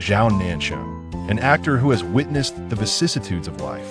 Zhao Nancheng, an actor who has witnessed the vicissitudes of life,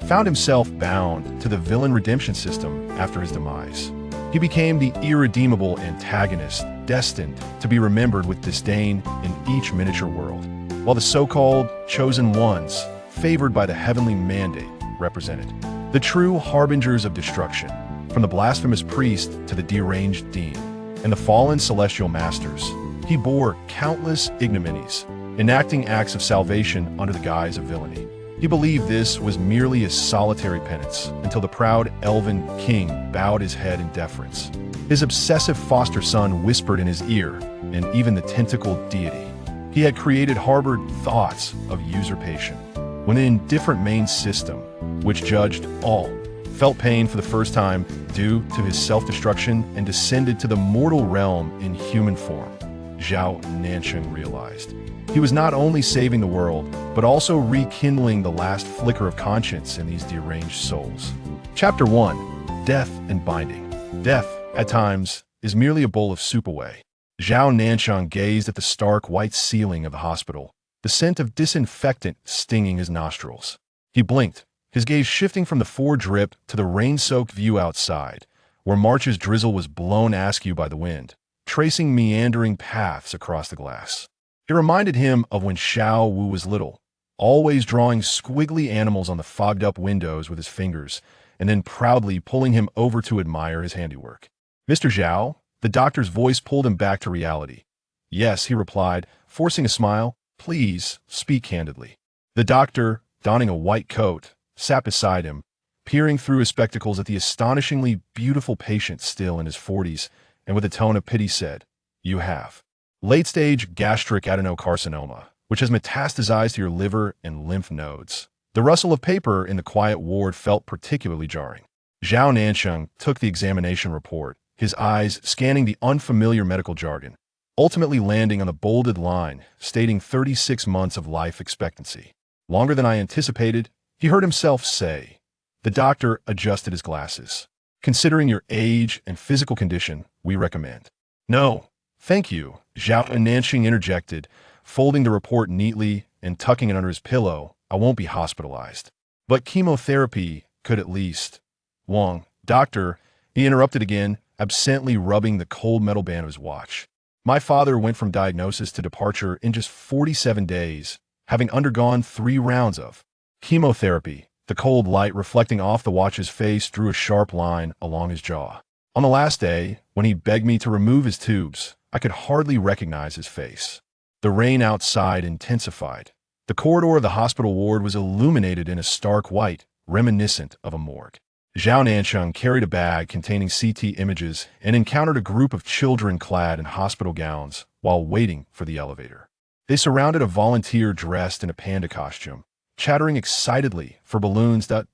found himself bound to the villain redemption system after his demise. He became the irredeemable antagonist, destined to be remembered with disdain in each miniature world, while the so-called chosen ones, favored by the heavenly mandate, represented the true harbingers of destruction, from the blasphemous priest to the deranged dean, and the fallen celestial masters. He bore countless ignominies, enacting acts of salvation under the guise of villainy. He believed this was merely a solitary penance until the proud elven king bowed his head in deference. His obsessive foster son whispered in his ear, and even the tentacled deity he had created harbored thoughts of usurpation. When the indifferent main system, which judged all, felt pain for the first time due to his self-destruction and descended to the mortal realm in human form, Zhao Nancheng realized he was not only saving the world, but also rekindling the last flicker of conscience in these deranged souls. Chapter 1. Death and Binding. Death, at times, is merely a bowl of soup away. Zhao Nancheng gazed at the stark white ceiling of the hospital, the scent of disinfectant stinging his nostrils. He blinked, his gaze shifting from the forge rip to the rain-soaked view outside, where March's drizzle was blown askew by the wind, tracing meandering paths across the glass. It reminded him of when Xiao Wu was little, always drawing squiggly animals on the fogged-up windows with his fingers, and then proudly pulling him over to admire his handiwork. "Mr. Zhao?" The doctor's voice pulled him back to reality. "Yes," he replied, forcing a smile. "Please, speak candidly." The doctor, donning a white coat, sat beside him, peering through his spectacles at the astonishingly beautiful patient still in his 40s, and with a tone of pity said, "You have late-stage gastric adenocarcinoma, which has metastasized to your liver and lymph nodes." The rustle of paper in the quiet ward felt particularly jarring. Zhao Nancheng took the examination report, his eyes scanning the unfamiliar medical jargon, ultimately landing on the bolded line stating 36 months of life expectancy. "Longer than I anticipated," he heard himself say. The doctor adjusted his glasses. "Considering your age and physical condition, we recommend." "No, thank you," Zhao Nancheng interjected, folding the report neatly and tucking it under his pillow. "I won't be hospitalized. But chemotherapy could at least—" "Wong, doctor," he interrupted again, absently rubbing the cold metal band of his watch. "My father went from diagnosis to departure in just 47 days, having undergone 3 rounds of chemotherapy." The cold light reflecting off the watch's face drew a sharp line along his jaw. "On the last day, when he begged me to remove his tubes, I could hardly recognize his face." The rain outside intensified. The corridor of the hospital ward was illuminated in a stark white, reminiscent of a morgue. Zhao Nancheng carried a bag containing CT images and encountered a group of children clad in hospital gowns while waiting for the elevator. They surrounded a volunteer dressed in a panda costume, chattering excitedly for balloons. "Do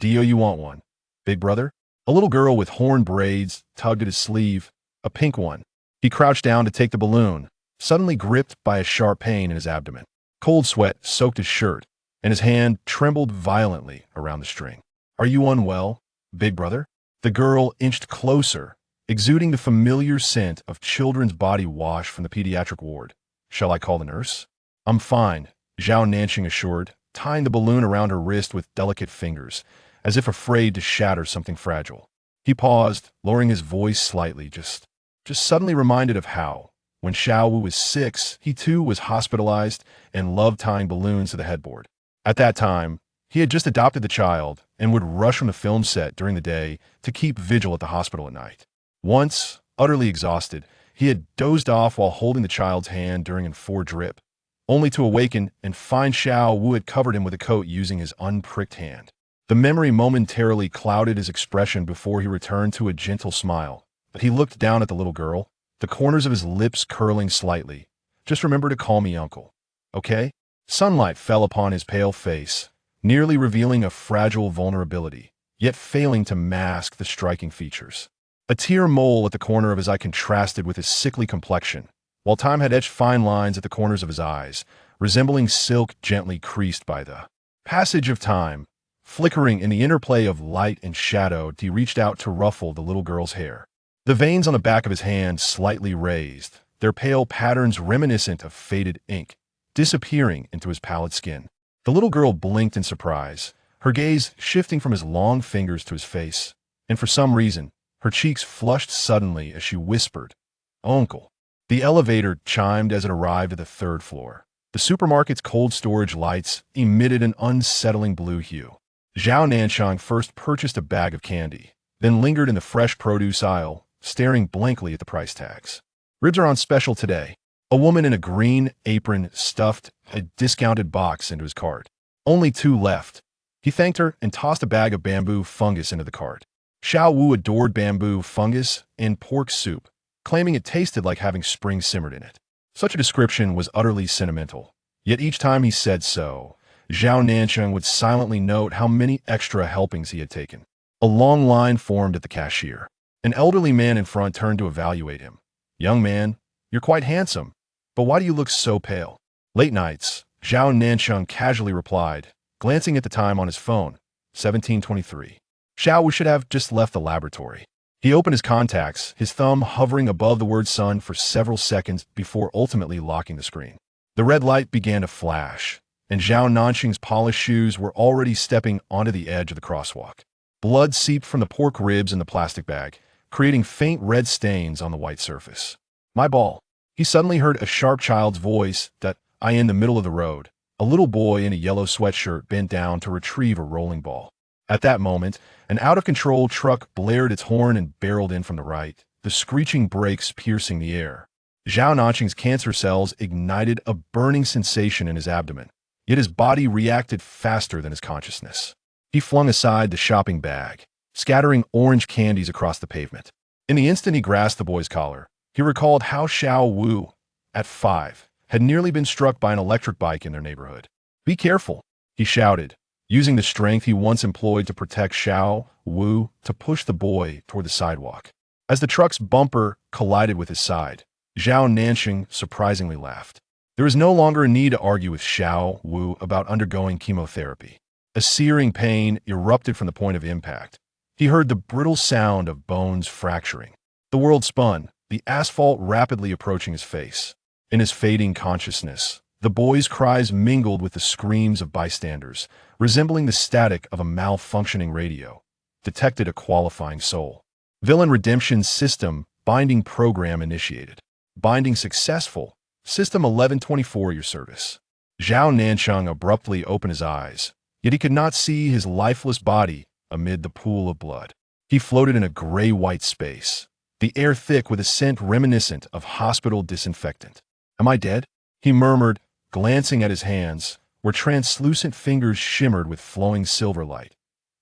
you want one, big brother?" A little girl with horn braids tugged at his sleeve, a pink one. He crouched down to take the balloon, suddenly gripped by a sharp pain in his abdomen. Cold sweat soaked his shirt, and his hand trembled violently around the string. "Are you unwell, big brother?" The girl inched closer, exuding the familiar scent of children's body wash from the pediatric ward. "Shall I call the nurse?" "I'm fine," Zhao Nancheng assured, tying the balloon around her wrist with delicate fingers, as if afraid to shatter something fragile. He paused, lowering his voice slightly, just suddenly reminded of how, when Xiao Wu was 6, he too was hospitalized and loved tying balloons to the headboard. At that time, he had just adopted the child and would rush from the film set during the day to keep vigil at the hospital at night. Once, utterly exhausted, he had dozed off while holding the child's hand during a forge rip, only to awaken and find Xiao Wu had covered him with a coat using his unpricked hand. The memory momentarily clouded his expression before he returned to a gentle smile, but he looked down at the little girl, the corners of his lips curling slightly. "Just remember to call me uncle, okay?" Sunlight fell upon his pale face, nearly revealing a fragile vulnerability, yet failing to mask the striking features. A tear mole at the corner of his eye contrasted with his sickly complexion, while time had etched fine lines at the corners of his eyes, resembling silk gently creased by the passage of time. Flickering in the interplay of light and shadow, he reached out to ruffle the little girl's hair. The veins on the back of his hand slightly raised, their pale patterns reminiscent of faded ink. disappearing into his pallid skin. The little girl blinked in surprise, her gaze shifting from his long fingers to his face, and for some reason, her cheeks flushed suddenly as she whispered, "Uncle." The elevator chimed as it arrived at the third floor. The supermarket's cold storage lights emitted an unsettling blue hue. Zhao Nancheng first purchased a bag of candy, then lingered in the fresh produce aisle, staring blankly at the price tags. "Ribs are on special today." A woman in a green apron stuffed a discounted box into his cart. "Only 2 left." He thanked her and tossed a bag of bamboo fungus into the cart. Xiao Wu adored bamboo fungus in pork soup, claiming it tasted like having spring simmered in it. Such a description was utterly sentimental, yet each time he said so, Zhao Nancheng would silently note how many extra helpings he had taken. A long line formed at the cashier. An elderly man in front turned to evaluate him. "Young man, you're quite handsome, but why do you look so pale?" "Late nights," Zhao Nancheng casually replied, glancing at the time on his phone, 17:23. Xiao Wu should have just left the laboratory. He opened his contacts, his thumb hovering above the word "sun" for several seconds before ultimately locking the screen. The red light began to flash, and Zhao Nancheng's polished shoes were already stepping onto the edge of the crosswalk. Blood seeped from the pork ribs in the plastic bag, creating faint red stains on the white surface. "My ball." He suddenly heard a sharp child's voice that, in the middle of the road. A little boy in a yellow sweatshirt bent down to retrieve a rolling ball. At that moment, an out-of-control truck blared its horn and barreled in from the right, the screeching brakes piercing the air. Zhao Nancheng's cancer cells ignited a burning sensation in his abdomen, yet his body reacted faster than his consciousness. He flung aside the shopping bag, scattering orange candies across the pavement. In the instant he grasped the boy's collar, he recalled how Xiao Wu, at 5, had nearly been struck by an electric bike in their neighborhood. "Be careful," he shouted, using the strength he once employed to protect Xiao Wu to push the boy toward the sidewalk. As the truck's bumper collided with his side, Zhao Nancheng surprisingly laughed. There was no longer a need to argue with Xiao Wu about undergoing chemotherapy. A searing pain erupted from the point of impact. He heard the brittle sound of bones fracturing. The world spun, the asphalt rapidly approaching his face. In his fading consciousness, the boy's cries mingled with the screams of bystanders, resembling the static of a malfunctioning radio. Detected a qualifying soul. Villain redemption system binding program initiated. Binding successful. System 1124 your service. Zhao Nancheng abruptly opened his eyes, yet he could not see his lifeless body amid the pool of blood. He floated in a gray-white space, the air thick with a scent reminiscent of hospital disinfectant. "Am I dead?" he murmured, glancing at his hands, where translucent fingers shimmered with flowing silver light.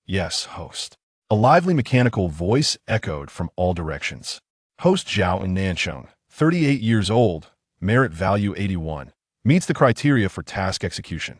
"Yes, host." A lively mechanical voice echoed from all directions. Host Zhao Nancheng, 38 years old, merit value 81, meets the criteria for task execution.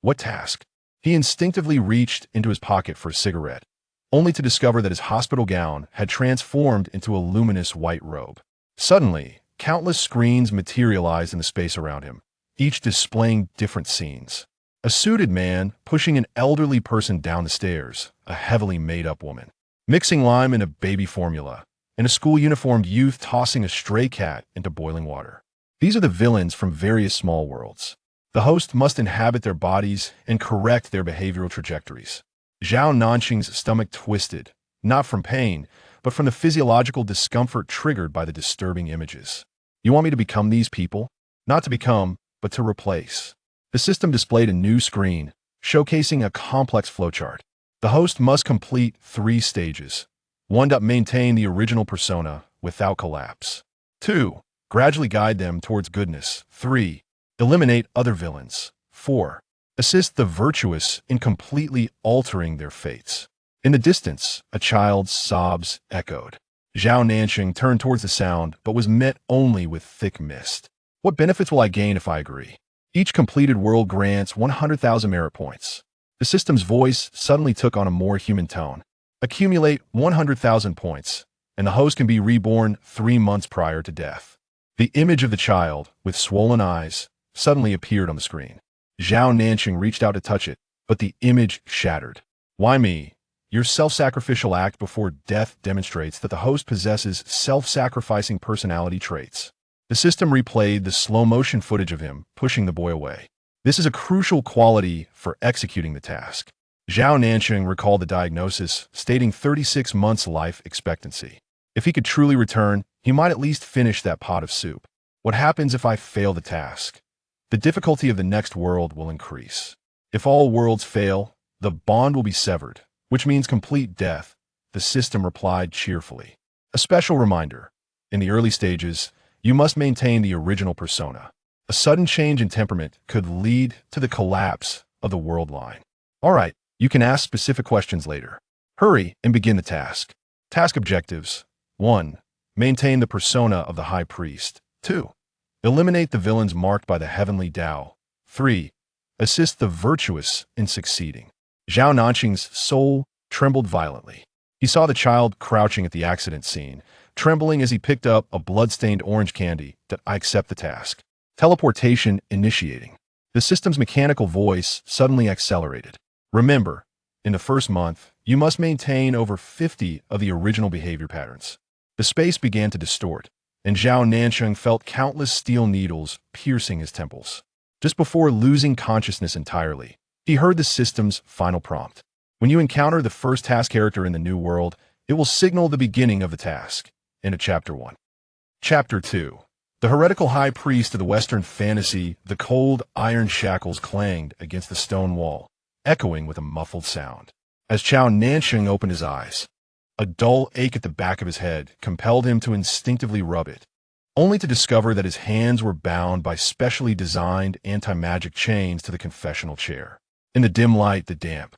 What task? He instinctively reached into his pocket for a cigarette, only to discover that his hospital gown had transformed into a luminous white robe. Suddenly, countless screens materialized in the space around him, each displaying different scenes. A suited man pushing an elderly person down the stairs, a heavily made-up woman mixing lime in a baby formula, and a school-uniformed youth tossing a stray cat into boiling water. These are the villains from various small worlds. The host must inhabit their bodies and correct their behavioral trajectories. Zhao Nancheng's stomach twisted, not from pain, but from the physiological discomfort triggered by the disturbing images. "You want me to become these people?" "Not to become, but to replace." The system displayed a new screen, showcasing a complex flowchart. The host must complete 3 stages. 1. Maintain the original persona without collapse. 2. Gradually guide them towards goodness. 3. Eliminate other villains. 4. Assist the virtuous in completely altering their fates. In the distance, a child's sobs echoed. Zhao Nancheng turned towards the sound, but was met only with thick mist. "What benefits will I gain if I agree?" "Each completed world grants 100,000 merit points." The system's voice suddenly took on a more human tone. "Accumulate 100,000 points, and the host can be reborn 3 months prior to death." The image of the child, with swollen eyes, suddenly appeared on the screen. Zhao Nancheng reached out to touch it, but the image shattered. "Why me?" Your self-sacrificial act before death demonstrates that the host possesses self-sacrificing personality traits. The system replayed the slow-motion footage of him pushing the boy away. This is a crucial quality for executing the task. Zhao Nancheng recalled the diagnosis, stating 36 months life expectancy. If he could truly return, he might at least finish that pot of soup. What happens if I fail the task? The difficulty of the next world will increase. If all worlds fail, the bond will be severed, which means complete death, the system replied cheerfully. A special reminder, in the early stages, you must maintain the original persona. A sudden change in temperament could lead to the collapse of the world line. All right, you can ask specific questions later. Hurry and begin the task. Task objectives. 1. Maintain the persona of the High Priest. 2. Eliminate the villains marked by the heavenly Tao. 3. Assist the virtuous in succeeding. Zhao Nancheng's soul trembled violently. He saw the child crouching at the accident scene, trembling as he picked up a blood-stained orange candy. I accept the task. Teleportation initiating. The system's mechanical voice suddenly accelerated. Remember, in the first month, you must maintain over 50 of the original behavior patterns. The space began to distort, and Zhao Nancheng felt countless steel needles piercing his temples. Just before losing consciousness entirely, he heard the system's final prompt. When you encounter the first task character in the new world, it will signal the beginning of the task. Into Chapter 1. Chapter 2. The heretical high priest of the Western fantasy, the cold iron shackles clanged against the stone wall, echoing with a muffled sound. As Zhao Nancheng opened his eyes, a dull ache at the back of his head compelled him to instinctively rub it, only to discover that his hands were bound by specially designed anti-magic chains to the confessional chair. In the dim light, the damp,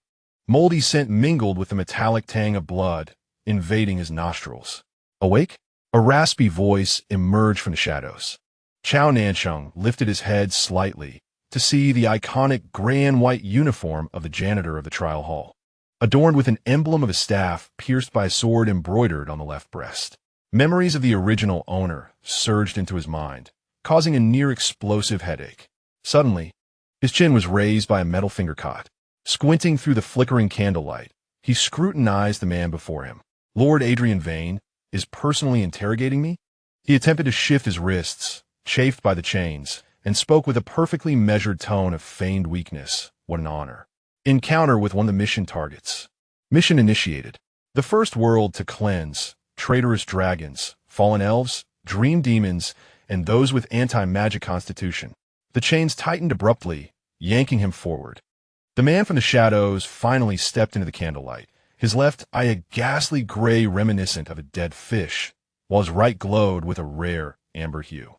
moldy scent mingled with the metallic tang of blood, invading his nostrils. Awake? A raspy voice emerged from the shadows. Zhao Nancheng lifted his head slightly to see the iconic gray and white uniform of the janitor of the trial hall, adorned with an emblem of a staff pierced by a sword embroidered on the left breast. Memories of the original owner surged into his mind, causing a near-explosive headache. Suddenly, his chin was raised by a metal finger caught. Squinting through the flickering candlelight, he scrutinized the man before him. Lord Adrian Vane is personally interrogating me? He attempted to shift his wrists, chafed by the chains, and spoke with a perfectly measured tone of feigned weakness. What an honor. Encounter with one of the mission targets. Mission initiated. The first world to cleanse traitorous dragons, fallen elves, dream demons, and those with anti-magic constitution. The chains tightened abruptly, yanking him forward. The man from the shadows finally stepped into the candlelight, his left eye a ghastly gray reminiscent of a dead fish, while his right glowed with a rare amber hue.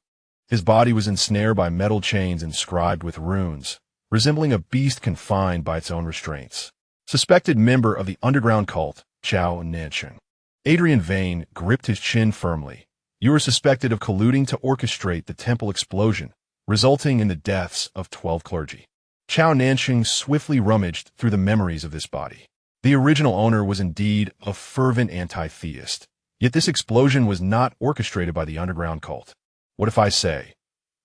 His body was ensnared by metal chains inscribed with runes, resembling a beast confined by its own restraints. Suspected member of the underground cult, Zhao Nancheng. Adrian Vane gripped his chin firmly. You are suspected of colluding to orchestrate the temple explosion, resulting in the deaths of 12 clergy. Zhao Nancheng swiftly rummaged through the memories of this body. The original owner was indeed a fervent anti-theist, yet this explosion was not orchestrated by the underground cult. What if I say?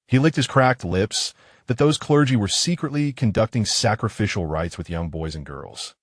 He licked his cracked lips, that those clergy were secretly conducting sacrificial rites with young boys and girls.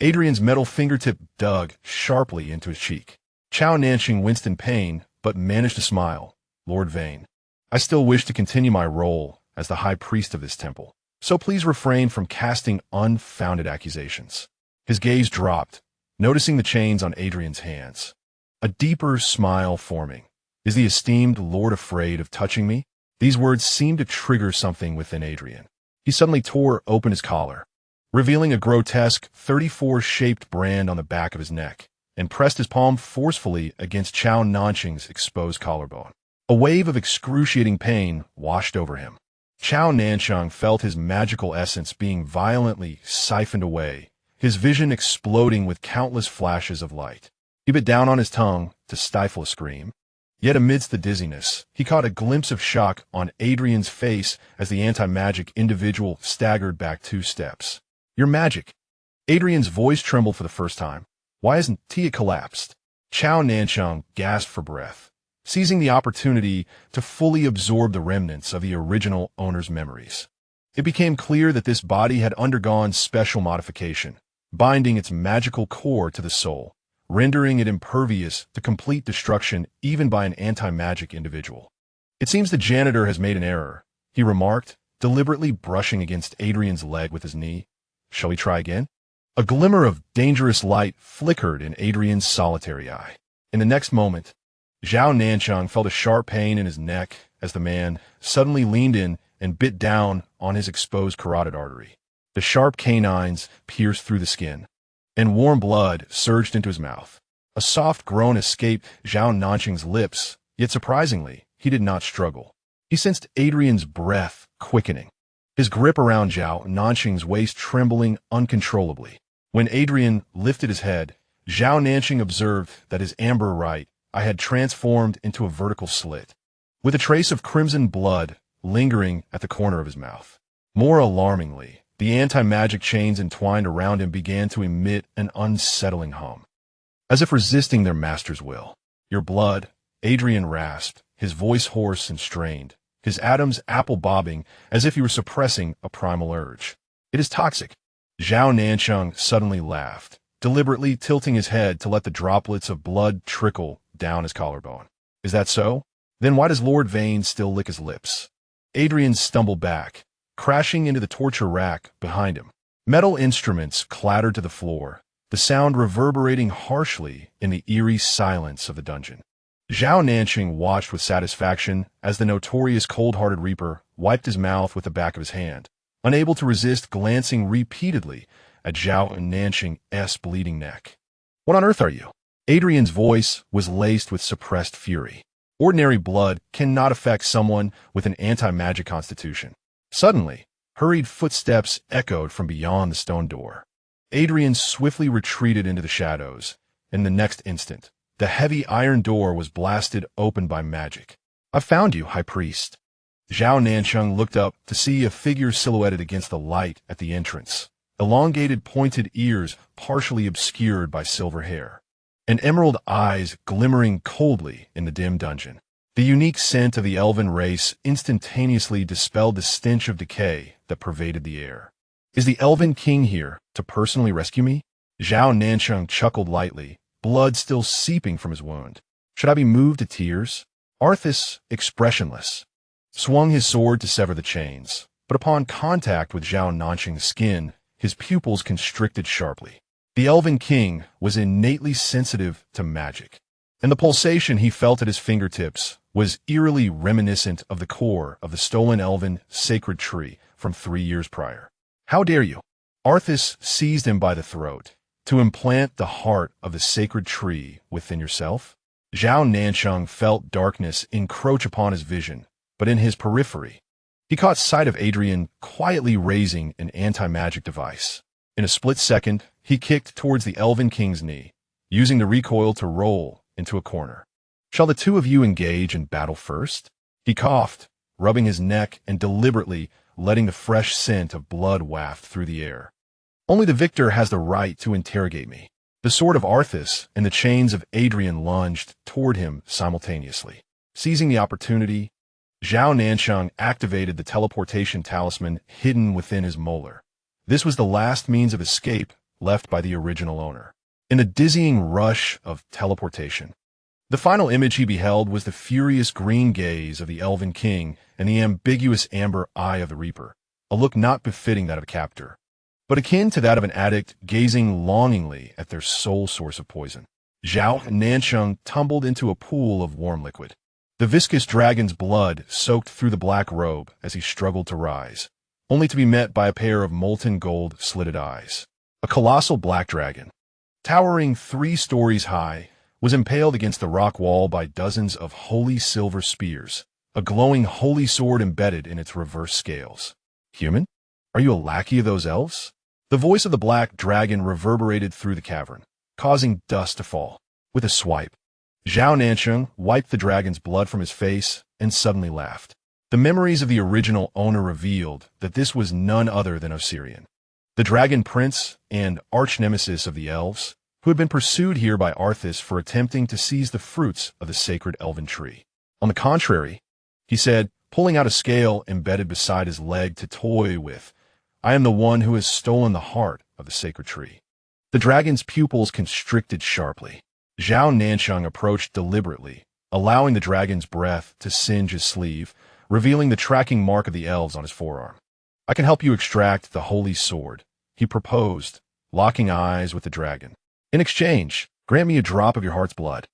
Adrian's metal fingertip dug sharply into his cheek. Zhao Nancheng winced in pain, but managed to smile. Lord Vane, I still wish to continue my role as the high priest of this temple, so please refrain from casting unfounded accusations. His gaze dropped, noticing the chains on Adrian's hands. A deeper smile forming. Is the esteemed lord afraid of touching me? These words seemed to trigger something within Adrian. He suddenly tore open his collar, revealing a grotesque 34-shaped brand on the back of his neck, and pressed his palm forcefully against Zhao Nancheng's exposed collarbone. A wave of excruciating pain washed over him. Zhao Nancheng felt his magical essence being violently siphoned away, his vision exploding with countless flashes of light. He bit down on his tongue to stifle a scream. Yet amidst the dizziness, he caught a glimpse of shock on Adrian's face as the anti-magic individual staggered back 2 steps. Your magic. Adrian's voice trembled for the first time. Why hasn't He collapsed? Zhao Nancheng gasped for breath, seizing the opportunity to fully absorb the remnants of the original owner's memories. It became clear that this body had undergone special modification, binding its magical core to the soul, rendering it impervious to complete destruction even by an anti-magic individual. It seems the janitor has made an error, he remarked, deliberately brushing against Adrian's leg with his knee. Shall we try again? A glimmer of dangerous light flickered in Adrian's solitary eye. In the next moment, Zhao Nancheng felt a sharp pain in his neck as the man suddenly leaned in and bit down on his exposed carotid artery. The sharp canines pierced through the skin, and warm blood surged into his mouth. A soft groan escaped Zhao Nancheng's lips, yet surprisingly, he did not struggle. He sensed Adrian's breath quickening, his grip around Zhao Nancheng's waist trembling uncontrollably. When Adrian lifted his head, Zhao Nancheng observed that his amber right eye had transformed into a vertical slit, with a trace of crimson blood lingering at the corner of his mouth. More alarmingly, the anti-magic chains entwined around him began to emit an unsettling hum, as if resisting their master's will. Your blood, Adrian rasped, his voice hoarse and strained, his atoms apple-bobbing as if he were suppressing a primal urge. It is toxic. Zhao Nancheng suddenly laughed, deliberately tilting his head to let the droplets of blood trickle down his collarbone. Is that so? Then why does Lord Vane still lick his lips? Adrian stumbled back, crashing into the torture rack behind him. Metal instruments clattered to the floor, the sound reverberating harshly in the eerie silence of the dungeon. Zhao Nancheng watched with satisfaction as the notorious cold-hearted Reaper wiped his mouth with the back of his hand, unable to resist glancing repeatedly at Zhao Nancheng's bleeding neck. What on earth are you? Adrian's voice was laced with suppressed fury. Ordinary blood cannot affect someone with an anti-magic constitution. Suddenly, hurried footsteps echoed from beyond the stone door. Adrian swiftly retreated into the shadows. In the next instant, the heavy iron door was blasted open by magic. "I've found you, High Priest." Zhao Nancheng looked up to see a figure silhouetted against the light at the entrance, elongated pointed ears partially obscured by silver hair, and emerald eyes glimmering coldly in the dim dungeon. The unique scent of the elven race instantaneously dispelled the stench of decay that pervaded the air. "Is the elven king here to personally rescue me?" Zhao Nancheng chuckled lightly, blood still seeping from his wound. "Should I be moved to tears?" Arthas, expressionless, swung his sword to sever the chains, but upon contact with Zhao Nancheng's skin, his pupils constricted sharply. The elven king was innately sensitive to magic, and the pulsation he felt at his fingertips was eerily reminiscent of the core of the stolen elven sacred tree from 3 years prior. "How dare you?" Arthas seized him by the throat. "To implant the heart of the sacred tree within yourself?" Zhao Nancheng felt darkness encroach upon his vision, but in his periphery, he caught sight of Adrian quietly raising an anti-magic device. In a split second, he kicked towards the elven king's knee, using the recoil to roll into a corner. "Shall the two of you engage in battle first?" He coughed, rubbing his neck and deliberately letting the fresh scent of blood waft through the air. "Only the victor has the right to interrogate me." The sword of Arthas and the chains of Adrian lunged toward him simultaneously. Seizing the opportunity, Zhao Nancheng activated the teleportation talisman hidden within his molar. This was the last means of escape left by the original owner. In the dizzying rush of teleportation, the final image he beheld was the furious green gaze of the elven king and the ambiguous amber eye of the Reaper, a look not befitting that of a captor, but akin to that of an addict gazing longingly at their sole source of poison. Zhao Nancheng tumbled into a pool of warm liquid. The viscous dragon's blood soaked through the black robe as he struggled to rise, only to be met by a pair of molten gold slitted eyes. A colossal black dragon, towering 3 stories high, was impaled against the rock wall by dozens of holy silver spears, a glowing holy sword embedded in its reverse scales. "Human? Are you a lackey of those elves?" The voice of the black dragon reverberated through the cavern, causing dust to fall. With a swipe, Zhao Nancheng wiped the dragon's blood from his face and suddenly laughed. The memories of the original owner revealed that this was none other than Osirian, the dragon prince and arch-nemesis of the elves, who had been pursued here by Arthas for attempting to seize the fruits of the sacred elven tree. "On the contrary," he said, pulling out a scale embedded beside his leg to toy with, "I am the one who has stolen the heart of the sacred tree." The dragon's pupils constricted sharply. Zhao Nancheng approached deliberately, allowing the dragon's breath to singe his sleeve, revealing the tracking mark of the elves on his forearm. "I can help you extract the holy sword," he proposed, locking eyes with the dragon. "In exchange, grant me a drop of your heart's blood."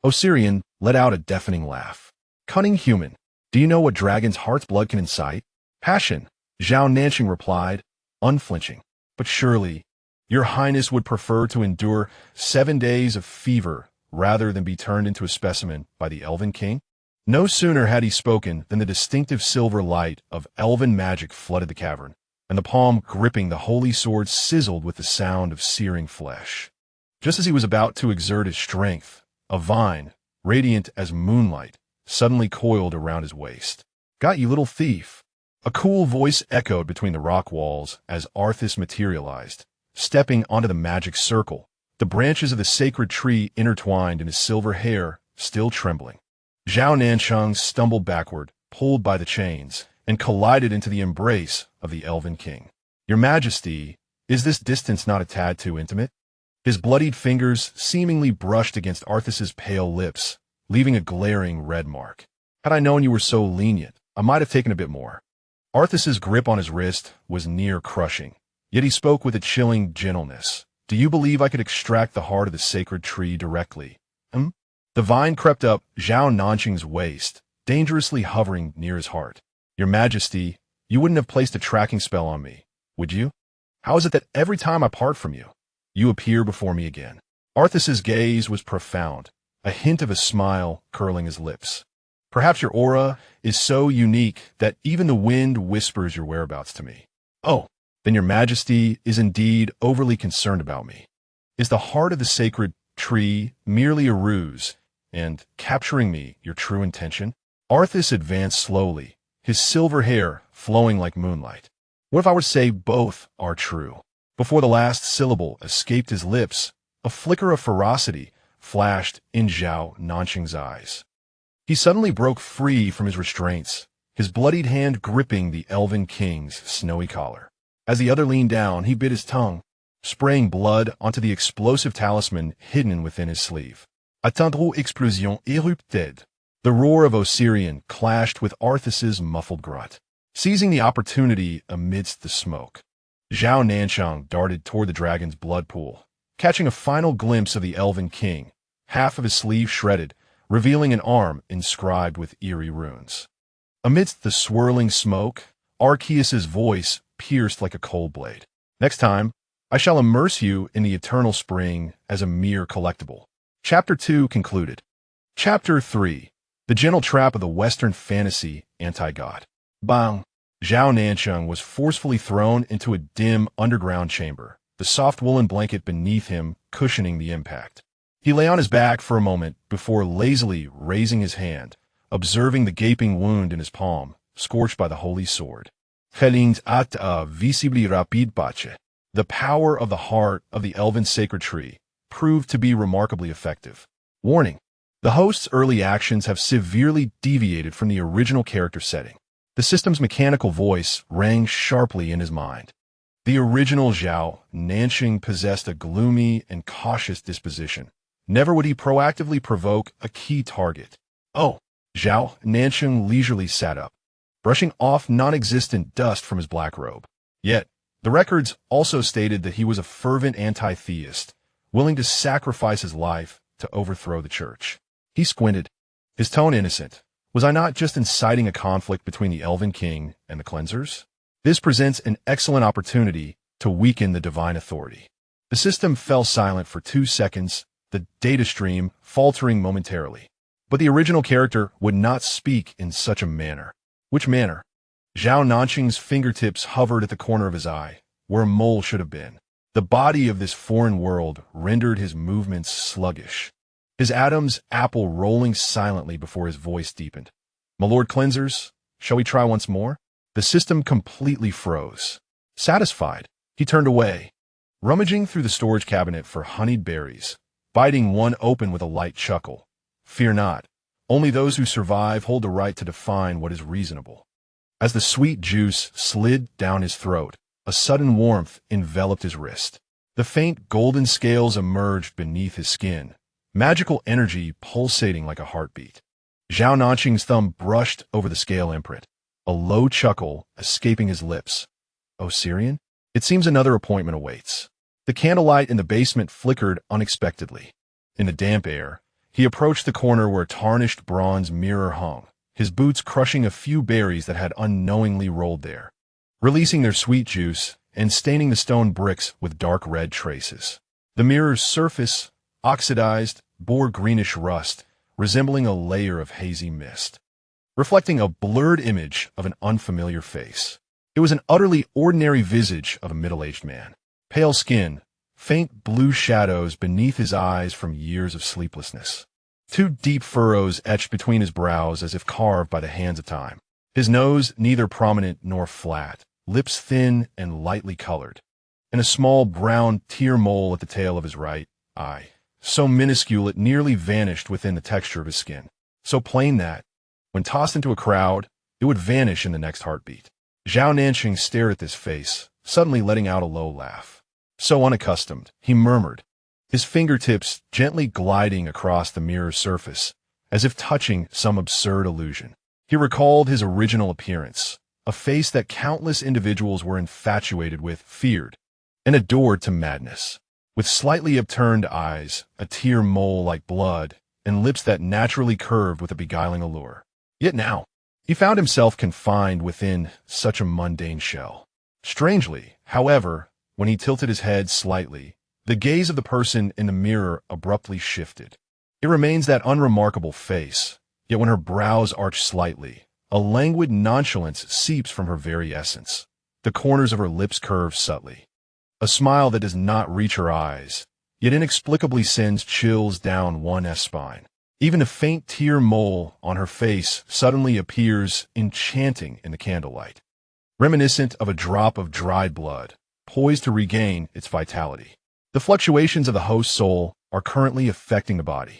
Osirian let out a deafening laugh. "Cunning human, do you know what dragon's heart's blood can incite?" "Passion," Zhao Nancheng replied, unflinching. "But surely, your highness would prefer to endure 7 days of fever rather than be turned into a specimen by the elven king?" No sooner had he spoken than the distinctive silver light of elven magic flooded the cavern, and the palm gripping the holy sword sizzled with the sound of searing flesh. Just as he was about to exert his strength, a vine, radiant as moonlight, suddenly coiled around his waist. "Got you, little thief!" A cool voice echoed between the rock walls as Arthas materialized, stepping onto the magic circle, the branches of the sacred tree intertwined in his silver hair, still trembling. Zhao Nancheng stumbled backward, pulled by the chains, and collided into the embrace of the elven king. "Your Majesty, is this distance not a tad too intimate?" His bloodied fingers seemingly brushed against Arthas's pale lips, leaving a glaring red mark. "Had I known you were so lenient, I might have taken a bit more." Arthas's grip on his wrist was near crushing, yet he spoke with a chilling gentleness. "Do you believe I could extract the heart of the sacred tree directly?" The vine crept up Zhao Nancheng's waist, dangerously hovering near his heart. "Your Majesty, you wouldn't have placed a tracking spell on me, would you? How is it that every time I part from you, you appear before me again?" Arthas's gaze was profound, a hint of a smile curling his lips. "Perhaps your aura is so unique that even the wind whispers your whereabouts to me." "Oh, then your Majesty is indeed overly concerned about me. Is the heart of the sacred tree merely a ruse, and capturing me your true intention?" Arthas advanced slowly, his silver hair flowing like moonlight. "What if I were to say both are true?" Before the last syllable escaped his lips, a flicker of ferocity flashed in Zhao Nancheng's eyes. He suddenly broke free from his restraints, his bloodied hand gripping the elven king's snowy collar. As the other leaned down, he bit his tongue, spraying blood onto the explosive talisman hidden within his sleeve. Attendre explosion érupted. The roar of Osirian clashed with Arthas's muffled grunt. Seizing the opportunity amidst the smoke, Zhao Nancheng darted toward the dragon's blood pool, catching a final glimpse of the elven king, half of his sleeve shredded, revealing an arm inscribed with eerie runes. Amidst the swirling smoke, Arceus's voice pierced like a cold blade. "Next time, I shall immerse you in the eternal spring as a mere collectible." Chapter 2 concluded. Chapter 3. The gentle trap of the Western fantasy anti-god. Bang! Zhao Nancheng was forcefully thrown into a dim underground chamber, the soft woolen blanket beneath him cushioning the impact. He lay on his back for a moment before lazily raising his hand, observing the gaping wound in his palm, scorched by the holy sword. Helings at a visibly rapid pace. The power of the heart of the elven sacred tree proved to be remarkably effective. Warning: the host's early actions have severely deviated from the original character setting. The system's mechanical voice rang sharply in his mind. The original Zhao Nancheng possessed a gloomy and cautious disposition. Never would he proactively provoke a key target. "Oh," Zhao Nancheng leisurely sat up, brushing off non-existent dust from his black robe. Yet, the records also stated that he was a fervent anti-theist, willing to sacrifice his life to overthrow the church. He squinted, his tone innocent. Was I not just inciting a conflict between the elven king and the cleansers? This presents an excellent opportunity to weaken the divine authority. The system fell silent for 2 seconds, the data stream faltering momentarily. But the original character would not speak in such a manner. Which manner? Zhao Nancheng's fingertips hovered at the corner of his eye, where a mole should have been. The body of this foreign world rendered his movements sluggish, his Adam's apple rolling silently before his voice deepened. "My lord cleansers, shall we try once more?" The system completely froze. Satisfied, he turned away, rummaging through the storage cabinet for honeyed berries, biting one open with a light chuckle. "Fear not. Only those who survive hold the right to define what is reasonable." As the sweet juice slid down his throat, a sudden warmth enveloped his wrist. The faint golden scales emerged beneath his skin, magical energy pulsating like a heartbeat. Zhao Nancheng's thumb brushed over the scale imprint, a low chuckle escaping his lips. "Oh, Syrian? It seems another appointment awaits." The candlelight in the basement flickered unexpectedly. In the damp air, he approached the corner where a tarnished bronze mirror hung, his boots crushing a few berries that had unknowingly rolled there, releasing their sweet juice and staining the stone bricks with dark red traces. The mirror's surface, oxidized, bore greenish rust, resembling a layer of hazy mist, reflecting a blurred image of an unfamiliar face. It was an utterly ordinary visage of a middle-aged man. Pale skin, faint blue shadows beneath his eyes from years of sleeplessness. Two deep furrows etched between his brows as if carved by the hands of time. His nose neither prominent nor flat, lips thin and lightly colored, and a small brown tear mole at the tail of his right eye, so minuscule it nearly vanished within the texture of his skin, so plain that, when tossed into a crowd, it would vanish in the next heartbeat. Zhao Nancheng stared at this face, suddenly letting out a low laugh. So unaccustomed, he murmured, his fingertips gently gliding across the mirror's surface, as if touching some absurd illusion. He recalled his original appearance, a face that countless individuals were infatuated with, feared, and adored to madness, with slightly upturned eyes, a tear mole like blood, and lips that naturally curved with a beguiling allure. Yet now, he found himself confined within such a mundane shell. Strangely, however, when he tilted his head slightly, the gaze of the person in the mirror abruptly shifted. It remains that unremarkable face, yet when her brows arch slightly, a languid nonchalance seeps from her very essence. The corners of her lips curve subtly. A smile that does not reach her eyes, yet inexplicably sends chills down one's spine. Even a faint tear mole on her face suddenly appears enchanting in the candlelight, reminiscent of a drop of dried blood, poised to regain its vitality. The fluctuations of the host's soul are currently affecting the body.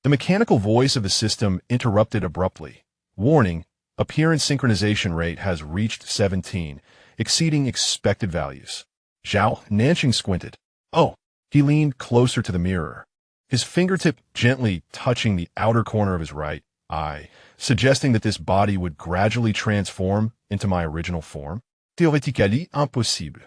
The mechanical voice of the system interrupted abruptly. Warning, appearance synchronization rate has reached 17, exceeding expected values. Zhao Nancheng squinted. Oh, he leaned closer to the mirror, his fingertip gently touching the outer corner of his right eye, suggesting that this body would gradually transform into my original form. Théoriquement impossible.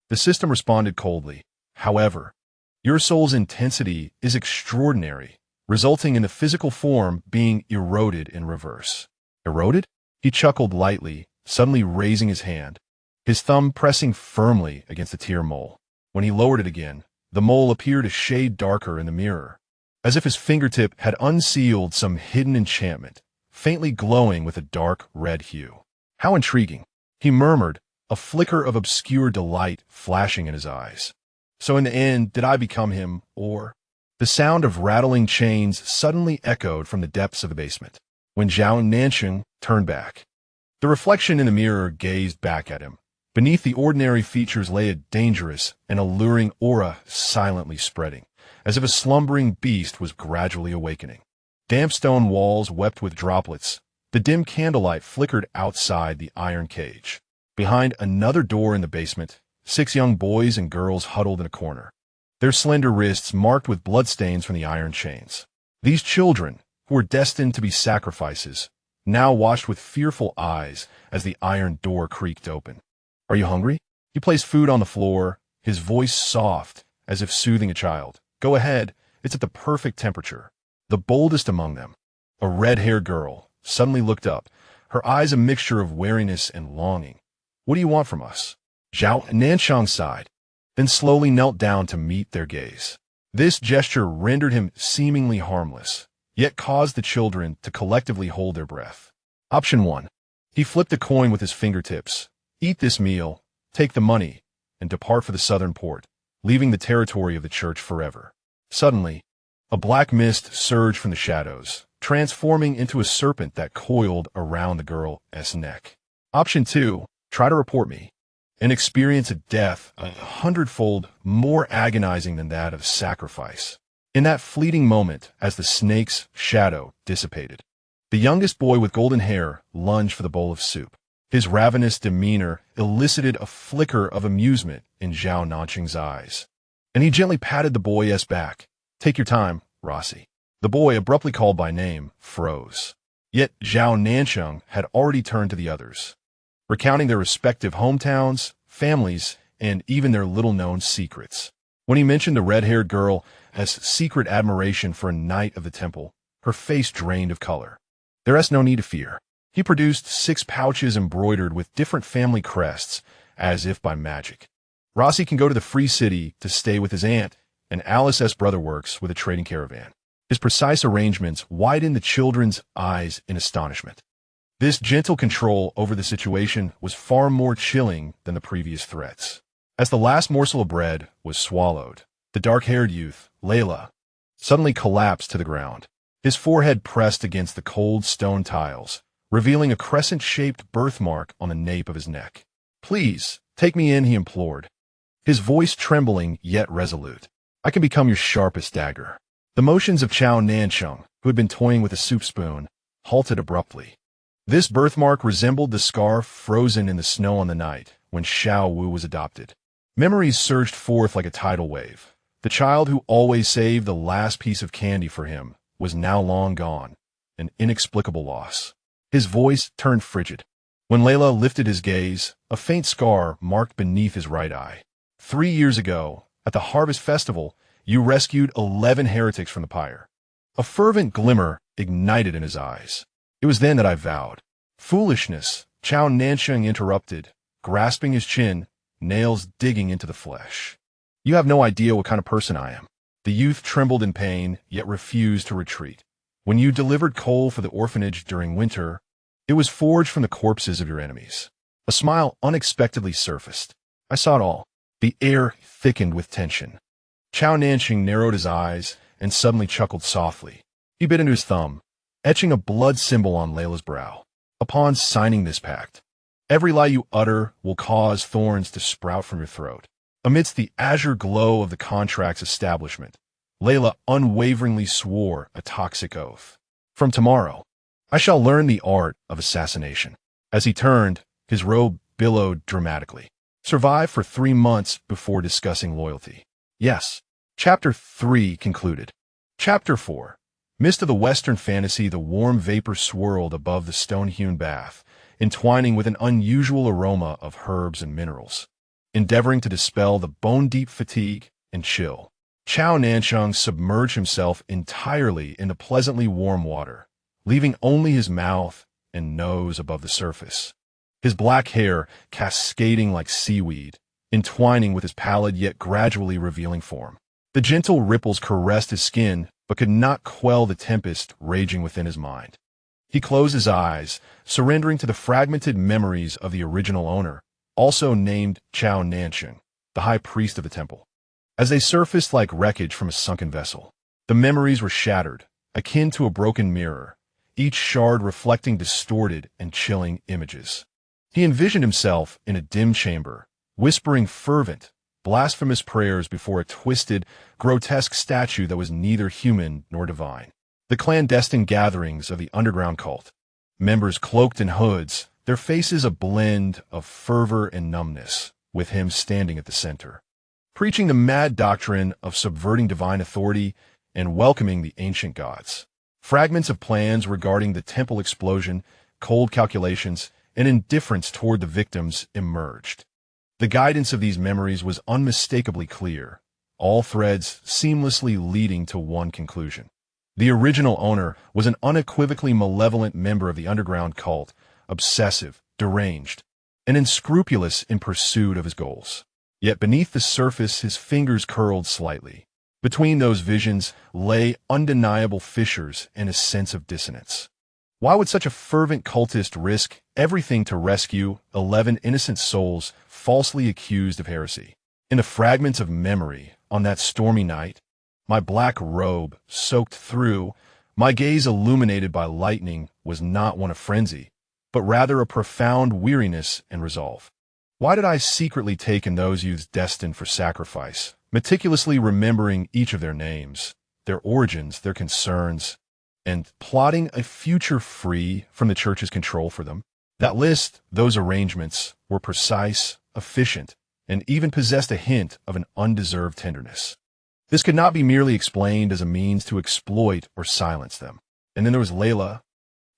The system responded coldly. However, your soul's intensity is extraordinary, resulting in the physical form being eroded in reverse. Eroded? He chuckled lightly, suddenly raising his hand, his thumb pressing firmly against the tear mole. When he lowered it again, the mole appeared a shade darker in the mirror, as if his fingertip had unsealed some hidden enchantment, faintly glowing with a dark red hue. How intriguing, he murmured, a flicker of obscure delight flashing in his eyes. So in the end, did I become him, or? The sound of rattling chains suddenly echoed from the depths of the basement, when Zhao Nancheng turned back. The reflection in the mirror gazed back at him. Beneath the ordinary features lay a dangerous and alluring aura silently spreading, as if a slumbering beast was gradually awakening. Damp stone walls wept with droplets. The dim candlelight flickered outside the iron cage. Behind another door in the basement, 6 young boys and girls huddled in a corner, their slender wrists marked with bloodstains from the iron chains. These children, who were destined to be sacrifices, now watched with fearful eyes as the iron door creaked open. Are you hungry? He placed food on the floor, his voice soft, as if soothing a child. Go ahead, it's at the perfect temperature. The boldest among them, a red-haired girl, suddenly looked up, her eyes a mixture of wariness and longing. What do you want from us? Zhao Nancheng sighed, then slowly knelt down to meet their gaze. This gesture rendered him seemingly harmless, yet caused the children to collectively hold their breath. Option 1. He flipped a coin with his fingertips. Eat this meal, take the money, and depart for the southern port, leaving the territory of the church forever. Suddenly, a black mist surged from the shadows, transforming into a serpent that coiled around the girl's neck. Option 2. Try to report me, and experience a death 100-fold more agonizing than that of sacrifice. In that fleeting moment, as the snake's shadow dissipated, the youngest boy with golden hair lunged for the bowl of soup. His ravenous demeanor elicited a flicker of amusement in Zhao Nancheng's eyes, and he gently patted the boy's back. Take your time, Rossi. The boy, abruptly called by name, froze. Yet Zhao Nancheng had already turned to the others, recounting their respective hometowns, families, and even their little-known secrets. When he mentioned the red-haired girl as secret admiration for a knight of the temple, her face drained of color. There is no need to fear. He produced 6 pouches embroidered with different family crests, as if by magic. Rossi can go to the Free City to stay with his aunt, and Alice's brother works with a trading caravan. His precise arrangements widened the children's eyes in astonishment. This gentle control over the situation was far more chilling than the previous threats. As the last morsel of bread was swallowed, the dark-haired youth, Layla, suddenly collapsed to the ground. His forehead pressed against the cold stone tiles, revealing a crescent-shaped birthmark on the nape of his neck. "Please, take me in," he implored, his voice trembling yet resolute. "I can become your sharpest dagger." The motions of Zhao Nancheng, who had been toying with a soup spoon, halted abruptly. This birthmark resembled the scar frozen in the snow on the night when Xiao Wu was adopted. Memories surged forth like a tidal wave. The child who always saved the last piece of candy for him was now long gone, an inexplicable loss. His voice turned frigid. When Layla lifted his gaze, a faint scar marked beneath his right eye. 3 years ago, at the Harvest Festival, you rescued 11 heretics from the pyre. A fervent glimmer ignited in his eyes. It was then that I vowed. "Foolishness," Zhao Nancheng interrupted, grasping his chin, nails digging into the flesh. "You have no idea what kind of person I am." The youth trembled in pain, yet refused to retreat. "When you delivered coal for the orphanage during winter, it was forged from the corpses of your enemies." A smile unexpectedly surfaced. "I saw it all." The air thickened with tension. Zhao Nancheng narrowed his eyes and suddenly chuckled softly. He bit into his thumb, etching a blood symbol on Layla's brow. "Upon signing this pact, every lie you utter will cause thorns to sprout from your throat." Amidst the azure glow of the contract's establishment, Layla unwaveringly swore a toxic oath. "From tomorrow, I shall learn the art of assassination." As he turned, his robe billowed dramatically. "Survive for 3 months before discussing loyalty." Yes. Chapter 3 concluded. Chapter 4. Midst of the Western fantasy, the warm vapor swirled above the stone-hewn bath, entwining with an unusual aroma of herbs and minerals. Endeavoring to dispel the bone-deep fatigue and chill, Zhao Nancheng submerged himself entirely in the pleasantly warm water, leaving only his mouth and nose above the surface. His black hair cascading like seaweed, entwining with his pallid yet gradually revealing form. The gentle ripples caressed his skin, but could not quell the tempest raging within his mind. He closed his eyes, surrendering to the fragmented memories of the original owner, also named Zhao Nancheng, the high priest of the temple. As they surfaced like wreckage from a sunken vessel, the memories were shattered, akin to a broken mirror, each shard reflecting distorted and chilling images. He envisioned himself in a dim chamber, whispering fervent, blasphemous prayers before a twisted, grotesque statue that was neither human nor divine. The clandestine gatherings of the underground cult, members cloaked in hoods, their faces a blend of fervor and numbness, with him standing at the center, preaching the mad doctrine of subverting divine authority and welcoming the ancient gods. Fragments of plans regarding the temple explosion, cold calculations, and indifference toward the victims emerged. The guidance of these memories was unmistakably clear, all threads seamlessly leading to one conclusion. The original owner was an unequivocally malevolent member of the underground cult, obsessive, deranged, and unscrupulous in pursuit of his goals. Yet beneath the surface his fingers curled slightly. Between those visions lay undeniable fissures and a sense of dissonance. Why would such a fervent cultist risk everything to rescue 11 innocent souls falsely accused of heresy? In the fragments of memory, on that stormy night, my black robe soaked through, my gaze illuminated by lightning, was not one of frenzy, but rather a profound weariness and resolve. Why did I secretly take in those youths destined for sacrifice, meticulously remembering each of their names, their origins, their concerns, and plotting a future free from the church's control for them? That list, those arrangements, were precise, efficient, and even possessed a hint of an undeserved tenderness. This could not be merely explained as a means to exploit or silence them. And then there was Layla,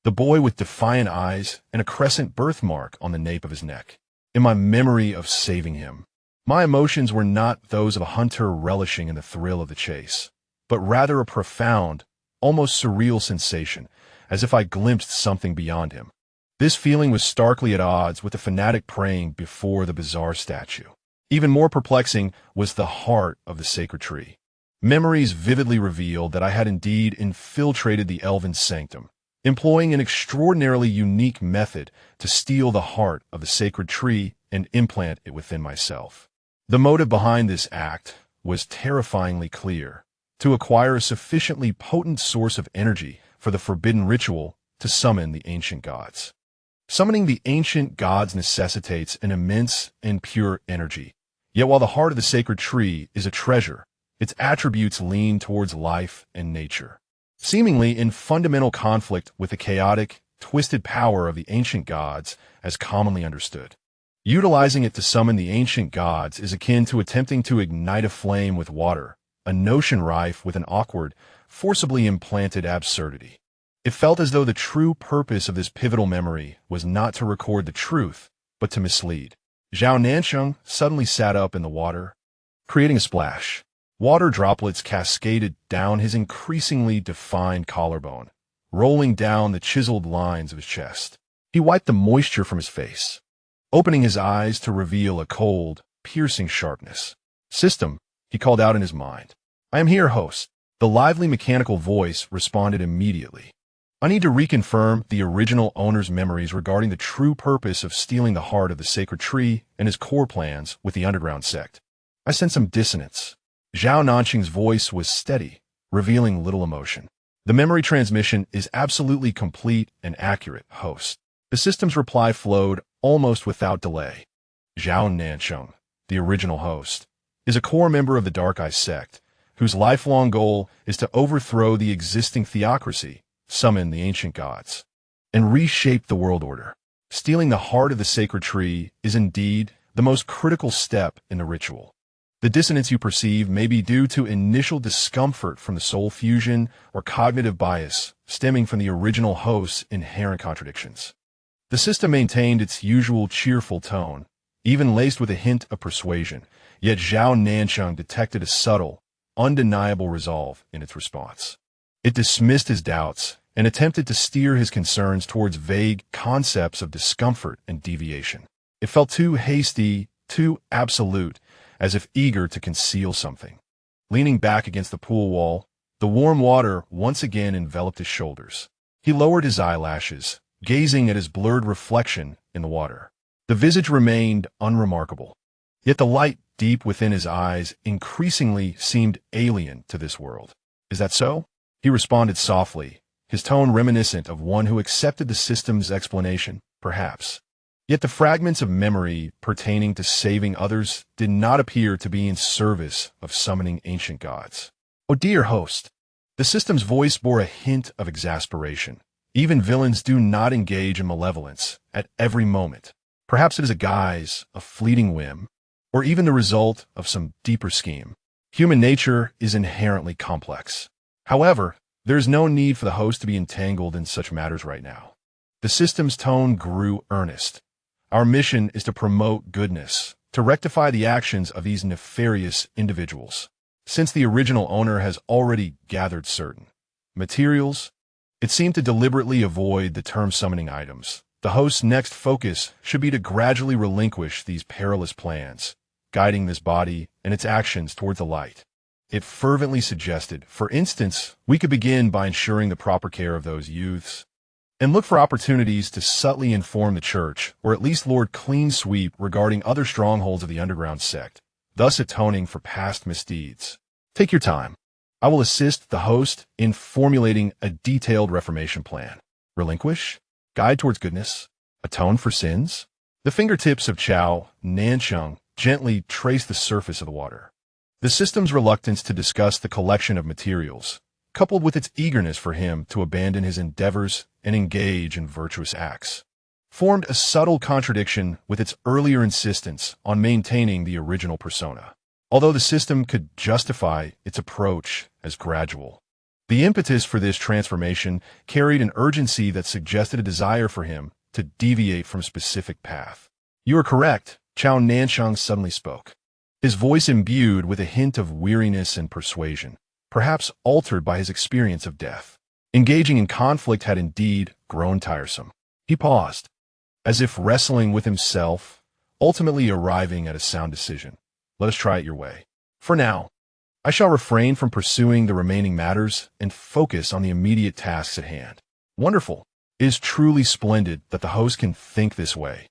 The boy with defiant eyes and a crescent birthmark on the nape of his neck. In my memory of saving him, my emotions were not those of a hunter relishing in the thrill of the chase, but rather a profound, almost surreal sensation, as if I glimpsed something beyond him. This feeling was starkly at odds with the fanatic praying before the bizarre statue. Even more perplexing was the heart of the sacred tree. Memories vividly revealed that I had indeed infiltrated the elven sanctum, employing an extraordinarily unique method to steal the heart of the sacred tree and implant it within myself. The motive behind this act was terrifyingly clear: to acquire a sufficiently potent source of energy for the forbidden ritual to summon the ancient gods. Summoning the ancient gods necessitates an immense and pure energy. Yet while the heart of the sacred tree is a treasure, its attributes lean towards life and nature, seemingly in fundamental conflict with the chaotic, twisted power of the ancient gods as commonly understood. Utilizing it to summon the ancient gods is akin to attempting to ignite a flame with water, a notion rife with an awkward, forcibly implanted absurdity. It felt as though the true purpose of this pivotal memory was not to record the truth, but to mislead. Zhao Nancheng suddenly sat up in the water, creating a splash. Water droplets cascaded down his increasingly defined collarbone, rolling down the chiseled lines of his chest. He wiped the moisture from his face, opening his eyes to reveal a cold, piercing sharpness. "System," he called out in his mind. "I am here, host." The lively mechanical voice responded immediately. "I need to reconfirm the original owner's memories regarding the true purpose of stealing the heart of the sacred tree and his core plans with the underground sect. I sense some dissonance." Zhao Nancheng's voice was steady, revealing little emotion. "The memory transmission is absolutely complete and accurate, host." The system's reply flowed almost without delay. Zhao Nancheng, the original host, is a core member of the Dark Eye sect, whose lifelong goal is to overthrow the existing theocracy, summon the ancient gods, and reshape the world order. Stealing the heart of the sacred tree is indeed the most critical step in the ritual. The dissonance you perceive may be due to initial discomfort from the soul fusion or cognitive bias stemming from the original host's inherent contradictions. The system maintained its usual cheerful tone, even laced with a hint of persuasion, yet Zhao Nancheng detected a subtle, undeniable resolve in its response. It dismissed his doubts and attempted to steer his concerns towards vague concepts of discomfort and deviation. It felt too hasty, too absolute, as if eager to conceal something. Leaning back against the pool wall, the warm water once again enveloped his shoulders. He lowered his eyelashes, gazing at his blurred reflection in the water. The visage remained unremarkable, yet the light deep within his eyes increasingly seemed alien to this world. "Is that so?" He responded softly, his tone reminiscent of one who accepted the system's explanation, perhaps. Yet the fragments of memory pertaining to saving others did not appear to be in service of summoning ancient gods. "Oh dear host." The system's voice bore a hint of exasperation. "Even villains do not engage in malevolence at every moment. Perhaps it is a guise, a fleeting whim, or even the result of some deeper scheme. Human nature is inherently complex. However, there is no need for the host to be entangled in such matters right now." The system's tone grew earnest. "Our mission is to promote goodness, to rectify the actions of these nefarious individuals. Since the original owner has already gathered certain materials, it seemed to deliberately avoid the term summoning items. The host's next focus should be to gradually relinquish these perilous plans, guiding this body and its actions towards the light." It fervently suggested, "For instance, we could begin by ensuring the proper care of those youths, and look for opportunities to subtly inform the church, or at least lord clean sweep regarding other strongholds of the underground sect, thus atoning for past misdeeds. Take your time. I will assist the host in formulating a detailed reformation plan. Relinquish, guide towards goodness, atone for sins." The fingertips of Zhao Nancheng gently traced the surface of the water. The system's reluctance to discuss the collection of materials, coupled with its eagerness for him to abandon his endeavors and engage in virtuous acts, formed a subtle contradiction with its earlier insistence on maintaining the original persona. Although the system could justify its approach as gradual, The impetus for this transformation carried an urgency that suggested a desire for him to deviate from a specific path. "You are correct," Zhao Nancheng suddenly spoke, his voice imbued with a hint of weariness and persuasion, perhaps altered by his experience of death. Engaging in conflict had indeed grown tiresome. He paused, as if wrestling with himself, ultimately arriving at a sound decision. "Let us try it your way. For now, I shall refrain from pursuing the remaining matters and focus on the immediate tasks at hand." "Wonderful. It is truly splendid that the host can think this way."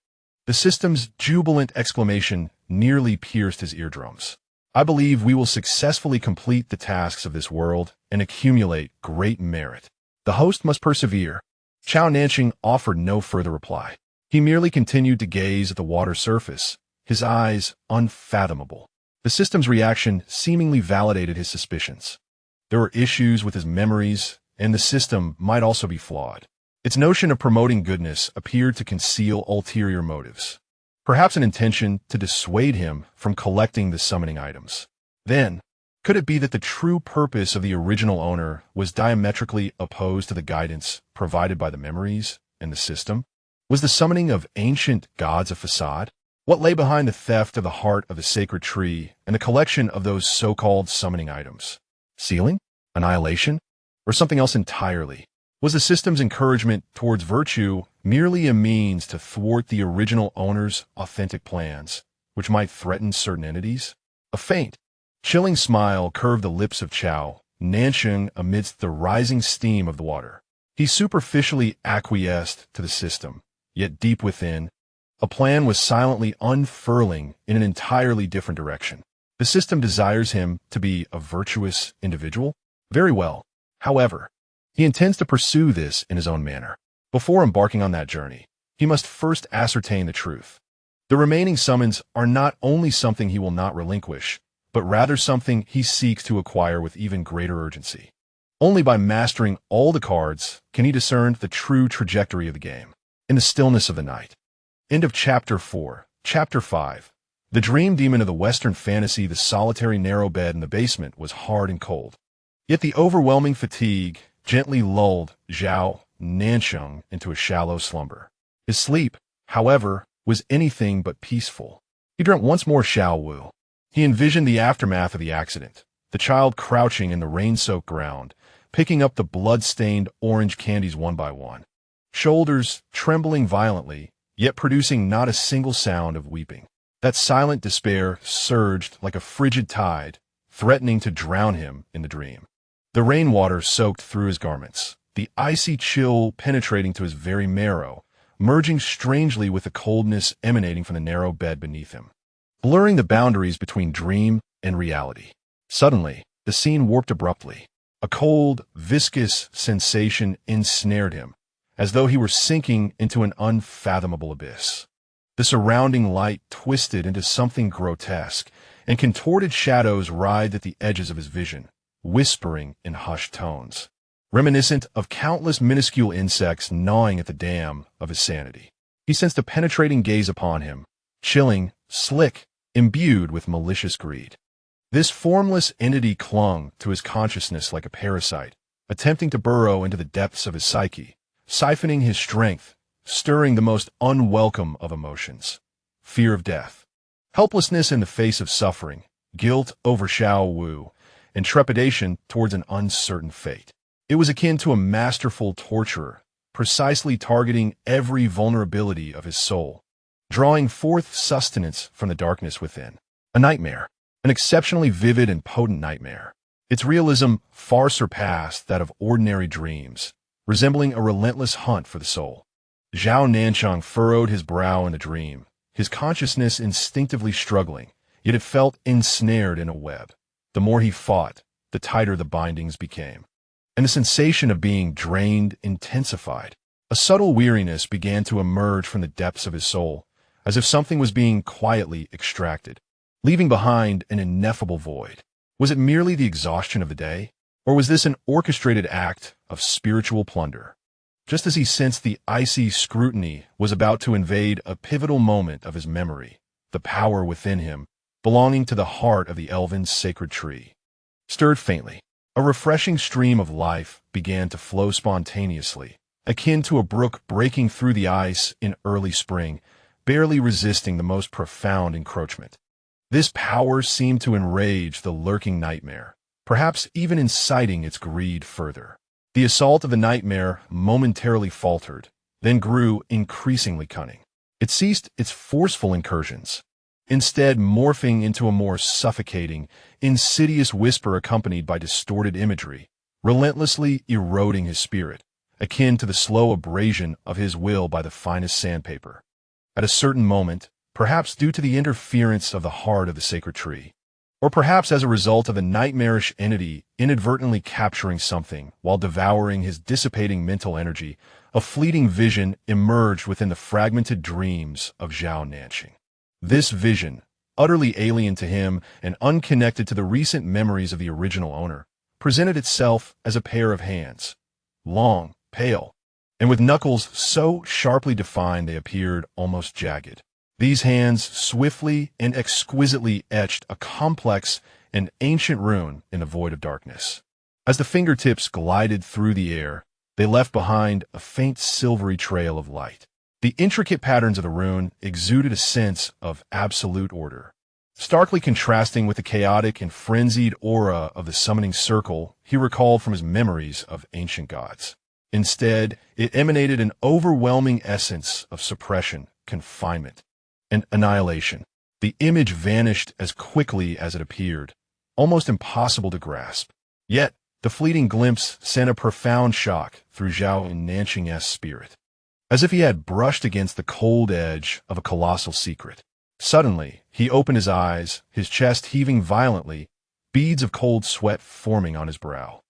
The system's jubilant exclamation nearly pierced his eardrums. "I believe we will successfully complete the tasks of this world and accumulate great merit." The host must persevere. Zhao Nancheng offered no further reply. He merely continued to gaze at the water surface, his eyes unfathomable. The system's reaction seemingly validated his suspicions. There were issues with his memories, and the system might also be flawed. Its notion of promoting goodness appeared to conceal ulterior motives, perhaps an intention to dissuade him from collecting the summoning items. Then, could it be that the true purpose of the original owner was diametrically opposed to the guidance provided by the memories and the system? Was the summoning of ancient gods a facade? What lay behind the theft of the heart of the sacred tree and the collection of those so-called summoning items? Sealing? Annihilation? Or something else entirely? Was the system's encouragement towards virtue merely a means to thwart the original owner's authentic plans, which might threaten certain entities? A faint, chilling smile curved the lips of Zhao Nancheng amidst the rising steam of the water. He superficially acquiesced to the system, yet deep within, a plan was silently unfurling in an entirely different direction. The system desires him to be a virtuous individual? Very well. However, he intends to pursue this in his own manner. Before embarking on that journey, he must first ascertain the truth. The remaining summons are not only something he will not relinquish, but rather something he seeks to acquire with even greater urgency. Only by mastering all the cards can he discern the true trajectory of the game. In the stillness of the night. End of Chapter 4. Chapter 5. The dream demon of the Western fantasy, the solitary narrow bed in the basement, was hard and cold. Yet the overwhelming fatigue gently lulled Zhao Nancheng into a shallow slumber. His sleep, however, was anything but peaceful. He dreamt once more Xiao Wu. He envisioned the aftermath of the accident, the child crouching in the rain-soaked ground, picking up the blood-stained orange candies one by one, shoulders trembling violently, yet producing not a single sound of weeping. That silent despair surged like a frigid tide, threatening to drown him in the dream. The rainwater soaked through his garments, the icy chill penetrating to his very marrow, merging strangely with the coldness emanating from the narrow bed beneath him, blurring the boundaries between dream and reality. Suddenly, the scene warped abruptly. A cold, viscous sensation ensnared him, as though he were sinking into an unfathomable abyss. The surrounding light twisted into something grotesque, and contorted shadows writhed at the edges of his vision, whispering in hushed tones, reminiscent of countless minuscule insects gnawing at the dam of his sanity. He sensed a penetrating gaze upon him, chilling, slick, imbued with malicious greed. This formless entity clung to his consciousness like a parasite, attempting to burrow into the depths of his psyche, siphoning his strength, stirring the most unwelcome of emotions: fear of death, helplessness in the face of suffering, guilt over Xiao Wu, and trepidation towards an uncertain fate. It was akin to a masterful torturer, precisely targeting every vulnerability of his soul, drawing forth sustenance from the darkness within. A nightmare, an exceptionally vivid and potent nightmare. Its realism far surpassed that of ordinary dreams, resembling a relentless hunt for the soul. Zhao Nancheng furrowed his brow in the dream, his consciousness instinctively struggling, yet it felt ensnared in a web. The more he fought, the tighter the bindings became, and the sensation of being drained intensified. A subtle weariness began to emerge from the depths of his soul, as if something was being quietly extracted, leaving behind an ineffable void. Was it merely the exhaustion of the day, or was this an orchestrated act of spiritual plunder? Just as he sensed the icy scrutiny was about to invade a pivotal moment of his memory, the power within him, belonging to the heart of the elven sacred tree, stirred faintly. A refreshing stream of life began to flow spontaneously, akin to a brook breaking through the ice in early spring, barely resisting the most profound encroachment. This power seemed to enrage the lurking nightmare, perhaps even inciting its greed further. The assault of the nightmare momentarily faltered, then grew increasingly cunning. It ceased its forceful incursions, instead morphing into a more suffocating, insidious whisper accompanied by distorted imagery, relentlessly eroding his spirit, akin to the slow abrasion of his will by the finest sandpaper. At a certain moment, perhaps due to the interference of the heart of the sacred tree, or perhaps as a result of a nightmarish entity inadvertently capturing something while devouring his dissipating mental energy, a fleeting vision emerged within the fragmented dreams of Zhao Nancheng. This vision, utterly alien to him and unconnected to the recent memories of the original owner, presented itself as a pair of hands, long, pale, and with knuckles so sharply defined they appeared almost jagged. These hands swiftly and exquisitely etched a complex and ancient rune in the void of darkness. As the fingertips glided through the air, they left behind a faint silvery trail of light. The intricate patterns of the rune exuded a sense of absolute order. Starkly contrasting with the chaotic and frenzied aura of the summoning circle he recalled from his memories of ancient gods. Instead, it emanated an overwhelming essence of suppression, confinement, and annihilation. The image vanished as quickly as it appeared, almost impossible to grasp. Yet, the fleeting glimpse sent a profound shock through Zhao Nancheng's spirit, as if he had brushed against the cold edge of a colossal secret. Suddenly, he opened his eyes, his chest heaving violently, beads of cold sweat forming on his brow.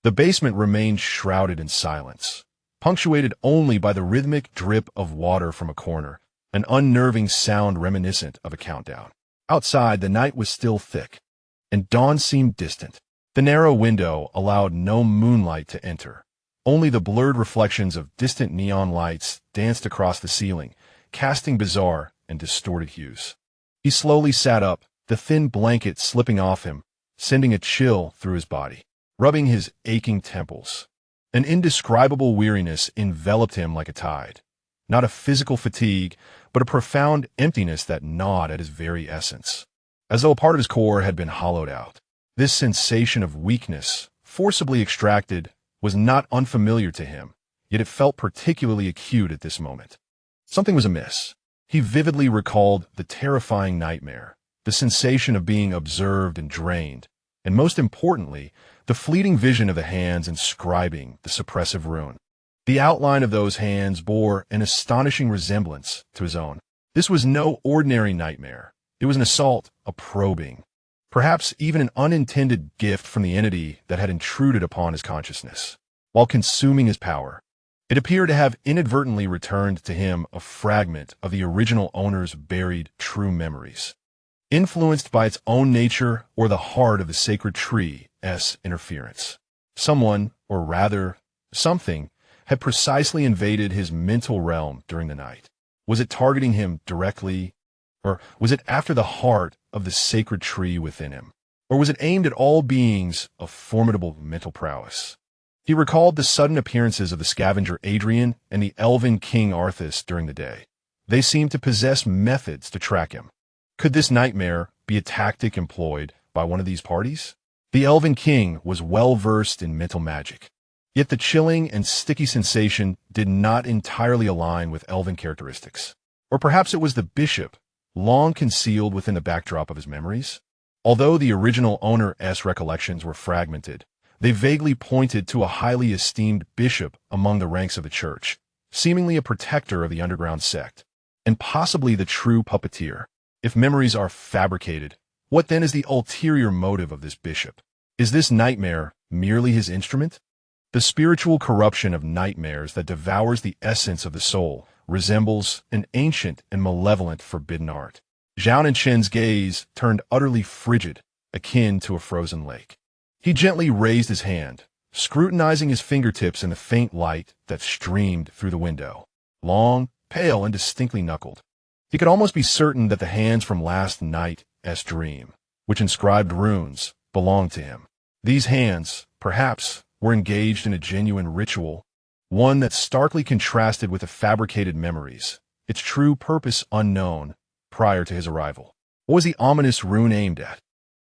The basement remained shrouded in silence, punctuated only by the rhythmic drip of water from a corner, an unnerving sound reminiscent of a countdown. Outside, the night was still thick, and dawn seemed distant. The narrow window allowed no moonlight to enter. Only the blurred reflections of distant neon lights danced across the ceiling, casting bizarre and distorted hues. He slowly sat up, the thin blanket slipping off him, sending a chill through his body, rubbing his aching temples. An indescribable weariness enveloped him like a tide. Not a physical fatigue, but a profound emptiness that gnawed at his very essence, as though a part of his core had been hollowed out. This sensation of weakness, forcibly extracted, was not unfamiliar to him, yet it felt particularly acute at this moment. Something was amiss. He vividly recalled the terrifying nightmare, the sensation of being observed and drained, and most importantly, the fleeting vision of the hands inscribing the suppressive rune. The outline of those hands bore an astonishing resemblance to his own. This was no ordinary nightmare. It was an assault, a probing, perhaps even an unintended gift from the entity that had intruded upon his consciousness. While consuming his power, it appeared to have inadvertently returned to him a fragment of the original owner's buried true memories, influenced by its own nature or the heart of the sacred tree's interference. Someone, or rather, something, had precisely invaded his mental realm during the night. Was it targeting him directly, or was it after the heart of the sacred tree within him? Or was it aimed at all beings of formidable mental prowess? He recalled the sudden appearances of the scavenger Adrian and the elven king Arthas during the day. They seemed to possess methods to track him. Could this nightmare be a tactic employed by one of these parties? The elven king was well versed in mental magic. Yet the chilling and sticky sensation did not entirely align with elven characteristics. Or perhaps it was the bishop, long concealed within the backdrop of his memories. Although the original owner's recollections were fragmented, they vaguely pointed to a highly esteemed bishop among the ranks of the church, seemingly a protector of the underground sect, and possibly the true puppeteer. If memories are fabricated, what then is the ulterior motive of this bishop? Is this nightmare merely his instrument? The spiritual corruption of nightmares that devours the essence of the soul resembles an ancient and malevolent forbidden art. Zhao Nancheng's gaze turned utterly frigid, akin to a frozen lake. He gently raised his hand, scrutinizing his fingertips in the faint light that streamed through the window. Long, pale, and distinctly knuckled. He could almost be certain that the hands from last night's dream, which inscribed runes, belonged to him. These hands, perhaps, were engaged in a genuine ritual, one that starkly contrasted with the fabricated memories, its true purpose unknown prior to his arrival. What was the ominous rune aimed at?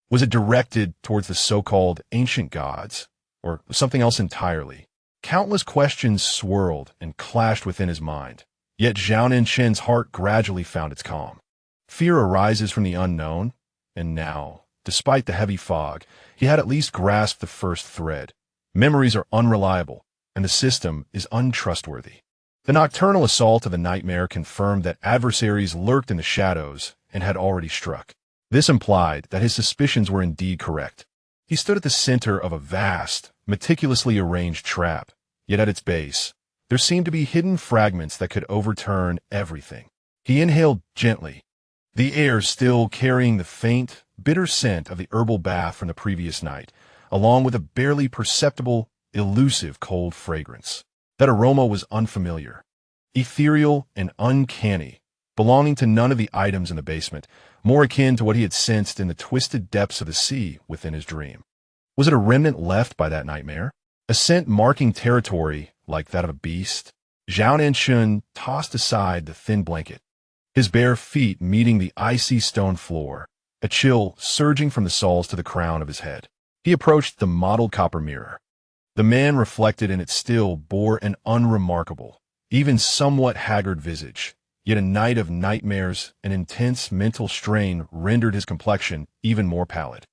Was it directed towards the so-called ancient gods, or something else entirely? Countless questions swirled and clashed within his mind, yet Zhao Nancheng's heart gradually found its calm. Fear arises from the unknown, and now, despite the heavy fog, he had at least grasped the first thread. Memories are unreliable, and the system is untrustworthy. The nocturnal assault of the nightmare confirmed that adversaries lurked in the shadows and had already struck. This implied that his suspicions were indeed correct. He stood at the center of a vast, meticulously arranged trap, yet at its base, there seemed to be hidden fragments that could overturn everything. He inhaled gently, the air still carrying the faint, bitter scent of the herbal bath from the previous night, along with a barely perceptible, elusive cold fragrance. That aroma was unfamiliar, ethereal and uncanny, belonging to none of the items in the basement, more akin to what he had sensed in the twisted depths of the sea within his dream. Was it a remnant left by that nightmare? A scent marking territory like that of a beast? Zhao Nancheng tossed aside the thin blanket, his bare feet meeting the icy stone floor, a chill surging from the soles to the crown of his head. He approached the mottled copper mirror. The man reflected in it still bore an unremarkable, even somewhat haggard visage, yet a night of nightmares and intense mental strain rendered his complexion even more pallid.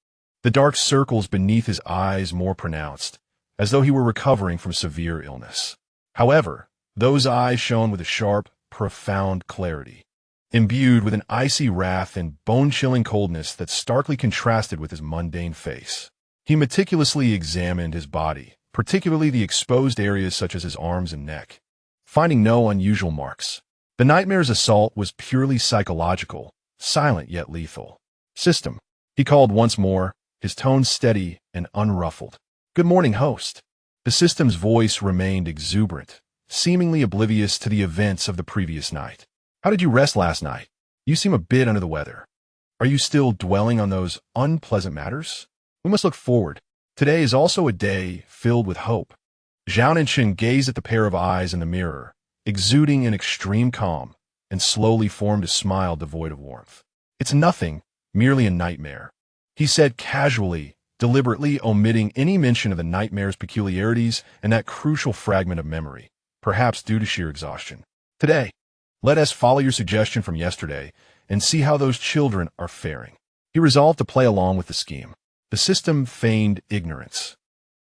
The dark circles beneath his eyes more pronounced, as though he were recovering from severe illness. However, those eyes shone with a sharp, profound clarity, imbued with an icy wrath and bone-chilling coldness that starkly contrasted with his mundane face. He meticulously examined his body, particularly the exposed areas such as his arms and neck, finding no unusual marks. The nightmare's assault was purely psychological, silent yet lethal. "System," he called once more, his tone steady and unruffled. "Good morning, host." The system's voice remained exuberant, seemingly oblivious to the events of the previous night. "How did you rest last night? You seem a bit under the weather. Are you still dwelling on those unpleasant matters? We must look forward. Today is also a day filled with hope." Zhao Nancheng gazed at the pair of eyes in the mirror, exuding an extreme calm, and slowly formed a smile devoid of warmth. "It's nothing, merely a nightmare," he said casually, deliberately omitting any mention of the nightmare's peculiarities and that crucial fragment of memory, perhaps due to sheer exhaustion. "Today, let us follow your suggestion from yesterday and see how those children are faring." He resolved to play along with the scheme. The system feigned ignorance,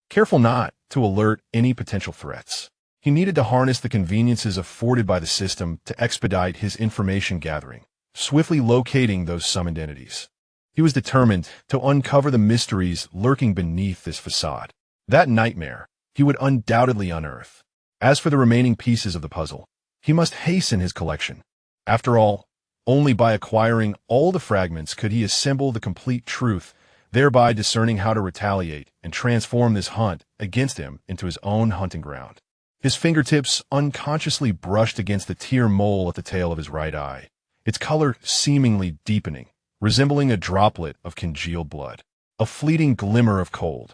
careful not to alert any potential threats. He needed to harness the conveniences afforded by the system to expedite his information gathering, swiftly locating those summoned entities. He was determined to uncover the mysteries lurking beneath this facade. That nightmare he would undoubtedly unearth. As for the remaining pieces of the puzzle, he must hasten his collection. After all, only by acquiring all the fragments could he assemble the complete truth, thereby discerning how to retaliate and transform this hunt against him into his own hunting ground. His fingertips unconsciously brushed against the tear mole at the tail of his right eye, its color seemingly deepening, resembling a droplet of congealed blood. A fleeting glimmer of cold,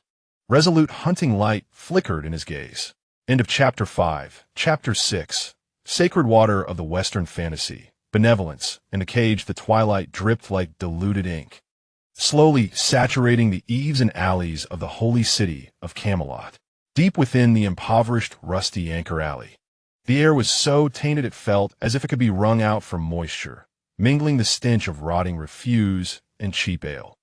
resolute hunting light flickered in his gaze. End of Chapter 5. Chapter 6. Sacred water of the Western fantasy. Benevolence. In the cage, the twilight dripped like diluted ink, slowly saturating the eaves and alleys of the holy city of Camelot. Deep within the impoverished, rusty Anchor Alley, the air was so tainted it felt as if it could be wrung out from moisture, mingling the stench of rotting refuse and cheap ale.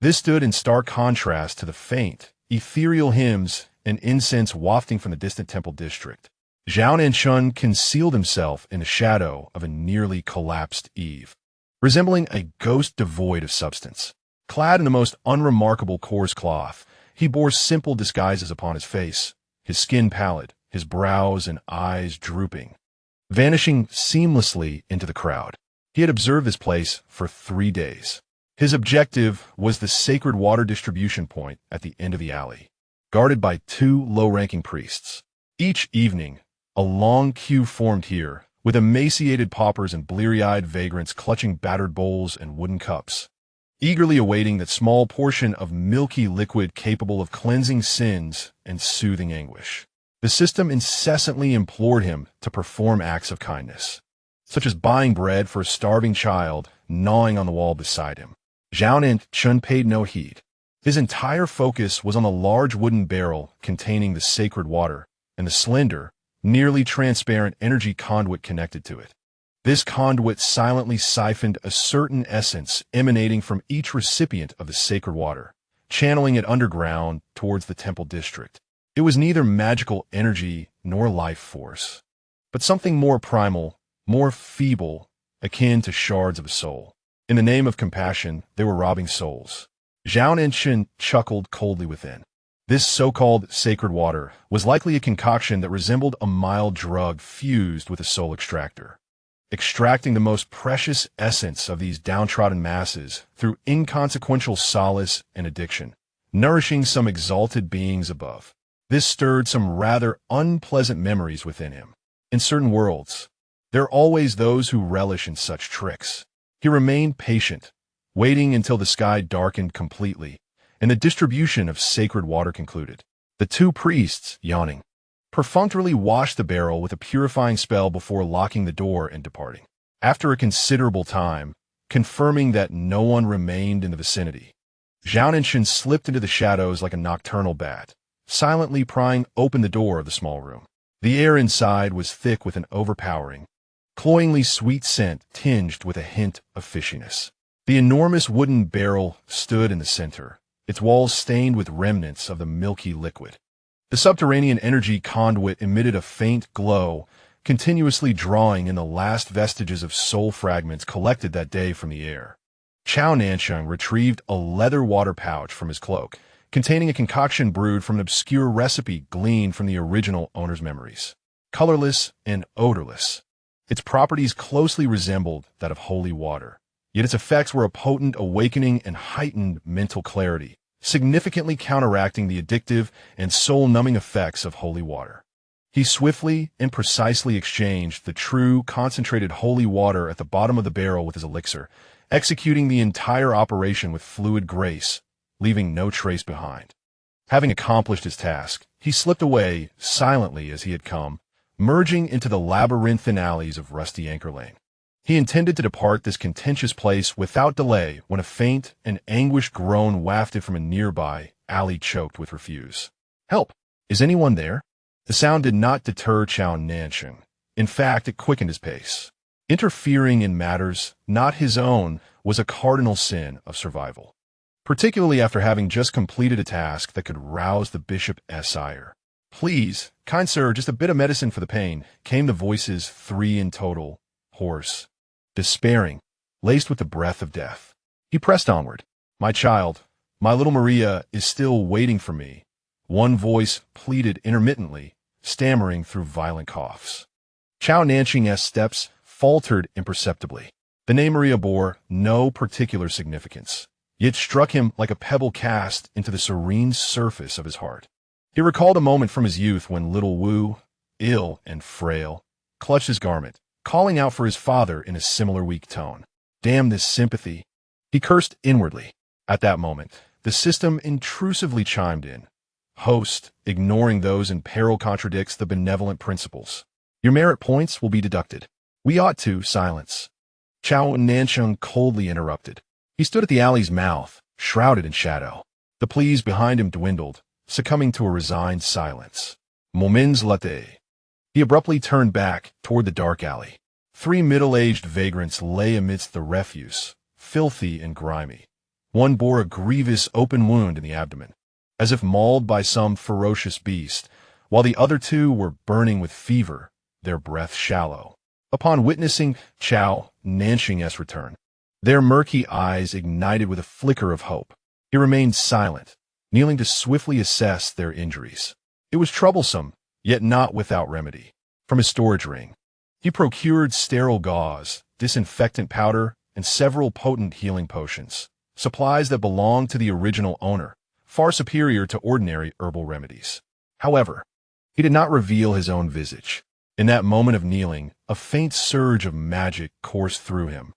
This stood in stark contrast to the faint, ethereal hymns and incense wafting from the distant temple district. Zhao Nancheng concealed himself in the shadow of a nearly collapsed eave, resembling a ghost devoid of substance. Clad in the most unremarkable coarse cloth, he bore simple disguises upon his face, his skin pallid, his brows and eyes drooping, vanishing seamlessly into the crowd. He had observed this place for 3 days. His objective was the sacred water distribution point at the end of the alley, guarded by 2 low-ranking priests. Each evening, a long queue formed here, with emaciated paupers and bleary-eyed vagrants clutching battered bowls and wooden cups. eagerly awaiting that small portion of milky liquid capable of cleansing sins and soothing anguish. The system incessantly implored him to perform acts of kindness, such as buying bread for a starving child gnawing on the wall beside him. Zhao Nancheng paid no heed. His entire focus was on the large wooden barrel containing the sacred water and the slender, nearly transparent energy conduit connected to it. This conduit silently siphoned a certain essence emanating from each recipient of the sacred water, channeling it underground towards the temple district. It was neither magical energy nor life force, but something more primal, more feeble, akin to shards of a soul. In the name of compassion, they were robbing souls. Zhao Nancheng chuckled coldly within. This so-called sacred water was likely a concoction that resembled a mild drug fused with a soul extractor, extracting the most precious essence of these downtrodden masses through inconsequential solace and addiction, nourishing some exalted beings above. This stirred some rather unpleasant memories within him. In certain worlds, there are always those who relish in such tricks. He remained patient, waiting until the sky darkened completely, and the distribution of sacred water concluded. The two priests, yawning, perfunctorily washed the barrel with a purifying spell before locking the door and departing. After a considerable time, confirming that no one remained in the vicinity, Zhao Nancheng slipped into the shadows like a nocturnal bat, silently prying open the door of the small room. The air inside was thick with an overpowering, cloyingly sweet scent tinged with a hint of fishiness. The enormous wooden barrel stood in the center, its walls stained with remnants of the milky liquid. The subterranean energy conduit emitted a faint glow, continuously drawing in the last vestiges of soul fragments collected that day from the air. Zhao Nancheng retrieved a leather water pouch from his cloak, containing a concoction brewed from an obscure recipe gleaned from the original owner's memories. Colorless and odorless, its properties closely resembled that of holy water, yet its effects were a potent awakening and heightened mental clarity, significantly counteracting the addictive and soul-numbing effects of holy water. He swiftly and precisely exchanged the true, concentrated holy water at the bottom of the barrel with his elixir, executing the entire operation with fluid grace, leaving no trace behind. Having accomplished his task, he slipped away silently as he had come, merging into the labyrinthine alleys of Rusty Anchor Lane. He intended to depart this contentious place without delay when a faint and anguished groan wafted from a nearby alley choked with refuse. "Help! Is anyone there?" The sound did not deter Zhao Nancheng. In fact, it quickened his pace. Interfering in matters not his own was a cardinal sin of survival, particularly after having just completed a task that could rouse the bishop's ire. "Please, kind sir, just a bit of medicine for the pain," came the voices, three in total, hoarse, despairing, laced with the breath of death. He pressed onward. "My child, my little Maria is still waiting for me," one voice pleaded intermittently, stammering through violent coughs. Zhao Nancheng's steps faltered imperceptibly. The name Maria bore no particular significance, yet struck him like a pebble cast into the serene surface of his heart. He recalled a moment from his youth when little Wu, ill and frail, clutched his garment, calling out for his father in a similar weak tone. Damn this sympathy, he cursed inwardly. At that moment, the system intrusively chimed in. Host, ignoring those in peril contradicts the benevolent principles. Your merit points will be deducted. We ought to silence. Zhao Nancheng coldly interrupted. He stood at the alley's mouth, shrouded in shadow. The pleas behind him dwindled, succumbing to a resigned silence. Moments latte. He abruptly turned back toward the dark alley. Three middle-aged vagrants lay amidst the refuse, filthy and grimy. One bore a grievous open wound in the abdomen, as if mauled by some ferocious beast, while the other two were burning with fever, their breath shallow. Upon witnessing Zhao Nancheng's return, their murky eyes ignited with a flicker of hope. He remained silent, kneeling to swiftly assess their injuries. It was troublesome, yet not without remedy. From his storage ring, he procured sterile gauze, disinfectant powder, and several potent healing potions, supplies that belonged to the original owner, far superior to ordinary herbal remedies. However, he did not reveal his own visage. In that moment of kneeling, a faint surge of magic coursed through him,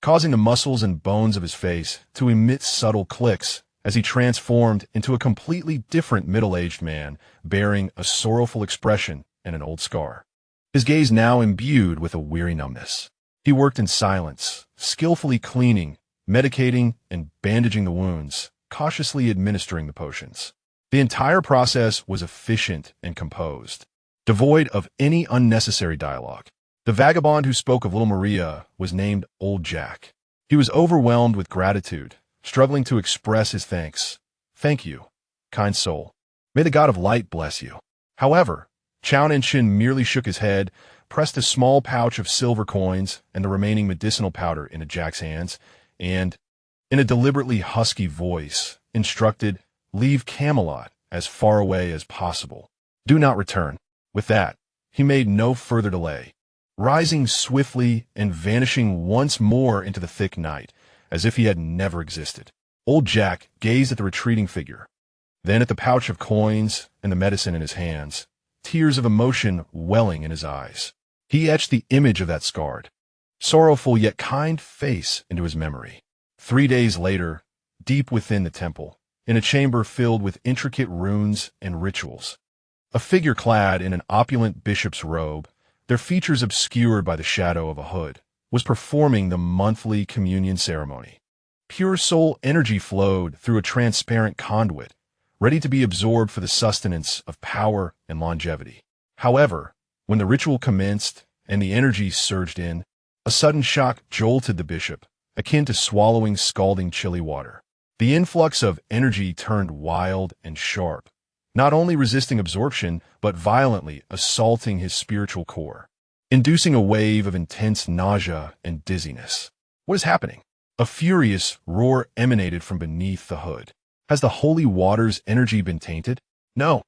causing the muscles and bones of his face to emit subtle clicks as he transformed into a completely different middle-aged man bearing a sorrowful expression and an old scar. His gaze now imbued with a weary numbness. He worked in silence, skillfully cleaning, medicating, and bandaging the wounds, cautiously administering the potions. The entire process was efficient and composed, devoid of any unnecessary dialogue. The vagabond who spoke of little Maria was named Old Jack. He was overwhelmed with gratitude, struggling to express his thanks. "Thank you, kind soul. May the God of light bless you." However, Zhao Nancheng merely shook his head, pressed a small pouch of silver coins and the remaining medicinal powder into Jack's hands, and, in a deliberately husky voice, instructed, "Leave Camelot as far away as possible. Do not return." With that, he made no further delay, rising swiftly and vanishing once more into the thick night, as if he had never existed. Old Jack gazed at the retreating figure, then at the pouch of coins and the medicine in his hands, tears of emotion welling in his eyes. He etched the image of that scarred, sorrowful yet kind face into his memory. 3 days later, deep within the temple, in a chamber filled with intricate runes and rituals, a figure clad in an opulent bishop's robe, their features obscured by the shadow of a hood, was performing the monthly communion ceremony. Pure soul energy flowed through a transparent conduit, ready to be absorbed for the sustenance of power and longevity. However, when the ritual commenced and the energy surged in, a sudden shock jolted the bishop, akin to swallowing scalding chilly water. The influx of energy turned wild and sharp, not only resisting absorption, but violently assaulting his spiritual core, inducing a wave of intense nausea and dizziness. What is happening? A furious roar emanated from beneath the hood. Has the holy water's energy been tainted? No,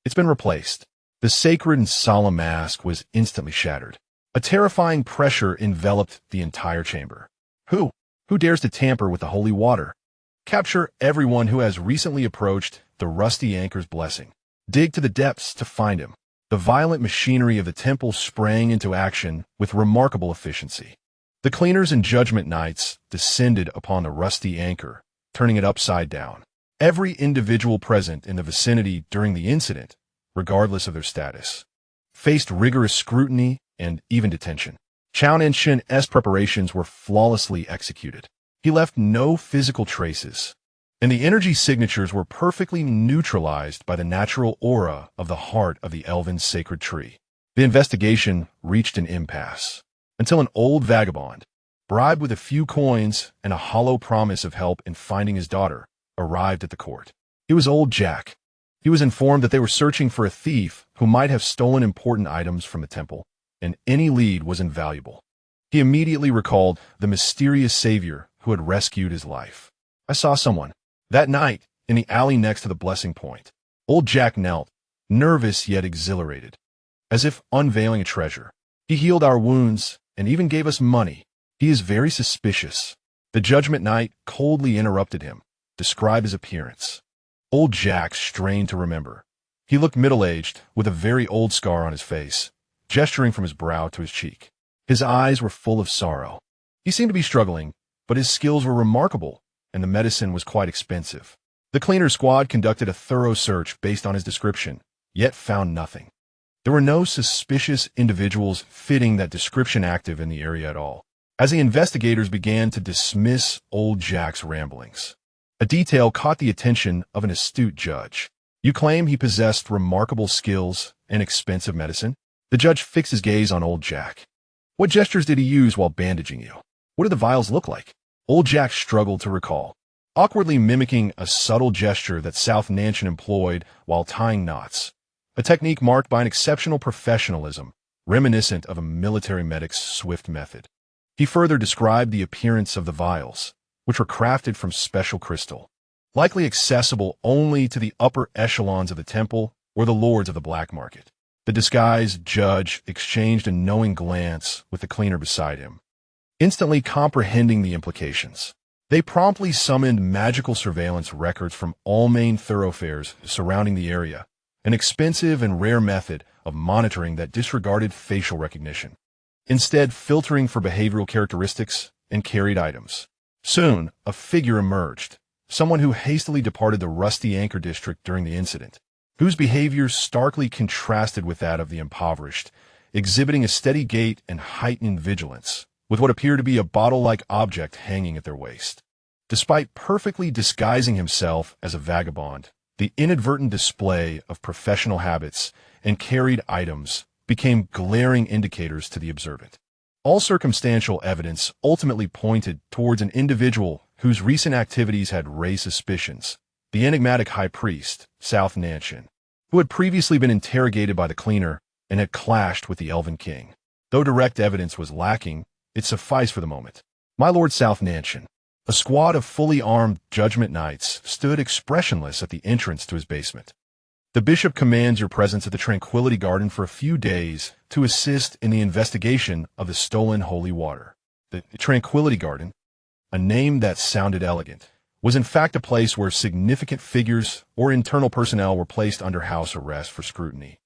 it's been replaced. The sacred and solemn mask was instantly shattered. A terrifying pressure enveloped the entire chamber. Who dares to tamper with the holy water? Capture everyone who has recently approached the rusty anchor's blessing. Dig to the depths to find him. The violent machinery of the temple sprang into action with remarkable efficiency. The cleaners and judgment knights descended upon the rusty anchor, turning it upside down. Every individual present in the vicinity during the incident, regardless of their status, faced rigorous scrutiny and even detention. Zhao Nancheng's preparations were flawlessly executed. He left no physical traces, and the energy signatures were perfectly neutralized by the natural aura of the heart of the elven sacred tree. The investigation reached an impasse, until an old vagabond, bribed with a few coins and a hollow promise of help in finding his daughter, arrived at the court. It was Old Jack. He was informed that they were searching for a thief who might have stolen important items from the temple, and any lead was invaluable. He immediately recalled the mysterious savior who had rescued his life. "I saw someone that night in the alley next to the blessing point." Old Jack knelt, nervous yet exhilarated, as if unveiling a treasure. "He healed our wounds and even gave us money. He is very suspicious." The judgment knight coldly interrupted him. "Describe his appearance." Old Jack strained to remember. He looked middle-aged, with a very old scar on his face, gesturing from his brow to his cheek. His eyes were full of sorrow. He seemed to be struggling, but his skills were remarkable, and the medicine was quite expensive. The cleaner squad conducted a thorough search based on his description, yet found nothing. There were no suspicious individuals fitting that description active in the area at all. As the investigators began to dismiss Old Jack's ramblings, a detail caught the attention of an astute judge. "You claim he possessed remarkable skills and expensive medicine?" The judge fixed his gaze on Old Jack. "What gestures did he use while bandaging you? What did the vials look like?" Old Jack struggled to recall, awkwardly mimicking a subtle gesture that Zhao Nancheng employed while tying knots, a technique marked by an exceptional professionalism, reminiscent of a military medic's swift method. He further described the appearance of the vials, which were crafted from special crystal, likely accessible only to the upper echelons of the temple or the lords of the black market. The disguised judge exchanged a knowing glance with the cleaner beside him, instantly comprehending the implications. They promptly summoned magical surveillance records from all main thoroughfares surrounding the area, an expensive and rare method of monitoring that disregarded facial recognition, instead filtering for behavioral characteristics and carried items. Soon, a figure emerged, someone who hastily departed the rusty anchor district during the incident, whose behavior starkly contrasted with that of the impoverished, exhibiting a steady gait and heightened vigilance, with what appeared to be a bottle-like object hanging at their waist. Despite perfectly disguising himself as a vagabond, the inadvertent display of professional habits and carried items became glaring indicators to the observant. All circumstantial evidence ultimately pointed towards an individual whose recent activities had raised suspicions, the enigmatic high priest, Zhao Nancheng, who had previously been interrogated by the cleaner and had clashed with the elven king. Though direct evidence was lacking, it sufficed for the moment. My lord Zhao Nancheng. A squad of fully armed judgment knights stood expressionless at the entrance to his basement. The bishop commands your presence at the Tranquility Garden for a few days to assist in the investigation of the stolen holy water. The Tranquility Garden, a name that sounded elegant, was in fact a place where significant figures or internal personnel were placed under house arrest for scrutiny.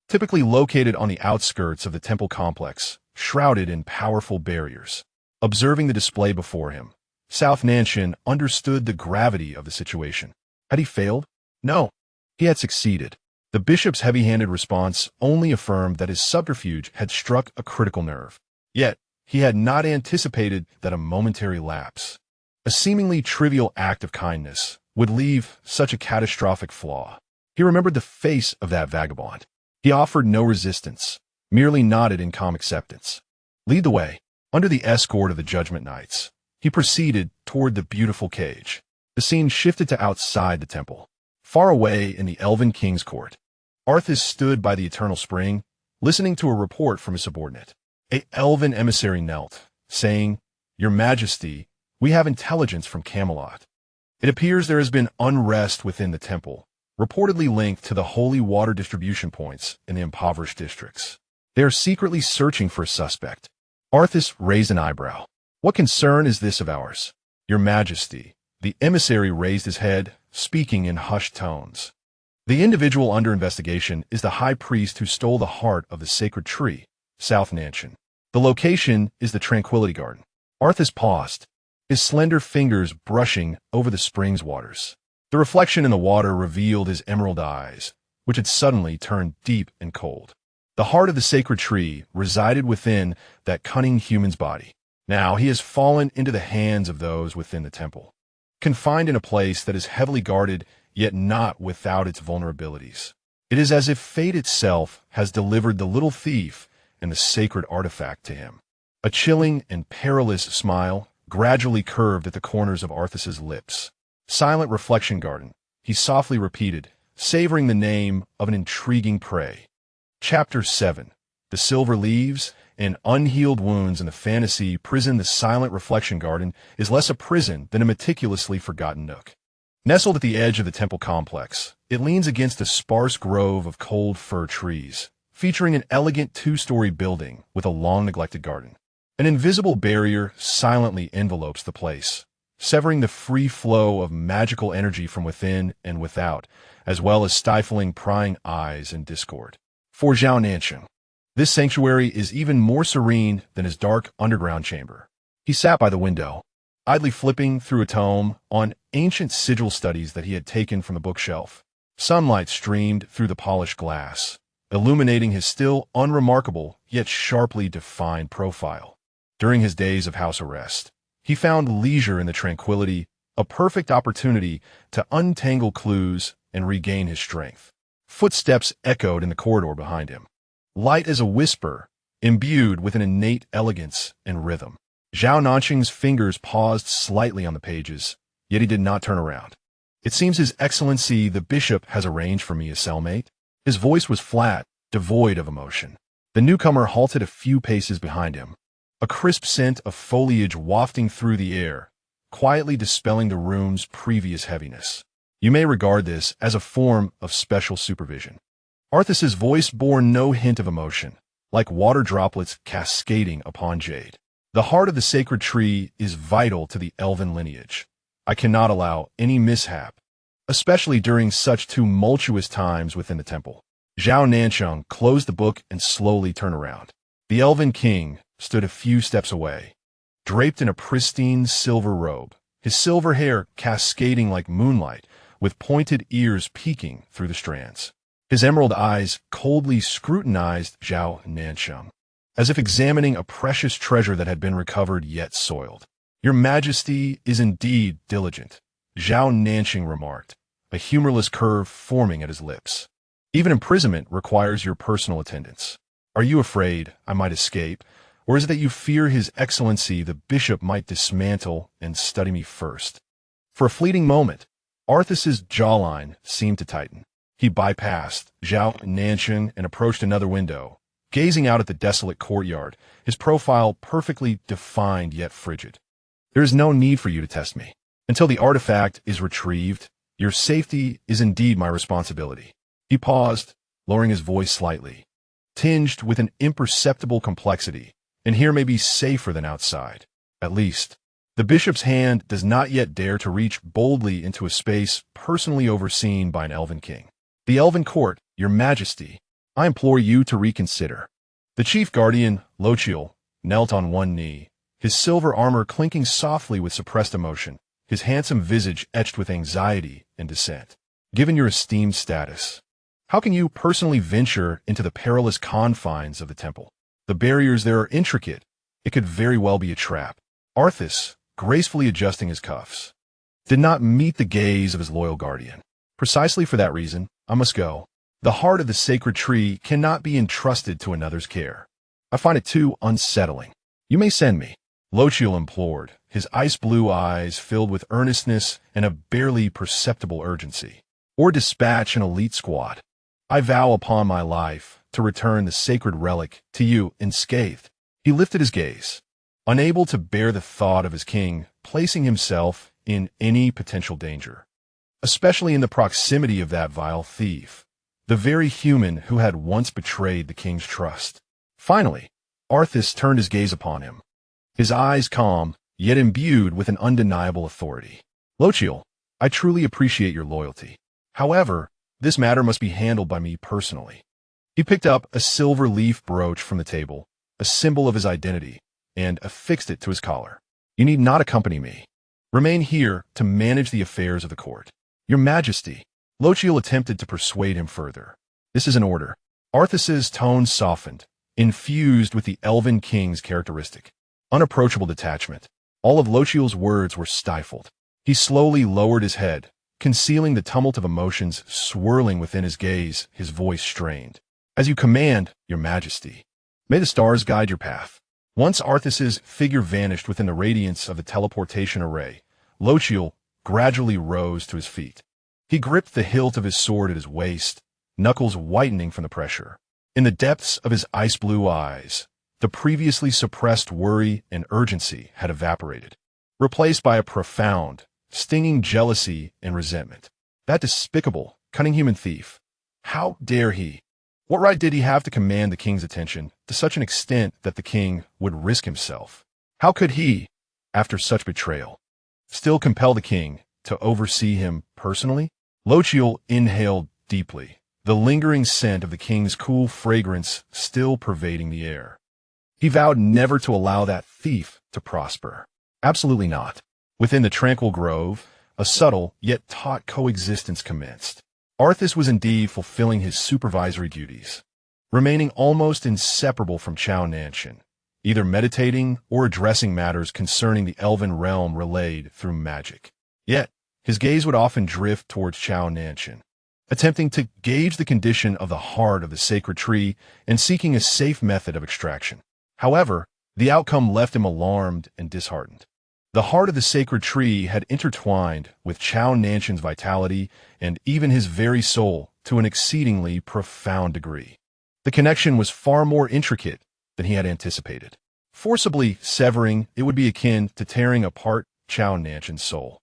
Typically located on the outskirts of the temple complex, shrouded in powerful barriers. Observing the display before him, Zhao Nancheng understood the gravity of the situation. Had he failed? No, he had succeeded. The bishop's heavy-handed response only affirmed that his subterfuge had struck a critical nerve. Yet, he had not anticipated that a momentary lapse, a seemingly trivial act of kindness, would leave such a catastrophic flaw. He remembered the face of that vagabond. He offered no resistance, merely nodded in calm acceptance. Lead the way. Under the escort of the Judgment Knights, he proceeded toward the beautiful cage. The scene shifted to outside the temple. Far away in the elven king's court, Arthas stood by the eternal spring, listening to a report from his subordinate. A elven emissary knelt, saying, "Your Majesty, we have intelligence from Camelot. It appears there has been unrest within the temple, reportedly linked to the holy water distribution points in the impoverished districts. They are secretly searching for a suspect." Arthas raised an eyebrow. "What concern is this of ours?" "Your Majesty." The emissary raised his head, speaking in hushed tones. "The individual under investigation is the high priest who stole the heart of the sacred tree, Zhao Nancheng. The location is the Tranquility Garden." Arthas paused, his slender fingers brushing over the spring's waters. The reflection in the water revealed his emerald eyes, which had suddenly turned deep and cold. The heart of the sacred tree resided within that cunning human's body. Now he has fallen into the hands of those within the temple, confined in a place that is heavily guarded, yet not without its vulnerabilities. It is as if fate itself has delivered the little thief and the sacred artifact to him. A chilling and perilous smile gradually curved at the corners of Arthas's lips. "Silent reflection garden," he softly repeated, savoring the name of an intriguing prey. Chapter 7. The Silver Leaves and Unhealed Wounds in the fantasy prison. The Silent Reflection Garden is less a prison than a meticulously forgotten nook. Nestled at the edge of the temple complex, it leans against a sparse grove of cold fir trees, featuring an elegant two-story building with a long-neglected garden. An invisible barrier silently envelopes the place, severing the free flow of magical energy from within and without, as well as stifling prying eyes and discord. For Zhao Nancheng, this sanctuary is even more serene than his dark underground chamber. He sat by the window, idly flipping through a tome on ancient sigil studies that he had taken from the bookshelf. Sunlight streamed through the polished glass, illuminating his still unremarkable yet sharply defined profile. During his days of house arrest, he found leisure in the tranquility, a perfect opportunity to untangle clues and regain his strength. Footsteps echoed in the corridor behind him, light as a whisper, imbued with an innate elegance and rhythm. Zhao Nancheng's fingers paused slightly on the pages, yet he did not turn around. "It seems His Excellency the Bishop has arranged for me a cellmate." His voice was flat, devoid of emotion. The newcomer halted a few paces behind him, a crisp scent of foliage wafting through the air, quietly dispelling the room's previous heaviness. "You may regard this as a form of special supervision." Arthas's voice bore no hint of emotion, like water droplets cascading upon jade. "The heart of the sacred tree is vital to the elven lineage. I cannot allow any mishap, especially during such tumultuous times within the temple." Zhao Nancheng closed the book and slowly turned around. The elven king stood a few steps away, draped in a pristine silver robe, his silver hair cascading like moonlight, with pointed ears peeking through the strands. His emerald eyes coldly scrutinized Zhao Nancheng, as if examining a precious treasure that had been recovered yet soiled. "Your Majesty is indeed diligent," Zhao Nancheng remarked, a humorless curve forming at his lips. "Even imprisonment requires your personal attendance. Are you afraid I might escape, or is it that you fear His Excellency the Bishop might dismantle and study me first?" For a fleeting moment, Arthas's jawline seemed to tighten. He bypassed Zhao Nancheng and approached another window, gazing out at the desolate courtyard, his profile perfectly defined yet frigid. "There is no need for you to test me. Until the artifact is retrieved, your safety is indeed my responsibility." He paused, lowering his voice slightly, tinged with an imperceptible complexity. "And here may be safer than outside. At least, the bishop's hand does not yet dare to reach boldly into a space personally overseen by an elven king. The elven court, your majesty, I implore you to reconsider." The chief guardian, Lochiel, knelt on one knee, his silver armor clinking softly with suppressed emotion, his handsome visage etched with anxiety and dissent. "Given your esteemed status, how can you personally venture into the perilous confines of the temple? The barriers there are intricate. It could very well be a trap." Arthas, gracefully adjusting his cuffs, did not meet the gaze of his loyal guardian. "Precisely for that reason, I must go. The heart of the sacred tree cannot be entrusted to another's care. I find it too unsettling. You may send me," Lochiel implored, his ice-blue eyes filled with earnestness and a barely perceptible urgency. "Or dispatch an elite squad. I vow upon my life to return the sacred relic to you unscathed." He lifted his gaze, unable to bear the thought of his king placing himself in any potential danger, especially in the proximity of that vile thief, the very human who had once betrayed the king's trust. Finally, Arthas turned his gaze upon him, his eyes calm, yet imbued with an undeniable authority. "Lochiel, I truly appreciate your loyalty. However, this matter must be handled by me personally." He picked up a silver leaf brooch from the table, a symbol of his identity, and affixed it to his collar. "You need not accompany me. Remain here to manage the affairs of the court." "Your Majesty," Lochiel attempted to persuade him further. "This is an order." Arthas's tone softened, infused with the elven king's characteristic unapproachable detachment. All of Lochiel's words were stifled. He slowly lowered his head, concealing the tumult of emotions swirling within his gaze, his voice strained. "As you command, your Majesty. May the stars guide your path." Once Arthas's figure vanished within the radiance of the teleportation array, Lochiel gradually rose to his feet. He gripped the hilt of his sword at his waist, knuckles whitening from the pressure. In the depths of his ice-blue eyes, the previously suppressed worry and urgency had evaporated, replaced by a profound, stinging jealousy and resentment. That despicable, cunning human thief. How dare he? What right did he have to command the king's attention to such an extent that the king would risk himself? How could he, after such betrayal, still compel the king to oversee him personally? Lochiel inhaled deeply, the lingering scent of the king's cool fragrance still pervading the air. He vowed never to allow that thief to prosper. Absolutely not. Within the tranquil grove, a subtle yet taut coexistence commenced. Arthas was indeed fulfilling his supervisory duties, remaining almost inseparable from Zhao Nancheng, either meditating or addressing matters concerning the elven realm relayed through magic. Yet, his gaze would often drift towards Zhao Nancheng, attempting to gauge the condition of the heart of the sacred tree and seeking a safe method of extraction. However, the outcome left him alarmed and disheartened. The heart of the sacred tree had intertwined with Zhao Nancheng's vitality and even his very soul to an exceedingly profound degree. The connection was far more intricate than he had anticipated. Forcibly severing it would be akin to tearing apart Zhao Nancheng's soul,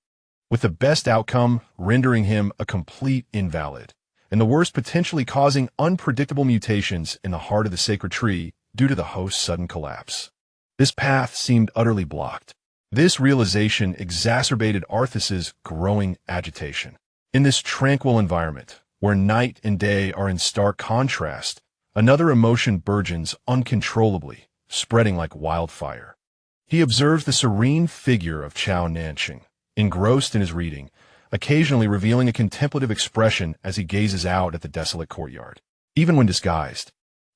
with the best outcome rendering him a complete invalid, and the worst potentially causing unpredictable mutations in the heart of the sacred tree due to the host's sudden collapse. This path seemed utterly blocked. This realization exacerbated Arthas's growing agitation. In this tranquil environment, where night and day are in stark contrast, another emotion burgeons uncontrollably, spreading like wildfire. He observes the serene figure of Zhao Nancheng, engrossed in his reading, occasionally revealing a contemplative expression as he gazes out at the desolate courtyard. Even when disguised,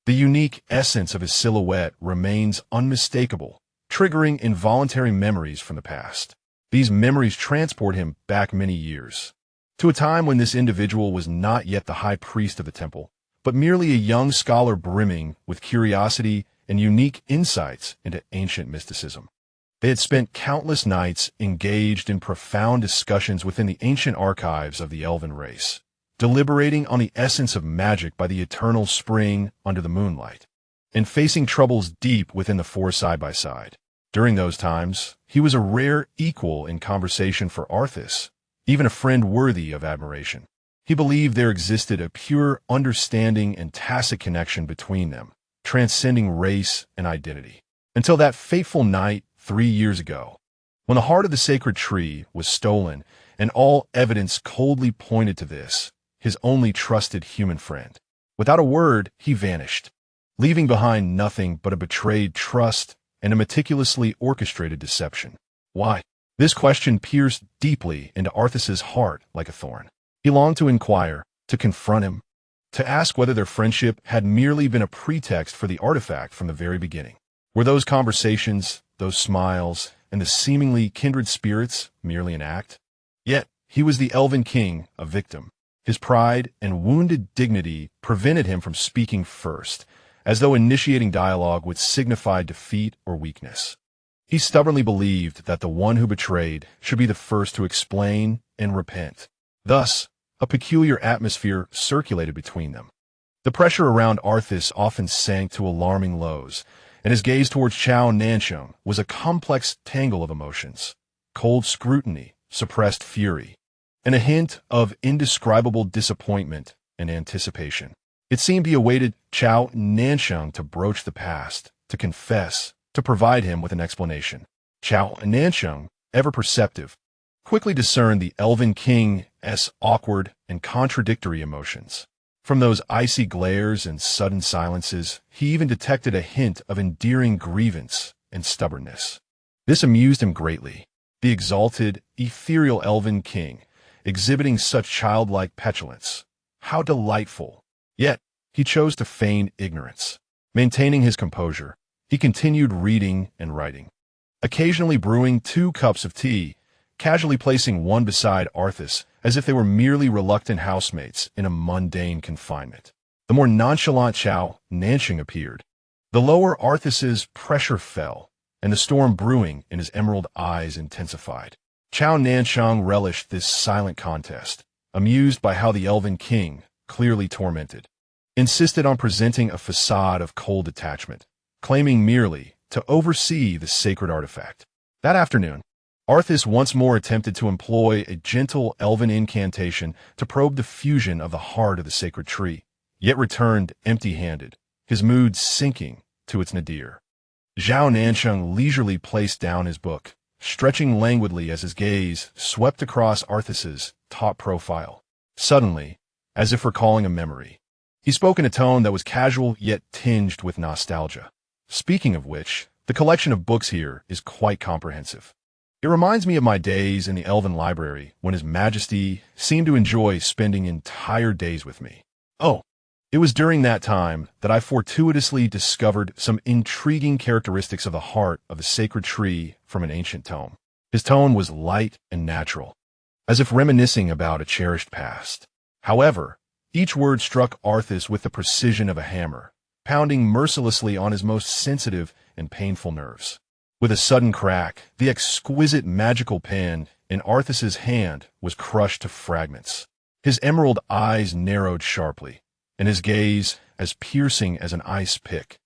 the unique essence of his silhouette remains unmistakable, triggering involuntary memories from the past. These memories transport him back many years, to a time when this individual was not yet the high priest of the temple, but merely a young scholar brimming with curiosity and unique insights into ancient mysticism. They had spent countless nights engaged in profound discussions within the ancient archives of the elven race, deliberating on the essence of magic by the eternal spring under the moonlight, and facing troubles deep within the four side by side. During those times, he was a rare equal in conversation for Arthas, even a friend worthy of admiration. He believed there existed a pure understanding and tacit connection between them, transcending race and identity. Until that fateful night 3 years ago, when the heart of the sacred tree was stolen and all evidence coldly pointed to this, his only trusted human friend. Without a word, he vanished, leaving behind nothing but a betrayed trust and a meticulously orchestrated deception. Why? This question pierced deeply into Arthas's heart like a thorn. He longed to inquire, to confront him, to ask whether their friendship had merely been a pretext for the artifact from the very beginning. Were those conversations, those smiles, and the seemingly kindred spirits merely an act? Yet, he was the elven king, a victim. His pride and wounded dignity prevented him from speaking first, as though initiating dialogue would signify defeat or weakness. He stubbornly believed that the one who betrayed should be the first to explain and repent. Thus, a peculiar atmosphere circulated between them. The pressure around Arthas often sank to alarming lows, and his gaze towards Zhao Nancheng was a complex tangle of emotions: cold scrutiny, suppressed fury, and a hint of indescribable disappointment and anticipation. It seemed he awaited Zhao Nancheng to broach the past, to confess, to provide him with an explanation. Zhao Nancheng, ever perceptive, quickly discerned the elven king's awkward and contradictory emotions. From those icy glares and sudden silences, he even detected a hint of endearing grievance and stubbornness. This amused him greatly. The exalted, ethereal elven king, exhibiting such childlike petulance. How delightful! Yet, he chose to feign ignorance. Maintaining his composure, he continued reading and writing, occasionally brewing 2 cups of tea, casually placing one beside Arthas as if they were merely reluctant housemates in a mundane confinement. The more nonchalant Zhao Nancheng appeared, the lower Arthas's pressure fell, and the storm brewing in his emerald eyes intensified. Zhao Nancheng relished this silent contest, amused by how the elven king, clearly tormented, insisted on presenting a facade of cold detachment, claiming merely to oversee the sacred artifact. That afternoon, Arthas once more attempted to employ a gentle elven incantation to probe the fusion of the heart of the sacred tree, yet returned empty-handed, his mood sinking to its nadir. Zhao Nancheng leisurely placed down his book, stretching languidly as his gaze swept across Arthas's taut profile. Suddenly, as if recalling a memory, he spoke in a tone that was casual yet tinged with nostalgia. Speaking of which, the collection of books here is quite comprehensive. It reminds me of my days in the Elven Library when His Majesty seemed to enjoy spending entire days with me. Oh, it was during that time that I fortuitously discovered some intriguing characteristics of the heart of the sacred tree from an ancient tome. His tone was light and natural, as if reminiscing about a cherished past. However, each word struck Arthas with the precision of a hammer, pounding mercilessly on his most sensitive and painful nerves. With a sudden crack, the exquisite magical pen in Arthas's hand was crushed to fragments. His emerald eyes narrowed sharply, and his gaze, as piercing as an ice pick,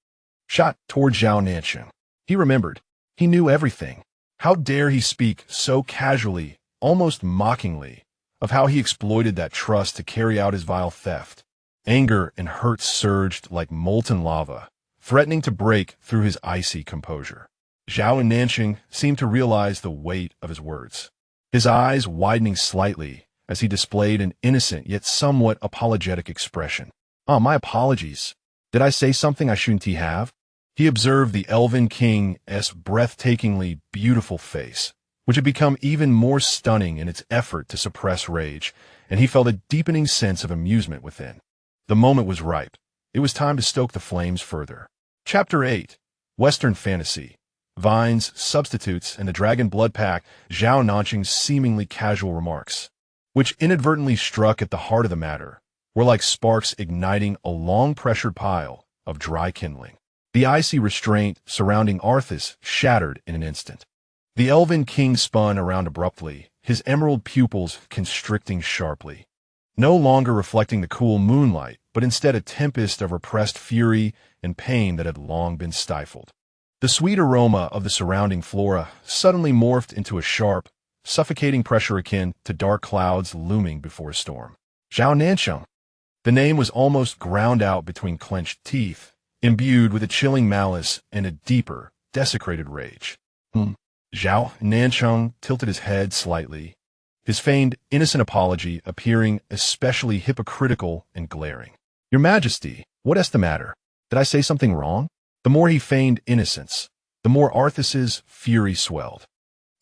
shot toward Zhao Nancheng. He remembered. He knew everything. How dare he speak so casually, almost mockingly, of how he exploited that trust to carry out his vile theft? Anger and hurt surged like molten lava, threatening to break through his icy composure. Zhao Nancheng seemed to realize the weight of his words, his eyes widening slightly as he displayed an innocent yet somewhat apologetic expression. "Oh, my apologies. Did I say something I shouldn't have?" He observed the elven king's breathtakingly beautiful face, which had become even more stunning in its effort to suppress rage, and he felt a deepening sense of amusement within. The moment was ripe. It was time to stoke the flames further. Chapter 8. Western Fantasy. Vines, Substitutes, and the Dragon Blood Pact. Zhao Nancheng's seemingly casual remarks, which inadvertently struck at the heart of the matter, were like sparks igniting a long-pressured pile of dry kindling. The icy restraint surrounding Arthas shattered in an instant. The elven king spun around abruptly, his emerald pupils constricting sharply, no longer reflecting the cool moonlight, but instead a tempest of repressed fury and pain that had long been stifled. The sweet aroma of the surrounding flora suddenly morphed into a sharp, suffocating pressure akin to dark clouds looming before a storm. Zhao Nancheng. The name was almost ground out between clenched teeth, imbued with a chilling malice and a deeper, desecrated rage. Zhao Nancheng tilted his head slightly, his feigned, innocent apology appearing especially hypocritical and glaring. Your Majesty, what is the matter? Did I say something wrong? The more he feigned innocence, the more Arthas's fury swelled.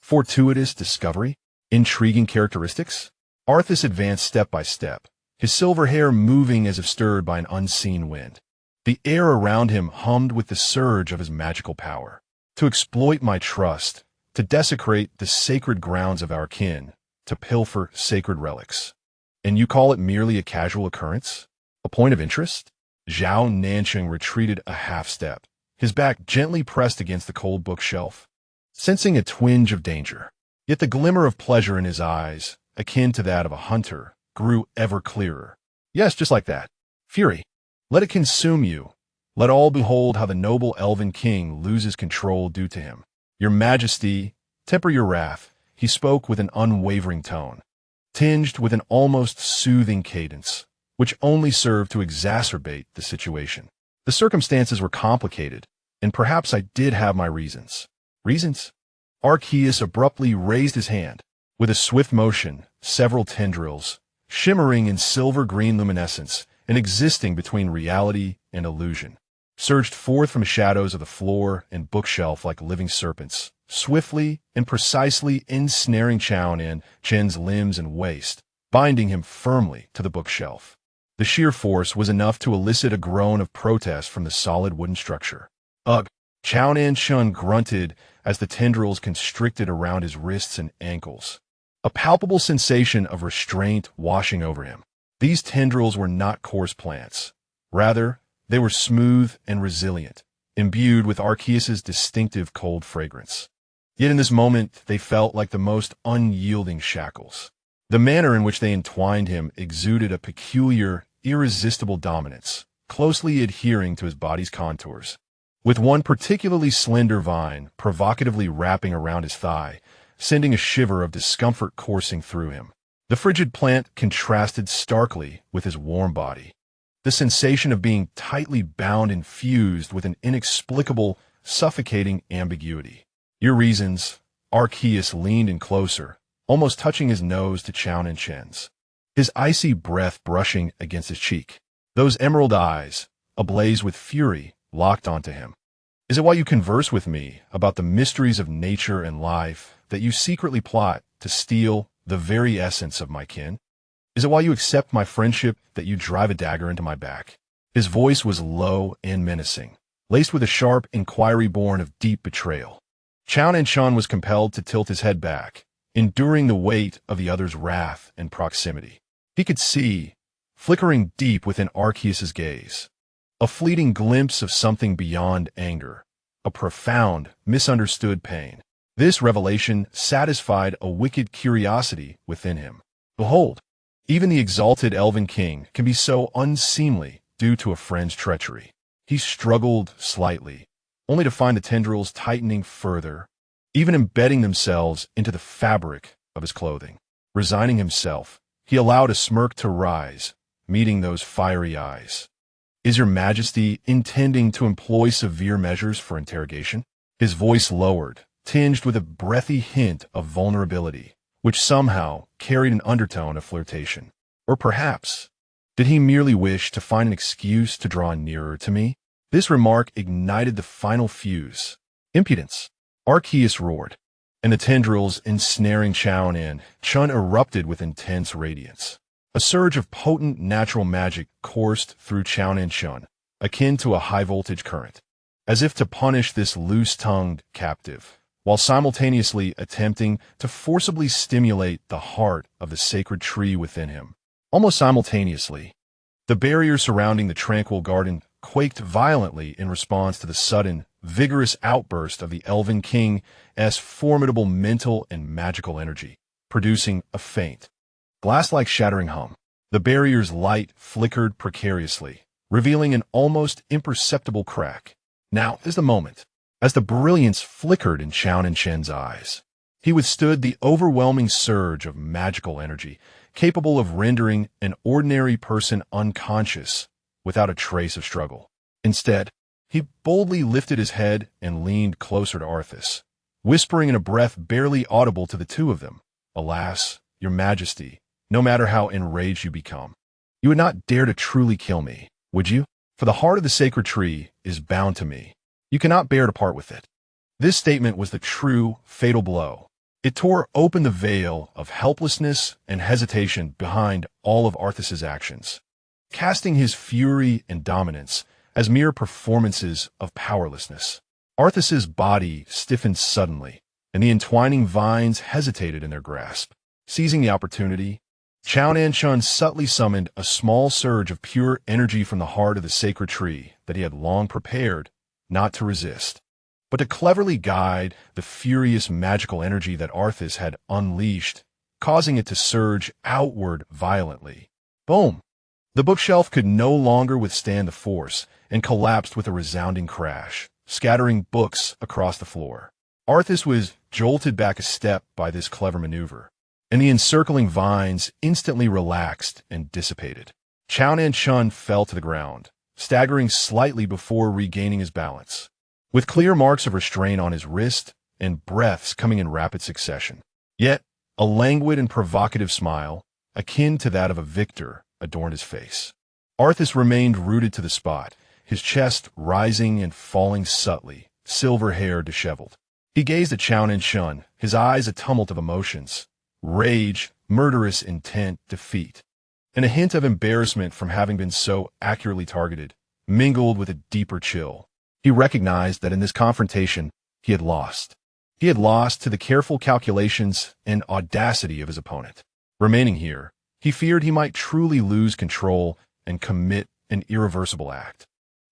Fortuitous discovery? Intriguing characteristics? Arthas advanced step by step, his silver hair moving as if stirred by an unseen wind. The air around him hummed with the surge of his magical power. To exploit my trust, to desecrate the sacred grounds of our kin, to pilfer sacred relics. And you call it merely a casual occurrence? A point of interest? Zhao Nancheng retreated a half-step, his back gently pressed against the cold bookshelf, sensing a twinge of danger. Yet the glimmer of pleasure in his eyes, akin to that of a hunter, grew ever clearer. Yes, just like that. Fury. Let it consume you. Let all behold how the noble elven king loses control due to him. Your Majesty, temper your wrath, he spoke with an unwavering tone, tinged with an almost soothing cadence, which only served to exacerbate the situation. The circumstances were complicated, and perhaps I did have my reasons. Reasons? Arceus abruptly raised his hand. With a swift motion, several tendrils, shimmering in silver-green luminescence and existing between reality and illusion, surged forth from shadows of the floor and bookshelf like living serpents, swiftly and precisely ensnaring Zhao Nancheng's limbs and waist, binding him firmly to the bookshelf. The sheer force was enough to elicit a groan of protest from the solid wooden structure. Ugh! Zhao Nancheng grunted as the tendrils constricted around his wrists and ankles, a palpable sensation of restraint washing over him. These tendrils were not coarse plants. Rather, they were smooth and resilient, imbued with Arceus's distinctive cold fragrance. Yet in this moment, they felt like the most unyielding shackles. The manner in which they entwined him exuded a peculiar, irresistible dominance, closely adhering to his body's contours. With one particularly slender vine provocatively wrapping around his thigh, sending a shiver of discomfort coursing through him. The frigid plant contrasted starkly with his warm body. The sensation of being tightly bound and fused with an inexplicable, suffocating ambiguity. Your reasons? Arceus leaned in closer, almost touching his nose to Zhao Nancheng's, his icy breath brushing against his cheek. Those emerald eyes, ablaze with fury, locked onto him. Is it why you converse with me about the mysteries of nature and life that you secretly plot to steal the very essence of my kin? Is it why you accept my friendship that you drive a dagger into my back? His voice was low and menacing, laced with a sharp inquiry born of deep betrayal. Zhao Nancheng was compelled to tilt his head back, enduring the weight of the other's wrath and proximity. He could see, flickering deep within Arceus's gaze, a fleeting glimpse of something beyond anger, a profound, misunderstood pain. This revelation satisfied a wicked curiosity within him. Behold, even the exalted elven king can be so unseemly due to a friend's treachery. He struggled slightly, only to find the tendrils tightening further, even embedding themselves into the fabric of his clothing. Resigning himself, he allowed a smirk to rise, meeting those fiery eyes. Is your Majesty intending to employ severe measures for interrogation? His voice lowered, tinged with a breathy hint of vulnerability, which somehow carried an undertone of flirtation. Or perhaps, did he merely wish to find an excuse to draw nearer to me? This remark ignited the final fuse. Impudence! Arceus roared, and the tendrils ensnaring Zhao Nancheng erupted with intense radiance. A surge of potent natural magic coursed through Zhao Nancheng, akin to a high-voltage current, as if to punish this loose-tongued captive, while simultaneously attempting to forcibly stimulate the heart of the sacred tree within him. Almost simultaneously, the barrier surrounding the tranquil garden quaked violently in response to the sudden, vigorous outburst of the Elven King's formidable mental and magical energy, producing a faint, glass-like shattering hum. The barrier's light flickered precariously, revealing an almost imperceptible crack. Now is the moment. As the brilliance flickered in Zhao Nancheng's eyes, he withstood the overwhelming surge of magical energy, capable of rendering an ordinary person unconscious without a trace of struggle. Instead, he boldly lifted his head and leaned closer to Arthas, whispering in a breath barely audible to the two of them, "Alas, your majesty, no matter how enraged you become, you would not dare to truly kill me, would you? For the heart of the sacred tree is bound to me. You cannot bear to part with it." This statement was the true, fatal blow. It tore open the veil of helplessness and hesitation behind all of Arthas's actions, casting his fury and dominance as mere performances of powerlessness. Arthas's body stiffened suddenly, and the entwining vines hesitated in their grasp. Seizing the opportunity, Zhao Nancheng subtly summoned a small surge of pure energy from the heart of the sacred tree that he had long prepared not to resist, but to cleverly guide the furious magical energy that Arthas had unleashed, causing it to surge outward violently. Boom! The bookshelf could no longer withstand the force and collapsed with a resounding crash, scattering books across the floor. Arthas was jolted back a step by this clever maneuver, and the encircling vines instantly relaxed and dissipated. Zhao Nancheng fell to the ground, staggering slightly before regaining his balance, with clear marks of restraint on his wrist and breaths coming in rapid succession. Yet, a languid and provocative smile, akin to that of a victor, adorned his face. Arthas remained rooted to the spot, his chest rising and falling subtly, silver hair disheveled. He gazed at Zhao Nancheng, his eyes a tumult of emotions: rage, murderous intent, defeat, and a hint of embarrassment from having been so accurately targeted, mingled with a deeper chill. He recognized that in this confrontation, he had lost. He had lost to the careful calculations and audacity of his opponent. Remaining here, he feared he might truly lose control and commit an irreversible act.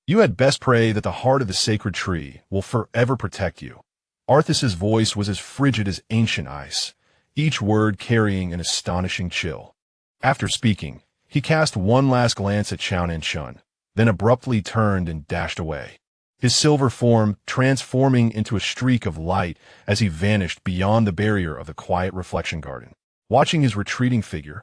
"You had best pray that the heart of the sacred tree will forever protect you." Arthas's voice was as frigid as ancient ice, each word carrying an astonishing chill. After speaking, he cast one last glance at Zhao Nancheng, then abruptly turned and dashed away, his silver form transforming into a streak of light as he vanished beyond the barrier of the quiet reflection garden. Watching his retreating figure,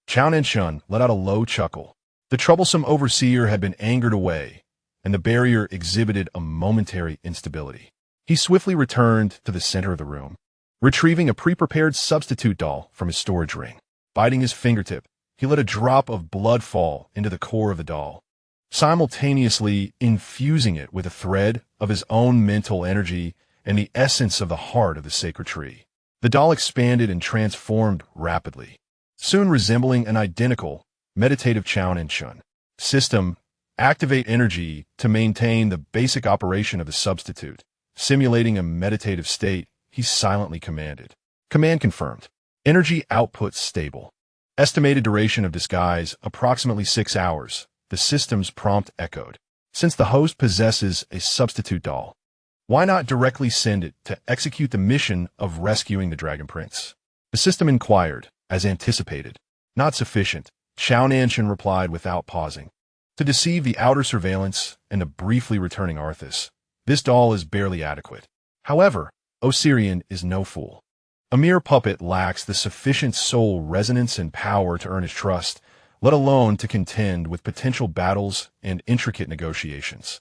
Zhao Nancheng let out a low chuckle. The troublesome overseer had been angered away, and the barrier exhibited a momentary instability. He swiftly returned to the center of the room, retrieving a pre-prepared substitute doll from his storage ring. Biting his fingertip, he let a drop of blood fall into the core of the doll, simultaneously infusing it with a thread of his own mental energy and the essence of the heart of the sacred tree. The doll expanded and transformed rapidly, soon resembling an identical, meditative Zhao Nancheng. System: activate energy to maintain the basic operation of the substitute. Simulating a meditative state, he silently commanded. Command confirmed. Energy output stable. Estimated duration of disguise approximately 6 hours, the system's prompt echoed. Since the host possesses a substitute doll, why not directly send it to execute the mission of rescuing the Dragon Prince? The system inquired, as anticipated. Not sufficient, Zhao Nancheng replied without pausing. To deceive the outer surveillance and the briefly returning Arthas, this doll is barely adequate. However, Osirian is no fool. A mere puppet lacks the sufficient soul resonance and power to earn his trust, let alone to contend with potential battles and intricate negotiations.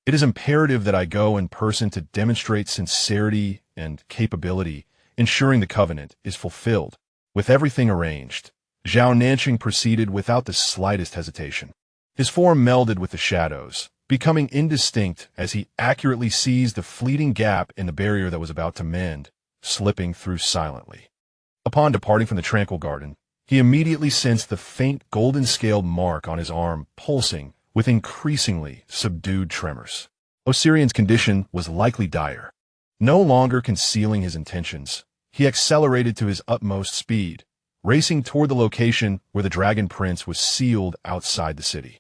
It is imperative that I go in person to demonstrate sincerity and capability, ensuring the covenant is fulfilled. With everything arranged, Zhao Nancheng proceeded without the slightest hesitation. His form melded with the shadows, becoming indistinct as he accurately seized the fleeting gap in the barrier that was about to mend, slipping through silently. Upon departing from the tranquil garden, he immediately sensed the faint golden-scaled mark on his arm pulsing with increasingly subdued tremors. Osirian's condition was likely dire. No longer concealing his intentions, he accelerated to his utmost speed, racing toward the location where the Dragon Prince was sealed outside the city.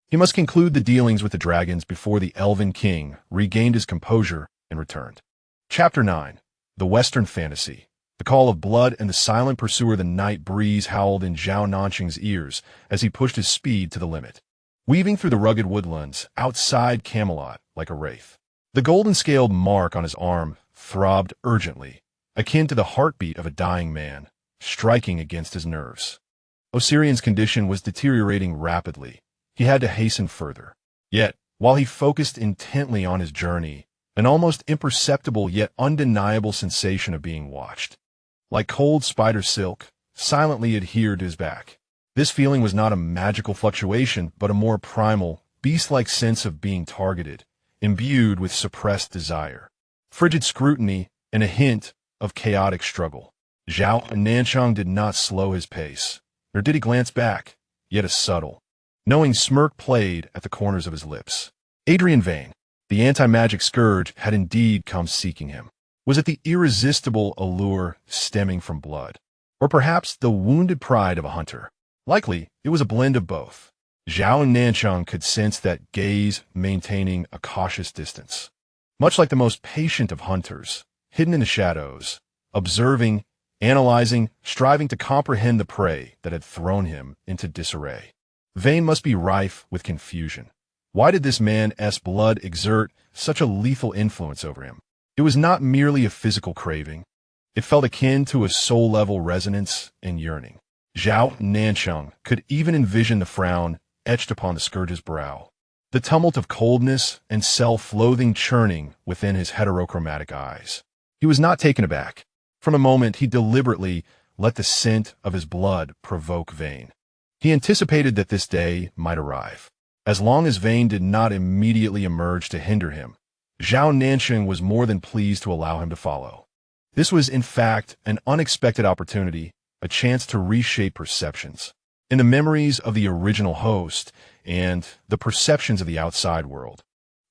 He must conclude the dealings with the dragons before the Elven King regained his composure and returned. Chapter 9. The Western Fantasy. The call of blood and the silent pursuer. The night breeze howled in Zhao Nancheng's ears as he pushed his speed to the limit, weaving through the rugged woodlands outside Camelot like a wraith. The golden-scaled mark on his arm throbbed urgently, akin to the heartbeat of a dying man, striking against his nerves. Osirian's condition was deteriorating rapidly. He had to hasten further. Yet, while he focused intently on his journey, an almost imperceptible yet undeniable sensation of being watched, like cold spider silk, silently adhered to his back. This feeling was not a magical fluctuation, but a more primal, beast-like sense of being targeted, imbued with suppressed desire, frigid scrutiny, and a hint of chaotic struggle. Zhao Nancheng did not slow his pace, nor did he glance back, yet a subtle, knowing smirk played at the corners of his lips. Vane, the anti-magic scourge, had indeed come seeking him. Was it the irresistible allure stemming from blood? Or perhaps the wounded pride of a hunter? Likely, it was a blend of both. Zhao Nancheng could sense that gaze maintaining a cautious distance. Much like the most patient of hunters, hidden in the shadows, observing, analyzing, striving to comprehend the prey that had thrown him into disarray. Vane must be rife with confusion. Why did this man's blood exert such a lethal influence over him? It was not merely a physical craving. It felt akin to a soul-level resonance and yearning. Zhao Nancheng could even envision the frown etched upon the scourge's brow, the tumult of coldness and self-loathing churning within his heterochromatic eyes. He was not taken aback. From a moment, he deliberately let the scent of his blood provoke Vane. He anticipated that this day might arrive. As long as Vane did not immediately emerge to hinder him, Zhao Nancheng was more than pleased to allow him to follow. This was, in fact, an unexpected opportunity, a chance to reshape perceptions. In the memories of the original host and the perceptions of the outside world,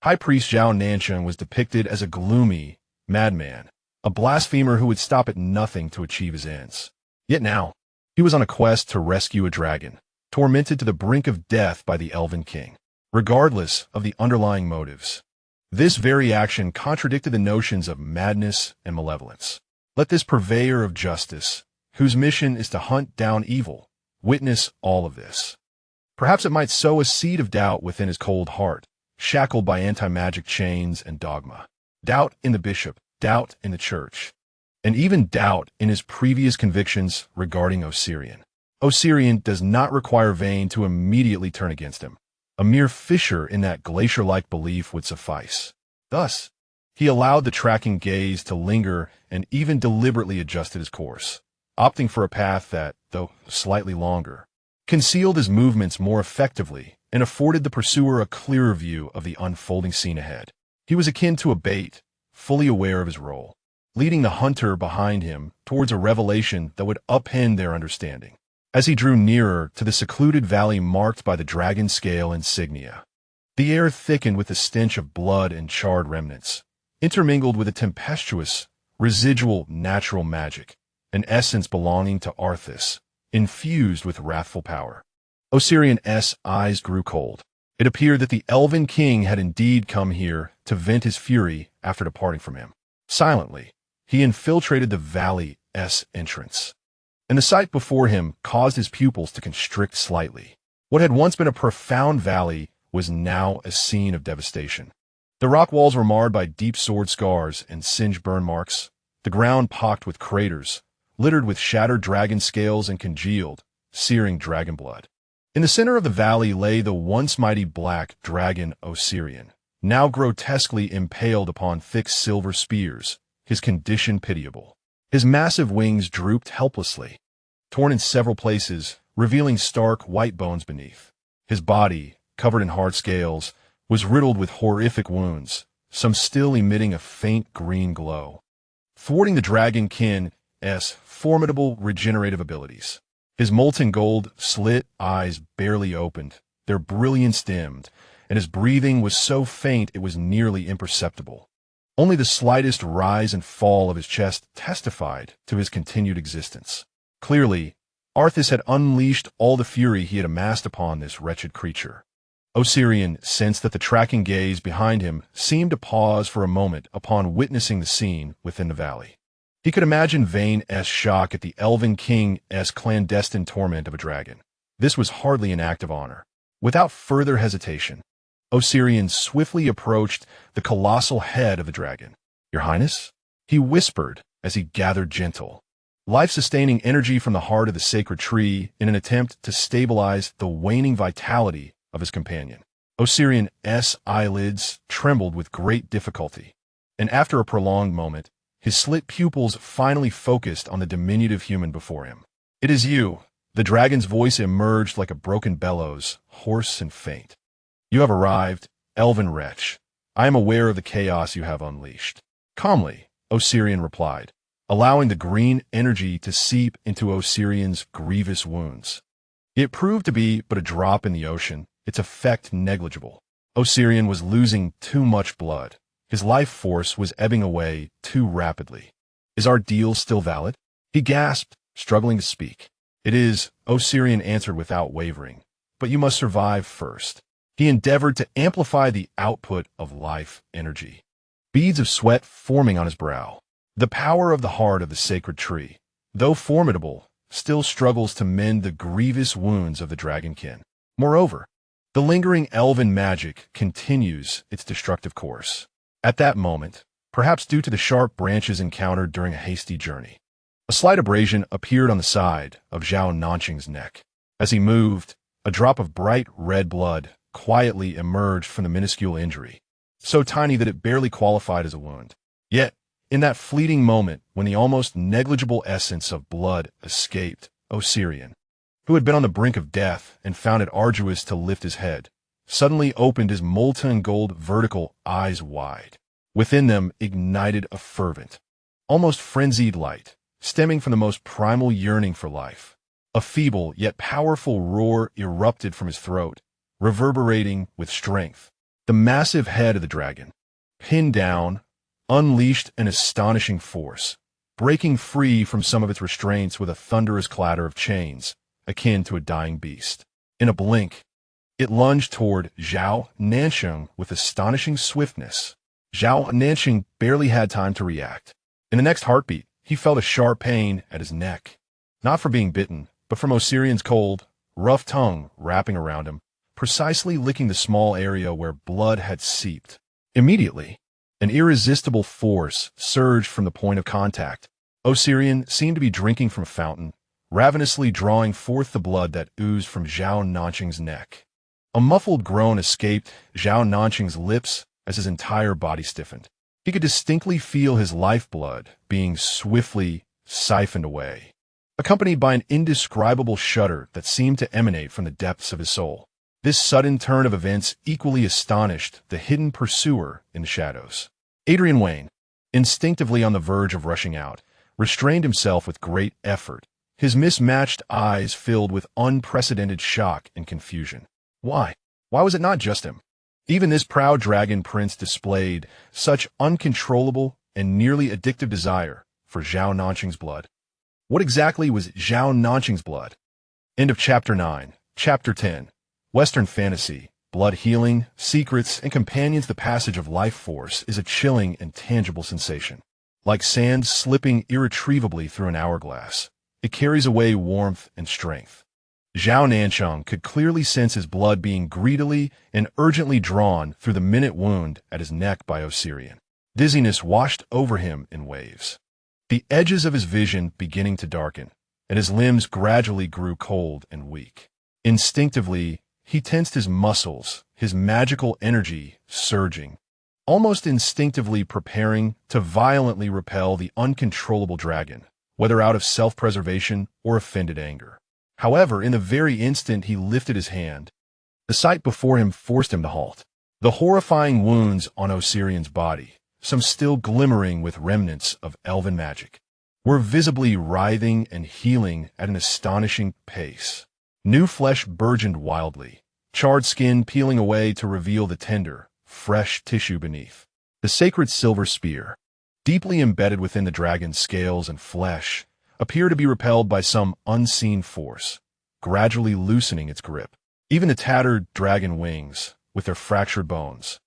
High Priest Zhao Nancheng was depicted as a gloomy madman, a blasphemer who would stop at nothing to achieve his ends. Yet now, he was on a quest to rescue a dragon, tormented to the brink of death by the Elven King, regardless of the underlying motives. This very action contradicted the notions of madness and malevolence. Let this purveyor of justice, whose mission is to hunt down evil, witness all of this. Perhaps it might sow a seed of doubt within his cold heart, shackled by anti-magic chains and dogma. Doubt in the bishop, doubt in the church, and even doubt in his previous convictions regarding Osirian. Osirian does not require Vane to immediately turn against him. A mere fissure in that glacier-like belief would suffice. Thus, he allowed the tracking gaze to linger and even deliberately adjusted his course, opting for a path that, though slightly longer, concealed his movements more effectively and afforded the pursuer a clearer view of the unfolding scene ahead. He was akin to a bait, fully aware of his role, leading the hunter behind him towards a revelation that would upend their understanding. As he drew nearer to the secluded valley marked by the dragon scale insignia, the air thickened with the stench of blood and charred remnants, intermingled with a tempestuous, residual natural magic, an essence belonging to Arthas, infused with wrathful power. Osirian's eyes grew cold. It appeared that the Elven King had indeed come here to vent his fury after departing from him. Silently, he infiltrated the valley's entrance, and the sight before him caused his pupils to constrict slightly. What had once been a profound valley was now a scene of devastation. The rock walls were marred by deep sword scars and singed burn marks, the ground pocked with craters, littered with shattered dragon scales and congealed, searing dragon blood. In the center of the valley lay the once mighty black dragon Osirian, now grotesquely impaled upon thick silver spears, his condition pitiable. His massive wings drooped helplessly, torn in several places, revealing stark white bones beneath. His body, covered in hard scales, was riddled with horrific wounds, some still emitting a faint green glow, thwarting the dragonkin's formidable regenerative abilities. His molten gold slit eyes barely opened, their brilliance dimmed, and his breathing was so faint it was nearly imperceptible. Only the slightest rise and fall of his chest testified to his continued existence. Clearly, Arthas had unleashed all the fury he had amassed upon this wretched creature. Osirian sensed that the tracking gaze behind him seemed to pause for a moment upon witnessing the scene within the valley. He could imagine Vane's shock at the elven king's clandestine torment of a dragon. This was hardly an act of honor. Without further hesitation, Osirian swiftly approached the colossal head of the dragon. "Your Highness?" he whispered as he gathered gentle, life-sustaining energy from the heart of the sacred tree in an attempt to stabilize the waning vitality of his companion. Osirian's eyelids trembled with great difficulty, and after a prolonged moment, his slit pupils finally focused on the diminutive human before him. "It is you." The dragon's voice emerged like a broken bellows, hoarse and faint. "You have arrived, elven wretch. I am aware of the chaos you have unleashed." Calmly, Osirian replied, allowing the green energy to seep into Osirian's grievous wounds. It proved to be but a drop in the ocean, its effect negligible. Osirian was losing too much blood. His life force was ebbing away too rapidly. "Is our deal still valid?" he gasped, struggling to speak. "It is," Osirian answered without wavering, "but you must survive first." He endeavored to amplify the output of life energy, beads of sweat forming on his brow. The power of the heart of the sacred tree, though formidable, still struggles to mend the grievous wounds of the dragonkin. Moreover, the lingering elven magic continues its destructive course. At that moment, perhaps due to the sharp branches encountered during a hasty journey, a slight abrasion appeared on the side of Zhao Nancheng's neck. As he moved, a drop of bright red blood quietly emerged from the minuscule injury, so tiny that it barely qualified as a wound. Yet, in that fleeting moment when the almost negligible essence of blood escaped, Osirian, who had been on the brink of death and found it arduous to lift his head, suddenly opened his molten gold vertical eyes wide. Within them ignited a fervent, almost frenzied light, stemming from the most primal yearning for life. A feeble yet powerful roar erupted from his throat, reverberating with strength. The massive head of the dragon, pinned down, unleashed an astonishing force, breaking free from some of its restraints with a thunderous clatter of chains, akin to a dying beast. In a blink, it lunged toward Zhao Nancheng with astonishing swiftness. Zhao Nancheng barely had time to react. In the next heartbeat, he felt a sharp pain at his neck, not for being bitten, but from Osirian's cold, rough tongue wrapping around him, precisely licking the small area where blood had seeped. Immediately, an irresistible force surged from the point of contact. Osirian seemed to be drinking from a fountain, ravenously drawing forth the blood that oozed from Zhao Nancheng's neck. A muffled groan escaped Zhao Nancheng's lips as his entire body stiffened. He could distinctly feel his lifeblood being swiftly siphoned away, accompanied by an indescribable shudder that seemed to emanate from the depths of his soul. This sudden turn of events equally astonished the hidden pursuer in the shadows. Wayne, instinctively on the verge of rushing out, restrained himself with great effort, his mismatched eyes filled with unprecedented shock and confusion. Why? Why was it not just him? Even this proud dragon prince displayed such uncontrollable and nearly addictive desire for Zhao Nancheng's blood. What exactly was Zhao Nancheng's blood? End of Chapter 9. Chapter 10. Western fantasy, blood healing, secrets, and companions. The passage of life force is a chilling and tangible sensation. Like sand slipping irretrievably through an hourglass, it carries away warmth and strength. Zhao Nancheng could clearly sense his blood being greedily and urgently drawn through the minute wound at his neck by Osirian. Dizziness washed over him in waves, the edges of his vision beginning to darken, and his limbs gradually grew cold and weak. Instinctively, he tensed his muscles, his magical energy surging, almost instinctively preparing to violently repel the uncontrollable dragon, whether out of self-preservation or offended anger. However, in the very instant he lifted his hand, the sight before him forced him to halt. The horrifying wounds on Osirian's body, some still glimmering with remnants of elven magic, were visibly writhing and healing at an astonishing pace. New flesh burgeoned wildly, charred skin peeling away to reveal the tender, fresh tissue beneath. The sacred silver spear, deeply embedded within the dragon's scales and flesh, appeared to be repelled by some unseen force, gradually loosening its grip. Even the tattered dragon wings, with their fractured bones,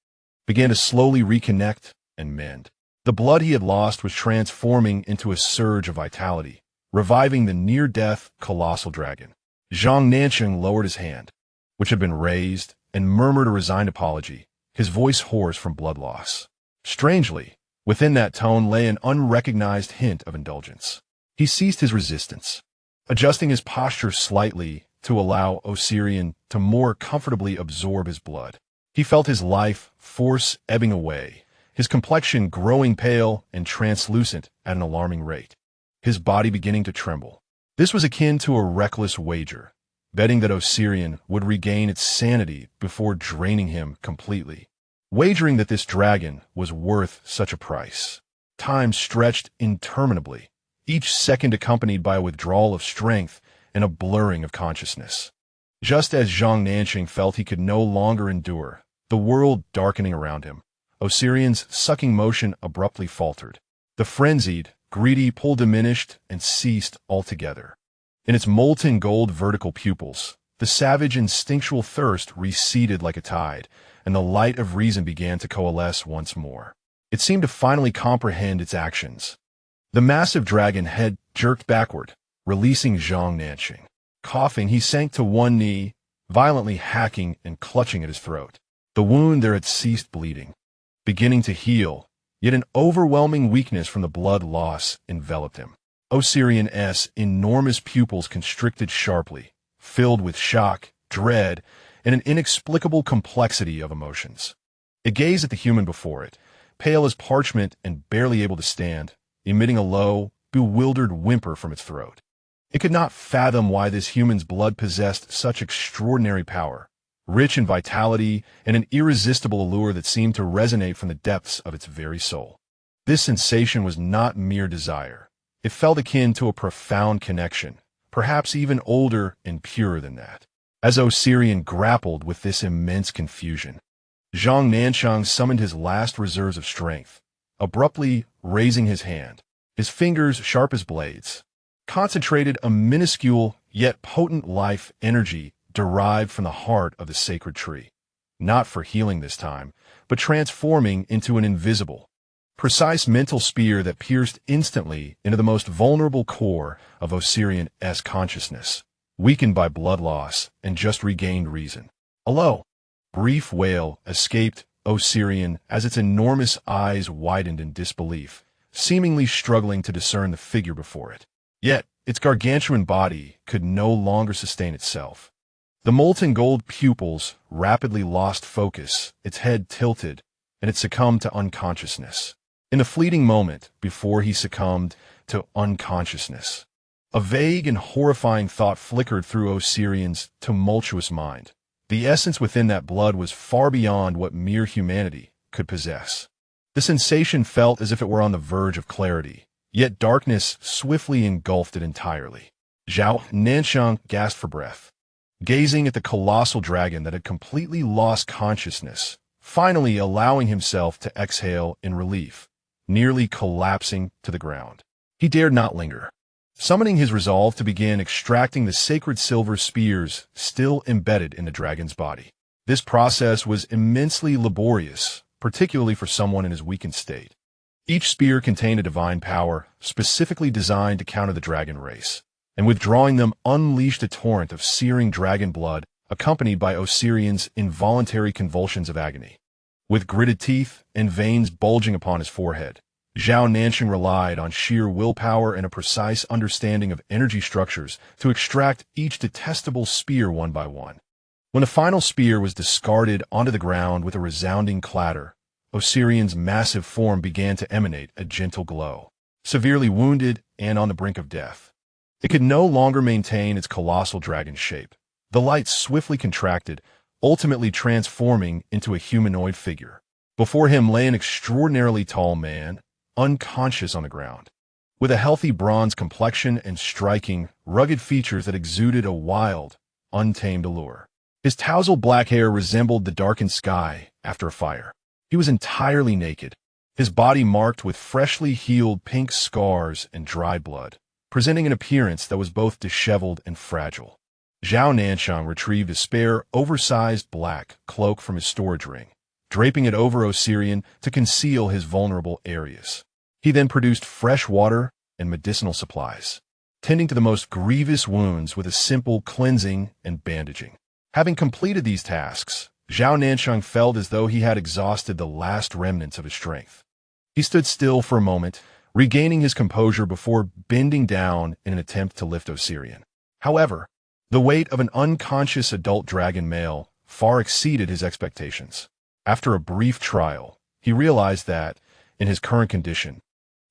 began to slowly reconnect and mend. The blood he had lost was transforming into a surge of vitality, reviving the near-death colossal dragon. Zhao Nancheng lowered his hand, which had been raised, and murmured a resigned apology, his voice hoarse from blood loss. Strangely, within that tone lay an unrecognized hint of indulgence. He ceased his resistance, adjusting his posture slightly to allow Osirian to more comfortably absorb his blood. He felt his life force ebbing away, his complexion growing pale and translucent at an alarming rate, his body beginning to tremble. This was akin to a reckless wager, betting that Osirian would regain its sanity before draining him completely. Wagering that this dragon was worth such a price. Time stretched interminably, each second accompanied by a withdrawal of strength and a blurring of consciousness. Just as Zhao Nancheng felt he could no longer endure, the world darkening around him, Osirian's sucking motion abruptly faltered. The frenzied, greedy pull diminished and ceased altogether. In its molten gold vertical pupils, the savage instinctual thirst receded like a tide, and the light of reason began to coalesce once more. It seemed to finally comprehend its actions. The massive dragon head jerked backward, releasing Zhao Nancheng. Coughing, he sank to one knee, violently hacking and clutching at his throat. The wound there had ceased bleeding, beginning to heal, yet an overwhelming weakness from the blood loss enveloped him. Osirian's enormous pupils constricted sharply, filled with shock, dread, and an inexplicable complexity of emotions. It gazed at the human before it, pale as parchment and barely able to stand, emitting a low, bewildered whimper from its throat. It could not fathom why this human's blood possessed such extraordinary power, rich in vitality and an irresistible allure that seemed to resonate from the depths of its very soul. This sensation was not mere desire. It felt akin to a profound connection, perhaps even older and purer than that. As Osirian grappled with this immense confusion, Zhao Nancheng summoned his last reserves of strength, abruptly raising his hand, his fingers sharp as blades, concentrated a minuscule yet potent life energy derived from the heart of the sacred tree, not for healing this time, but transforming into an invisible, precise mental spear that pierced instantly into the most vulnerable core of Osirian's consciousness, weakened by blood loss and just regained reason. A low, brief wail escaped Osirian as its enormous eyes widened in disbelief, seemingly struggling to discern the figure before it. Yet, its gargantuan body could no longer sustain itself. The molten gold pupils rapidly lost focus, its head tilted, and it succumbed to unconsciousness. In the fleeting moment before he succumbed to unconsciousness, a vague and horrifying thought flickered through Osirian's tumultuous mind. The essence within that blood was far beyond what mere humanity could possess. The sensation felt as if it were on the verge of clarity, yet darkness swiftly engulfed it entirely. Zhao Nancheng gasped for breath, gazing at the colossal dragon that had completely lost consciousness, finally allowing himself to exhale in relief, nearly collapsing to the ground. He dared not linger, summoning his resolve to begin extracting the sacred silver spears still embedded in the dragon's body. This process was immensely laborious, particularly for someone in his weakened state. Each spear contained a divine power specifically designed to counter the dragon race, and withdrawing them unleashed a torrent of searing dragon blood accompanied by Osirian's involuntary convulsions of agony. With gritted teeth and veins bulging upon his forehead, Zhao Nancheng relied on sheer willpower and a precise understanding of energy structures to extract each detestable spear one by one. When the final spear was discarded onto the ground with a resounding clatter, Osirian's massive form began to emanate a gentle glow. Severely wounded and on the brink of death, it could no longer maintain its colossal dragon shape. The light swiftly contracted, ultimately transforming into a humanoid figure. Before him lay an extraordinarily tall man, unconscious on the ground, with a healthy bronze complexion and striking, rugged features that exuded a wild, untamed allure. His tousled black hair resembled the darkened sky after a fire. He was entirely naked, his body marked with freshly healed pink scars and dried blood, presenting an appearance that was both disheveled and fragile. Zhao Nancheng retrieved a spare, oversized black cloak from his storage ring, draping it over Osirian to conceal his vulnerable areas. He then produced fresh water and medicinal supplies, tending to the most grievous wounds with a simple cleansing and bandaging. Having completed these tasks, Zhao Nancheng felt as though he had exhausted the last remnants of his strength. He stood still for a moment, regaining his composure before bending down in an attempt to lift Osirian. However, the weight of an unconscious adult dragon male far exceeded his expectations. After a brief trial, he realized that, in his current condition,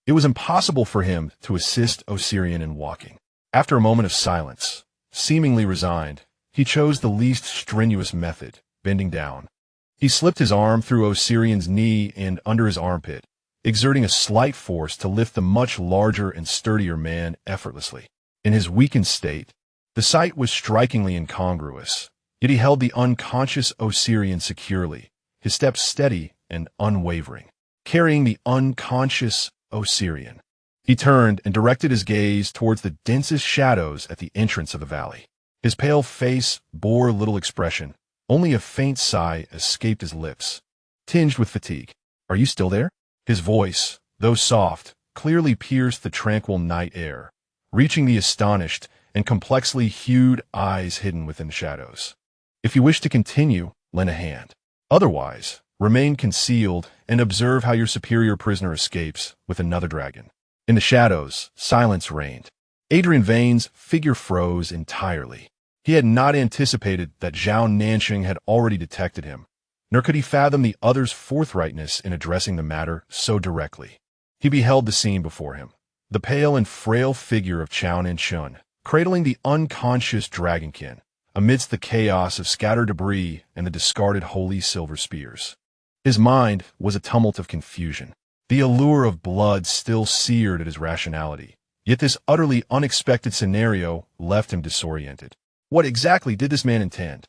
it was impossible for him to assist Osirian in walking. After a moment of silence, seemingly resigned, he chose the least strenuous method, bending down. He slipped his arm through Osirian's knee and under his armpit, exerting a slight force to lift the much larger and sturdier man effortlessly. In his weakened state, the sight was strikingly incongruous, yet he held the unconscious Osirian securely, his steps steady and unwavering, carrying the unconscious Osirian. He turned and directed his gaze towards the densest shadows at the entrance of the valley. His pale face bore little expression. Only a faint sigh escaped his lips, tinged with fatigue. "Are you still there?" His voice, though soft, clearly pierced the tranquil night air, reaching the astonished and complexly hued eyes hidden within the shadows. "If you wish to continue, lend a hand. Otherwise, remain concealed and observe how your superior prisoner escapes with another dragon." In the shadows, silence reigned. Adrian Vane's figure froze entirely. He had not anticipated that Zhao Nancheng had already detected him, nor could he fathom the other's forthrightness in addressing the matter so directly. He beheld the scene before him, the pale and frail figure of Zhao Nancheng, cradling the unconscious dragonkin, amidst the chaos of scattered debris and the discarded holy silver spears. His mind was a tumult of confusion. The allure of blood still seared at his rationality, yet this utterly unexpected scenario left him disoriented. What exactly did this man intend?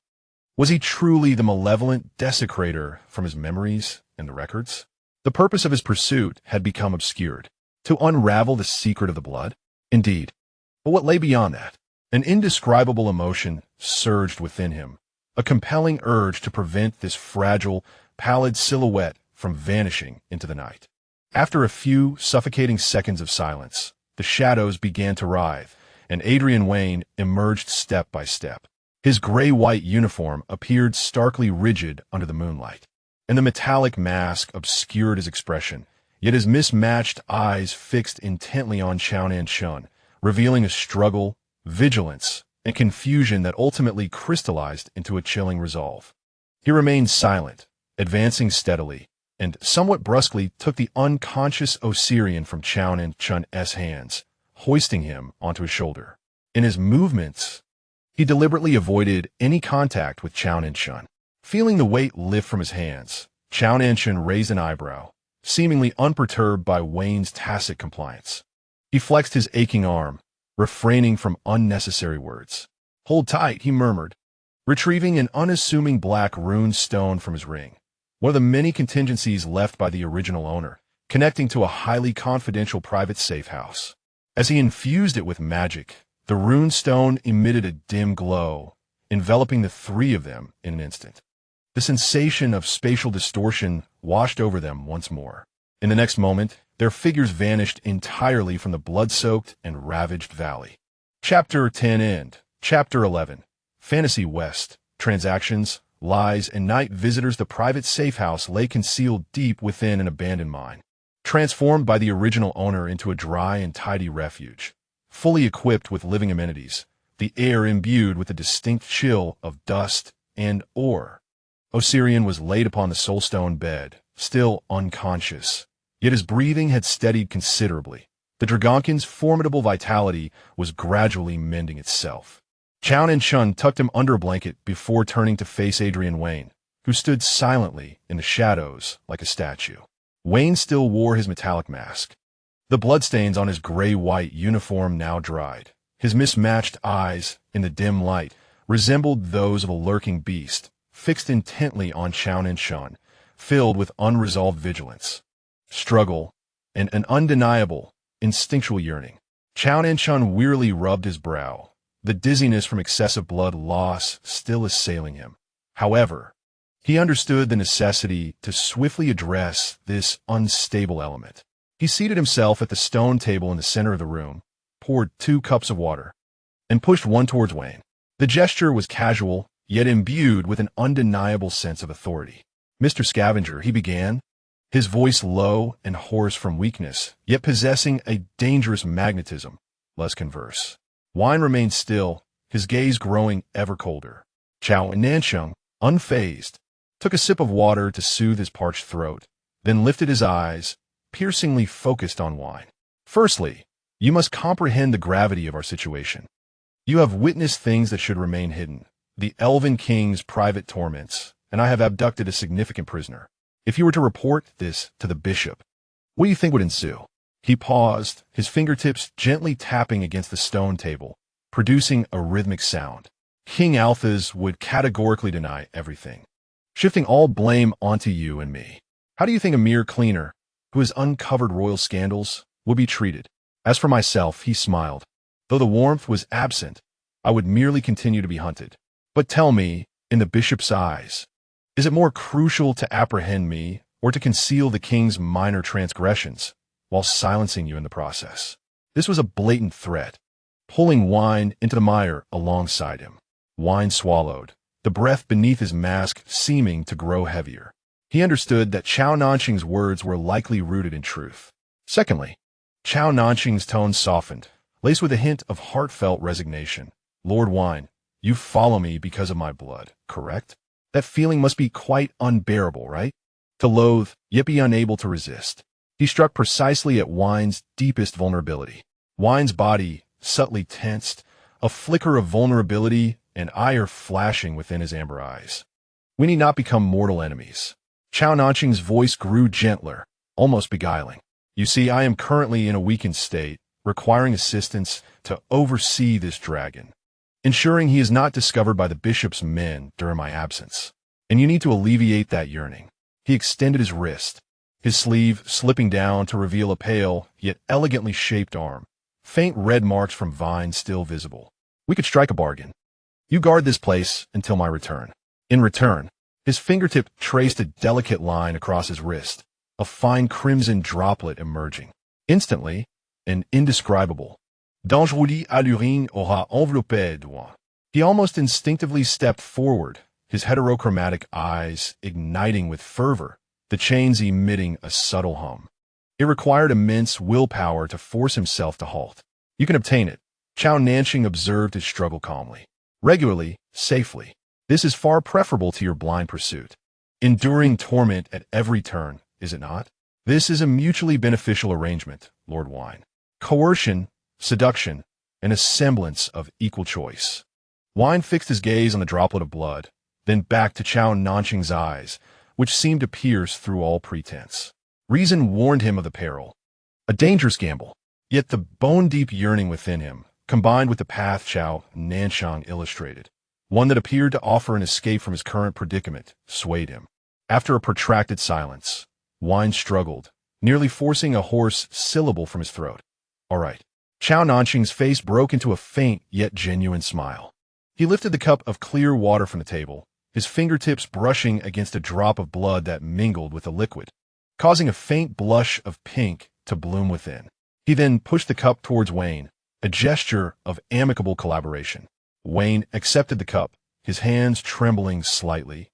Was he truly the malevolent desecrator from his memories and the records? The purpose of his pursuit had become obscured. To unravel the secret of the blood? Indeed. But what lay beyond that? An indescribable emotion surged within him, a compelling urge to prevent this fragile, pallid silhouette from vanishing into the night. After a few suffocating seconds of silence, the shadows began to writhe, and Adrian Wayne emerged step by step. His gray-white uniform appeared starkly rigid under the moonlight, and the metallic mask obscured his expression, yet his mismatched eyes fixed intently on Zhao Nancheng, revealing a struggle, vigilance, and confusion that ultimately crystallized into a chilling resolve. He remained silent, advancing steadily, and somewhat brusquely took the unconscious Osirian from Zhao Nancheng's hands, hoisting him onto his shoulder. In his movements, he deliberately avoided any contact with Zhao Nancheng. Feeling the weight lift from his hands, Zhao Nancheng raised an eyebrow, seemingly unperturbed by Wayne's tacit compliance. He flexed his aching arm, refraining from unnecessary words. "Hold tight," he murmured, retrieving an unassuming black rune stone from his ring, one of the many contingencies left by the original owner, connecting to a highly confidential private safe house. As he infused it with magic, the rune stone emitted a dim glow, enveloping the three of them in an instant. The sensation of spatial distortion washed over them once more. In the next moment, their figures vanished entirely from the blood-soaked and ravaged valley. Chapter 10 End. Chapter 11. Fantasy West. Transactions, lies, and night visitors. The private safe house lay concealed deep within an abandoned mine, transformed by the original owner into a dry and tidy refuge, fully equipped with living amenities, the air imbued with a distinct chill of dust and ore. Osirian was laid upon the soulstone bed, still unconscious, yet his breathing had steadied considerably. The Dragonkin's formidable vitality was gradually mending itself. Zhao Nancheng tucked him under a blanket before turning to face Wayne, who stood silently in the shadows like a statue. Wayne still wore his metallic mask. The bloodstains on his gray-white uniform now dried. His mismatched eyes, in the dim light, resembled those of a lurking beast, fixed intently on Zhao Nancheng, filled with unresolved vigilance, struggle, and an undeniable, instinctual yearning. Zhao Nancheng wearily rubbed his brow, the dizziness from excessive blood loss still assailing him. However, he understood the necessity to swiftly address this unstable element. He seated himself at the stone table in the center of the room, poured 2 cups of water, and pushed one towards Wayne. The gesture was casual, yet imbued with an undeniable sense of authority. "Mr. Scavenger," he began, his voice low and hoarse from weakness, yet possessing a dangerous magnetism. "Let's converse." Wayne remained still, his gaze growing ever colder. Zhao Nancheng, unfazed, took a sip of water to soothe his parched throat, then lifted his eyes, piercingly focused on Wayne. "Firstly, you must comprehend the gravity of our situation. You have witnessed things that should remain hidden, the elven king's private torments, and I have abducted a significant prisoner. If you were to report this to the bishop, what do you think would ensue?" He paused, his fingertips gently tapping against the stone table, producing a rhythmic sound. "King Althas would categorically deny everything, shifting all blame onto you and me. How do you think a mere cleaner, who has uncovered royal scandals, would be treated? As for myself," he smiled, "though the warmth was absent, I would merely continue to be hunted. But tell me, in the bishop's eyes, is it more crucial to apprehend me or to conceal the king's minor transgressions, while silencing you in the process?" This was a blatant threat, pulling Wayne into the mire alongside him. Wayne swallowed, the breath beneath his mask seeming to grow heavier. He understood that Zhao Nancheng's words were likely rooted in truth. Secondly, Zhao Nancheng's tone softened, laced with a hint of heartfelt resignation. "Lord Wayne, you follow me because of my blood, correct? That feeling must be quite unbearable, right? To loathe, yet be unable to resist." He struck precisely at Wayne's deepest vulnerability. Wayne's body, subtly tensed, a flicker of vulnerability and ire flashing within his amber eyes. "We need not become mortal enemies." Zhao Nancheng's voice grew gentler, almost beguiling. "You see, I am currently in a weakened state, requiring assistance to oversee this dragon, ensuring he is not discovered by the bishop's men during my absence. And you need to alleviate that yearning." He extended his wrist, his sleeve slipping down to reveal a pale, yet elegantly shaped arm, faint red marks from vines still visible. "We could strike a bargain. You guard this place until my return." In return, his fingertip traced a delicate line across his wrist, a fine crimson droplet emerging. Instantly, an indescribable, dangereux allurine aura enveloppé de. He almost instinctively stepped forward, his heterochromatic eyes igniting with fervor, the chains emitting a subtle hum. It required immense willpower to force himself to halt. "You can obtain it." Zhao Nancheng observed his struggle calmly. "Regularly, safely. This is far preferable to your blind pursuit. Enduring torment at every turn, is it not? This is a mutually beneficial arrangement, Lord Wayne. Coercion, seduction, and a semblance of equal choice." Wayne fixed his gaze on the droplet of blood, then back to Zhao Nancheng's eyes, which seemed to pierce through all pretense. Reason warned him of the peril. A dangerous gamble. Yet the bone-deep yearning within him, combined with the path Zhao Nancheng illustrated, one that appeared to offer an escape from his current predicament, swayed him. After a protracted silence, Wayne struggled, nearly forcing a hoarse syllable from his throat. "All right." Zhao Nancheng's face broke into a faint yet genuine smile. He lifted the cup of clear water from the table, his fingertips brushing against a drop of blood that mingled with the liquid, causing a faint blush of pink to bloom within. He then pushed the cup towards Wayne, a gesture of amicable collaboration. Wayne accepted the cup, his hands trembling slightly,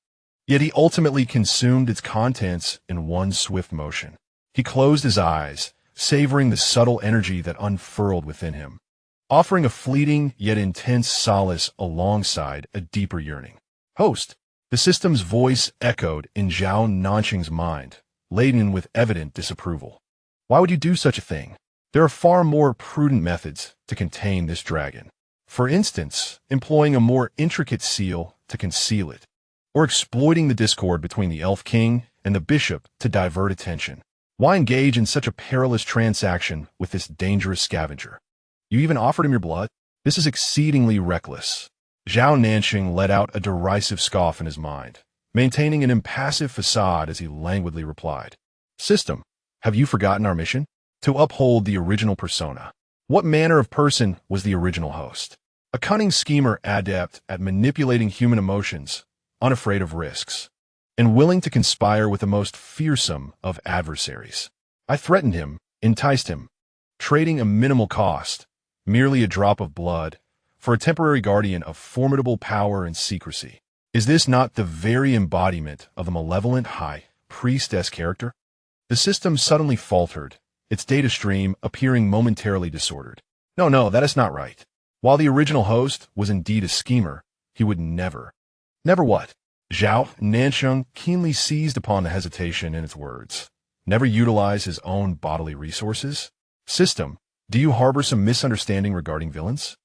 yet he ultimately consumed its contents in one swift motion. He closed his eyes, savoring the subtle energy that unfurled within him, offering a fleeting yet intense solace alongside a deeper yearning. "Host," the system's voice echoed in Zhao Nancheng's mind, laden with evident disapproval. "Why would you do such a thing? There are far more prudent methods to contain this dragon." For instance, employing a more intricate seal to conceal it, or exploiting the discord between the elf king and the bishop to divert attention. Why engage in such a perilous transaction with this dangerous scavenger? You even offered him your blood? This is exceedingly reckless. Zhao Nancheng let out a derisive scoff in his mind, maintaining an impassive facade as he languidly replied, "System, have you forgotten our mission? To uphold the original persona." What manner of person was the original host? A cunning schemer adept at manipulating human emotions, unafraid of risks, and willing to conspire with the most fearsome of adversaries. I threatened him, enticed him, trading a minimal cost, merely a drop of blood, for a temporary guardian of formidable power and secrecy. Is this not the very embodiment of the malevolent high priestess character? The system suddenly faltered, its data stream appearing momentarily disordered. No, that is not right. While the original host was indeed a schemer, he would never. Never what? Zhao Nancheng keenly seized upon the hesitation in its words. Never utilize his own bodily resources? System, do you harbor some misunderstanding regarding villains?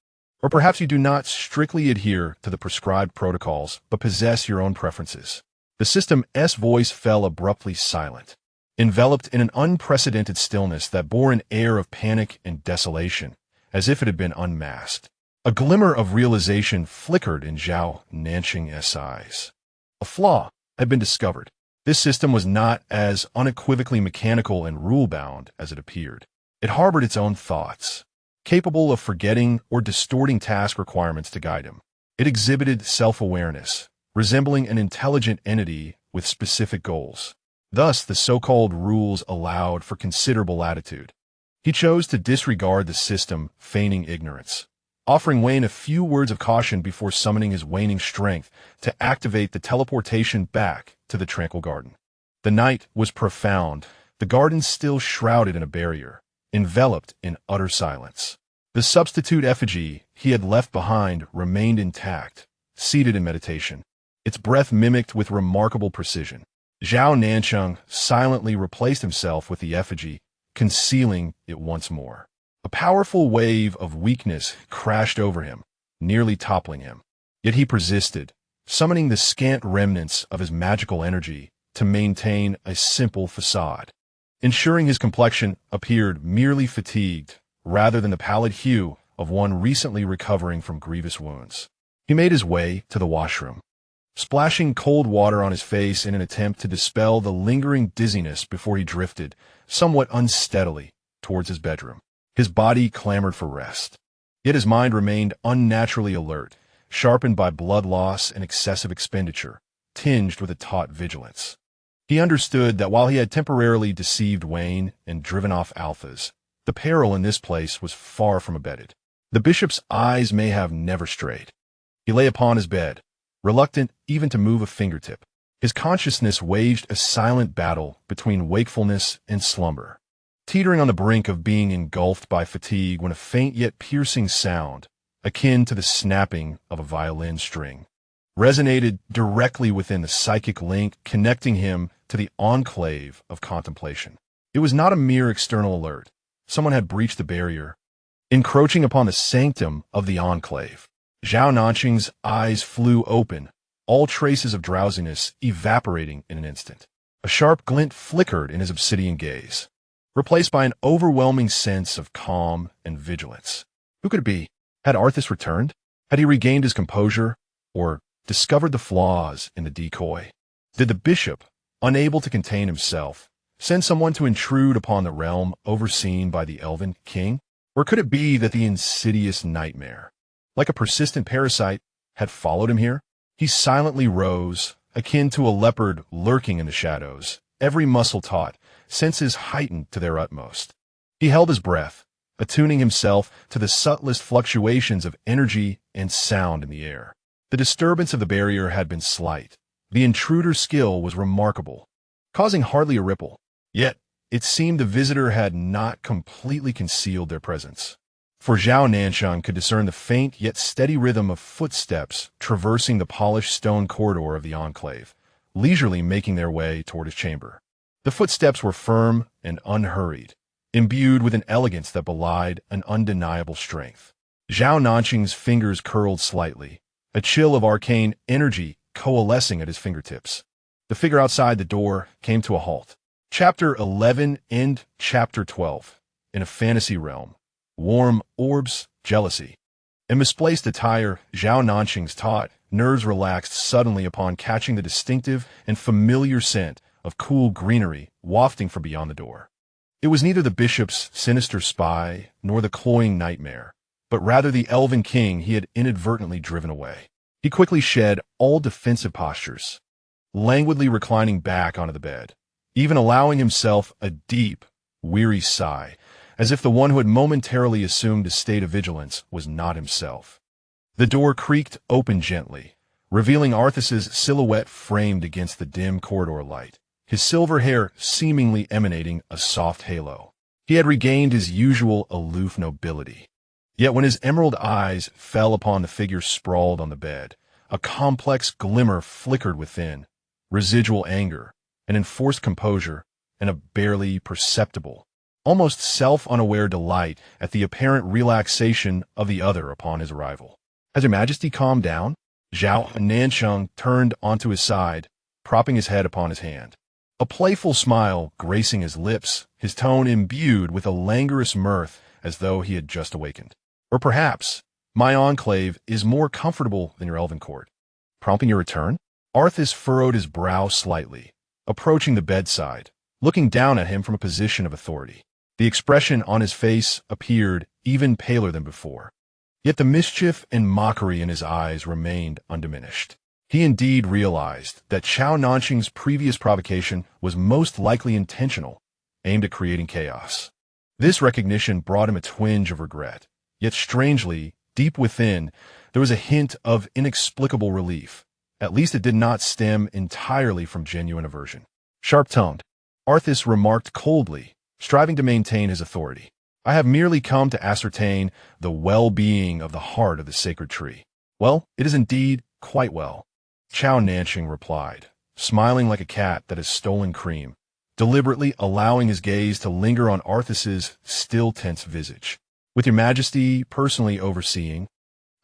Or perhaps you do not strictly adhere to the prescribed protocols, but possess your own preferences. The system's voice fell abruptly silent, enveloped in an unprecedented stillness that bore an air of panic and desolation, as if it had been unmasked. A glimmer of realization flickered in Zhao Nancheng's eyes. A flaw had been discovered. This system was not as unequivocally mechanical and rule-bound as it appeared. It harbored its own thoughts, capable of forgetting or distorting task requirements to guide him. It exhibited self-awareness, resembling an intelligent entity with specific goals. Thus, the so-called rules allowed for considerable latitude. He chose to disregard the system, feigning ignorance, offering Wayne a few words of caution before summoning his waning strength to activate the teleportation back to the tranquil garden. The night was profound, the garden still shrouded in a barrier, enveloped in utter silence. The substitute effigy he had left behind remained intact, seated in meditation, its breath mimicked with remarkable precision. Zhao Nancheng silently replaced himself with the effigy, concealing it once more. A powerful wave of weakness crashed over him, nearly toppling him. Yet he persisted, summoning the scant remnants of his magical energy to maintain a simple facade, ensuring his complexion appeared merely fatigued rather than the pallid hue of one recently recovering from grievous wounds. He made his way to the washroom, splashing cold water on his face in an attempt to dispel the lingering dizziness before he drifted, somewhat unsteadily, towards his bedroom. His body clamored for rest, yet his mind remained unnaturally alert, sharpened by blood loss and excessive expenditure, tinged with a taut vigilance. He understood that while he had temporarily deceived Wayne and driven off alphas, the peril in this place was far from abated. The bishop's eyes may have never strayed. He lay upon his bed, reluctant even to move a fingertip. His consciousness waged a silent battle between wakefulness and slumber, teetering on the brink of being engulfed by fatigue when a faint yet piercing sound, akin to the snapping of a violin string, resonated directly within the psychic link connecting him to the enclave of contemplation. It was not a mere external alert. Someone had breached the barrier, encroaching upon the sanctum of the enclave. Zhao Nancheng's eyes flew open, all traces of drowsiness evaporating in an instant. A sharp glint flickered in his obsidian gaze, replaced by an overwhelming sense of calm and vigilance. Who could it be? Had Arthas returned? Had he regained his composure, or discovered the flaws in the decoy? Did the bishop, unable to contain himself, send someone to intrude upon the realm overseen by the elven king? Or could it be that the insidious nightmare, like a persistent parasite, had followed him here? He silently rose, akin to a leopard lurking in the shadows, every muscle taut, senses heightened to their utmost. He held his breath, attuning himself to the subtlest fluctuations of energy and sound in the air. The disturbance of the barrier had been slight. The intruder's skill was remarkable, causing hardly a ripple. Yet, it seemed the visitor had not completely concealed their presence. For Zhao Nancheng could discern the faint yet steady rhythm of footsteps traversing the polished stone corridor of the enclave, leisurely making their way toward his chamber. The footsteps were firm and unhurried, imbued with an elegance that belied an undeniable strength. Zhao Nancheng's fingers curled slightly, a chill of arcane energy coalescing at his fingertips. The figure outside the door came to a halt. Chapter 11 and Chapter 12. In a fantasy realm. Warm orbs, jealousy. In misplaced attire, Zhao Nancheng's taut nerves relaxed suddenly upon catching the distinctive and familiar scent of cool greenery wafting from beyond the door. It was neither the bishop's sinister spy nor the cloying nightmare, but rather the elven king he had inadvertently driven away. He quickly shed all defensive postures, languidly reclining back onto the bed, even allowing himself a deep, weary sigh, as if the one who had momentarily assumed a state of vigilance was not himself. The door creaked open gently, revealing Arthas's silhouette framed against the dim corridor light, his silver hair seemingly emanating a soft halo. He had regained his usual aloof nobility. Yet when his emerald eyes fell upon the figure sprawled on the bed, a complex glimmer flickered within, residual anger, an enforced composure, and a barely perceptible, almost self-unaware delight at the apparent relaxation of the other upon his arrival. Has Your Majesty calmed down? Zhao Nancheng turned onto his side, propping his head upon his hand. A playful smile gracing his lips, his tone imbued with a languorous mirth as though he had just awakened. Or perhaps, my enclave is more comfortable than your elven court. Prompting your return? Arthas furrowed his brow slightly, approaching the bedside, looking down at him from a position of authority. The expression on his face appeared even paler than before. Yet the mischief and mockery in his eyes remained undiminished. He indeed realized that Zhao Nancheng's previous provocation was most likely intentional, aimed at creating chaos. This recognition brought him a twinge of regret. Yet strangely, deep within, there was a hint of inexplicable relief. At least it did not stem entirely from genuine aversion. Sharp-tongued, Arthas remarked coldly, striving to maintain his authority. I have merely come to ascertain the well-being of the heart of the sacred tree. Well, it is indeed quite well. Zhao Nancheng replied, smiling like a cat that has stolen cream, deliberately allowing his gaze to linger on Arthas's still tense visage. With Your Majesty personally overseeing,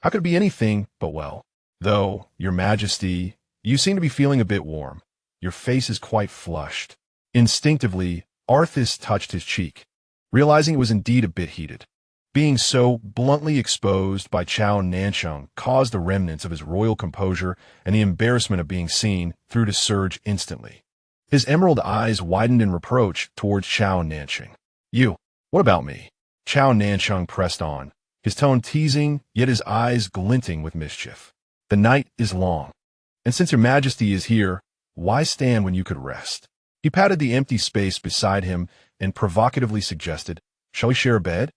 how could it be anything but well? Though, Your Majesty, you seem to be feeling a bit warm. Your face is quite flushed. Instinctively, Arthas touched his cheek, realizing it was indeed a bit heated. Being so bluntly exposed by Zhao Nancheng caused the remnants of his royal composure and the embarrassment of being seen through to surge instantly. His emerald eyes widened in reproach towards Zhao Nancheng. You, what about me? Zhao Nancheng pressed on, his tone teasing, yet his eyes glinting with mischief. The night is long, and since Your Majesty is here, why stand when you could rest? He patted the empty space beside him and provocatively suggested, shall we share a bed?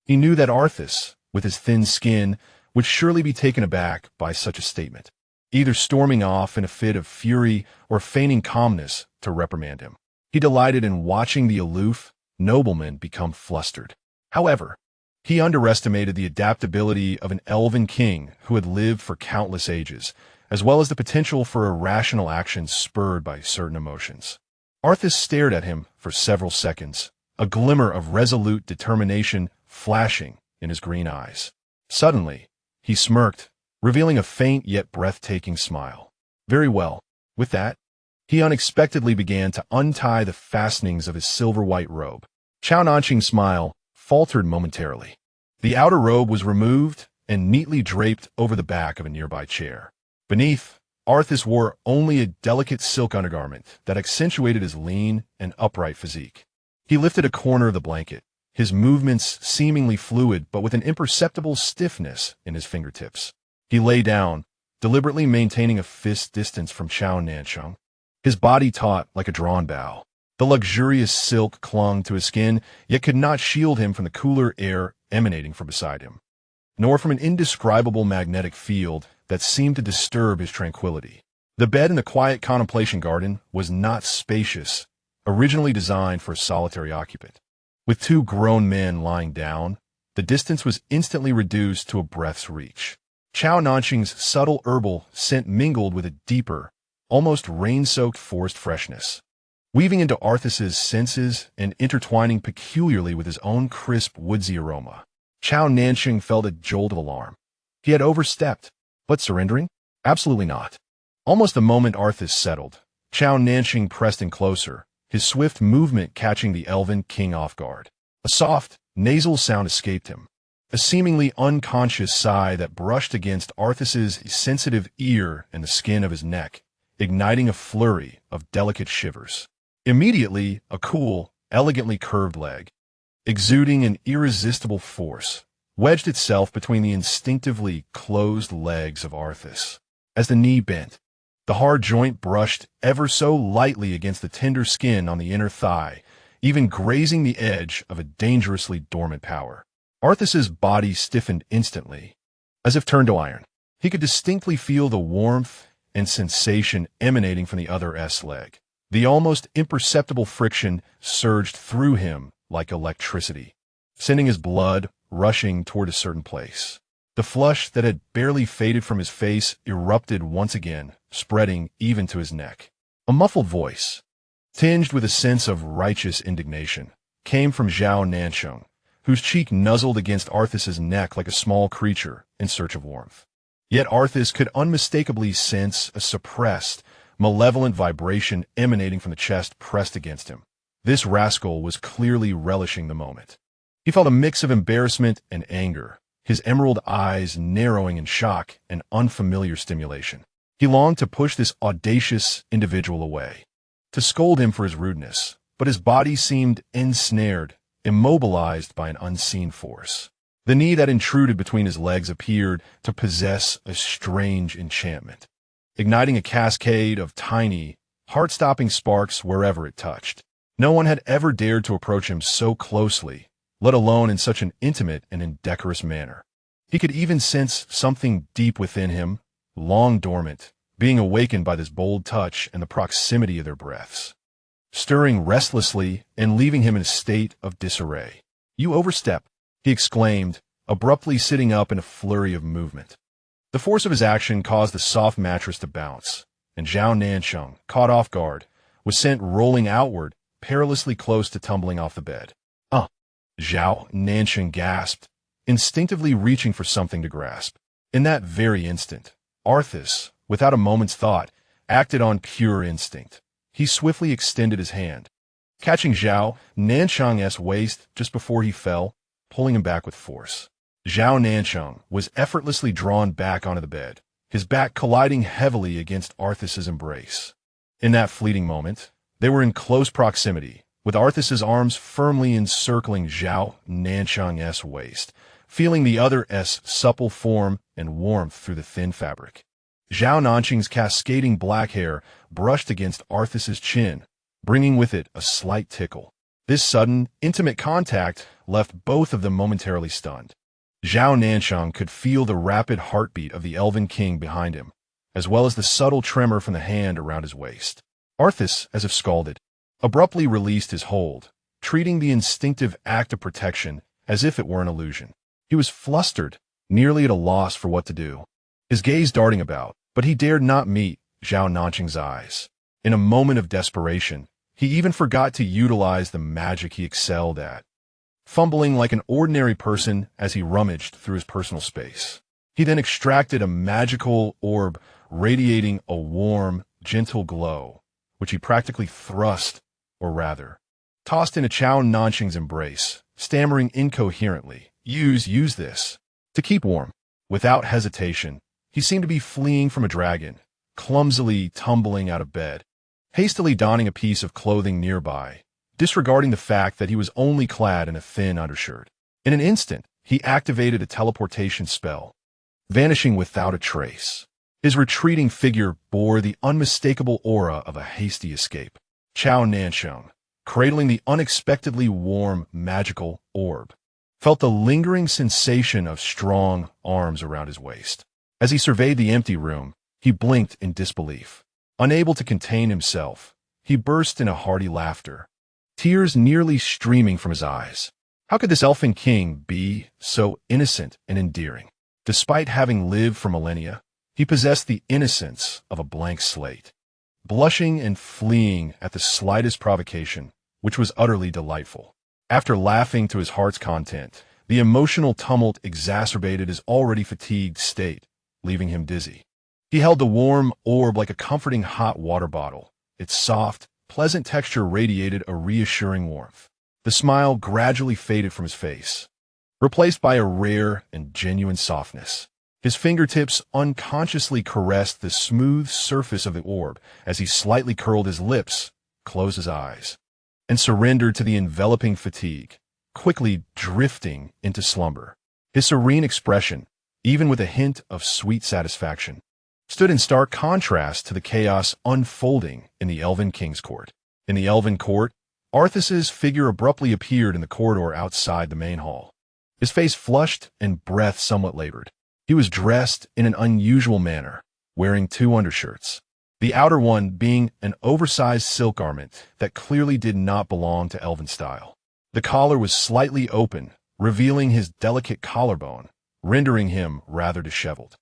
He knew that Arthas, with his thin skin, would surely be taken aback by such a statement, either storming off in a fit of fury or feigning calmness to reprimand him. He delighted in watching the aloof nobleman become flustered. However, he underestimated the adaptability of an elven king who had lived for countless ages, as well as the potential for irrational actions spurred by certain emotions. Arthas stared at him for several seconds, a glimmer of resolute determination flashing in his green eyes. Suddenly, he smirked, revealing a faint yet breathtaking smile. Very well. With that, he unexpectedly began to untie the fastenings of his silver-white robe. Zhao Nancheng's smile faltered momentarily. The outer robe was removed and neatly draped over the back of a nearby chair. Beneath, Arthas wore only a delicate silk undergarment that accentuated his lean and upright physique. He lifted a corner of the blanket, his movements seemingly fluid but with an imperceptible stiffness in his fingertips. He lay down, deliberately maintaining a fist distance from Zhao Nancheng, his body taut like a drawn bow. The luxurious silk clung to his skin, yet could not shield him from the cooler air emanating from beside him, nor from an indescribable magnetic field that seemed to disturb his tranquility. The bed in the quiet contemplation garden was not spacious, originally designed for a solitary occupant. With two grown men lying down, the distance was instantly reduced to a breath's reach. Zhao Nancheng's subtle herbal scent mingled with a deeper, almost rain-soaked forest freshness, weaving into Arthas's senses and intertwining peculiarly with his own crisp, woodsy aroma. Zhao Nancheng felt a jolt of alarm. He had overstepped, but surrendering? Absolutely not. Almost the moment Arthas settled, Zhao Nancheng pressed in closer, his swift movement catching the elven king off guard. A soft, nasal sound escaped him, a seemingly unconscious sigh that brushed against Arthas's sensitive ear and the skin of his neck, igniting a flurry of delicate shivers. Immediately, a cool, elegantly curved leg, exuding an irresistible force, wedged itself between the instinctively closed legs of Arthas. As the knee bent, the hard joint brushed ever so lightly against the tender skin on the inner thigh, even grazing the edge of a dangerously dormant power. Arthas's body stiffened instantly, as if turned to iron. He could distinctly feel the warmth and sensation emanating from the other leg. The almost imperceptible friction surged through him like electricity, sending his blood rushing toward a certain place. The flush that had barely faded from his face erupted once again, spreading even to his neck. A muffled voice, tinged with a sense of righteous indignation, came from Zhao Nancheng, whose cheek nuzzled against Arthas's neck like a small creature in search of warmth. Yet Arthas could unmistakably sense a suppressed, malevolent vibration emanating from the chest pressed against him. This rascal was clearly relishing the moment. He felt a mix of embarrassment and anger, his emerald eyes narrowing in shock and unfamiliar stimulation. He longed to push this audacious individual away, to scold him for his rudeness, but his body seemed ensnared, immobilized by an unseen force. The knee that intruded between his legs appeared to possess a strange enchantment, igniting a cascade of tiny, heart-stopping sparks wherever it touched. No one had ever dared to approach him so closely, let alone in such an intimate and indecorous manner. He could even sense something deep within him, long dormant, being awakened by this bold touch and the proximity of their breaths, stirring restlessly and leaving him in a state of disarray. "You overstep," he exclaimed, abruptly sitting up in a flurry of movement. The force of his action caused the soft mattress to bounce, and Zhao Nancheng, caught off guard, was sent rolling outward, perilously close to tumbling off the bed. Zhao Nancheng gasped, instinctively reaching for something to grasp. In that very instant, Arthas, without a moment's thought, acted on pure instinct. He swiftly extended his hand, catching Zhao Nancheng's waist just before he fell, pulling him back with force. Zhao Nancheng was effortlessly drawn back onto the bed, his back colliding heavily against Arthas's embrace. In that fleeting moment, they were in close proximity, with Arthas's arms firmly encircling Zhao Nancheng's waist, feeling the other's supple form and warmth through the thin fabric. Zhao Nancheng's cascading black hair brushed against Arthas's chin, bringing with it a slight tickle. This sudden, intimate contact left both of them momentarily stunned. Zhao Nancheng could feel the rapid heartbeat of the elven king behind him, as well as the subtle tremor from the hand around his waist. Arthas, as if scalded, abruptly released his hold, treating the instinctive act of protection as if it were an illusion. He was flustered, nearly at a loss for what to do, his gaze darting about, but he dared not meet Zhao Nancheng's eyes. In a moment of desperation, he even forgot to utilize the magic he excelled at, fumbling like an ordinary person as he rummaged through his personal space. He then extracted a magical orb radiating a warm, gentle glow, which he practically thrust, or rather, tossed into Zhao Nancheng's embrace, stammering incoherently, Use this. To keep warm." Without hesitation, he seemed to be fleeing from a dragon, clumsily tumbling out of bed, hastily donning a piece of clothing nearby, disregarding the fact that he was only clad in a thin undershirt. In an instant, he activated a teleportation spell, vanishing without a trace. His retreating figure bore the unmistakable aura of a hasty escape. Zhao Nancheng, cradling the unexpectedly warm, magical orb, felt the lingering sensation of strong arms around his waist. As he surveyed the empty room, he blinked in disbelief. Unable to contain himself, he burst into hearty laughter, tears nearly streaming from his eyes. How could this elfin king be so innocent and endearing? Despite having lived for millennia, he possessed the innocence of a blank slate, blushing and fleeing at the slightest provocation, which was utterly delightful. After laughing to his heart's content, the emotional tumult exacerbated his already fatigued state, leaving him dizzy. He held the warm orb like a comforting hot water bottle. Its soft, pleasant texture radiated a reassuring warmth. The smile gradually faded from his face, replaced by a rare and genuine softness. His fingertips unconsciously caressed the smooth surface of the orb as he slightly curled his lips, closed his eyes, and surrendered to the enveloping fatigue, quickly drifting into slumber. His serene expression, even with a hint of sweet satisfaction, stood in stark contrast to the chaos unfolding in the elven king's court. In the elven court, Arthas's figure abruptly appeared in the corridor outside the main hall. His face flushed and breath somewhat labored. He was dressed in an unusual manner, wearing two undershirts, the outer one being an oversized silk garment that clearly did not belong to elven style. The collar was slightly open, revealing his delicate collarbone, rendering him rather disheveled.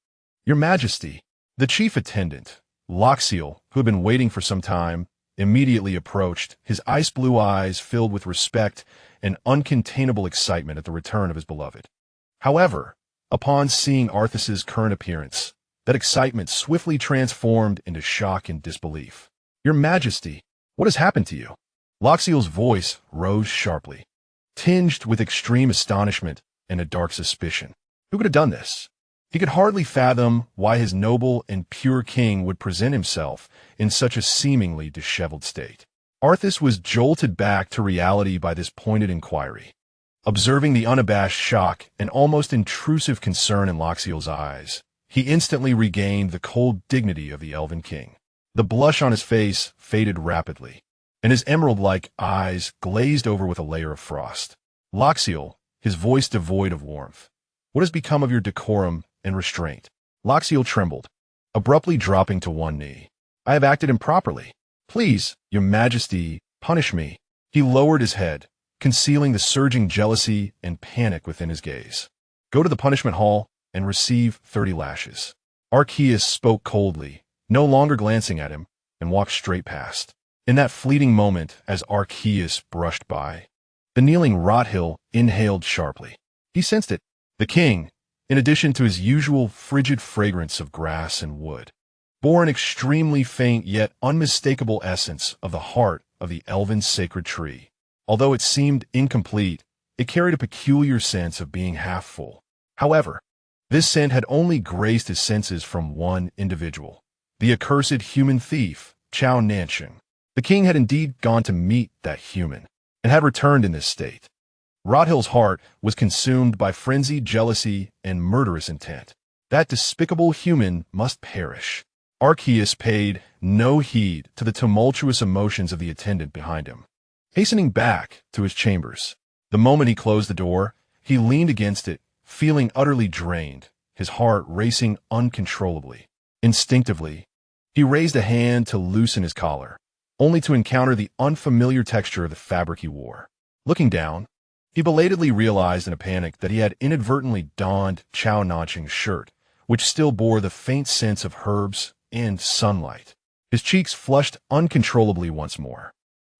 "Your Majesty," the chief attendant, Loxiel, who had been waiting for some time, immediately approached, his ice-blue eyes filled with respect and uncontainable excitement at the return of his beloved. However, upon seeing Arthas's current appearance, that excitement swiftly transformed into shock and disbelief. "Your Majesty, what has happened to you?" Loxiel's voice rose sharply, tinged with extreme astonishment and a dark suspicion. Who could have done this? He could hardly fathom why his noble and pure king would present himself in such a seemingly disheveled state. Arthas was jolted back to reality by this pointed inquiry. Observing the unabashed shock and almost intrusive concern in Loxiel's eyes, he instantly regained the cold dignity of the elven king. The blush on his face faded rapidly, and his emerald-like eyes glazed over with a layer of frost. "Loxiel," his voice devoid of warmth, "what has become of your decorum and restraint?" Loxiel trembled, abruptly dropping to one knee. "I have acted improperly. Please, your Majesty, punish me." He lowered his head, concealing the surging jealousy and panic within his gaze. "Go to the punishment hall and receive 30 lashes." Archias spoke coldly, no longer glancing at him, and walked straight past. In that fleeting moment, as Archias brushed by, the kneeling Rothill inhaled sharply. He sensed it. The king, in addition to his usual frigid fragrance of grass and wood, bore an extremely faint yet unmistakable essence of the heart of the elven sacred tree. Although it seemed incomplete, it carried a peculiar sense of being half full. However, this scent had only graced his senses from one individual, the accursed human thief, Zhao Nancheng. The king had indeed gone to meet that human, and had returned in this state. Rothill's heart was consumed by frenzied jealousy and murderous intent. That despicable human must perish. Archias paid no heed to the tumultuous emotions of the attendant behind him. Hastening back to his chambers, the moment he closed the door, he leaned against it, feeling utterly drained, his heart racing uncontrollably. Instinctively, he raised a hand to loosen his collar, only to encounter the unfamiliar texture of the fabric he wore. Looking down, he belatedly realized in a panic that he had inadvertently donned Zhao Nancheng's shirt, which still bore the faint scents of herbs and sunlight. His cheeks flushed uncontrollably once more.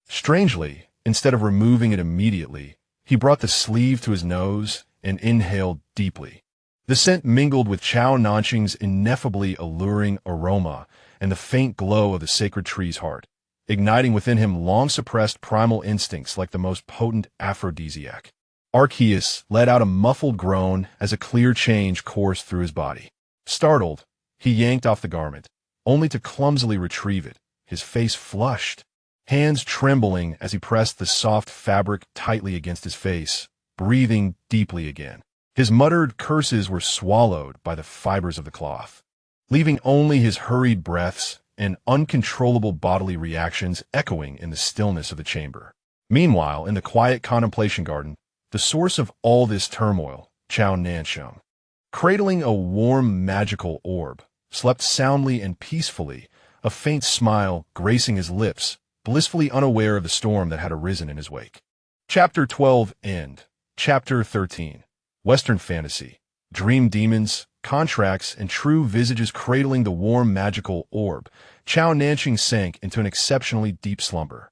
Strangely, instead of removing it immediately, he brought the sleeve to his nose and inhaled deeply. The scent mingled with Zhao Nancheng's ineffably alluring aroma and the faint glow of the sacred tree's heart, igniting within him long-suppressed primal instincts like the most potent aphrodisiac. Archias let out a muffled groan as a clear change coursed through his body. Startled, he yanked off the garment, only to clumsily retrieve it, his face flushed, hands trembling as he pressed the soft fabric tightly against his face, breathing deeply again. His muttered curses were swallowed by the fibers of the cloth, leaving only his hurried breaths and uncontrollable bodily reactions echoing in the stillness of the chamber. Meanwhile, in the quiet contemplation garden, the source of all this turmoil, Zhao Nancheng, cradling a warm magical orb, slept soundly and peacefully, a faint smile gracing his lips, blissfully unaware of the storm that had arisen in his wake. Chapter 12 End. Chapter 13. Western Fantasy. Dream demons, contracts, and true visages cradling the warm magical orb, Zhao Nancheng sank into an exceptionally deep slumber.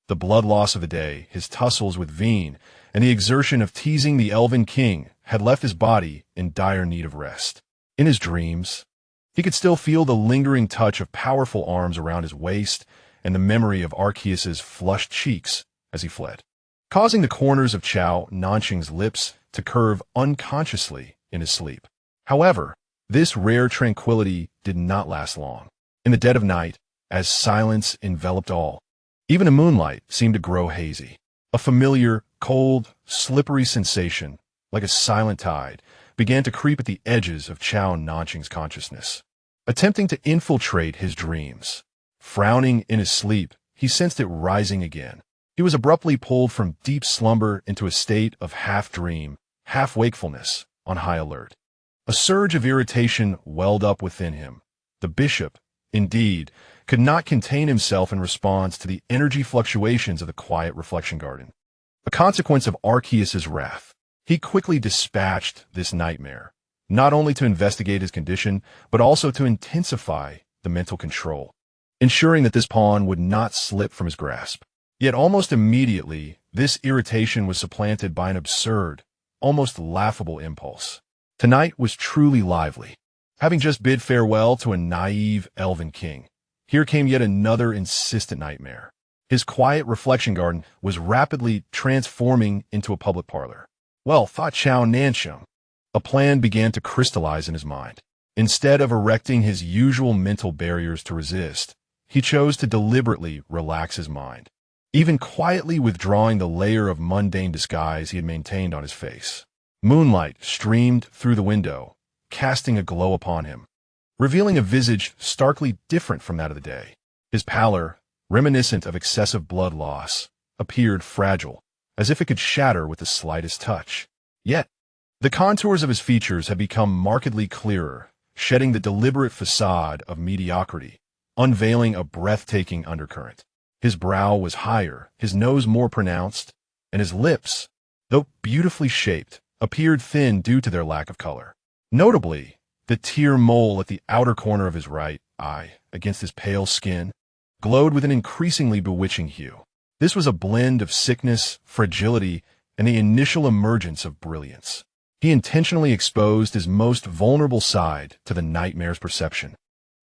The blood loss of the day, his tussles with Veen, and the exertion of teasing the elven king had left his body in dire need of rest. In his dreams, he could still feel the lingering touch of powerful arms around his waist and the memory of Arceus's flushed cheeks as he fled, causing the corners of Zhao Nancheng's lips to curve unconsciously in his sleep. However, this rare tranquility did not last long. In the dead of night, as silence enveloped all, even the moonlight seemed to grow hazy. A familiar, cold, slippery sensation, like a silent tide, began to creep at the edges of Zhao Nancheng's consciousness, attempting to infiltrate his dreams. Frowning in his sleep, he sensed it rising again. He was abruptly pulled from deep slumber into a state of half-dream, half-wakefulness, on high alert. A surge of irritation welled up within him. The bishop, indeed, could not contain himself in response to the energy fluctuations of the quiet reflection garden. A consequence of Arceus's wrath, he quickly dispatched this nightmare, not only to investigate his condition, but also to intensify the mental control, ensuring that this pawn would not slip from his grasp. Yet almost immediately, this irritation was supplanted by an absurd, almost laughable impulse. Tonight was truly lively. Having just bid farewell to a naive elven king, here came yet another insistent nightmare. His quiet reflection garden was rapidly transforming into a public parlor. Well, thought Zhao Nancheng. A plan began to crystallize in his mind. Instead of erecting his usual mental barriers to resist, he chose to deliberately relax his mind, even quietly withdrawing the layer of mundane disguise he had maintained on his face. Moonlight streamed through the window, casting a glow upon him, revealing a visage starkly different from that of the day. His pallor, reminiscent of excessive blood loss, appeared fragile, as if it could shatter with the slightest touch. Yet, the contours of his features had become markedly clearer, shedding the deliberate facade of mediocrity, unveiling a breathtaking undercurrent. His brow was higher, his nose more pronounced, and his lips, though beautifully shaped, appeared thin due to their lack of color. Notably, the tear mole at the outer corner of his right eye, against his pale skin, glowed with an increasingly bewitching hue. This was a blend of sickness, fragility, and the initial emergence of brilliance. He intentionally exposed his most vulnerable side to the nightmare's perception.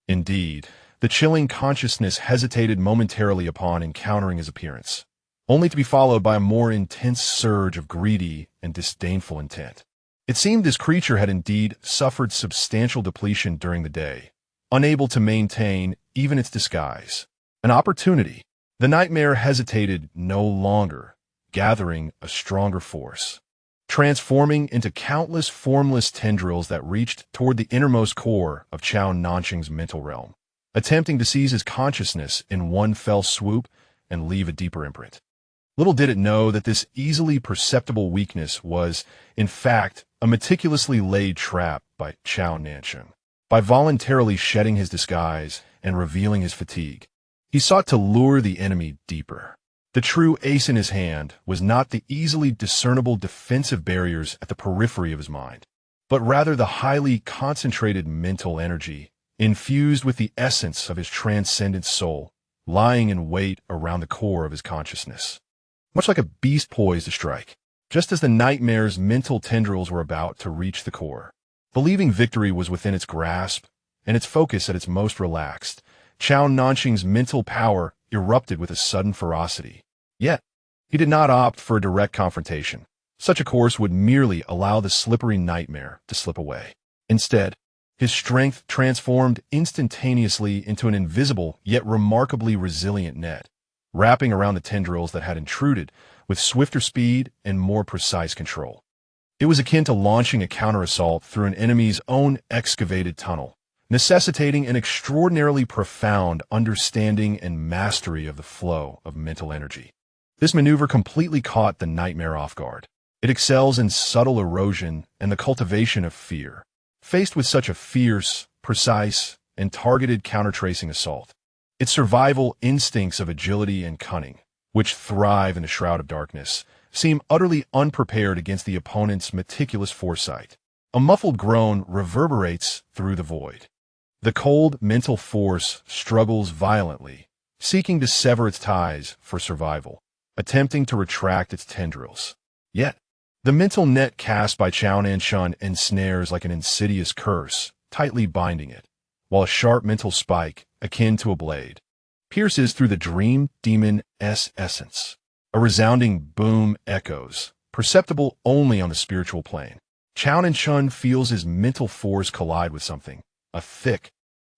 Indeed, the chilling consciousness hesitated momentarily upon encountering his appearance, only to be followed by a more intense surge of greedy and disdainful intent. It seemed this creature had indeed suffered substantial depletion during the day, unable to maintain even its disguise. An opportunity. The nightmare hesitated no longer, gathering a stronger force, transforming into countless formless tendrils that reached toward the innermost core of Zhao Nancheng's mental realm, attempting to seize his consciousness in one fell swoop and leave a deeper imprint. Little did it know that this easily perceptible weakness was, in fact, a meticulously laid trap by Zhao Nancheng. By voluntarily shedding his disguise and revealing his fatigue, he sought to lure the enemy deeper. The true ace in his hand was not the easily discernible defensive barriers at the periphery of his mind, but rather the highly concentrated mental energy infused with the essence of his transcendent soul, lying in wait around the core of his consciousness. Much like a beast poised to strike, just as the nightmare's mental tendrils were about to reach the core. Believing victory was within its grasp and its focus at its most relaxed, Zhao Nancheng's mental power erupted with a sudden ferocity. Yet, he did not opt for a direct confrontation. Such a course would merely allow the slippery nightmare to slip away. Instead, his strength transformed instantaneously into an invisible yet remarkably resilient net, wrapping around the tendrils that had intruded with swifter speed and more precise control. It was akin to launching a counter-assault through an enemy's own excavated tunnel, necessitating an extraordinarily profound understanding and mastery of the flow of mental energy. This maneuver completely caught the nightmare off guard. It excels in subtle erosion and the cultivation of fear. Faced with such a fierce, precise, and targeted counter-tracing assault, its survival instincts of agility and cunning, which thrive in the shroud of darkness, seem utterly unprepared against the opponent's meticulous foresight. A muffled groan reverberates through the void. The cold mental force struggles violently, seeking to sever its ties for survival, attempting to retract its tendrils. Yet, the mental net cast by Zhao Nancheng ensnares like an insidious curse, tightly binding it, while a sharp mental spike, akin to a blade, pierces through the dream demon's essence. A resounding boom echoes, perceptible only on the spiritual plane. Zhao Nancheng feels his mental force collide with something, a thick,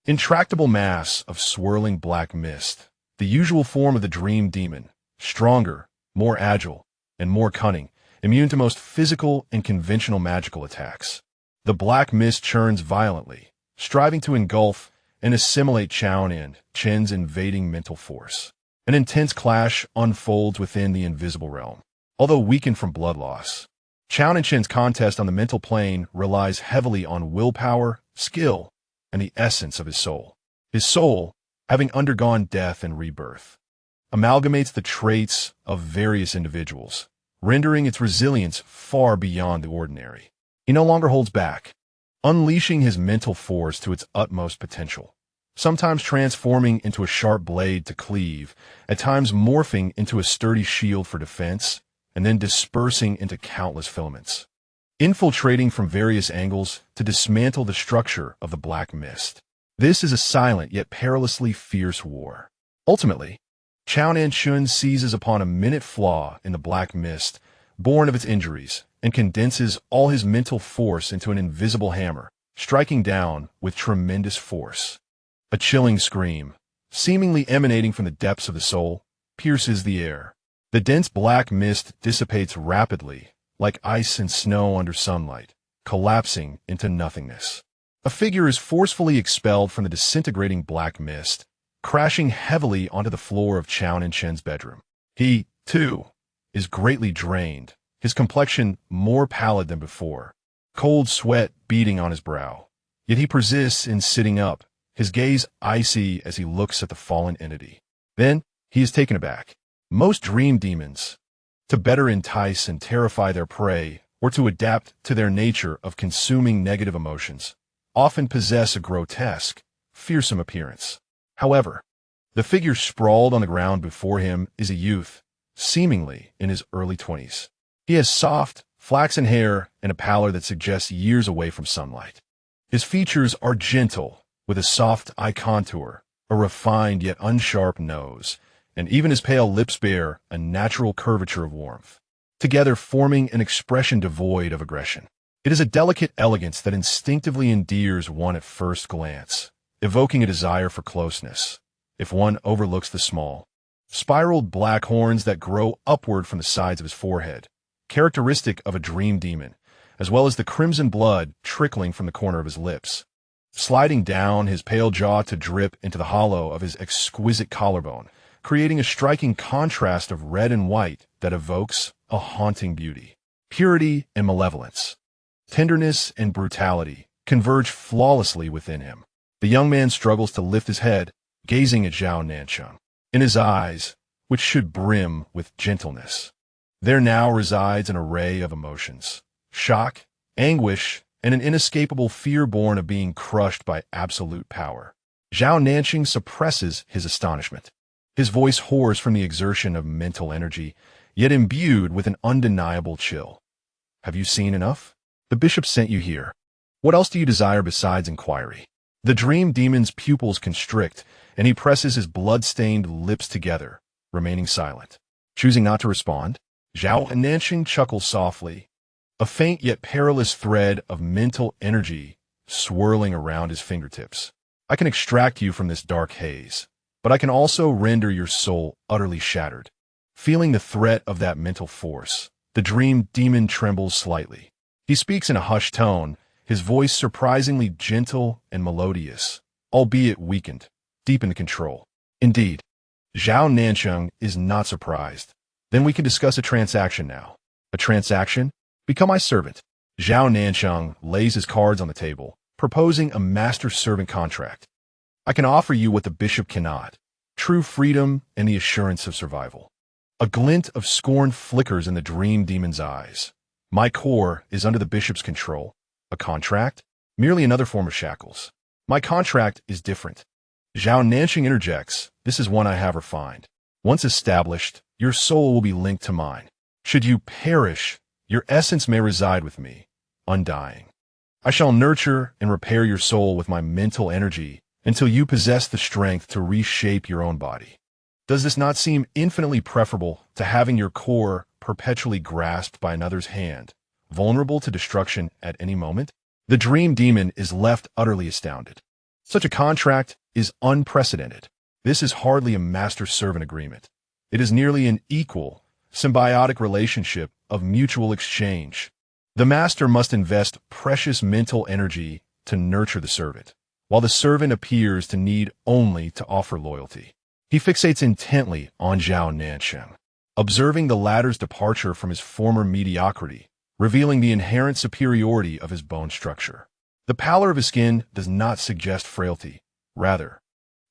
intractable mass of swirling black mist, the usual form of the dream demon, stronger, more agile, and more cunning, immune to most physical and conventional magical attacks. The black mist churns violently, striving to engulf and assimilate Zhao Nanchen's invading mental force. An intense clash unfolds within the invisible realm. Although weakened from blood loss, Zhao Nanchen's contest on the mental plane relies heavily on willpower, skill, and the essence of his soul. His soul, having undergone death and rebirth, amalgamates the traits of various individuals, rendering its resilience far beyond the ordinary. He no longer holds back, unleashing his mental force to its utmost potential, sometimes transforming into a sharp blade to cleave, at times morphing into a sturdy shield for defense, and then dispersing into countless filaments, infiltrating from various angles to dismantle the structure of the black mist. This is a silent yet perilously fierce war. Ultimately, Zhao Nancheng seizes upon a minute flaw in the black mist, born of its injuries, and condenses all his mental force into an invisible hammer, striking down with tremendous force. A chilling scream, seemingly emanating from the depths of the soul, pierces the air. The dense black mist dissipates rapidly, like ice and snow under sunlight, collapsing into nothingness. A figure is forcefully expelled from the disintegrating black mist, crashing heavily onto the floor of Zhao Nanchen's bedroom. He, too, is greatly drained, his complexion more pallid than before, cold sweat beading on his brow. Yet he persists in sitting up, his gaze icy as he looks at the fallen entity. Then, he is taken aback. Most dream demons, to better entice and terrify their prey, or to adapt to their nature of consuming negative emotions, often possess a grotesque, fearsome appearance. However, the figure sprawled on the ground before him is a youth, seemingly in his early 20s. He has soft, flaxen hair and a pallor that suggests years away from sunlight. His features are gentle, with a soft eye contour, a refined yet unsharp nose, and even his pale lips bear a natural curvature of warmth, together forming an expression devoid of aggression. It is a delicate elegance that instinctively endears one at first glance, evoking a desire for closeness, if one overlooks the small, spiraled black horns that grow upward from the sides of his forehead, characteristic of a dream demon, as well as the crimson blood trickling from the corner of his lips, sliding down his pale jaw to drip into the hollow of his exquisite collarbone, creating a striking contrast of red and white that evokes a haunting beauty. Purity and malevolence, tenderness and brutality converge flawlessly within him. The young man struggles to lift his head, gazing at Zhao Nancheng. In his eyes, which should brim with gentleness, there now resides an array of emotions: shock, anguish, and an inescapable fear born of being crushed by absolute power. Zhao Nancheng suppresses his astonishment. His voice hoars from the exertion of mental energy, yet imbued with an undeniable chill. Have you seen enough? The bishop sent you here. What else do you desire besides inquiry? The dream demon's pupils constrict, and he presses his blood-stained lips together, remaining silent. Choosing not to respond, Zhao Nancheng chuckles softly, a faint yet perilous thread of mental energy swirling around his fingertips. I can extract you from this dark haze, but I can also render your soul utterly shattered. Feeling the threat of that mental force, the dream demon trembles slightly. He speaks in a hushed tone, his voice surprisingly gentle and melodious, albeit weakened, deep in control. Indeed, Zhao Nancheng is not surprised. Then we can discuss a transaction now. A transaction? Become my servant. Zhao Nancheng lays his cards on the table, proposing a master-servant contract. I can offer you what the bishop cannot: true freedom and the assurance of survival. A glint of scorn flickers in the dream demon's eyes. My core is under the bishop's control. A contract? Merely another form of shackles. My contract is different. Zhao Nancheng interjects, this is one I have refined. Once established, your soul will be linked to mine. Should you perish Your essence may reside with me, undying. I shall nurture and repair your soul with my mental energy until you possess the strength to reshape your own body. Does this not seem infinitely preferable to having your core perpetually grasped by another's hand, vulnerable to destruction at any moment? The dream demon is left utterly astounded. Such a contract is unprecedented. This is hardly a master-servant agreement. It is nearly an equal, symbiotic relationship of mutual exchange. The master must invest precious mental energy to nurture the servant, while the servant appears to need only to offer loyalty. He fixates intently on Zhao Nancheng, observing the latter's departure from his former mediocrity, revealing the inherent superiority of his bone structure. The pallor of his skin does not suggest frailty. Rather,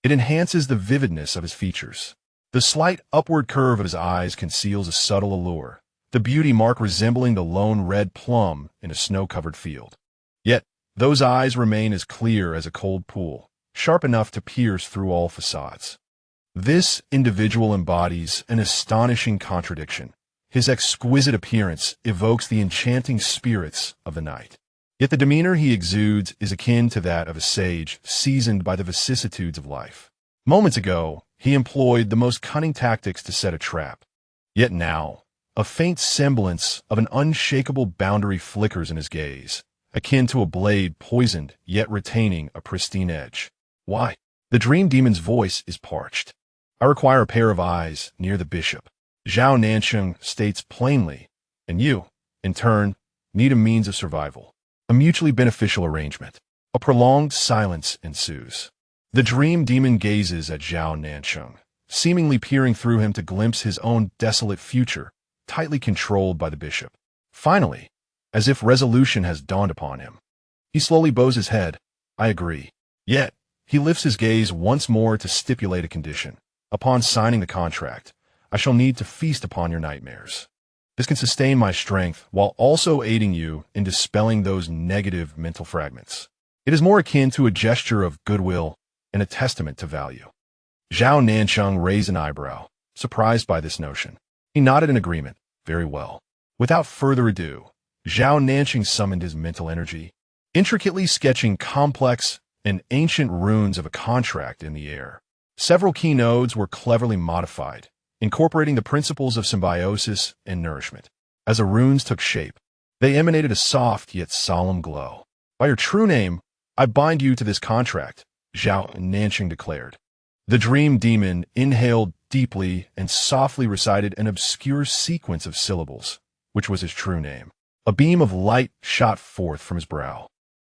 it enhances the vividness of his features. The slight upward curve of his eyes conceals a subtle allure, the beauty mark resembling the lone red plum in a snow-covered field. Yet, those eyes remain as clear as a cold pool, sharp enough to pierce through all facades. This individual embodies an astonishing contradiction. His exquisite appearance evokes the enchanting spirits of the night. Yet the demeanor he exudes is akin to that of a sage seasoned by the vicissitudes of life. Moments ago, he employed the most cunning tactics to set a trap. Yet now, a faint semblance of an unshakable boundary flickers in his gaze, akin to a blade poisoned yet retaining a pristine edge. Why? The dream demon's voice is parched. I require a pair of eyes near the bishop. Zhao Nancheng states plainly, and you, in turn, need a means of survival. A mutually beneficial arrangement. A prolonged silence ensues. The dream demon gazes at Zhao Nancheng, seemingly peering through him to glimpse his own desolate future, tightly controlled by the bishop. Finally, as if resolution has dawned upon him, he slowly bows his head. I agree. Yet, he lifts his gaze once more to stipulate a condition. Upon signing the contract, I shall need to feast upon your nightmares. This can sustain my strength while also aiding you in dispelling those negative mental fragments. It is more akin to a gesture of goodwill and a testament to value. Zhao Nancheng raised an eyebrow, surprised by this notion. He nodded in agreement. Very well. Without further ado, Zhao Nancheng summoned his mental energy, intricately sketching complex and ancient runes of a contract in the air. Several key nodes were cleverly modified, incorporating the principles of symbiosis and nourishment. As the runes took shape, they emanated a soft yet solemn glow. By your true name, I bind you to this contract, Zhao Nancheng declared. The dream demon inhaled deeply and softly recited an obscure sequence of syllables, which was his true name. A beam of light shot forth from his brow,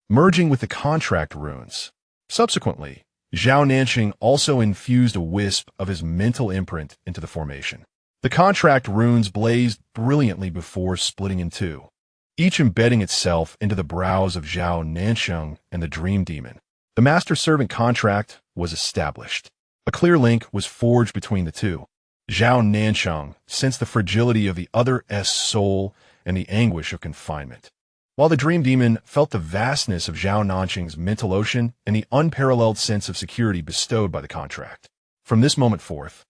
merging with the contract runes. Subsequently, Zhao Nancheng also infused a wisp of his mental imprint into the formation. The contract runes blazed brilliantly before splitting in two, each embedding itself into the brows of Zhao Nancheng and the dream demon. The master-servant contract was established. A clear link was forged between the two. Zhao Nancheng sensed the fragility of the other's soul and the anguish of confinement, while the dream demon felt the vastness of Zhao Nancheng's mental ocean and the unparalleled sense of security bestowed by the contract. From this moment forth,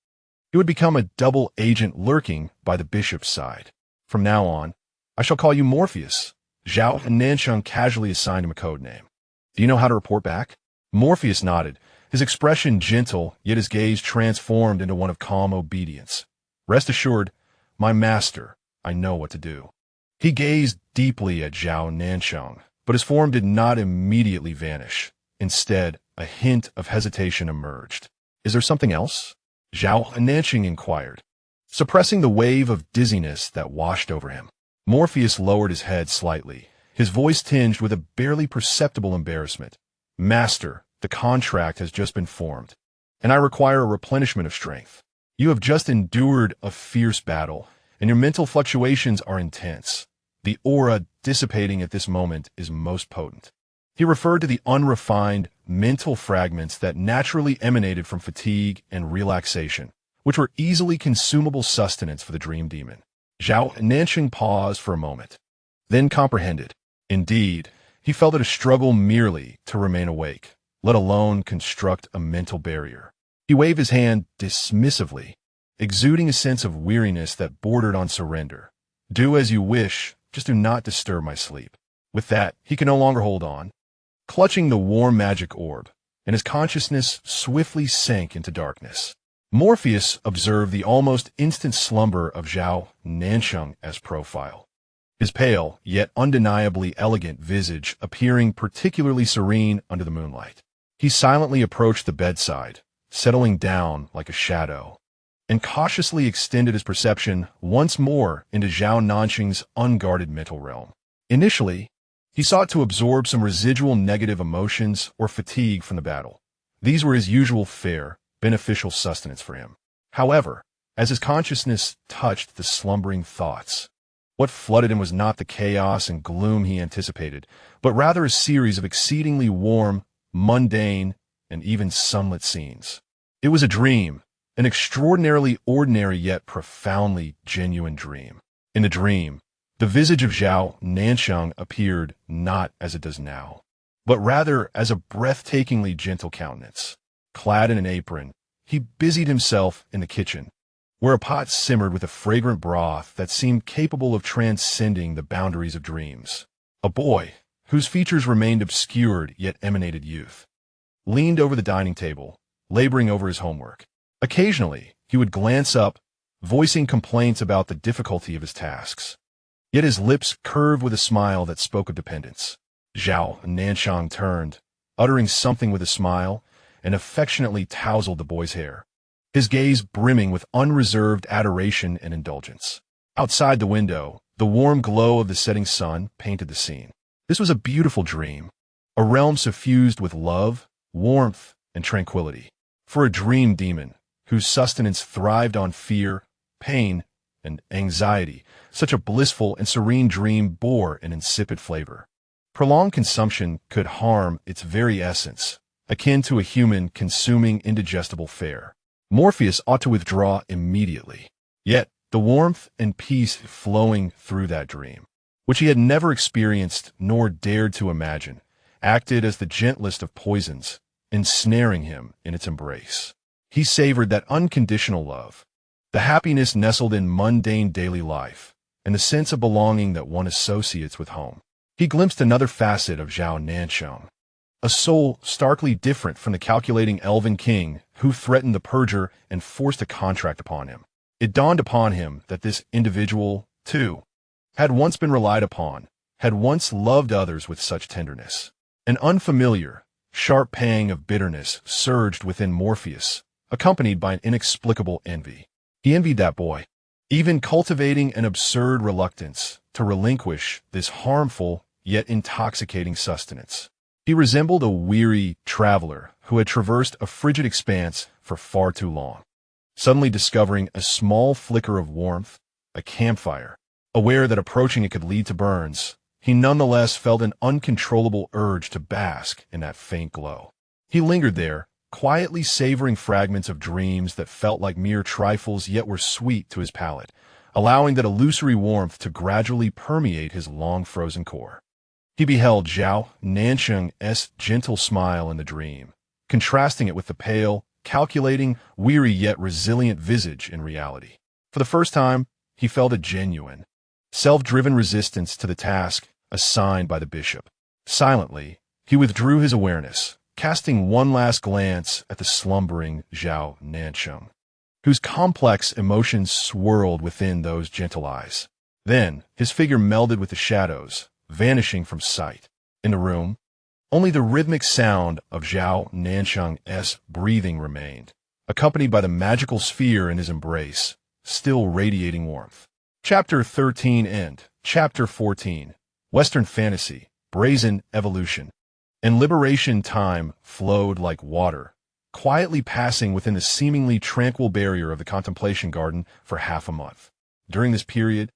he would become a double agent lurking by the bishop's side. From now on, I shall call you Morpheus. Zhao Nancheng casually assigned him a code name. Do you know how to report back? Morpheus nodded, his expression gentle, yet his gaze transformed into one of calm obedience. Rest assured, my master, I know what to do. He gazed deeply at Zhao Nancheng, but his form did not immediately vanish. Instead, a hint of hesitation emerged. Is there something else? Zhao Nancheng inquired, suppressing the wave of dizziness that washed over him. Morpheus lowered his head slightly, his voice tinged with a barely perceptible embarrassment. Master, the contract has just been formed, and I require a replenishment of strength. You have just endured a fierce battle, and your mental fluctuations are intense. The aura dissipating at this moment is most potent. He referred to the unrefined mental fragments that naturally emanated from fatigue and relaxation, which were easily consumable sustenance for the dream demon. Zhao Nancheng paused for a moment, then comprehended. Indeed, he felt it a struggle merely to remain awake, let alone construct a mental barrier. He waved his hand dismissively, exuding a sense of weariness that bordered on surrender. Do as you wish, Just do not disturb my sleep. With that, he could no longer hold on. Clutching the warm magic orb, and his consciousness swiftly sank into darkness. Morpheus observed the almost instant slumber of Zhao Nancheng's profile, his pale, yet undeniably elegant visage appearing particularly serene under the moonlight. He silently approached the bedside, settling down like a shadow, and cautiously extended his perception once more into Zhao Nancheng's unguarded mental realm. Initially, he sought to absorb some residual negative emotions or fatigue from the battle. These were his usual fare, beneficial sustenance for him. However, as his consciousness touched the slumbering thoughts, what flooded him was not the chaos and gloom he anticipated, but rather a series of exceedingly warm, mundane, and even sunlit scenes. It was a dream, an extraordinarily ordinary yet profoundly genuine dream. In the dream, the visage of Zhao Nancheng appeared not as it does now, but rather as a breathtakingly gentle countenance. Clad in an apron, he busied himself in the kitchen, where a pot simmered with a fragrant broth that seemed capable of transcending the boundaries of dreams. A boy, whose features remained obscured yet emanated youth, leaned over the dining table, laboring over his homework. Occasionally, he would glance up, voicing complaints about the difficulty of his tasks. Yet his lips curved with a smile that spoke of dependence. Zhao Nancheng turned, uttering something with a smile, and affectionately tousled the boy's hair, his gaze brimming with unreserved adoration and indulgence. Outside the window, the warm glow of the setting sun painted the scene. This was a beautiful dream, a realm suffused with love, warmth, and tranquility. For a dream demon, whose sustenance thrived on fear, pain, and anxiety, such a blissful and serene dream bore an insipid flavor. Prolonged consumption could harm its very essence, akin to a human consuming indigestible fare. Morpheus ought to withdraw immediately. Yet, the warmth and peace flowing through that dream, which he had never experienced nor dared to imagine, acted as the gentlest of poisons, ensnaring him in its embrace. He savored that unconditional love, the happiness nestled in mundane daily life, and the sense of belonging that one associates with home. He glimpsed another facet of Zhao Nancheng, a soul starkly different from the calculating elven king who threatened to perjure and forced a contract upon him. It dawned upon him that this individual, too, had once been relied upon, had once loved others with such tenderness. An unfamiliar, sharp pang of bitterness surged within Morpheus, accompanied by an inexplicable envy. He envied that boy, even cultivating an absurd reluctance to relinquish this harmful yet intoxicating sustenance. He resembled a weary traveler who had traversed a frigid expanse for far too long, suddenly discovering a small flicker of warmth, a campfire. Aware that approaching it could lead to burns, he nonetheless felt an uncontrollable urge to bask in that faint glow. He lingered there, quietly savoring fragments of dreams that felt like mere trifles yet were sweet to his palate, allowing that illusory warmth to gradually permeate his long-frozen core. He beheld Zhao Nancheng's gentle smile in the dream, contrasting it with the pale, calculating, weary yet resilient visage in reality. For the first time, he felt a genuine, self-driven resistance to the task assigned by the bishop. Silently, he withdrew his awareness, casting one last glance at the slumbering Zhao Nancheng, whose complex emotions swirled within those gentle eyes. Then, his figure melded with the shadows, vanishing from sight. In the room, only the rhythmic sound of Zhao Nancheng's breathing remained, accompanied by the magical sphere in his embrace, still radiating warmth. Chapter 13 End. Chapter 14. Western Fantasy, Brazen Evolution. And liberation time flowed like water, quietly passing within the seemingly tranquil barrier of the contemplation garden for half a month. During this period,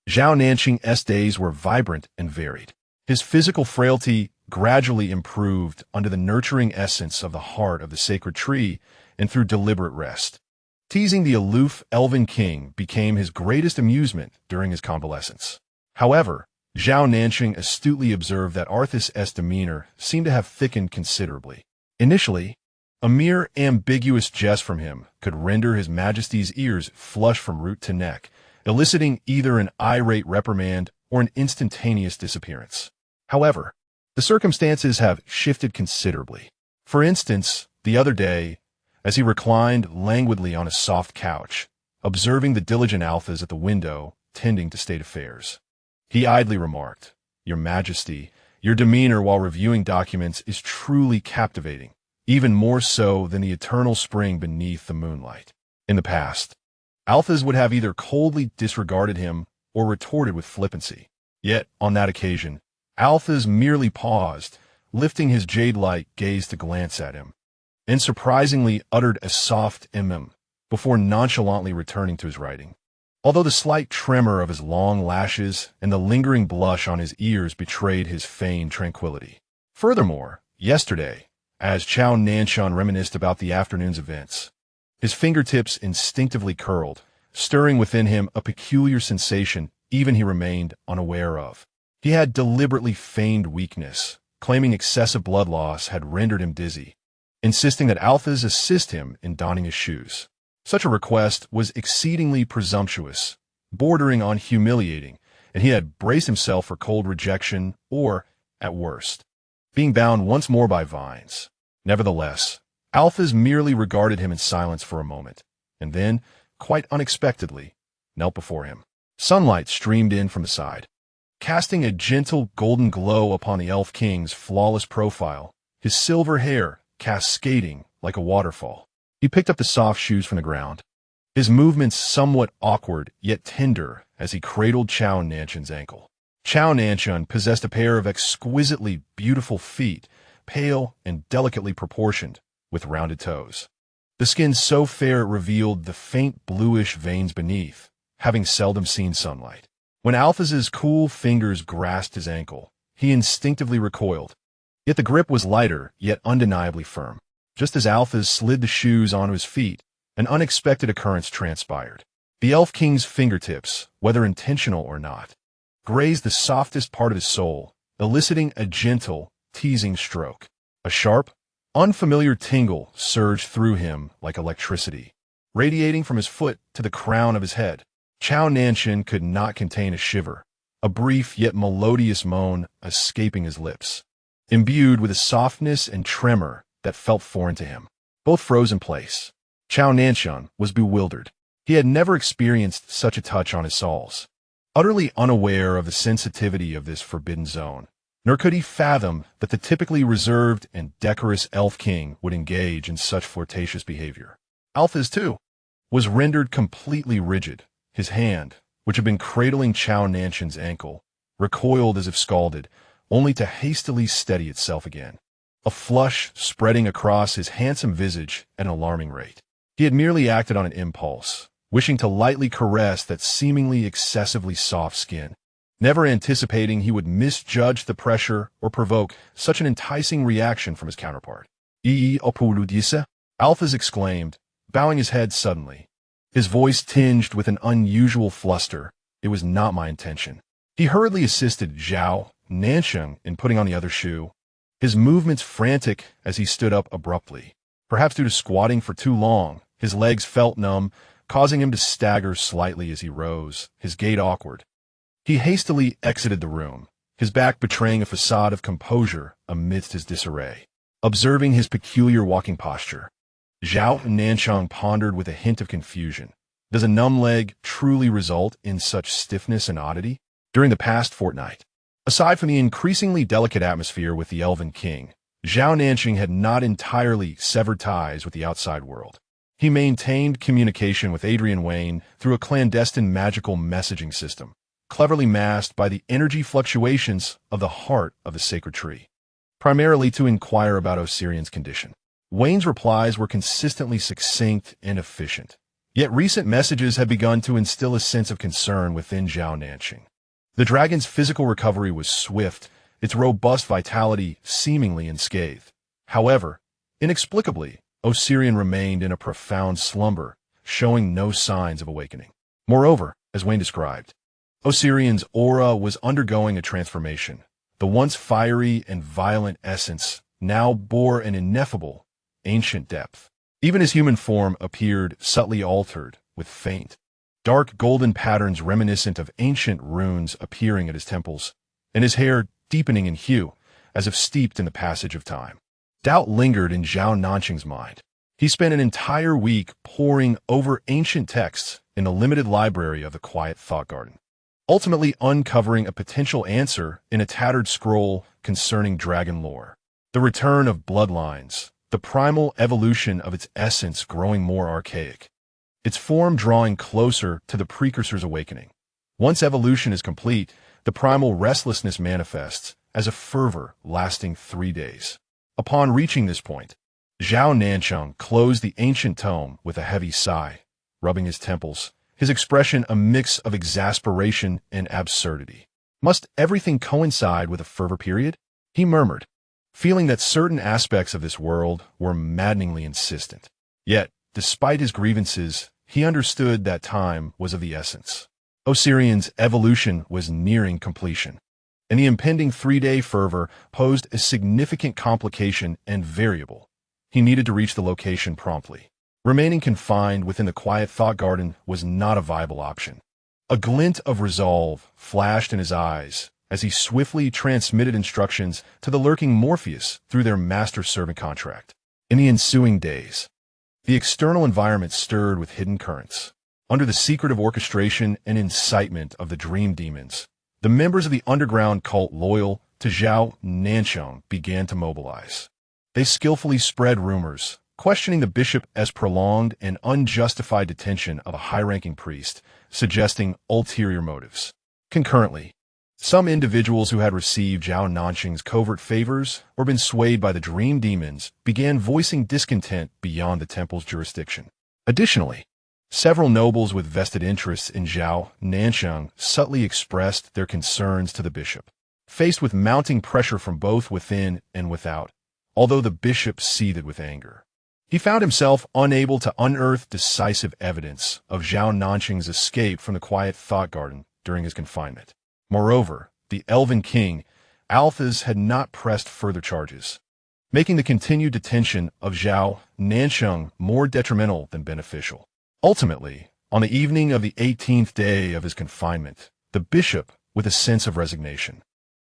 Zhao Nancheng's days were vibrant and varied. His physical frailty gradually improved under the nurturing essence of the heart of the sacred tree and through deliberate rest. Teasing the aloof elven king became his greatest amusement during his convalescence. However, Zhao Nancheng astutely observed that Arthas's demeanor seemed to have thickened considerably. Initially, a mere ambiguous jest from him could render his majesty's ears flush from root to neck, eliciting either an irate reprimand or an instantaneous disappearance. However, the circumstances have shifted considerably. For instance, the other day, as he reclined languidly on a soft couch, observing the diligent alphas at the window tending to state affairs, he idly remarked, "Your Majesty, your demeanor while reviewing documents is truly captivating, even more so than the eternal spring beneath the moonlight." In the past, alphas would have either coldly disregarded him or retorted with flippancy. Yet, on that occasion, alphas merely paused, lifting his jade-like gaze to glance at him, and surprisingly uttered a soft before nonchalantly returning to his writing. Although the slight tremor of his long lashes and the lingering blush on his ears betrayed his feigned tranquility. Furthermore, yesterday, as Zhao Nancheng reminisced about the afternoon's events, his fingertips instinctively curled, stirring within him a peculiar sensation even he remained unaware of. He had deliberately feigned weakness, claiming excessive blood loss had rendered him dizzy, insisting that alphas assist him in donning his shoes. Such a request was exceedingly presumptuous, bordering on humiliating, and he had braced himself for cold rejection or, at worst, being bound once more by vines. Nevertheless, alphas merely regarded him in silence for a moment, and then, quite unexpectedly, knelt before him. Sunlight streamed in from the side, casting a gentle golden glow upon the elf king's flawless profile, his silver hair cascading like a waterfall. He picked up the soft shoes from the ground, his movements somewhat awkward yet tender as he cradled Zhao Nancheng's ankle. Zhao Nancheng possessed a pair of exquisitely beautiful feet, pale and delicately proportioned, with rounded toes. The skin so fair it revealed the faint bluish veins beneath, having seldom seen sunlight. When Alphys's cool fingers grasped his ankle, he instinctively recoiled. Yet the grip was lighter, yet undeniably firm. Just as Alphys slid the shoes onto his feet, an unexpected occurrence transpired. The Elf King's fingertips, whether intentional or not, grazed the softest part of his soul, eliciting a gentle, teasing stroke. A sharp, unfamiliar tingle surged through him like electricity, radiating from his foot to the crown of his head. Zhao Nancheng could not contain a shiver, a brief yet melodious moan escaping his lips, imbued with a softness and tremor that felt foreign to him. Both froze in place. Zhao Nancheng was bewildered. He had never experienced such a touch on his soles. Utterly unaware of the sensitivity of this forbidden zone, nor could he fathom that the typically reserved and decorous Elf King would engage in such flirtatious behavior. Alphys, too, was rendered completely rigid. His hand, which had been cradling Zhao Nancheng's ankle, recoiled as if scalded, only to hastily steady itself again, a flush spreading across his handsome visage at an alarming rate. He had merely acted on an impulse, wishing to lightly caress that seemingly excessively soft skin, never anticipating he would misjudge the pressure or provoke such an enticing reaction from his counterpart. Alphys exclaimed, bowing his head suddenly, his voice tinged with an unusual fluster. "It was not my intention." He hurriedly assisted Zhao Nancheng in putting on the other shoe, his movements frantic as he stood up abruptly. Perhaps due to squatting for too long, his legs felt numb, causing him to stagger slightly as he rose, his gait awkward. He hastily exited the room, his back betraying a facade of composure amidst his disarray. Observing his peculiar walking posture, Zhao Nancheng pondered with a hint of confusion. Does a numb leg truly result in such stiffness and oddity? During the past fortnight, aside from the increasingly delicate atmosphere with the Elven King, Zhao Nancheng had not entirely severed ties with the outside world. He maintained communication with When through a clandestine magical messaging system, cleverly masked by the energy fluctuations of the heart of the sacred tree, primarily to inquire about Osirian's condition. Wayne's replies were consistently succinct and efficient, yet recent messages had begun to instill a sense of concern within Zhao Nancheng. The dragon's physical recovery was swift, its robust vitality seemingly unscathed. However, inexplicably, Osirian remained in a profound slumber, showing no signs of awakening. Moreover, as Wayne described, Osirian's aura was undergoing a transformation. The once fiery and violent essence now bore an ineffable, ancient depth. Even his human form appeared subtly altered, with faint, dark golden patterns reminiscent of ancient runes appearing at his temples, and his hair deepening in hue, as if steeped in the passage of time. Doubt lingered in Zhao Nancheng's mind. He spent an entire week poring over ancient texts in the limited library of the quiet thought garden, ultimately uncovering a potential answer in a tattered scroll concerning dragon lore. The return of bloodlines, the primal evolution of its essence growing more archaic, its form drawing closer to the precursor's awakening. Once evolution is complete, the primal restlessness manifests as a fervor lasting 3 days. Upon reaching this point, Zhao Nancheng closed the ancient tome with a heavy sigh, rubbing his temples, his expression a mix of exasperation and absurdity. Must everything coincide with a fervor period? He murmured, feeling that certain aspects of this world were maddeningly insistent. Yet, despite his grievances, he understood that time was of the essence. Osirian's evolution was nearing completion, and the impending 3-day fervor posed a significant complication and variable. He needed to reach the location promptly. Remaining confined within the quiet thought garden was not a viable option. A glint of resolve flashed in his eyes as he swiftly transmitted instructions to the lurking Morpheus through their master-servant contract. In the ensuing days, the external environment stirred with hidden currents. Under the secretive orchestration and incitement of the dream demons, the members of the underground cult loyal to Zhao Nancheng began to mobilize. They skillfully spread rumors, questioning the bishop as prolonged and unjustified detention of a high-ranking priest, suggesting ulterior motives. Concurrently, some individuals who had received Zhao Nancheng's covert favors or been swayed by the dream demons began voicing discontent beyond the temple's jurisdiction. Additionally, several nobles with vested interests in Zhao Nancheng subtly expressed their concerns to the bishop. Faced with mounting pressure from both within and without, although the bishop seethed with anger, he found himself unable to unearth decisive evidence of Zhao Nancheng's escape from the quiet thought garden during his confinement. Moreover, the elven king, Althas, had not pressed further charges, making the continued detention of Zhao Nancheng more detrimental than beneficial. Ultimately, on the evening of the 18th day of his confinement, the bishop, with a sense of resignation,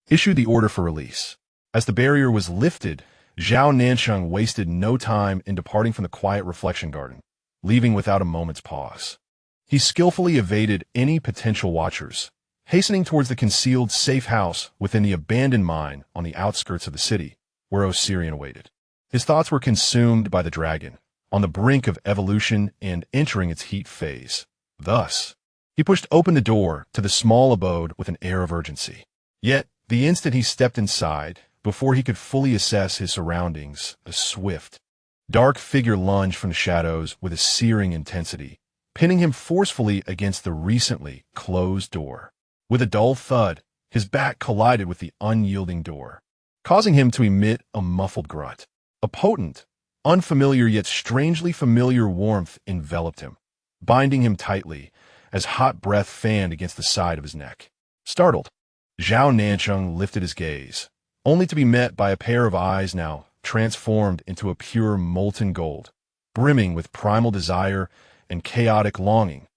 issued the order for release. As the barrier was lifted, Zhao Nancheng wasted no time in departing from the quiet reflection garden, leaving without a moment's pause. He skillfully evaded any potential watchers, hastening towards the concealed safe house within the abandoned mine on the outskirts of the city, where Osirian awaited. His thoughts were consumed by the dragon, on the brink of evolution and entering its heat phase. Thus, he pushed open the door to the small abode with an air of urgency. Yet, the instant he stepped inside, before he could fully assess his surroundings, a swift, dark figure lunged from the shadows with a searing intensity, pinning him forcefully against the recently closed door. With a dull thud, his back collided with the unyielding door, causing him to emit a muffled grunt. A potent, unfamiliar yet strangely familiar warmth enveloped him, binding him tightly as hot breath fanned against the side of his neck. Startled, Zhao Nancheng lifted his gaze, only to be met by a pair of eyes now transformed into a pure molten gold, brimming with primal desire and chaotic longing.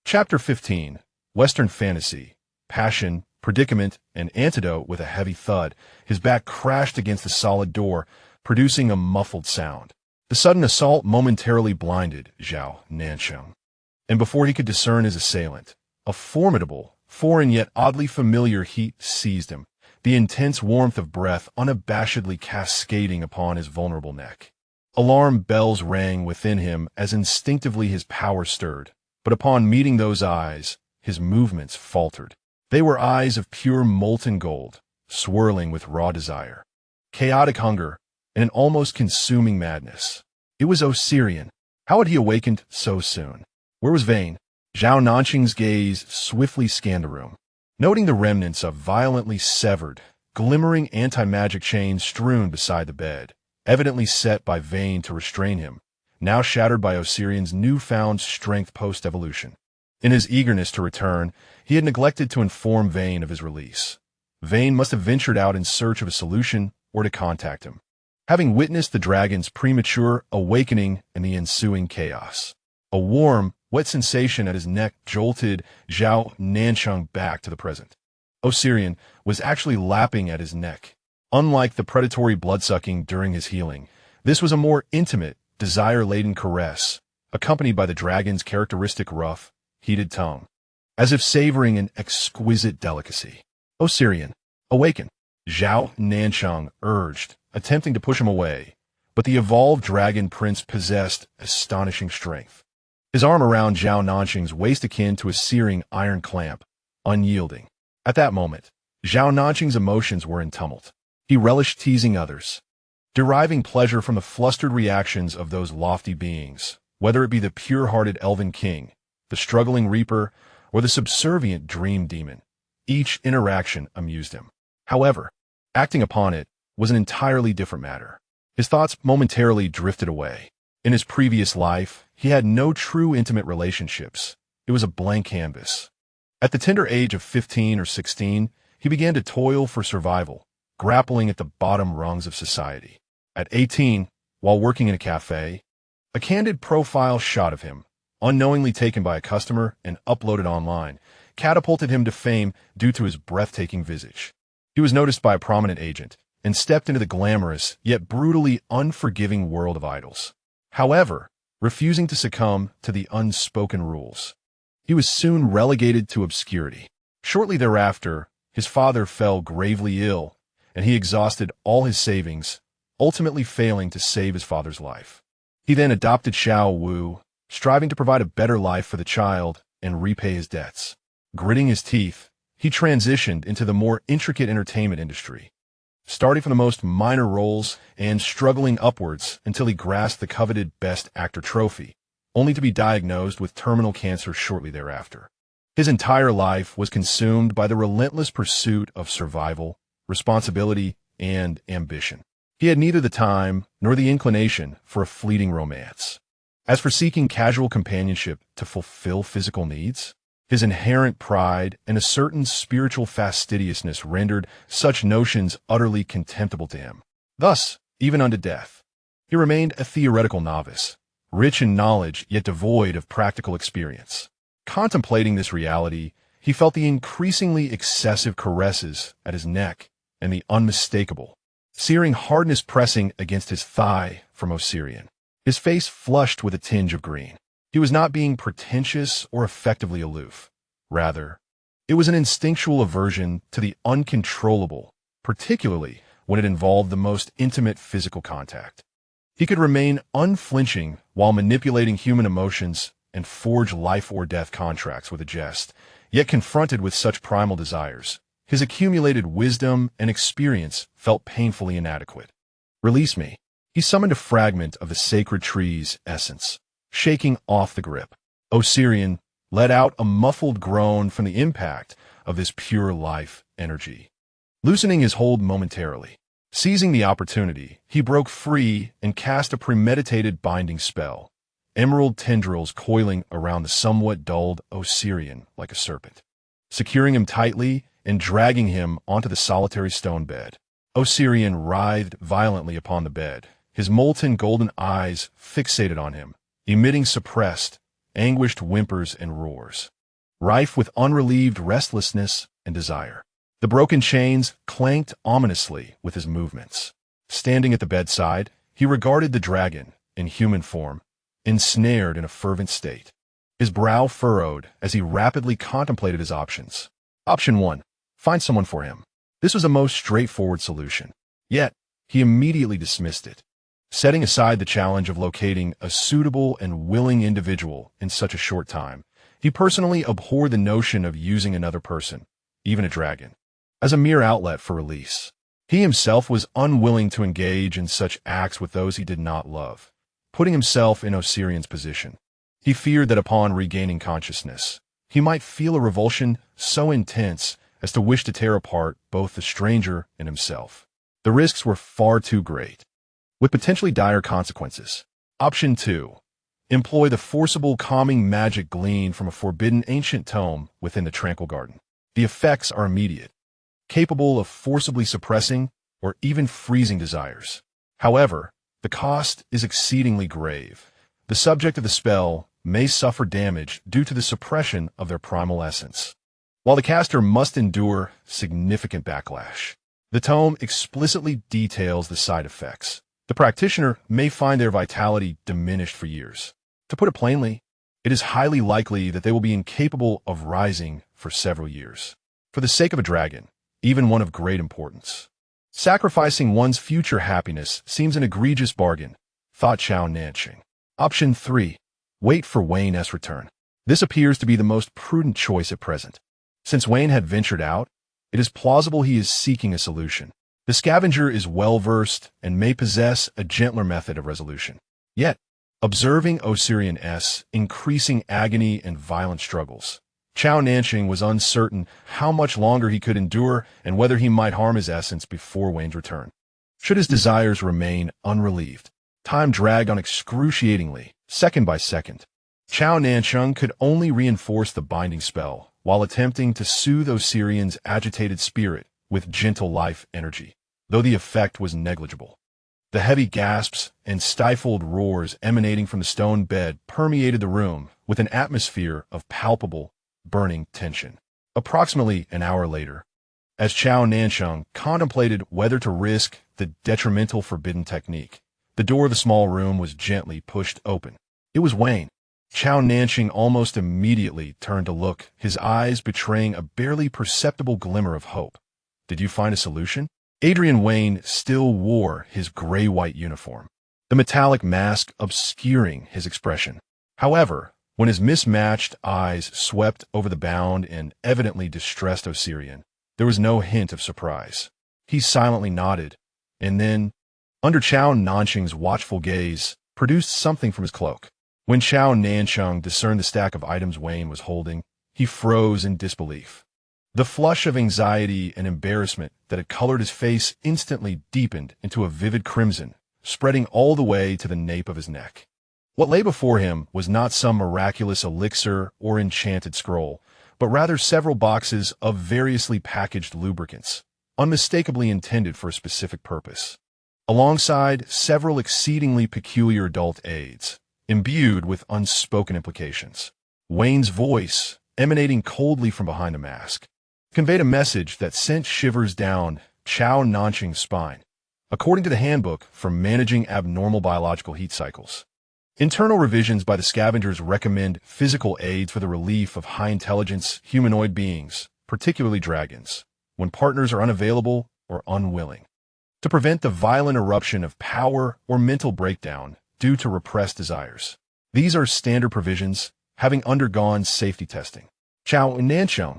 Chapter 15, Western Fantasy, Passion, Predicament, and Antidote. With a heavy thud, his back crashed against the solid door, producing a muffled sound. The sudden assault momentarily blinded Zhao Nancheng, and before he could discern his assailant, a formidable, foreign yet oddly familiar heat seized him, the intense warmth of breath unabashedly cascading upon his vulnerable neck. Alarm bells rang within him as instinctively his power stirred, but upon meeting those eyes, his movements faltered. They were eyes of pure molten gold, swirling with raw desire, chaotic hunger, and an almost consuming madness. It was Osirian. How had he awakened so soon? Where was Vane? Zhao Nancheng's gaze swiftly scanned the room, noting the remnants of violently severed, glimmering anti-magic chains strewn beside the bed, evidently set by Vane to restrain him, now shattered by Osirian's newfound strength post-evolution. In his eagerness to return, he had neglected to inform Vane of his release. Vane must have ventured out in search of a solution or to contact him, having witnessed the dragon's premature awakening and the ensuing chaos. A warm, Wet sensation at his neck jolted Zhao Nancheng back to the present. Osirian was actually lapping at his neck. Unlike the predatory bloodsucking during his healing, this was a more intimate, desire-laden caress, accompanied by the dragon's characteristic rough, heated tongue, as if savoring an exquisite delicacy. Osirian, awaken, Zhao Nancheng urged, attempting to push him away, but the evolved dragon prince possessed astonishing strength. His arm around Zhao Nancheng's waist akin to a searing iron clamp, unyielding. At that moment, Zhao Nancheng's emotions were in tumult. He relished teasing others, deriving pleasure from the flustered reactions of those lofty beings, whether it be the pure-hearted elven king, the struggling reaper, or the subservient dream demon. Each interaction amused him. However, acting upon it was an entirely different matter. His thoughts momentarily drifted away. In his previous life, he had no true intimate relationships. It was a blank canvas. At the tender age of 15 or 16, he began to toil for survival, grappling at the bottom rungs of society. At 18, while working in a cafe, a candid profile shot of him, unknowingly taken by a customer and uploaded online, catapulted him to fame due to his breathtaking visage. He was noticed by a prominent agent and stepped into the glamorous yet brutally unforgiving world of idols. However, refusing to succumb to the unspoken rules, he was soon relegated to obscurity. Shortly thereafter, his father fell gravely ill, and he exhausted all his savings, ultimately failing to save his father's life. He then adopted Xiao Wu, striving to provide a better life for the child and repay his debts. Gritting his teeth, he transitioned into the more intricate entertainment industry, starting from the most minor roles and struggling upwards until he grasped the coveted Best Actor trophy, only to be diagnosed with terminal cancer shortly thereafter. His entire life was consumed by the relentless pursuit of survival, responsibility, and ambition. He had neither the time nor the inclination for a fleeting romance. As for seeking casual companionship to fulfill physical needs, his inherent pride and a certain spiritual fastidiousness rendered such notions utterly contemptible to him. Thus, even unto death, he remained a theoretical novice, rich in knowledge yet devoid of practical experience. Contemplating this reality, he felt the increasingly excessive caresses at his neck and the unmistakable, searing hardness pressing against his thigh from Osirian. His face flushed with a tinge of green. He was not being pretentious or effectively aloof. Rather, it was an instinctual aversion to the uncontrollable, particularly when it involved the most intimate physical contact. He could remain unflinching while manipulating human emotions and forge life-or-death contracts with a jest, yet confronted with such primal desires, his accumulated wisdom and experience felt painfully inadequate. Release me. He summoned a fragment of the sacred tree's essence, shaking off the grip. Osirian let out a muffled groan from the impact of this pure life energy. Loosening his hold momentarily, seizing the opportunity, he broke free and cast a premeditated binding spell, emerald tendrils coiling around the somewhat dulled Osirian like a serpent, securing him tightly and dragging him onto the solitary stone bed. Osirian writhed violently upon the bed, his molten golden eyes fixated on him, emitting suppressed, anguished whimpers and roars, rife with unrelieved restlessness and desire. The broken chains clanked ominously with his movements. Standing at the bedside, he regarded the dragon, in human form, ensnared in a fervent state. His brow furrowed as he rapidly contemplated his options. Option 1. Find someone for him. This was a most straightforward solution. Yet, he immediately dismissed it. Setting aside the challenge of locating a suitable and willing individual in such a short time, he personally abhorred the notion of using another person, even a dragon, as a mere outlet for release. He himself was unwilling to engage in such acts with those he did not love, putting himself in Osirian's position. He feared that upon regaining consciousness, he might feel a revulsion so intense as to wish to tear apart both the stranger and himself. The risks were far too great, with potentially dire consequences. Option 2. Employ the forcible calming magic gleaned from a forbidden ancient tome within the tranquil garden. The effects are immediate, capable of forcibly suppressing or even freezing desires. However, the cost is exceedingly grave. The subject of the spell may suffer damage due to the suppression of their primal essence, while the caster must endure significant backlash. The tome explicitly details the side effects. The practitioner may find their vitality diminished for years. To put it plainly, it is highly likely that they will be incapable of rising for several years. For the sake of a dragon, even one of great importance, sacrificing one's future happiness seems an egregious bargain, thought Zhao Nancheng. Option 3. Wait for Wayne's return. This appears to be the most prudent choice at present. Since Wayne had ventured out, it is plausible he is seeking a solution. The scavenger is well-versed and may possess a gentler method of resolution. Yet, observing Osirian's increasing agony and violent struggles, Zhao Nancheng was uncertain how much longer he could endure and whether he might harm his essence before Wayne's return. Should his desires remain unrelieved, time dragged on excruciatingly, second by second. Zhao Nancheng could only reinforce the binding spell while attempting to soothe Osirian's agitated spirit with gentle life energy, though the effect was negligible. The heavy gasps and stifled roars emanating from the stone bed permeated the room with an atmosphere of palpable, burning tension. Approximately an hour later, as Zhao Nancheng contemplated whether to risk the detrimental forbidden technique, the door of the small room was gently pushed open. It was Wayne. Zhao Nancheng almost immediately turned to look, his eyes betraying a barely perceptible glimmer of hope. Did you find a solution? Adrian Wayne still wore his gray-white uniform, the metallic mask obscuring his expression. However, when his mismatched eyes swept over the bound and evidently distressed Osirian, there was no hint of surprise. He silently nodded, and then, under Zhao Nancheng's watchful gaze, produced something from his cloak. When Zhao Nancheng discerned the stack of items Wayne was holding, he froze in disbelief. The flush of anxiety and embarrassment that had colored his face instantly deepened into a vivid crimson, spreading all the way to the nape of his neck. What lay before him was not some miraculous elixir or enchanted scroll, but rather several boxes of variously packaged lubricants, unmistakably intended for a specific purpose, alongside several exceedingly peculiar adult aids, imbued with unspoken implications. Wayne's voice, emanating coldly from behind the mask, conveyed a message that sent shivers down Zhao Nancheng's spine. According to the handbook for managing abnormal biological heat cycles, internal revisions by the scavengers recommend physical aids for the relief of high-intelligence humanoid beings, particularly dragons, when partners are unavailable or unwilling, to prevent the violent eruption of power or mental breakdown due to repressed desires. These are standard provisions, having undergone safety testing. Zhao Nancheng.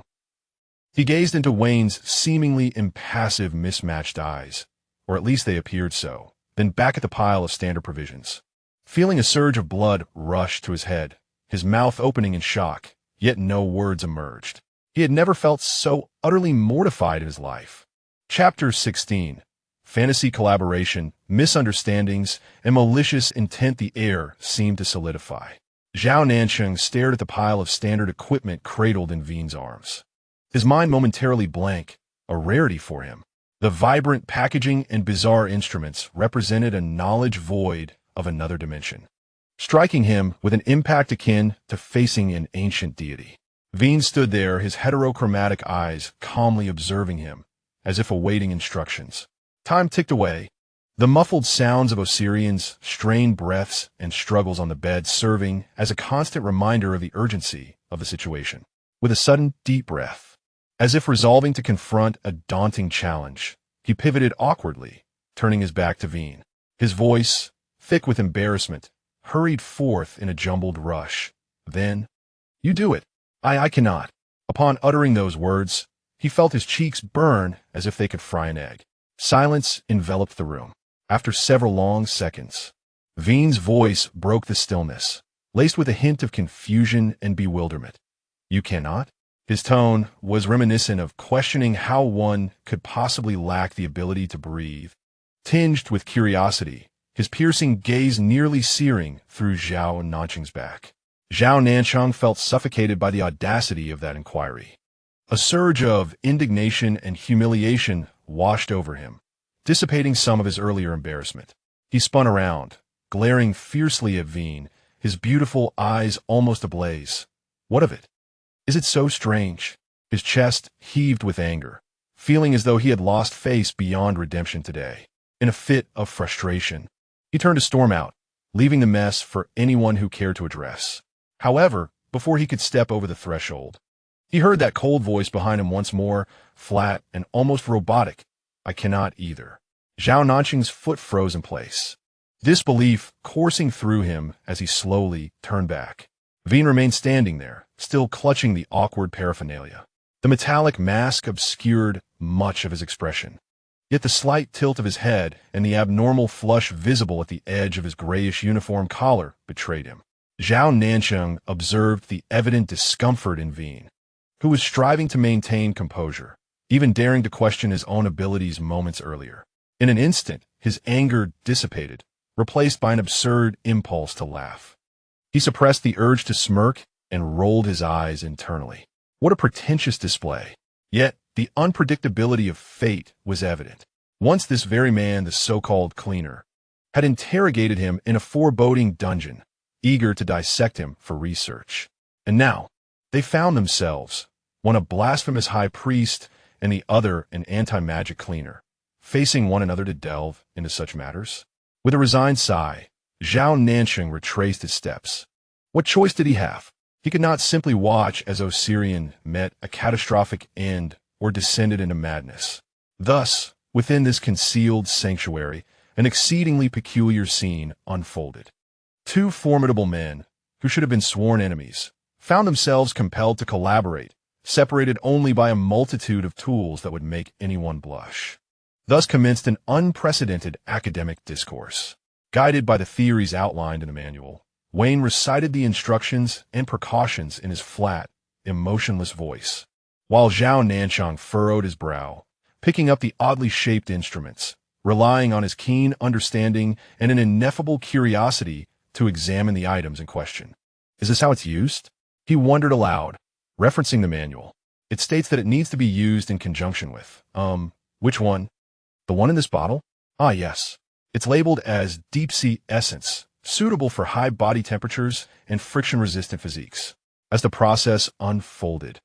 He gazed into Wayne's seemingly impassive, mismatched eyes, or at least they appeared so, then back at the pile of standard provisions. Feeling a surge of blood rush to his head, his mouth opening in shock, yet no words emerged. He had never felt so utterly mortified in his life. Chapter 16. Fantasy collaboration, misunderstandings, and malicious intent. The air seemed to solidify. Zhao Nancheng stared at the pile of standard equipment cradled in Veen's arms, his mind momentarily blank, a rarity for him. The vibrant packaging and bizarre instruments represented a knowledge void of another dimension, striking him with an impact akin to facing an ancient deity. Veen stood there, his heterochromatic eyes calmly observing him, as if awaiting instructions. Time ticked away, the muffled sounds of Osirian's strained breaths and struggles on the bed serving as a constant reminder of the urgency of the situation. With a sudden deep breath, as if resolving to confront a daunting challenge, he pivoted awkwardly, turning his back to Veen. His voice, thick with embarrassment, hurried forth in a jumbled rush. Then, "You do it. I cannot." Upon uttering those words, he felt his cheeks burn as if they could fry an egg. Silence enveloped the room. After several long seconds, Veen's voice broke the stillness, laced with a hint of confusion and bewilderment. "You cannot?" His tone was reminiscent of questioning how one could possibly lack the ability to breathe, tinged with curiosity, his piercing gaze nearly searing through Zhao Nancheng's back. Zhao Nancheng felt suffocated by the audacity of that inquiry. A surge of indignation and humiliation washed over him, dissipating some of his earlier embarrassment. He spun around, glaring fiercely at Veen, his beautiful eyes almost ablaze. What of it? Is it so strange? His chest heaved with anger, feeling as though he had lost face beyond redemption today. In a fit of frustration, he turned to storm out, leaving the mess for anyone who cared to address. However, before he could step over the threshold, he heard that cold voice behind him once more, flat and almost robotic. I cannot either. Zhao Nancheng's foot froze in place, disbelief coursing through him as he slowly turned back. Veen remained standing there, still clutching the awkward paraphernalia. The metallic mask obscured much of his expression, yet the slight tilt of his head and the abnormal flush visible at the edge of his grayish uniform collar betrayed him. Zhao Nancheng observed the evident discomfort in Veen, who was striving to maintain composure, even daring to question his own abilities moments earlier. In an instant, his anger dissipated, replaced by an absurd impulse to laugh. He suppressed the urge to smirk and rolled his eyes internally. What a pretentious display! Yet, the unpredictability of fate was evident. Once this very man, the so-called cleaner, had interrogated him in a foreboding dungeon, eager to dissect him for research. And now, they found themselves, one a blasphemous high priest and the other an anti-magic cleaner, facing one another to delve into such matters. With a resigned sigh, Zhao Nancheng retraced his steps. What choice did he have? He could not simply watch as Osirian met a catastrophic end or descended into madness. Thus, within this concealed sanctuary, an exceedingly peculiar scene unfolded. Two formidable men, who should have been sworn enemies, found themselves compelled to collaborate, separated only by a multitude of tools that would make anyone blush. Thus commenced an unprecedented academic discourse. Guided by the theories outlined in the manual, When recited the instructions and precautions in his flat, emotionless voice, while Zhao Nancheng furrowed his brow, picking up the oddly shaped instruments, relying on his keen understanding and an ineffable curiosity to examine the items in question. Is this how it's used? He wondered aloud, referencing the manual. It states that it needs to be used in conjunction with, which one? The one in this bottle? Ah, yes. It's labeled as deep sea essence, suitable for high body temperatures and friction-resistant physiques. As the process unfolded,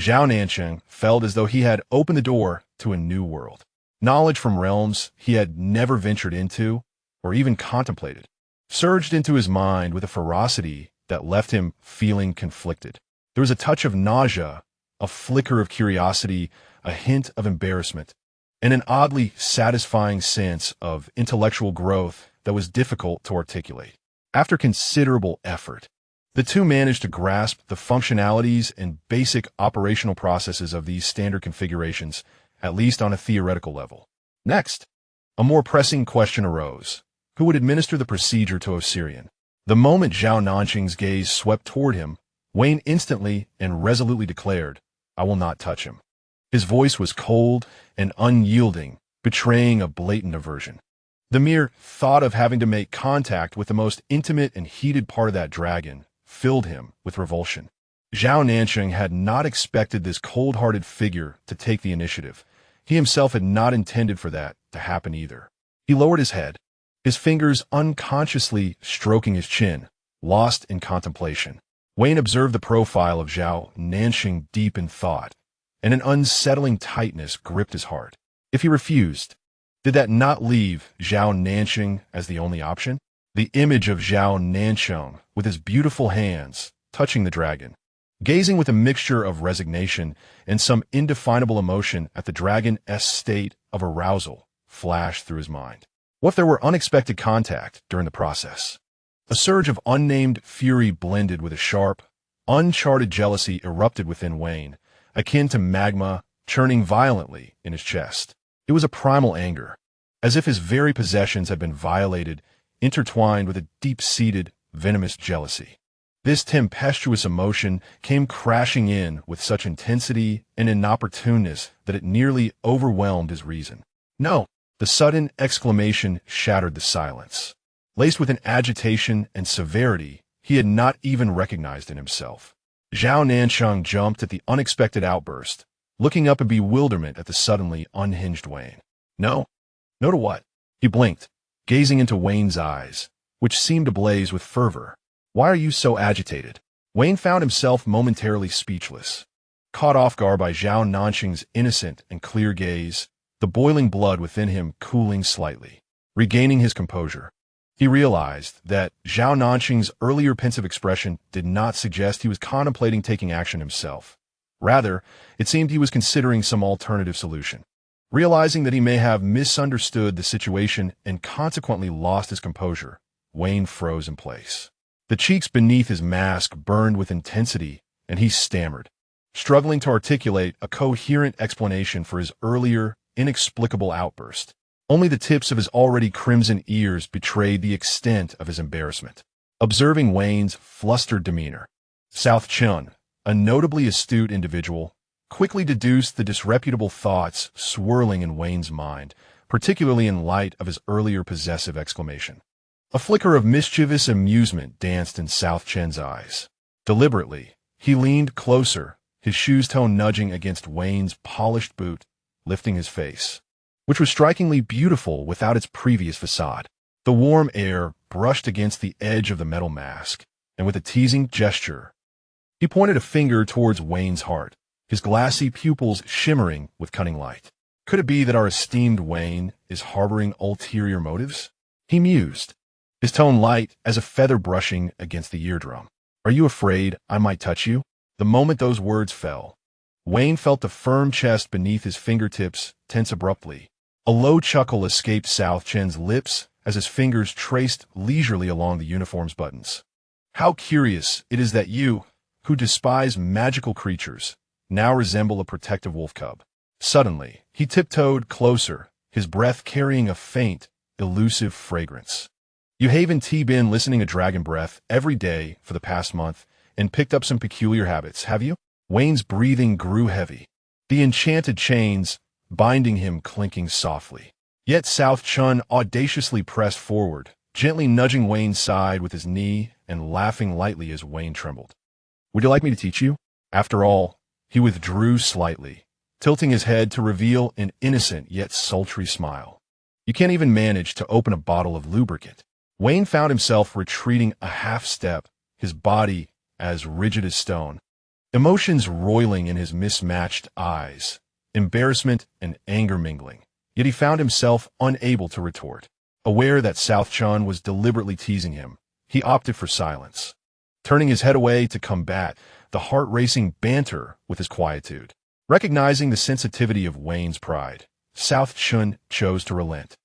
Zhao Nancheng felt as though he had opened the door to a new world. Knowledge from realms he had never ventured into or even contemplated surged into his mind with a ferocity that left him feeling conflicted. There was a touch of nausea, a flicker of curiosity, a hint of embarrassment, and an oddly satisfying sense of intellectual growth that was difficult to articulate. After considerable effort, the two managed to grasp the functionalities and basic operational processes of these standard configurations, at least on a theoretical level. Next, a more pressing question arose. Who would administer the procedure to Osirian? The moment Zhao Nancheng's gaze swept toward him, Wayne instantly and resolutely declared, I will not touch him. His voice was cold and unyielding, betraying a blatant aversion. The mere thought of having to make contact with the most intimate and heated part of that dragon filled him with revulsion. Zhao Nancheng had not expected this cold-hearted figure to take the initiative. He himself had not intended for that to happen either. He lowered his head, his fingers unconsciously stroking his chin, lost in contemplation. Wayne observed the profile of Zhao Nancheng deep in thought, and an unsettling tightness gripped his heart. If he refused, did that not leave Zhao Nancheng as the only option? The image of Zhao Nancheng, with his beautiful hands, touching the dragon, gazing with a mixture of resignation and some indefinable emotion at the dragon's state of arousal, flashed through his mind. What if there were unexpected contact during the process? A surge of unnamed fury blended with a sharp, uncharted jealousy erupted within Wayne, akin to magma churning violently in his chest. It was a primal anger, as if his very possessions had been violated, intertwined with a deep-seated, venomous jealousy. This tempestuous emotion came crashing in with such intensity and inopportuneness that it nearly overwhelmed his reason. No! The sudden exclamation shattered the silence. Laced with an agitation and severity he had not even recognized in himself. Zhao Nancheng jumped at the unexpected outburst, looking up in bewilderment at the suddenly unhinged Wayne. No? No to what? He blinked, gazing into Wayne's eyes, which seemed ablaze with fervor. Why are you so agitated? Wayne found himself momentarily speechless. Caught off guard by Zhao Nancheng's innocent and clear gaze, the boiling blood within him cooling slightly. Regaining his composure, he realized that Zhao Nancheng's earlier pensive expression did not suggest he was contemplating taking action himself. Rather, it seemed he was considering some alternative solution. Realizing that he may have misunderstood the situation and consequently lost his composure, Wayne froze in place. The cheeks beneath his mask burned with intensity, and he stammered, struggling to articulate a coherent explanation for his earlier, inexplicable outburst. Only the tips of his already crimson ears betrayed the extent of his embarrassment. Observing Wayne's flustered demeanor, South Chun, a notably astute individual, quickly deduced the disreputable thoughts swirling in Wayne's mind, particularly in light of his earlier possessive exclamation. A flicker of mischievous amusement danced in South Chen's eyes. Deliberately, he leaned closer, his shoes tone nudging against Wayne's polished boot, lifting his face, which was strikingly beautiful without its previous facade. The warm air brushed against the edge of the metal mask, and with a teasing gesture, he pointed a finger towards Wayne's heart, his glassy pupils shimmering with cunning light. Could it be that our esteemed Wayne is harboring ulterior motives? He mused, his tone light as a feather brushing against the eardrum. Are you afraid I might touch you? The moment those words fell, Wayne felt the firm chest beneath his fingertips tense abruptly. A low chuckle escaped South Chen's lips as his fingers traced leisurely along the uniform's buttons. How curious it is that you, who despise magical creatures, now resemble a protective wolf cub. Suddenly, he tiptoed closer, his breath carrying a faint, elusive fragrance. You haven't been listening to Dragon Breath every day for the past month and picked up some peculiar habits, have you? Wayne's breathing grew heavy, the enchanted chains binding him clinking softly. Yet South Chun audaciously pressed forward, gently nudging Wayne's side with his knee and laughing lightly as Wayne trembled. Would you like me to teach you? After all, he withdrew slightly, tilting his head to reveal an innocent yet sultry smile. You can't even manage to open a bottle of lubricant. Wayne found himself retreating a half step, his body as rigid as stone, emotions roiling in his mismatched eyes, embarrassment and anger mingling. Yet he found himself unable to retort. Aware that South Chun was deliberately teasing him, he opted for silence, turning his head away to combat the heart-racing banter with his quietude. Recognizing the sensitivity of Wayne's pride, South Chun chose to relent,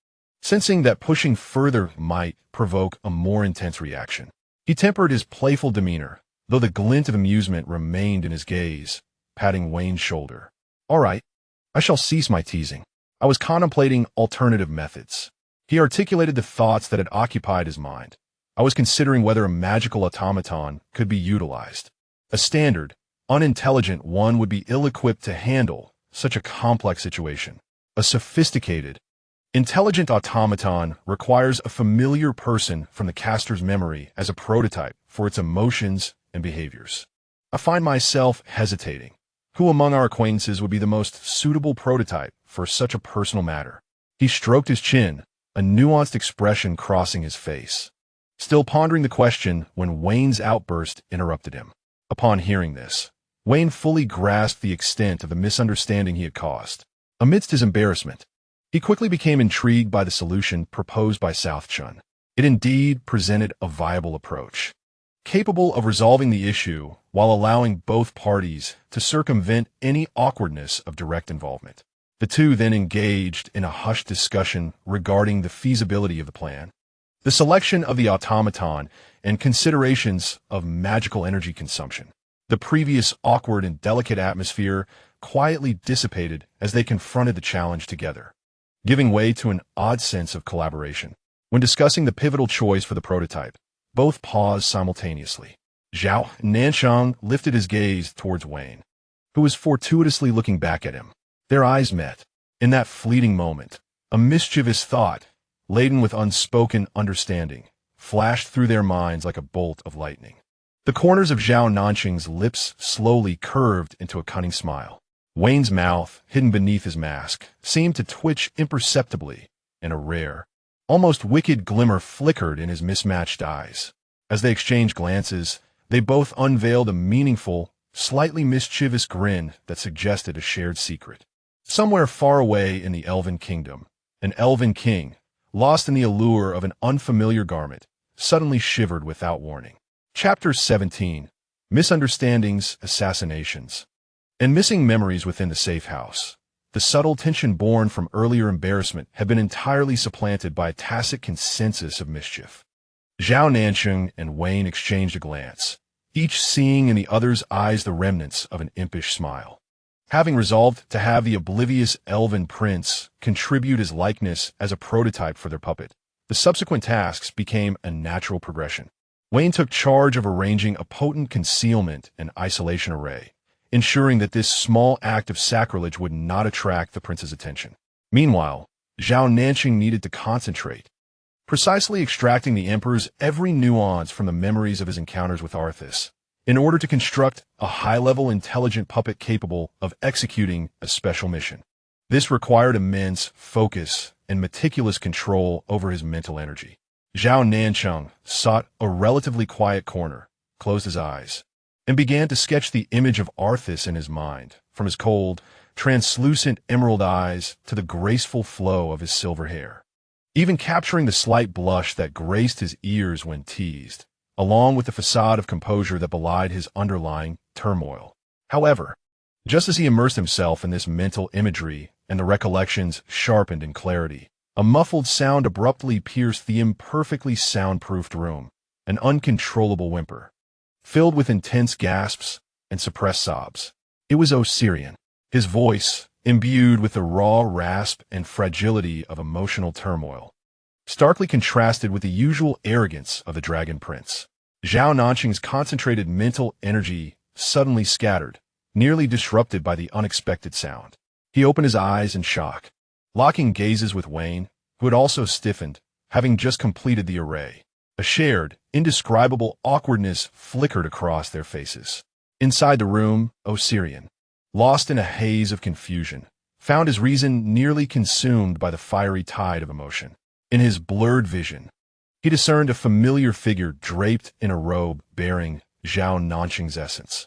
sensing that pushing further might provoke a more intense reaction. He tempered his playful demeanor, though the glint of amusement remained in his gaze, patting Wayne's shoulder. All right, I shall cease my teasing. I was contemplating alternative methods. He articulated the thoughts that had occupied his mind. I was considering whether a magical automaton could be utilized. A standard, unintelligent one would be ill-equipped to handle such a complex situation. A sophisticated, intelligent automaton requires a familiar person from the caster's memory as a prototype for its emotions and behaviors. I find myself hesitating. Who among our acquaintances would be the most suitable prototype for such a personal matter? He stroked his chin, a nuanced expression crossing his face, still pondering the question when Wayne's outburst interrupted him. Upon hearing this, Wayne fully grasped the extent of the misunderstanding he had caused. Amidst his embarrassment, he quickly became intrigued by the solution proposed by South Chun. It indeed presented a viable approach, capable of resolving the issue while allowing both parties to circumvent any awkwardness of direct involvement. The two then engaged in a hushed discussion regarding the feasibility of the plan, the selection of the automaton, and considerations of magical energy consumption. The previous awkward and delicate atmosphere quietly dissipated as they confronted the challenge together, giving way to an odd sense of collaboration. When discussing the pivotal choice for the prototype, both paused simultaneously. Zhao Nancheng lifted his gaze towards Wayne, who was fortuitously looking back at him. Their eyes met. In that fleeting moment, a mischievous thought, laden with unspoken understanding, flashed through their minds like a bolt of lightning. The corners of Zhao Nancheng's lips slowly curved into a cunning smile. Wayne's mouth, hidden beneath his mask, seemed to twitch imperceptibly, and a rare, almost wicked glimmer flickered in his mismatched eyes. As they exchanged glances, they both unveiled a meaningful, slightly mischievous grin that suggested a shared secret. Somewhere far away in the elven kingdom, an elven king, lost in the allure of an unfamiliar garment, suddenly shivered without warning. Chapter 17. Misunderstandings, Assassinations, and Missing Memories within the safe house. The subtle tension born from earlier embarrassment had been entirely supplanted by a tacit consensus of mischief. Zhao Nancheng and Wayne exchanged a glance, each seeing in the other's eyes the remnants of an impish smile. Having resolved to have the oblivious elven prince contribute his likeness as a prototype for their puppet, the subsequent tasks became a natural progression. Wayne took charge of arranging a potent concealment and isolation array, ensuring that this small act of sacrilege would not attract the prince's attention. Meanwhile, Zhao Nancheng needed to concentrate, precisely extracting the emperor's every nuance from the memories of his encounters with Arthas, in order to construct a high-level intelligent puppet capable of executing a special mission. This required immense focus and meticulous control over his mental energy. Zhao Nancheng sought a relatively quiet corner, closed his eyes, and began to sketch the image of Arthas in his mind, from his cold, translucent emerald eyes to the graceful flow of his silver hair, even capturing the slight blush that graced his ears when teased, along with the facade of composure that belied his underlying turmoil. However, just as he immersed himself in this mental imagery and the recollections sharpened in clarity, a muffled sound abruptly pierced the imperfectly soundproofed room, an uncontrollable whimper, filled with intense gasps and suppressed sobs. It was Osirian, his voice, imbued with the raw rasp and fragility of emotional turmoil, starkly contrasted with the usual arrogance of the Dragon Prince. Zhao Nancheng's concentrated mental energy suddenly scattered, nearly disrupted by the unexpected sound. He opened his eyes in shock, locking gazes with Wayne, who had also stiffened, having just completed the array. A shared, indescribable awkwardness flickered across their faces. Inside the room, Osirian, lost in a haze of confusion, found his reason nearly consumed by the fiery tide of emotion. In his blurred vision, he discerned a familiar figure draped in a robe bearing Zhao Nancheng's essence.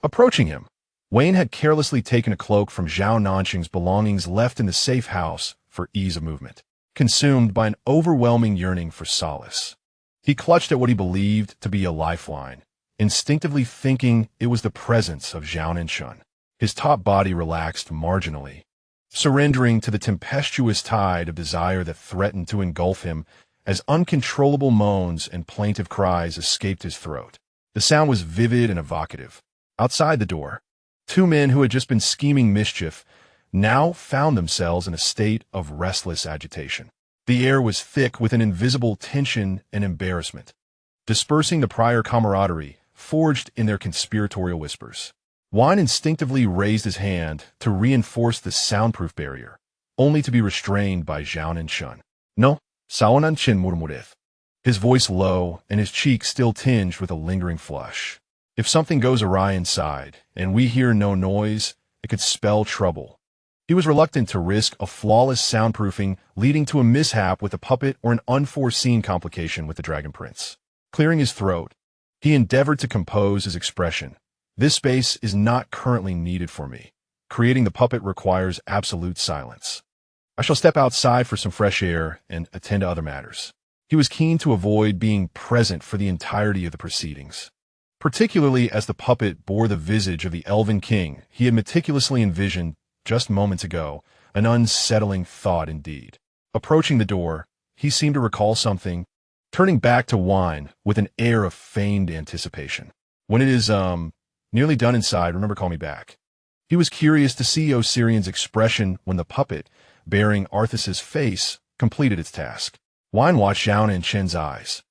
Approaching him, Wayne had carelessly taken a cloak from Zhao Nancheng's belongings left in the safe house for ease of movement. Consumed by an overwhelming yearning for solace, he clutched at what he believed to be a lifeline, instinctively thinking it was the presence of Zhao Nancheng. His top body relaxed marginally, surrendering to the tempestuous tide of desire that threatened to engulf him as uncontrollable moans and plaintive cries escaped his throat. The sound was vivid and evocative. Outside the door, two men who had just been scheming mischief now found themselves in a state of restless agitation. The air was thick with an invisible tension and embarrassment, dispersing the prior camaraderie forged in their conspiratorial whispers. Wine instinctively raised his hand to reinforce the soundproof barrier, only to be restrained by Zhao Nancheng. No, Zhao Nancheng murmured, his voice low and his cheek still tinged with a lingering flush. If something goes awry inside, and we hear no noise, it could spell trouble. He was reluctant to risk a flawless soundproofing leading to a mishap with the puppet or an unforeseen complication with the Dragon Prince. Clearing his throat, he endeavored to compose his expression. This space is not currently needed for me. Creating the puppet requires absolute silence. I shall step outside for some fresh air and attend to other matters. He was keen to avoid being present for the entirety of the proceedings, particularly as the puppet bore the visage of the elven king he had meticulously envisioned just moments ago, an unsettling thought indeed. Approaching the door, he seemed to recall something, turning back to Wine with an air of feigned anticipation. When it is, nearly done inside, remember, call me back. He was curious to see Osirian's expression when the puppet, bearing Arthas's face, completed its task. Wine watched Zhao Nancheng's eyes,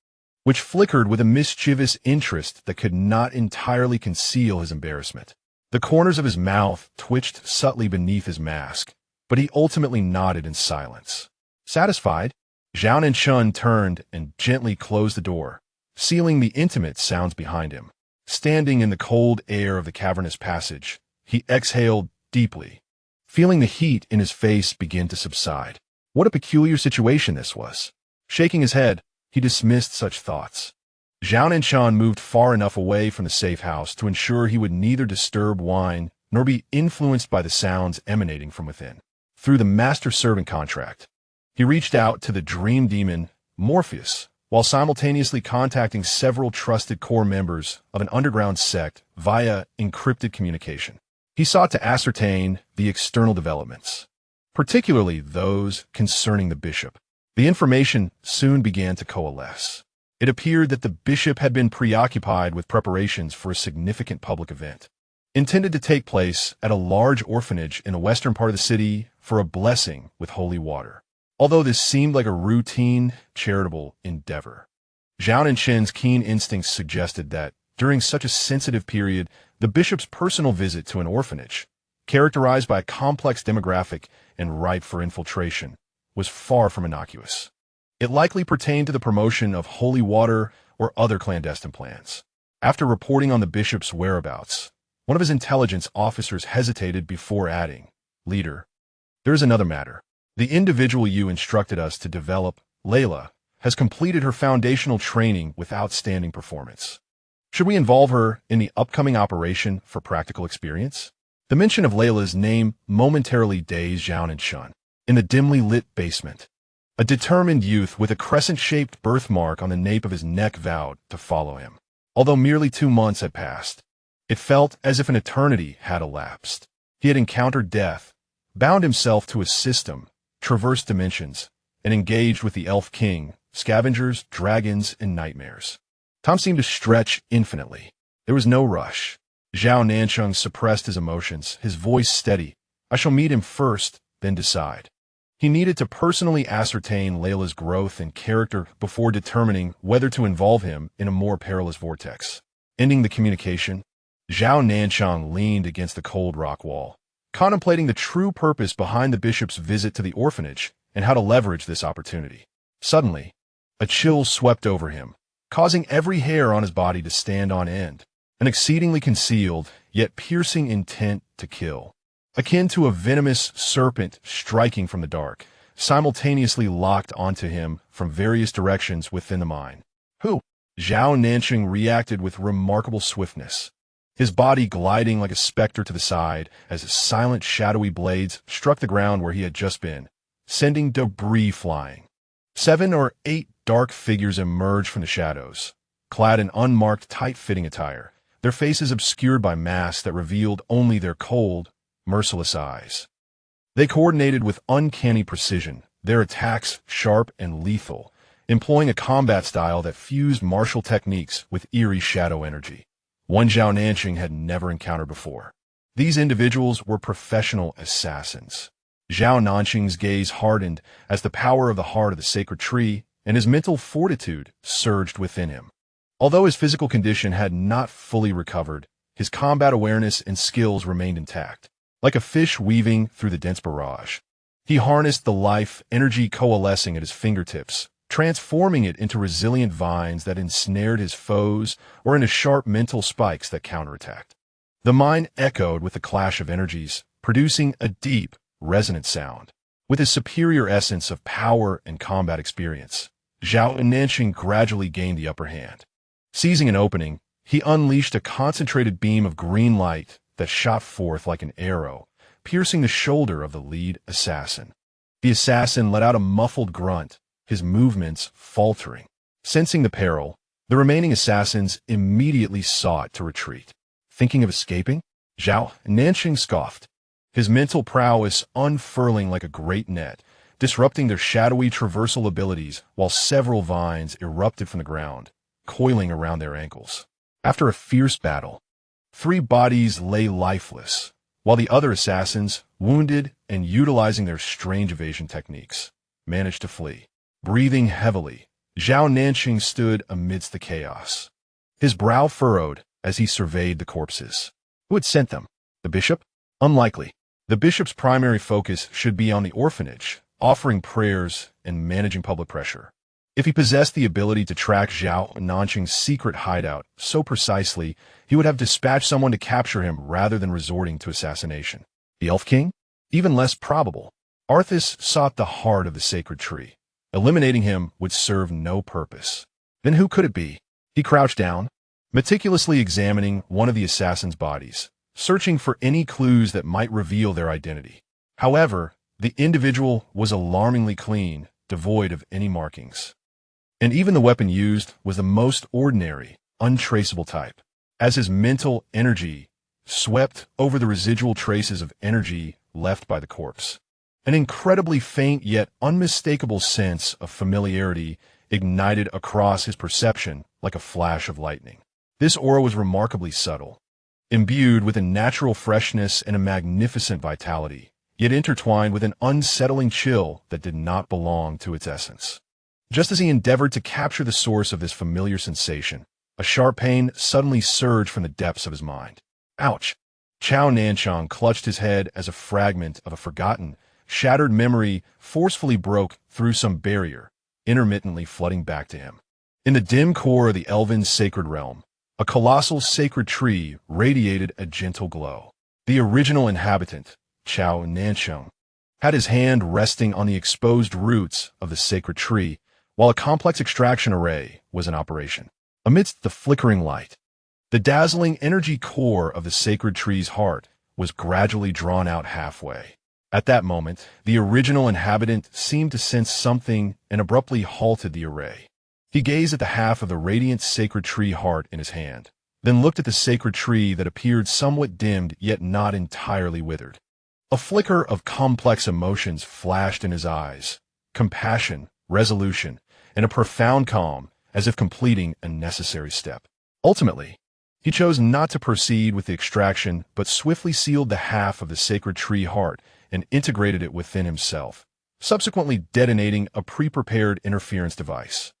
which flickered with a mischievous interest that could not entirely conceal his embarrassment. The corners of his mouth twitched subtly beneath his mask, but he ultimately nodded in silence. Satisfied, Zhao Nancheng turned and gently closed the door, sealing the intimate sounds behind him. Standing in the cold air of the cavernous passage, he exhaled deeply, feeling the heat in his face begin to subside. What a peculiar situation this was. Shaking his head, he dismissed such thoughts. Zhao Nancheng moved far enough away from the safe house to ensure he would neither disturb wine nor be influenced by the sounds emanating from within. Through the master-servant contract, he reached out to the dream demon, Morpheus, while simultaneously contacting several trusted core members of an underground sect via encrypted communication. He sought to ascertain the external developments, particularly those concerning the bishop. The information soon began to coalesce. It appeared that the bishop had been preoccupied with preparations for a significant public event, intended to take place at a large orphanage in the western part of the city for a blessing with holy water. Although this seemed like a routine, charitable endeavor, Zhao Nancheng's keen instincts suggested that, during such a sensitive period, the bishop's personal visit to an orphanage, characterized by a complex demographic and ripe for infiltration, was far from innocuous. It likely pertained to the promotion of holy water or other clandestine plans. After reporting on the bishop's whereabouts, one of his intelligence officers hesitated before adding, "Leader, there is another matter. The individual you instructed us to develop, Layla, has completed her foundational training with outstanding performance. Should we involve her in the upcoming operation for practical experience?" The mention of Layla's name momentarily dazed Zhao Nancheng. In the dimly lit basement, a determined youth with a crescent-shaped birthmark on the nape of his neck vowed to follow him. Although merely 2 months had passed, it felt as if an eternity had elapsed. He had encountered death, bound himself to a system, traversed dimensions, and engaged with the Elf King, scavengers, dragons, and nightmares. Time seemed to stretch infinitely. There was no rush. Zhao Nancheng suppressed his emotions, his voice steady. "I shall meet him first, then decide." He needed to personally ascertain Layla's growth and character before determining whether to involve him in a more perilous vortex. Ending the communication, Zhao Nancheng leaned against the cold rock wall, contemplating the true purpose behind the bishop's visit to the orphanage and how to leverage this opportunity. Suddenly, a chill swept over him, causing every hair on his body to stand on end. An exceedingly concealed, yet piercing intent to kill, akin to a venomous serpent striking from the dark, simultaneously locked onto him from various directions within the mind. "Who?" Zhao Nancheng reacted with remarkable swiftness, his body gliding like a specter to the side as his silent, shadowy blades struck the ground where he had just been, sending debris flying. 7 or 8 dark figures emerged from the shadows, clad in unmarked, tight-fitting attire, their faces obscured by masks that revealed only their cold, merciless eyes. They coordinated with uncanny precision, their attacks sharp and lethal, employing a combat style that fused martial techniques with eerie shadow energy, one Zhao Nancheng had never encountered before. These individuals were professional assassins. Zhao Nancheng's gaze hardened as the power of the heart of the sacred tree and his mental fortitude surged within him. Although his physical condition had not fully recovered, his combat awareness and skills remained intact. Like a fish weaving through the dense barrage, he harnessed the life energy coalescing at his fingertips, transforming it into resilient vines that ensnared his foes or into sharp mental spikes that counterattacked. The mind echoed with the clash of energies, producing a deep, resonant sound. With his superior essence of power and combat experience, Zhao Nancheng gradually gained the upper hand. Seizing an opening, he unleashed a concentrated beam of green light that shot forth like an arrow, piercing the shoulder of the lead assassin. The assassin let out a muffled grunt, his movements faltering. Sensing the peril, the remaining assassins immediately sought to retreat. Thinking of escaping? Zhao Nancheng scoffed, his mental prowess unfurling like a great net, disrupting their shadowy traversal abilities while several vines erupted from the ground, coiling around their ankles. After a fierce battle, 3 bodies lay lifeless, while the other assassins, wounded and utilizing their strange evasion techniques, managed to flee. Breathing heavily, Zhao Nancheng stood amidst the chaos, his brow furrowed as he surveyed the corpses. Who had sent them? The bishop? Unlikely. The bishop's primary focus should be on the orphanage, offering prayers and managing public pressure. If he possessed the ability to track Zhao Nancheng's secret hideout so precisely, he would have dispatched someone to capture him rather than resorting to assassination. The Elf King? Even less probable. Arthas sought the heart of the sacred tree. Eliminating him would serve no purpose. Then who could it be? He crouched down, meticulously examining one of the assassin's bodies, searching for any clues that might reveal their identity. However, the individual was alarmingly clean, devoid of any markings. And even the weapon used was the most ordinary, untraceable type. As his mental energy swept over the residual traces of energy left by the corpse, an incredibly faint yet unmistakable sense of familiarity ignited across his perception like a flash of lightning. This aura was remarkably subtle, imbued with a natural freshness and a magnificent vitality, yet intertwined with an unsettling chill that did not belong to its essence. Just as he endeavored to capture the source of this familiar sensation, a sharp pain suddenly surged from the depths of his mind. Ouch! Zhao Nancheng clutched his head as a fragment of a forgotten, shattered memory forcefully broke through some barrier, intermittently flooding back to him. In the dim core of the elven sacred realm, a colossal sacred tree radiated a gentle glow. The original inhabitant, Zhao Nancheng, had his hand resting on the exposed roots of the sacred tree, while a complex extraction array was in operation. Amidst the flickering light, the dazzling energy core of the sacred tree's heart was gradually drawn out halfway. At that moment, the original inhabitant seemed to sense something and abruptly halted the array. He gazed at the half of the radiant sacred tree heart in his hand, then looked at the sacred tree that appeared somewhat dimmed yet not entirely withered. A flicker of complex emotions flashed in his eyes: compassion, resolution, and a profound calm, as if completing a necessary step. Ultimately, he chose not to proceed with the extraction, but swiftly sealed the half of the sacred tree heart and integrated it within himself, subsequently detonating a pre-prepared interference device.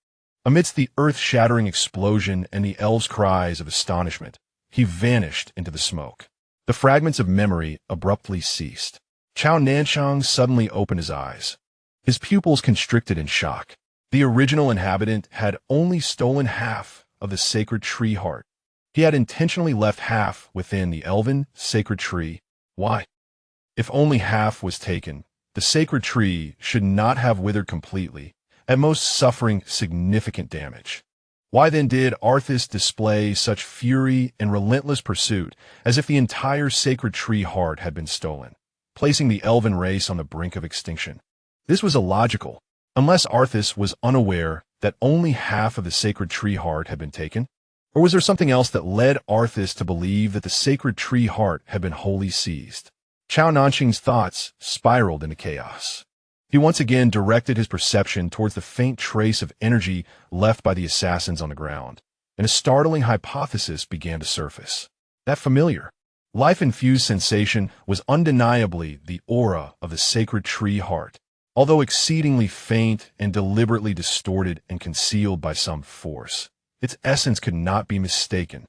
Amidst the earth-shattering explosion and the elves' cries of astonishment, he vanished into the smoke. The fragments of memory abruptly ceased. Zhao Nancheng suddenly opened his eyes, his pupils constricted in shock. The original inhabitant had only stolen half of the sacred tree heart. He had intentionally left half within the elven sacred tree. Why? If only half was taken, the sacred tree should not have withered completely, at most suffering significant damage. Why then did Arthas display such fury and relentless pursuit, as if the entire sacred tree heart had been stolen, placing the elven race on the brink of extinction? This was illogical, unless Arthas was unaware that only half of the sacred tree heart had been taken. Or was there something else that led Arthas to believe that the sacred tree heart had been wholly seized? Zhao Nancheng's thoughts spiraled into chaos. He once again directed his perception towards the faint trace of energy left by the assassins on the ground, and a startling hypothesis began to surface. That familiar, life-infused sensation was undeniably the aura of the sacred tree heart, although exceedingly faint and deliberately distorted and concealed by some force. Its essence could not be mistaken.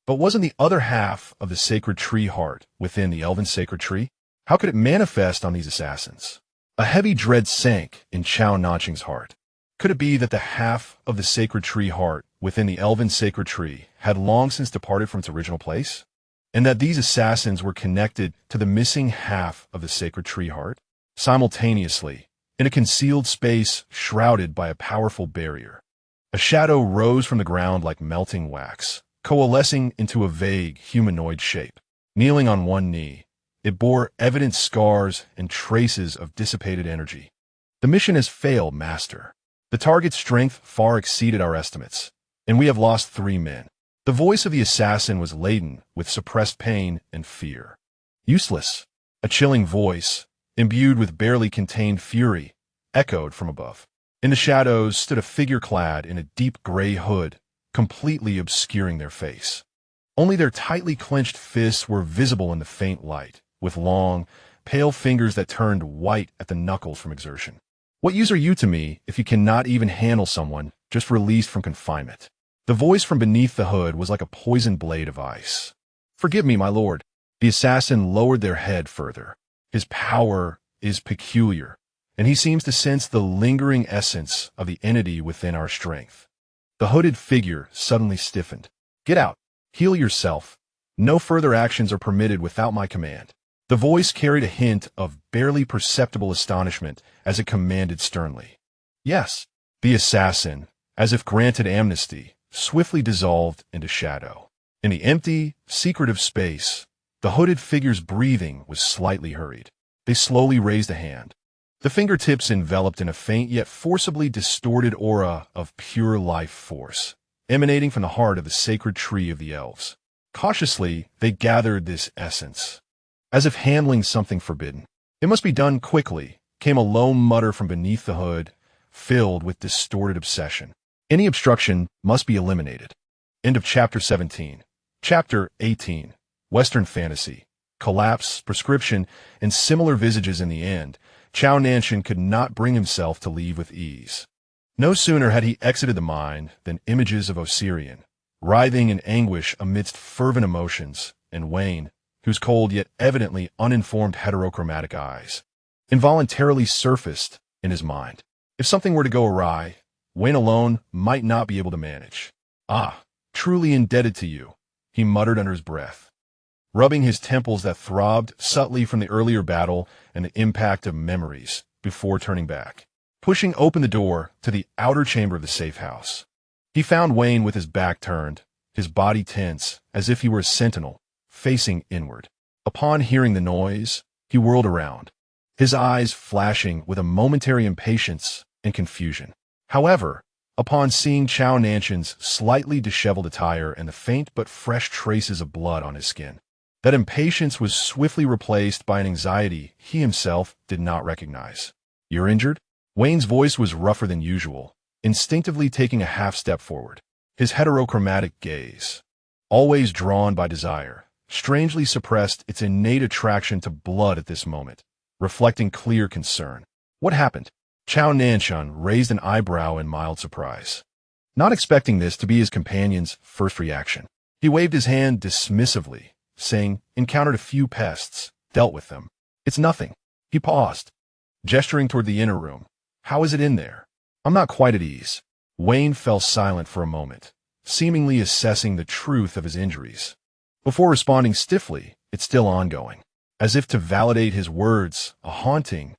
But wasn't the other half of the sacred tree heart within the elven sacred tree? How could it manifest on these assassins? A heavy dread sank in Zhao Nancheng's heart. Could it be that the half of the sacred tree heart within the elven sacred tree had long since departed from its original place? And that these assassins were connected to the missing half of the sacred tree heart? Simultaneously, in a concealed space shrouded by a powerful barrier, a shadow rose from the ground like melting wax, coalescing into a vague humanoid shape. Kneeling on one knee, it bore evident scars and traces of dissipated energy. The mission has failed, Master. The target's strength far exceeded our estimates, and we have lost 3 men. The voice of the assassin was laden with suppressed pain and fear. Useless. A chilling voice, imbued with barely contained fury, echoed from above. In the shadows stood a figure clad in a deep gray hood, completely obscuring their face. Only their tightly clenched fists were visible in the faint light, with long, pale fingers that turned white at the knuckles from exertion. What use are you to me if you cannot even handle someone just released from confinement? The voice from beneath the hood was like a poisoned blade of ice. Forgive me, my lord. The assassin lowered their head further. His power is peculiar, and he seems to sense the lingering essence of the entity within our strength. The hooded figure suddenly stiffened. Get out. Heal yourself. No further actions are permitted without my command. The voice carried a hint of barely perceptible astonishment as it commanded sternly. Yes. The assassin, as if granted amnesty, swiftly dissolved into shadow. In the empty, secretive space, the hooded figure's breathing was slightly hurried. They slowly raised a hand, the fingertips enveloped in a faint yet forcibly distorted aura of pure life force, emanating from the heart of the sacred tree of the elves. Cautiously, they gathered this essence, as if handling something forbidden. It must be done quickly, came a low mutter from beneath the hood, filled with distorted obsession. Any obstruction must be eliminated. End of Chapter 17. Chapter 18. Western Fantasy. Collapse, prescription, and similar visages in the end. Zhao Nancheng could not bring himself to leave with ease. No sooner had he exited the mind than images of Osirian, writhing in anguish amidst fervent emotions, and When, whose cold yet evidently uninformed heterochromatic eyes, involuntarily surfaced in his mind. If something were to go awry, When alone might not be able to manage. "Ah, truly indebted to you," he muttered under his breath, rubbing his temples that throbbed subtly from the earlier battle and the impact of memories before turning back. Pushing open the door to the outer chamber of the safe house, he found When with his back turned, his body tense, as if he were a sentinel, facing inward. Upon hearing the noise, he whirled around, his eyes flashing with a momentary impatience and confusion. However, upon seeing Zhao Nancheng's slightly disheveled attire and the faint but fresh traces of blood on his skin, that impatience was swiftly replaced by an anxiety he himself did not recognize. "You're injured?" Wen's voice was rougher than usual, instinctively taking a half-step forward. His heterochromatic gaze, always drawn by desire, strangely suppressed its innate attraction to blood at this moment, reflecting clear concern. "What happened?" Zhao Nancheng raised an eyebrow in mild surprise, not expecting this to be his companion's first reaction. He waved his hand dismissively, saying, "Encountered a few pests, dealt with them. It's nothing." He paused, gesturing toward the inner room. "How is it in there?" "I'm not quite at ease." When fell silent for a moment, seemingly assessing the truth of his injuries, before responding stiffly, "It's still ongoing." As if to validate his words, a haunting,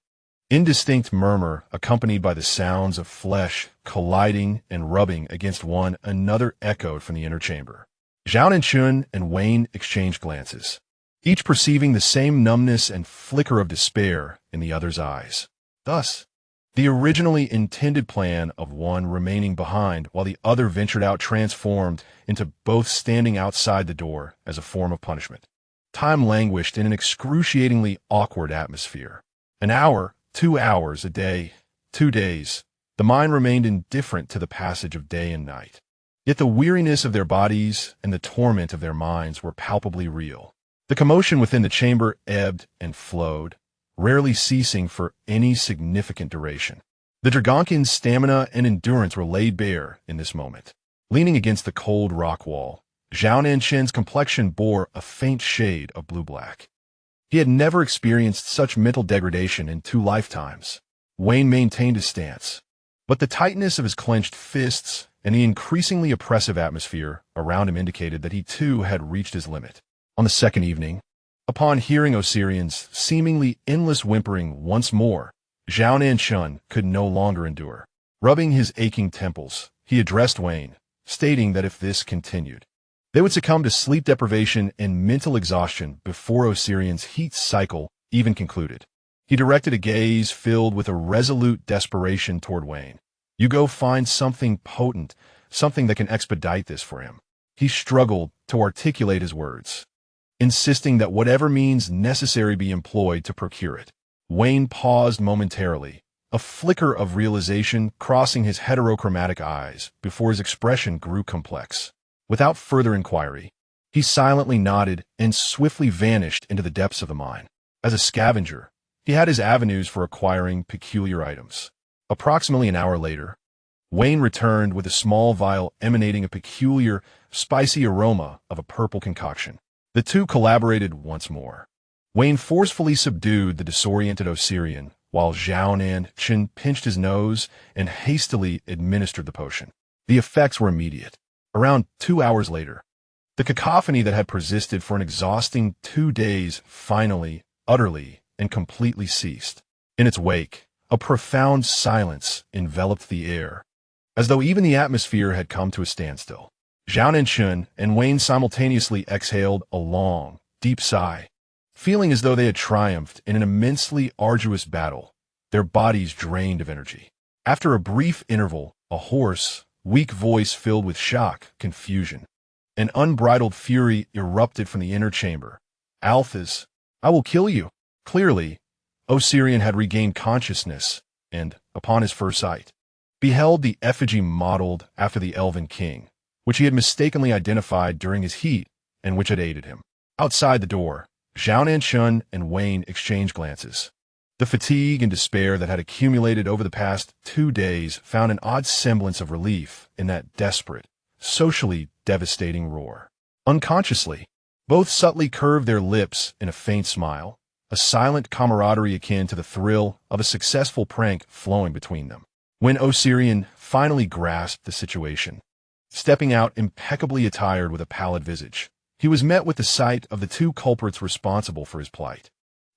indistinct murmur accompanied by the sounds of flesh colliding and rubbing against one another echoed from the inner chamber. Zhao Nancheng and When exchanged glances, each perceiving the same numbness and flicker of despair in the other's eyes. Thus, the originally intended plan of one remaining behind while the other ventured out transformed into both standing outside the door as a form of punishment. Time languished in an excruciatingly awkward atmosphere. An hour, 2 hours, a day, 2 days. The mind remained indifferent to the passage of day and night. Yet the weariness of their bodies and the torment of their minds were palpably real. The commotion within the chamber ebbed and flowed, rarely ceasing for any significant duration. The Dragonkin's stamina and endurance were laid bare in this moment. Leaning against the cold rock wall, Zhao Nancheng's complexion bore a faint shade of blue-black. He had never experienced such mental degradation in 2 lifetimes. When maintained his stance, but the tightness of his clenched fists and the increasingly oppressive atmosphere around him indicated that he too had reached his limit. On the second evening, upon hearing Osirian's seemingly endless whimpering once more, Zhao Nancheng could no longer endure. Rubbing his aching temples, he addressed When, stating that if this continued, they would succumb to sleep deprivation and mental exhaustion before Osirian's heat cycle even concluded. He directed a gaze filled with a resolute desperation toward When. "You go find something potent, something that can expedite this for him." He struggled to articulate his words, insisting that whatever means necessary be employed to procure it. When paused momentarily, a flicker of realization crossing his heterochromatic eyes before his expression grew complex. Without further inquiry, he silently nodded and swiftly vanished into the depths of the mine. As a scavenger, he had his avenues for acquiring peculiar items. Approximately an hour later, When returned with a small vial emanating a peculiar, spicy aroma of a purple concoction. The two collaborated once more. When forcefully subdued the disoriented Osirian, while Zhao Nancheng pinched his nose and hastily administered the potion. The effects were immediate. Around 2 hours later, the cacophony that had persisted for an exhausting 2 days finally, utterly, and completely ceased. In its wake, a profound silence enveloped the air, as though even the atmosphere had come to a standstill. Zhao Nancheng and Wayne simultaneously exhaled a long, deep sigh, feeling as though they had triumphed in an immensely arduous battle, their bodies drained of energy. After a brief interval, a hoarse, weak voice filled with shock, confusion, and unbridled fury erupted from the inner chamber. "Alphas, I will kill you." Clearly, Osirian had regained consciousness and, upon his first sight, beheld the effigy modeled after the elven king, which he had mistakenly identified during his heat and which had aided him. Outside the door, Zhao Nancheng and Wayne exchanged glances. The fatigue and despair that had accumulated over the past 2 days found an odd semblance of relief in that desperate, socially devastating roar. Unconsciously, both subtly curved their lips in a faint smile, a silent camaraderie akin to the thrill of a successful prank flowing between them. When Osirian finally grasped the situation, stepping out impeccably attired with a pallid visage, he was met with the sight of the 2 culprits responsible for his plight.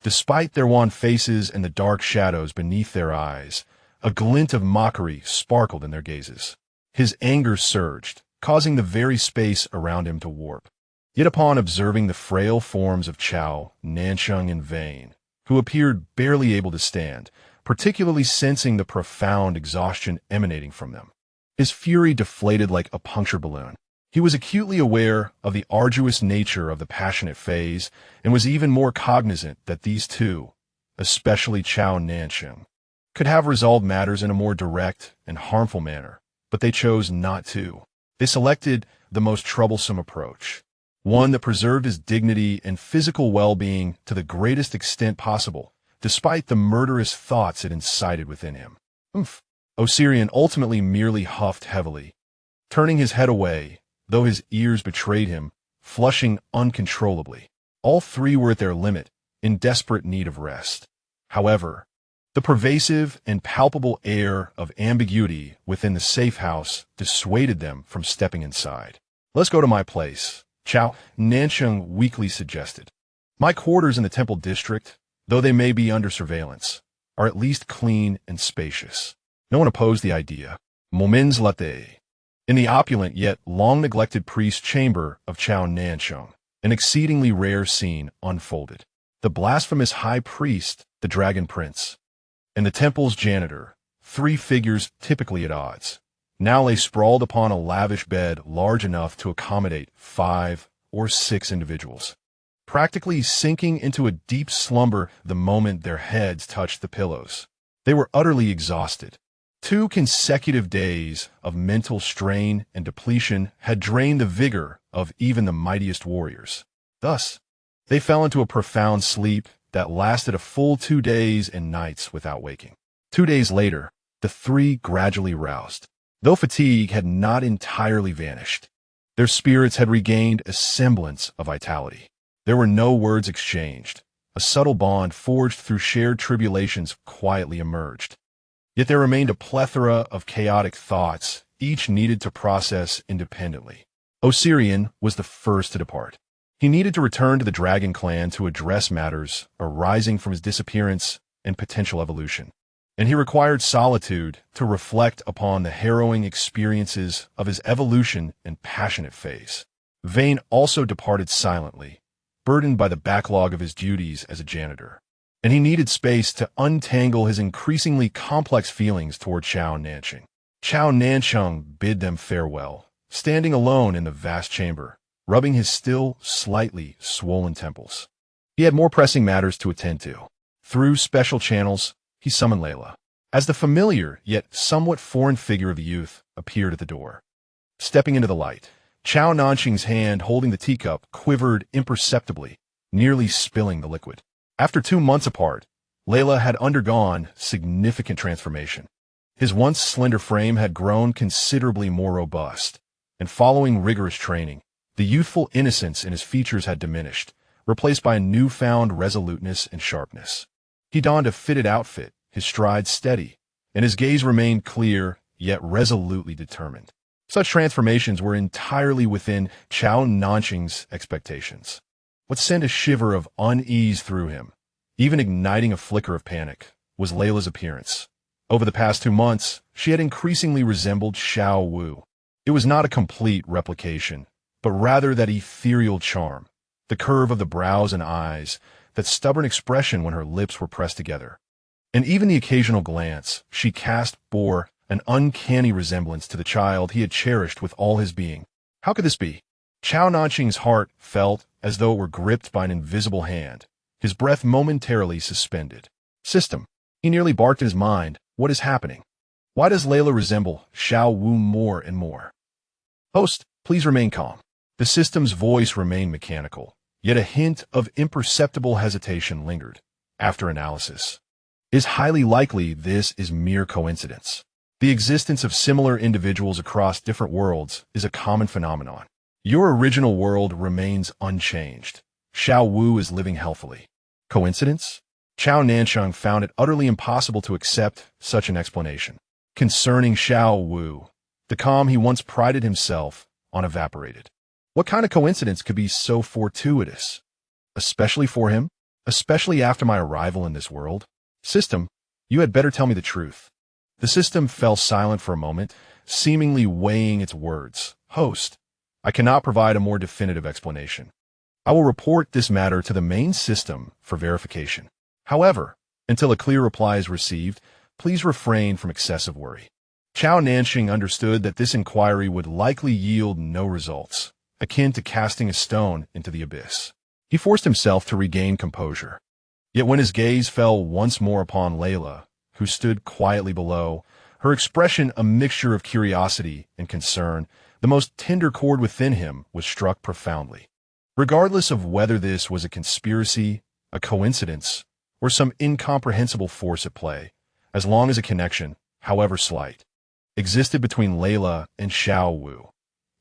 Despite their wan faces and the dark shadows beneath their eyes, a glint of mockery sparkled in their gazes. His anger surged, causing the very space around him to warp. Yet upon observing the frail forms of Zhao, Nancheng, and Vayne, who appeared barely able to stand, particularly sensing the profound exhaustion emanating from them, his fury deflated like a punctured balloon. He was acutely aware of the arduous nature of the passionate phase and was even more cognizant that these two, especially Zhao Nancheng, could have resolved matters in a more direct and harmful manner, but they chose not to. They selected the most troublesome approach, one that preserved his dignity and physical well-being to the greatest extent possible, despite the murderous thoughts it incited within him. Osirian ultimately merely huffed heavily, turning his head away, though his ears betrayed him, flushing uncontrollably. All 3 were at their limit, in desperate need of rest. However, the pervasive and palpable air of ambiguity within the safe house dissuaded them from stepping inside. "Let's go to my place," Zhao Nancheng weakly suggested. "My quarters in the temple district, though they may be under surveillance, are at least clean and spacious." No one opposed the idea. Moments latte. In the opulent yet long-neglected priest's chamber of Zhao Nancheng, an exceedingly rare scene unfolded. The blasphemous high priest, the dragon prince, and the temple's janitor, 3 figures typically at odds, now lay sprawled upon a lavish bed large enough to accommodate 5 or 6 individuals, practically sinking into a deep slumber the moment their heads touched the pillows. They were utterly exhausted. 2 consecutive days of mental strain and depletion had drained the vigor of even the mightiest warriors. Thus, they fell into a profound sleep that lasted a full 2 days and nights without waking. 2 days later, the 3 gradually roused. Though fatigue had not entirely vanished, their spirits had regained a semblance of vitality. There were no words exchanged. A subtle bond forged through shared tribulations quietly emerged. Yet there remained a plethora of chaotic thoughts, each needed to process independently. Osirian was the first to depart. He needed to return to the Dragon Clan to address matters arising from his disappearance and potential evolution. And he required solitude to reflect upon the harrowing experiences of his evolution and passionate phase. Vayne also departed silently, burdened by the backlog of his duties as a janitor. And he needed space to untangle his increasingly complex feelings toward Zhao Nancheng. Zhao Nancheng bid them farewell, standing alone in the vast chamber, rubbing his still slightly swollen temples. He had more pressing matters to attend to. Through special channels, he summoned Layla. As the familiar yet somewhat foreign figure of the youth appeared at the door. Stepping into the light, Zhao Nancheng's hand holding the teacup quivered imperceptibly, nearly spilling the liquid. After 2 months apart, Layla had undergone significant transformation. His once slender frame had grown considerably more robust, and following rigorous training, the youthful innocence in his features had diminished, replaced by a newfound resoluteness and sharpness. He donned a fitted outfit, his stride steady, and his gaze remained clear, yet resolutely determined. Such transformations were entirely within Zhao Nancheng's expectations. What sent a shiver of unease through him, even igniting a flicker of panic, was Layla's appearance. Over the past 2 months, she had increasingly resembled Xiao Wu. It was not a complete replication, but rather that ethereal charm, the curve of the brows and eyes, that stubborn expression when her lips were pressed together. And even the occasional glance she cast bore an uncanny resemblance to the child he had cherished with all his being. How could this be? Zhao Nancheng's heart felt as though it were gripped by an invisible hand, his breath momentarily suspended. System. He nearly barked in his mind. What is happening? Why does Layla resemble Xiao Wu more and more? Host, please remain calm. The system's voice remained mechanical, yet a hint of imperceptible hesitation lingered. After analysis, it is highly likely this is mere coincidence. The existence of similar individuals across different worlds is a common phenomenon. Your original world remains unchanged. Xiao Wu is living healthily. Coincidence? Zhao Nancheng found it utterly impossible to accept such an explanation. Concerning Xiao Wu, the calm he once prided himself on evaporated. What kind of coincidence could be so fortuitous? Especially for him? Especially after my arrival in this world? System, you had better tell me the truth. The system fell silent for a moment, seemingly weighing its words. Host, I cannot provide a more definitive explanation. I will report this matter to the main system for verification. However, until a clear reply is received, please refrain from excessive worry. Zhao Nancheng understood that this inquiry would likely yield no results, akin to casting a stone into the abyss. He forced himself to regain composure. Yet when his gaze fell once more upon Layla, who stood quietly below, her expression a mixture of curiosity and concern, the most tender chord within him was struck profoundly. Regardless of whether this was a conspiracy, a coincidence, or some incomprehensible force at play, as long as a connection, however slight, existed between Layla and Xiao Wu.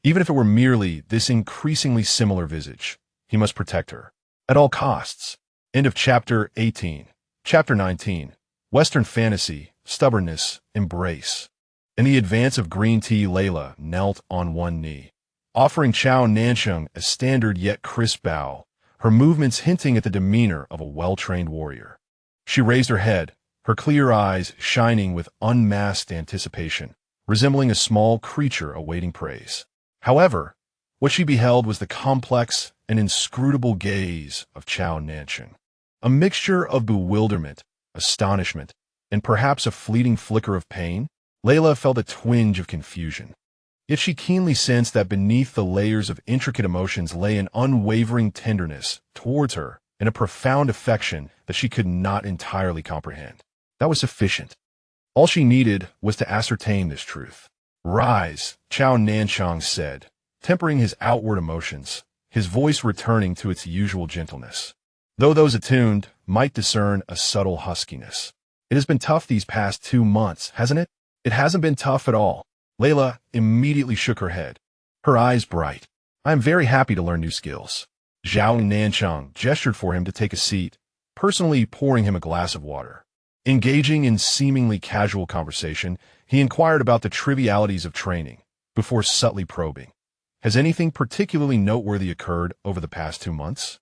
Even if it were merely this increasingly similar visage, he must protect her at all costs. End of Chapter 18. Chapter 19. Western Fantasy, Stubbornness, Embrace. In the advance of green tea, Layla knelt on one knee, offering Zhao Nancheng a standard yet crisp bow, her movements hinting at the demeanor of a well-trained warrior. She raised her head, her clear eyes shining with unmasked anticipation, resembling a small creature awaiting praise. However, what she beheld was the complex and inscrutable gaze of Zhao Nancheng. A mixture of bewilderment, astonishment, and perhaps a fleeting flicker of pain. Layla felt a twinge of confusion. Yet she keenly sensed that beneath the layers of intricate emotions lay an unwavering tenderness towards her and a profound affection that she could not entirely comprehend. That was sufficient. All she needed was to ascertain this truth. Rise, Zhao Nancheng said, tempering his outward emotions, his voice returning to its usual gentleness, though those attuned might discern a subtle huskiness. It has been tough these past 2 months, hasn't it? It hasn't been tough at all. Layla immediately shook her head, her eyes bright. I am very happy to learn new skills. Zhao Nancheng gestured for him to take a seat, personally pouring him a glass of water. Engaging in seemingly casual conversation, he inquired about the trivialities of training, before subtly probing. Has anything particularly noteworthy occurred over the past 2 months?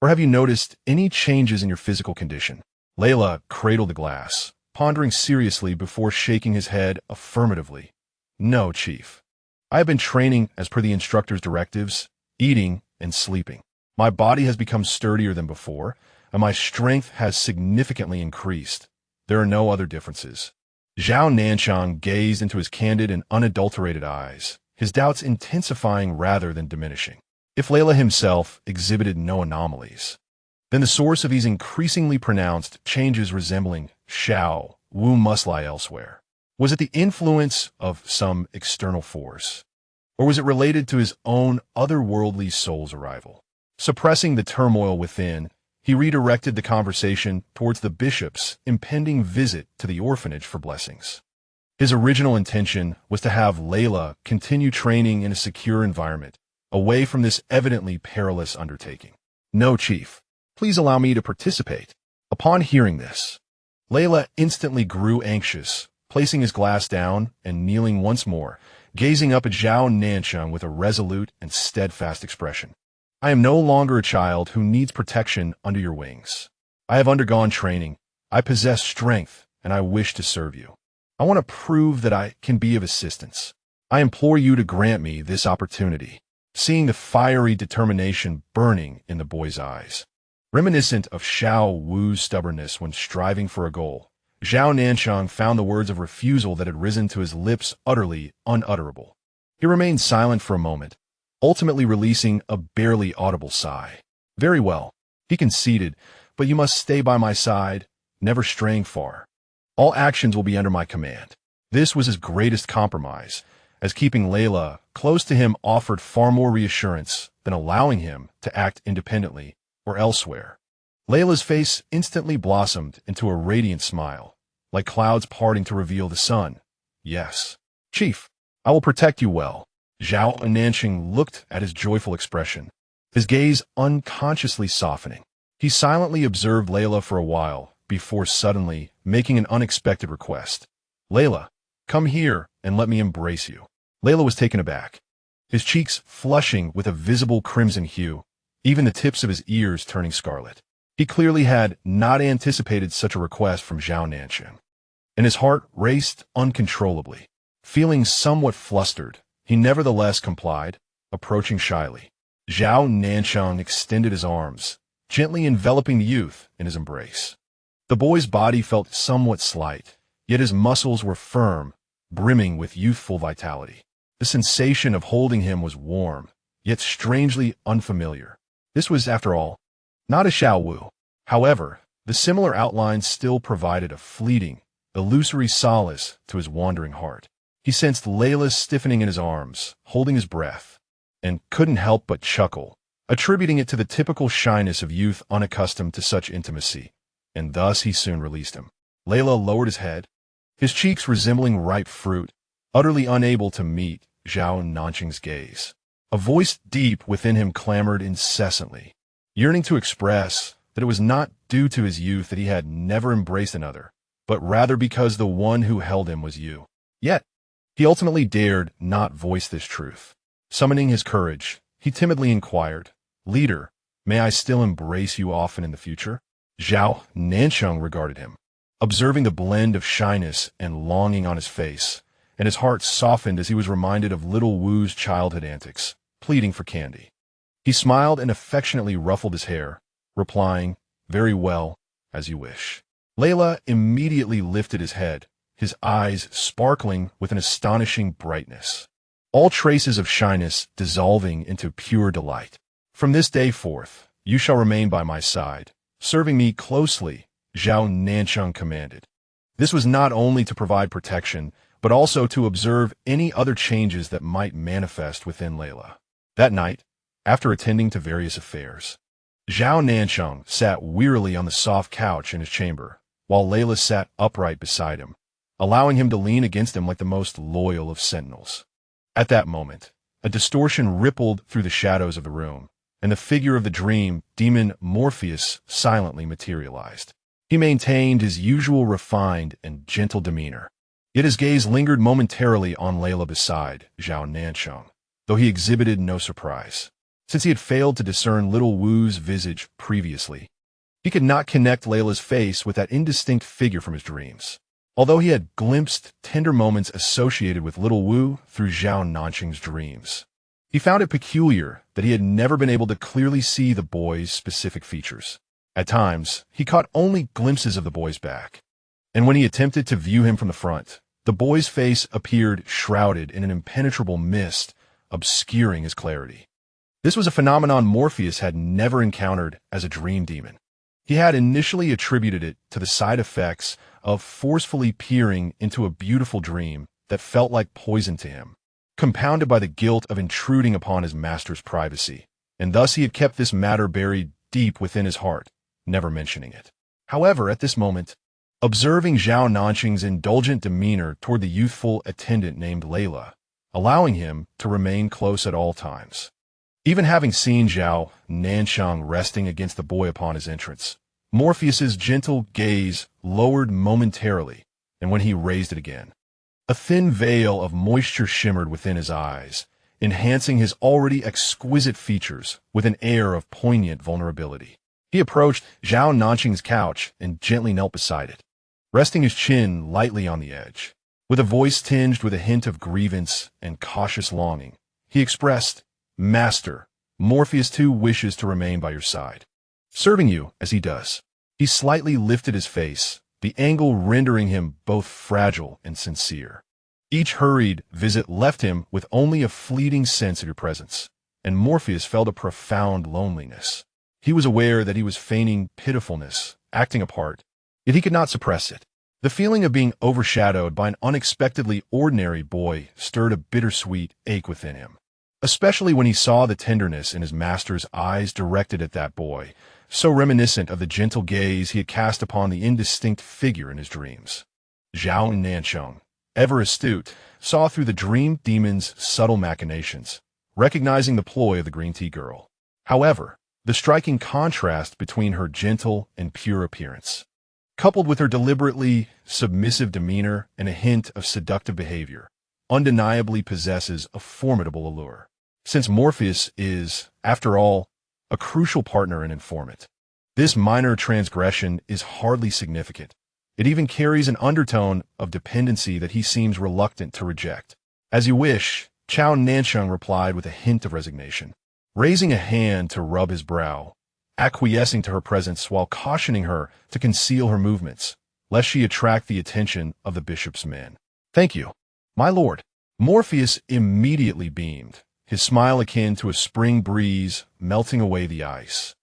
Or have you noticed any changes in your physical condition? Layla cradled the glass, pondering seriously before shaking his head affirmatively. No, Chief. I have been training as per the instructor's directives, eating and sleeping. My body has become sturdier than before, and my strength has significantly increased. There are no other differences. Zhao Nancheng gazed into his candid and unadulterated eyes, his doubts intensifying rather than diminishing. If Layla himself exhibited no anomalies, then the source of these increasingly pronounced changes resembling Xiao Wu must lie elsewhere. Was it the influence of some external force? Or was it related to his own otherworldly soul's arrival? Suppressing the turmoil within, he redirected the conversation towards the bishop's impending visit to the orphanage for blessings. His original intention was to have Layla continue training in a secure environment, away from this evidently perilous undertaking. No, Chief. Please allow me to participate. Upon hearing this, Layla instantly grew anxious, placing his glass down and kneeling once more, gazing up at Zhao Nancheng with a resolute and steadfast expression. I am no longer a child who needs protection under your wings. I have undergone training, I possess strength, and I wish to serve you. I want to prove that I can be of assistance. I implore you to grant me this opportunity." Seeing the fiery determination burning in the boy's eyes, reminiscent of Xiao Wu's stubbornness when striving for a goal, Zhao Nancheng found the words of refusal that had risen to his lips utterly unutterable. He remained silent for a moment, ultimately releasing a barely audible sigh. "Very well," he conceded, "but you must stay by my side, never straying far. All actions will be under my command." This was his greatest compromise, as keeping Layla close to him offered far more reassurance than allowing him to act independently or elsewhere. Layla's face instantly blossomed into a radiant smile, like clouds parting to reveal the sun. "Yes, Chief, I will protect you well." Zhao Nancheng looked at his joyful expression, his gaze unconsciously softening. He silently observed Layla for a while before suddenly making an unexpected request. "Layla, come here and let me embrace you." Layla was taken aback, his cheeks flushing with a visible crimson hue, even the tips of his ears turning scarlet. He clearly had not anticipated such a request from Zhao Nancheng, and his heart raced uncontrollably. Feeling somewhat flustered, he nevertheless complied, approaching shyly. Zhao Nancheng extended his arms, gently enveloping the youth in his embrace. The boy's body felt somewhat slight, yet his muscles were firm, brimming with youthful vitality. The sensation of holding him was warm, yet strangely unfamiliar. This was, after all, not a Xiao Wu. However, the similar outlines still provided a fleeting, illusory solace to his wandering heart. He sensed Layla stiffening in his arms, holding his breath, and couldn't help but chuckle, attributing it to the typical shyness of youth unaccustomed to such intimacy, and thus he soon released him. Layla lowered his head, his cheeks resembling ripe fruit, utterly unable to meet Zhao Nancheng's gaze. A voice deep within him clamored incessantly, yearning to express that it was not due to his youth that he had never embraced another, but rather because the one who held him was you. Yet, he ultimately dared not voice this truth. Summoning his courage, he timidly inquired, "Leader, may I still embrace you often in the future?" Zhao Nancheng regarded him, observing the blend of shyness and longing on his face, and his heart softened as he was reminded of little Wu's childhood antics, pleading for candy. He smiled and affectionately ruffled his hair, replying, "Very well, as you wish." Layla immediately lifted his head, his eyes sparkling with an astonishing brightness, all traces of shyness dissolving into pure delight. "From this day forth, you shall remain by my side, serving me closely," Zhao Nancheng commanded. This was not only to provide protection, but also to observe any other changes that might manifest within Layla. That night, after attending to various affairs, Zhao Nancheng sat wearily on the soft couch in his chamber, while Layla sat upright beside him, allowing him to lean against him like the most loyal of sentinels. At that moment, a distortion rippled through the shadows of the room, and the figure of the dream demon Morpheus silently materialized. He maintained his usual refined and gentle demeanor, yet his gaze lingered momentarily on Layla beside Zhao Nancheng, though he exhibited no surprise. Since he had failed to discern little Wu's visage previously, he could not connect Layla's face with that indistinct figure from his dreams, although he had glimpsed tender moments associated with little Wu through Zhao Nancheng's dreams. He found it peculiar that he had never been able to clearly see the boy's specific features. At times, he caught only glimpses of the boy's back, and when he attempted to view him from the front, the boy's face appeared shrouded in an impenetrable mist, obscuring his clarity. This was a phenomenon Morpheus had never encountered as a dream demon. He had initially attributed it to the side effects of forcefully peering into a beautiful dream that felt like poison to him, compounded by the guilt of intruding upon his master's privacy, and thus he had kept this matter buried deep within his heart, never mentioning it. However, at this moment, observing Zhao Nancheng's indulgent demeanor toward the youthful attendant named Layla, allowing him to remain close at all times. Even having seen Zhao Nancheng resting against the boy upon his entrance, Morpheus's gentle gaze lowered momentarily, and when he raised it again, a thin veil of moisture shimmered within his eyes, enhancing his already exquisite features with an air of poignant vulnerability. He approached Zhao Nancheng's couch and gently knelt beside it, resting his chin lightly on the edge. With a voice tinged with a hint of grievance and cautious longing, he expressed, "Master, Morpheus too wishes to remain by your side, serving you as he does." He slightly lifted his face, the angle rendering him both fragile and sincere. Each hurried visit left him with only a fleeting sense of your presence, and Morpheus felt a profound loneliness. He was aware that he was feigning pitifulness, acting a part, yet he could not suppress it. The feeling of being overshadowed by an unexpectedly ordinary boy stirred a bittersweet ache within him, especially when he saw the tenderness in his master's eyes directed at that boy, so reminiscent of the gentle gaze he had cast upon the indistinct figure in his dreams. Zhao Nancheng, ever astute, saw through the dream demon's subtle machinations, recognizing the ploy of the green tea girl. However, the striking contrast between her gentle and pure appearance, coupled with her deliberately submissive demeanor and a hint of seductive behavior, undeniably possesses a formidable allure. Since Morpheus is, after all, a crucial partner and informant, this minor transgression is hardly significant. It even carries an undertone of dependency that he seems reluctant to reject. "As you wish," Zhao Nancheng replied with a hint of resignation, raising a hand to rub his brow, acquiescing to her presence while cautioning her to conceal her movements, lest she attract the attention of the bishop's men. "Thank you, my lord." Morpheus immediately beamed, his smile akin to a spring breeze melting away the ice,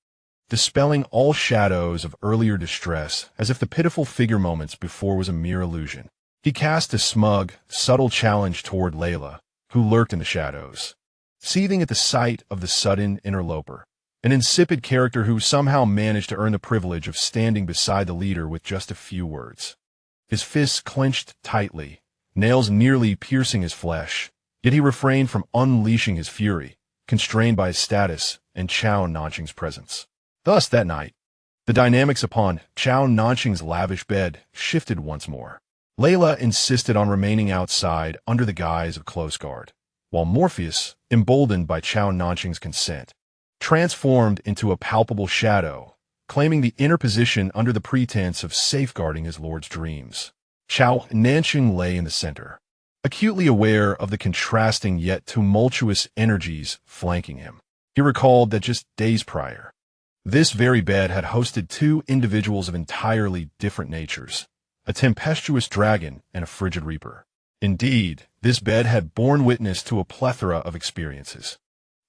dispelling all shadows of earlier distress as if the pitiful figure moments before was a mere illusion. He cast a smug, subtle challenge toward Layla, who lurked in the shadows, seething at the sight of the sudden interloper, an insipid character who somehow managed to earn the privilege of standing beside the leader with just a few words. His fists clenched tightly, nails nearly piercing his flesh, yet he refrained from unleashing his fury, constrained by his status and Zhao Nancheng's presence. Thus, that night, the dynamics upon Zhao Nancheng's lavish bed shifted once more. Layla insisted on remaining outside under the guise of close guard, while Morpheus, emboldened by Zhao Nancheng's consent, transformed into a palpable shadow, claiming the inner position under the pretense of safeguarding his lord's dreams. Zhao Nancheng lay in the center, acutely aware of the contrasting yet tumultuous energies flanking him. He recalled that just days prior, this very bed had hosted two individuals of entirely different natures, a tempestuous dragon and a frigid reaper. Indeed, this bed had borne witness to a plethora of experiences.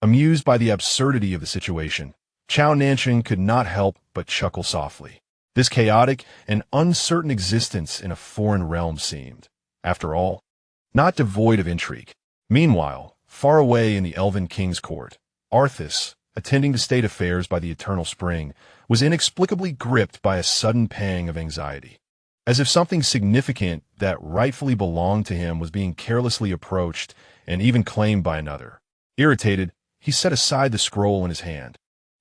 Amused by the absurdity of the situation, Zhao Nancheng could not help but chuckle softly. This chaotic and uncertain existence in a foreign realm seemed, after all, not devoid of intrigue. Meanwhile, far away in the elven king's court, Arthas, attending to state affairs by the eternal spring, was inexplicably gripped by a sudden pang of anxiety, as if something significant that rightfully belonged to him was being carelessly approached and even claimed by another. Irritated, he set aside the scroll in his hand,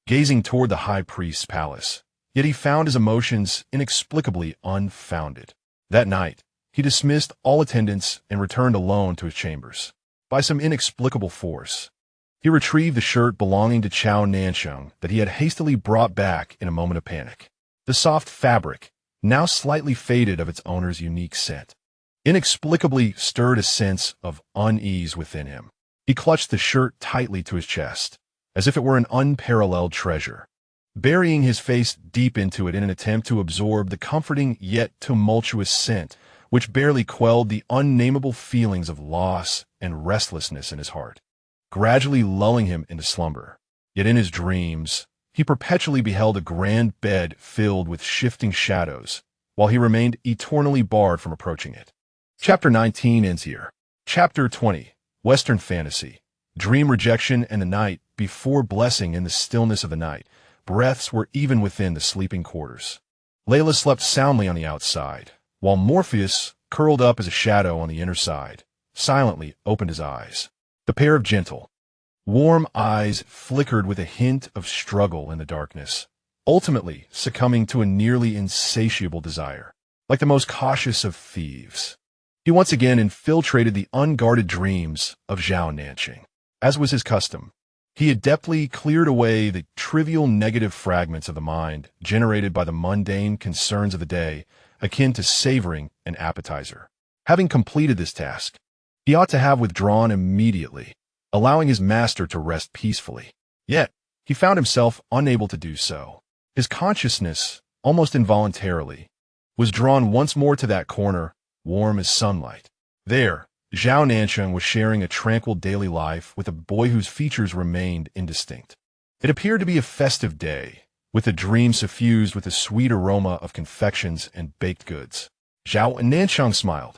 gazing toward the high priest's palace, yet he found his emotions inexplicably unfounded. That night, he dismissed all attendants and returned alone to his chambers. By some inexplicable force, he retrieved the shirt belonging to Zhao Nancheng that he had hastily brought back in a moment of panic. The soft fabric, now slightly faded of its owner's unique scent, inexplicably stirred a sense of unease within him. He clutched the shirt tightly to his chest, as if it were an unparalleled treasure, burying his face deep into it in an attempt to absorb the comforting yet tumultuous scent which barely quelled the unnameable feelings of loss and restlessness in his heart, gradually lulling him into slumber. Yet in his dreams, he perpetually beheld a grand bed filled with shifting shadows, while he remained eternally barred from approaching it. Chapter 19 ends here. Chapter 20, Western Fantasy. Dream rejection and the night before blessing in the stillness of the night. Breaths were even within the sleeping quarters. Layla slept soundly on the outside, while Morpheus, curled up as a shadow on the inner side, silently opened his eyes. The pair of gentle, warm eyes flickered with a hint of struggle in the darkness, ultimately succumbing to a nearly insatiable desire. Like the most cautious of thieves, he once again infiltrated the unguarded dreams of Zhao Nancheng. As was his custom, he adeptly cleared away the trivial negative fragments of the mind generated by the mundane concerns of the day, akin to savoring an appetizer. Having completed this task, he ought to have withdrawn immediately, allowing his master to rest peacefully. Yet, he found himself unable to do so. His consciousness, almost involuntarily, was drawn once more to that corner, warm as sunlight. There, Zhao Nancheng was sharing a tranquil daily life with a boy whose features remained indistinct. It appeared to be a festive day, with a dream suffused with the sweet aroma of confections and baked goods. Zhao Nancheng smiled,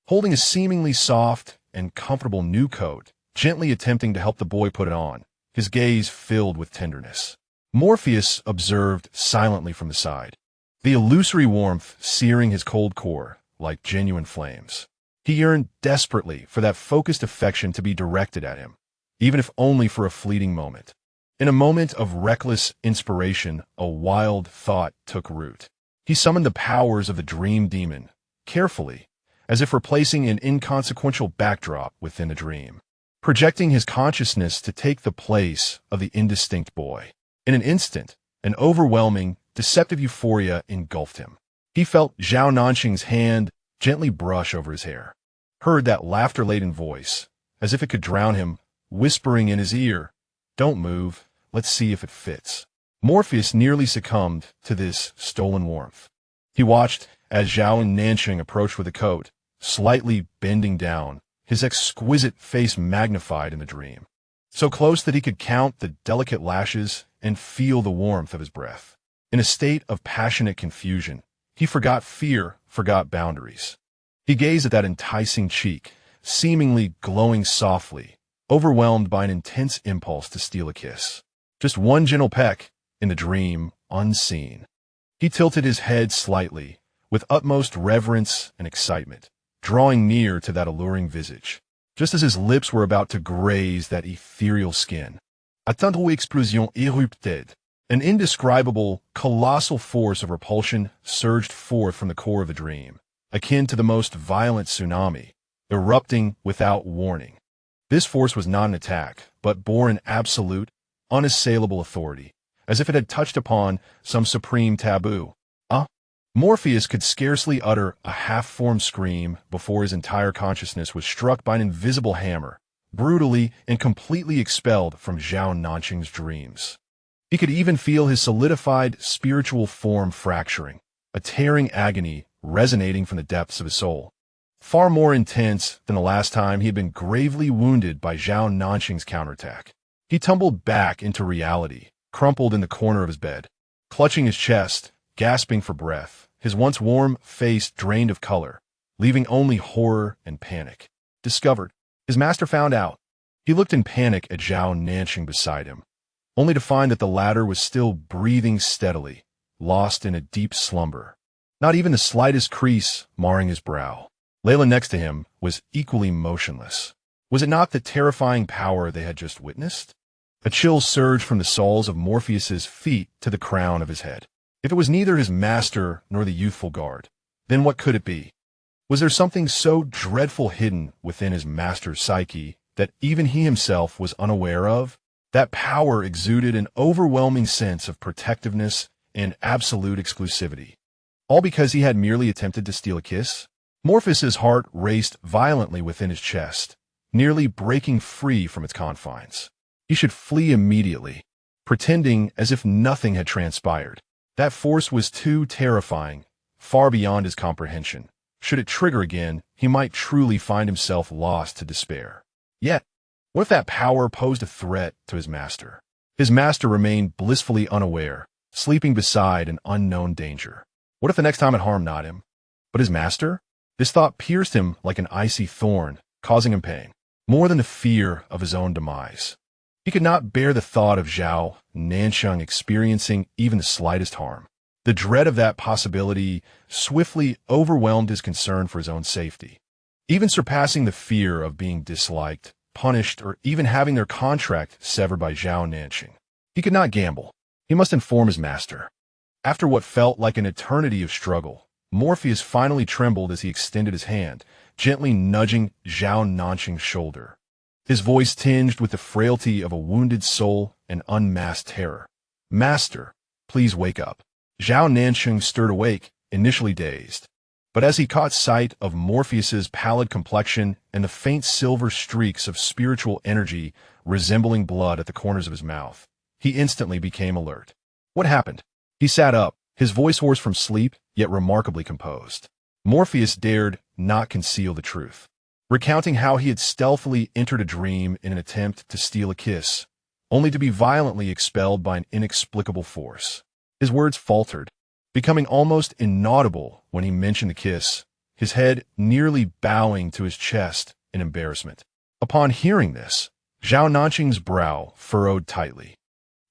holding a seemingly soft and comfortable new coat, gently attempting to help the boy put it on, his gaze filled with tenderness. Morpheus observed silently from the side, the illusory warmth searing his cold core like genuine flames. He yearned desperately for that focused affection to be directed at him, even if only for a fleeting moment. In a moment of reckless inspiration, a wild thought took root. He summoned the powers of the dream demon, carefully, as if replacing an inconsequential backdrop within the dream, projecting his consciousness to take the place of the indistinct boy. In an instant, an overwhelming, deceptive euphoria engulfed him. He felt Zhao Nancheng's hand gently brush over his hair, heard that laughter-laden voice, as if it could drown him, whispering in his ear, "Don't move, let's see if it fits." Morpheus nearly succumbed to this stolen warmth. He watched as Zhao Nancheng approached with the coat, slightly bending down, his exquisite face magnified in the dream, so close that he could count the delicate lashes and feel the warmth of his breath. In a state of passionate confusion, he forgot fear, forgot boundaries. He gazed at that enticing cheek, seemingly glowing softly, overwhelmed by an intense impulse to steal a kiss. Just one gentle peck, in the dream, unseen. He tilted his head slightly, with utmost reverence and excitement, drawing near to that alluring visage, just as his lips were about to graze that ethereal skin. A tentacled explosion erupted. An indescribable, colossal force of repulsion surged forth from the core of the dream, akin to the most violent tsunami, erupting without warning. This force was not an attack, but bore an absolute, unassailable authority, as if it had touched upon some supreme taboo. Morpheus could scarcely utter a half-formed scream before his entire consciousness was struck by an invisible hammer, brutally and completely expelled from Zhao Nancheng's dreams. He could even feel his solidified spiritual form fracturing, a tearing agony resonating from the depths of his soul, far more intense than the last time he had been gravely wounded by Zhao Nancheng's counterattack. He tumbled back into reality, crumpled in the corner of his bed, clutching his chest, gasping for breath, his once warm face drained of color, leaving only horror and panic. Discovered. His master found out. He looked in panic at Zhao Nancheng beside him, only to find that the latter was still breathing steadily, lost in a deep slumber, not even the slightest crease marring his brow. Layla next to him was equally motionless. Was it not the terrifying power they had just witnessed? A chill surged from the soles of Morpheus's feet to the crown of his head. If it was neither his master nor the youthful guard, then what could it be? Was there something so dreadful hidden within his master's psyche that even he himself was unaware of? That power exuded an overwhelming sense of protectiveness and absolute exclusivity. All because he had merely attempted to steal a kiss? Morpheus's heart raced violently within his chest, nearly breaking free from its confines. He should flee immediately, pretending as if nothing had transpired. That force was too terrifying, far beyond his comprehension. Should it trigger again, he might truly find himself lost to despair. Yet, what if that power posed a threat to his master? His master remained blissfully unaware, sleeping beside an unknown danger. What if the next time it harmed not him, but his master? This thought pierced him like an icy thorn, causing him pain, more than the fear of his own demise. He could not bear the thought of Zhao Nancheng experiencing even the slightest harm. The dread of that possibility swiftly overwhelmed his concern for his own safety, even surpassing the fear of being disliked, punished, or even having their contract severed by Zhao Nancheng. He could not gamble. He must inform his master. After what felt like an eternity of struggle, Morpheus finally trembled as he extended his hand, gently nudging Zhao Nancheng's shoulder. His voice tinged with the frailty of a wounded soul and unmasked terror. "Master, please wake up." Zhao Nancheng stirred awake, initially dazed. But as he caught sight of Morpheus's pallid complexion and the faint silver streaks of spiritual energy resembling blood at the corners of his mouth, he instantly became alert. What happened? He sat up, his voice hoarse from sleep, yet remarkably composed. Morpheus dared not conceal the truth, recounting how he had stealthily entered a dream in an attempt to steal a kiss, only to be violently expelled by an inexplicable force. His words faltered, becoming almost inaudible when he mentioned the kiss, his head nearly bowing to his chest in embarrassment. Upon hearing this, Zhao Nancheng's brow furrowed tightly.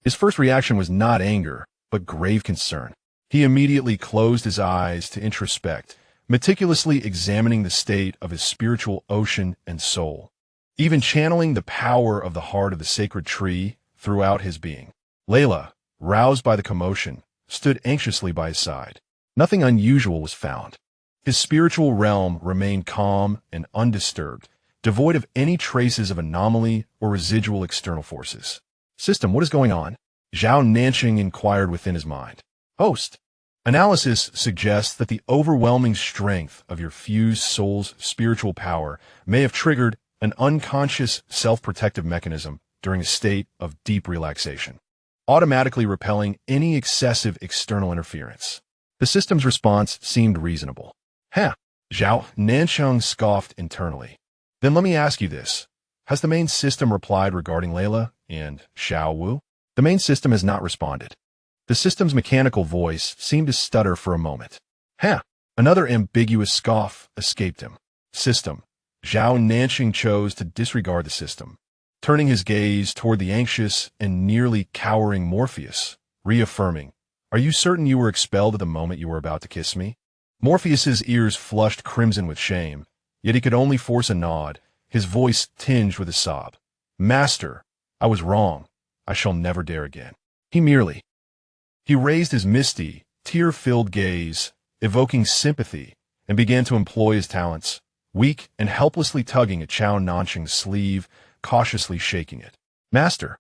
His first reaction was not anger, but grave concern. He immediately closed his eyes to introspect, meticulously examining the state of his spiritual ocean and soul, even channeling the power of the heart of the sacred tree throughout his being. Layla, roused by the commotion, stood anxiously by his side. Nothing unusual was found. His spiritual realm remained calm and undisturbed, devoid of any traces of anomaly or residual external forces. System, what is going on? Zhao Nancheng inquired within his mind. Host. Analysis suggests that the overwhelming strength of your fused soul's spiritual power may have triggered an unconscious self-protective mechanism during a state of deep relaxation, automatically repelling any excessive external interference. The system's response seemed reasonable. Huh, Zhao Nancheng scoffed internally. Then let me ask you this. Has the main system replied regarding Layla and Xiao Wu? The main system has not responded. The system's mechanical voice seemed to stutter for a moment. Huh, another ambiguous scoff escaped him. System. Zhao Nancheng chose to disregard the system, turning his gaze toward the anxious and nearly cowering Morpheus, reaffirming, "Are you certain you were expelled at the moment you were about to kiss me?" Morpheus's ears flushed crimson with shame, yet he could only force a nod, his voice tinged with a sob. "Master, I was wrong. I shall never dare again." He raised his misty, tear-filled gaze, evoking sympathy, and began to employ his talents, weak and helplessly tugging at Zhao Nancheng's sleeve, cautiously shaking it. "Master,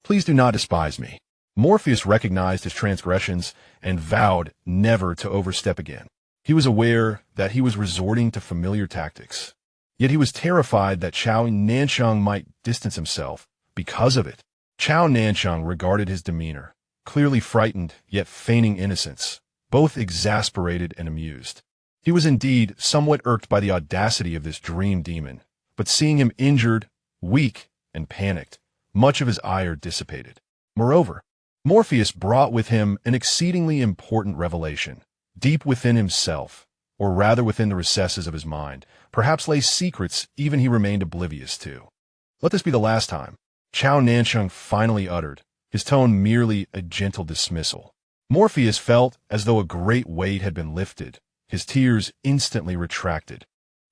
please do not despise me." Morpheus recognized his transgressions and vowed never to overstep again. He was aware that he was resorting to familiar tactics, yet he was terrified that Zhao Nancheng might distance himself because of it. Zhao Nancheng regarded his demeanor, clearly frightened yet feigning innocence, both exasperated and amused. He was indeed somewhat irked by the audacity of this dream demon, but seeing him injured, weak, and panicked, much of his ire dissipated. Moreover, Morpheus brought with him an exceedingly important revelation. Deep within himself, or rather within the recesses of his mind, perhaps lay secrets even he remained oblivious to. "Let this be the last time," Zhao Nancheng finally uttered, his tone merely a gentle dismissal. Morpheus felt as though a great weight had been lifted, his tears instantly retracted.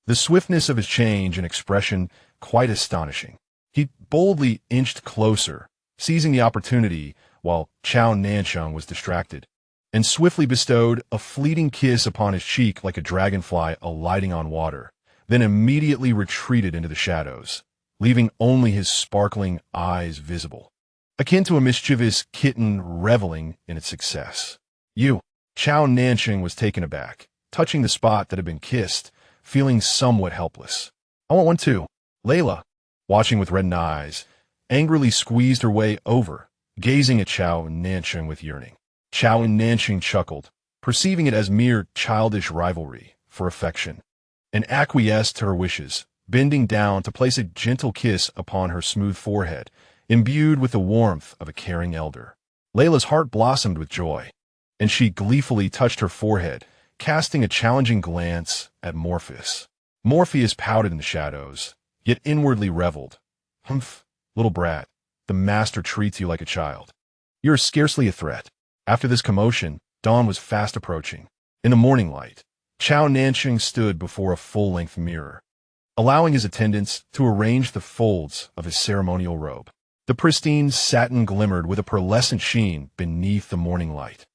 The swiftness of his change and expression quite astonishing. He boldly inched closer, seizing the opportunity while Zhao Nancheng was distracted, and swiftly bestowed a fleeting kiss upon his cheek like a dragonfly alighting on water, then immediately retreated into the shadows, leaving only his sparkling eyes visible, akin to a mischievous kitten reveling in its success. "You." Zhao Nancheng was taken aback, touching the spot that had been kissed, feeling somewhat helpless. "I want one too." Layla, watching with reddened eyes, angrily squeezed her way over, gazing at Zhao Nancheng with yearning. Zhao Nancheng chuckled, perceiving it as mere childish rivalry for affection, and acquiesced to her wishes, bending down to place a gentle kiss upon her smooth forehead, imbued with the warmth of a caring elder. Layla's heart blossomed with joy, and she gleefully touched her forehead, casting a challenging glance at Morpheus. Morpheus pouted in the shadows, yet inwardly reveled. "Humph, little brat, the master treats you like a child. You're scarcely a threat." After this commotion, dawn was fast approaching. In the morning light, Zhao Nancheng stood before a full-length mirror, allowing his attendants to arrange the folds of his ceremonial robe. The pristine satin glimmered with a pearlescent sheen beneath the morning light,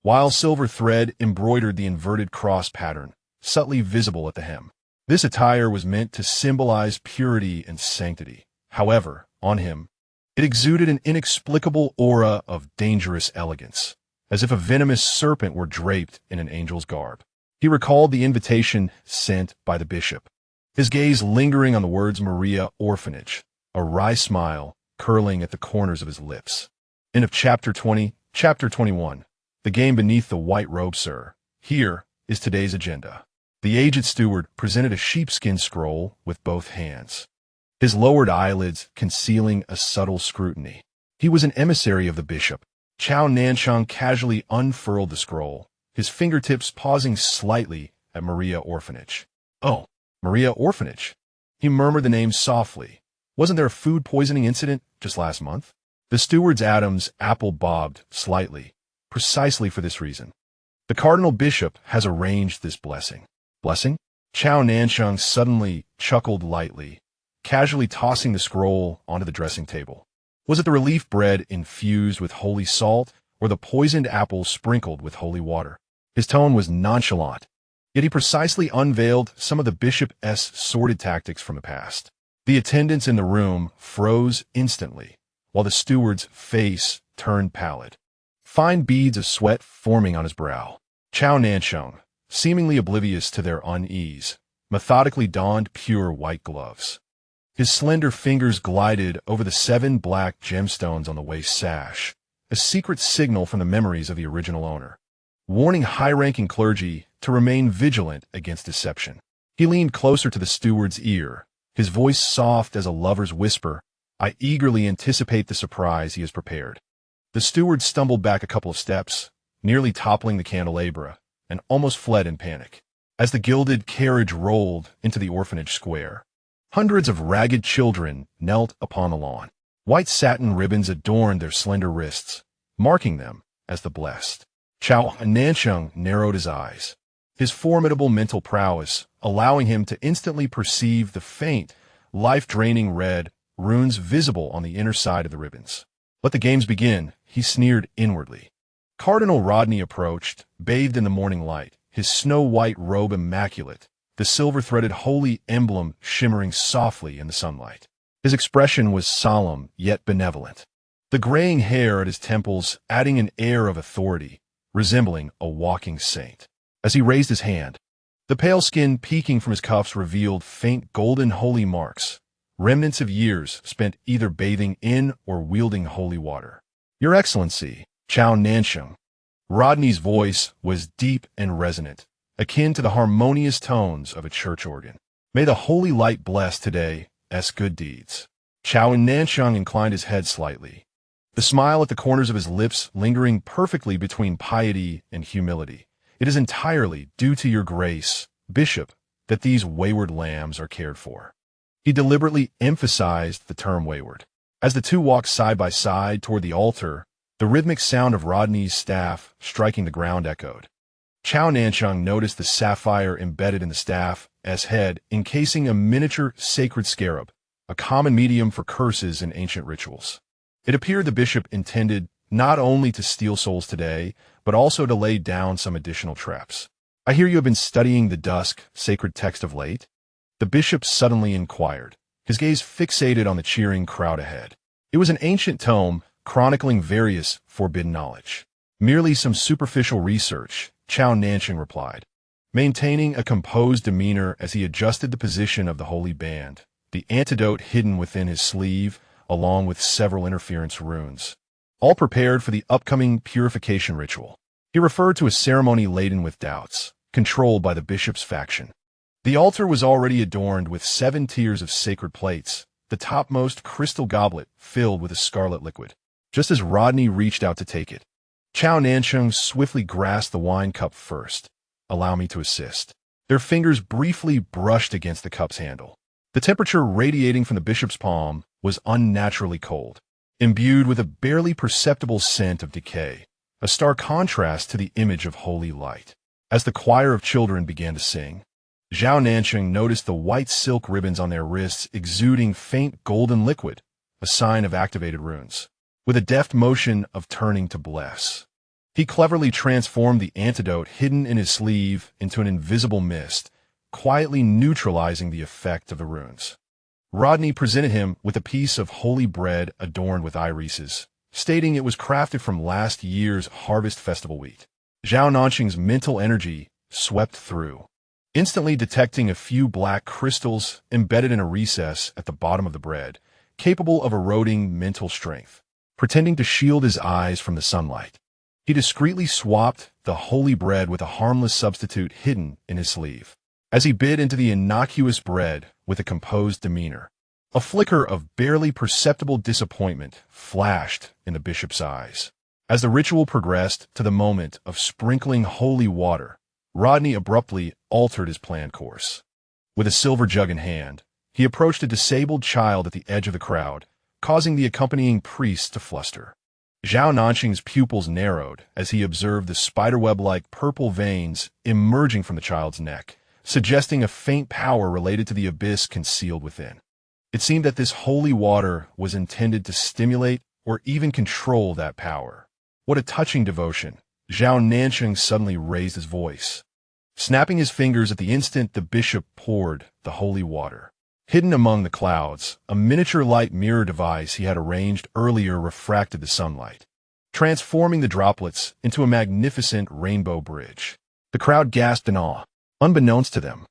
while silver thread embroidered the inverted cross pattern, subtly visible at the hem. This attire was meant to symbolize purity and sanctity. However, on him, it exuded an inexplicable aura of dangerous elegance, as if a venomous serpent were draped in an angel's garb. He recalled the invitation sent by the bishop, his gaze lingering on the words Maria Orphanage, a wry smile curling at the corners of his lips. End of Chapter 20, Chapter 21. The game beneath the white robe, sir. Here is today's agenda. The aged steward presented a sheepskin scroll with both hands, his lowered eyelids concealing a subtle scrutiny. He was an emissary of the bishop. Zhao Nancheng casually unfurled the scroll, his fingertips pausing slightly at Maria Orphanage. Oh, Maria Orphanage. He murmured the name softly. Wasn't there a food poisoning incident just last month? The steward's Adam's apple bobbed slightly, precisely for this reason. The cardinal bishop has arranged this blessing. Blessing? Zhao Nancheng suddenly chuckled lightly, casually tossing the scroll onto the dressing table. Was it the relief bread infused with holy salt, or the poisoned apple sprinkled with holy water? His tone was nonchalant, yet he precisely unveiled some of the bishop's sordid tactics from the past. The attendants in the room froze instantly, while the steward's face turned pallid, fine beads of sweat forming on his brow. Zhao Nancheng, seemingly oblivious to their unease, methodically donned pure white gloves. His slender fingers glided over the 7 black gemstones on the waist sash, a secret signal from the memories of the original owner, warning high-ranking clergy to remain vigilant against deception. He leaned closer to the steward's ear, his voice soft as a lover's whisper. I eagerly anticipate the surprise he has prepared. The steward stumbled back a couple of steps, nearly toppling the candelabra, and almost fled in panic. As the gilded carriage rolled into the orphanage square, hundreds of ragged children knelt upon the lawn. White satin ribbons adorned their slender wrists, marking them as the blessed. Zhao Nancheng narrowed his eyes, his formidable mental prowess allowing him to instantly perceive the faint, life-draining red runes visible on the inner side of the ribbons. Let the games begin, he sneered inwardly. Cardinal Rodney approached, bathed in the morning light, his snow-white robe immaculate, the silver-threaded holy emblem shimmering softly in the sunlight. His expression was solemn yet benevolent, the graying hair at his temples adding an air of authority, resembling a walking saint. As he raised his hand, the pale skin peeking from his cuffs revealed faint golden holy marks, remnants of years spent either bathing in or wielding holy water. Your Excellency, Zhao Nancheng. Rodney's voice was deep and resonant, akin to the harmonious tones of a church organ. May the holy light bless today's good deeds. Zhao Nancheng inclined his head slightly, the smile at the corners of his lips lingering perfectly between piety and humility. It is entirely due to your grace, Bishop, that these wayward lambs are cared for. He deliberately emphasized the term wayward. As the two walked side by side toward the altar, the rhythmic sound of Rodney's staff striking the ground echoed. Zhao Nancheng noticed the sapphire embedded in the staff's head, encasing a miniature sacred scarab, a common medium for curses in ancient rituals. It appeared the bishop intended not only to steal souls today, but also to lay down some additional traps. I hear you have been studying the dusk sacred text of late? The bishop suddenly inquired, his gaze fixated on the cheering crowd ahead. It was an ancient tome chronicling various forbidden knowledge. Merely some superficial research, Zhao Nancheng replied, maintaining a composed demeanor as he adjusted the position of the holy band, the antidote hidden within his sleeve, along with several interference runes, all prepared for the upcoming purification ritual. He referred to a ceremony laden with doubts, controlled by the bishop's faction. The altar was already adorned with 7 tiers of sacred plates, the topmost crystal goblet filled with a scarlet liquid. Just as Rodney reached out to take it, Zhao Nancheng swiftly grasped the wine cup first. Allow me to assist. Their fingers briefly brushed against the cup's handle. The temperature radiating from the bishop's palm was unnaturally cold, imbued with a barely perceptible scent of decay, a stark contrast to the image of holy light. As the choir of children began to sing, Zhao Nancheng noticed the white silk ribbons on their wrists exuding faint golden liquid, a sign of activated runes. With a deft motion of turning to bless, he cleverly transformed the antidote hidden in his sleeve into an invisible mist, quietly neutralizing the effect of the runes. Rodney presented him with a piece of holy bread adorned with irises, stating it was crafted from last year's harvest festival wheat. Zhao Nancheng's mental energy swept through, instantly detecting a few black crystals embedded in a recess at the bottom of the bread, capable of eroding mental strength. Pretending to shield his eyes from the sunlight, he discreetly swapped the holy bread with a harmless substitute hidden in his sleeve. As he bit into the innocuous bread with a composed demeanor, a flicker of barely perceptible disappointment flashed in the bishop's eyes. As the ritual progressed to the moment of sprinkling holy water, Rodney abruptly altered his planned course. With a silver jug in hand, he approached a disabled child at the edge of the crowd, causing the accompanying priests to fluster. Zhao Nancheng's pupils narrowed as he observed the spiderweb-like purple veins emerging from the child's neck, suggesting a faint power related to the abyss concealed within. It seemed that this holy water was intended to stimulate or even control that power. What a touching devotion! Zhao Nancheng suddenly raised his voice, snapping his fingers at the instant the bishop poured the holy water. Hidden among the clouds, a miniature light mirror device he had arranged earlier refracted the sunlight, transforming the droplets into a magnificent rainbow bridge. The crowd gasped in awe. Unbeknownst to them,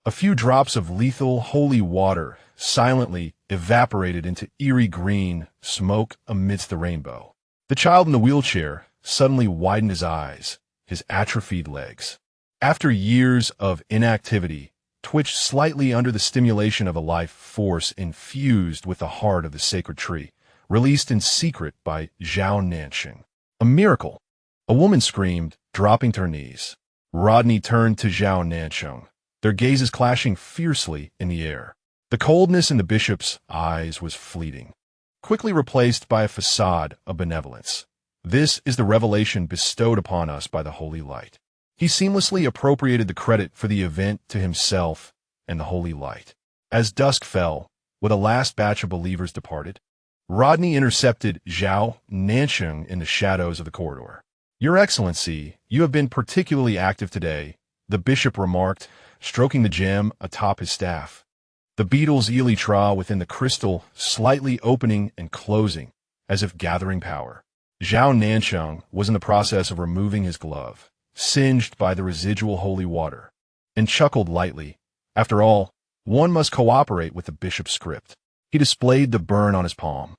a few drops of lethal holy water silently evaporated into eerie green smoke amidst the rainbow. The child in the wheelchair suddenly widened his eyes, his atrophied legs, after years of inactivity, twitched slightly under the stimulation of a life force infused with the heart of the sacred tree, released in secret by Zhao Nancheng. A miracle! A woman screamed, dropping to her knees. Rodney turned to Zhao Nancheng, their gazes clashing fiercely in the air. The coldness in the bishop's eyes was fleeting, quickly replaced by a facade of benevolence. This is the revelation bestowed upon us by the holy light. He seamlessly appropriated the credit for the event to himself and the holy light. As dusk fell, with a last batch of believers departed, Rodney intercepted Zhao Nancheng in the shadows of the corridor. "Your Excellency, you have been particularly active today," the bishop remarked, stroking the gem atop his staff. The beetle's elytra within the crystal slightly opening and closing, as if gathering power. Zhao Nancheng was in the process of removing his glove, singed by the residual holy water, and chuckled lightly. After all, one must cooperate with the bishop's script. He displayed the burn on his palm,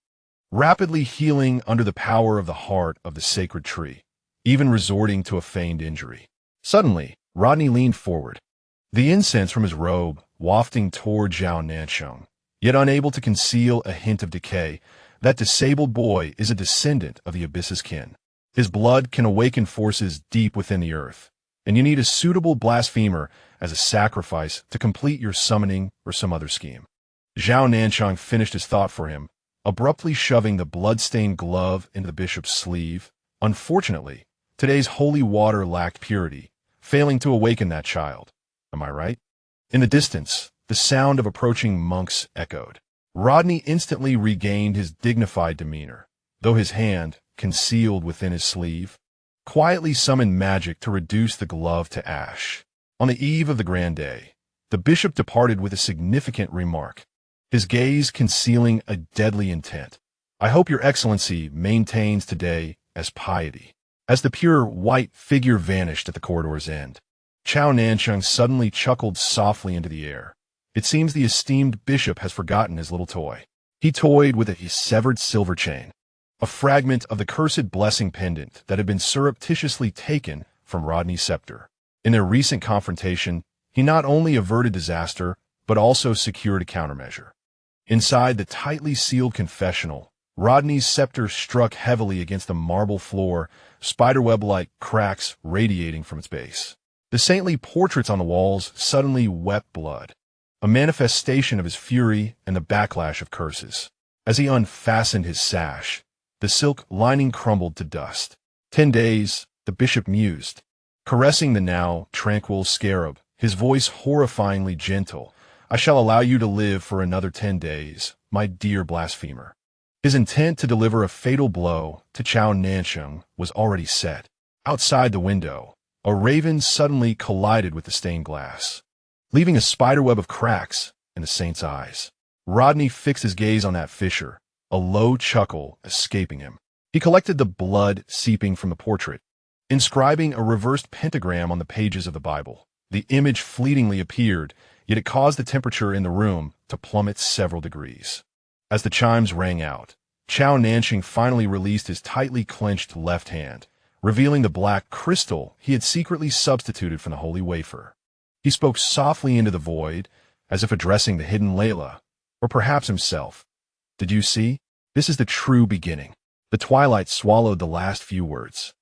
rapidly healing under the power of the heart of the sacred tree, even resorting to a feigned injury. Suddenly, Rodney leaned forward, the incense from his robe wafting toward Zhao Nancheng, yet unable to conceal a hint of decay. That disabled boy is a descendant of the abyss's kin. His blood can awaken forces deep within the earth, and you need a suitable blasphemer as a sacrifice to complete your summoning or some other scheme. Zhao Nancheng finished his thought for him, abruptly shoving the blood-stained glove into the bishop's sleeve. Unfortunately, today's holy water lacked purity, failing to awaken that child. Am I right? In the distance, the sound of approaching monks echoed. Rodney instantly regained his dignified demeanor, though his hand, concealed within his sleeve, quietly summoned magic to reduce the glove to ash. On the eve of the grand day, the bishop departed with a significant remark, his gaze concealing a deadly intent. "I hope your Excellency maintains today as piety." As the pure white figure vanished at the corridor's end, Zhao Nancheng suddenly chuckled softly into the air. It seems the esteemed bishop has forgotten his little toy. He toyed with a severed silver chain, a fragment of the cursed blessing pendant that had been surreptitiously taken from Rodney's scepter. In their recent confrontation, he not only averted disaster, but also secured a countermeasure. Inside the tightly sealed confessional, Rodney's scepter struck heavily against the marble floor, spiderweb-like cracks radiating from its base. The saintly portraits on the walls suddenly wept blood, a manifestation of his fury and the backlash of curses. As he unfastened his sash, the silk lining crumbled to dust. 10 days, the bishop mused, caressing the now tranquil scarab, his voice horrifyingly gentle. "I shall allow you to live for another 10 days, my dear blasphemer." His intent to deliver a fatal blow to Zhao Nancheng was already set. Outside the window, a raven suddenly collided with the stained glass, leaving a spiderweb of cracks in the saint's eyes. Rodney fixed his gaze on that fissure, a low chuckle escaping him. He collected the blood seeping from the portrait, inscribing a reversed pentagram on the pages of the Bible. The image fleetingly appeared, yet it caused the temperature in the room to plummet several degrees. As the chimes rang out, Zhao Nancheng finally released his tightly clenched left hand, revealing the black crystal he had secretly substituted for the holy wafer. He spoke softly into the void, as if addressing the hidden Layla, or perhaps himself. "Did you see? This is the true beginning." The twilight swallowed the last few words.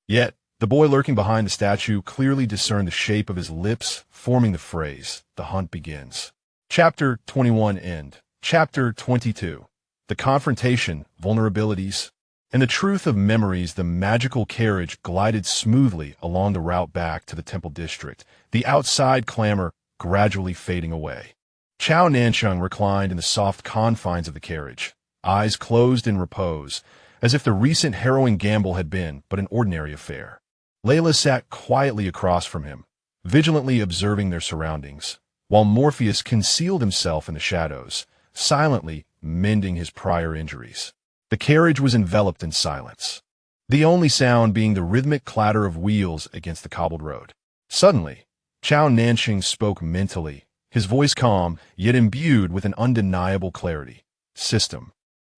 Yet, the boy lurking behind the statue clearly discerned the shape of his lips, forming the phrase, "The hunt begins." Chapter 21 End. Chapter 22. The confrontation, vulnerabilities, and the truth of memories. The magical carriage glided smoothly along the route back to the temple district, the outside clamor gradually fading away. Zhao Nancheng reclined in the soft confines of the carriage, eyes closed in repose, as if the recent harrowing gamble had been but an ordinary affair. Layla sat quietly across from him, vigilantly observing their surroundings, while Morpheus concealed himself in the shadows, silently mending his prior injuries. The carriage was enveloped in silence, the only sound being the rhythmic clatter of wheels against the cobbled road. Suddenly, Zhao Nancheng spoke mentally, his voice calm, yet imbued with an undeniable clarity. "System.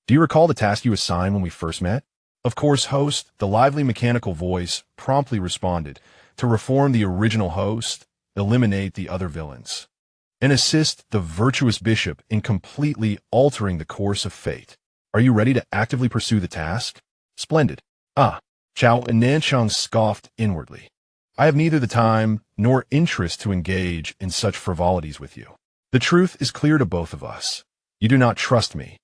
Do you recall the task you assigned when we first met?" "Of course, host," the lively mechanical voice promptly responded. "To reform the original host, eliminate the other villains, and assist the virtuous bishop in completely altering the course of fate. Are you ready to actively pursue the task?" "Splendid." "Ah," Zhao Nancheng scoffed inwardly. "I have neither the time nor interest to engage in such frivolities with you. The truth is clear to both of us. You do not trust me,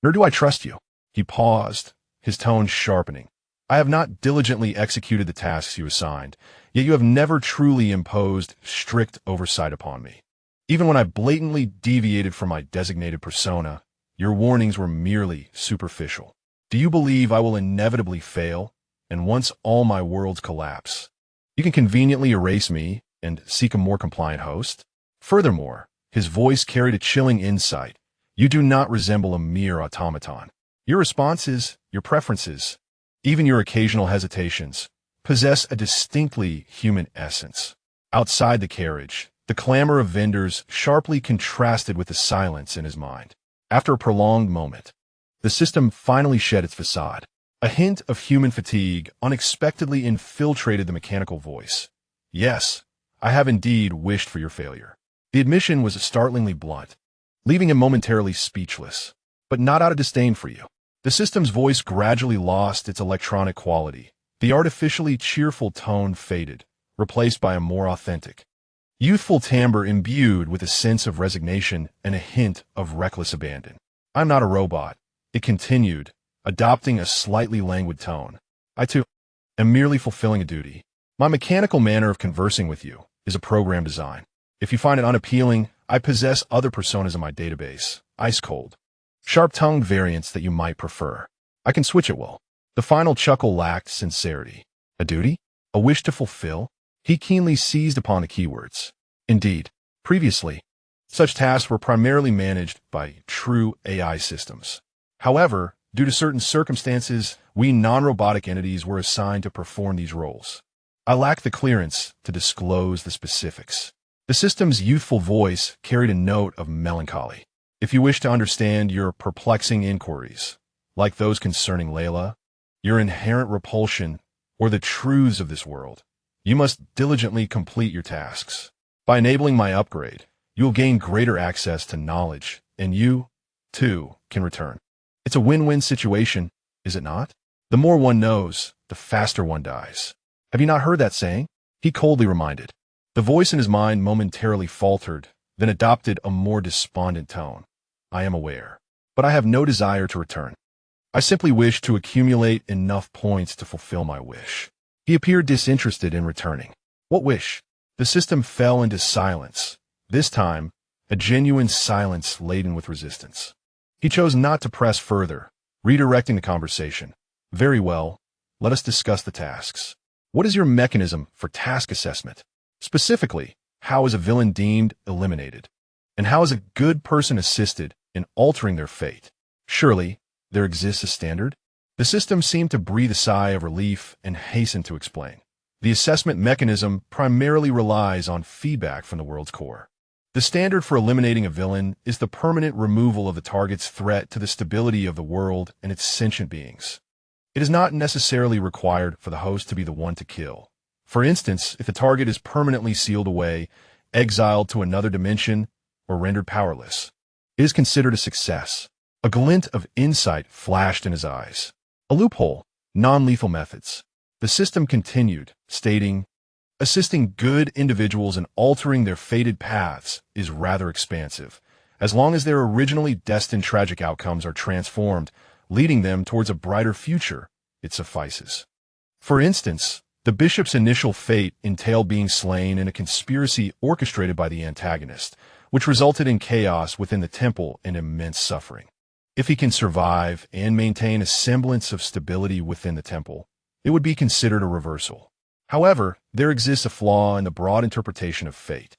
nor do I trust you." He paused, his tone sharpening. "I have not diligently executed the tasks you assigned, yet you have never truly imposed strict oversight upon me. Even when I blatantly deviated from my designated persona, your warnings were merely superficial. Do you believe I will inevitably fail, and once all my worlds collapse, you can conveniently erase me and seek a more compliant host?" Furthermore, his voice carried a chilling insight. "You do not resemble a mere automaton. Your responses, your preferences, even your occasional hesitations, possess a distinctly human essence." Outside the carriage, the clamor of vendors sharply contrasted with the silence in his mind. After a prolonged moment, the system finally shed its facade. A hint of human fatigue unexpectedly infiltrated the mechanical voice. "Yes, I have indeed wished for your failure." The admission was startlingly blunt, leaving him momentarily speechless, but not out of disdain for you. The system's voice gradually lost its electronic quality. The artificially cheerful tone faded, replaced by a more authentic, youthful timbre imbued with a sense of resignation and a hint of reckless abandon. "I'm not a robot," it continued, adopting a slightly languid tone. "I, too, am merely fulfilling a duty. My mechanical manner of conversing with you is a program design. If you find it unappealing, I possess other personas in my database, ice-cold, sharp-tongued variants that you might prefer. I can switch at will." The final chuckle lacked sincerity. "A duty? A wish to fulfill?" He keenly seized upon the keywords. Indeed, previously, such tasks were primarily managed by true AI systems. However, due to certain circumstances, we non-robotic entities were assigned to perform these roles. I lack the clearance to disclose the specifics. The system's youthful voice carried a note of melancholy. "If you wish to understand your perplexing inquiries, like those concerning Layla, your inherent repulsion, or the truths of this world, you must diligently complete your tasks. By enabling my upgrade, you will gain greater access to knowledge, and you, too, can return. It's a win-win situation, is it not? The more one knows, the faster one dies. Have you not heard that saying?" He coldly reminded. The voice in his mind momentarily faltered, then adopted a more despondent tone. "I am aware, but I have no desire to return. I simply wish to accumulate enough points to fulfill my wish." He appeared disinterested in returning. "What wish?" The system fell into silence, this time a genuine silence laden with resistance. He chose not to press further, redirecting the conversation. "Very well, let us discuss the tasks. What is your mechanism for task assessment? Specifically, how is a villain deemed eliminated? And how is a good person assisted in altering their fate? Surely, there exists a standard?" The system seemed to breathe a sigh of relief and hastened to explain. The assessment mechanism primarily relies on feedback from the world's core. The standard for eliminating a villain is the permanent removal of the target's threat to the stability of the world and its sentient beings. It is not necessarily required for the host to be the one to kill. For instance, if the target is permanently sealed away, exiled to another dimension, or rendered powerless, it is considered a success. A glint of insight flashed in his eyes. A loophole, non-lethal methods. The system continued, stating, assisting good individuals in altering their fated paths is rather expansive, as long as their originally destined tragic outcomes are transformed, leading them towards a brighter future, it suffices. For instance, the bishop's initial fate entailed being slain in a conspiracy orchestrated by the antagonist, which resulted in chaos within the temple and immense suffering. If he can survive and maintain a semblance of stability within the temple, it would be considered a reversal. However, there exists a flaw in the broad interpretation of fate.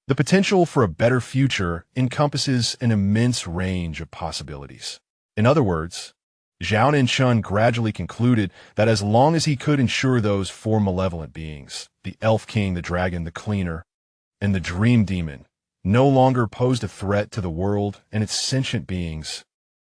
The potential for a better future encompasses an immense range of possibilities. In other words, Zhao Nancheng gradually concluded that as long as he could ensure those four malevolent beings, the elf king, the dragon, the cleaner, and the dream demon, no longer posed a threat to the world and its sentient beings,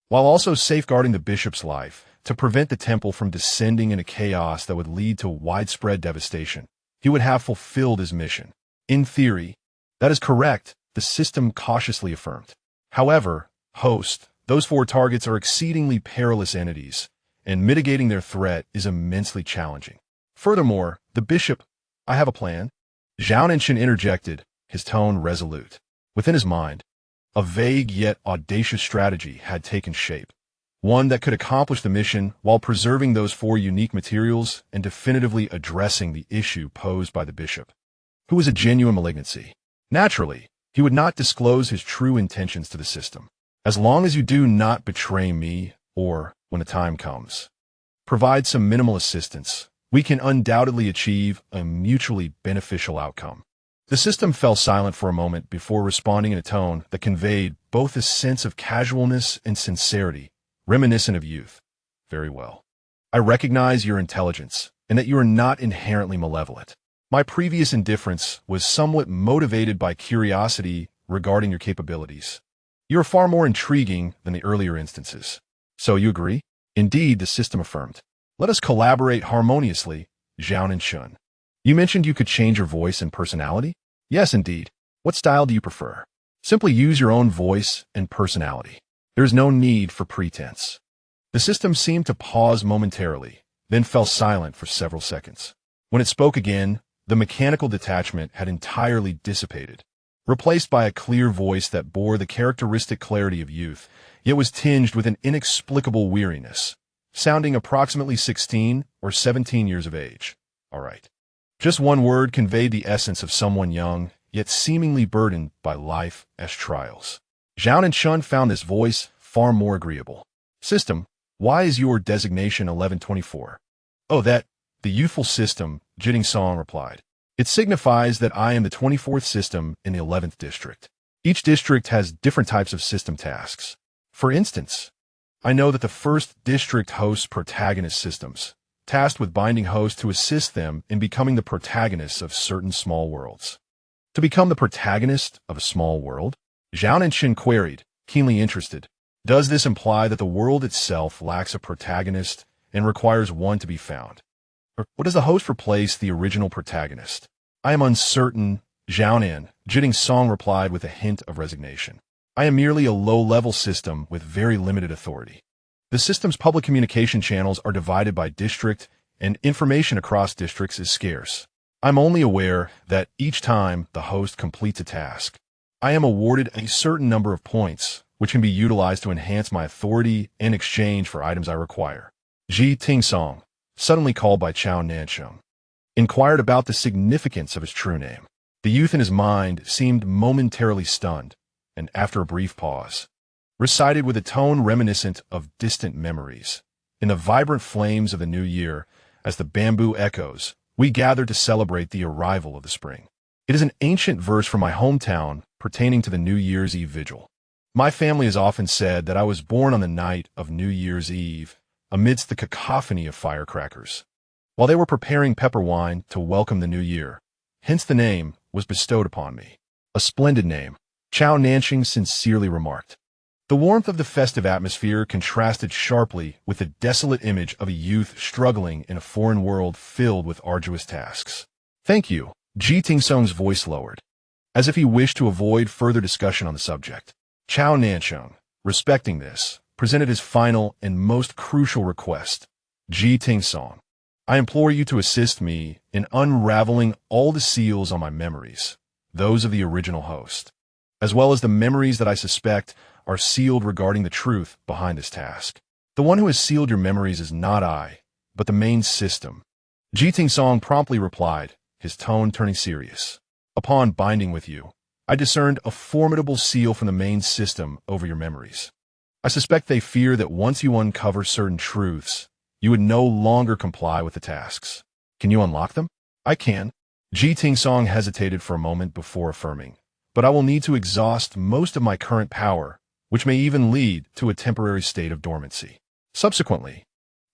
while also safeguarding the bishop's life to prevent the temple from descending into chaos that would lead to widespread devastation, he would have fulfilled his mission. In theory, that is correct, the system cautiously affirmed. However, host, those four targets are exceedingly perilous entities, and mitigating their threat is immensely challenging. Furthermore, the bishop, I have a plan. Zhao Nancheng interjected, his tone resolute. Within his mind, a vague yet audacious strategy had taken shape, one that could accomplish the mission while preserving those four unique materials and definitively addressing the issue posed by the bishop, who was a genuine malignancy. Naturally, he would not disclose his true intentions to the system. As long as you do not betray me, or, when the time comes, provide some minimal assistance, we can undoubtedly achieve a mutually beneficial outcome. The system fell silent for a moment before responding in a tone that conveyed both a sense of casualness and sincerity, reminiscent of youth. Very well. I recognize your intelligence, and that you are not inherently malevolent. My previous indifference was somewhat motivated by curiosity regarding your capabilities. You are far more intriguing than the earlier instances. So you agree? Indeed, the system affirmed. Let us collaborate harmoniously, Zhao Nancheng. You mentioned you could change your voice and personality? Yes, indeed. What style do you prefer? Simply use your own voice and personality. There is no need for pretense. The system seemed to pause momentarily, then fell silent for several seconds. When it spoke again, the mechanical detachment had entirely dissipated, replaced by a clear voice that bore the characteristic clarity of youth, yet was tinged with an inexplicable weariness, sounding approximately 16 or 17 years of age. All right. Just one word conveyed the essence of someone young, yet seemingly burdened by life as trials. Zhao Nancheng found this voice far more agreeable. System, why is your designation 1124? Oh, that, the youthful system, Jitting Song replied. It signifies that I am the 24th system in the 11th district. Each district has different types of system tasks. For instance, I know that the first district hosts protagonist systems, tasked with binding hosts to assist them in becoming the protagonists of certain small worlds. To become the protagonist of a small world? Zhao Nancheng queried, keenly interested. Does this imply that the world itself lacks a protagonist and requires one to be found? Or what does the host replace the original protagonist? I am uncertain, Zhao Nan, Jitting Song replied with a hint of resignation. I am merely a low-level system with very limited authority. The system's public communication channels are divided by district, and information across districts is scarce. I'm only aware that each time the host completes a task, I am awarded a certain number of points, which can be utilized to enhance my authority in exchange for items I require. Jitting Song, suddenly called by Zhao Nancheng, inquired about the significance of his true name. The youth in his mind seemed momentarily stunned, and after a brief pause, recited with a tone reminiscent of distant memories. In the vibrant flames of the new year, as the bamboo echoes, we gather to celebrate the arrival of the spring. It is an ancient verse from my hometown pertaining to the New Year's Eve vigil. My family has often said that I was born on the night of New Year's Eve, amidst the cacophony of firecrackers. while they were preparing pepper wine to welcome the new year. Hence the name was bestowed upon me. A splendid name, Zhao Nancheng sincerely remarked. The warmth of the festive atmosphere contrasted sharply with the desolate image of a youth struggling in a foreign world filled with arduous tasks. Thank you, Ji Tingsong's voice lowered, as if he wished to avoid further discussion on the subject. Zhao Nancheng, respecting this, presented his final and most crucial request. Ji Tingsong, I implore you to assist me in unraveling all the seals on my memories, those of the original host, as well as the memories that I suspect are sealed regarding the truth behind this task. The one who has sealed your memories is not I, but the main system. Ji Tingsong promptly replied, his tone turning serious. Upon binding with you, I discerned a formidable seal from the main system over your memories. I suspect they fear that once you uncover certain truths, you would no longer comply with the tasks. Can you unlock them? I can. Ji Tingsong hesitated for a moment before affirming, but I will need to exhaust most of my current power, which may even lead to a temporary state of dormancy. Subsequently,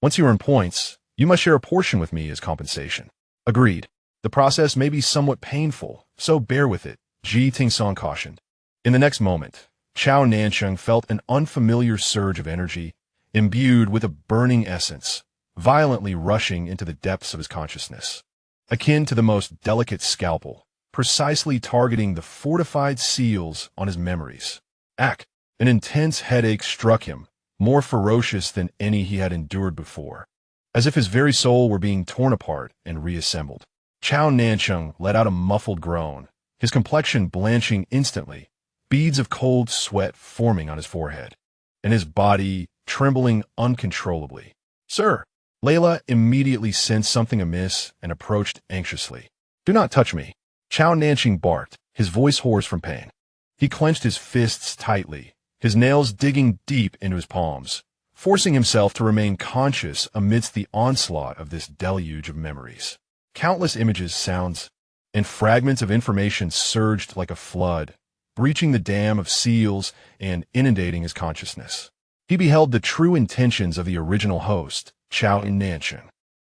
once you earn points, you must share a portion with me as compensation. Agreed. The process may be somewhat painful, so bear with it, Ji Tingsong cautioned. In the next moment, Zhao Nancheng felt an unfamiliar surge of energy, imbued with a burning essence, violently rushing into the depths of his consciousness. Akin to the most delicate scalpel, precisely targeting the fortified seals on his memories. An intense headache struck him, more ferocious than any he had endured before, as if his very soul were being torn apart and reassembled. Zhao Nancheng let out a muffled groan, his complexion blanching instantly, beads of cold sweat forming on his forehead, and his body trembling uncontrollably. Sir! Layla immediately sensed something amiss and approached anxiously. Do not touch me, Zhao Nancheng barked, his voice hoarse from pain. He clenched his fists tightly, his nails digging deep into his palms, forcing himself to remain conscious amidst the onslaught of this deluge of memories. Countless images, sounds, and fragments of information surged like a flood, breaching the dam of seals and inundating his consciousness. He beheld the true intentions of the original host, Zhao Nancheng.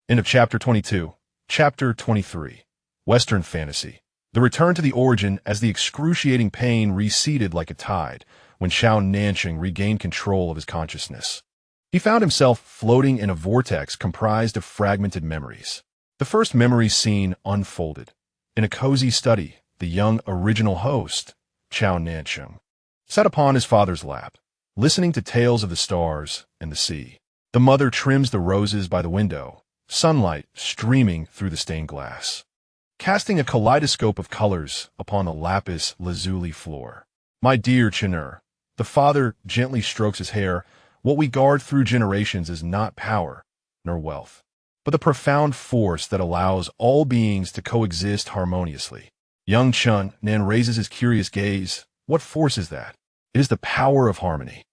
End of Chapter 22. Chapter 23. Western Fantasy. The return to the origin as the excruciating pain receded like a tide when Zhao Nancheng regained control of his consciousness. He found himself floating in a vortex comprised of fragmented memories. The first memory scene unfolded. In a cozy study, the young original host, Zhao Nancheng, sat upon his father's lap, listening to tales of the stars and the sea. The mother trims the roses by the window, sunlight streaming through the stained glass, casting a kaleidoscope of colors upon the lapis lazuli floor. My dear Chinur, the father gently strokes his hair. What we guard through generations is not power, nor wealth, but the profound force that allows all beings to coexist harmoniously. Young Chun Nan raises his curious gaze. What force is that? It is the power of harmony.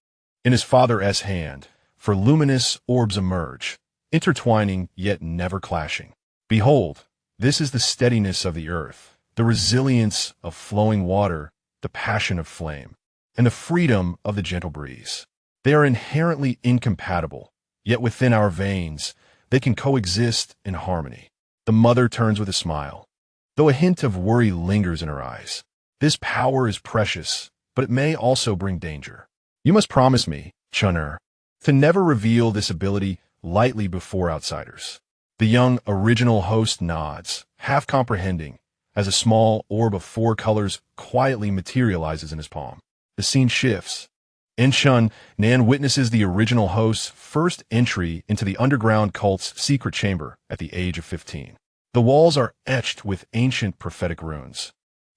In his father's hand, for luminous orbs emerge, intertwining yet never clashing. Behold, this is the steadiness of the earth, the resilience of flowing water, the passion of flame, and the freedom of the gentle breeze. They are inherently incompatible, yet within our veins, they can coexist in harmony. The mother turns with a smile, though a hint of worry lingers in her eyes. This power is precious, but it may also bring danger. You must promise me, Chun'er, to never reveal this ability lightly before outsiders. The young original host nods, half comprehending, as a small orb of 4 colors quietly materializes in his palm. The scene shifts. In Chun, Nan witnesses the original host's first entry into the underground cult's secret chamber at the age of 15. The walls are etched with ancient prophetic runes.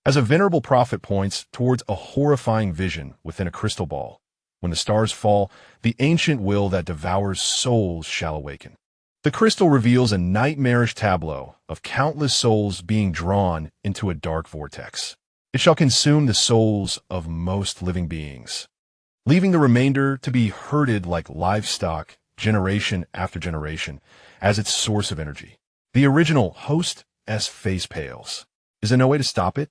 As a venerable prophet points towards a horrifying vision within a crystal ball, when the stars fall, the ancient will that devours souls shall awaken. The crystal reveals a nightmarish tableau of countless souls being drawn into a dark vortex. It shall consume the souls of most living beings, leaving the remainder to be herded like livestock, generation after generation, as its source of energy. The original host's face pales. Is there no way to stop it?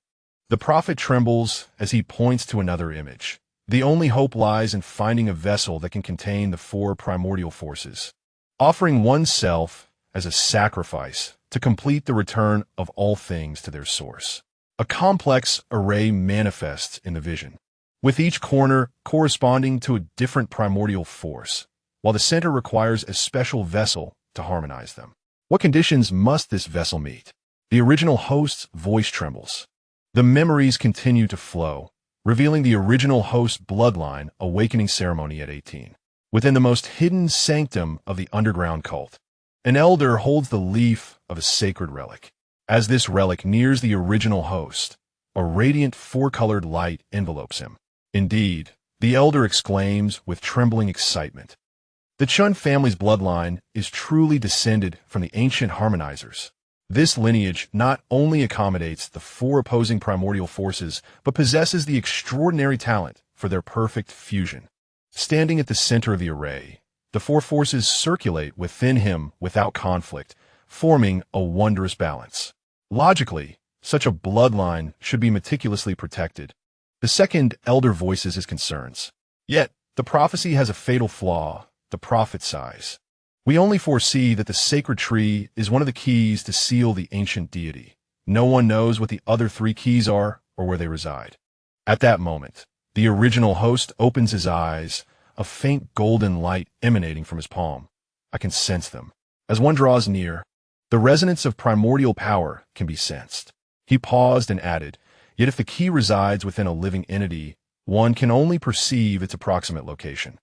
The prophet trembles as he points to another image. The only hope lies in finding a vessel that can contain the 4 primordial forces. Offering oneself as a sacrifice to complete the return of all things to their source. A complex array manifests in the vision, with each corner corresponding to a different primordial force, while the center requires a special vessel to harmonize them. What conditions must this vessel meet? The original host's voice trembles. The memories continue to flow, revealing the original host's bloodline awakening ceremony at 18. Within the most hidden sanctum of the underground cult, an elder holds the leaf of a sacred relic. As this relic nears the original host, a radiant four-colored light envelopes him. Indeed, the elder exclaims with trembling excitement, "The Chun family's bloodline is truly descended from the ancient harmonizers." This lineage not only accommodates the four opposing primordial forces, but possesses the extraordinary talent for their perfect fusion. Standing at the center of the array, the four forces circulate within him without conflict, forming a wondrous balance. Logically, such a bloodline should be meticulously protected. The second elder voices his concerns. Yet, the prophecy has a fatal flaw, the prophet sighs. We only foresee that the sacred tree is one of the keys to seal the ancient deity. No one knows what the other three keys are or where they reside. At that moment, the original host opens his eyes, a faint golden light emanating from his palm. I can sense them. As one draws near, the resonance of primordial power can be sensed. He paused and added, "Yet if the key resides within a living entity, one can only perceive its approximate location.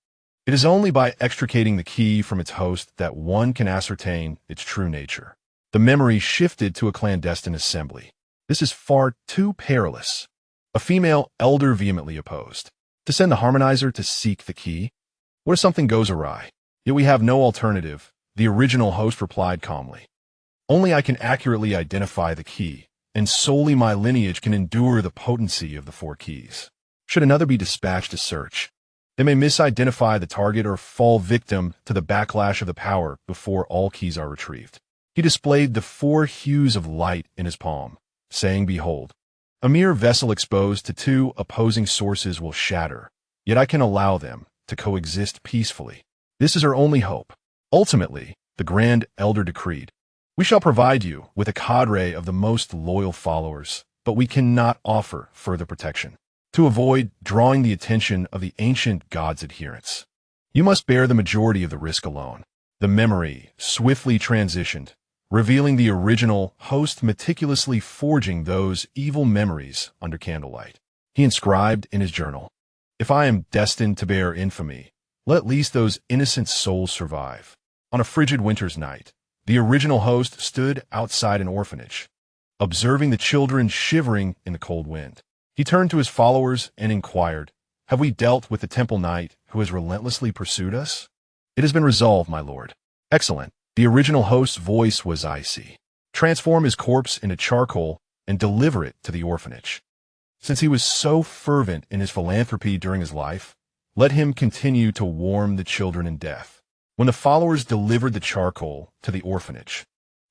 It is only by extricating the key from its host that one can ascertain its true nature." The memory shifted to a clandestine assembly. "This is far too perilous." A female elder vehemently opposed. "To send the harmonizer to seek the key? What if something goes awry?" "Yet we have no alternative," the original host replied calmly. "Only I can accurately identify the key, and solely my lineage can endure the potency of the four keys. Should another be dispatched to search, they may misidentify the target or fall victim to the backlash of the power before all keys are retrieved." He displayed the four hues of light in his palm, saying, "Behold, a mere vessel exposed to two opposing sources will shatter, yet I can allow them to coexist peacefully. This is our only hope." Ultimately, the Grand Elder decreed, "We shall provide you with a cadre of the most loyal followers, but we cannot offer further protection. To avoid drawing the attention of the ancient god's adherents, you must bear the majority of the risk alone." The memory swiftly transitioned, revealing the original host meticulously forging those evil memories under candlelight. He inscribed in his journal, "If I am destined to bear infamy, let at least those innocent souls survive." On a frigid winter's night, the original host stood outside an orphanage, observing the children shivering in the cold wind. He turned to his followers and inquired, "Have we dealt with the temple knight who has relentlessly pursued us?" "It has been resolved, my lord." "Excellent." The original host's voice was icy. "Transform his corpse into charcoal and deliver it to the orphanage. Since he was so fervent in his philanthropy during his life, let him continue to warm the children in death." When the followers delivered the charcoal to the orphanage,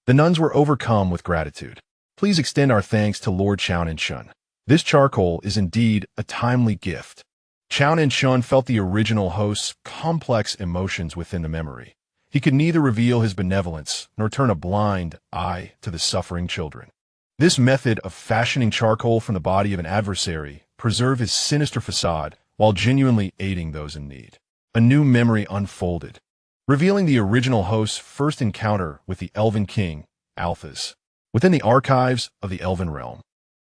the nuns were overcome with gratitude. "Please extend our thanks to Lord Zhao Nancheng. This charcoal is indeed a timely gift." Zhao Nancheng felt the original host's complex emotions within the memory. He could neither reveal his benevolence nor turn a blind eye to the suffering children. This method of fashioning charcoal from the body of an adversary preserved his sinister facade while genuinely aiding those in need. A new memory unfolded, revealing the original host's first encounter with the elven king, Alphys. Within the archives of the elven realm,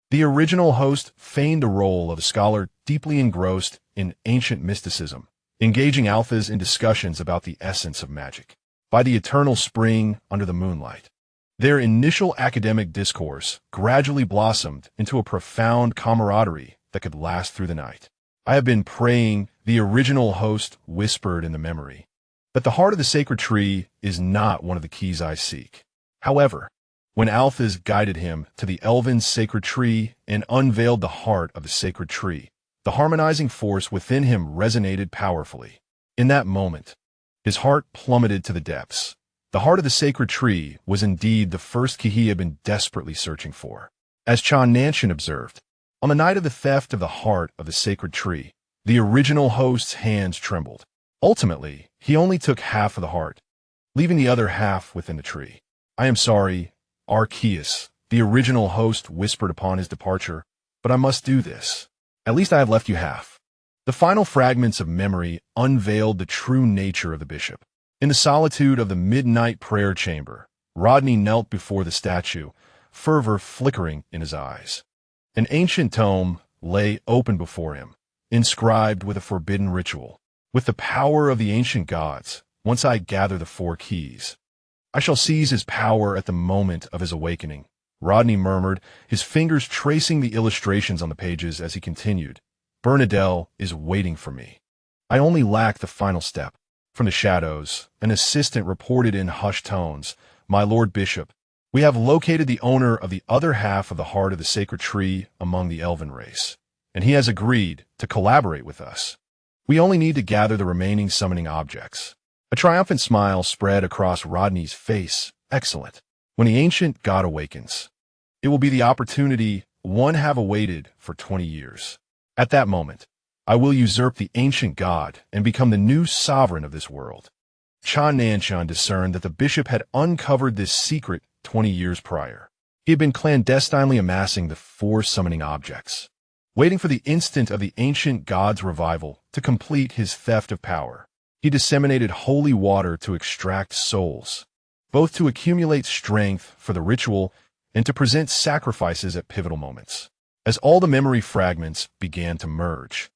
the original host feigned a role of a scholar deeply engrossed in ancient mysticism, engaging Alphys in discussions about the essence of magic. By the eternal spring under the moonlight, their initial academic discourse gradually blossomed into a profound camaraderie that could last through the night. "I have been praying," the original host whispered in the memory, "that the heart of the sacred tree is not one of the keys I seek." However, when Alphys guided him to the elven sacred tree and unveiled the heart of the sacred tree, the harmonizing force within him resonated powerfully. In that moment, his heart plummeted to the depths. The heart of the sacred tree was indeed the first key he had been desperately searching for. As Zhao Nancheng observed, on the night of the theft of the heart of the sacred tree, the original host's hands trembled. Ultimately, he only took half of the heart, leaving the other half within the tree. "I am sorry, Arceus," the original host whispered upon his departure, "but I must do this. At least I have left you half." The final fragments of memory unveiled the true nature of the bishop. In the solitude of the midnight prayer chamber, Rodney knelt before the statue, fervor flickering in his eyes. An ancient tome lay open before him, inscribed with a forbidden ritual. "With the power of the ancient gods, once I gather the 4 keys, I shall seize his power at the moment of his awakening," Rodney murmured, his fingers tracing the illustrations on the pages as he continued. "Bernadelle is waiting for me. I only lack the final step." From the shadows, an assistant reported in hushed tones, "My Lord Bishop, we have located the owner of the other half of the heart of the sacred tree among the elven race, and he has agreed to collaborate with us. We only need to gather the remaining summoning objects." A triumphant smile spread across Rodney's face. "Excellent. When the ancient god awakens, it will be the opportunity one have awaited for 20 years. At that moment, I will usurp the ancient god and become the new sovereign of this world." Zhao Nancheng discerned that the bishop had uncovered this secret 20 years prior. He had been clandestinely amassing the 4 summoning objects, waiting for the instant of the ancient god's revival to complete his theft of power. He disseminated holy water to extract souls, both to accumulate strength for the ritual and to present sacrifices at pivotal moments. As all the memory fragments began to merge,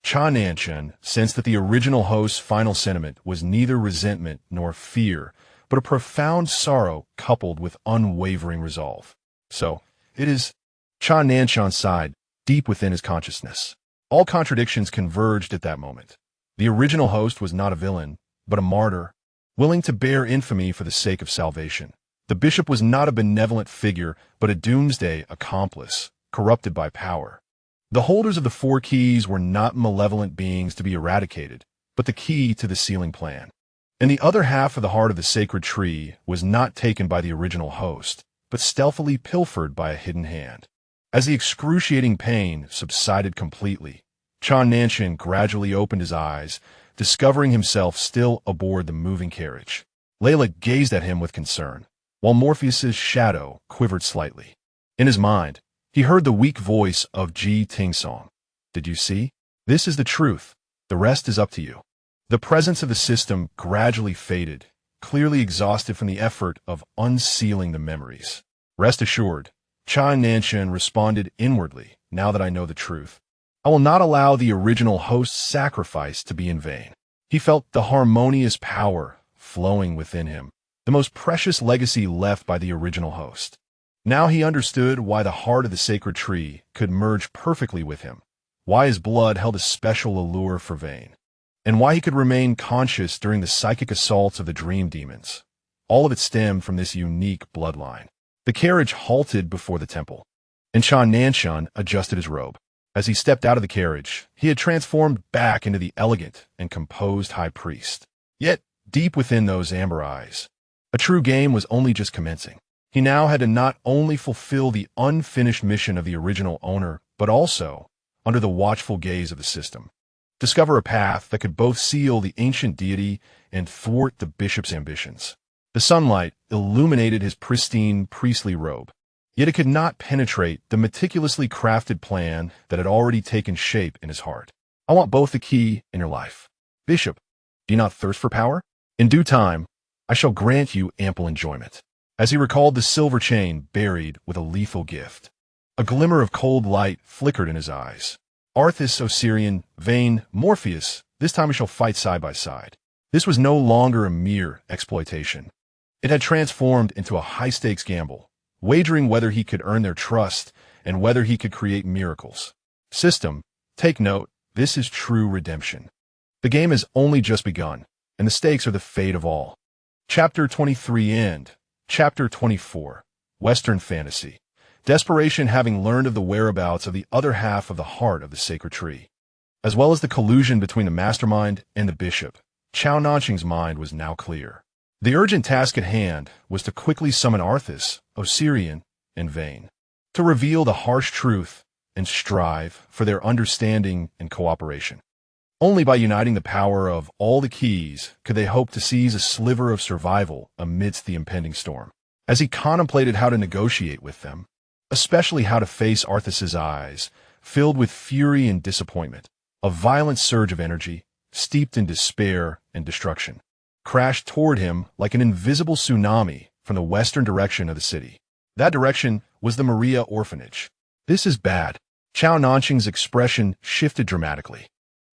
Zhao Nancheng sensed that the original host's final sentiment was neither resentment nor fear, but a profound sorrow coupled with unwavering resolve. "So, it is," Zhao Nancheng sighed deep within his consciousness. All contradictions converged at that moment. The original host was not a villain, but a martyr, willing to bear infamy for the sake of salvation. The bishop was not a benevolent figure, but a doomsday accomplice, corrupted by power. The holders of the 4 keys were not malevolent beings to be eradicated, but the key to the sealing plan. And the other half of the heart of the sacred tree was not taken by the original host, but stealthily pilfered by a hidden hand. As the excruciating pain subsided completely, Zhao Nancheng gradually opened his eyes, discovering himself still aboard the moving carriage. Layla gazed at him with concern, while Morpheus's shadow quivered slightly. In his mind, he heard the weak voice of Ji Tingsong. "Did you see? This is the truth. The rest is up to you." The presence of the system gradually faded, clearly exhausted from the effort of unsealing the memories. "Rest assured," Zhao Nancheng responded inwardly, "now that I know the truth, I will not allow the original host's sacrifice to be in vain." He felt the harmonious power flowing within him, the most precious legacy left by the original host. Now he understood why the heart of the sacred tree could merge perfectly with him, why his blood held a special allure for Vane, and why he could remain conscious during the psychic assaults of the dream demons. All of it stemmed from this unique bloodline. The carriage halted before the temple, and Zhao Nancheng adjusted his robe. As he stepped out of the carriage, he had transformed back into the elegant and composed high priest. Yet, deep within those amber eyes, a true game was only just commencing. He now had to not only fulfill the unfinished mission of the original owner, but also, under the watchful gaze of the system, discover a path that could both seal the ancient deity and thwart the bishop's ambitions. The sunlight illuminated his pristine priestly robe, yet it could not penetrate the meticulously crafted plan that had already taken shape in his heart. "I want both the key and your life. Bishop, do you not thirst for power? In due time, I shall grant you ample enjoyment." As he recalled the silver chain buried with a lethal gift, a glimmer of cold light flickered in his eyes. Arthas, Osirian, Vane, Morpheus, this time we shall fight side by side. This was no longer a mere exploitation. It had transformed into a high-stakes gamble, wagering whether he could earn their trust and whether he could create miracles. System, take note, this is true redemption. The game has only just begun, and the stakes are the fate of all. Chapter 23 End. Chapter 24. Western Fantasy. Desperation having learned of the whereabouts of the other half of the heart of the sacred tree, as well as the collusion between the mastermind and the bishop, Zhao Nancheng's mind was now clear. The urgent task at hand was to quickly summon Arthas, Osirian, and Vane, to reveal the harsh truth and strive for their understanding and cooperation. Only by uniting the power of all the keys could they hope to seize a sliver of survival amidst the impending storm. As he contemplated how to negotiate with them, especially how to face Arthas's eyes, filled with fury and disappointment, a violent surge of energy, steeped in despair and destruction, crashed toward him like an invisible tsunami from the western direction of the city. That direction was the Maria orphanage. "This is bad." Zhao Nancheng's expression shifted dramatically.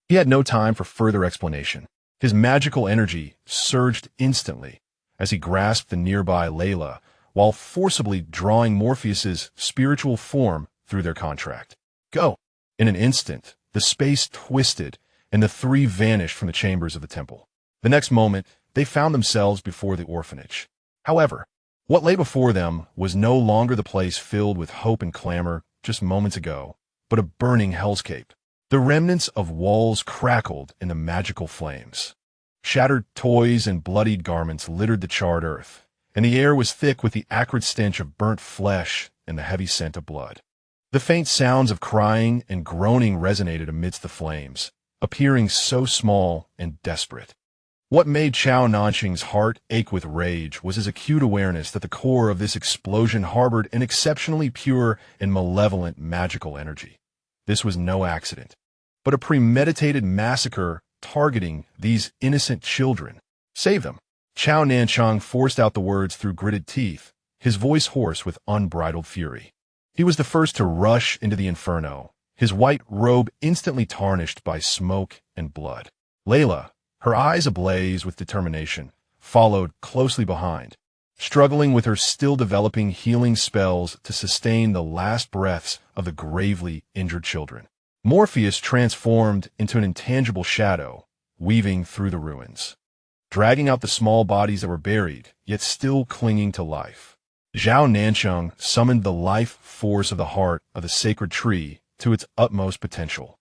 He had no time for further explanation. His magical energy surged instantly as he grasped the nearby Layla while forcibly drawing Morpheus's spiritual form through their contract. "Go!" In an instant, the space twisted and the three vanished from the chambers of the temple. The next moment, they found themselves before the orphanage. However, what lay before them was no longer the place filled with hope and clamor just moments ago, but a burning hellscape. The remnants of walls crackled in the magical flames. Shattered toys and bloodied garments littered the charred earth, and the air was thick with the acrid stench of burnt flesh and the heavy scent of blood. The faint sounds of crying and groaning resonated amidst the flames, appearing so small and desperate. What made Zhao Nancheng's heart ache with rage was his acute awareness that the core of this explosion harbored an exceptionally pure and malevolent magical energy. This was no accident, but a premeditated massacre targeting these innocent children. "Save them!" Zhao Nancheng forced out the words through gritted teeth, his voice hoarse with unbridled fury. He was the first to rush into the inferno, his white robe instantly tarnished by smoke and blood. Layla, her eyes ablaze with determination, followed closely behind, struggling with her still developing healing spells to sustain the last breaths of the gravely injured children. Morpheus transformed into an intangible shadow, weaving through the ruins, dragging out the small bodies that were buried, yet still clinging to life. Zhao Nancheng summoned the life force of the heart of the sacred tree to its utmost potential.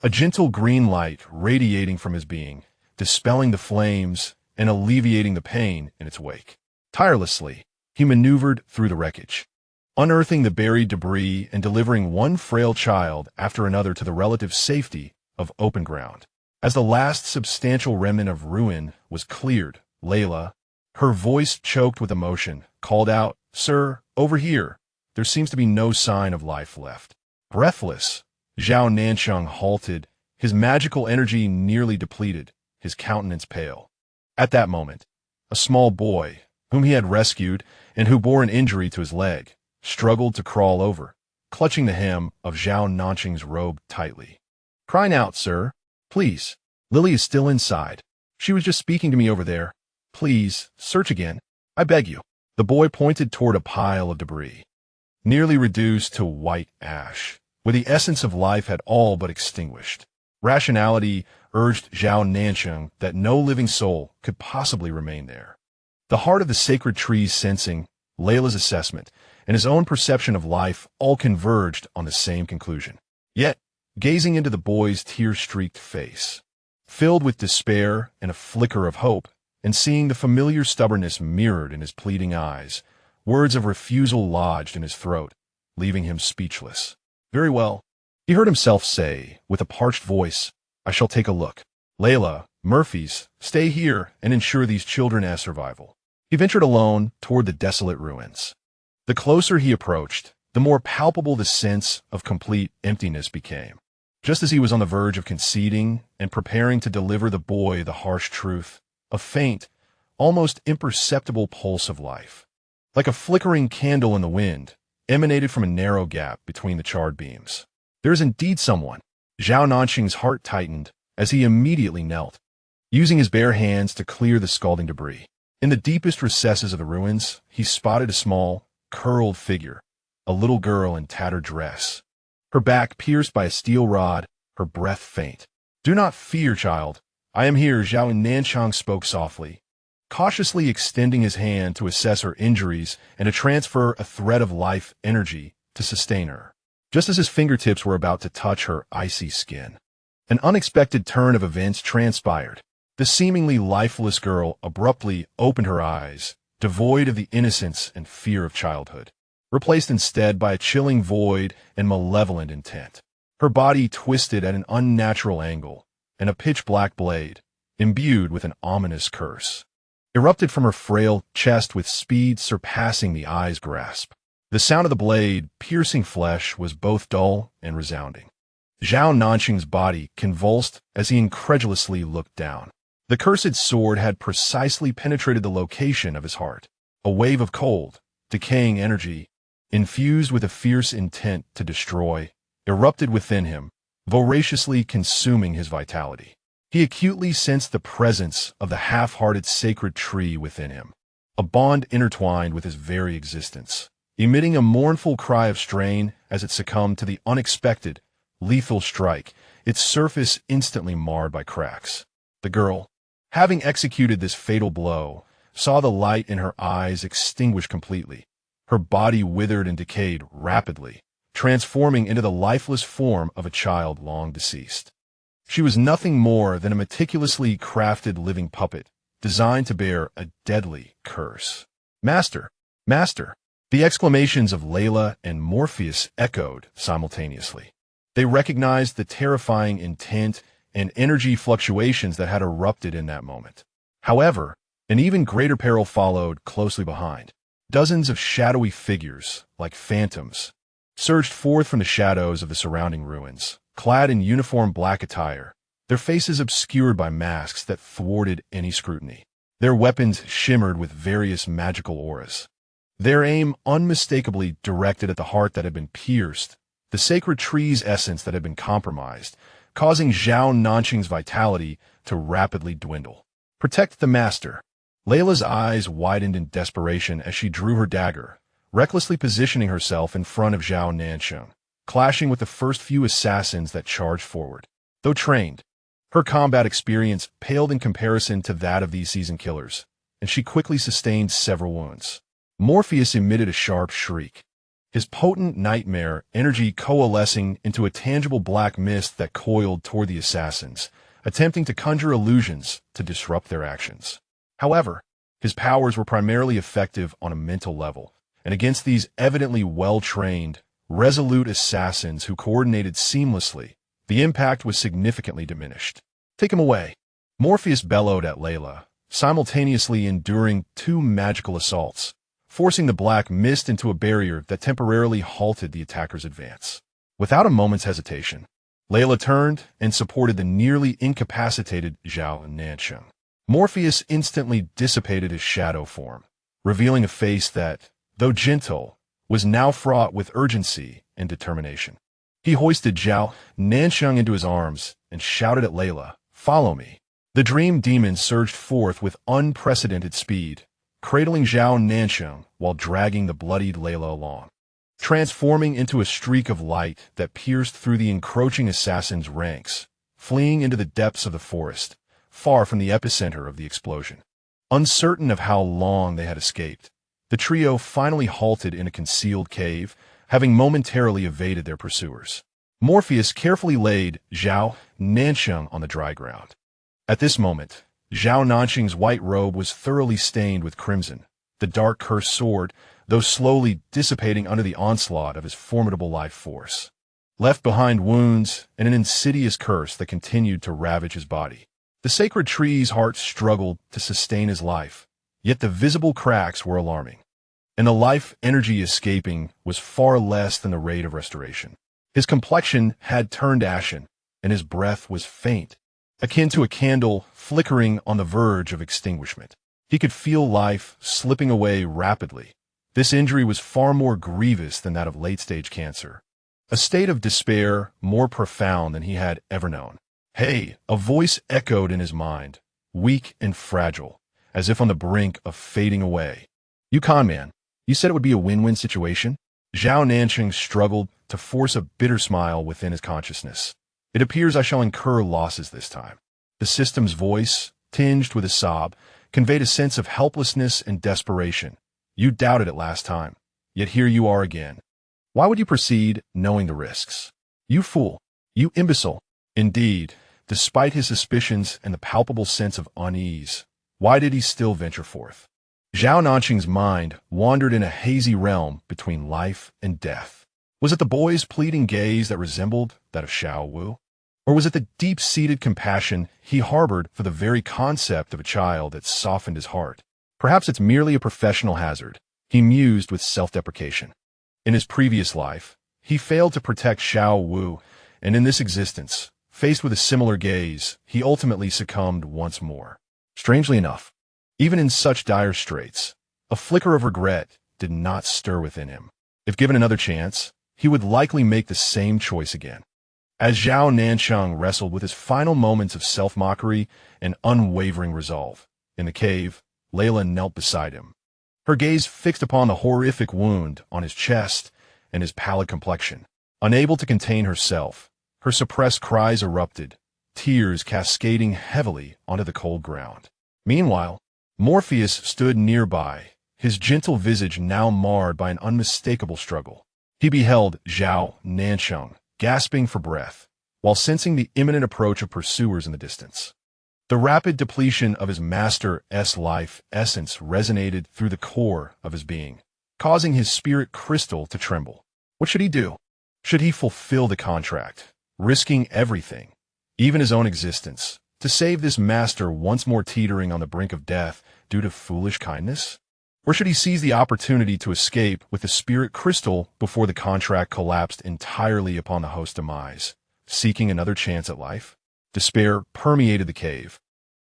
A gentle green light radiating from his being, dispelling the flames and alleviating the pain in its wake. Tirelessly, he maneuvered through the wreckage, unearthing the buried debris and delivering one frail child after another to the relative safety of open ground. As the last substantial remnant of ruin was cleared, Layla, her voice choked with emotion, called out, "Sir, over here. There seems to be no sign of life left." Breathless, Zhao Nancheng halted, his magical energy nearly depleted, his countenance pale. At that moment, a small boy, whom he had rescued and who bore an injury to his leg, struggled to crawl over, clutching the hem of Zhao Nancheng's robe tightly. "Crying out, sir. Please. Lily is still inside. She was just speaking to me over there. Please, search again. I beg you." The boy pointed toward a pile of debris, nearly reduced to white ash, where the essence of life had all but extinguished. Rationality urged Zhao Nancheng that no living soul could possibly remain there. The heart of the sacred tree's sensing, Layla's assessment, and his own perception of life all converged on the same conclusion. Yet, gazing into the boy's tear-streaked face, filled with despair and a flicker of hope, and seeing the familiar stubbornness mirrored in his pleading eyes, words of refusal lodged in his throat, leaving him speechless. "Very well," he heard himself say, with a parched voice, "I shall take a look. Layla, Murphy's, stay here and ensure these children's survival." He ventured alone toward the desolate ruins. The closer he approached, the more palpable the sense of complete emptiness became. Just as he was on the verge of conceding and preparing to deliver the boy the harsh truth, a faint, almost imperceptible pulse of life, like a flickering candle in the wind, emanated from a narrow gap between the charred beams. "There is indeed someone." Zhao Nancheng's heart tightened as he immediately knelt, using his bare hands to clear the scalding debris. In the deepest recesses of the ruins, he spotted a small, curled figure, a little girl in tattered dress, her back pierced by a steel rod, her breath faint. "Do not fear, child. I am here," Zhao Nancheng spoke softly, cautiously extending his hand to assess her injuries and to transfer a thread of life energy to sustain her. Just as his fingertips were about to touch her icy skin, an unexpected turn of events transpired. The seemingly lifeless girl abruptly opened her eyes, devoid of the innocence and fear of childhood, replaced instead by a chilling void and malevolent intent. Her body twisted at an unnatural angle, and a pitch-black blade, imbued with an ominous curse, erupted from her frail chest with speed surpassing the eye's grasp. The sound of the blade piercing flesh was both dull and resounding. Zhao Nancheng's body convulsed as he incredulously looked down. The cursed sword had precisely penetrated the location of his heart. A wave of cold, decaying energy, infused with a fierce intent to destroy, erupted within him, voraciously consuming his vitality. He acutely sensed the presence of the half-hearted sacred tree within him, a bond intertwined with his very existence, emitting a mournful cry of strain as it succumbed to the unexpected, lethal strike, its surface instantly marred by cracks. The girl, having executed this fatal blow, saw the light in her eyes extinguish completely. Her body withered and decayed rapidly, transforming into the lifeless form of a child long deceased. She was nothing more than a meticulously crafted living puppet, designed to bear a deadly curse. "Master! Master!" The exclamations of Layla and Morpheus echoed simultaneously. They recognized the terrifying intent and energy fluctuations that had erupted in that moment. However, an even greater peril followed closely behind. Dozens of shadowy figures, like phantoms, surged forth from the shadows of the surrounding ruins, clad in uniform black attire, their faces obscured by masks that thwarted any scrutiny. Their weapons shimmered with various magical auras, their aim unmistakably directed at the heart that had been pierced, the sacred tree's essence that had been compromised, causing Zhao Nancheng's vitality to rapidly dwindle. "Protect the master." Layla's eyes widened in desperation as she drew her dagger, recklessly positioning herself in front of Zhao Nancheng, clashing with the first few assassins that charged forward. Though trained, her combat experience paled in comparison to that of these seasoned killers, and she quickly sustained several wounds. Morpheus emitted a sharp shriek, his potent nightmare energy coalescing into a tangible black mist that coiled toward the assassins, attempting to conjure illusions to disrupt their actions. However, his powers were primarily effective on a mental level, and against these evidently well-trained, resolute assassins who coordinated seamlessly, the impact was significantly diminished. "Take him away," Morpheus bellowed at Layla, simultaneously enduring two magical assaults, forcing the black mist into a barrier that temporarily halted the attacker's advance. Without a moment's hesitation, Layla turned and supported the nearly incapacitated Zhao Nancheng. Morpheus instantly dissipated his shadow form, revealing a face that, though gentle, was now fraught with urgency and determination. He hoisted Zhao Nancheng into his arms and shouted at Layla, "Follow me." The dream demon surged forth with unprecedented speed, cradling Zhao Nancheng while dragging the bloodied Layla along, transforming into a streak of light that pierced through the encroaching assassin's ranks, fleeing into the depths of the forest, far from the epicenter of the explosion. Uncertain of how long they had escaped, the trio finally halted in a concealed cave, having momentarily evaded their pursuers. Morpheus carefully laid Zhao Nancheng on the dry ground. At this moment, Zhao Nancheng's white robe was thoroughly stained with crimson, the dark cursed sword, though slowly dissipating under the onslaught of his formidable life force. Left behind wounds and an insidious curse that continued to ravage his body. The sacred tree's heart struggled to sustain his life, yet the visible cracks were alarming, and the life energy escaping was far less than the rate of restoration. His complexion had turned ashen, and his breath was faint, akin to a candle flickering on the verge of extinguishment. He could feel life slipping away rapidly. This injury was far more grievous than that of late-stage cancer, a state of despair more profound than he had ever known. "Hey," a voice echoed in his mind, weak and fragile, as if on the brink of fading away. "You con man, you said it would be a win-win situation?" Zhao Nancheng struggled to force a bitter smile within his consciousness. "It appears I shall incur losses this time." The system's voice, tinged with a sob, conveyed a sense of helplessness and desperation. "You doubted it last time, yet here you are again. Why would you proceed knowing the risks? You fool! You imbecile!" Indeed, despite his suspicions and the palpable sense of unease, why did he still venture forth? Zhao Nancheng's mind wandered in a hazy realm between life and death. Was it the boy's pleading gaze that resembled that of Xiao Wu? Or was it the deep-seated compassion he harbored for the very concept of a child that softened his heart? Perhaps it's merely a professional hazard, he mused with self-deprecation. In his previous life, he failed to protect Xiao Wu, and in this existence, faced with a similar gaze, he ultimately succumbed once more. Strangely enough, even in such dire straits, a flicker of regret did not stir within him. If given another chance, he would likely make the same choice again. As Zhao Nancheng wrestled with his final moments of self-mockery and unwavering resolve, in the cave, Layla knelt beside him, her gaze fixed upon the horrific wound on his chest and his pallid complexion. Unable to contain herself, her suppressed cries erupted, tears cascading heavily onto the cold ground. Meanwhile, Morpheus stood nearby, his gentle visage now marred by an unmistakable struggle. He beheld Zhao Nancheng, gasping for breath, while sensing the imminent approach of pursuers in the distance. The rapid depletion of his master's life essence resonated through the core of his being, causing his spirit crystal to tremble. What should he do? Should he fulfill the contract, risking everything, even his own existence, to save this master once more teetering on the brink of death due to foolish kindness? Or should he seize the opportunity to escape with the spirit crystal before the contract collapsed entirely upon the host's demise, seeking another chance at life? Despair permeated the cave,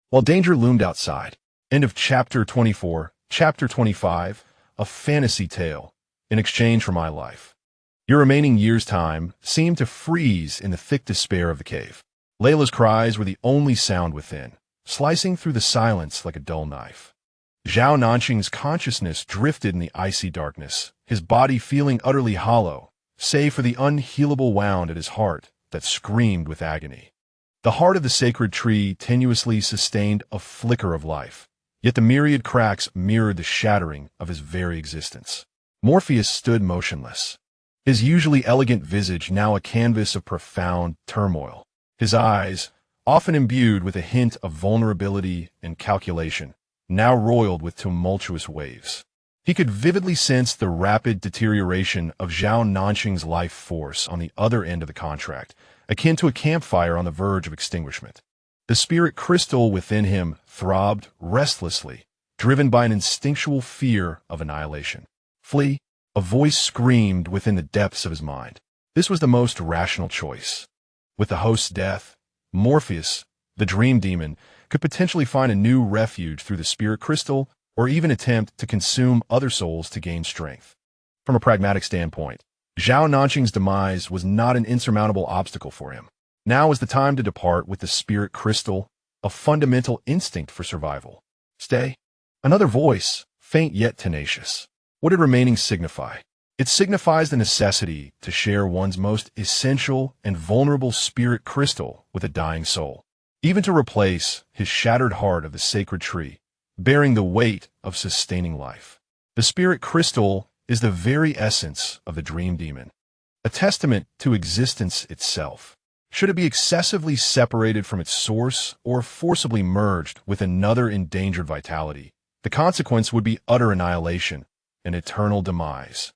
while danger loomed outside. End of Chapter 24. Chapter 25, A Fantasy Tale, in exchange for my life. Your remaining year's time seemed to freeze in the thick despair of the cave. Layla's cries were the only sound within, slicing through the silence like a dull knife. Zhao Nancheng's consciousness drifted in the icy darkness, his body feeling utterly hollow, save for the unhealable wound at his heart that screamed with agony. The heart of the sacred tree tenuously sustained a flicker of life, yet the myriad cracks mirrored the shattering of his very existence. Morpheus stood motionless, his usually elegant visage now a canvas of profound turmoil. His eyes, often imbued with a hint of vulnerability and calculation, now roiled with tumultuous waves. He could vividly sense the rapid deterioration of Zhao Nancheng's life force on the other end of the contract, akin to a campfire on the verge of extinguishment. The spirit crystal within him throbbed restlessly, driven by an instinctual fear of annihilation. Flee, a voice screamed within the depths of his mind. This was the most rational choice. With the host's death, Morpheus, the dream demon, could potentially find a new refuge through the spirit crystal or even attempt to consume other souls to gain strength. From a pragmatic standpoint, Zhao Nancheng's demise was not an insurmountable obstacle for him. Now was the time to depart with the spirit crystal, a fundamental instinct for survival. Stay. Another voice, faint yet tenacious. What did remaining signify? It signifies the necessity to share one's most essential and vulnerable spirit crystal with a dying soul, even to replace his shattered heart of the sacred tree, bearing the weight of sustaining life. The spirit crystal is the very essence of the dream demon, a testament to existence itself. Should it be excessively separated from its source or forcibly merged with another endangered vitality, the consequence would be utter annihilation and eternal demise,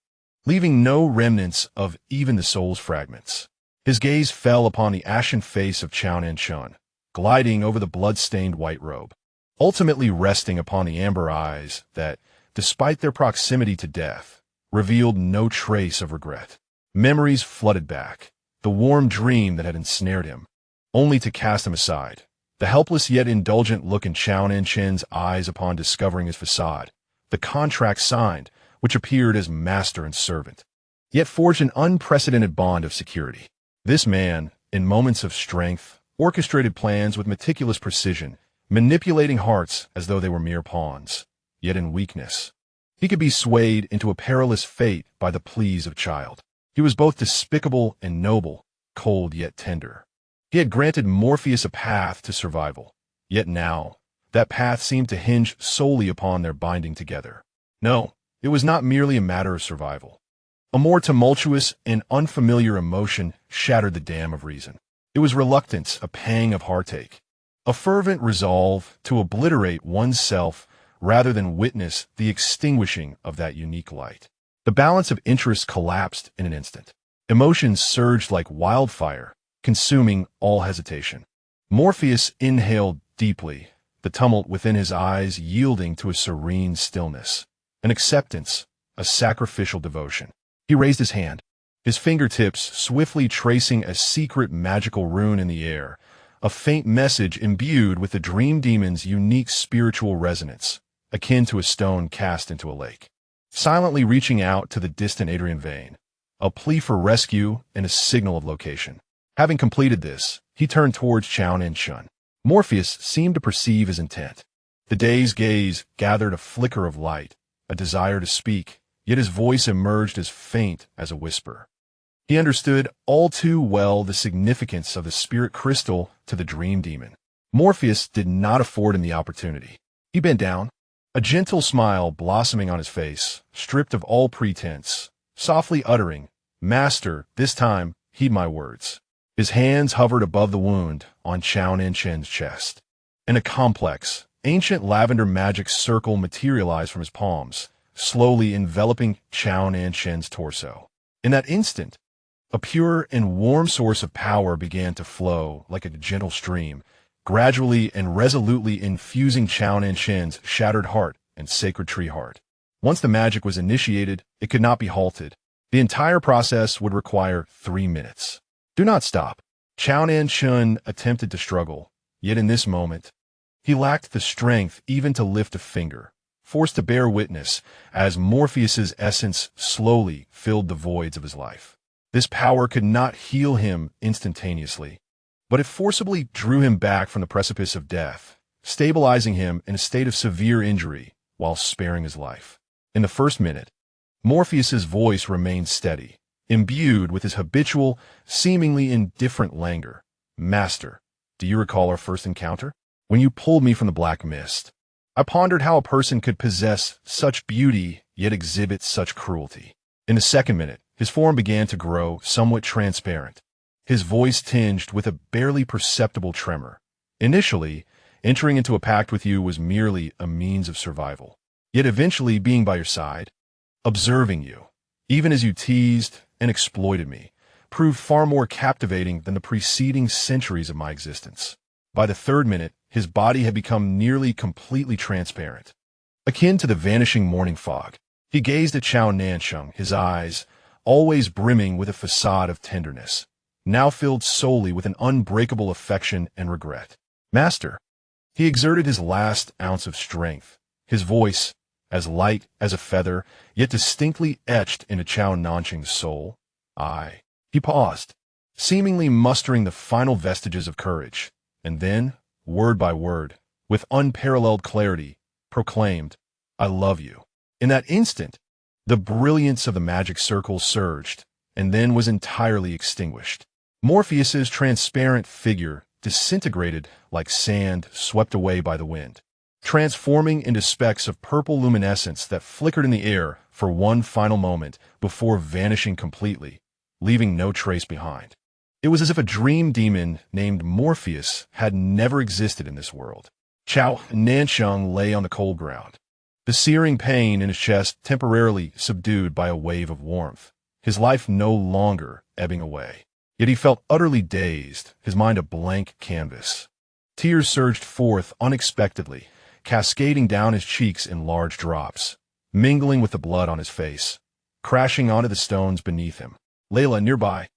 leaving no remnants of even the soul's fragments. His gaze fell upon the ashen face of Zhao Nancheng, gliding over the blood-stained white robe, ultimately resting upon the amber eyes that, despite their proximity to death, revealed no trace of regret. Memories flooded back, the warm dream that had ensnared him, only to cast him aside. The helpless yet indulgent look in Zhao Nancheng's eyes upon discovering his facade, the contract signed, which appeared as master and servant, yet forged an unprecedented bond of security. This man, in moments of strength, orchestrated plans with meticulous precision, manipulating hearts as though they were mere pawns. Yet in weakness, he could be swayed into a perilous fate by the pleas of a child. He was both despicable and noble, cold yet tender. He had granted Morpheus a path to survival, yet now, that path seemed to hinge solely upon their binding together. No, it was not merely a matter of survival. A more tumultuous and unfamiliar emotion shattered the dam of reason. It was reluctance, a pang of heartache, a fervent resolve to obliterate oneself rather than witness the extinguishing of that unique light. The balance of interests collapsed in an instant. Emotions surged like wildfire, consuming all hesitation. Morpheus inhaled deeply, the tumult within his eyes yielding to a serene stillness, an acceptance, a sacrificial devotion. He raised his hand, his fingertips swiftly tracing a secret magical rune in the air, a faint message imbued with the dream demon's unique spiritual resonance, akin to a stone cast into a lake. Silently reaching out to the distant Adrian vein, a plea for rescue and a signal of location. Having completed this, he turned towards Zhao Nancheng. Morpheus seemed to perceive his intent. The day's gaze gathered a flicker of light, a desire to speak, yet his voice emerged as faint as a whisper. He understood all too well the significance of the spirit crystal to the dream demon. Morpheus did not afford him the opportunity. He bent down, a gentle smile blossoming on his face, stripped of all pretense, softly uttering, "Master, this time, heed my words." His hands hovered above the wound on Zhao Nancheng's chest, and a complex, ancient lavender magic circle materialized from his palms, slowly enveloping Zhao Nancheng's torso. In that instant, a pure and warm source of power began to flow like a gentle stream, gradually and resolutely infusing Zhao Nancheng's shattered heart and sacred tree heart. Once the magic was initiated, it could not be halted. The entire process would require 3 minutes. "Do not stop." Zhao Nancheng attempted to struggle, yet in this moment, he lacked the strength even to lift a finger, forced to bear witness as Morpheus's essence slowly filled the voids of his life. This power could not heal him instantaneously, but it forcibly drew him back from the precipice of death, stabilizing him in a state of severe injury while sparing his life. In the first minute, Morpheus's voice remained steady, imbued with his habitual, seemingly indifferent languor. "Master, do you recall our first encounter? When you pulled me from the black mist, I pondered how a person could possess such beauty yet exhibit such cruelty." In the second minute, his form began to grow somewhat transparent, his voice tinged with a barely perceptible tremor. "Initially, entering into a pact with you was merely a means of survival. Yet eventually being by your side, observing you, even as you teased and exploited me, proved far more captivating than the preceding centuries of my existence." By the third minute, his body had become nearly completely transparent, akin to the vanishing morning fog. He gazed at Zhao Nancheng, his eyes, always brimming with a facade of tenderness, now filled solely with an unbreakable affection and regret. "Master." He exerted his last ounce of strength, his voice, as light as a feather, yet distinctly etched into Zhao Nancheng's soul. He paused, seemingly mustering the final vestiges of courage, and then, word by word, with unparalleled clarity, proclaimed, "I love you." In that instant, the brilliance of the magic circle surged, and then was entirely extinguished. Morpheus's transparent figure disintegrated like sand swept away by the wind, transforming into specks of purple luminescence that flickered in the air for one final moment before vanishing completely, leaving no trace behind. It was as if a dream demon named Morpheus had never existed in this world. Zhao Nancheng lay on the cold ground, the searing pain in his chest temporarily subdued by a wave of warmth, his life no longer ebbing away. Yet he felt utterly dazed, his mind a blank canvas. Tears surged forth unexpectedly, cascading down his cheeks in large drops, mingling with the blood on his face, crashing onto the stones beneath him. Layla, nearby,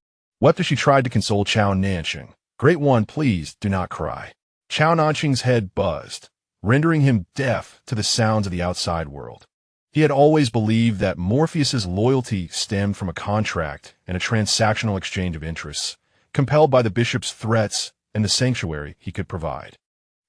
wept as she tried to console Zhao Nancheng. "Great one, please do not cry." Zhao Nancheng's head buzzed, rendering him deaf to the sounds of the outside world. He had always believed that Morpheus's loyalty stemmed from a contract and a transactional exchange of interests, compelled by the bishop's threats and the sanctuary he could provide.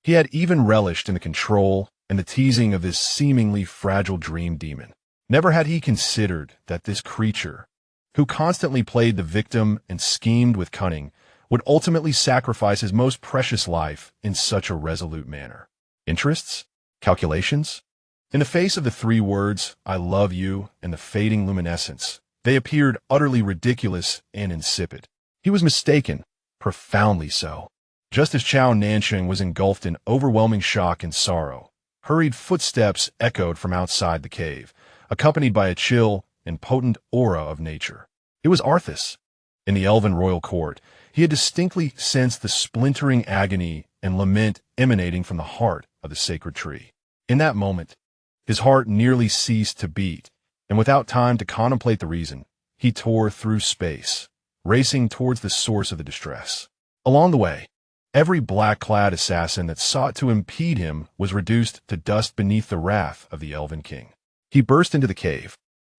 He had even relished in the control and the teasing of this seemingly fragile dream demon. Never had he considered that this creature, who constantly played the victim and schemed with cunning, would ultimately sacrifice his most precious life in such a resolute manner. Interests? Calculations? In the face of the 3 words, "I love you," and the fading luminescence, they appeared utterly ridiculous and insipid. He was mistaken, profoundly so. Just as Zhao Nancheng was engulfed in overwhelming shock and sorrow, hurried footsteps echoed from outside the cave, accompanied by a chill and potent aura of nature. It was Arthas. In the elven royal court, He had distinctly sensed the splintering agony and lament emanating from the heart of the sacred tree. In that moment, his heart nearly ceased to beat, and without time to contemplate the reason, he tore through space, racing towards the source of the distress. Along the way, every black-clad assassin that sought to impede him was reduced to dust beneath the wrath of the elven king. He burst into the cave,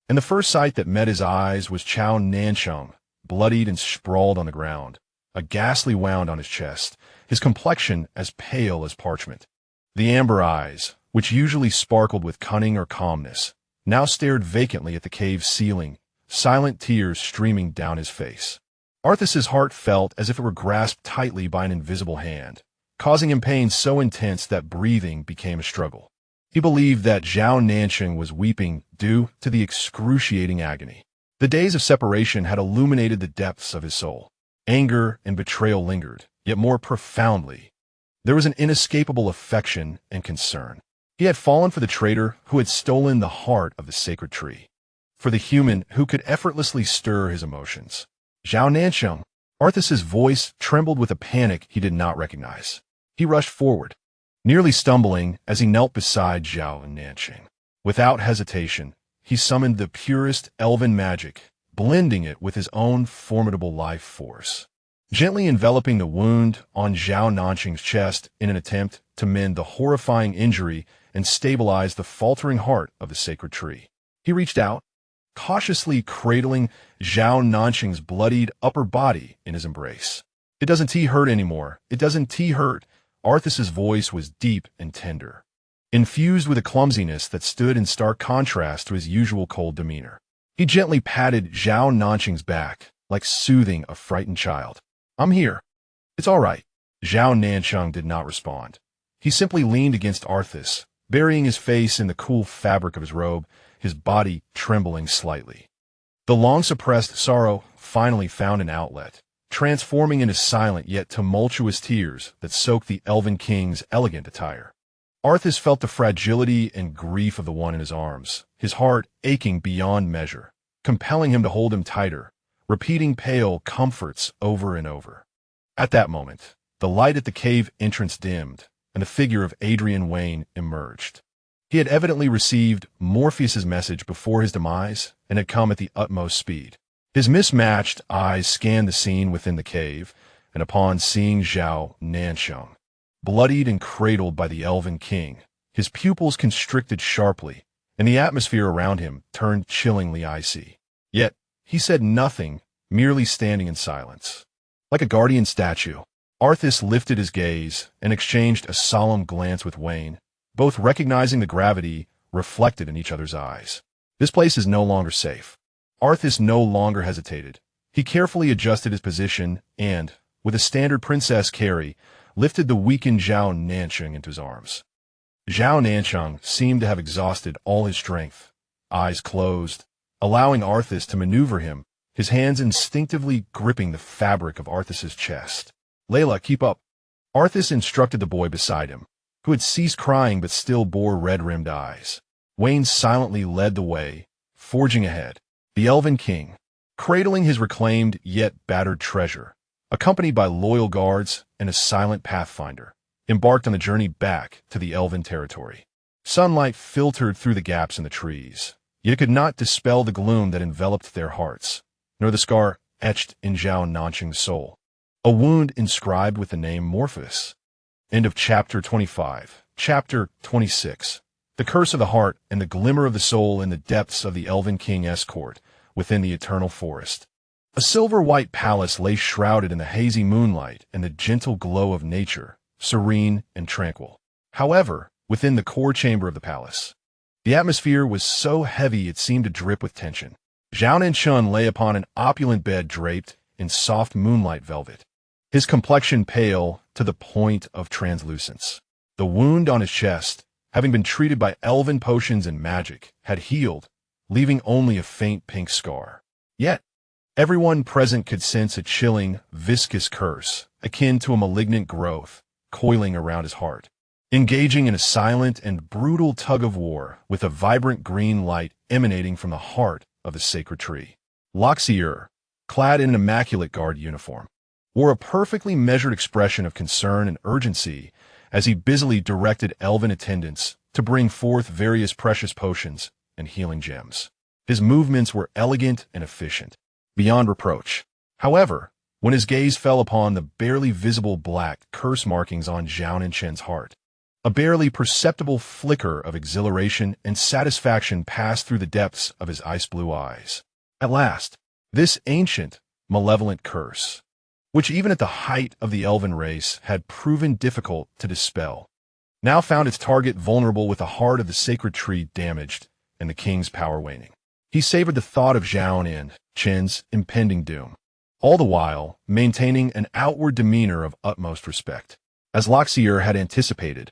and the first sight that met his eyes was Zhao Nancheng, bloodied and sprawled on the ground, a ghastly wound on his chest, his complexion as pale as parchment. The amber eyes, which usually sparkled with cunning or calmness, now stared vacantly at the cave's ceiling, silent tears streaming down his face. Arthas's heart felt as if it were grasped tightly by an invisible hand, causing him pain so intense that breathing became a struggle. He believed that Zhao Nancheng was weeping due to the excruciating agony. The days of separation had illuminated the depths of his soul. Anger and betrayal lingered, yet more profoundly. There was an inescapable affection and concern. He had fallen for the traitor who had stolen the heart of the sacred tree, for the human who could effortlessly stir his emotions. Zhao Nancheng. Arthas's voice trembled with a panic he did not recognize. He rushed forward, nearly stumbling as he knelt beside Zhao Nancheng. Without hesitation, he summoned the purest elven magic, blending it with his own formidable life force, gently enveloping the wound on Zhao Nancheng's chest in an attempt to mend the horrifying injury and stabilize the faltering heart of the sacred tree. He reached out, cautiously cradling Zhao Nancheng's bloodied upper body in his embrace. "It doesn't hurt anymore. It doesn't hurt." Arthas's voice was deep and tender, infused with a clumsiness that stood in stark contrast to his usual cold demeanor. He gently patted Zhao Nancheng's back, like soothing a frightened child. "I'm here. It's all right." Zhao Nancheng did not respond. He simply leaned against Arthas, burying his face in the cool fabric of his robe, his body trembling slightly. The long-suppressed sorrow finally found an outlet, transforming into silent yet tumultuous tears that soaked the elven king's elegant attire. Arthas felt the fragility and grief of the one in his arms, his heart aching beyond measure, compelling him to hold him tighter, repeating pale comforts over and over. At that moment, the light at the cave entrance dimmed, and the figure of When emerged. He had evidently received Morpheus's message before his demise and had come at the utmost speed. His mismatched eyes scanned the scene within the cave, and upon seeing Zhao Nancheng, bloodied and cradled by the elven king, his pupils constricted sharply, and the atmosphere around him turned chillingly icy. Yet he said nothing, merely standing in silence. Like a guardian statue, Arthas lifted his gaze and exchanged a solemn glance with Wayne, both recognizing the gravity reflected in each other's eyes. This place is no longer safe. Arthas no longer hesitated. He carefully adjusted his position and, with a standard princess carry, lifted the weakened Zhao Nancheng into his arms. Zhao Nancheng seemed to have exhausted all his strength, eyes closed, allowing Arthas to maneuver him, his hands instinctively gripping the fabric of Arthas's chest. "Layla, keep up." Arthas instructed the boy beside him, who had ceased crying but still bore red-rimmed eyes. Wayne silently led the way, forging ahead. The elven king, cradling his reclaimed yet battered treasure, accompanied by loyal guards and a silent pathfinder, embarked on the journey back to the elven territory. Sunlight filtered through the gaps in the trees, yet it could not dispel the gloom that enveloped their hearts, nor the scar etched in Zhao Nancheng's soul, a wound inscribed with the name Morpheus. End of Chapter 25. Chapter 26. The Curse of the Heart and the Glimmer of the Soul in the Depths of the Elven King's Court within the Eternal Forest. A silver-white palace lay shrouded in the hazy moonlight and the gentle glow of nature, serene and tranquil. However, within the core chamber of the palace, the atmosphere was so heavy it seemed to drip with tension. Zhao Nancheng lay upon an opulent bed draped in soft moonlight velvet, his complexion pale to the point of translucence. The wound on his chest, having been treated by elven potions and magic, had healed, leaving only a faint pink scar. Yet, everyone present could sense a chilling, viscous curse, akin to a malignant growth, coiling around his heart, engaging in a silent and brutal tug-of-war with a vibrant green light emanating from the heart of the sacred tree. Loxier, clad in an immaculate guard uniform, wore a perfectly measured expression of concern and urgency as he busily directed elven attendants to bring forth various precious potions and healing gems. His movements were elegant and efficient, beyond reproach. However, when his gaze fell upon the barely visible black curse markings on Zhao Nancheng's heart, a barely perceptible flicker of exhilaration and satisfaction passed through the depths of his ice-blue eyes. At last, this ancient, malevolent curse, which even at the height of the elven race had proven difficult to dispel, now found its target vulnerable with the heart of the sacred tree damaged and the king's power waning. He savored the thought of Zhao Nanchen's impending doom, all the while maintaining an outward demeanor of utmost respect. As Loxier had anticipated,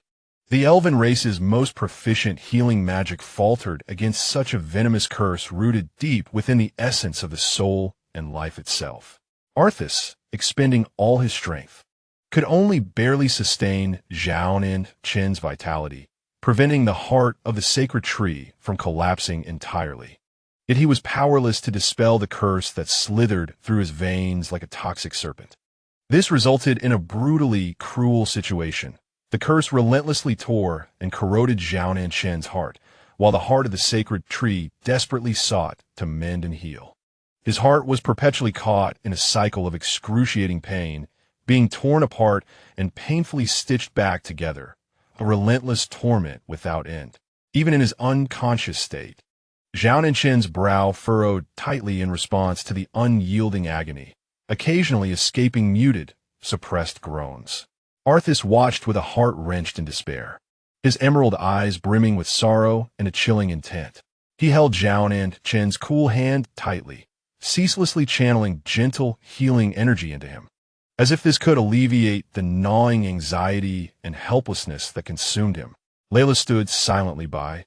the elven race's most proficient healing magic faltered against such a venomous curse rooted deep within the essence of the soul and life itself. Arthas, expending all his strength, could only barely sustain Zhao Nanchen's vitality, preventing the heart of the sacred tree from collapsing entirely. Yet he was powerless to dispel the curse that slithered through his veins like a toxic serpent. This resulted in a brutally cruel situation. The curse relentlessly tore and corroded Zhao Nanchen's heart, while the heart of the sacred tree desperately sought to mend and heal. His heart was perpetually caught in a cycle of excruciating pain, being torn apart and painfully stitched back together, a relentless torment without end. Even in his unconscious state, Zhao Nanchen's brow furrowed tightly in response to the unyielding agony, occasionally escaping muted, suppressed groans. Arthas watched with a heart wrenched in despair, his emerald eyes brimming with sorrow and a chilling intent. He held Zhao Nanchen's cool hand tightly, ceaselessly channeling gentle, healing energy into him, as if this could alleviate the gnawing anxiety and helplessness that consumed him. Layla stood silently by,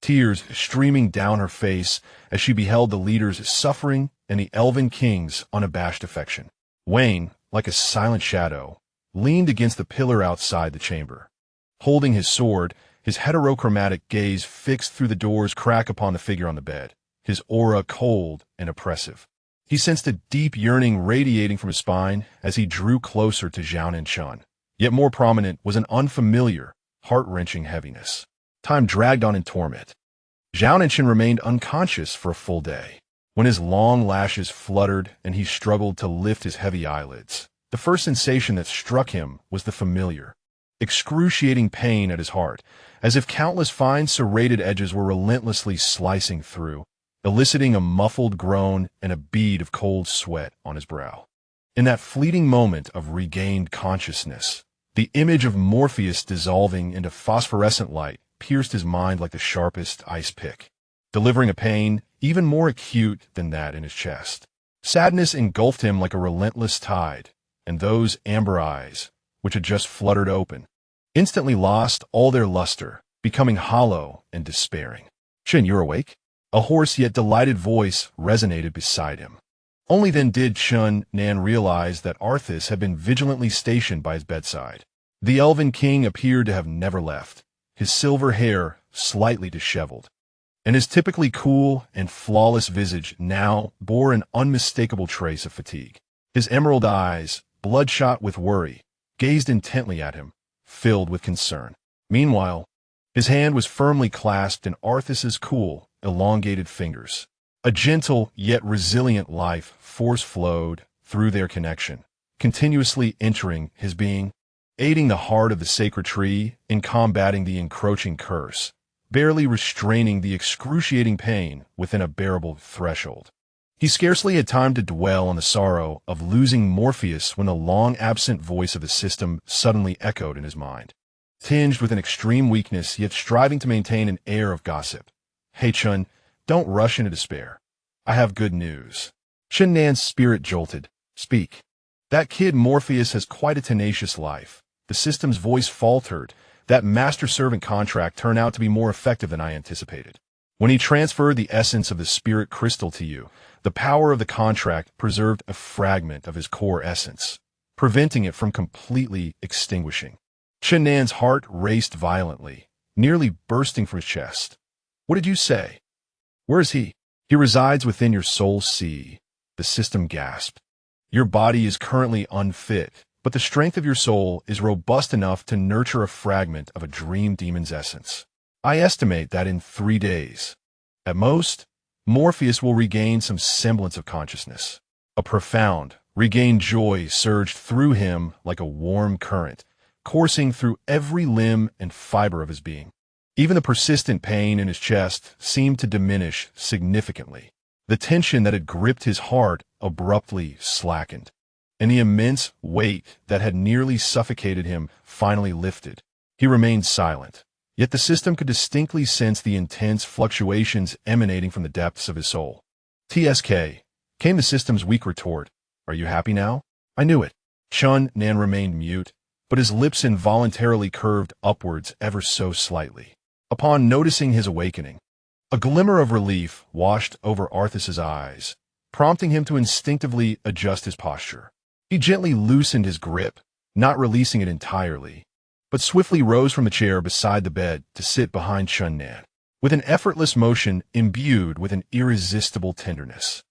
tears streaming down her face as she beheld the leader's suffering and the elven king's unabashed affection. Wayne, like a silent shadow, leaned against the pillar outside the chamber. Holding his sword, his heterochromatic gaze fixed through the door's crack upon the figure on the bed, his aura cold and oppressive. He sensed a deep yearning radiating from his spine as he drew closer to Zhao Nanchen. Yet more prominent was an unfamiliar, heart-wrenching heaviness. Time dragged on in torment. Zhao Nanchen remained unconscious for a full day. When his long lashes fluttered and he struggled to lift his heavy eyelids, the first sensation that struck him was the familiar, excruciating pain at his heart, as if countless fine serrated edges were relentlessly slicing through, eliciting a muffled groan and a bead of cold sweat on his brow. In that fleeting moment of regained consciousness, the image of Morpheus dissolving into phosphorescent light pierced his mind like the sharpest ice pick, delivering a pain even more acute than that in his chest. Sadness engulfed him like a relentless tide, and those amber eyes, which had just fluttered open, instantly lost all their luster, becoming hollow and despairing. "Shin, you're awake?" A hoarse yet delighted voice resonated beside him. Only then did Chun Nan realize that Arthas had been vigilantly stationed by his bedside. The elven king appeared to have never left, his silver hair slightly disheveled, and his typically cool and flawless visage now bore an unmistakable trace of fatigue. His emerald eyes, bloodshot with worry, gazed intently at him, filled with concern. Meanwhile, his hand was firmly clasped in Arthas's cool, elongated fingers. A gentle yet resilient life force flowed through their connection, continuously entering his being, aiding the heart of the sacred tree in combating the encroaching curse, barely restraining the excruciating pain within a bearable threshold. He scarcely had time to dwell on the sorrow of losing Morpheus when the long-absent voice of the system suddenly echoed in his mind, tinged with an extreme weakness yet striving to maintain an air of gossip. "Hey, Chun, don't rush into despair. I have good news." Chun Nan's spirit jolted. "Speak." "That kid Morpheus has quite a tenacious life." The system's voice faltered. "That master-servant contract turned out to be more effective than I anticipated. When he transferred the essence of the spirit crystal to you, the power of the contract preserved a fragment of his core essence, preventing it from completely extinguishing." Chun Nan's heart raced violently, nearly bursting from his chest. "What did you say? Where is he?" "He resides within your soul sea," the system gasped. Your body is currently unfit, but the strength of your soul is robust enough to nurture a fragment of a dream demon's essence. I estimate that in 3 days, at most, Morpheus will regain some semblance of consciousness. A profound, regained joy surged through him like a warm current, coursing through every limb and fiber of his being. Even the persistent pain in his chest seemed to diminish significantly. The tension that had gripped his heart abruptly slackened, and the immense weight that had nearly suffocated him finally lifted. He remained silent, yet the system could distinctly sense the intense fluctuations emanating from the depths of his soul. "TSK," came the system's weak retort. "Are you happy now?" "I knew it." Chun Nan remained mute, but his lips involuntarily curved upwards ever so slightly. Upon noticing his awakening, a glimmer of relief washed over Arthas's eyes, prompting him to instinctively adjust his posture. He gently loosened his grip, not releasing it entirely, but swiftly rose from the chair beside the bed to sit behind Chun Nan, with an effortless motion imbued with an irresistible tenderness.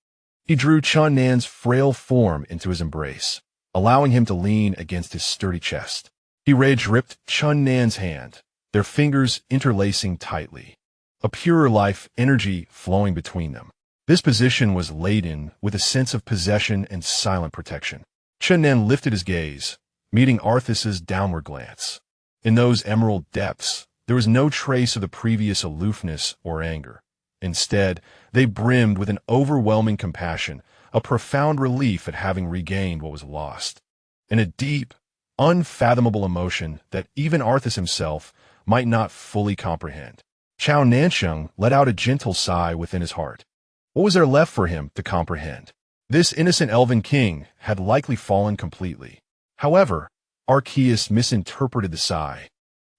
He drew Chun Nan's frail form into his embrace, allowing him to lean against his sturdy chest. He rage-ripped Chun Nan's hand, their fingers interlacing tightly, a purer life energy flowing between them. This position was laden with a sense of possession and silent protection. Chun Nan lifted his gaze, meeting Arthas's downward glance. In those emerald depths, there was no trace of the previous aloofness or anger. Instead, they brimmed with an overwhelming compassion, a profound relief at having regained what was lost, and a deep, unfathomable emotion that even Arthas himself might not fully comprehend. Zhao Nancheng let out a gentle sigh within his heart. What was there left for him to comprehend? This innocent elven king had likely fallen completely. However, Arceus misinterpreted the sigh,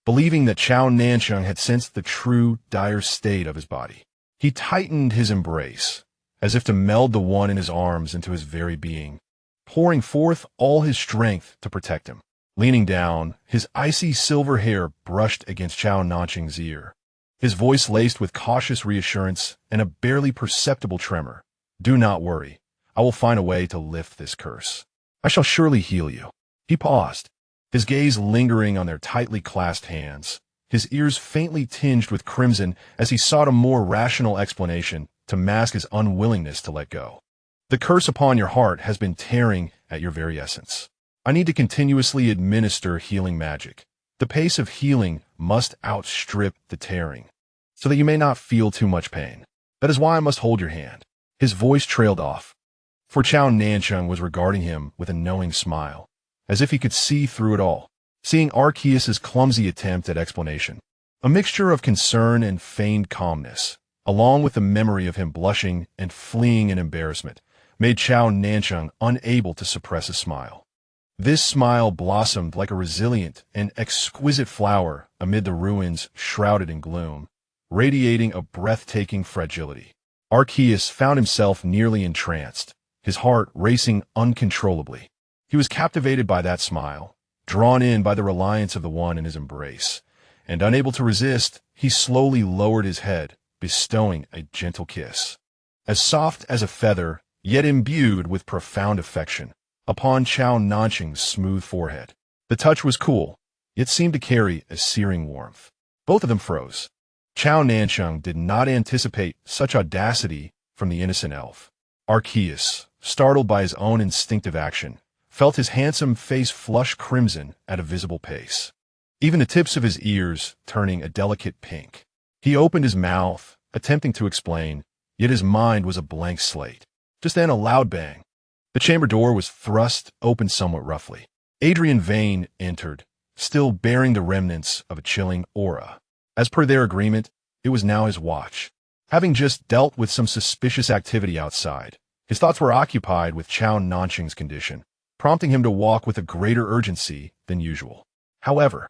believing that Zhao Nancheng had sensed the true, dire state of his body. He tightened his embrace, as if to meld the one in his arms into his very being, pouring forth all his strength to protect him. Leaning down, his icy silver hair brushed against Zhao Nancheng's ear, his voice laced with cautious reassurance and a barely perceptible tremor. "Do not worry. I will find a way to lift this curse. I shall surely heal you." He paused, his gaze lingering on their tightly clasped hands, his ears faintly tinged with crimson as he sought a more rational explanation to mask his unwillingness to let go. "The curse upon your heart has been tearing at your very essence. I need to continuously administer healing magic. The pace of healing must outstrip the tearing, so that you may not feel too much pain. That is why I must hold your hand." His voice trailed off, for Zhao Nancheng was regarding him with a knowing smile, as if he could see through it all, seeing Arceus's clumsy attempt at explanation. A mixture of concern and feigned calmness, along with the memory of him blushing and fleeing in embarrassment, made Zhao Nancheng unable to suppress a smile. This smile blossomed like a resilient and exquisite flower amid the ruins shrouded in gloom, radiating a breathtaking fragility. Arceus found himself nearly entranced, his heart racing uncontrollably. He was captivated by that smile, drawn in by the reliance of the one in his embrace, and unable to resist, he slowly lowered his head, bestowing a gentle kiss, as soft as a feather, yet imbued with profound affection, upon Zhao Nancheng's smooth forehead. The touch was cool, yet seemed to carry a searing warmth. Both of them froze. Zhao Nancheng did not anticipate such audacity from the innocent elf. Arceus, startled by his own instinctive action, felt his handsome face flush crimson at a visible pace, even the tips of his ears turning a delicate pink. He opened his mouth, attempting to explain, yet his mind was a blank slate. Just then a loud bang. The chamber door was thrust open somewhat roughly. Adrian Vane entered, still bearing the remnants of a chilling aura. As per their agreement, it was now his watch. Having just dealt with some suspicious activity outside, his thoughts were occupied with Zhao Nancheng's condition, prompting him to walk with a greater urgency than usual. However,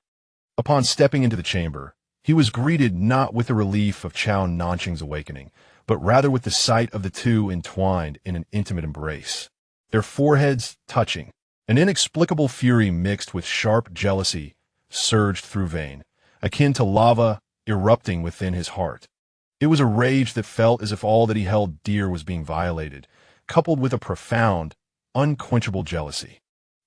upon stepping into the chamber, he was greeted not with the relief of Zhao Nancheng's awakening, but rather with the sight of the two entwined in an intimate embrace, their foreheads touching. An inexplicable fury mixed with sharp jealousy surged through Vane, akin to lava erupting within his heart. It was a rage that felt as if all that he held dear was being violated, coupled with a profound, unquenchable jealousy.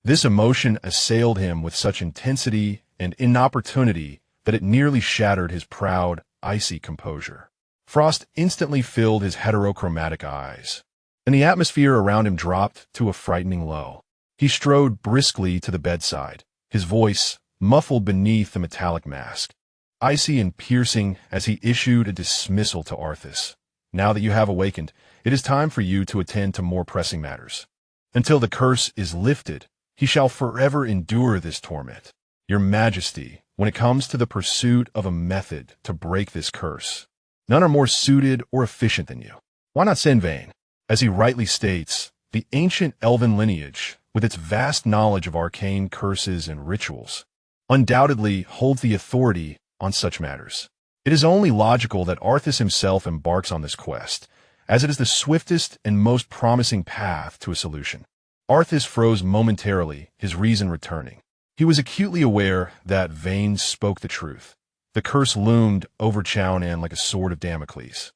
This emotion assailed him with such intensity and inopportunity that it nearly shattered his proud, icy composure. Frost instantly filled his heterochromatic eyes, and the atmosphere around him dropped to a frightening low. He strode briskly to the bedside, his voice muffled beneath the metallic mask, icy and piercing as he issued a dismissal to Arthas. Now that you have awakened, it is time for you to attend to more pressing matters. Until the curse is lifted, he shall forever endure this torment. Your Majesty, when it comes to the pursuit of a method to break this curse, none are more suited or efficient than you. Why not send Vain? As he rightly states, the ancient elven lineage, with its vast knowledge of arcane curses and rituals, undoubtedly holds the authority on such matters. It is only logical that Arthas himself embarks on this quest, as it is the swiftest and most promising path to a solution. Arthas froze momentarily, his reason returning. He was acutely aware that Vain spoke the truth. The curse loomed over Chao Nan like a sword of Damocles,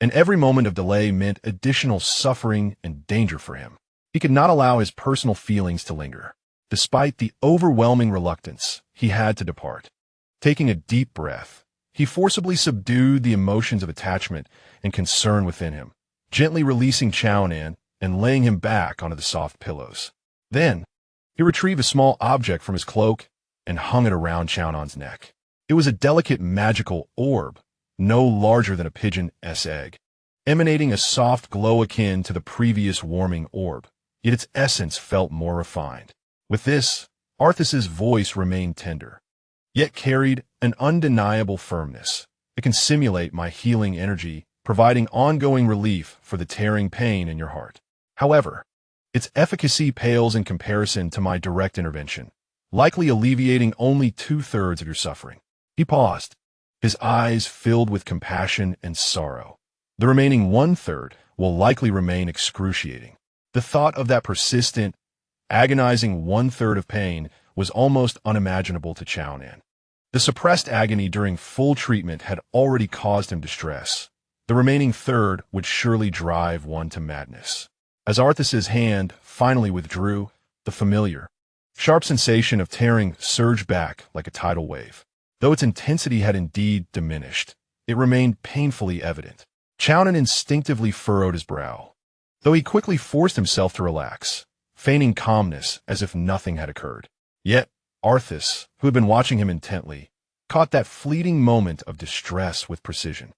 and every moment of delay meant additional suffering and danger for him. He could not allow his personal feelings to linger. Despite the overwhelming reluctance, he had to depart. Taking a deep breath, he forcibly subdued the emotions of attachment and concern within him, gently releasing Chao Nan and laying him back onto the soft pillows. Then, he retrieved a small object from his cloak and hung it around Chao Nan's neck. It was a delicate magical orb, no larger than a pigeon's egg, emanating a soft glow akin to the previous warming orb, yet its essence felt more refined. With this, Arthas's voice remained tender, yet carried an undeniable firmness. It can simulate my healing energy, providing ongoing relief for the tearing pain in your heart. However, its efficacy pales in comparison to my direct intervention, likely alleviating only 2/3 of your suffering. He paused, his eyes filled with compassion and sorrow. The remaining 1/3 will likely remain excruciating. The thought of that persistent, agonizing 1/3 of pain was almost unimaginable to Chao Nan. The suppressed agony during full treatment had already caused him distress. The remaining third would surely drive one to madness. As Arthas's hand finally withdrew, the familiar, sharp sensation of tearing surged back like a tidal wave. Though its intensity had indeed diminished, it remained painfully evident. Chao Nan instinctively furrowed his brow, though he quickly forced himself to relax, feigning calmness as if nothing had occurred. Yet, Arthas, who had been watching him intently, caught that fleeting moment of distress with precision.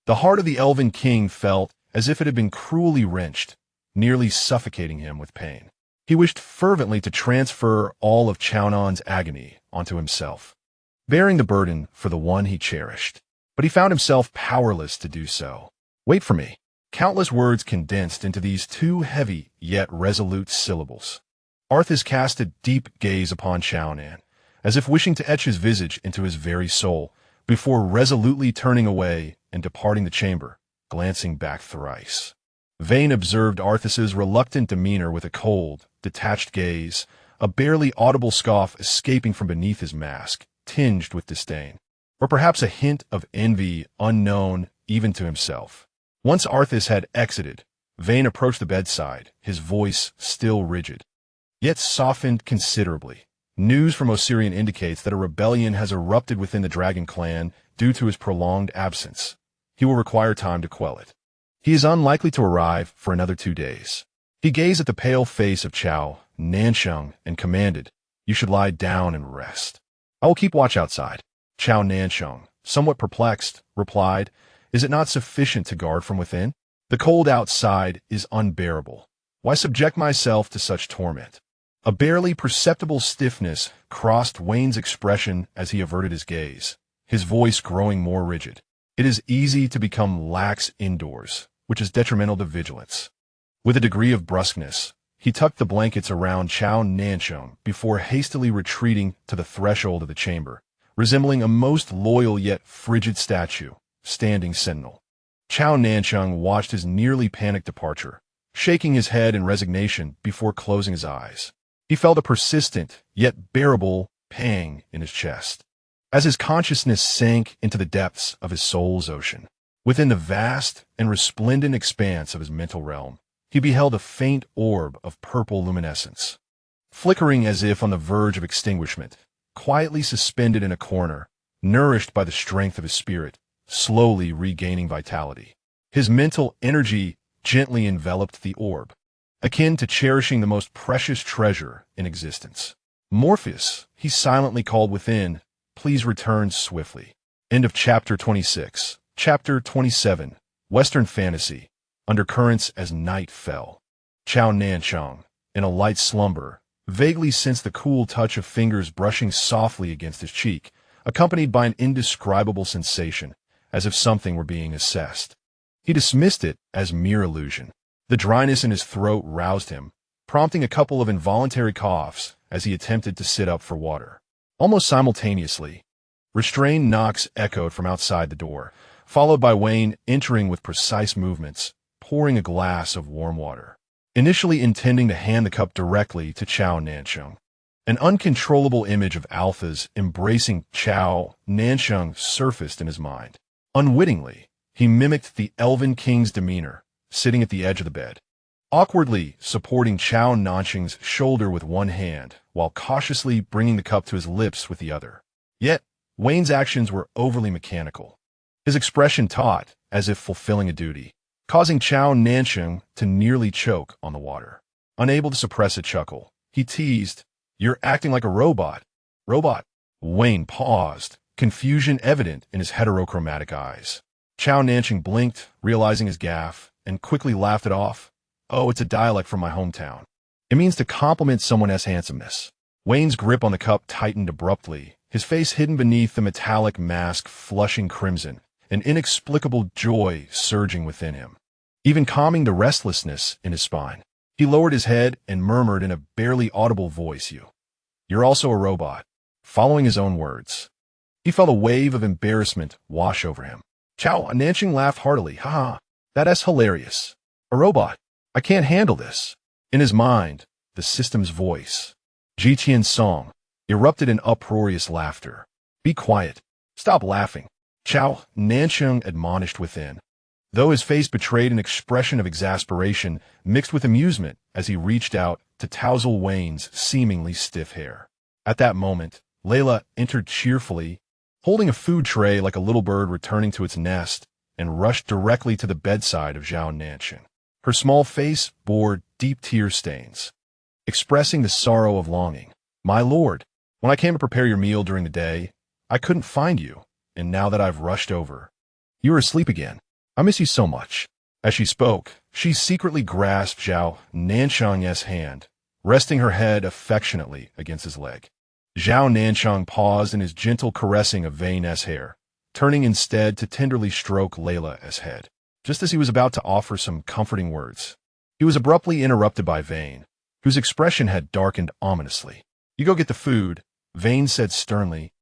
The heart of the elven king felt as if it had been cruelly wrenched, nearly suffocating him with pain. He wished fervently to transfer all of Chao Nan's agony onto himself, bearing the burden for the one he cherished. But he found himself powerless to do so. Wait for me. Countless words condensed into these two heavy yet resolute syllables. Arthas cast a deep gaze upon Chao Nan, as if wishing to etch his visage into his very soul, before resolutely turning away and departing the chamber, glancing back thrice. Vain observed Arthas's reluctant demeanor with a cold, detached gaze, a barely audible scoff escaping from beneath his mask, tinged with disdain, or perhaps a hint of envy unknown even to himself. Once Arthas had exited, Vain approached the bedside, his voice still rigid, yet softened considerably. News from Osirian indicates that a rebellion has erupted within the Dragon Clan due to his prolonged absence. He will require time to quell it. He is unlikely to arrive for another 2 days. He gazed at the pale face of Zhao Nancheng and commanded, "You should lie down and rest. I will keep watch outside." Zhao Nancheng, somewhat perplexed, replied, "Is it not sufficient to guard from within? The cold outside is unbearable. Why subject myself to such torment?" A barely perceptible stiffness crossed Wayne's expression as he averted his gaze, his voice growing more rigid. "It is easy to become lax indoors, which is detrimental to vigilance." With a degree of brusqueness, he tucked the blankets around Zhao Nancheng before hastily retreating to the threshold of the chamber, resembling a most loyal yet frigid statue, standing sentinel. Zhao Nancheng watched his nearly panicked departure, shaking his head in resignation before closing his eyes. He felt a persistent, yet bearable, pang in his chest, as his consciousness sank into the depths of his soul's ocean. Within the vast and resplendent expanse of his mental realm, he beheld a faint orb of purple luminescence, flickering as if on the verge of extinguishment, quietly suspended in a corner, nourished by the strength of his spirit, slowly regaining vitality. His mental energy gently enveloped the orb, akin to cherishing the most precious treasure in existence. Morpheus, he silently called within, please return swiftly. End of Chapter 26. Chapter 27. Western Fantasy. Undercurrents as night fell. Zhao Nancheng, in a light slumber, vaguely sensed the cool touch of fingers brushing softly against his cheek, accompanied by an indescribable sensation, as if something were being assessed. He dismissed it as mere illusion. The dryness in his throat roused him, prompting a couple of involuntary coughs as he attempted to sit up for water. Almost simultaneously, restrained knocks echoed from outside the door, followed by Wayne entering with precise movements, pouring a glass of warm water. Initially intending to hand the cup directly to Zhao Nancheng, an uncontrollable image of Alpha's embracing Zhao Nancheng surfaced in his mind. Unwittingly, he mimicked the elven king's demeanor, sitting at the edge of the bed, awkwardly supporting Zhao Nancheng's shoulder with one hand, while cautiously bringing the cup to his lips with the other. Yet, Wayne's actions were overly mechanical, his expression taut, as if fulfilling a duty, causing Zhao Nancheng to nearly choke on the water. Unable to suppress a chuckle, he teased, "You're acting like a robot." "Robot?" Wayne paused, confusion evident in his heterochromatic eyes. Zhao Nancheng blinked, realizing his gaffe, and quickly laughed it off. "Oh, it's a dialect from my hometown. It means to compliment someone's handsomeness." Wayne's grip on the cup tightened abruptly, his face hidden beneath the metallic mask flushing crimson, an inexplicable joy surging within him, even calming the restlessness in his spine. He lowered his head and murmured in a barely audible voice, "You're also a robot." Following his own words, he felt a wave of embarrassment wash over him. Zhao Nancheng laughed heartily. "Ha, that's hilarious. A robot. I can't handle this." In his mind, the system's voice, Jiqian's song, erupted in uproarious laughter. "Be quiet. Stop laughing," Zhao Nancheng admonished within, though his face betrayed an expression of exasperation mixed with amusement as he reached out to tousle Wayne's seemingly stiff hair. At that moment, Layla entered cheerfully, holding a food tray like a little bird returning to its nest, and rushed directly to the bedside of Zhao Nancheng. Her small face bore deep tear stains, expressing the sorrow of longing. "My lord, when I came to prepare your meal during the day, I couldn't find you, and now that I've rushed over, you are asleep again. I miss you so much." As she spoke, she secretly grasped Zhao Nancheng's hand, resting her head affectionately against his leg. Zhao Nancheng paused in his gentle caressing of Vayne's hair, turning instead to tenderly stroke Layla's head. Just as he was about to offer some comforting words, he was abruptly interrupted by Vayne, whose expression had darkened ominously. "You go get the food," Vayne said sternly,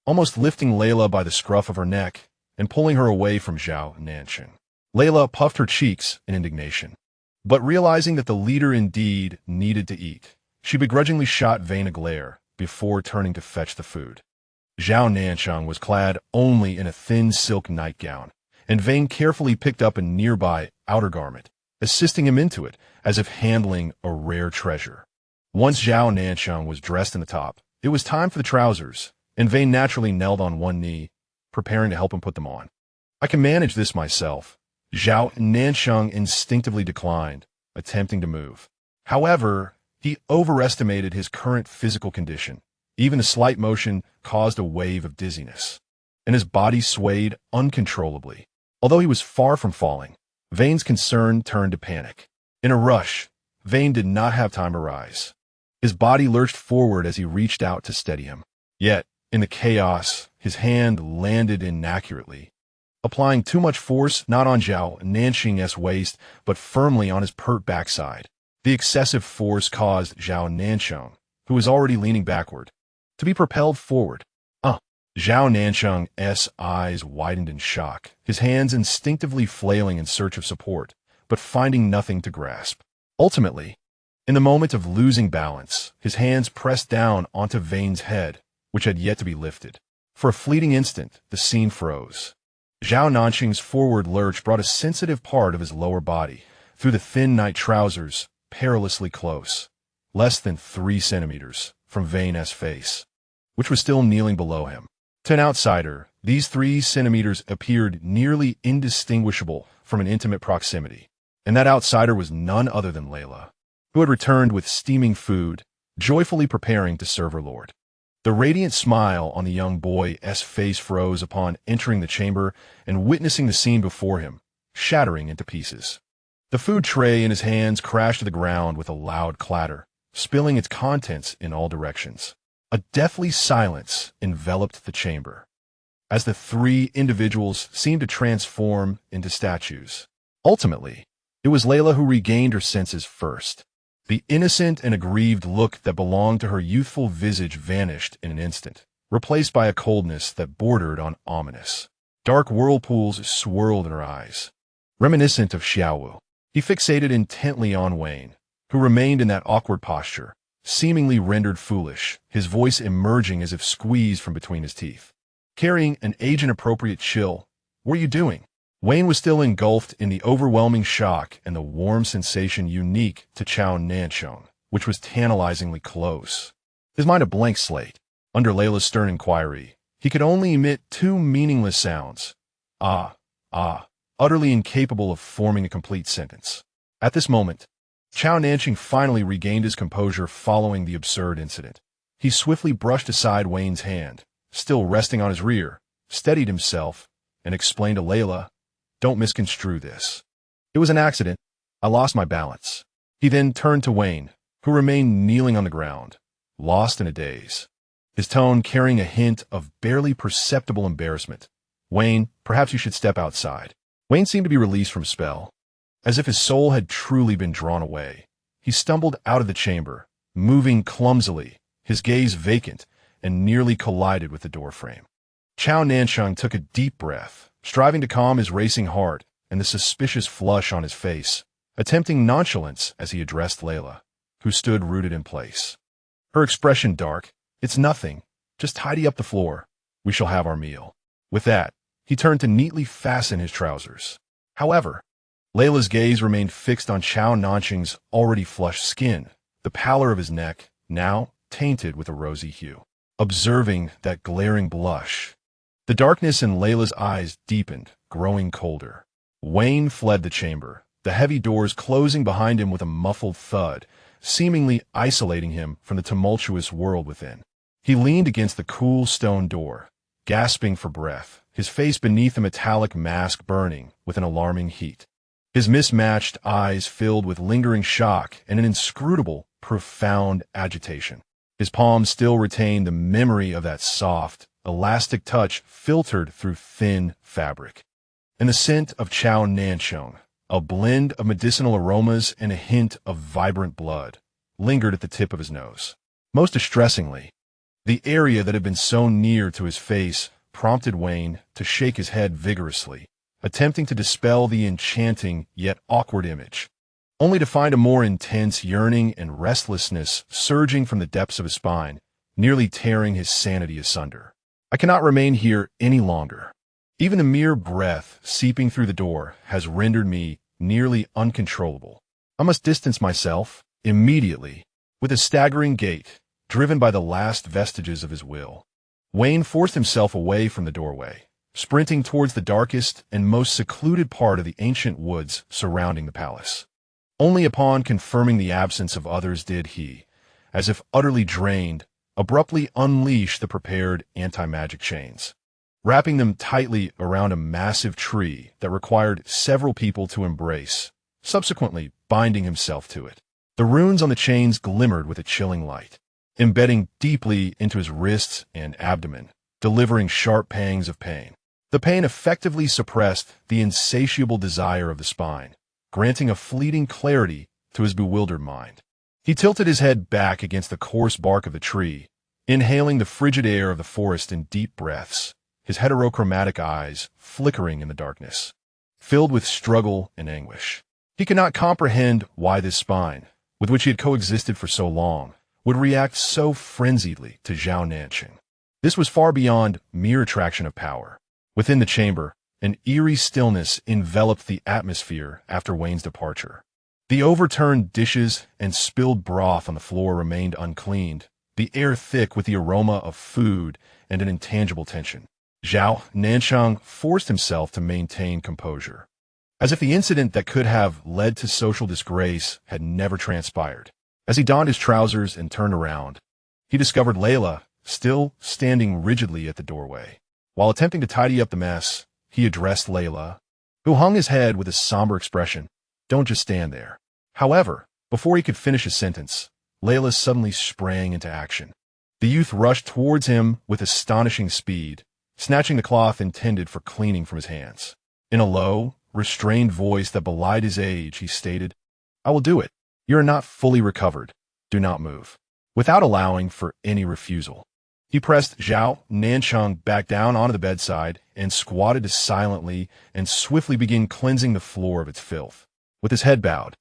almost lifting Layla by the scruff of her neck and pulling her away from Zhao Nancheng. Layla puffed her cheeks in indignation, but realizing that the leader indeed needed to eat, she begrudgingly shot Vayne a glare before turning to fetch the food. Zhao Nancheng was clad only in a thin silk nightgown, and Vayne carefully picked up a nearby outer garment, assisting him into it as if handling a rare treasure. Once Zhao Nancheng was dressed in the top, it was time for the trousers, and Vayne naturally knelt on one knee, preparing to help him put them on. "I can manage this myself." Zhao Nancheng instinctively declined, attempting to move. However, he overestimated his current physical condition. Even a slight motion caused a wave of dizziness, and his body swayed uncontrollably. Although he was far from falling, Vayne's concern turned to panic. In a rush, Vayne did not have time to rise. His body lurched forward as he reached out to steady him. Yet, in the chaos, his hand landed inaccurately, applying too much force not on Zhao Nancheng's waist, but firmly on his pert backside. The excessive force caused Zhao Nancheng, who was already leaning backward, to be propelled forward. Zhao Nancheng's eyes widened in shock, his hands instinctively flailing in search of support, but finding nothing to grasp. Ultimately, in the moment of losing balance, his hands pressed down onto Vayne's head, which had yet to be lifted. For a fleeting instant, the scene froze. Zhao Nancheng's forward lurch brought a sensitive part of his lower body, through the thin night trousers, perilously close, less than 3 centimeters from Vane's face, which was still kneeling below him. To an outsider, these 3 centimeters appeared nearly indistinguishable from an intimate proximity, and that outsider was none other than Layla, who had returned with steaming food, joyfully preparing to serve her lord. The radiant smile on the young boy's face froze upon entering the chamber and witnessing the scene before him, shattering into pieces. The food tray in his hands crashed to the ground with a loud clatter, spilling its contents in all directions. A deathly silence enveloped the chamber, as the 3 individuals seemed to transform into statues. Ultimately, it was Layla who regained her senses first. The innocent and aggrieved look that belonged to her youthful visage vanished in an instant, replaced by a coldness that bordered on ominous. Dark whirlpools swirled in her eyes, reminiscent of Xiaowu. He fixated intently on Wayne, who remained in that awkward posture, seemingly rendered foolish, his voice emerging as if squeezed from between his teeth. Carrying an age-inappropriate chill, "What are you doing?" Wayne was still engulfed in the overwhelming shock and the warm sensation unique to Zhao Nancheng, which was tantalizingly close. His mind a blank slate. Under Layla's stern inquiry, he could only emit 2 meaningless sounds. Ah, utterly incapable of forming a complete sentence. At this moment, Zhao Nancheng finally regained his composure following the absurd incident. He swiftly brushed aside Wayne's hand, still resting on his rear, steadied himself, and explained to Layla, "Don't misconstrue this. It was an accident. I lost my balance." He then turned to Wayne, who remained kneeling on the ground, lost in a daze, his tone carrying a hint of barely perceptible embarrassment. "Wayne, perhaps you should step outside." Wayne seemed to be released from spell. As if his soul had truly been drawn away, he stumbled out of the chamber, moving clumsily, his gaze vacant, and nearly collided with the doorframe. Zhao Nancheng took a deep breath, striving to calm his racing heart and the suspicious flush on his face, attempting nonchalance as he addressed Layla, who stood rooted in place. Her expression dark. "It's nothing. Just tidy up the floor. We shall have our meal." With that, he turned to neatly fasten his trousers. However, Layla's gaze remained fixed on Zhao Nancheng's already flushed skin, the pallor of his neck now tainted with a rosy hue. Observing that glaring blush, the darkness in Layla's eyes deepened, growing colder. Wayne fled the chamber, the heavy doors closing behind him with a muffled thud, seemingly isolating him from the tumultuous world within. He leaned against the cool stone door, gasping for breath, his face beneath the metallic mask burning with an alarming heat. His mismatched eyes filled with lingering shock and an inscrutable, profound agitation. His palms still retained the memory of that soft, elastic touch filtered through thin fabric. And the scent of Zhao Nancheng, a blend of medicinal aromas and a hint of vibrant blood, lingered at the tip of his nose. Most distressingly, the area that had been so near to his face prompted Wayne to shake his head vigorously, attempting to dispel the enchanting yet awkward image, only to find a more intense yearning and restlessness surging from the depths of his spine, nearly tearing his sanity asunder. "I cannot remain here any longer. Even the mere breath seeping through the door has rendered me nearly uncontrollable. I must distance myself immediately." With a staggering gait, driven by the last vestiges of his will, Wayne forced himself away from the doorway, sprinting towards the darkest and most secluded part of the ancient woods surrounding the palace. Only upon confirming the absence of others did he, as if utterly drained, abruptly unleash the prepared anti-magic chains, wrapping them tightly around a massive tree that required several people to embrace, subsequently binding himself to it. The runes on the chains glimmered with a chilling light, embedding deeply into his wrists and abdomen, delivering sharp pangs of pain. The pain effectively suppressed the insatiable desire of the spine, granting a fleeting clarity to his bewildered mind. He tilted his head back against the coarse bark of the tree, inhaling the frigid air of the forest in deep breaths, his heterochromatic eyes flickering in the darkness, filled with struggle and anguish. He could not comprehend why this spine, with which he had coexisted for so long, would react so frenziedly to Zhao Nancheng. This was far beyond mere attraction of power. Within the chamber, An eerie stillness enveloped the atmosphere after Wayne's departure. The overturned dishes and spilled broth on the floor remained uncleaned, the air thick with the aroma of food and an intangible tension. Zhao Nancheng forced himself to maintain composure, as if the incident that could have led to social disgrace had never transpired. As he donned his trousers and turned around, he discovered Layla still standing rigidly at the doorway. While attempting to tidy up the mess, he addressed Layla, who hung his head with a somber expression. "Don't just stand there." However, before he could finish his sentence, Layla suddenly sprang into action. The youth rushed towards him with astonishing speed, snatching the cloth intended for cleaning from his hands. In a low, restrained voice that belied his age, he stated, "I will do it. You are not fully recovered. Do not move." Without allowing for any refusal, he pressed Zhao Nancheng back down onto the bedside and squatted silently and swiftly began cleansing the floor of its filth. With his head bowed,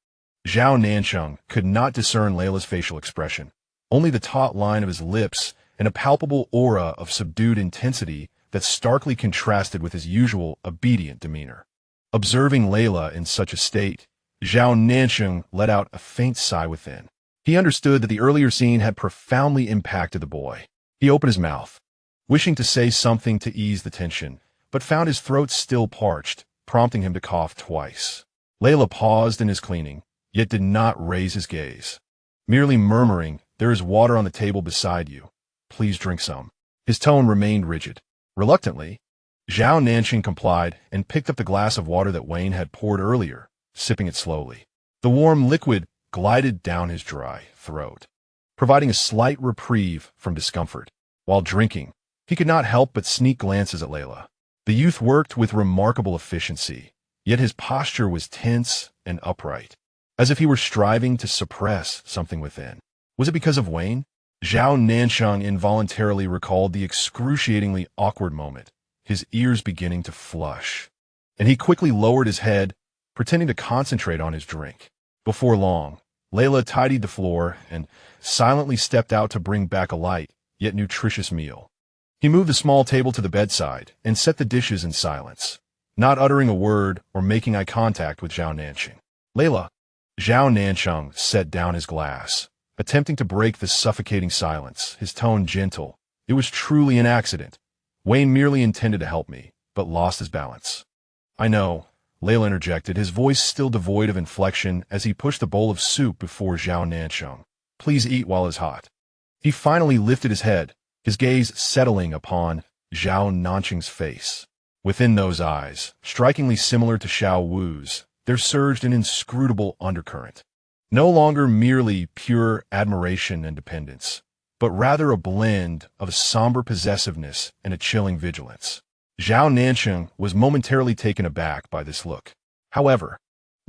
Zhao Nancheng could not discern Layla's facial expression, only the taut line of his lips and a palpable aura of subdued intensity that starkly contrasted with his usual obedient demeanor. Observing Layla in such a state, Zhao Nancheng let out a faint sigh within. He understood that the earlier scene had profoundly impacted the boy. He opened his mouth, wishing to say something to ease the tension, but found his throat still parched, prompting him to cough twice. Layla paused in his cleaning, yet did not raise his gaze, merely murmuring, "There is water on the table beside you. Please drink some." His tone remained rigid. Reluctantly, Zhao Nancheng complied and picked up the glass of water that Wayne had poured earlier, sipping it slowly. The warm liquid glided down his dry throat, providing a slight reprieve from discomfort. While drinking, he could not help but sneak glances at Layla. The youth worked with remarkable efficiency, yet his posture was tense and upright, as if he were striving to suppress something within. Was it because of Wayne? Zhao Nancheng involuntarily recalled the excruciatingly awkward moment, his ears beginning to flush, and he quickly lowered his head, pretending to concentrate on his drink. Before long, Layla tidied the floor and silently stepped out to bring back a light, yet nutritious meal. He moved the small table to the bedside and set the dishes in silence, not uttering a word or making eye contact with Zhao Nancheng. "Layla." Zhao Nancheng set down his glass, attempting to break the suffocating silence, his tone gentle. "It was truly an accident. Wayne merely intended to help me, but lost his balance." "I know," Layla interjected, his voice still devoid of inflection as he pushed the bowl of soup before Zhao Nancheng. "Please eat while it's hot." He finally lifted his head, his gaze settling upon Zhao Nancheng's face. Within those eyes, strikingly similar to Xiao Wu's, there surged an inscrutable undercurrent. No longer merely pure admiration and dependence, but rather a blend of somber possessiveness and a chilling vigilance. Zhao Nancheng was momentarily taken aback by this look. However,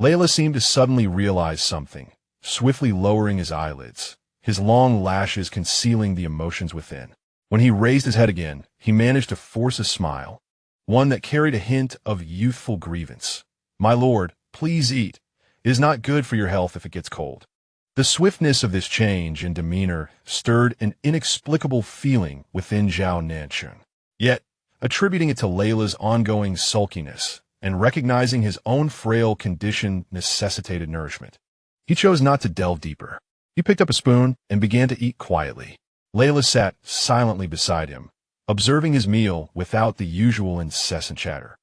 Layla seemed to suddenly realize something, swiftly lowering his eyelids, his long lashes concealing the emotions within. When he raised his head again, he managed to force a smile, one that carried a hint of youthful grievance. "My lord, please eat. It is not good for your health if it gets cold." The swiftness of this change in demeanor stirred an inexplicable feeling within Zhao Nancheng. Yet, attributing it to Layla's ongoing sulkiness and recognizing his own frail condition necessitated nourishment, he chose not to delve deeper. He picked up a spoon and began to eat quietly. Layla sat silently beside him, observing his meal without the usual incessant chatter.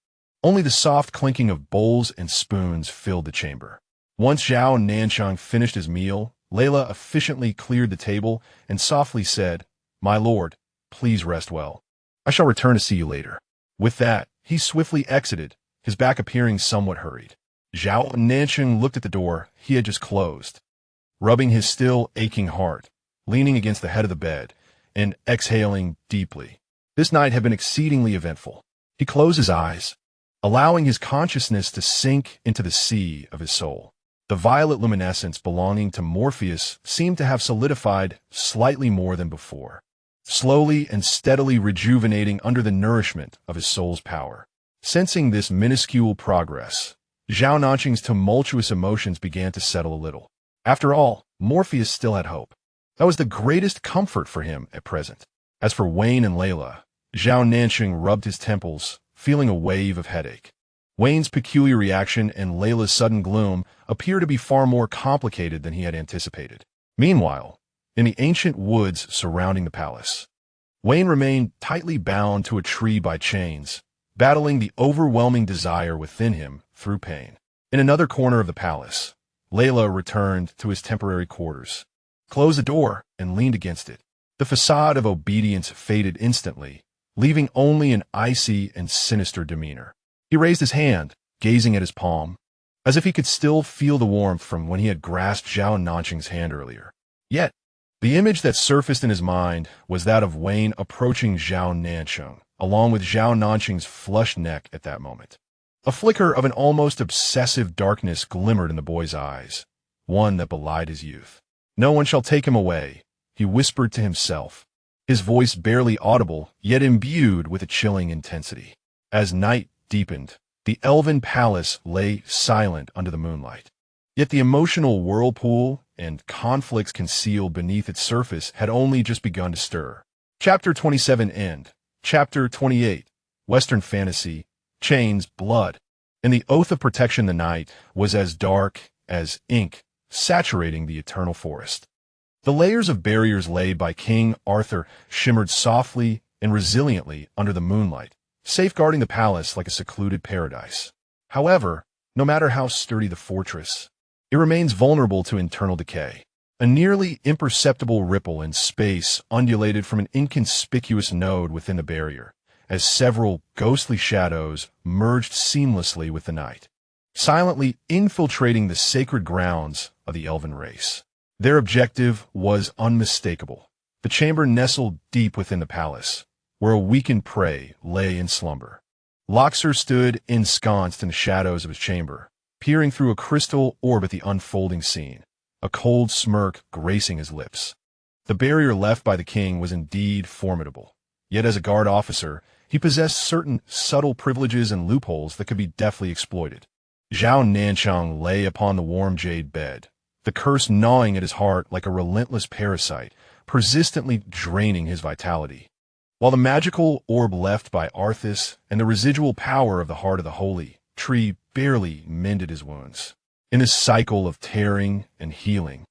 Only the soft clinking of bowls and spoons filled the chamber. Once Zhao Nancheng finished his meal, Layla efficiently cleared the table and softly said, "My lord, please rest well. I shall return to see you later." With that, he swiftly exited, his back appearing somewhat hurried. Zhao Nancheng looked at the door he had just closed, rubbing his still aching heart, leaning against the head of the bed, and exhaling deeply. This night had been exceedingly eventful. He closed his eyes, allowing his consciousness to sink into the sea of his soul. The violet luminescence belonging to Morpheus seemed to have solidified slightly more than before, slowly and steadily rejuvenating under the nourishment of his soul's power. Sensing this minuscule progress, Zhao Nancheng's tumultuous emotions began to settle a little. After all, Morpheus still had hope. That was the greatest comfort for him at present. As for Wayne and Layla, Zhao Nancheng rubbed his temples, feeling a wave of headache. Wayne's peculiar reaction and Layla's sudden gloom appear to be far more complicated than he had anticipated. Meanwhile, in the ancient woods surrounding the palace, Wayne remained tightly bound to a tree by chains, battling the overwhelming desire within him through pain. In another corner of the palace, Layla returned to his temporary quarters, closed the door, and leaned against it. The facade of obedience faded instantly, leaving only an icy and sinister demeanor. He raised his hand, gazing at his palm, as if he could still feel the warmth from when he had grasped Zhao Nancheng's hand earlier. Yet, the image that surfaced in his mind was that of Wayne approaching Zhao Nancheng, along with Zhao Nancheng's flushed neck at that moment. A flicker of an almost obsessive darkness glimmered in the boy's eyes, one that belied his youth. "No one shall take him away," he whispered to himself, his voice barely audible, yet imbued with a chilling intensity. As night deepened, the elven palace lay silent under the moonlight. Yet the emotional whirlpool and conflicts concealed beneath its surface had only just begun to stir. Chapter 27 End. Chapter 28 Western Fantasy, Chains, Blood. And the oath of protection the night was as dark as ink, saturating the eternal forest. The layers of barriers laid by King Arthur shimmered softly and resiliently under the moonlight, safeguarding the palace like a secluded paradise. However, no matter how sturdy the fortress, it remains vulnerable to internal decay. A nearly imperceptible ripple in space undulated from an inconspicuous node within the barrier, as several ghostly shadows merged seamlessly with the night, silently infiltrating the sacred grounds of the elven race. Their objective was unmistakable. The chamber nestled deep within the palace, where a weakened prey lay in slumber. Loxer stood ensconced in the shadows of his chamber, peering through a crystal orb at the unfolding scene, a cold smirk gracing his lips. The barrier left by the king was indeed formidable, yet as a guard officer, he possessed certain subtle privileges and loopholes that could be deftly exploited. Zhao Nancheng lay upon the warm jade bed, the curse gnawing at his heart like a relentless parasite, persistently draining his vitality, while the magical orb left by Arthas and the residual power of the Heart of the Holy Tree barely mended his wounds. In his cycle of tearing and healing,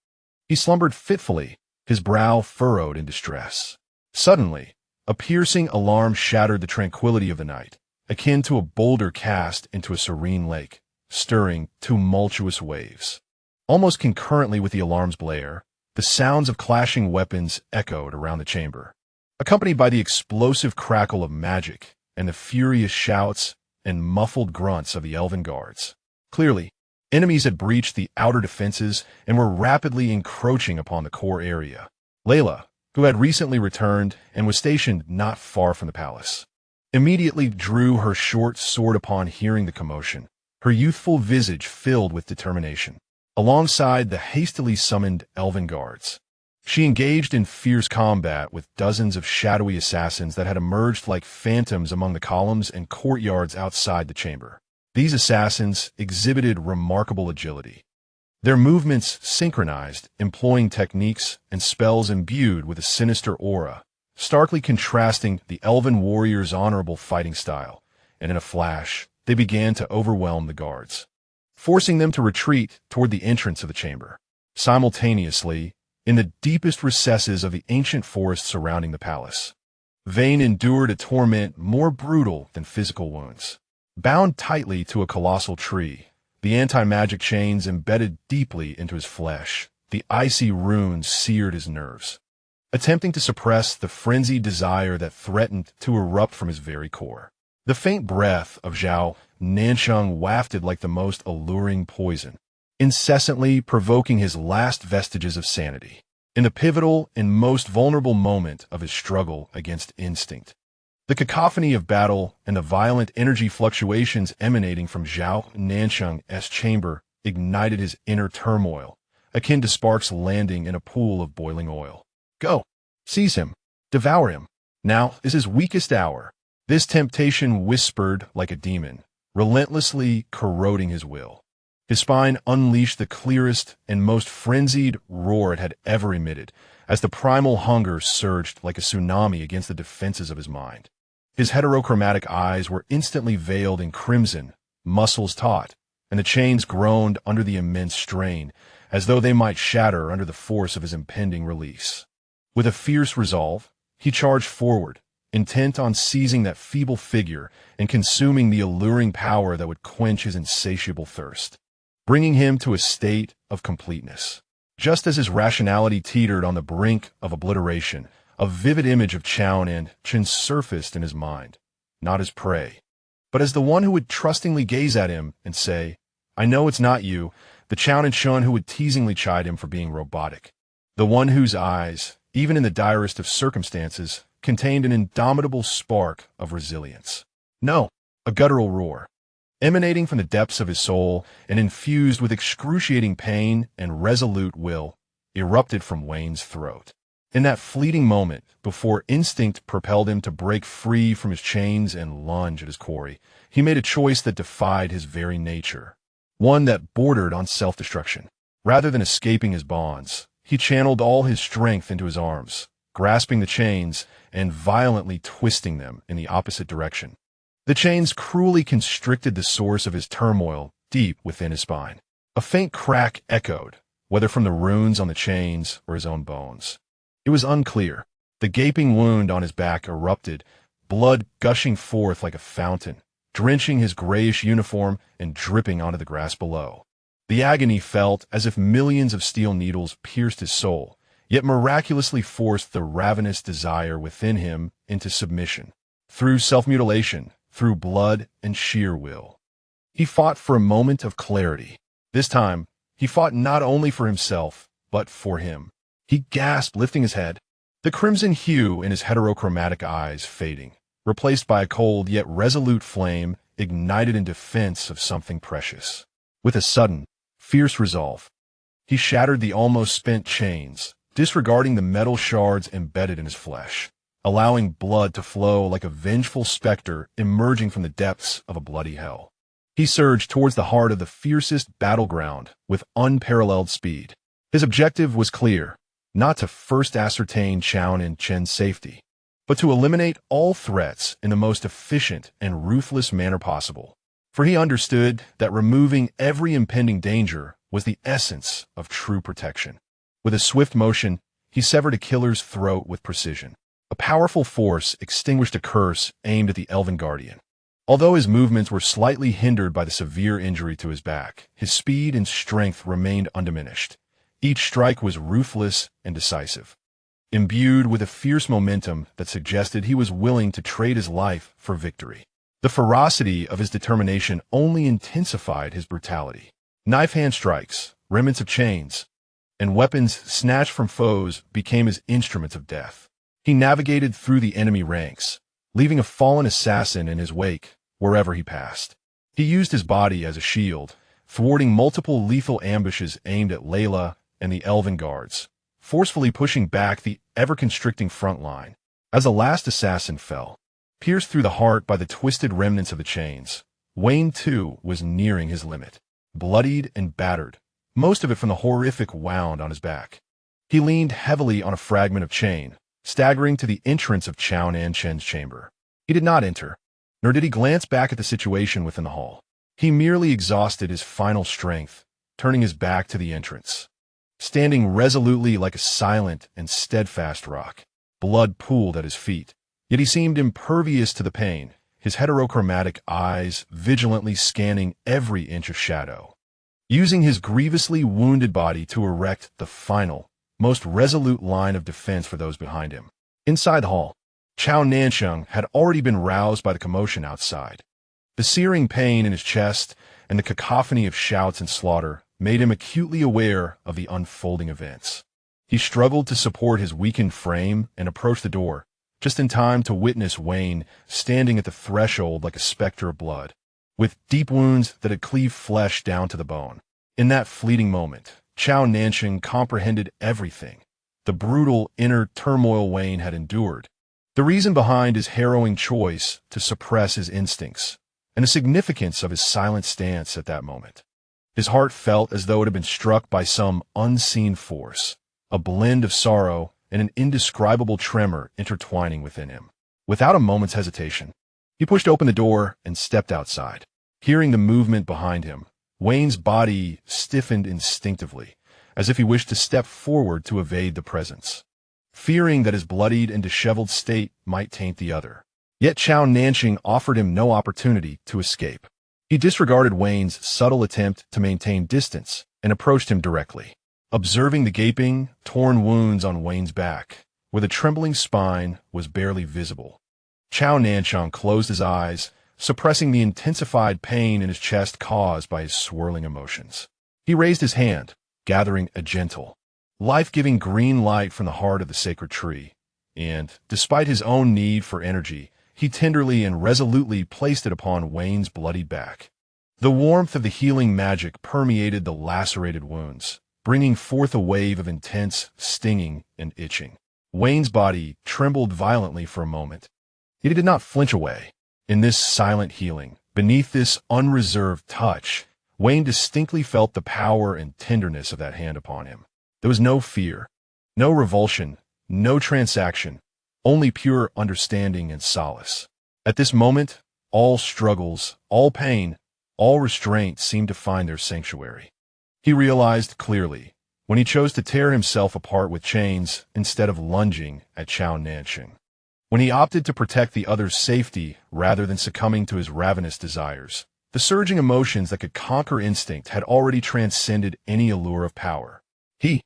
he slumbered fitfully, his brow furrowed in distress. Suddenly, a piercing alarm shattered the tranquility of the night, akin to a boulder cast into a serene lake, stirring tumultuous waves. Almost concurrently with the alarm's blare, the sounds of clashing weapons echoed around the chamber, accompanied by the explosive crackle of magic and the furious shouts and muffled grunts of the elven guards. Clearly, enemies had breached the outer defenses and were rapidly encroaching upon the core area. Layla, who had recently returned and was stationed not far from the palace, immediately drew her short sword upon hearing the commotion, her youthful visage filled with determination. Alongside the hastily summoned elven guards, she engaged in fierce combat with dozens of shadowy assassins that had emerged like phantoms among the columns and courtyards outside the chamber. These assassins exhibited remarkable agility, their movements synchronized, employing techniques and spells imbued with a sinister aura, starkly contrasting the elven warrior's honorable fighting style, and in a flash, they began to overwhelm the guards, forcing them to retreat toward the entrance of the chamber. Simultaneously, in the deepest recesses of the ancient forest surrounding the palace, Vayne endured a torment more brutal than physical wounds. Bound tightly to a colossal tree, the anti-magic chains embedded deeply into his flesh, the icy runes seared his nerves, attempting to suppress the frenzied desire that threatened to erupt from his very core. The faint breath of Zhao Nancheng wafted like the most alluring poison, incessantly provoking his last vestiges of sanity. In the pivotal and most vulnerable moment of his struggle against instinct, the cacophony of battle and the violent energy fluctuations emanating from Zhao Nancheng's chamber ignited his inner turmoil, akin to sparks landing in a pool of boiling oil. Go! Seize him! Devour him! Now is his weakest hour. This temptation whispered like a demon, relentlessly corroding his will. His spine unleashed the clearest and most frenzied roar it had ever emitted, as the primal hunger surged like a tsunami against the defenses of his mind. His heterochromatic eyes were instantly veiled in crimson, muscles taut, and the chains groaned under the immense strain, as though they might shatter under the force of his impending release. With a fierce resolve, he charged forward, intent on seizing that feeble figure and consuming the alluring power that would quench his insatiable thirst, bringing him to a state of completeness. Just as his rationality teetered on the brink of obliteration, a vivid image of Zhao Nancheng surfaced in his mind, not as prey, but as the one who would trustingly gaze at him and say, "I know it's not you," the Zhao Nancheng who would teasingly chide him for being robotic, the one whose eyes, even in the direst of circumstances, contained an indomitable spark of resilience. No, a guttural roar, emanating from the depths of his soul and infused with excruciating pain and resolute will, erupted from Wayne's throat. In that fleeting moment, before instinct propelled him to break free from his chains and lunge at his quarry, he made a choice that defied his very nature, one that bordered on self-destruction. Rather than escaping his bonds, he channeled all his strength into his arms, grasping the chains and violently twisting them in the opposite direction. The chains cruelly constricted the source of his turmoil deep within his spine. A faint crack echoed, whether from the runes on the chains or his own bones. It was unclear. The gaping wound on his back erupted, blood gushing forth like a fountain, drenching his grayish uniform and dripping onto the grass below. The agony felt as if millions of steel needles pierced his soul, yet miraculously forced the ravenous desire within him into submission. Through self-mutilation, through blood and sheer will, he fought for a moment of clarity. This time, he fought not only for himself, but for him. He gasped, lifting his head, the crimson hue in his heterochromatic eyes fading, replaced by a cold yet resolute flame ignited in defense of something precious. With a sudden, fierce resolve, he shattered the almost spent chains, disregarding the metal shards embedded in his flesh, allowing blood to flow like a vengeful specter emerging from the depths of a bloody hell. He surged towards the heart of the fiercest battleground with unparalleled speed. His objective was clear, not to first ascertain Zhao Nancheng's safety, but to eliminate all threats in the most efficient and ruthless manner possible. For he understood that removing every impending danger was the essence of true protection. With a swift motion, he severed a killer's throat with precision. A powerful force extinguished a curse aimed at the elven guardian. Although his movements were slightly hindered by the severe injury to his back, his speed and strength remained undiminished. Each strike was ruthless and decisive, imbued with a fierce momentum that suggested he was willing to trade his life for victory. The ferocity of his determination only intensified his brutality. Knife-hand strikes, remnants of chains, and weapons snatched from foes became his instruments of death. He navigated through the enemy ranks, leaving a fallen assassin in his wake wherever he passed. He used his body as a shield, thwarting multiple lethal ambushes aimed at Layla and the elven guards, forcefully pushing back the ever-constricting front line. As the last assassin fell, pierced through the heart by the twisted remnants of the chains, Wayne, too, was nearing his limit. Bloodied and battered, most of it from the horrific wound on his back, he leaned heavily on a fragment of chain, staggering to the entrance of Zhao Nancheng's chamber. He did not enter, nor did he glance back at the situation within the hall. He merely exhausted his final strength, turning his back to the entrance. Standing resolutely like a silent and steadfast rock, blood pooled at his feet, yet he seemed impervious to the pain, his heterochromatic eyes vigilantly scanning every inch of shadow, using his grievously wounded body to erect the final, most resolute line of defense for those behind him. Inside the hall, Zhao Nancheng had already been roused by the commotion outside. The searing pain in his chest and the cacophony of shouts and slaughter made him acutely aware of the unfolding events. He struggled to support his weakened frame and approached the door, just in time to witness Wayne standing at the threshold like a specter of blood, with deep wounds that had cleaved flesh down to the bone. In that fleeting moment, Zhao Nancheng comprehended everything, the brutal inner turmoil Wayne had endured, the reason behind his harrowing choice to suppress his instincts, and the significance of his silent stance at that moment. His heart felt as though it had been struck by some unseen force, a blend of sorrow and an indescribable tremor intertwining within him. Without a moment's hesitation, he pushed open the door and stepped outside. Hearing the movement behind him, Wayne's body stiffened instinctively, as if he wished to step forward to evade the presence, fearing that his bloodied and disheveled state might taint the other. Yet Zhao Nancheng offered him no opportunity to escape. He disregarded Wayne's subtle attempt to maintain distance and approached him directly. Observing the gaping, torn wounds on Wayne's back, where the trembling spine was barely visible, Zhao Nancheng closed his eyes, suppressing the intensified pain in his chest caused by his swirling emotions. He raised his hand, gathering a gentle, life-giving green light from the heart of the sacred tree, and, despite his own need for energy, he tenderly and resolutely placed it upon Wayne's bloodied back. The warmth of the healing magic permeated the lacerated wounds, bringing forth a wave of intense stinging and itching. Wayne's body trembled violently for a moment, yet he did not flinch away. In this silent healing, beneath this unreserved touch, Wayne distinctly felt the power and tenderness of that hand upon him. There was no fear, no revulsion, no transaction, only pure understanding and solace. At this moment, all struggles, all pain, all restraint seemed to find their sanctuary. He realized clearly, when he chose to tear himself apart with chains instead of lunging at Zhao Nancheng, when he opted to protect the other's safety rather than succumbing to his ravenous desires, the surging emotions that could conquer instinct had already transcended any allure of power. He,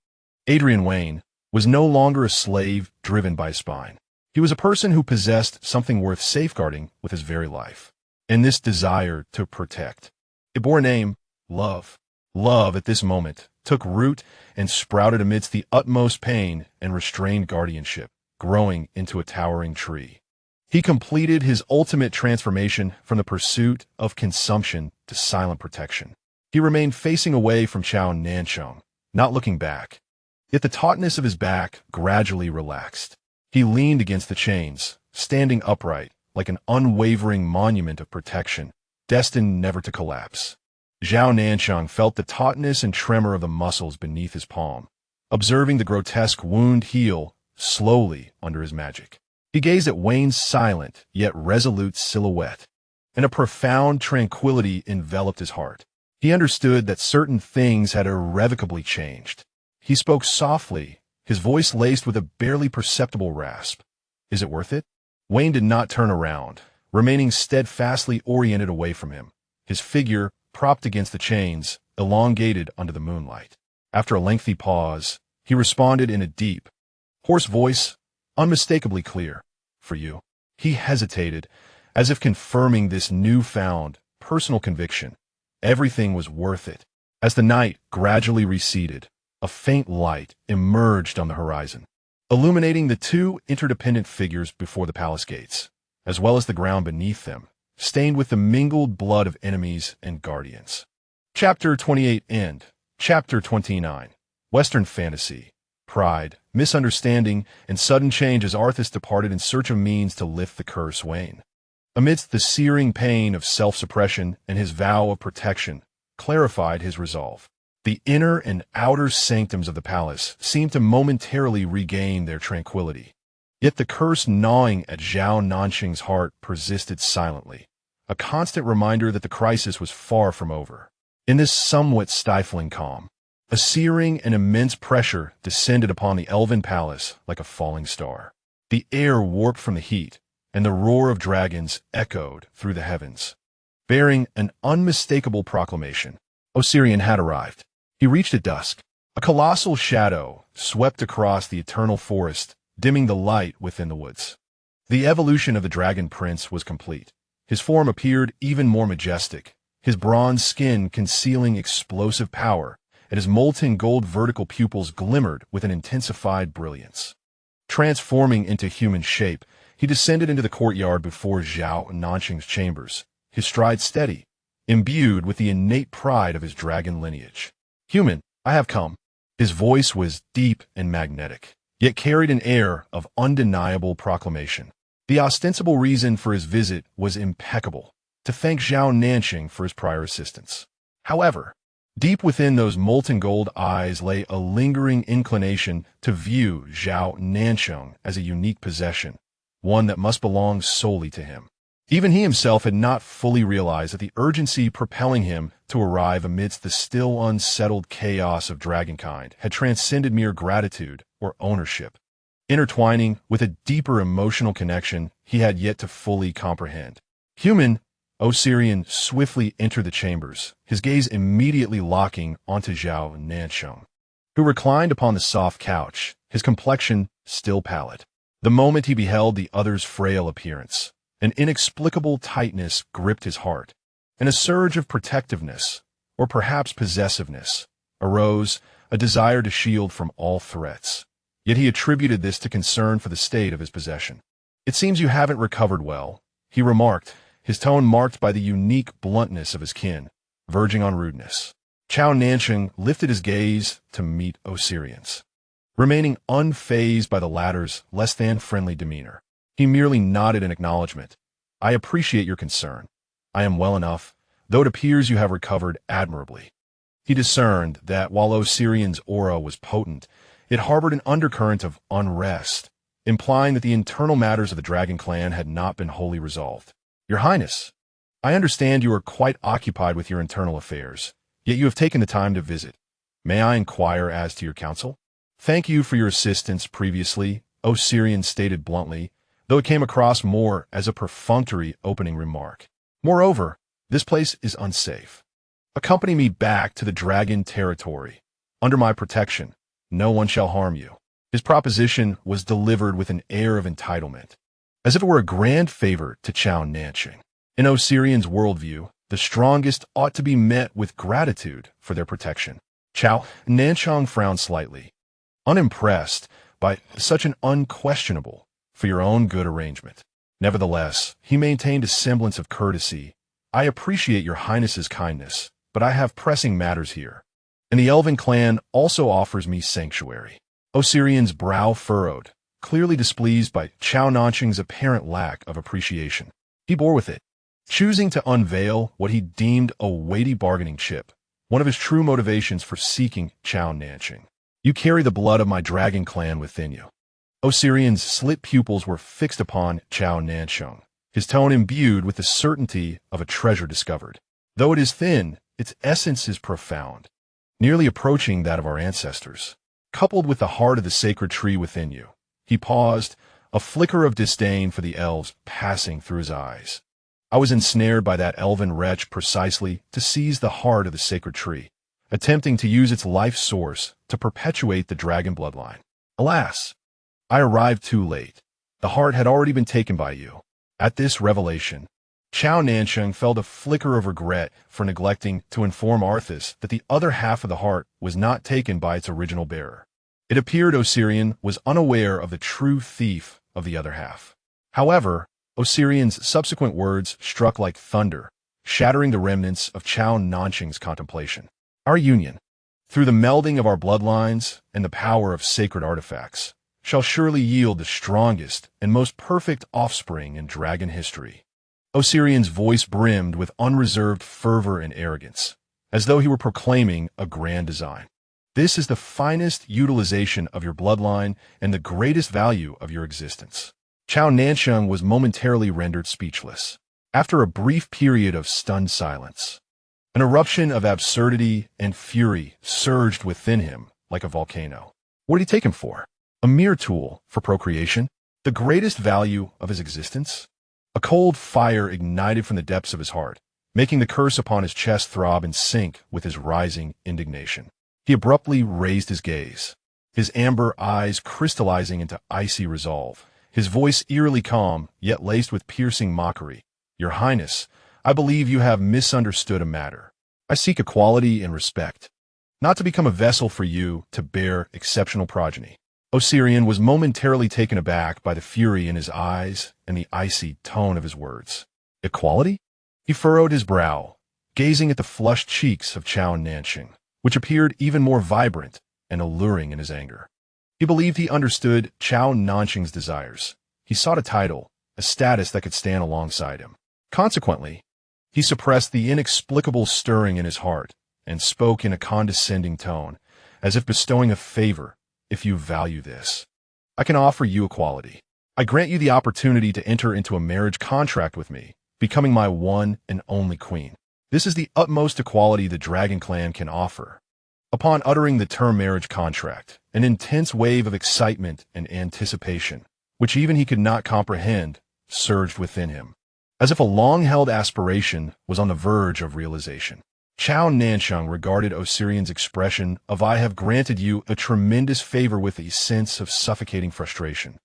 Adrian Wayne, was no longer a slave driven by spine. He was a person who possessed something worth safeguarding with his very life. And this desire to protect, it bore a name: love. Love, at this moment, took root and sprouted amidst the utmost pain and restrained guardianship, growing into a towering tree. He completed his ultimate transformation from the pursuit of consumption to silent protection. He remained facing away from Zhao Nancheng, not looking back. Yet the tautness of his back gradually relaxed. He leaned against the chains, standing upright, like an unwavering monument of protection, destined never to collapse. Zhao Nancheng felt the tautness and tremor of the muscles beneath his palm, observing the grotesque wound heal slowly under his magic. He gazed at Wayne's silent yet resolute silhouette, and a profound tranquility enveloped his heart. He understood that certain things had irrevocably changed. He spoke softly, his voice laced with a barely perceptible rasp. "Is it worth it?" Wayne did not turn around, remaining steadfastly oriented away from him, his figure propped against the chains, elongated under the moonlight. After a lengthy pause, he responded in a deep, hoarse voice, unmistakably clear. "For you." He hesitated, as if confirming this newfound, personal conviction. Everything was worth it. As the night gradually receded, a faint light emerged on the horizon, illuminating the two interdependent figures before the palace gates, as well as the ground beneath them, stained with the mingled blood of enemies and guardians. Chapter 28 End. Chapter 29. Western Fantasy. Pride, misunderstanding, and sudden change as Arthas departed in search of means to lift the curse Wayne. Amidst the searing pain of self-suppression and his vow of protection, clarified his resolve. The inner and outer sanctums of the palace seemed to momentarily regain their tranquility. Yet the curse gnawing at Zhao Nancheng's heart persisted silently, a constant reminder that the crisis was far from over. In this somewhat stifling calm, a searing and immense pressure descended upon the elven palace like a falling star. The air warped from the heat, and the roar of dragons echoed through the heavens, bearing an unmistakable proclamation. Osirian had arrived. He reached at dusk. A colossal shadow swept across the eternal forest, dimming the light within the woods. The evolution of the dragon prince was complete. His form appeared even more majestic, his bronze skin concealing explosive power, and his molten gold vertical pupils glimmered with an intensified brilliance. Transforming into human shape, he descended into the courtyard before Zhao Nancheng's chambers, his stride steady, imbued with the innate pride of his dragon lineage. "Human, I have come." His voice was deep and magnetic, yet carried an air of undeniable proclamation. The ostensible reason for his visit was impeccable: to thank Zhao Nancheng for his prior assistance. However, deep within those molten gold eyes lay a lingering inclination to view Zhao Nancheng as a unique possession, one that must belong solely to him. Even he himself had not fully realized that the urgency propelling him to arrive amidst the still unsettled chaos of dragonkind had transcended mere gratitude or ownership, intertwining with a deeper emotional connection he had yet to fully comprehend. Human Osirian swiftly entered the chambers, his gaze immediately locking onto Zhao Nancheng, who reclined upon the soft couch, his complexion still pallid. The moment he beheld the other's frail appearance, an inexplicable tightness gripped his heart, and a surge of protectiveness, or perhaps possessiveness, arose, a desire to shield from all threats. Yet he attributed this to concern for the state of his possession. "It seems you haven't recovered well," he remarked, his tone marked by the unique bluntness of his kin, verging on rudeness. Zhao Nancheng lifted his gaze to meet Osirian's, remaining unfazed by the latter's less-than-friendly demeanor. He merely nodded in acknowledgement. "I appreciate your concern. I am well enough, though it appears you have recovered admirably." He discerned that while Osirian's aura was potent, it harbored an undercurrent of unrest, implying that the internal matters of the Dragon Clan had not been wholly resolved. "Your Highness, I understand you are quite occupied with your internal affairs, yet you have taken the time to visit. May I inquire as to your counsel?" "Thank you for your assistance previously," Osirian stated bluntly, though it came across more as a perfunctory opening remark. "Moreover, this place is unsafe. Accompany me back to the dragon territory. Under my protection, no one shall harm you." His proposition was delivered with an air of entitlement, as if it were a grand favor to Zhao Nancheng. In Osirian's worldview, the strongest ought to be met with gratitude for their protection. Zhao Nancheng frowned slightly, unimpressed by such an unquestionable for your own good arrangement. Nevertheless, he maintained a semblance of courtesy. "I appreciate your Highness's kindness, but I have pressing matters here, and the elven clan also offers me sanctuary." Osirian's brow furrowed, clearly displeased by Zhao Nancheng's apparent lack of appreciation. He bore with it, choosing to unveil what he deemed a weighty bargaining chip, one of his true motivations for seeking Zhao Nancheng. "You carry the blood of my dragon clan within you." Osirian's slit pupils were fixed upon Zhao Nancheng, his tone imbued with the certainty of a treasure discovered. "Though it is thin, its essence is profound, nearly approaching that of our ancestors, coupled with the heart of the sacred tree within you." He paused, a flicker of disdain for the elves passing through his eyes. "I was ensnared by that elven wretch precisely to seize the heart of the sacred tree, attempting to use its life source to perpetuate the dragon bloodline. Alas, I arrived too late. The heart had already been taken by you." At this revelation, Zhao Nancheng felt a flicker of regret for neglecting to inform Arthas that the other half of the heart was not taken by its original bearer. It appeared Osirian was unaware of the true thief of the other half. However, Osirian's subsequent words struck like thunder, shattering the remnants of Zhao Nancheng's contemplation. "Our union, through the melding of our bloodlines and the power of sacred artifacts, shall surely yield the strongest and most perfect offspring in dragon history." Osirian's voice brimmed with unreserved fervor and arrogance, as though he were proclaiming a grand design. "This is the finest utilization of your bloodline and the greatest value of your existence." Zhao Nancheng was momentarily rendered speechless. After a brief period of stunned silence, an eruption of absurdity and fury surged within him like a volcano. What did he take him for? A mere tool for procreation? The greatest value of his existence? A cold fire ignited from the depths of his heart, making the curse upon his chest throb and sink with his rising indignation. He abruptly raised his gaze, his amber eyes crystallizing into icy resolve, his voice eerily calm, yet laced with piercing mockery. "Your Highness, I believe you have misunderstood a matter. I seek equality and respect, not to become a vessel for you to bear exceptional progeny." Osirian was momentarily taken aback by the fury in his eyes and the icy tone of his words. "Equality?" He furrowed his brow, gazing at the flushed cheeks of Zhao Nancheng, which appeared even more vibrant and alluring in his anger. He believed he understood Zhao Nancheng's desires. He sought a title, a status that could stand alongside him. Consequently, he suppressed the inexplicable stirring in his heart and spoke in a condescending tone, as if bestowing a favor. "If you value this, I can offer you equality." I grant you the opportunity to enter into a marriage contract with me, becoming my one and only queen. This is the utmost equality the Dragon Clan can offer. Upon uttering the term marriage contract, an intense wave of excitement and anticipation, which even he could not comprehend, surged within him, as if a long-held aspiration was on the verge of realization. Zhao Nancheng regarded Osirian's expression of "I have granted you a tremendous favor" with a sense of suffocating frustration,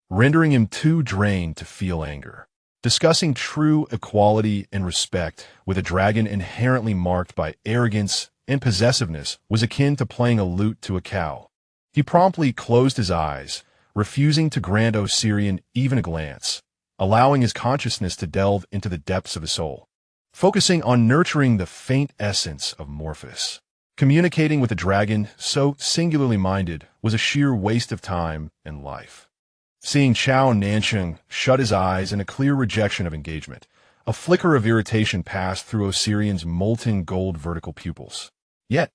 rendering him too drained to feel anger. Discussing true equality and respect with a dragon inherently marked by arrogance and possessiveness was akin to playing a lute to a cow. He promptly closed his eyes, refusing to grant Osirian even a glance, allowing his consciousness to delve into the depths of his soul, focusing on nurturing the faint essence of Morpheus. Communicating with a dragon so singularly minded was a sheer waste of time and life. Seeing Zhao Nancheng shut his eyes in a clear rejection of engagement, a flicker of irritation passed through Osirian's molten gold vertical pupils. Yet,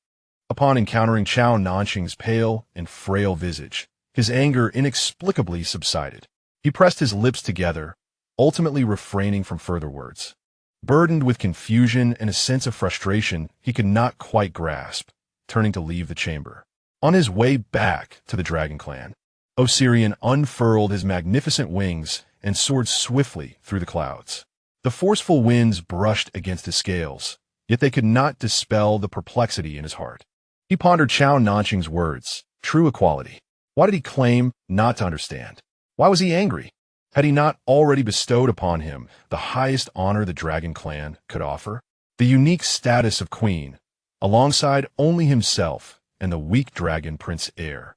upon encountering Zhao Nancheng's pale and frail visage, his anger inexplicably subsided. He pressed his lips together, ultimately refraining from further words. Burdened with confusion and a sense of frustration he could not quite grasp, turning to leave the chamber. On his way back to the Dragon Clan, Osirian unfurled his magnificent wings and soared swiftly through the clouds. The forceful winds brushed against his scales, yet they could not dispel the perplexity in his heart. He pondered Zhao Nancheng's words, true equality. Why did he claim not to understand? Why was he angry? Had he not already bestowed upon him the highest honor the Dragon Clan could offer? The unique status of queen, alongside only himself and the weak dragon Prince Heir,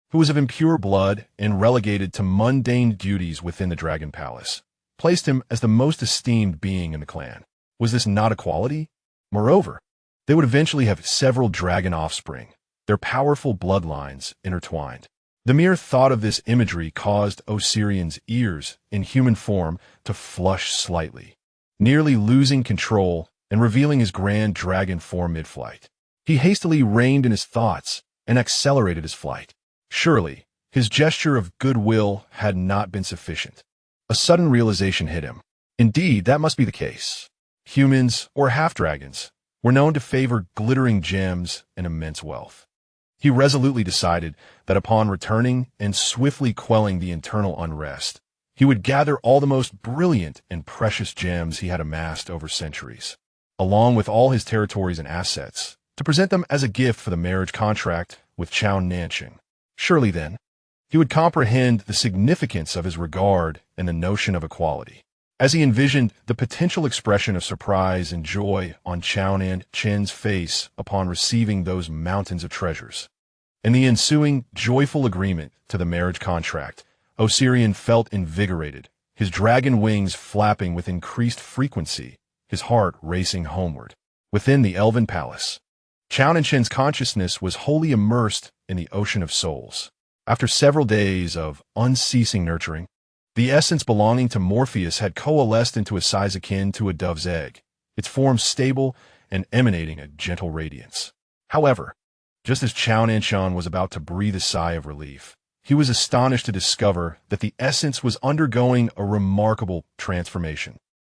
who was of impure blood and relegated to mundane duties within the Dragon Palace, placed him as the most esteemed being in the clan. Was this not equality? Moreover, they would eventually have several dragon offspring, their powerful bloodlines intertwined. The mere thought of this imagery caused Osirian's ears, in human form, to flush slightly, nearly losing control and revealing his grand dragon form mid-flight. He hastily reined in his thoughts and accelerated his flight. Surely, his gesture of goodwill had not been sufficient. A sudden realization hit him. Indeed, that must be the case. Humans, or half-dragons, were known to favor glittering gems and immense wealth. He resolutely decided that upon returning and swiftly quelling the internal unrest, he would gather all the most brilliant and precious gems he had amassed over centuries, along with all his territories and assets, to present them as a gift for the marriage contract with Zhao Nancheng. Surely then, he would comprehend the significance of his regard and the notion of equality. As he envisioned the potential expression of surprise and joy on Zhao Nancheng's face upon receiving those mountains of treasures, and the ensuing joyful agreement to the marriage contract, Osirian felt invigorated, his dragon wings flapping with increased frequency, his heart racing homeward. Within the elven palace, Zhao Nancheng's consciousness was wholly immersed in the ocean of souls. After several days of unceasing nurturing, the essence belonging to Morpheus had coalesced into a size akin to a dove's egg, its form stable and emanating a gentle radiance. However, just as Zhao Nancheng was about to breathe a sigh of relief, he was astonished to discover that the essence was undergoing a remarkable transformation.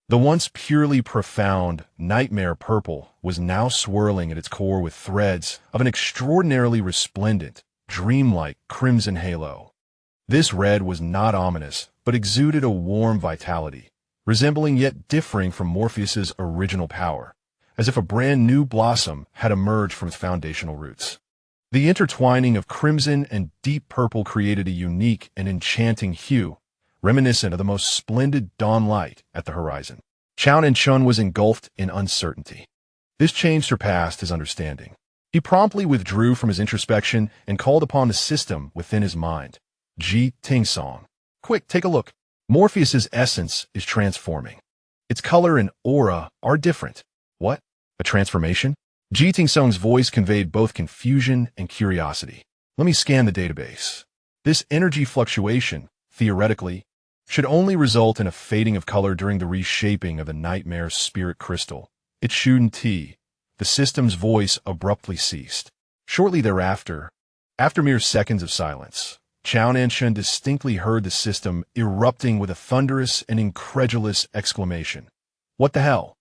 The once purely profound nightmare purple was now swirling at its core with threads of an extraordinarily resplendent, dreamlike crimson halo. This red was not ominous, but exuded a warm vitality, resembling yet differing from Morpheus's original power, as if a brand new blossom had emerged from its foundational roots. The intertwining of crimson and deep purple created a unique and enchanting hue, reminiscent of the most splendid dawn light at the horizon. Zhao Nancheng was engulfed in uncertainty. This change surpassed his understanding. He promptly withdrew from his introspection and called upon the system within his mind. Ji Ting-song. Quick, take a look. Morpheus's essence is transforming. Its color and aura are different. What? A transformation? Ji Ting-song's voice conveyed both confusion and curiosity. Let me scan the database. This energy fluctuation, theoretically, should only result in a fading of color during the reshaping of the nightmare spirit crystal. It shouldn't. The system's voice abruptly ceased. Shortly thereafter, after mere seconds of silence, Zhao Nancheng distinctly heard the system erupting with a thunderous and incredulous exclamation. What the hell?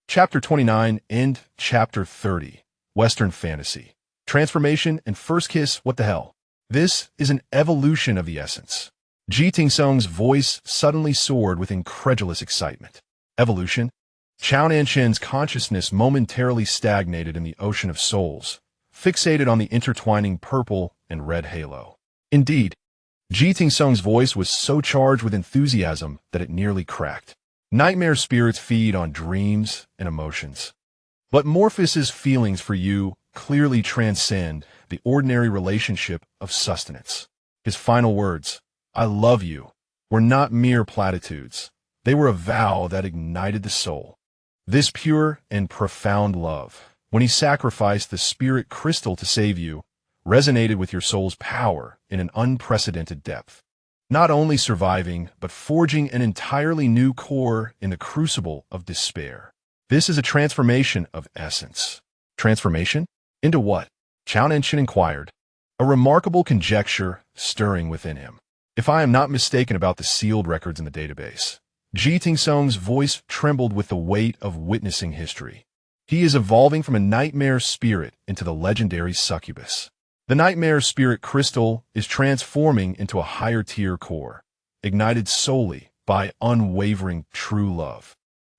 Chapter 29, End. Chapter 30. Western Fantasy. Transformation and First Kiss, what the hell? This is an evolution of the essence. Ji Tingsung's voice suddenly soared with incredulous excitement. Evolution? Zhao Nancheng's consciousness momentarily stagnated in the ocean of souls, fixated on the intertwining purple and red halo. Indeed, Ji Tingsung's voice was so charged with enthusiasm that it nearly cracked. Nightmare spirits feed on dreams and emotions. But Morpheus's feelings for you clearly transcend the ordinary relationship of sustenance. His final words, "I love you," were not mere platitudes. They were a vow that ignited the soul. This pure and profound love, when he sacrificed the spirit crystal to save you, resonated with your soul's power in an unprecedented depth. Not only surviving, but forging an entirely new core in the crucible of despair. This is a transformation of essence. Transformation? Into what? Zhao Nancheng inquired, a remarkable conjecture stirring within him. If I am not mistaken about the sealed records in the database. Ji Tingsung's voice trembled with the weight of witnessing history. He is evolving from a nightmare spirit into the legendary succubus. The nightmare spirit crystal is transforming into a higher-tier core, ignited solely by unwavering true love.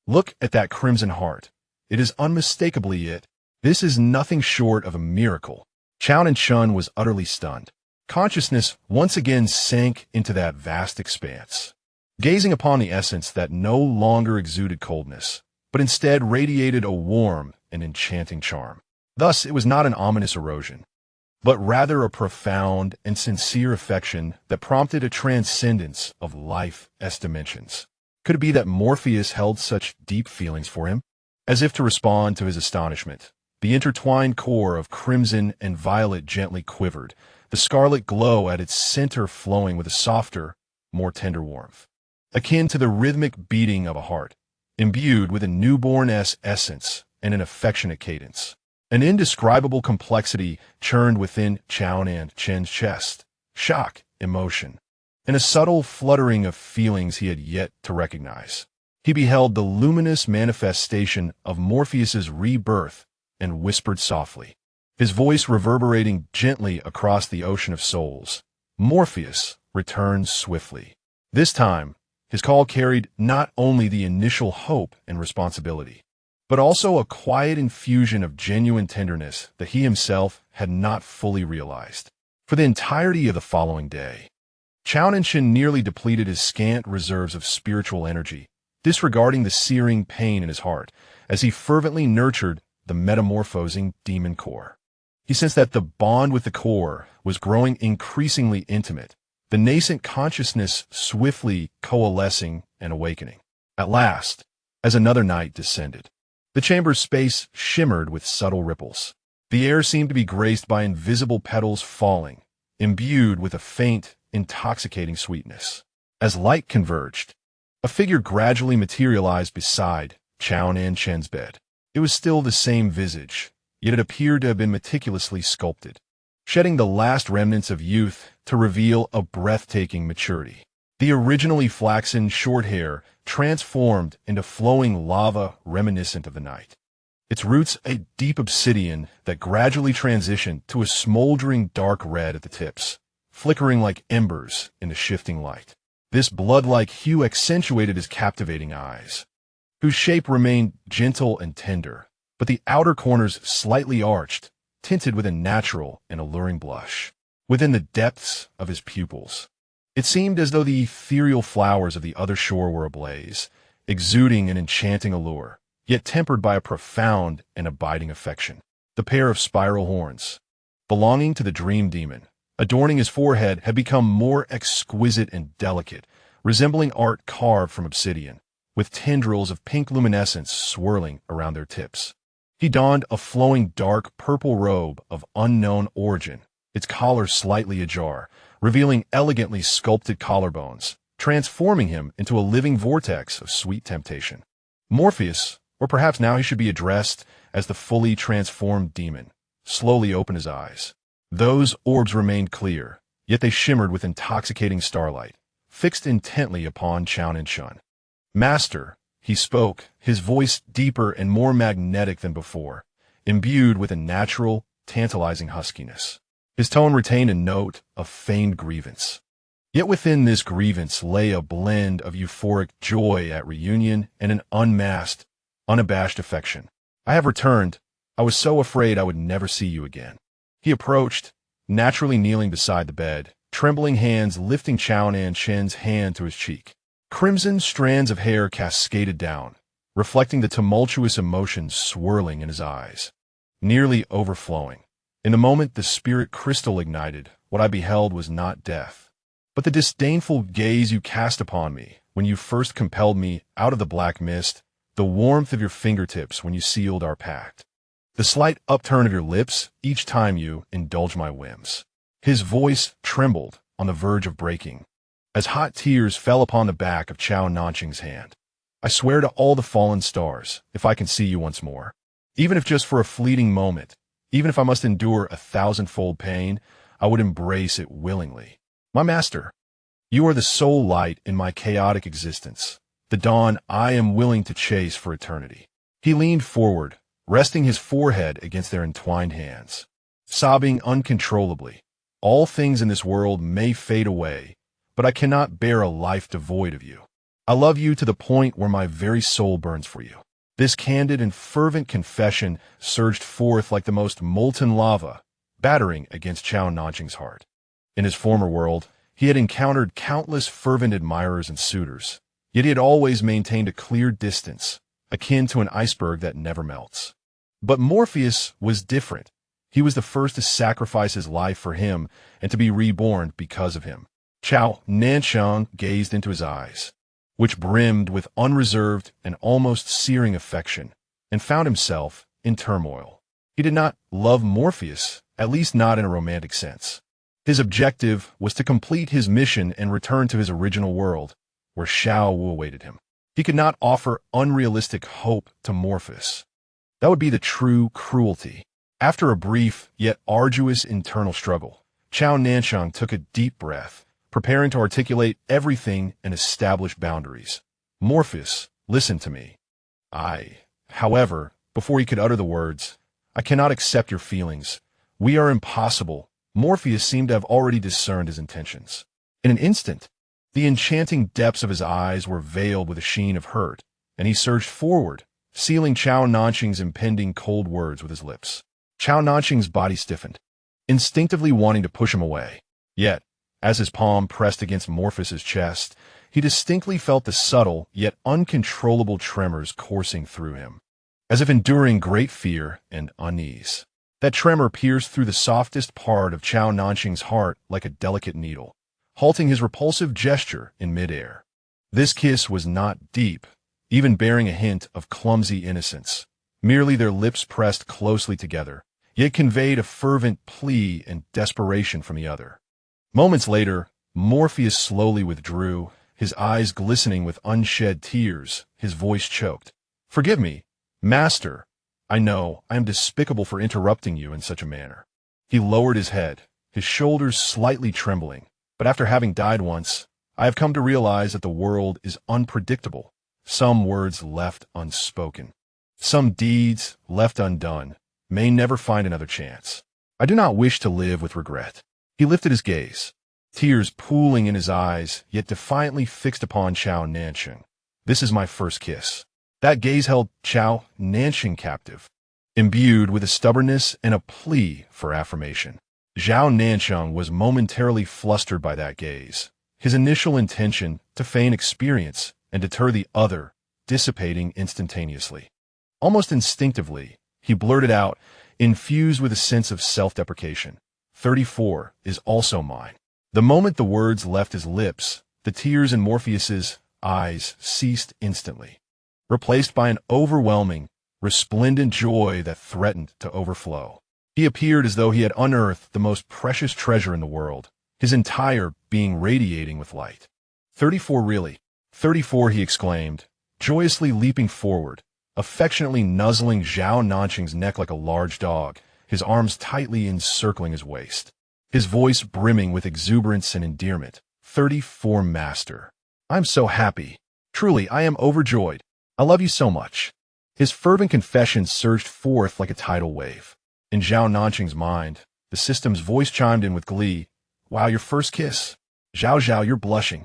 Look at that crimson heart. It is unmistakably it. This is nothing short of a miracle. Zhao Nancheng was utterly stunned. Consciousness once again sank into that vast expanse, gazing upon the essence that no longer exuded coldness, but instead radiated a warm and enchanting charm. Thus, it was not an ominous erosion, but rather a profound and sincere affection that prompted a transcendence of life's dimensions. Could it be that Morpheus held such deep feelings for him? As if to respond to his astonishment, the intertwined core of crimson and violet gently quivered, the scarlet glow at its center flowing with a softer, more tender warmth, akin to the rhythmic beating of a heart, imbued with a newborn-esque essence and an affectionate cadence. An indescribable complexity churned within Zhao Nancheng's chest, shock, emotion, and a subtle fluttering of feelings he had yet to recognize. He beheld the luminous manifestation of Morpheus's rebirth and whispered softly, his voice reverberating gently across the ocean of souls. Morpheus returned swiftly. This time, his call carried not only the initial hope and responsibility, but also a quiet infusion of genuine tenderness that he himself had not fully realized. For the entirety of the following day, Zhao Nancheng nearly depleted his scant reserves of spiritual energy, disregarding the searing pain in his heart, as he fervently nurtured the metamorphosing demon core. He sensed that the bond with the core was growing increasingly intimate, the nascent consciousness swiftly coalescing and awakening. At last, as another night descended, the chamber's space shimmered with subtle ripples. The air seemed to be graced by invisible petals falling, imbued with a faint, intoxicating sweetness. As light converged, a figure gradually materialized beside Zhao Nancheng's bed. It was still the same visage, yet it appeared to have been meticulously sculpted, shedding the last remnants of youth to reveal a breathtaking maturity. The originally flaxen short hair transformed into flowing lava reminiscent of the night, its roots a deep obsidian that gradually transitioned to a smoldering dark red at the tips, flickering like embers in the shifting light. This blood-like hue accentuated his captivating eyes, whose shape remained gentle and tender, but the outer corners slightly arched, tinted with a natural and alluring blush. Within the depths of his pupils, it seemed as though the ethereal flowers of the other shore were ablaze, exuding an enchanting allure, yet tempered by a profound and abiding affection. The pair of spiral horns, belonging to the dream demon, adorning his forehead, had become more exquisite and delicate, resembling art carved from obsidian, with tendrils of pink luminescence swirling around their tips. He donned a flowing dark purple robe of unknown origin, its collar slightly ajar, revealing elegantly sculpted collarbones, transforming him into a living vortex of sweet temptation. Morpheus, or perhaps now he should be addressed as the fully transformed demon, slowly opened his eyes. Those orbs remained clear, yet they shimmered with intoxicating starlight, fixed intently upon Zhao Nancheng. "Master," he spoke, his voice deeper and more magnetic than before, imbued with a natural, tantalizing huskiness. His tone retained a note of feigned grievance. Yet within this grievance lay a blend of euphoric joy at reunion and an unmasked, unabashed affection. "I have returned. I was so afraid I would never see you again." He approached, naturally kneeling beside the bed, trembling hands lifting Zhao Nancheng's hand to his cheek. Crimson strands of hair cascaded down, reflecting the tumultuous emotions swirling in his eyes, nearly overflowing. In the moment the spirit crystal ignited, what I beheld was not death, but the disdainful gaze you cast upon me when you first compelled me out of the black mist, the warmth of your fingertips when you sealed our pact, the slight upturn of your lips each time you indulged my whims. His voice trembled on the verge of breaking, as hot tears fell upon the back of Zhao Nancheng's hand. "I swear to all the fallen stars, if I can see you once more, even if just for a fleeting moment, even if I must endure 1,000-fold pain, I would embrace it willingly. My master, you are the sole light in my chaotic existence, the dawn I am willing to chase for eternity." He leaned forward, resting his forehead against their entwined hands, sobbing uncontrollably. "All things in this world may fade away, but I cannot bear a life devoid of you. I love you to the point where my very soul burns for you." This candid and fervent confession surged forth like the most molten lava, battering against Zhao Nancheng's heart. In his former world, he had encountered countless fervent admirers and suitors, yet he had always maintained a clear distance, akin to an iceberg that never melts. But Morpheus was different. He was the first to sacrifice his life for him and to be reborn because of him. Zhao Nancheng gazed into his eyes, which brimmed with unreserved and almost searing affection, and found himself in turmoil. He did not love Morpheus, at least not in a romantic sense. His objective was to complete his mission and return to his original world, where Zhao Wu awaited him. He could not offer unrealistic hope to Morpheus. That would be the true cruelty. After a brief yet arduous internal struggle, Zhao Nancheng took a deep breath, preparing to articulate everything and establish boundaries. "Morpheus, listen to me. However, before he could utter the words, I cannot accept your feelings. We are impossible." Morpheus seemed to have already discerned his intentions. In an instant, the enchanting depths of his eyes were veiled with a sheen of hurt, and he surged forward, sealing Zhao Nancheng's impending cold words with his lips. Zhao Nancheng's body stiffened, instinctively wanting to push him away. Yet, as his palm pressed against Morpheus's chest, he distinctly felt the subtle yet uncontrollable tremors coursing through him, as if enduring great fear and unease. That tremor pierced through the softest part of Zhao Nancheng's heart like a delicate needle, halting his repulsive gesture in midair. This kiss was not deep, even bearing a hint of clumsy innocence. Merely their lips pressed closely together, yet conveyed a fervent plea and desperation from the other. Moments later, Morpheus slowly withdrew, his eyes glistening with unshed tears, his voice choked. "Forgive me, master. I know I am despicable for interrupting you in such a manner." He lowered his head, his shoulders slightly trembling. "But after having died once, I have come to realize that the world is unpredictable. Some words left unspoken, some deeds left undone, may never find another chance. I do not wish to live with regret." He lifted his gaze, tears pooling in his eyes, yet defiantly fixed upon Zhao Nancheng. "This is my first kiss." That gaze held Zhao Nancheng captive, imbued with a stubbornness and a plea for affirmation. Zhao Nancheng was momentarily flustered by that gaze, his initial intention to feign experience and deter the other dissipating instantaneously. Almost instinctively, he blurted out, infused with a sense of self-deprecation, 34 is also mine." The moment the words left his lips, the tears in Morpheus's eyes ceased instantly, replaced by an overwhelming, resplendent joy that threatened to overflow. He appeared as though he had unearthed the most precious treasure in the world, his entire being radiating with light. 34 really? 34, he exclaimed, joyously leaping forward, affectionately nuzzling Zhao Nancheng's neck like a large dog, his arms tightly encircling his waist. his voice brimming with exuberance and endearment. 34 Master. I'm so happy. Truly, I am overjoyed. I love you so much. His fervent confession surged forth like a tidal wave. In Zhao Nancheng's mind, the system's voice chimed in with glee. Wow, your first kiss. Zhao, you're blushing.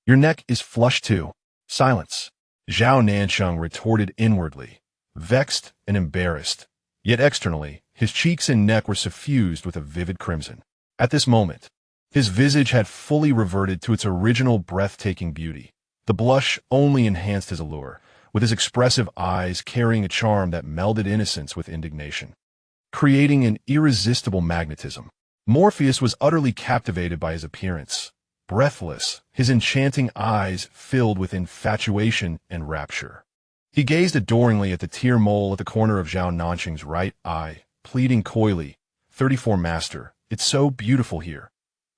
Your neck is flushed too. Silence. Zhao Nancheng retorted inwardly, vexed and embarrassed. Yet externally, his cheeks and neck were suffused with a vivid crimson. At this moment, his visage had fully reverted to its original breathtaking beauty. The blush only enhanced his allure, with his expressive eyes carrying a charm that melded innocence with indignation, creating an irresistible magnetism. Morpheus was utterly captivated by his appearance. Breathless, his enchanting eyes filled with infatuation and rapture. He gazed adoringly at the tear mole at the corner of Zhao Nancheng's right eye, pleading coyly, 34 Master, it's so beautiful here.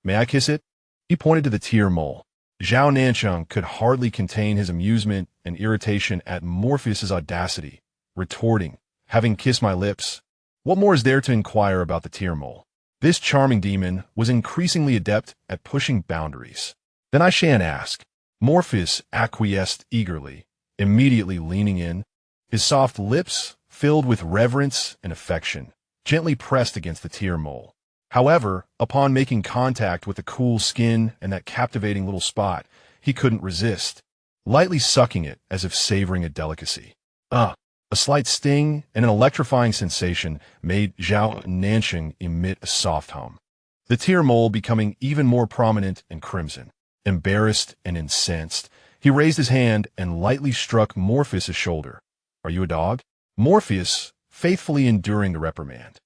May I kiss it? He pointed to the tear mole. Zhao Nancheng could hardly contain his amusement and irritation at Morpheus's audacity, retorting, having kissed my lips. What more is there to inquire about the tear mole? This charming demon was increasingly adept at pushing boundaries. Then I shan't ask. Morpheus acquiesced eagerly, immediately leaning in, his soft lips filled with reverence and affection, gently pressed against the tear mole. However, upon making contact with the cool skin and that captivating little spot, he couldn't resist, lightly sucking it as if savoring a delicacy. A slight sting and an electrifying sensation made Zhao Nancheng emit a soft hum, the tear mole becoming even more prominent and crimson. Embarrassed and incensed, he raised his hand and lightly struck Morpheus's shoulder. Are you a dog? Morpheus, faithfully enduring the reprimand,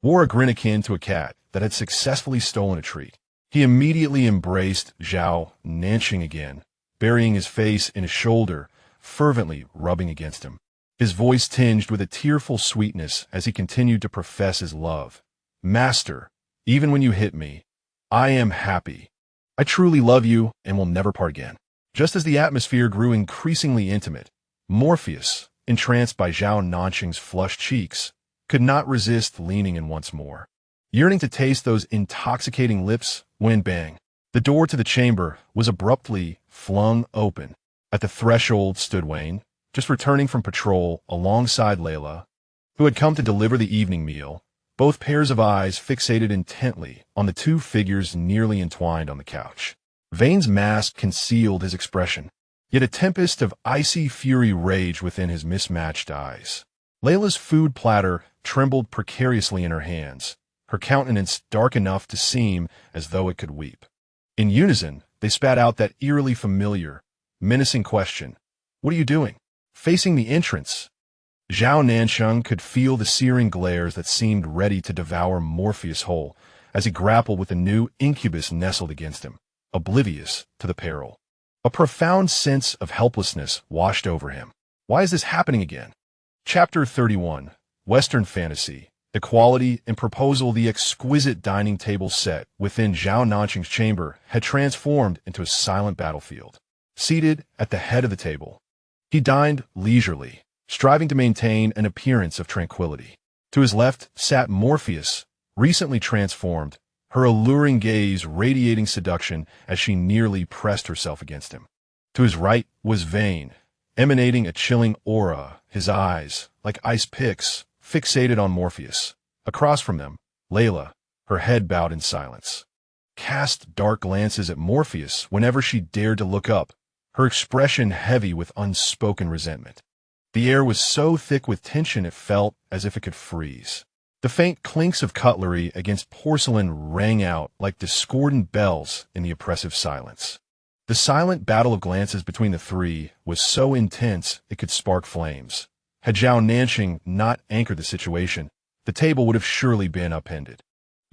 wore a grin akin to a cat that had successfully stolen a treat. He immediately embraced Zhao Nancheng again, burying his face in his shoulder, fervently rubbing against him. His voice tinged with a tearful sweetness as he continued to profess his love. Master, even when you hit me, I am happy. I truly love you and will never part again. Just as the atmosphere grew increasingly intimate, Morpheus, entranced by Zhao Nancheng's flushed cheeks, could not resist leaning in once more, yearning to taste those intoxicating lips when bang, the door to the chamber was abruptly flung open. At the threshold stood Wayne, just returning from patrol alongside Layla, who had come to deliver the evening meal, both pairs of eyes fixated intently on the two figures nearly entwined on the couch. Vane's mask concealed his expression, yet a tempest of icy fury raged within his mismatched eyes. Layla's food platter trembled precariously in her hands, her countenance dark enough to seem as though it could weep. In unison, they spat out that eerily familiar, menacing question, "What are you doing?" Facing the entrance, Zhao Nancheng could feel the searing glares that seemed ready to devour Morpheus whole as he grappled with a new incubus nestled against him, oblivious to the peril. A profound sense of helplessness washed over him. Why is this happening again? Chapter 31, Western Fantasy, Equality and Proposal. The exquisite dining table set within Zhao Nancheng's chamber had transformed into a silent battlefield. Seated at the head of the table, he dined leisurely, striving to maintain an appearance of tranquility. To his left sat Morpheus, recently transformed, her alluring gaze radiating seduction as she nearly pressed herself against him. To his right was Vane, emanating a chilling aura, his eyes, like ice picks, fixated on Morpheus. Across from them, Layla, her head bowed in silence, cast dark glances at Morpheus whenever she dared to look up, her expression heavy with unspoken resentment. The air was so thick with tension it felt as if it could freeze. The faint clinks of cutlery against porcelain rang out like discordant bells in the oppressive silence. The silent battle of glances between the three was so intense it could spark flames. Had Zhao Nancheng not anchored the situation, the table would have surely been upended.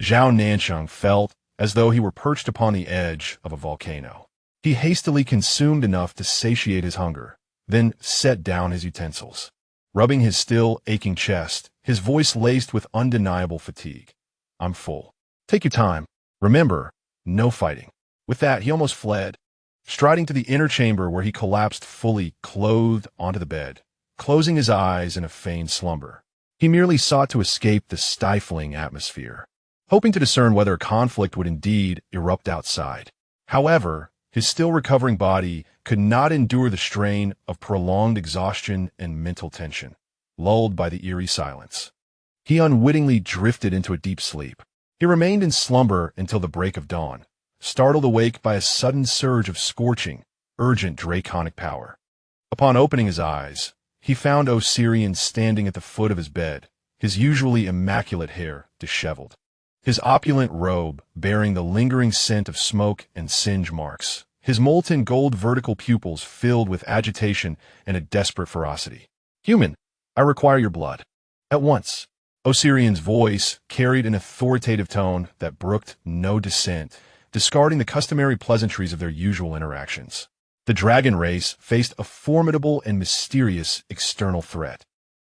Zhao Nancheng felt as though he were perched upon the edge of a volcano. He hastily consumed enough to satiate his hunger, then set down his utensils. Rubbing his still aching chest, his voice laced with undeniable fatigue. I'm full. Take your time. Remember, no fighting. With that, he almost fled, striding to the inner chamber where he collapsed fully clothed onto the bed, closing his eyes in a feigned slumber. He merely sought to escape the stifling atmosphere. hoping to discern whether a conflict would indeed erupt outside. However, his still recovering body could not endure the strain of prolonged exhaustion and mental tension. Lulled by the eerie silence, he unwittingly drifted into a deep sleep. He remained in slumber until the break of dawn, startled awake by a sudden surge of scorching, urgent draconic power. Upon opening his eyes, he found Osirian standing at the foot of his bed, his usually immaculate hair disheveled, his opulent robe bearing the lingering scent of smoke and singe marks, his molten gold vertical pupils filled with agitation and a desperate ferocity. "Human, I require your blood. At once." Osirian's voice carried an authoritative tone that brooked no dissent, discarding the customary pleasantries of their usual interactions. The dragon race faced a formidable and mysterious external threat,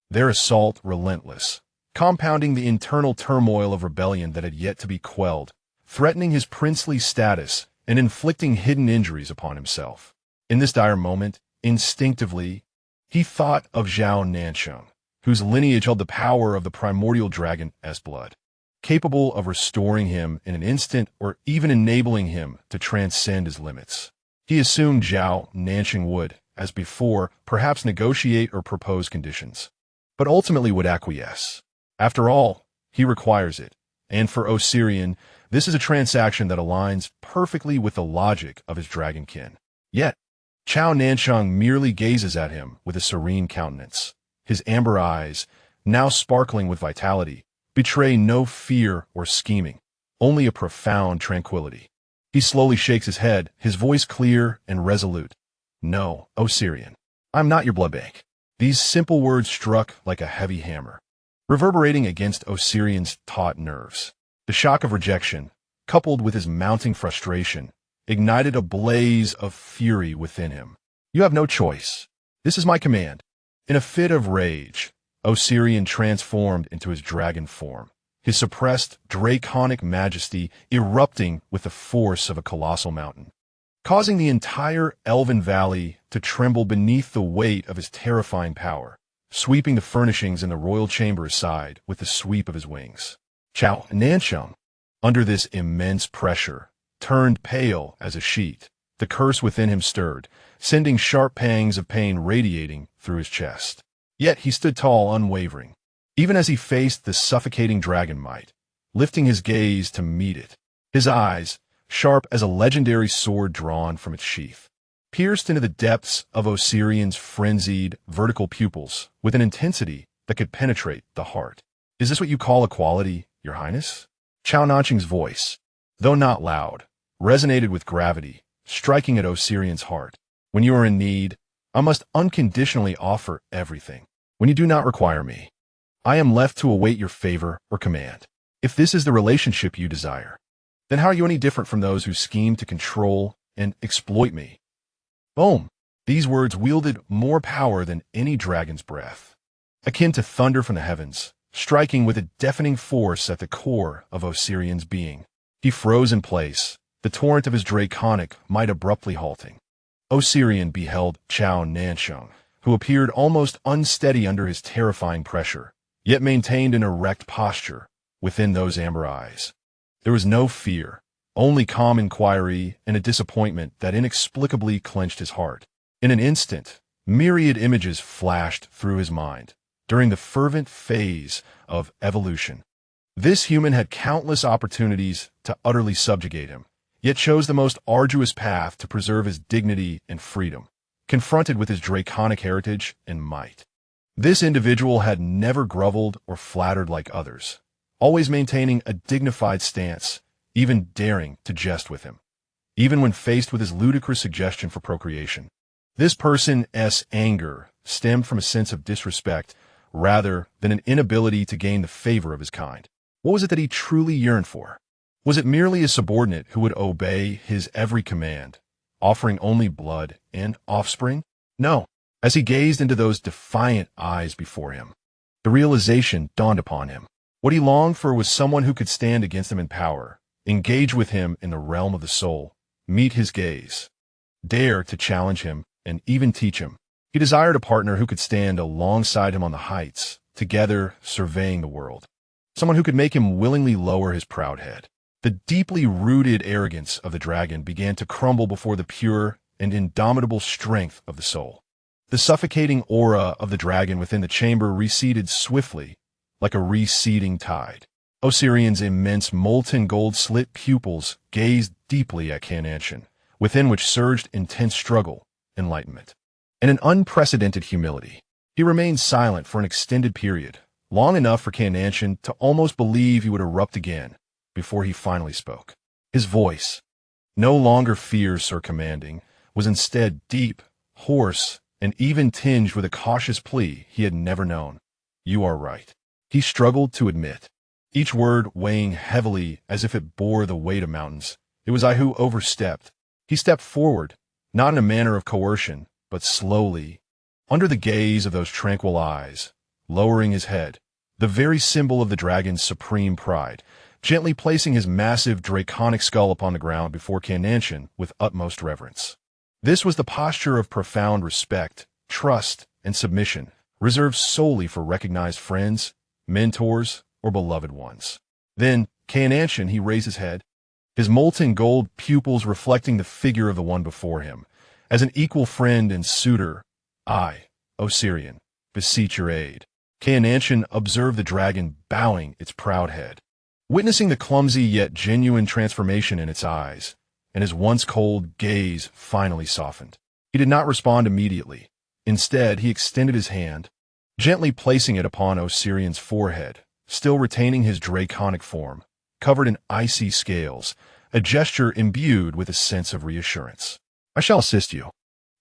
their assault relentless, compounding the internal turmoil of rebellion that had yet to be quelled, threatening his princely status and inflicting hidden injuries upon himself. In this dire moment, instinctively, he thought of Zhao Nancheng, whose lineage held the power of the primordial dragon as blood, capable of restoring him in an instant or even enabling him to transcend his limits. He assumed Zhao Nancheng would, as before, perhaps negotiate or propose conditions, but ultimately would acquiesce. After all, he requires it, and for Osirian, this is a transaction that aligns perfectly with the logic of his dragonkin. Yet, Zhao Nancheng merely gazes at him with a serene countenance. His amber eyes, now sparkling with vitality, betray no fear or scheming, only a profound tranquility. He slowly shakes his head, his voice clear and resolute. "No, Osirian, I'm not your blood bank." These simple words struck like a heavy hammer, reverberating against Osirian's taut nerves. The shock of rejection, coupled with his mounting frustration, ignited a blaze of fury within him. "You have no choice. This is my command." In a fit of rage, Osirian transformed into his dragon form, his suppressed draconic majesty erupting with the force of a colossal mountain, causing the entire elven valley to tremble beneath the weight of his terrifying power, sweeping the furnishings in the royal chamber aside with the sweep of his wings. Zhao Nancheng, under this immense pressure, turned pale as a sheet. The curse within him stirred, sending sharp pangs of pain radiating through his chest. Yet he stood tall, unwavering, even as he faced the suffocating dragon might, lifting his gaze to meet it. His eyes, sharp as a legendary sword drawn from its sheath, pierced into the depths of Osirian's frenzied, vertical pupils with an intensity that could penetrate the heart. "Is this what you call equality, Your Highness?" Zhao Nancheng's voice, though not loud, resonated with gravity, striking at Osirian's heart. "When you are in need, I must unconditionally offer everything. When you do not require me, I am left to await your favor or command. If this is the relationship you desire, then how are you any different from those who scheme to control and exploit me?" Boom! These words wielded more power than any dragon's breath, akin to thunder from the heavens, striking with a deafening force at the core of Osirian's being. He froze in place, the torrent of his draconic might abruptly halting. Osirian beheld Zhao Nancheng, who appeared almost unsteady under his terrifying pressure, yet maintained an erect posture within those amber eyes. There was no fear, only calm inquiry and a disappointment that inexplicably clenched his heart. In an instant, myriad images flashed through his mind during the fervent phase of evolution. This human had countless opportunities to utterly subjugate him, yet chose the most arduous path to preserve his dignity and freedom, confronted with his draconic heritage and might. This individual had never groveled or flattered like others, always maintaining a dignified stance, even daring to jest with him, even when faced with his ludicrous suggestion for procreation. This person's anger stemmed from a sense of disrespect rather than an inability to gain the favor of his kind. What was it that he truly yearned for? Was it merely a subordinate who would obey his every command, offering only blood and offspring? No. As he gazed into those defiant eyes before him, the realization dawned upon him. What he longed for was someone who could stand against him in power, engage with him in the realm of the soul, meet his gaze, dare to challenge him, and even teach him. He desired a partner who could stand alongside him on the heights, together surveying the world. someone who could make him willingly lower his proud head. The deeply rooted arrogance of the dragon began to crumble before the pure and indomitable strength of the soul. The suffocating aura of the dragon within the chamber receded swiftly, like a receding tide. Osirian's immense molten gold slit pupils gazed deeply at Nancheng, within which surged intense struggle, enlightenment, and an unprecedented humility. He remained silent for an extended period, long enough for Nancheng to almost believe he would erupt again, before he finally spoke. His voice, no longer fierce or commanding, was instead deep, hoarse, and even tinged with a cautious plea he had never known. "You are right," he struggled to admit, each word weighing heavily as if it bore the weight of mountains. "It was I who overstepped." He stepped forward, not in a manner of coercion, but slowly, under the gaze of those tranquil eyes, lowering his head, the very symbol of the dragon's supreme pride, gently placing his massive draconic skull upon the ground before Nancheng with utmost reverence. This was the posture of profound respect, trust, and submission, reserved solely for recognized friends, mentors, or beloved ones. Then, Nancheng, he raised his head, his molten gold pupils reflecting the figure of the one before him. "As an equal friend and suitor, I, Osirian, beseech your aid." Nancheng observed the dragon bowing its proud head, witnessing the clumsy yet genuine transformation in its eyes, and his once cold gaze finally softened. He did not respond immediately. Instead, he extended his hand, gently placing it upon Osirian's forehead, still retaining his draconic form, covered in icy scales, a gesture imbued with a sense of reassurance. "I shall assist you."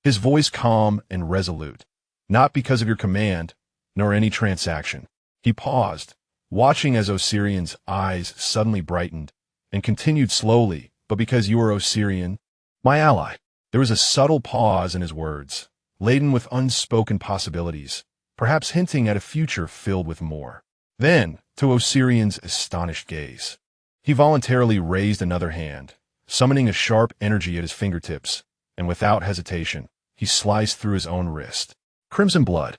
His voice calm and resolute, "not because of your command, nor any transaction." He paused, watching as Osirian's eyes suddenly brightened, and continued slowly, "But because you are Osirian, my ally." There was a subtle pause in his words, laden with unspoken possibilities, perhaps hinting at a future filled with more. Then, to Osirian's astonished gaze, he voluntarily raised another hand, summoning a sharp energy at his fingertips, and without hesitation, he sliced through his own wrist. Crimson blood,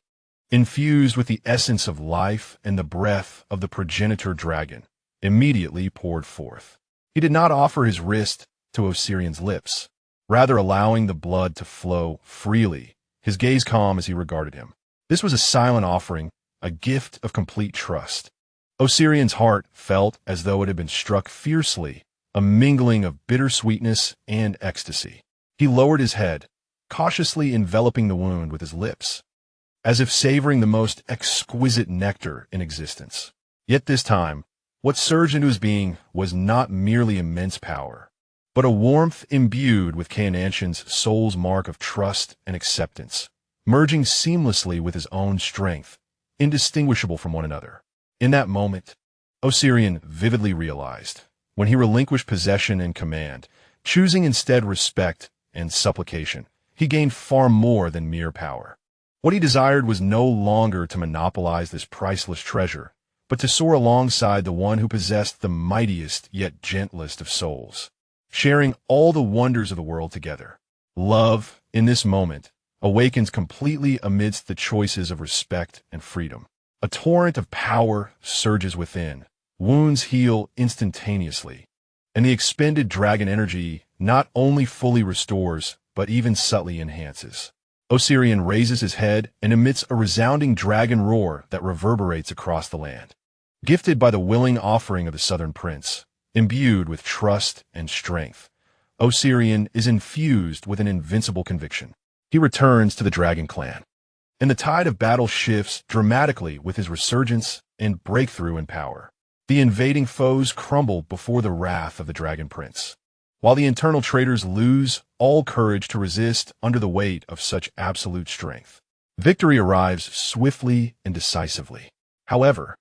infused with the essence of life and the breath of the progenitor dragon, immediately poured forth. He did not offer his wrist to Osirian's lips, rather allowing the blood to flow freely, his gaze calm as he regarded him. This was a silent offering, a gift of complete trust. Osirian's heart felt as though it had been struck fiercely, a mingling of bittersweetness and ecstasy. He lowered his head, cautiously enveloping the wound with his lips, as if savoring the most exquisite nectar in existence. Yet this time, what surged into his being was not merely immense power, but a warmth imbued with Nancheng's soul's mark of trust and acceptance, merging seamlessly with his own strength, indistinguishable from one another. In that moment, Osirian vividly realized, when he relinquished possession and command, choosing instead respect and supplication, he gained far more than mere power. What he desired was no longer to monopolize this priceless treasure, but to soar alongside the one who possessed the mightiest yet gentlest of souls, sharing all the wonders of the world together. Love, in this moment, awakens completely amidst the choices of respect and freedom. A torrent of power surges within, wounds heal instantaneously, and the expended dragon energy not only fully restores, but even subtly enhances. Osirian raises his head and emits a resounding dragon roar that reverberates across the land. Gifted by the willing offering of the Southern Prince, imbued with trust and strength, Osirian is infused with an invincible conviction. He returns to the Dragon Clan, and the tide of battle shifts dramatically with his resurgence and breakthrough in power. The invading foes crumble before the wrath of the Dragon Prince, while the internal traitors lose all courage to resist under the weight of such absolute strength. Victory arrives swiftly and decisively. However,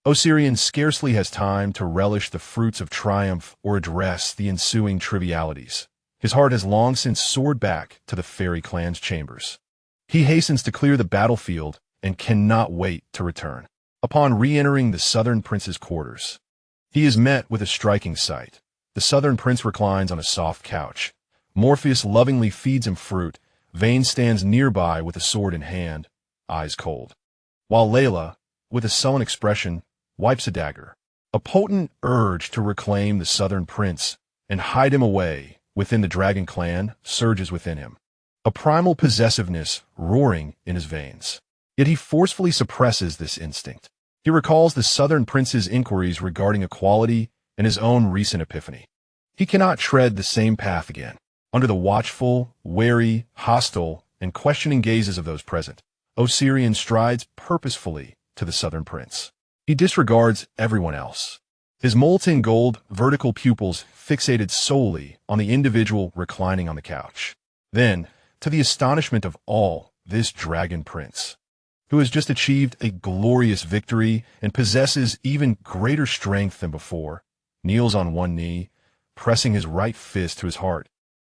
Osirian scarcely has time to relish the fruits of triumph or address the ensuing trivialities. His heart has long since soared back to the fairy clan's chambers. He hastens to clear the battlefield and cannot wait to return. Upon re-entering the Southern Prince's quarters, he is met with a striking sight. The Southern Prince reclines on a soft couch. Morpheus lovingly feeds him fruit. Vane stands nearby with a sword in hand, eyes cold, while Layla, with a sullen expression, wipes a dagger. A potent urge to reclaim the southern prince and hide him away within the dragon clan surges within him, a primal possessiveness roaring in his veins. Yet he forcefully suppresses this instinct. He recalls the southern prince's inquiries regarding equality and his own recent epiphany. He cannot tread the same path again. Under the watchful, wary, hostile, and questioning gazes of those present, Osirian strides purposefully to the southern prince. He disregards everyone else, his molten gold vertical pupils fixated solely on the individual reclining on the couch. Then, to the astonishment of all, this dragon prince, who has just achieved a glorious victory and possesses even greater strength than before, kneels on one knee, pressing his right fist to his heart,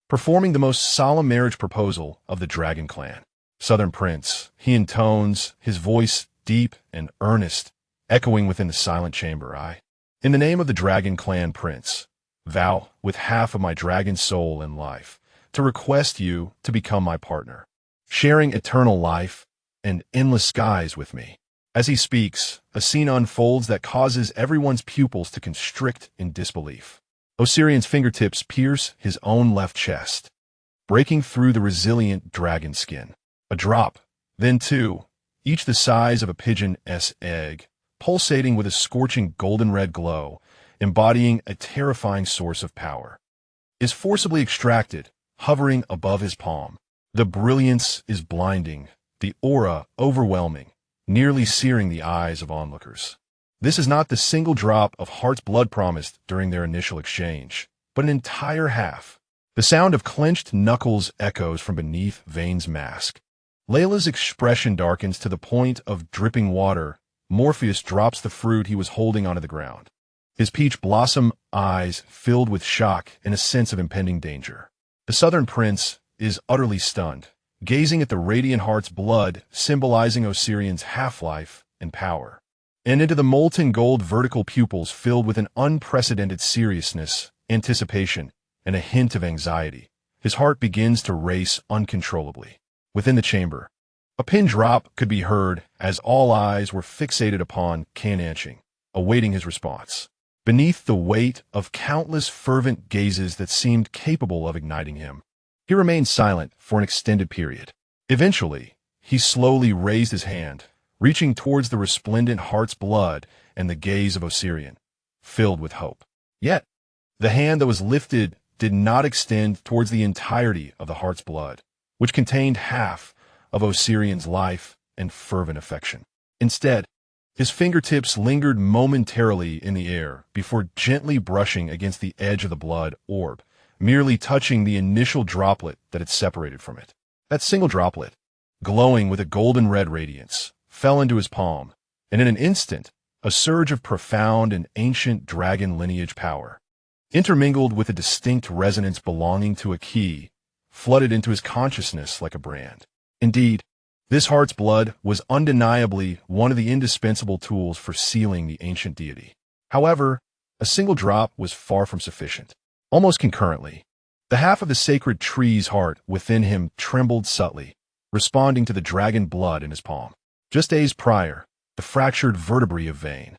performing the most solemn marriage proposal of the dragon clan. Southern prince, he intones, his voice deep and earnest, echoing within the silent chamber. In the name of the dragon clan prince, vow with half of my dragon soul and life to request you to become my partner, sharing eternal life and endless skies with me. As he speaks, a scene unfolds that causes everyone's pupils to constrict in disbelief. Osirian's fingertips pierce his own left chest, breaking through the resilient dragon skin. A drop, then two, each the size of a pigeon's egg, pulsating with a scorching golden-red glow, embodying a terrifying source of power, is forcibly extracted, hovering above his palm. The brilliance is blinding, the aura overwhelming, nearly searing the eyes of onlookers. This is not the single drop of heart's blood promised during their initial exchange, but an entire half. The sound of clenched knuckles echoes from beneath Vane's mask. Layla's expression darkens to the point of dripping water. Morpheus drops the fruit he was holding onto the ground, his peach blossom eyes filled with shock and a sense of impending danger. The southern prince is utterly stunned, gazing at the radiant heart's blood symbolizing Osirian's half-life and power, and into the molten gold vertical pupils filled with an unprecedented seriousness, anticipation, and a hint of anxiety. His heart begins to race uncontrollably. Within the chamber, a pin drop could be heard as all eyes were fixated upon Zhao Nancheng, awaiting his response. Beneath the weight of countless fervent gazes that seemed capable of igniting him, he remained silent for an extended period. Eventually, he slowly raised his hand, reaching towards the resplendent heart's blood and the gaze of Osirian, filled with hope. Yet, the hand that was lifted did not extend towards the entirety of the heart's blood, which contained half of Osirian's life and fervent affection. Instead, his fingertips lingered momentarily in the air before gently brushing against the edge of the blood orb, merely touching the initial droplet that had separated from it. That single droplet, glowing with a golden-red radiance, fell into his palm, and in an instant, a surge of profound and ancient dragon lineage power, intermingled with a distinct resonance belonging to a key, flooded into his consciousness like a brand. Indeed, this heart's blood was undeniably one of the indispensable tools for sealing the ancient deity. However, a single drop was far from sufficient. Almost concurrently, the half of the sacred tree's heart within him trembled subtly, responding to the dragon blood in his palm. Just days prior, the fractured vertebrae of Vane,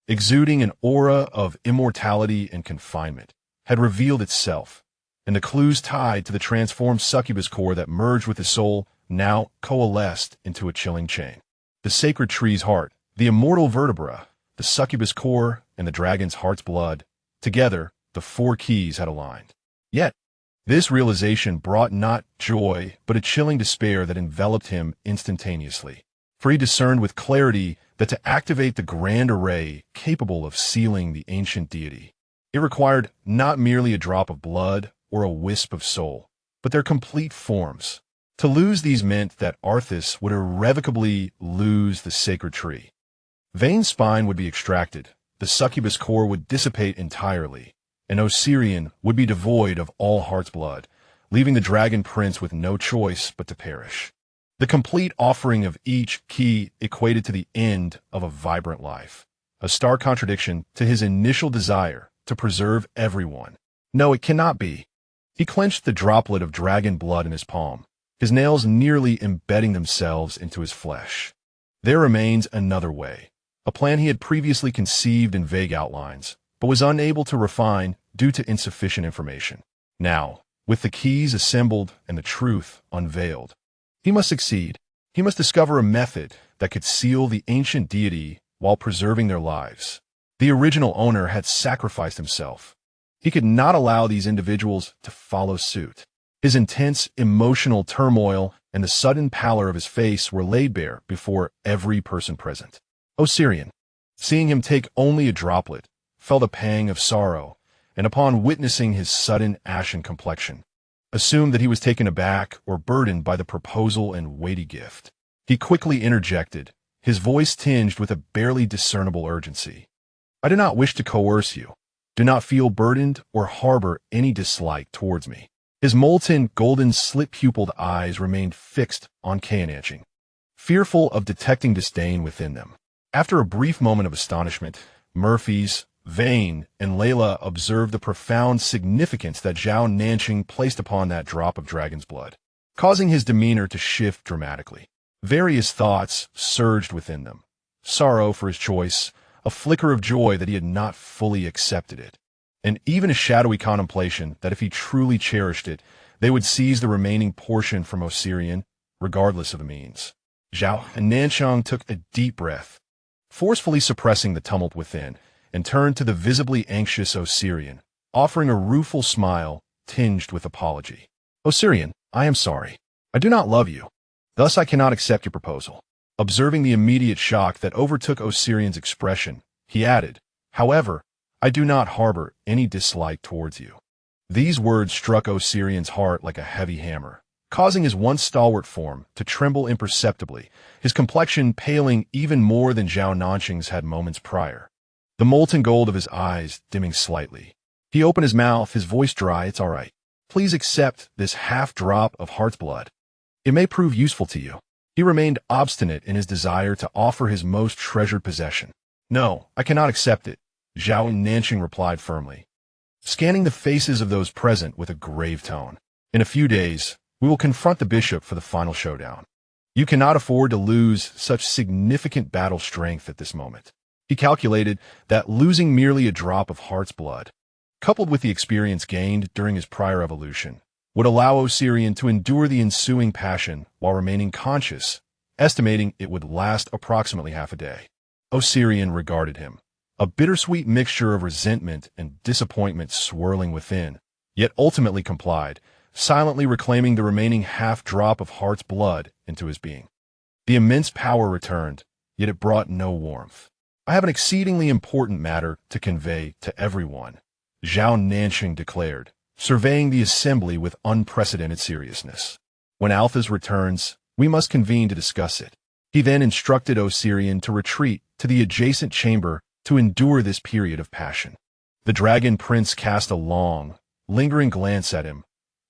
exuding an aura of immortality and confinement, had revealed itself, and the clues tied to the transformed succubus core that merged with his soul now coalesced into a chilling chain. The sacred tree's heart, the immortal vertebra, the succubus core, and the dragon's heart's blood, together, the four keys had aligned. Yet, this realization brought not joy, but a chilling despair that enveloped him instantaneously. For he discerned with clarity that to activate the grand array capable of sealing the ancient deity, it required not merely a drop of blood or a wisp of soul, but their complete forms. To lose these meant that Arthas would irrevocably lose the sacred tree. Vane's spine would be extracted, the succubus core would dissipate entirely, and Osirian would be devoid of all heart's blood, leaving the dragon prince with no choice but to perish. The complete offering of each key equated to the end of a vibrant life, a stark contradiction to his initial desire to preserve everyone. No, it cannot be. He clenched the droplet of dragon blood in his palm, his nails nearly embedding themselves into his flesh. There remains another way, a plan he had previously conceived in vague outlines, but was unable to refine due to insufficient information. Now, with the keys assembled and the truth unveiled, he must succeed. He must discover a method that could seal the ancient deity while preserving their lives. The original owner had sacrificed himself. He could not allow these individuals to follow suit. His intense emotional turmoil and the sudden pallor of his face were laid bare before every person present. Osirian, seeing him take only a droplet, felt a pang of sorrow, and upon witnessing his sudden ashen complexion, assumed that he was taken aback or burdened by the proposal and weighty gift. He quickly interjected, his voice tinged with a barely discernible urgency. "I do not wish to coerce you. Do not feel burdened or harbor any dislike towards me." His molten, golden, slit-pupiled eyes remained fixed on Zhao Nancheng, fearful of detecting disdain within them. After a brief moment of astonishment, Murphy's, Vane, and Layla observed the profound significance that Zhao Nancheng placed upon that drop of dragon's blood, causing his demeanor to shift dramatically. Various thoughts surged within them. Sorrow for his choice, a flicker of joy that he had not fully accepted it, and even a shadowy contemplation that if he truly cherished it, they would seize the remaining portion from Osirian, regardless of the means. Zhao Nancheng took a deep breath, forcefully suppressing the tumult within, and turned to the visibly anxious Osirian, offering a rueful smile tinged with apology. "Osirian, I am sorry. I do not love you. Thus I cannot accept your proposal." Observing the immediate shock that overtook Osirian's expression, he added, "However, I do not harbor any dislike towards you." These words struck Osirian's heart like a heavy hammer, causing his once stalwart form to tremble imperceptibly, his complexion paling even more than Zhao Nancheng's had moments prior, the molten gold of his eyes dimming slightly. He opened his mouth, his voice dry. "It's all right. Please accept this half drop of heart's blood. It may prove useful to you." He remained obstinate in his desire to offer his most treasured possession. "No, I cannot accept it," Zhao Nancheng replied firmly, scanning the faces of those present with a grave tone. "In a few days, we will confront the bishop for the final showdown. You cannot afford to lose such significant battle strength at this moment." He calculated that losing merely a drop of heart's blood, coupled with the experience gained during his prior evolution, would allow Osirian to endure the ensuing passion while remaining conscious, estimating it would last approximately half a day. Osirian regarded him, a bittersweet mixture of resentment and disappointment swirling within, yet ultimately complied, silently reclaiming the remaining half drop of heart's blood into his being. The immense power returned, yet it brought no warmth. "I have an exceedingly important matter to convey to everyone," Zhao Nancheng declared, surveying the assembly with unprecedented seriousness. "When Alphys returns, we must convene to discuss it." He then instructed Osirian to retreat to the adjacent chamber to endure this period of passion. The dragon prince cast a long, lingering glance at him,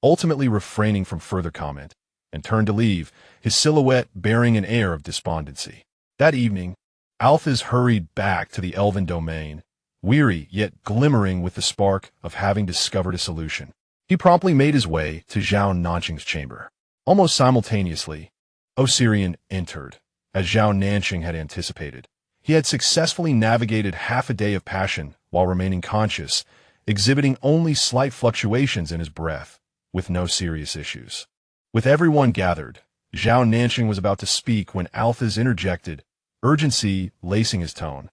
ultimately refraining from further comment, and turned to leave, his silhouette bearing an air of despondency. That evening, Alphys hurried back to the elven domain, weary yet glimmering with the spark of having discovered a solution. He promptly made his way to Zhao Nancheng's chamber. Almost simultaneously, Osirian entered, as Zhao Nancheng had anticipated. He had successfully navigated half a day of passion while remaining conscious, exhibiting only slight fluctuations in his breath, with no serious issues. With everyone gathered, Zhao Nancheng was about to speak when Alphys interjected, urgency lacing his tone,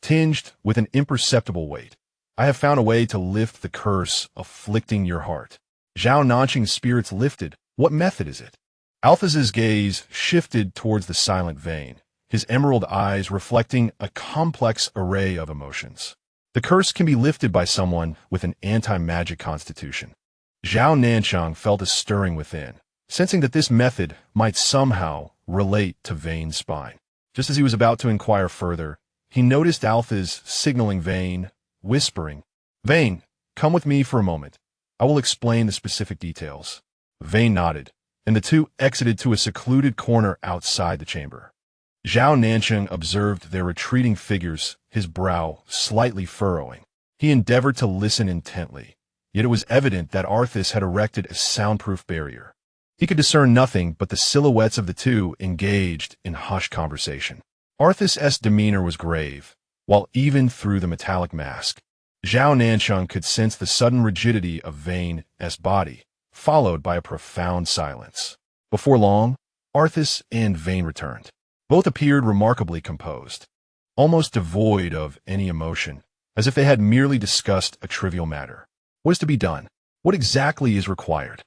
tinged with an imperceptible weight. "I have found a way to lift the curse afflicting your heart." Zhao Nancheng's spirits lifted. "What method is it?" Alphys's gaze shifted towards the silent Vane, his emerald eyes reflecting a complex array of emotions. "The curse can be lifted by someone with an anti-magic constitution." Zhao Nancheng felt a stirring within, sensing that this method might somehow relate to Vane's spine. Just as he was about to inquire further, he noticed Alphys signaling Vane, whispering, "Vane, come with me for a moment. I will explain the specific details." Vane nodded, and the two exited to a secluded corner outside the chamber. Zhao Nancheng observed their retreating figures, his brow slightly furrowing. He endeavored to listen intently, yet it was evident that Arthas had erected a soundproof barrier. He could discern nothing but the silhouettes of the two engaged in hushed conversation. Arthas' demeanor was grave, while even through the metallic mask, Zhao Nancheng could sense the sudden rigidity of Vane's body, followed by a profound silence. Before long, Arthas and Vane returned. Both appeared remarkably composed, almost devoid of any emotion, as if they had merely discussed a trivial matter. What is to be done? What exactly is required?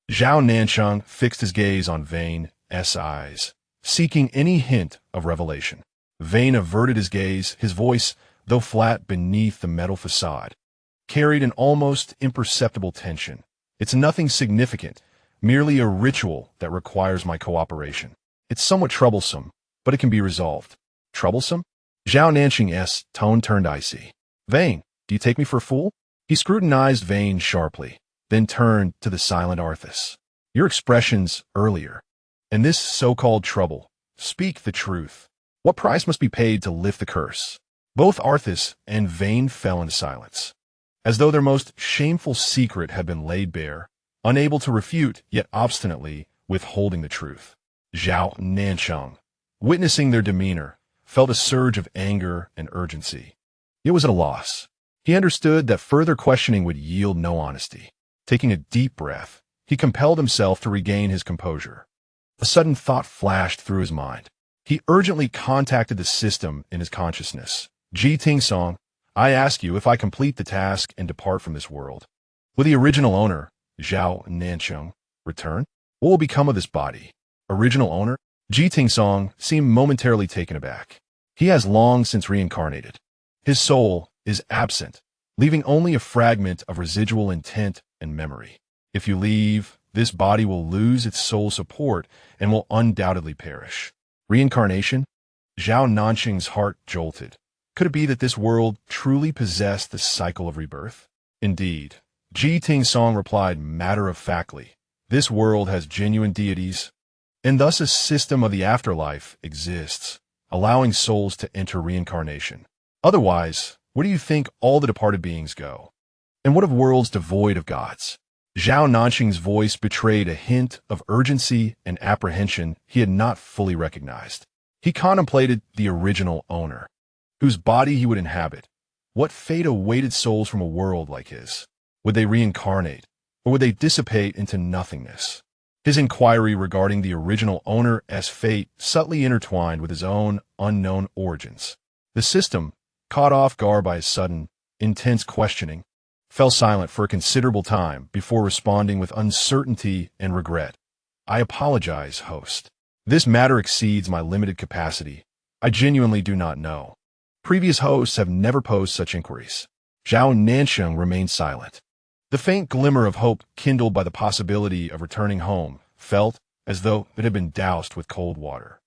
Zhao Nancheng fixed his gaze on Vane's eyes, seeking any hint of revelation. Vane averted his gaze, his voice, though flat beneath the metal facade, carried an almost imperceptible tension. It's nothing significant, merely a ritual that requires my cooperation. It's somewhat troublesome, but it can be resolved. Troublesome? Zhao Nancheng's tone turned icy. Vane, do you take me for a fool? He scrutinized Vane sharply, then turned to the silent Arthas. Your expressions earlier, and this so-called trouble, speak the truth. What price must be paid to lift the curse? Both Arthas and Vane fell into silence, as though their most shameful secret had been laid bare, unable to refute, yet obstinately withholding the truth. Zhao Nancheng, witnessing their demeanor, felt a surge of anger and urgency. It was at a loss. He understood that further questioning would yield no honesty. Taking a deep breath, he compelled himself to regain his composure. A sudden thought flashed through his mind. He urgently contacted the system in his consciousness. Song, I ask you if I complete the task and depart from this world, will the original owner, Zhao Nancheng, return? What will become of this body? Original owner? Song seemed momentarily taken aback. He has long since reincarnated. His soul is absent, leaving only a fragment of residual intent and memory. If you leave, this body will lose its soul support and will undoubtedly perish. Reincarnation? Zhao Nancheng's heart jolted. Could it be that this world truly possessed the cycle of rebirth? Indeed. Song replied matter-of-factly, this world has genuine deities, and thus a system of the afterlife exists, allowing souls to enter reincarnation. Otherwise, where do you think all the departed beings go? And what of worlds devoid of gods? Zhao Nancheng's voice betrayed a hint of urgency and apprehension he had not fully recognized. He contemplated the original owner, whose body he would inhabit. What fate awaited souls from a world like his? Would they reincarnate, or would they dissipate into nothingness? His inquiry regarding the original owner's fate subtly intertwined with his own unknown origins. The system, caught off guard by his sudden, intense questioning, fell silent for a considerable time before responding with uncertainty and regret. I apologize, host. This matter exceeds my limited capacity. I genuinely do not know. Previous hosts have never posed such inquiries. Zhao Nancheng remained silent. The faint glimmer of hope kindled by the possibility of returning home felt as though it had been doused with cold water.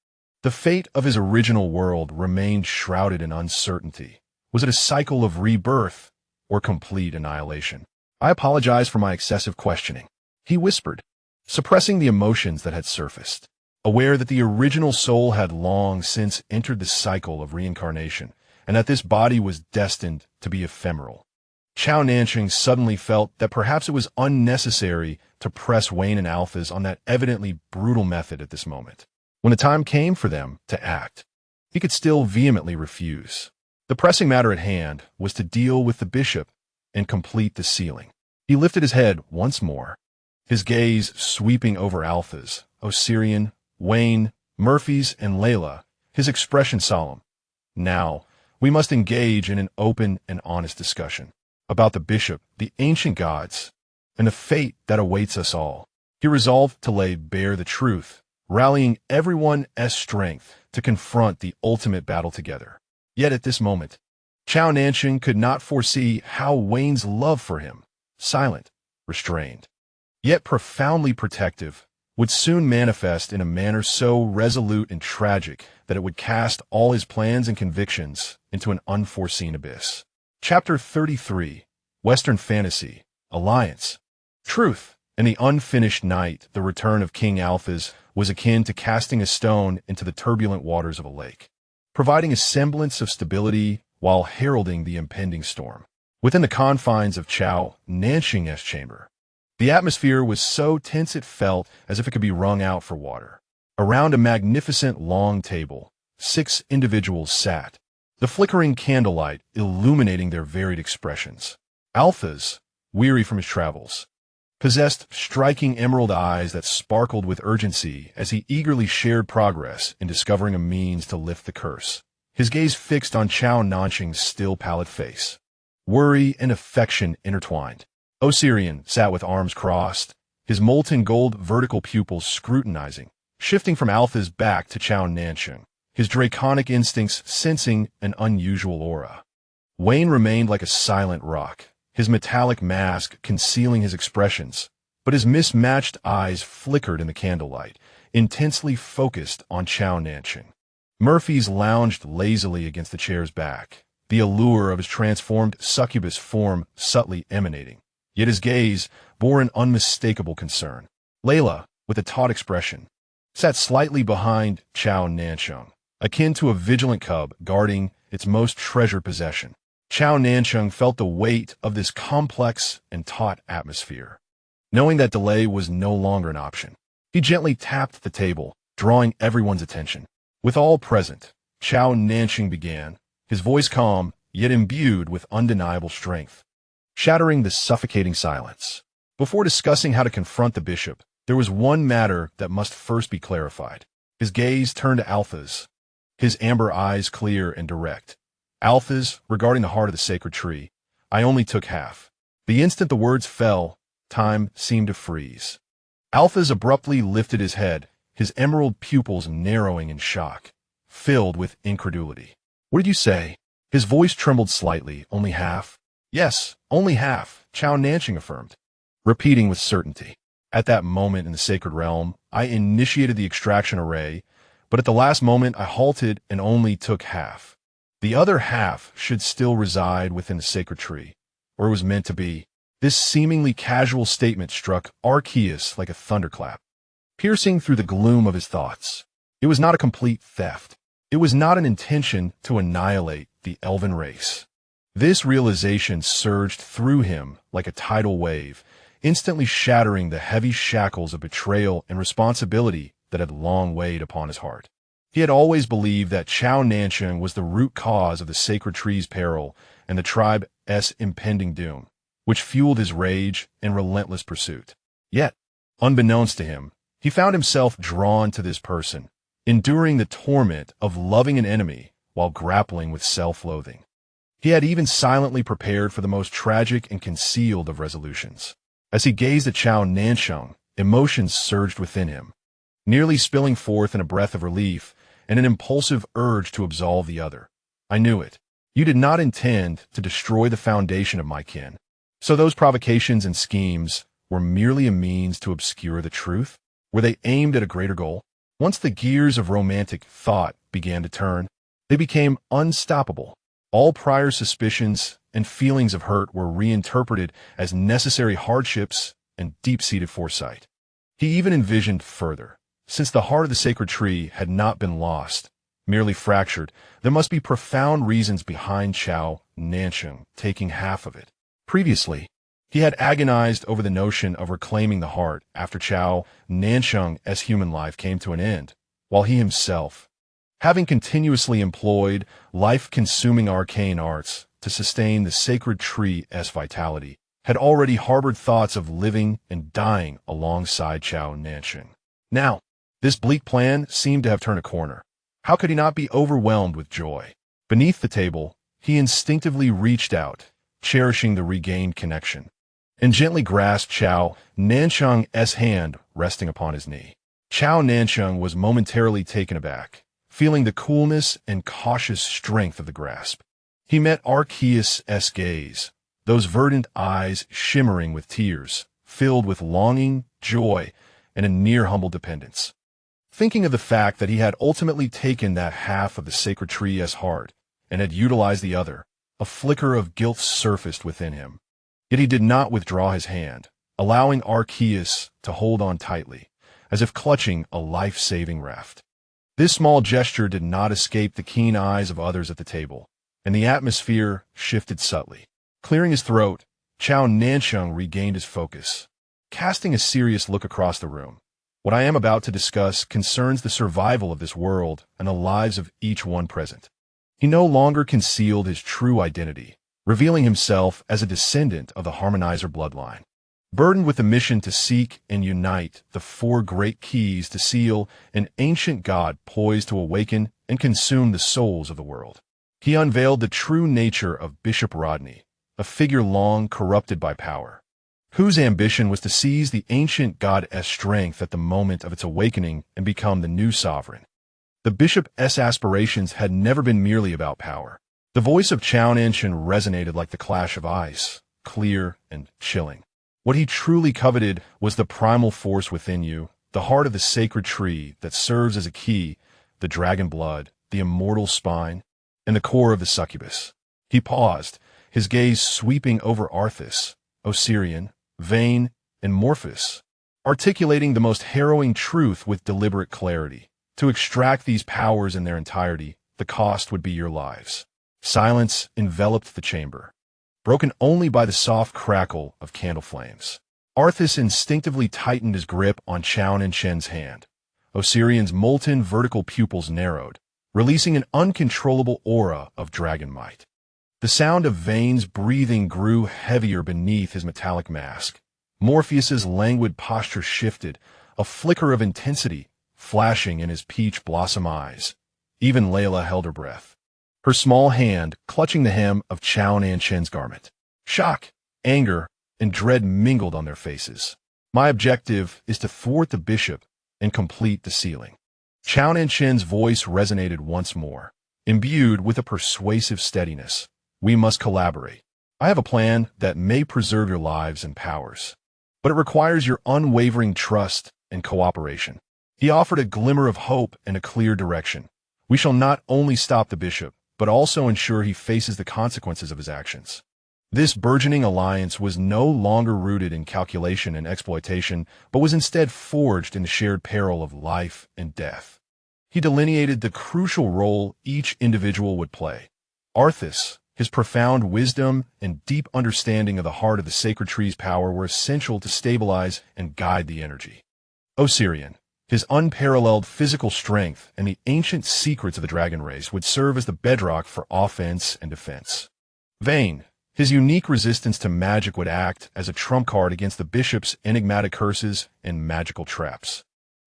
The fate of his original world remained shrouded in uncertainty. Was it a cycle of rebirth or complete annihilation? I apologize for my excessive questioning, he whispered, suppressing the emotions that had surfaced. Aware that the original soul had long since entered the cycle of reincarnation, and that this body was destined to be ephemeral, Zhao Nancheng suddenly felt that perhaps it was unnecessary to press Wayne and Alphas on that evidently brutal method at this moment. When the time came for them to act, he could still vehemently refuse. The pressing matter at hand was to deal with the bishop and complete the sealing. He lifted his head once more, his gaze sweeping over Alphas, Osirian, Wayne, Murphy's, and Layla, his expression solemn. Now, we must engage in an open and honest discussion about the bishop, the ancient gods, and the fate that awaits us all. He resolved to lay bare the truth, rallying everyone's strength to confront the ultimate battle together. Yet at this moment, Zhao Nancheng could not foresee how Wayne's love for him, silent, restrained, yet profoundly protective, would soon manifest in a manner so resolute and tragic that it would cast all his plans and convictions into an unforeseen abyss. Chapter 33, Western Fantasy, Alliance. Truth. In the unfinished night, the return of King Alphas was akin to casting a stone into the turbulent waters of a lake, providing a semblance of stability while heralding the impending storm. Within the confines of Zhao Nancheng's chamber, the atmosphere was so tense it felt as if it could be wrung out for water. Around a magnificent long table, 6 individuals sat, the flickering candlelight illuminating their varied expressions. Alphas, weary from his travels, possessed striking emerald eyes that sparkled with urgency as he eagerly shared progress in discovering a means to lift the curse, his gaze fixed on Zhao Nancheng's still pallid face. Worry and affection intertwined. Osirian sat with arms crossed, his molten gold vertical pupils scrutinizing, shifting from Alpha's back to Zhao Nancheng, his draconic instincts sensing an unusual aura. Wayne remained like a silent rock, his metallic mask concealing his expressions, but his mismatched eyes flickered in the candlelight, intensely focused on Zhao Nancheng. Murphy's lounged lazily against the chair's back, the allure of his transformed succubus form subtly emanating, yet his gaze bore an unmistakable concern. Layla, with a taut expression, sat slightly behind Zhao Nancheng, akin to a vigilant cub guarding its most treasured possession. Zhao Nancheng felt the weight of this complex and taut atmosphere. Knowing that delay was no longer an option, he gently tapped the table, drawing everyone's attention. With all present, Zhao Nancheng began, his voice calm, yet imbued with undeniable strength, shattering the suffocating silence. Before discussing how to confront the bishop, there was one matter that must first be clarified. His gaze turned to Alpha's, his amber eyes clear and direct. Alphas, regarding the heart of the sacred tree, I only took half. The instant the words fell, time seemed to freeze. Alphas abruptly lifted his head, his emerald pupils narrowing in shock, filled with incredulity. What did you say? His voice trembled slightly. Only half? Yes, only half, Zhao Nancheng affirmed, repeating with certainty. At that moment in the sacred realm, I initiated the extraction array, but at the last moment I halted and only took half. The other half should still reside within the sacred tree, or it was meant to be. This seemingly casual statement struck Arceus like a thunderclap, piercing through the gloom of his thoughts. It was not a complete theft. It was not an intention to annihilate the elven race. This realization surged through him like a tidal wave, instantly shattering the heavy shackles of betrayal and responsibility that had long weighed upon his heart. He had always believed that Zhao Nancheng was the root cause of the sacred tree's peril and the tribe's impending doom, which fueled his rage and relentless pursuit. Yet, unbeknownst to him, he found himself drawn to this person, enduring the torment of loving an enemy while grappling with self-loathing. He had even silently prepared for the most tragic and concealed of resolutions. As he gazed at Zhao Nancheng, emotions surged within him, nearly spilling forth in a breath of relief and an impulsive urge to absolve the other. I knew it. You did not intend to destroy the foundation of my kin. So those provocations and schemes were merely a means to obscure the truth? Were they aimed at a greater goal? Once the gears of romantic thought began to turn, they became unstoppable. All prior suspicions and feelings of hurt were reinterpreted as necessary hardships and deep-seated foresight. He even envisioned further. Since the heart of the sacred tree had not been lost, merely fractured, there must be profound reasons behind Zhao Nancheng taking half of it. Previously, he had agonized over the notion of reclaiming the heart after Zhao Nancheng's human life came to an end, while he himself, having continuously employed life-consuming arcane arts to sustain the sacred tree's vitality, had already harbored thoughts of living and dying alongside Zhao Nancheng. Now, this bleak plan seemed to have turned a corner. How could he not be overwhelmed with joy? Beneath the table, he instinctively reached out, cherishing the regained connection, and gently grasped Zhao Nancheng's hand resting upon his knee. Zhao Nancheng was momentarily taken aback, feeling the coolness and cautious strength of the grasp. He met Arceus' gaze, those verdant eyes shimmering with tears, filled with longing, joy, and a near humble dependence. Thinking of the fact that he had ultimately taken that half of the sacred tree's heart and had utilized the other, a flicker of guilt surfaced within him. Yet he did not withdraw his hand, allowing Arceus to hold on tightly, as if clutching a life-saving raft. This small gesture did not escape the keen eyes of others at the table, and the atmosphere shifted subtly. Clearing his throat, Zhao Nancheng regained his focus, casting a serious look across the room. What I am about to discuss concerns the survival of this world and the lives of each one present. He no longer concealed his true identity, revealing himself as a descendant of the harmonizer bloodline. Burdened with the mission to seek and unite the four great keys to seal an ancient god poised to awaken and consume the souls of the world, he unveiled the true nature of Bishop Rodney, a figure long corrupted by power, whose ambition was to seize the ancient goddess strength at the moment of its awakening and become the new sovereign. The bishop's aspirations had never been merely about power. The voice of Zhao Nancheng resonated like the clash of ice, clear and chilling. What he truly coveted was the primal force within you, the heart of the sacred tree that serves as a key, the dragon blood, the immortal spine, and the core of the succubus. He paused, his gaze sweeping over Arthas, Osirian, Vayne, and Morpheus, articulating the most harrowing truth with deliberate clarity. To extract these powers in their entirety, the cost would be your lives. Silence enveloped the chamber, broken only by the soft crackle of candle flames. Arthas instinctively tightened his grip on Zhao Nancheng's hand. Osirian's molten vertical pupils narrowed, releasing an uncontrollable aura of dragon might. The sound of Vayne's breathing grew heavier beneath his metallic mask. Morpheus's languid posture shifted, a flicker of intensity flashing in his peach blossom eyes. Even Layla held her breath, her small hand clutching the hem of Zhao Nancheng's garment. Shock, anger, and dread mingled on their faces. My objective is to thwart the bishop and complete the sealing. Zhao Nancheng's voice resonated once more, imbued with a persuasive steadiness. We must collaborate. I have a plan that may preserve your lives and powers, but it requires your unwavering trust and cooperation. He offered a glimmer of hope and a clear direction. We shall not only stop the bishop, but also ensure he faces the consequences of his actions. This burgeoning alliance was no longer rooted in calculation and exploitation, but was instead forged in the shared peril of life and death. He delineated the crucial role each individual would play. Arthas, his profound wisdom and deep understanding of the heart of the sacred tree's power were essential to stabilize and guide the energy. Osirian, his unparalleled physical strength and the ancient secrets of the dragon race would serve as the bedrock for offense and defense. Vayne, his unique resistance to magic would act as a trump card against the bishop's enigmatic curses and magical traps.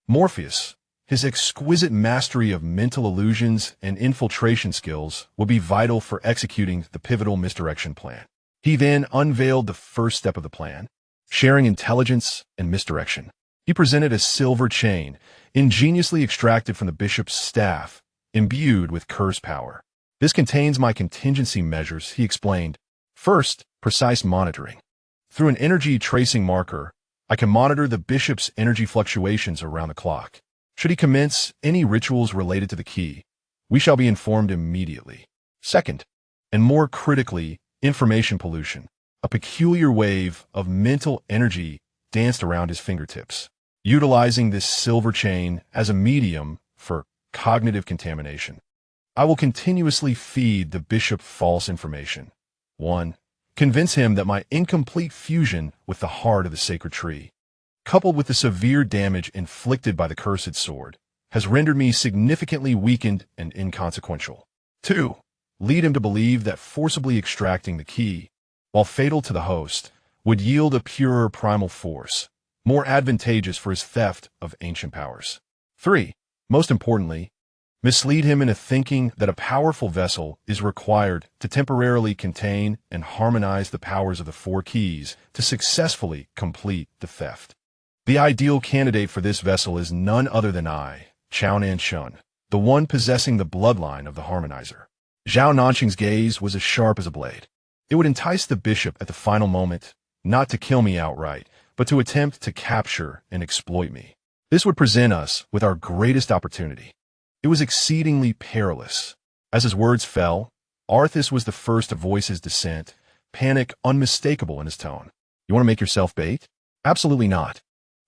Morpheus, his exquisite mastery of mental illusions and infiltration skills would be vital for executing the pivotal misdirection plan. He then unveiled the first step of the plan, sharing intelligence and misdirection. He presented a silver chain, ingeniously extracted from the bishop's staff, imbued with curse power. This contains my contingency measures, he explained. First, precise monitoring. Through an energy tracing marker, I can monitor the bishop's energy fluctuations around the clock. Should he commence any rituals related to the key, we shall be informed immediately. Second, and more critically, information pollution. A peculiar wave of mental energy danced around his fingertips, utilizing this silver chain as a medium for cognitive contamination. I will continuously feed the bishop false information. 1. Convince him that my incomplete fusion with the heart of the sacred tree, coupled with the severe damage inflicted by the cursed sword, has rendered me significantly weakened and inconsequential. 2. Lead him to believe that forcibly extracting the key, while fatal to the host, would yield a purer primal force, more advantageous for his theft of ancient powers. 3. Most importantly, mislead him into thinking that a powerful vessel is required to temporarily contain and harmonize the powers of the four keys to successfully complete the theft. The ideal candidate for this vessel is none other than I, Zhao Nancheng, the one possessing the bloodline of the harmonizer. Zhao Nancheng's gaze was as sharp as a blade. It would entice the bishop at the final moment, not to kill me outright, but to attempt to capture and exploit me. This would present us with our greatest opportunity. It was exceedingly perilous. As his words fell, Arthas was the first to voice his dissent, panic unmistakable in his tone. You want to make yourself bait? Absolutely not.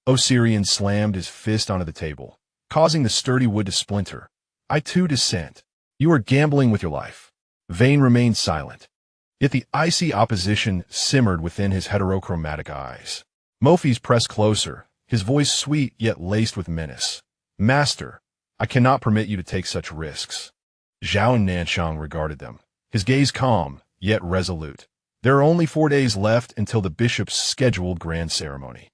Osirian slammed his fist onto the table, causing the sturdy wood to splinter. I too dissent. You are gambling with your life. Vayne remained silent, yet the icy opposition simmered within his heterochromatic eyes. Morpheus pressed closer, his voice sweet yet laced with menace. "Master, I cannot permit you to take such risks." Zhao Nancheng regarded them, his gaze calm yet resolute. "There are only 4 days left until the bishop's scheduled grand ceremony.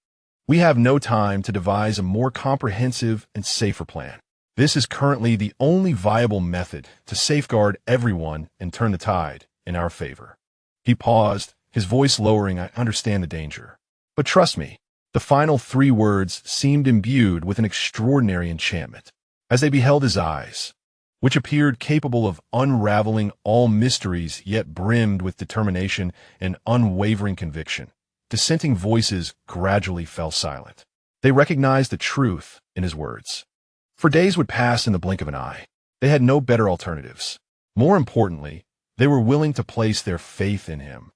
We have no time to devise a more comprehensive and safer plan. This is currently the only viable method to safeguard everyone and turn the tide in our favor." He paused, his voice lowering. "I understand the danger. But trust me." The final 3 words seemed imbued with an extraordinary enchantment. As they beheld his eyes, which appeared capable of unraveling all mysteries yet brimmed with determination and unwavering conviction, dissenting voices gradually fell silent. They recognized the truth in his words. For days would pass in the blink of an eye. They had no better alternatives. More importantly, they were willing to place their faith in him,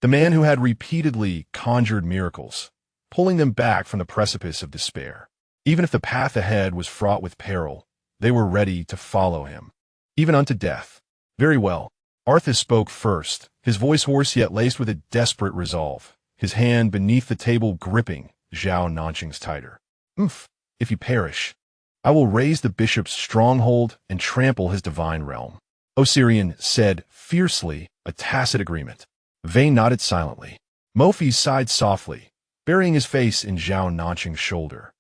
the man who had repeatedly conjured miracles, pulling them back from the precipice of despair. Even if the path ahead was fraught with peril, they were ready to follow him, even unto death. "Very well." Arthas spoke first, his voice hoarse yet laced with a desperate resolve, his hand beneath the table gripping Zhao Nancheng's tighter. "If you perish, I will raise the bishop's stronghold and trample his divine realm." Osirian said fiercely, a tacit agreement. Vane nodded silently. Mofi sighed softly, burying his face in Zhao Nancheng's shoulder,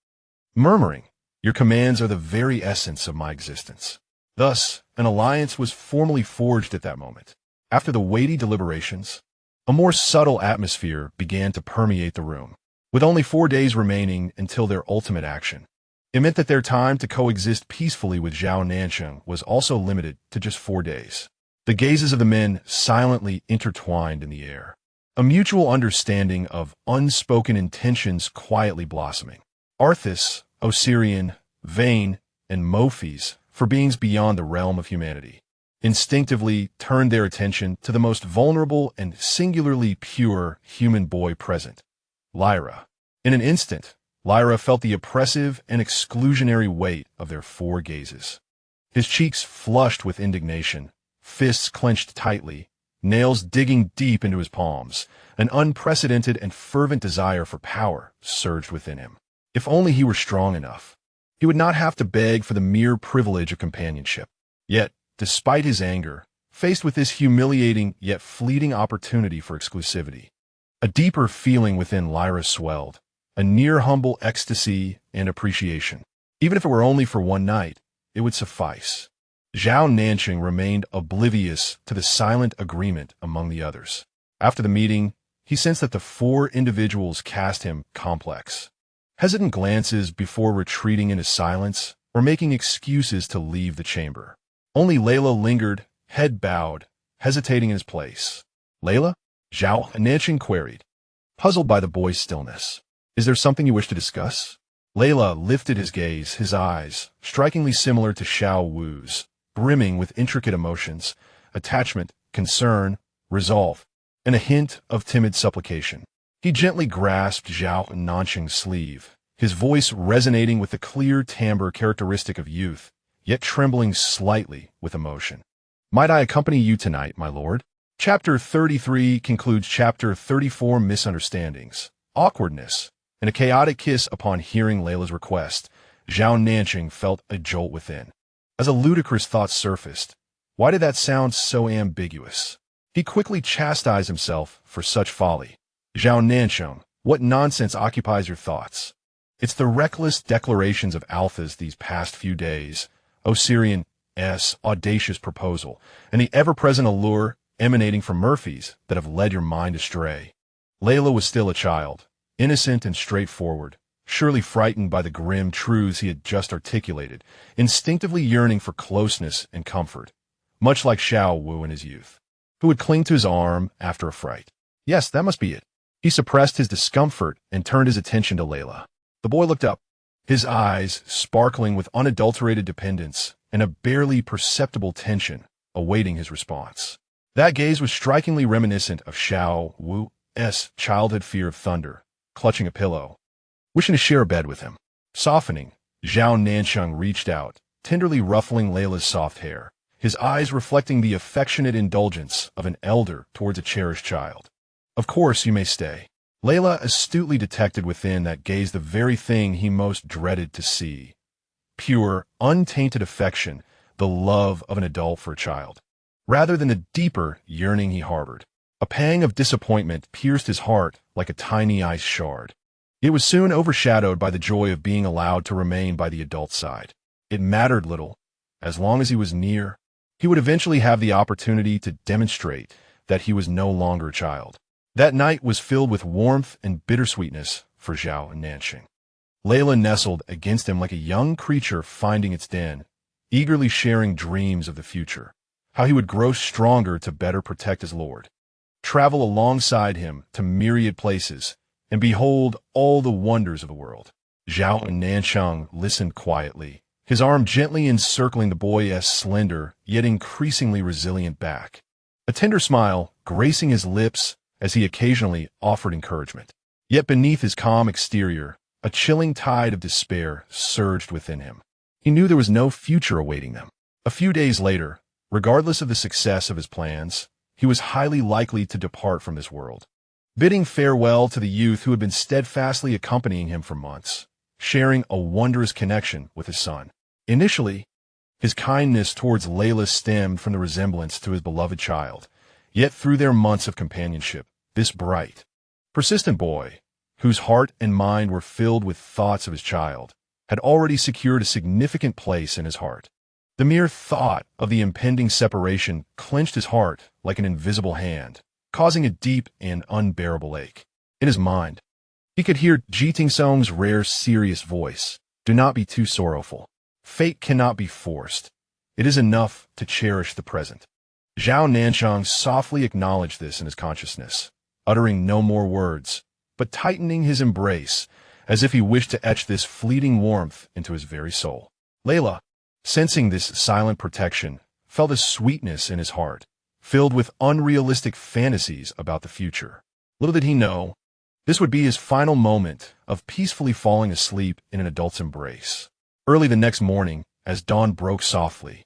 murmuring, "Your commands are the very essence of my existence." Thus, an alliance was formally forged at that moment. After the weighty deliberations, a more subtle atmosphere began to permeate the room. With only 4 days remaining until their ultimate action, it meant that their time to coexist peacefully with Zhao Nancheng was also limited to just 4 days. The gazes of the men silently intertwined in the air, a mutual understanding of unspoken intentions quietly blossoming. Arthas, Osirian, Vane, and Mophis, for beings beyond the realm of humanity, instinctively turned their attention to the most vulnerable and singularly pure human boy present, Lyra. In an instant, Lyra felt the oppressive and exclusionary weight of their 4 gazes. His cheeks flushed with indignation, fists clenched tightly, nails digging deep into his palms. An unprecedented and fervent desire for power surged within him. If only he were strong enough, he would not have to beg for the mere privilege of companionship. Yet, despite his anger, faced with this humiliating yet fleeting opportunity for exclusivity, a deeper feeling within Lyra swelled, a near humble ecstasy and appreciation. Even if it were only for one night, it would suffice. Zhao Nancheng remained oblivious to the silent agreement among the others. After the meeting, he sensed that the 4 individuals cast him complex. Hesitant glances before retreating into silence or making excuses to leave the chamber. Only Layla lingered, head bowed, hesitating in his place. "Layla?" Zhao Nancheng queried, puzzled by the boy's stillness. "Is there something you wish to discuss?" Layla lifted his gaze, his eyes, strikingly similar to Xiao Wu's, brimming with intricate emotions, attachment, concern, resolve, and a hint of timid supplication. He gently grasped Zhao Nancheng's sleeve, his voice resonating with the clear timbre characteristic of youth, yet trembling slightly with emotion. "Might I accompany you tonight, my lord?" Chapter 33 concludes Chapter 34, Misunderstandings, Awkwardness, and a chaotic kiss. Upon hearing Layla's request, Zhao Nancheng felt a jolt within. As a ludicrous thought surfaced, why did that sound so ambiguous? He quickly chastised himself for such folly. "Zhao Nancheng, what nonsense occupies your thoughts?" It's the reckless declarations of Alphas these past few days, Osirian's audacious proposal, and the ever-present allure emanating from Murphy's that have led your mind astray. Layla was still a child, innocent and straightforward, surely frightened by the grim truths he had just articulated, instinctively yearning for closeness and comfort, much like Xiao Wu in his youth, who would cling to his arm after a fright. Yes, that must be it. He suppressed his discomfort and turned his attention to Layla. The boy looked up, his eyes sparkling with unadulterated dependence and a barely perceptible tension awaiting his response. That gaze was strikingly reminiscent of Xiao Wu's childhood fear of thunder, clutching a pillow, wishing to share a bed with him. Softening, Zhao Nancheng reached out, tenderly ruffling Layla's soft hair, his eyes reflecting the affectionate indulgence of an elder towards a cherished child. "Of course you may stay." Layla astutely detected within that gaze the very thing he most dreaded to see. Pure, untainted affection, the love of an adult for a child, rather than the deeper yearning he harbored. A pang of disappointment pierced his heart like a tiny ice shard. It was soon overshadowed by the joy of being allowed to remain by the adult's side. It mattered little. As long as he was near, he would eventually have the opportunity to demonstrate that he was no longer a child. That night was filled with warmth and bittersweetness for Zhao Nancheng. Layla nestled against him like a young creature finding its den, eagerly sharing dreams of the future, how he would grow stronger to better protect his lord, travel alongside him to myriad places, and behold all the wonders of the world. Zhao Nancheng listened quietly, his arm gently encircling the boy's slender, yet increasingly resilient back, a tender smile gracing his lips as he occasionally offered encouragement. Yet beneath his calm exterior, a chilling tide of despair surged within him. He knew there was no future awaiting them. A few days later, regardless of the success of his plans, he was highly likely to depart from this world, bidding farewell to the youth who had been steadfastly accompanying him for months, sharing a wondrous connection with his son. Initially, his kindness towards Layla stemmed from the resemblance to his beloved child, yet through their months of companionship, this bright, persistent boy, whose heart and mind were filled with thoughts of his child, had already secured a significant place in his heart. The mere thought of the impending separation clenched his heart like an invisible hand, causing a deep and unbearable ache. In his mind, he could hear Jiting Song's rare, serious voice. Do not be too sorrowful. Fate cannot be forced. It is enough to cherish the present. Zhao Nancheng softly acknowledged this in his consciousness, uttering no more words, but tightening his embrace, as if he wished to etch this fleeting warmth into his very soul. Layla, sensing this silent protection, felt a sweetness in his heart, filled with unrealistic fantasies about the future. Little did he know, this would be his final moment of peacefully falling asleep in an adult's embrace. Early the next morning, as dawn broke softly,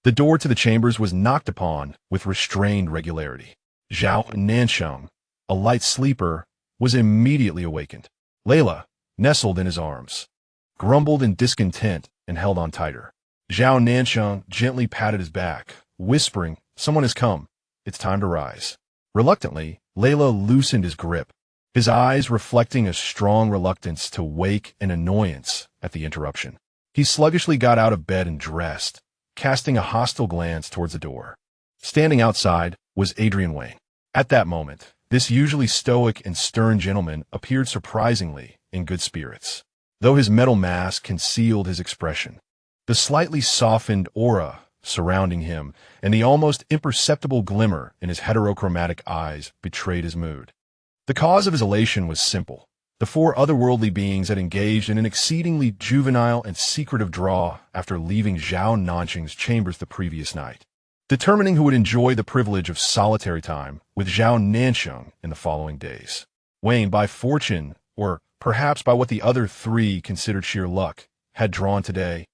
the door to the chambers was knocked upon with restrained regularity. Zhao Nancheng, a light sleeper, was immediately awakened. Layla, nestled in his arms, grumbled in discontent and held on tighter. Zhao Nancheng gently patted his back, whispering, "Someone has come. It's time to rise." Reluctantly, Layla loosened his grip, his eyes reflecting a strong reluctance to wake and annoyance at the interruption. He sluggishly got out of bed and dressed, casting a hostile glance towards the door. Standing outside was When. At that moment, this usually stoic and stern gentleman appeared surprisingly in good spirits, though his metal mask concealed his expression. The slightly softened aura surrounding him and the almost imperceptible glimmer in his heterochromatic eyes betrayed his mood. The cause of his elation was simple. The four otherworldly beings had engaged in an exceedingly juvenile and secretive draw after leaving Zhao Nancheng's chambers the previous night, determining who would enjoy the privilege of solitary time with Zhao Nancheng in the following days. Wayne, by fortune, or perhaps by what the other three considered sheer luck, had drawn today.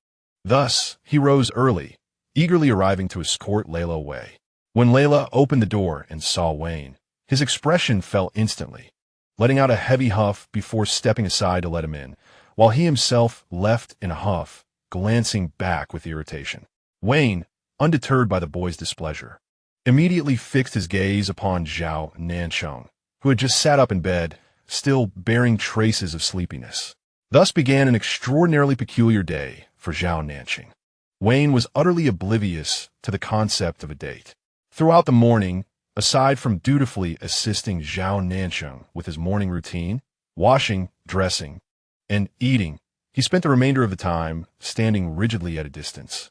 Thus, he rose early, eagerly arriving to escort Layla away. When Layla opened the door and saw Wayne, his expression fell instantly, letting out a heavy huff before stepping aside to let him in, while he himself left in a huff, glancing back with irritation. Wayne, undeterred by the boy's displeasure, immediately fixed his gaze upon Zhao Nancheng, who had just sat up in bed, still bearing traces of sleepiness. Thus began an extraordinarily peculiar day for Zhao Nancheng. Wayne was utterly oblivious to the concept of a date. Throughout the morning, aside from dutifully assisting Zhao Nancheng with his morning routine, washing, dressing, and eating, he spent the remainder of the time standing rigidly at a distance,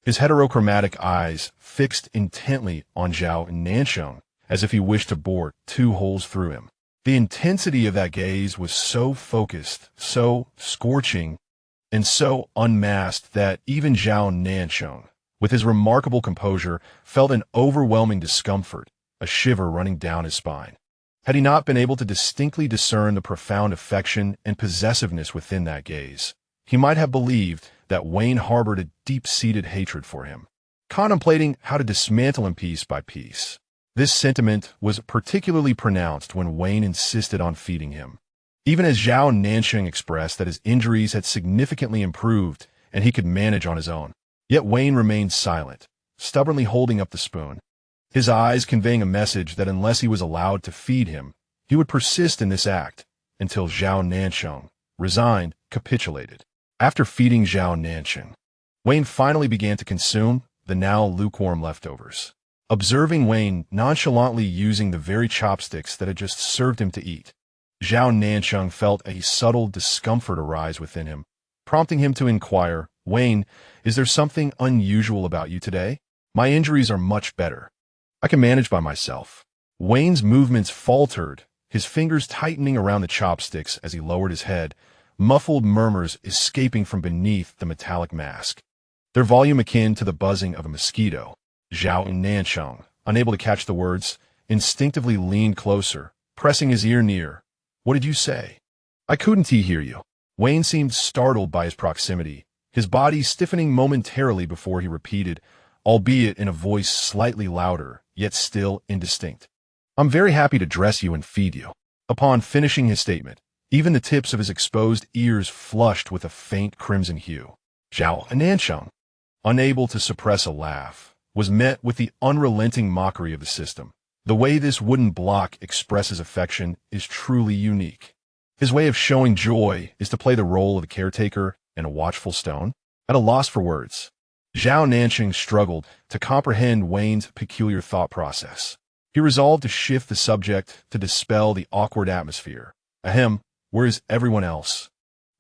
his heterochromatic eyes fixed intently on Zhao Nancheng as if he wished to bore two holes through him. The intensity of that gaze was so focused, so scorching, and so unmasked that even Zhao Nancheng, with his remarkable composure, felt an overwhelming discomfort, a shiver running down his spine. Had he not been able to distinctly discern the profound affection and possessiveness within that gaze, he might have believed that Wayne harbored a deep-seated hatred for him, contemplating how to dismantle him piece by piece. This sentiment was particularly pronounced when Wayne insisted on feeding him. Even as Zhao Nancheng expressed that his injuries had significantly improved and he could manage on his own. Yet Wayne remained silent, stubbornly holding up the spoon, his eyes conveying a message that unless he was allowed to feed him, he would persist in this act until Zhao Nancheng, resigned, capitulated. After feeding Zhao Nancheng, Wayne finally began to consume the now lukewarm leftovers. Observing Wayne nonchalantly using the very chopsticks that had just served him to eat, Zhao Nancheng felt a subtle discomfort arise within him, prompting him to inquire, "Wayne, is there something unusual about you today? My injuries are much better. I can manage by myself." Wayne's movements faltered, his fingers tightening around the chopsticks as he lowered his head, muffled murmurs escaping from beneath the metallic mask, their volume akin to the buzzing of a mosquito. Zhao Nancheng, unable to catch the words, instinctively leaned closer, pressing his ear near. "What did you say?" "I couldn't hear you." Wayne seemed startled by his proximity, his body stiffening momentarily before he repeated, albeit in a voice slightly louder, yet still indistinct. "I'm very happy to dress you and feed you." Upon finishing his statement, even the tips of his exposed ears flushed with a faint crimson hue. Zhao Nancheng, unable to suppress a laugh, was met with the unrelenting mockery of the system. The way this wooden block expresses affection is truly unique. His way of showing joy is to play the role of the caretaker and a watchful stone. At a loss for words, Zhao Nancheng struggled to comprehend Wayne's peculiar thought process. He resolved to shift the subject to dispel the awkward atmosphere. "Ahem, where is everyone else?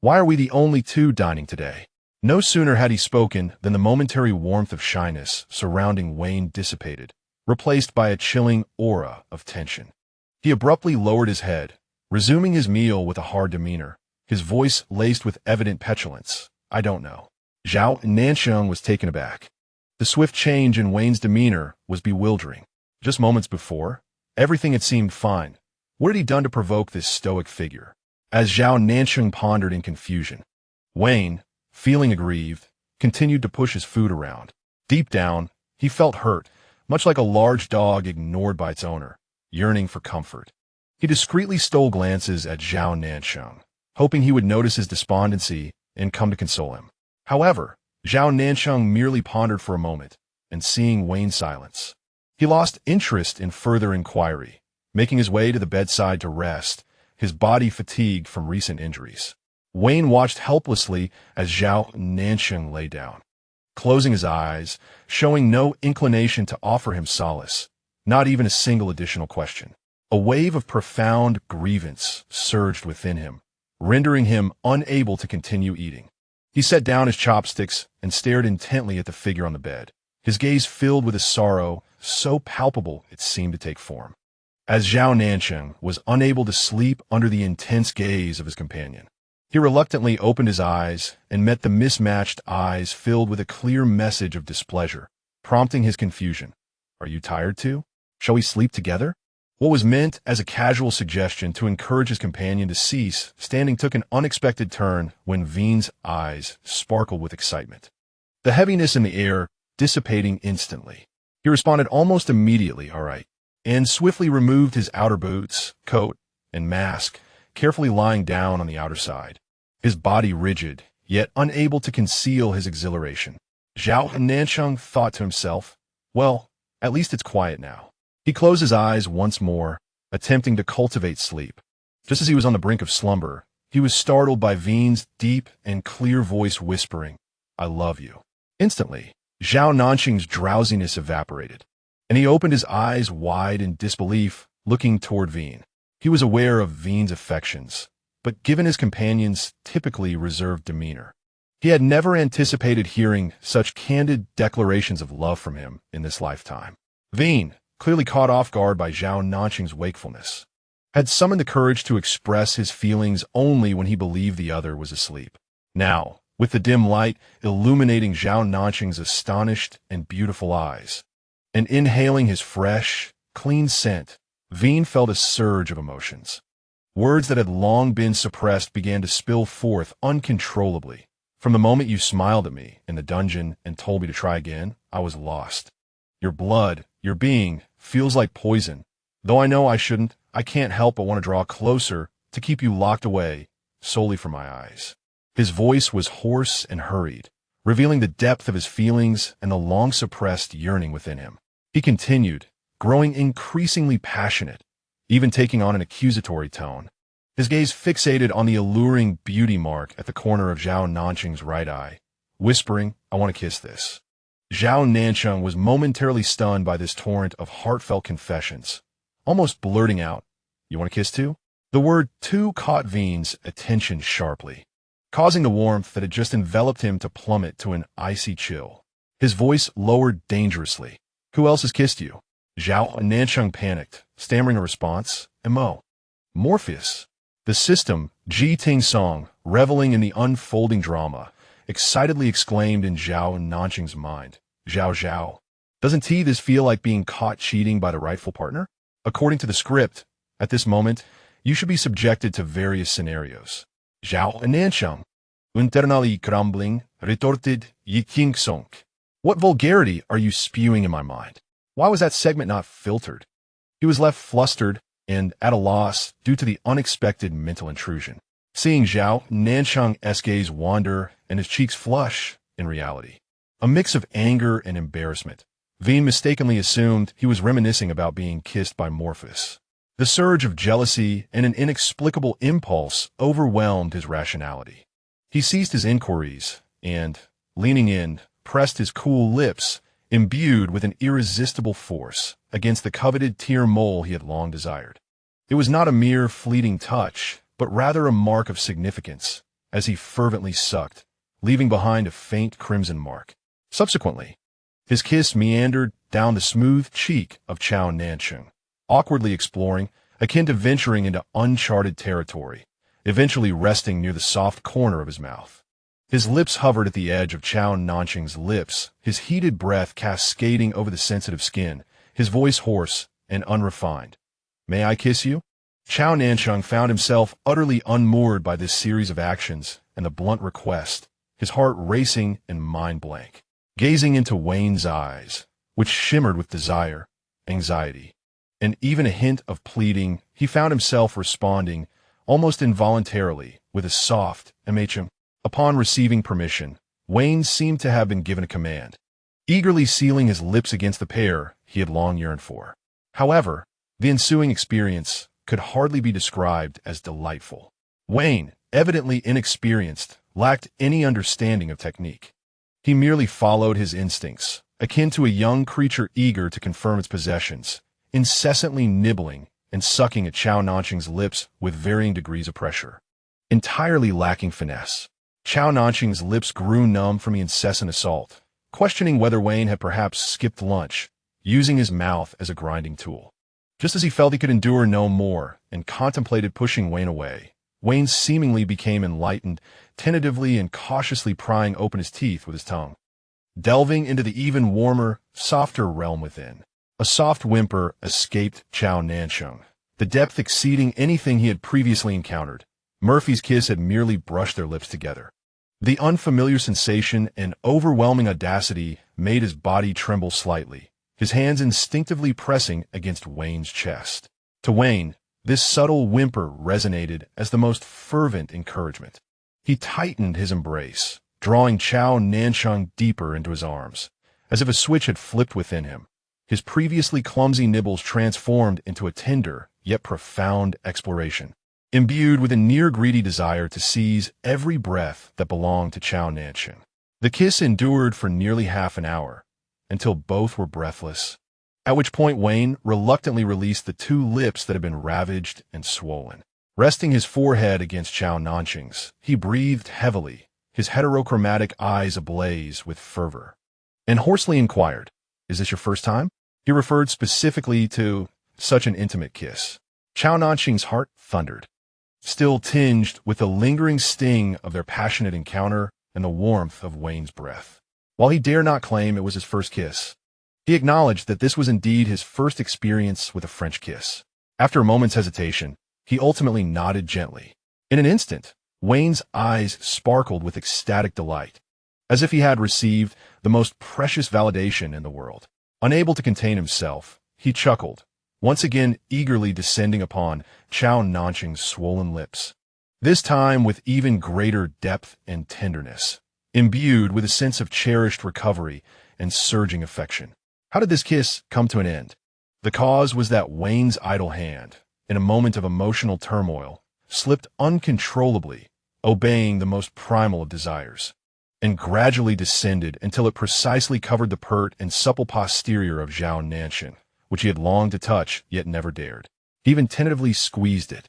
Why are we the only two dining today?" No sooner had he spoken than the momentary warmth of shyness surrounding Wayne dissipated, replaced by a chilling aura of tension. He abruptly lowered his head, resuming his meal with a hard demeanor, his voice laced with evident petulance. "I don't know." Zhao Nancheng was taken aback. The swift change in Wayne's demeanor was bewildering. Just moments before, everything had seemed fine. What had he done to provoke this stoic figure? As Zhao Nancheng pondered in confusion, Wayne, feeling aggrieved, continued to push his food around. Deep down, he felt hurt, much like a large dog ignored by its owner, yearning for comfort. He discreetly stole glances at Zhao Nancheng, hoping he would notice his despondency and come to console him. However, Zhao Nancheng merely pondered for a moment, and seeing Wayne's silence, he lost interest in further inquiry, making his way to the bedside to rest, his body fatigued from recent injuries. Wayne watched helplessly as Zhao Nancheng lay down, closing his eyes, showing no inclination to offer him solace, not even a single additional question. A wave of profound grievance surged within him, rendering him unable to continue eating. He set down his chopsticks and stared intently at the figure on the bed, his gaze filled with a sorrow so palpable it seemed to take form. As Zhao Nancheng was unable to sleep under the intense gaze of his companion, he reluctantly opened his eyes and met the mismatched eyes filled with a clear message of displeasure, prompting his confusion. "Are you tired too? Shall we sleep together?" What was meant as a casual suggestion to encourage his companion to cease standing took an unexpected turn when Veen's eyes sparkled with excitement, the heaviness in the air dissipating instantly. He responded almost immediately, "All right," and swiftly removed his outer boots, coat, and mask, carefully lying down on the outer side, his body rigid, yet unable to conceal his exhilaration. Zhao Nancheng thought to himself, "Well, at least it's quiet now." He closed his eyes once more, attempting to cultivate sleep. Just as he was on the brink of slumber, he was startled by Veen's deep and clear voice whispering, "I love you." Instantly, Zhao Nancheng's drowsiness evaporated, and he opened his eyes wide in disbelief, looking toward Veen. He was aware of Veen's affections, but given his companion's typically reserved demeanor, he had never anticipated hearing such candid declarations of love from him in this lifetime. Veen, clearly caught off guard by Zhao Nancheng's wakefulness, had summoned the courage to express his feelings only when he believed the other was asleep. Now, with the dim light illuminating Zhao Nancheng's astonished and beautiful eyes, and inhaling his fresh, clean scent, Veen felt a surge of emotions. Words that had long been suppressed began to spill forth uncontrollably. "From the moment you smiled at me in the dungeon and told me to try again, I was lost. Your blood, your being, feels like poison. Though I know I shouldn't, I can't help but want to draw closer to keep you locked away solely from my eyes." His voice was hoarse and hurried, revealing the depth of his feelings and the long-suppressed yearning within him. He continued, growing increasingly passionate, even taking on an accusatory tone. His gaze fixated on the alluring beauty mark at the corner of Zhao Nancheng's right eye, whispering, "I want to kiss this." Zhao Nancheng was momentarily stunned by this torrent of heartfelt confessions, almost blurting out, "You want to kiss too?" The word "too" caught Veen's attention sharply, causing the warmth that had just enveloped him to plummet to an icy chill. His voice lowered dangerously. "Who else has kissed you?" Zhao Nancheng panicked, stammering a response. Morpheus. The system, Ji Ting Song, reveling in the unfolding drama, excitedly exclaimed in Zhao Nancheng's mind, Zhao. Doesn't this feel like being caught cheating by the rightful partner? According to the script, at this moment, you should be subjected to various scenarios. Zhao Nancheng, internally crumbling, retorted Yi King Song. What vulgarity are you spewing in my mind? Why was that segment not filtered? He was left flustered and at a loss due to the unexpected mental intrusion. Seeing Zhao Nancheng's gaze wander and his cheeks flush, in reality, a mix of anger and embarrassment, Veen mistakenly assumed he was reminiscing about being kissed by Morpheus. The surge of jealousy and an inexplicable impulse overwhelmed his rationality. He ceased his inquiries and, leaning in, pressed his cool lips, imbued with an irresistible force, against the coveted tear mole he had long desired. It was not a mere fleeting touch, but rather a mark of significance, as he fervently sucked, leaving behind a faint crimson mark. Subsequently, his kiss meandered down the smooth cheek of Zhao Nancheng, awkwardly exploring, akin to venturing into uncharted territory, eventually resting near the soft corner of his mouth. His lips hovered at the edge of Zhao Nancheng's lips, his heated breath cascading over the sensitive skin, his voice hoarse and unrefined. "May I kiss you?" Zhao Nancheng found himself utterly unmoored by this series of actions and the blunt request, his heart racing and mind blank. Gazing into Wayne's eyes, which shimmered with desire, anxiety, and even a hint of pleading, he found himself responding, almost involuntarily, with a soft "mm." Upon receiving permission, Wayne seemed to have been given a command, eagerly sealing his lips against the pair he had long yearned for. However, the ensuing experience could hardly be described as delightful. Wayne, evidently inexperienced, lacked any understanding of technique. He merely followed his instincts, akin to a young creature eager to confirm its possessions, incessantly nibbling and sucking at Zhao Nancheng's lips with varying degrees of pressure. Entirely lacking finesse, Zhao Nancheng's lips grew numb from the incessant assault, questioning whether Wayne had perhaps skipped lunch, using his mouth as a grinding tool. Just as he felt he could endure no more and contemplated pushing Wayne away, Wayne seemingly became enlightened, tentatively and cautiously prying open his teeth with his tongue, delving into the even warmer, softer realm within. A soft whimper escaped Zhao Nancheng, the depth exceeding anything he had previously encountered. Murphy's kiss had merely brushed their lips together. The unfamiliar sensation and overwhelming audacity made his body tremble slightly, his hands instinctively pressing against Wayne's chest. To Wayne, this subtle whimper resonated as the most fervent encouragement. He tightened his embrace, drawing Zhao Nancheng deeper into his arms, as if a switch had flipped within him. His previously clumsy nibbles transformed into a tender, yet profound exploration, imbued with a near-greedy desire to seize every breath that belonged to Zhao Nancheng. The kiss endured for nearly half an hour, until both were breathless, at which point Wayne reluctantly released the two lips that had been ravaged and swollen. Resting his forehead against Zhao Nancheng's, he breathed heavily, his heterochromatic eyes ablaze with fervor, and hoarsely inquired, "Is this your first time?" He referred specifically to such an intimate kiss. Zhao Nancheng's heart thundered, still tinged with the lingering sting of their passionate encounter and the warmth of Wayne's breath. While he dare not claim it was his first kiss, he acknowledged that this was indeed his first experience with a French kiss. After a moment's hesitation, he ultimately nodded gently. In an instant, Wayne's eyes sparkled with ecstatic delight, as if he had received the most precious validation in the world. Unable to contain himself, he chuckled, once again eagerly descending upon Zhao Nancheng's swollen lips, this time with even greater depth and tenderness, imbued with a sense of cherished recovery and surging affection. How did this kiss come to an end? The cause was that Wayne's idle hand, in a moment of emotional turmoil, slipped uncontrollably, obeying the most primal of desires, and gradually descended until it precisely covered the pert and supple posterior of Zhao Nancheng, which he had longed to touch yet never dared. He even tentatively squeezed it.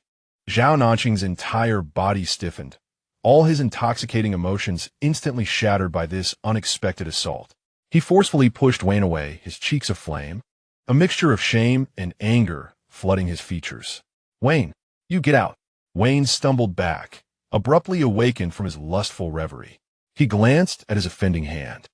Zhao Nancheng's entire body stiffened, all his intoxicating emotions instantly shattered by this unexpected assault. He forcefully pushed Wayne away, his cheeks aflame, a mixture of shame and anger flooding his features. "Wayne, you get out." Wayne stumbled back, abruptly awakened from his lustful reverie. He glanced at his offending hand,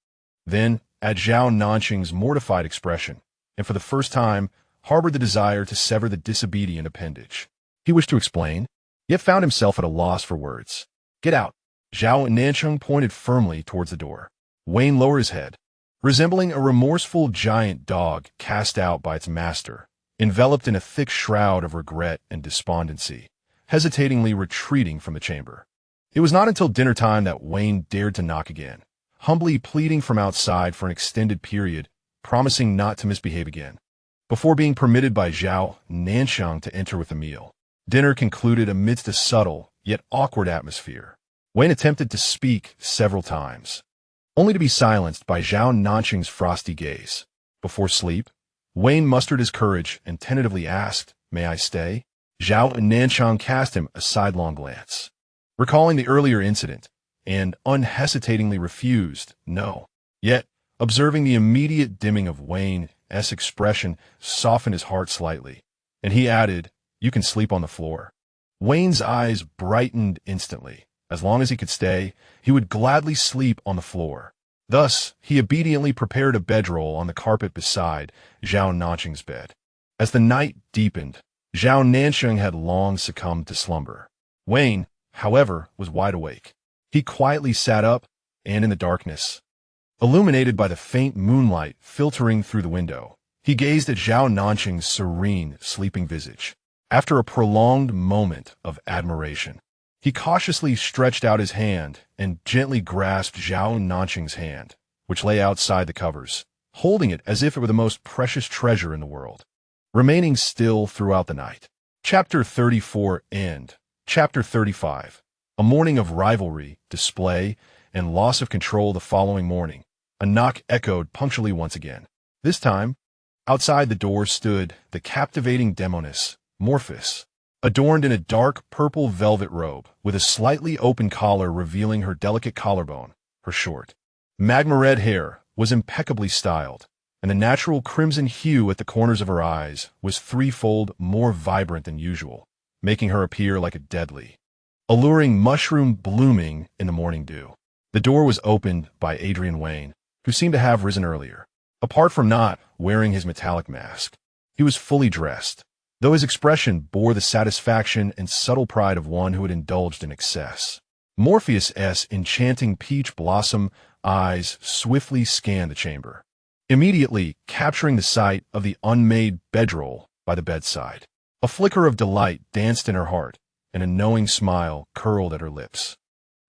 then at Zhao Nancheng's mortified expression, and for the first time harbored the desire to sever the disobedient appendage. He wished to explain, yet found himself at a loss for words. "Get out." Zhao Nancheng pointed firmly towards the door. Wayne lowered his head, resembling a remorseful giant dog cast out by its master, enveloped in a thick shroud of regret and despondency, hesitatingly retreating from the chamber. It was not until dinner time that Wayne dared to knock again, humbly pleading from outside for an extended period, promising not to misbehave again, before being permitted by Zhao Nancheng to enter with the meal. Dinner concluded amidst a subtle, yet awkward atmosphere. Wayne attempted to speak several times, only to be silenced by Zhao Nancheng's frosty gaze. Before sleep, Wayne mustered his courage and tentatively asked, "May I stay?" Zhao Nancheng cast him a sidelong glance, recalling the earlier incident, and unhesitatingly refused, "No." Yet, observing the immediate dimming of Wayne's expression softened his heart slightly, and he added, "You can sleep on the floor." Wayne's eyes brightened instantly. As long as he could stay, he would gladly sleep on the floor. Thus, he obediently prepared a bedroll on the carpet beside Zhao Nancheng's bed. As the night deepened, Zhao Nancheng had long succumbed to slumber. Wayne, however, was wide awake. He quietly sat up, and in the darkness, illuminated by the faint moonlight filtering through the window, he gazed at Zhao Nancheng's serene, sleeping visage. After a prolonged moment of admiration, he cautiously stretched out his hand and gently grasped Zhao Nancheng's hand, which lay outside the covers, holding it as if it were the most precious treasure in the world, remaining still throughout the night. Chapter 34 End. Chapter 35. A morning of rivalry, display, and loss of control. The following morning, a knock echoed punctually once again. This time, outside the door stood the captivating demoness, Morpheus, adorned in a dark purple velvet robe, with a slightly open collar revealing her delicate collarbone. Her short, magma-red hair was impeccably styled, and the natural crimson hue at the corners of her eyes was threefold more vibrant than usual, making her appear like a deadly, alluring mushroom blooming in the morning dew. The door was opened by Adrian Wayne, who seemed to have risen earlier. Apart from not wearing his metallic mask, he was fully dressed, though his expression bore the satisfaction and subtle pride of one who had indulged in excess. Morpheus's enchanting peach blossom eyes swiftly scanned the chamber, immediately capturing the sight of the unmade bedroll by the bedside. A flicker of delight danced in her heart, and a knowing smile curled at her lips,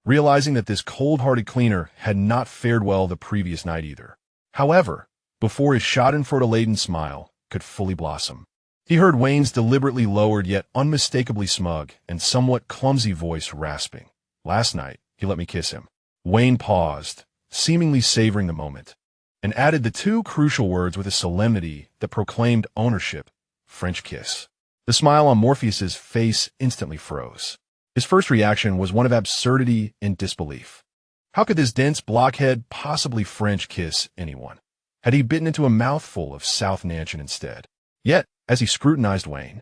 realizing that this cold-hearted cleaner had not fared well the previous night either. However, before his schadenfreude-laden smile could fully blossom, he heard Wayne's deliberately lowered yet unmistakably smug and somewhat clumsy voice rasping. "Last night, he let me kiss him." Wayne paused, seemingly savoring the moment, and added the two crucial words with a solemnity that proclaimed ownership: "French kiss." The smile on Morpheus's face instantly froze. His first reaction was one of absurdity and disbelief. How could this dense blockhead possibly French kiss anyone? Had he bitten into a mouthful of South Nancheng instead? Yet, as he scrutinized Wayne,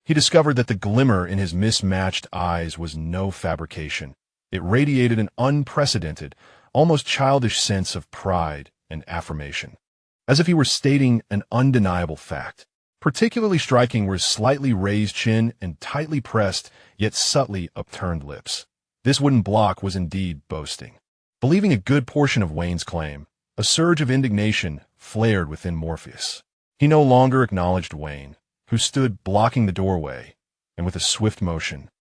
he discovered that the glimmer in his mismatched eyes was no fabrication. It radiated an unprecedented, almost childish sense of pride and affirmation, as if he were stating an undeniable fact. Particularly striking were his slightly raised chin and tightly pressed, yet subtly upturned lips. This wooden block was indeed boasting. Believing a good portion of Wayne's claim, a surge of indignation flared within Morpheus. He no longer acknowledged Wayne, who stood blocking the doorway, and with a swift motion,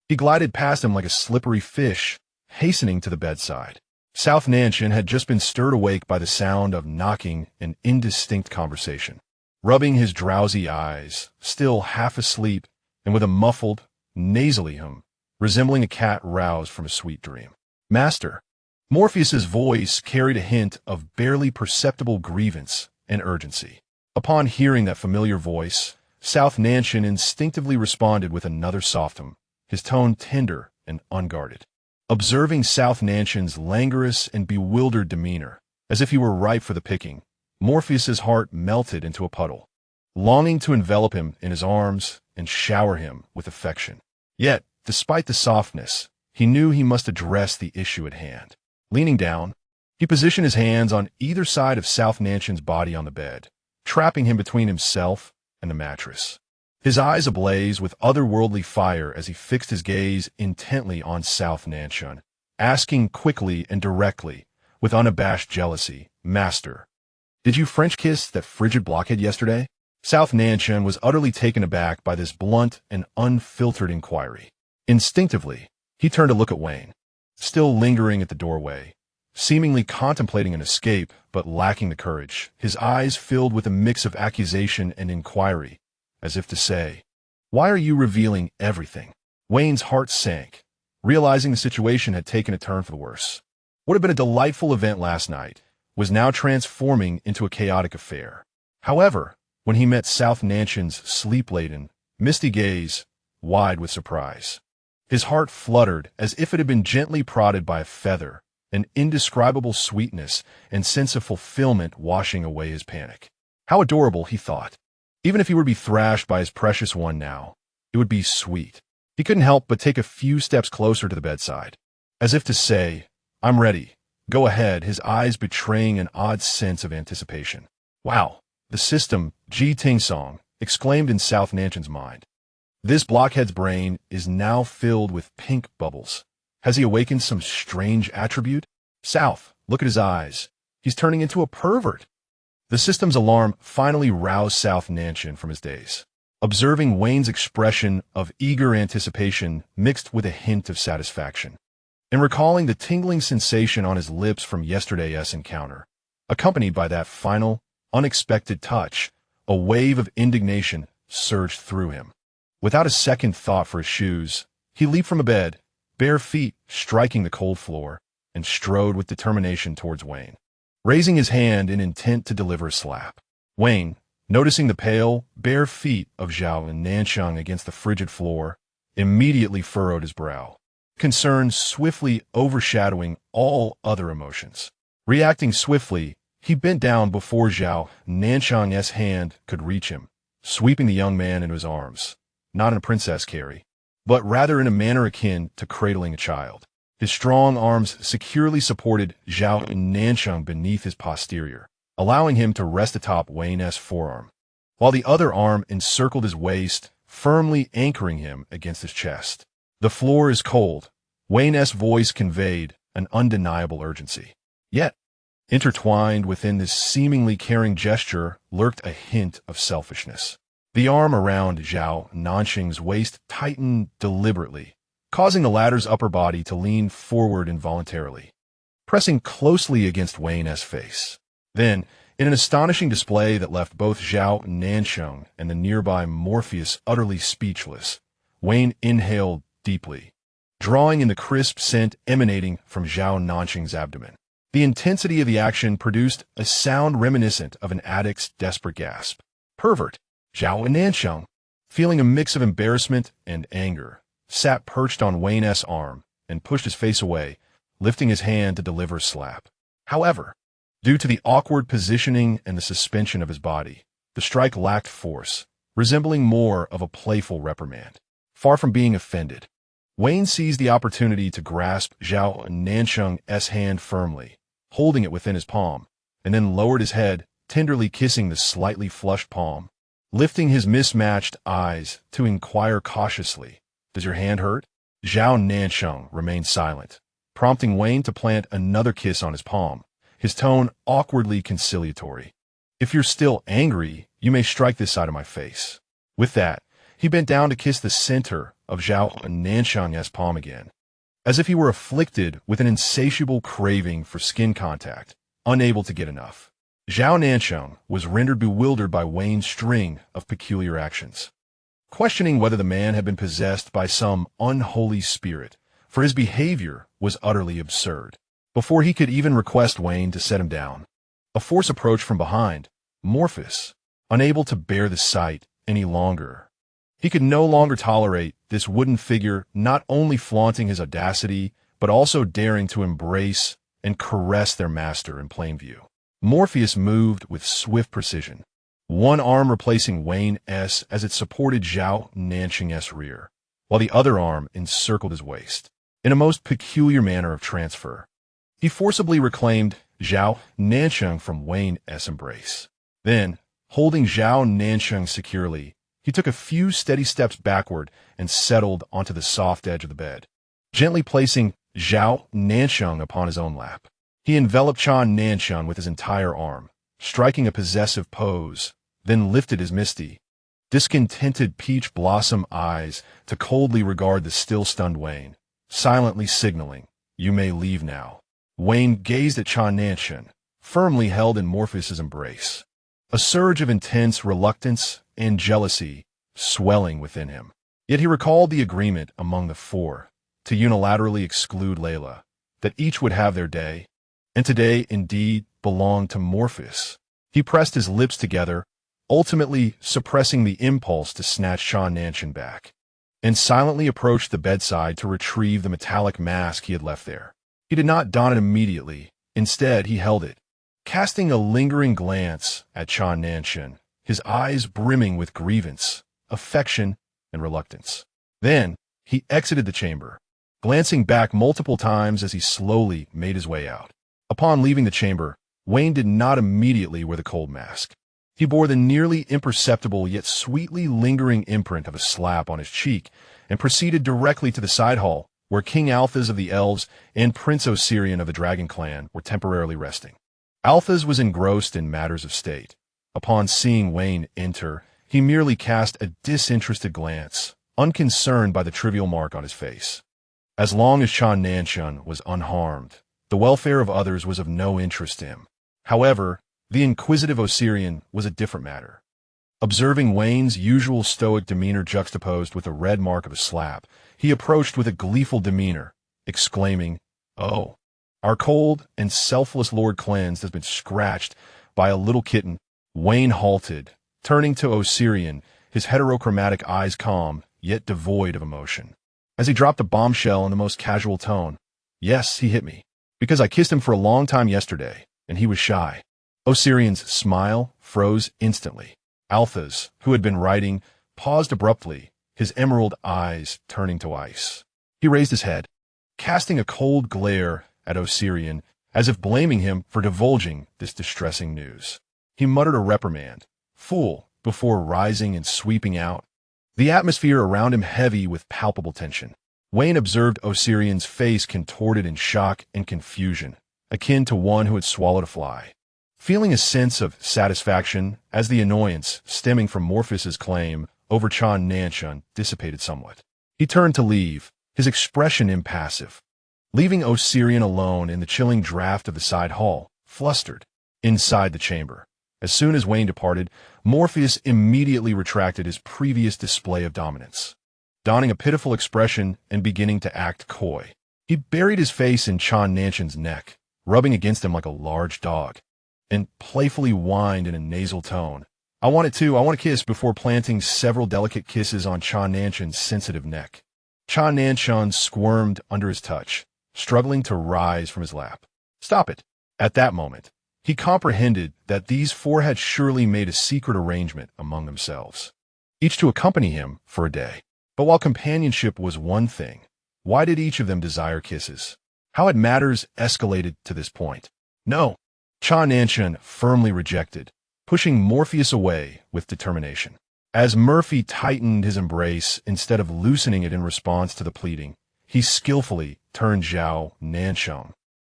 he glided past him like a slippery fish, hastening to the bedside. Zhao Nancheng had just been stirred awake by the sound of knocking and indistinct conversation. Rubbing his drowsy eyes, still half asleep, and with a muffled, nasally hum, resembling a cat roused from a sweet dream. "Master." Morpheus's voice carried a hint of barely perceptible grievance and urgency. Upon hearing that familiar voice, Zhao Nancheng instinctively responded with another soft hum, his tone tender and unguarded. Observing Zhao Nancheng's languorous and bewildered demeanor, as if he were ripe for the picking, Morpheus's heart melted into a puddle, longing to envelop him in his arms and shower him with affection. Yet, despite the softness, he knew he must address the issue at hand. Leaning down, he positioned his hands on either side of Zhao Nancheng's body on the bed, trapping him between himself and the mattress. His eyes ablaze with otherworldly fire as he fixed his gaze intently on Zhao Nancheng, asking quickly and directly, with unabashed jealousy, "Master, did you French kiss that frigid blockhead yesterday?" Zhao Nancheng was utterly taken aback by this blunt and unfiltered inquiry. Instinctively, he turned to look at Wayne, still lingering at the doorway, seemingly contemplating an escape but lacking the courage, his eyes filled with a mix of accusation and inquiry, as if to say, "Why are you revealing everything?" Wayne's heart sank, realizing the situation had taken a turn for the worse. What had been a delightful event last night was now transforming into a chaotic affair. However, when he met Zhao Nancheng's sleep-laden, misty gaze, wide with surprise, his heart fluttered as if it had been gently prodded by a feather, an indescribable sweetness and sense of fulfillment washing away his panic. How adorable, he thought. Even if he were to be thrashed by his precious one now, it would be sweet. He couldn't help but take a few steps closer to the bedside, as if to say, "I'm ready. Go ahead," his eyes betraying an odd sense of anticipation. "Wow, the system, Ji Ting Song," exclaimed in Zhao Nancheng's mind. This blockhead's brain is now filled with pink bubbles. Has he awakened some strange attribute? South, look at his eyes. He's turning into a pervert. The system's alarm finally roused Zhao Nancheng from his daze. Observing Wayne's expression of eager anticipation mixed with a hint of satisfaction, and recalling the tingling sensation on his lips from yesterday's encounter, accompanied by that final, unexpected touch, a wave of indignation surged through him. Without a second thought for his shoes, he leaped from a bed, bare feet striking the cold floor, and strode with determination towards Wayne, raising his hand in intent to deliver a slap. Wayne, noticing the pale, bare feet of Zhao Nancheng against the frigid floor, immediately furrowed his brow, concern swiftly overshadowing all other emotions. Reacting swiftly, he bent down before Zhao Nancheng's hand could reach him, sweeping the young man into his arms, not in a princess carry, but rather in a manner akin to cradling a child. His strong arms securely supported Zhao Nancheng beneath his posterior, allowing him to rest atop Wayne's forearm, while the other arm encircled his waist, firmly anchoring him against his chest. "The floor is cold," Wayne's voice conveyed an undeniable urgency. Yet, intertwined within this seemingly caring gesture lurked a hint of selfishness. The arm around Zhao Nancheng's waist tightened deliberately, causing the latter's upper body to lean forward involuntarily, pressing closely against Wayne's face. Then, in an astonishing display that left both Zhao Nancheng and the nearby Morpheus utterly speechless, Wayne inhaled deeply, drawing in the crisp scent emanating from Zhao Nancheng's abdomen. The intensity of the action produced a sound reminiscent of an addict's desperate gasp. "Pervert!" Zhao Nancheng, feeling a mix of embarrassment and anger, sat perched on Wayne's arm and pushed his face away, lifting his hand to deliver a slap. However, due to the awkward positioning and the suspension of his body, the strike lacked force, resembling more of a playful reprimand. Far from being offended, Wayne seized the opportunity to grasp Zhao Nancheng's hand firmly, holding it within his palm, and then lowered his head, tenderly kissing the slightly flushed palm, lifting his mismatched eyes to inquire cautiously, "Does your hand hurt?" Zhao Nancheng remained silent, prompting Wayne to plant another kiss on his palm, his tone awkwardly conciliatory. "If you're still angry, You may strike this side of my face." With that, he bent down to kiss the center of Zhao Nancheng's palm again, as if he were afflicted with an insatiable craving for skin contact, unable to get enough. Zhao Nancheng was rendered bewildered by Wayne's string of peculiar actions, questioning whether the man had been possessed by some unholy spirit, for his behavior was utterly absurd. Before he could even request Wayne to set him down, a force approached from behind, Morpheus, unable to bear the sight any longer. He could no longer tolerate this wooden figure not only flaunting his audacity, but also daring to embrace and caress their master in plain view. Morpheus moved with swift precision, one arm replacing Wayne's as it supported Zhao Nancheng's rear, while the other arm encircled his waist. In a most peculiar manner of transfer, he forcibly reclaimed Zhao Nancheng from Wayne's embrace. Then, holding Zhao Nancheng securely, he took a few steady steps backward and settled onto the soft edge of the bed, gently placing Zhao Nancheng upon his own lap. He enveloped Zhao Nancheng with his entire arm, striking a possessive pose, then lifted his misty, discontented peach blossom eyes to coldly regard the still stunned Wayne, silently signaling, "You may leave now." Wayne gazed at Zhao Nancheng, firmly held in Morpheus's embrace, a surge of intense reluctance and jealousy swelling within him. Yet he recalled the agreement among the four to unilaterally exclude Layla, that each would have their day, and today indeed belonged to Morpheus. He pressed his lips together, ultimately suppressing the impulse to snatch Zhao Nancheng back, and silently approached the bedside to retrieve the metallic mask he had left there. He did not don it immediately. Instead, he held it, casting a lingering glance at Zhao Nancheng, his eyes brimming with grievance, affection, and reluctance. Then, he exited the chamber, glancing back multiple times as he slowly made his way out. Upon leaving the chamber, Wayne did not immediately wear the cold mask. He bore the nearly imperceptible yet sweetly lingering imprint of a slap on his cheek and proceeded directly to the side hall, where King Althas of the Elves and Prince Osirian of the Dragon Clan were temporarily resting. Althas was engrossed in matters of state. Upon seeing Wayne enter, he merely cast a disinterested glance, unconcerned by the trivial mark on his face. As long as Zhao Nancheng was unharmed, the welfare of others was of no interest to him. However, the inquisitive Osirian was a different matter. Observing Wayne's usual stoic demeanor juxtaposed with the red mark of a slap, he approached with a gleeful demeanor, exclaiming, "Oh, our cold and selfless Lord cleansed has been scratched by a little kitten." Wayne halted, turning to Osirian, his heterochromatic eyes calm, yet devoid of emotion. As he dropped a bombshell in the most casual tone, "Yes, he hit me, because I kissed him for a long time yesterday, and he was shy." Osirian's smile froze instantly. Althas, who had been writing, paused abruptly, his emerald eyes turning to ice. He raised his head, casting a cold glare at Osirian, as if blaming him for divulging this distressing news. He muttered a reprimand, "Fool," before rising and sweeping out, the atmosphere around him heavy with palpable tension. Wayne observed Osirian's face contorted in shock and confusion, akin to one who had swallowed a fly. Feeling a sense of satisfaction as the annoyance stemming from Morpheus's claim over Zhao Nancheng dissipated somewhat, he turned to leave, his expression impassive, leaving Osirian alone in the chilling draft of the side hall, flustered. Inside the chamber, as soon as Wayne departed, Morpheus immediately retracted his previous display of dominance, donning a pitiful expression and beginning to act coy. He buried his face in Zhao Nancheng's neck, rubbing against him like a large dog, and playfully whined in a nasal tone, I want to kiss," before planting several delicate kisses on Zhao Nancheng's sensitive neck. Zhao Nancheng squirmed under his touch, struggling to rise from his lap. "Stop it." At that moment, he comprehended that these four had surely made a secret arrangement among themselves, each to accompany him for a day. But while companionship was one thing, why did each of them desire kisses? How had matters escalated to this point? No, Zhao Nancheng firmly rejected, pushing Morpheus away with determination. As Murphy tightened his embrace instead of loosening it in response to the pleading, he skillfully turned Zhao Nancheng,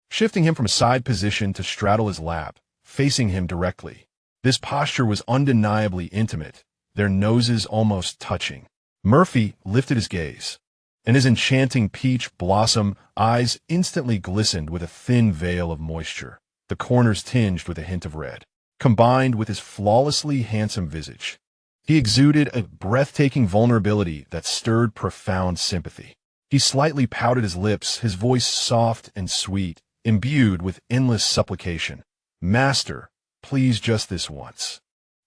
shifting him from a side position to straddle his lap, facing him directly. This posture was undeniably intimate, their noses almost touching. Murphy lifted his gaze, and his enchanting peach blossom eyes instantly glistened with a thin veil of moisture, the corners tinged with a hint of red. Combined with his flawlessly handsome visage, he exuded a breathtaking vulnerability that stirred profound sympathy. He slightly pouted his lips, his voice soft and sweet, imbued with endless supplication. "Master, please just this once."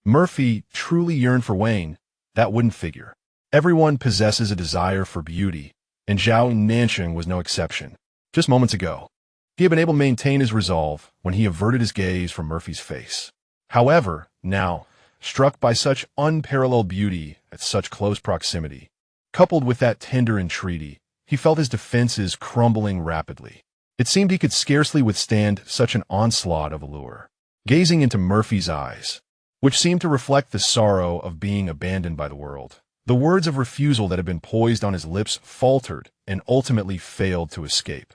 Murphy truly yearned for Wayne. That wouldn't figure. Everyone possesses a desire for beauty, and Zhao Nancheng was no exception. Just moments ago, he had been able to maintain his resolve when he averted his gaze from Murphy's face. However, now, struck by such unparalleled beauty at such close proximity, coupled with that tender entreaty, he felt his defenses crumbling rapidly. It seemed he could scarcely withstand such an onslaught of allure. Gazing into Murphy's eyes, which seemed to reflect the sorrow of being abandoned by the world, the words of refusal that had been poised on his lips faltered and ultimately failed to escape.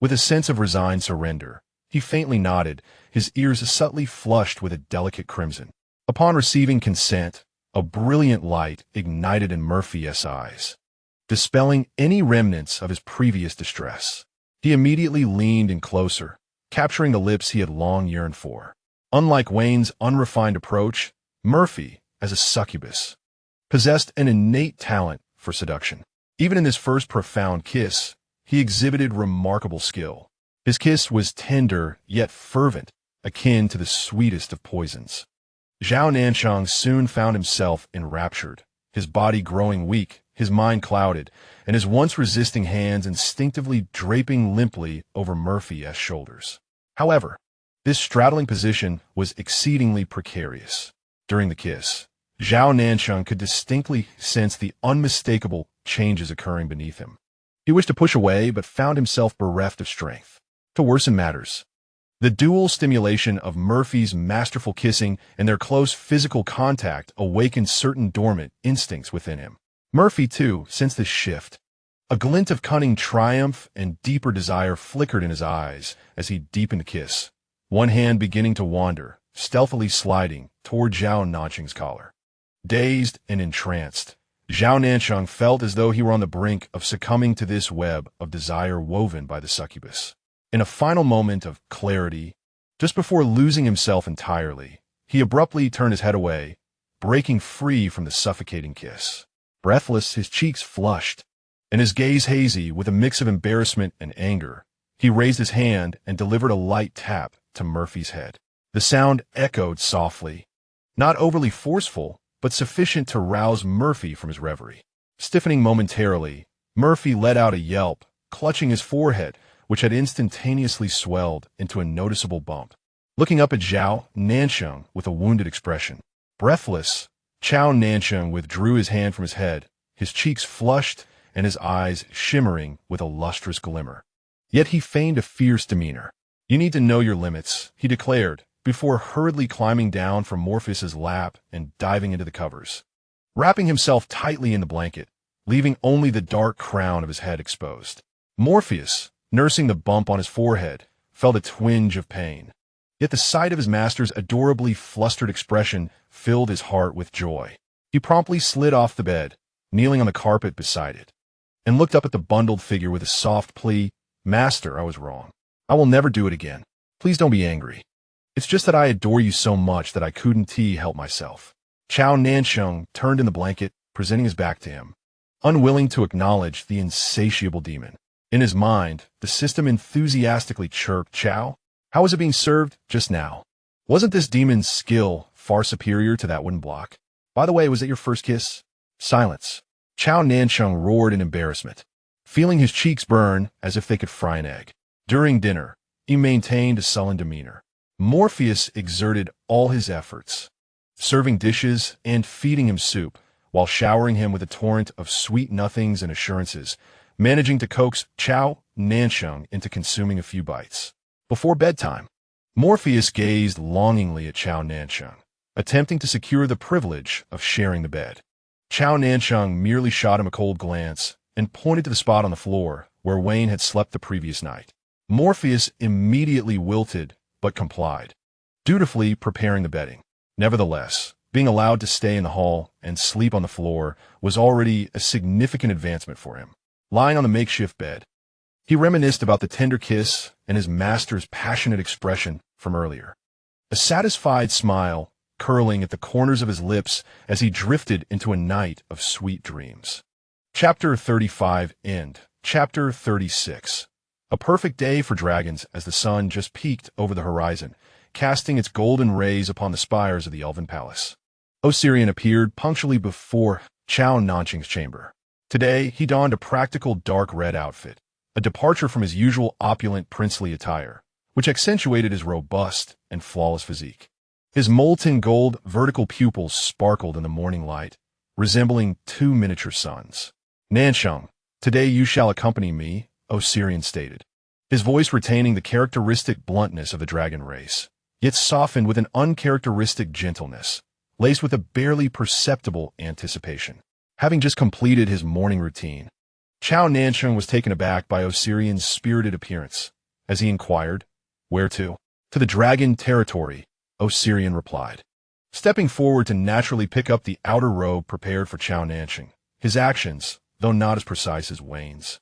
With a sense of resigned surrender, he faintly nodded, his ears subtly flushed with a delicate crimson. Upon receiving consent, a brilliant light ignited in Murphy's eyes, dispelling any remnants of his previous distress. He immediately leaned in closer, capturing the lips he had long yearned for. Unlike Wayne's unrefined approach, Murphy, as a succubus, possessed an innate talent for seduction. Even in this first profound kiss, he exhibited remarkable skill. His kiss was tender yet fervent, akin to the sweetest of poisons. Zhao Nancheng soon found himself enraptured, his body growing weak, his mind clouded, and his once resisting hands instinctively draping limply over Murphy's shoulders. However, this straddling position was exceedingly precarious. During the kiss, Zhao Nancheng could distinctly sense the unmistakable changes occurring beneath him. He wished to push away, but found himself bereft of strength. To worsen matters, the dual stimulation of Murphy's masterful kissing and their close physical contact awakened certain dormant instincts within him. Murphy, too, sensed this shift. A glint of cunning triumph and deeper desire flickered in his eyes as he deepened the kiss, one hand beginning to wander, stealthily sliding toward Zhao Nancheng's collar. Dazed and entranced, Zhao Nancheng felt as though he were on the brink of succumbing to this web of desire woven by the succubus. In a final moment of clarity, just before losing himself entirely, he abruptly turned his head away, breaking free from the suffocating kiss. Breathless, his cheeks flushed, and his gaze hazy with a mix of embarrassment and anger, he raised his hand and delivered a light tap to Murphy's head. The sound echoed softly, not overly forceful, but sufficient to rouse Murphy from his reverie. Stiffening momentarily, Murphy let out a yelp, clutching his forehead, which had instantaneously swelled into a noticeable bump. Looking up at Zhao Nancheng with a wounded expression. Breathless, Zhao Nancheng withdrew his hand from his head, his cheeks flushed and his eyes shimmering with a lustrous glimmer. Yet he feigned a fierce demeanor. "You need to know your limits," he declared, before hurriedly climbing down from Morpheus's lap and diving into the covers, wrapping himself tightly in the blanket, leaving only the dark crown of his head exposed. Morpheus, nursing the bump on his forehead, felt a twinge of pain. Yet the sight of his master's adorably flustered expression filled his heart with joy. He promptly slid off the bed, kneeling on the carpet beside it, and looked up at the bundled figure with a soft plea. "Master, I was wrong. I will never do it again. Please don't be angry. It's just that I adore you so much that I couldn't help myself." Zhao Nancheng turned in the blanket, presenting his back to him, unwilling to acknowledge the insatiable demon. In his mind, the system enthusiastically chirped, "Zhao, how was it being served just now? Wasn't this demon's skill far superior to that wooden block? By the way, was that your first kiss?" Silence. Zhao Nancheng roared in embarrassment, feeling his cheeks burn as if they could fry an egg. During dinner, he maintained a sullen demeanor. Morpheus exerted all his efforts, serving dishes and feeding him soup, while showering him with a torrent of sweet nothings and assurances, managing to coax Zhao Nancheng into consuming a few bites. Before bedtime, Morpheus gazed longingly at Zhao Nancheng, attempting to secure the privilege of sharing the bed. Zhao Nancheng merely shot him a cold glance and pointed to the spot on the floor where Wayne had slept the previous night. Morpheus immediately wilted but complied, dutifully preparing the bedding. Nevertheless, being allowed to stay in the hall and sleep on the floor was already a significant advancement for him. Lying on the makeshift bed, he reminisced about the tender kiss and his master's passionate expression from earlier. A satisfied smile curling at the corners of his lips as he drifted into a night of sweet dreams. Chapter 35 End. Chapter 36. A perfect day for dragons as the sun just peeked over the horizon, casting its golden rays upon the spires of the elven palace. Osirian appeared punctually before Zhao Nancheng's chamber. Today, he donned a practical dark red outfit, a departure from his usual opulent princely attire, which accentuated his robust and flawless physique. His molten gold vertical pupils sparkled in the morning light, resembling two miniature suns. "Nancheng, today you shall accompany me," Osirian stated, his voice retaining the characteristic bluntness of the dragon race, yet softened with an uncharacteristic gentleness, laced with a barely perceptible anticipation. Having just completed his morning routine, Zhao Nancheng was taken aback by Osirian's spirited appearance. As he inquired, "Where to?" "To the dragon territory," Osirian replied, stepping forward to naturally pick up the outer robe prepared for Zhao Nancheng. His actions, though not as precise as Wayne's,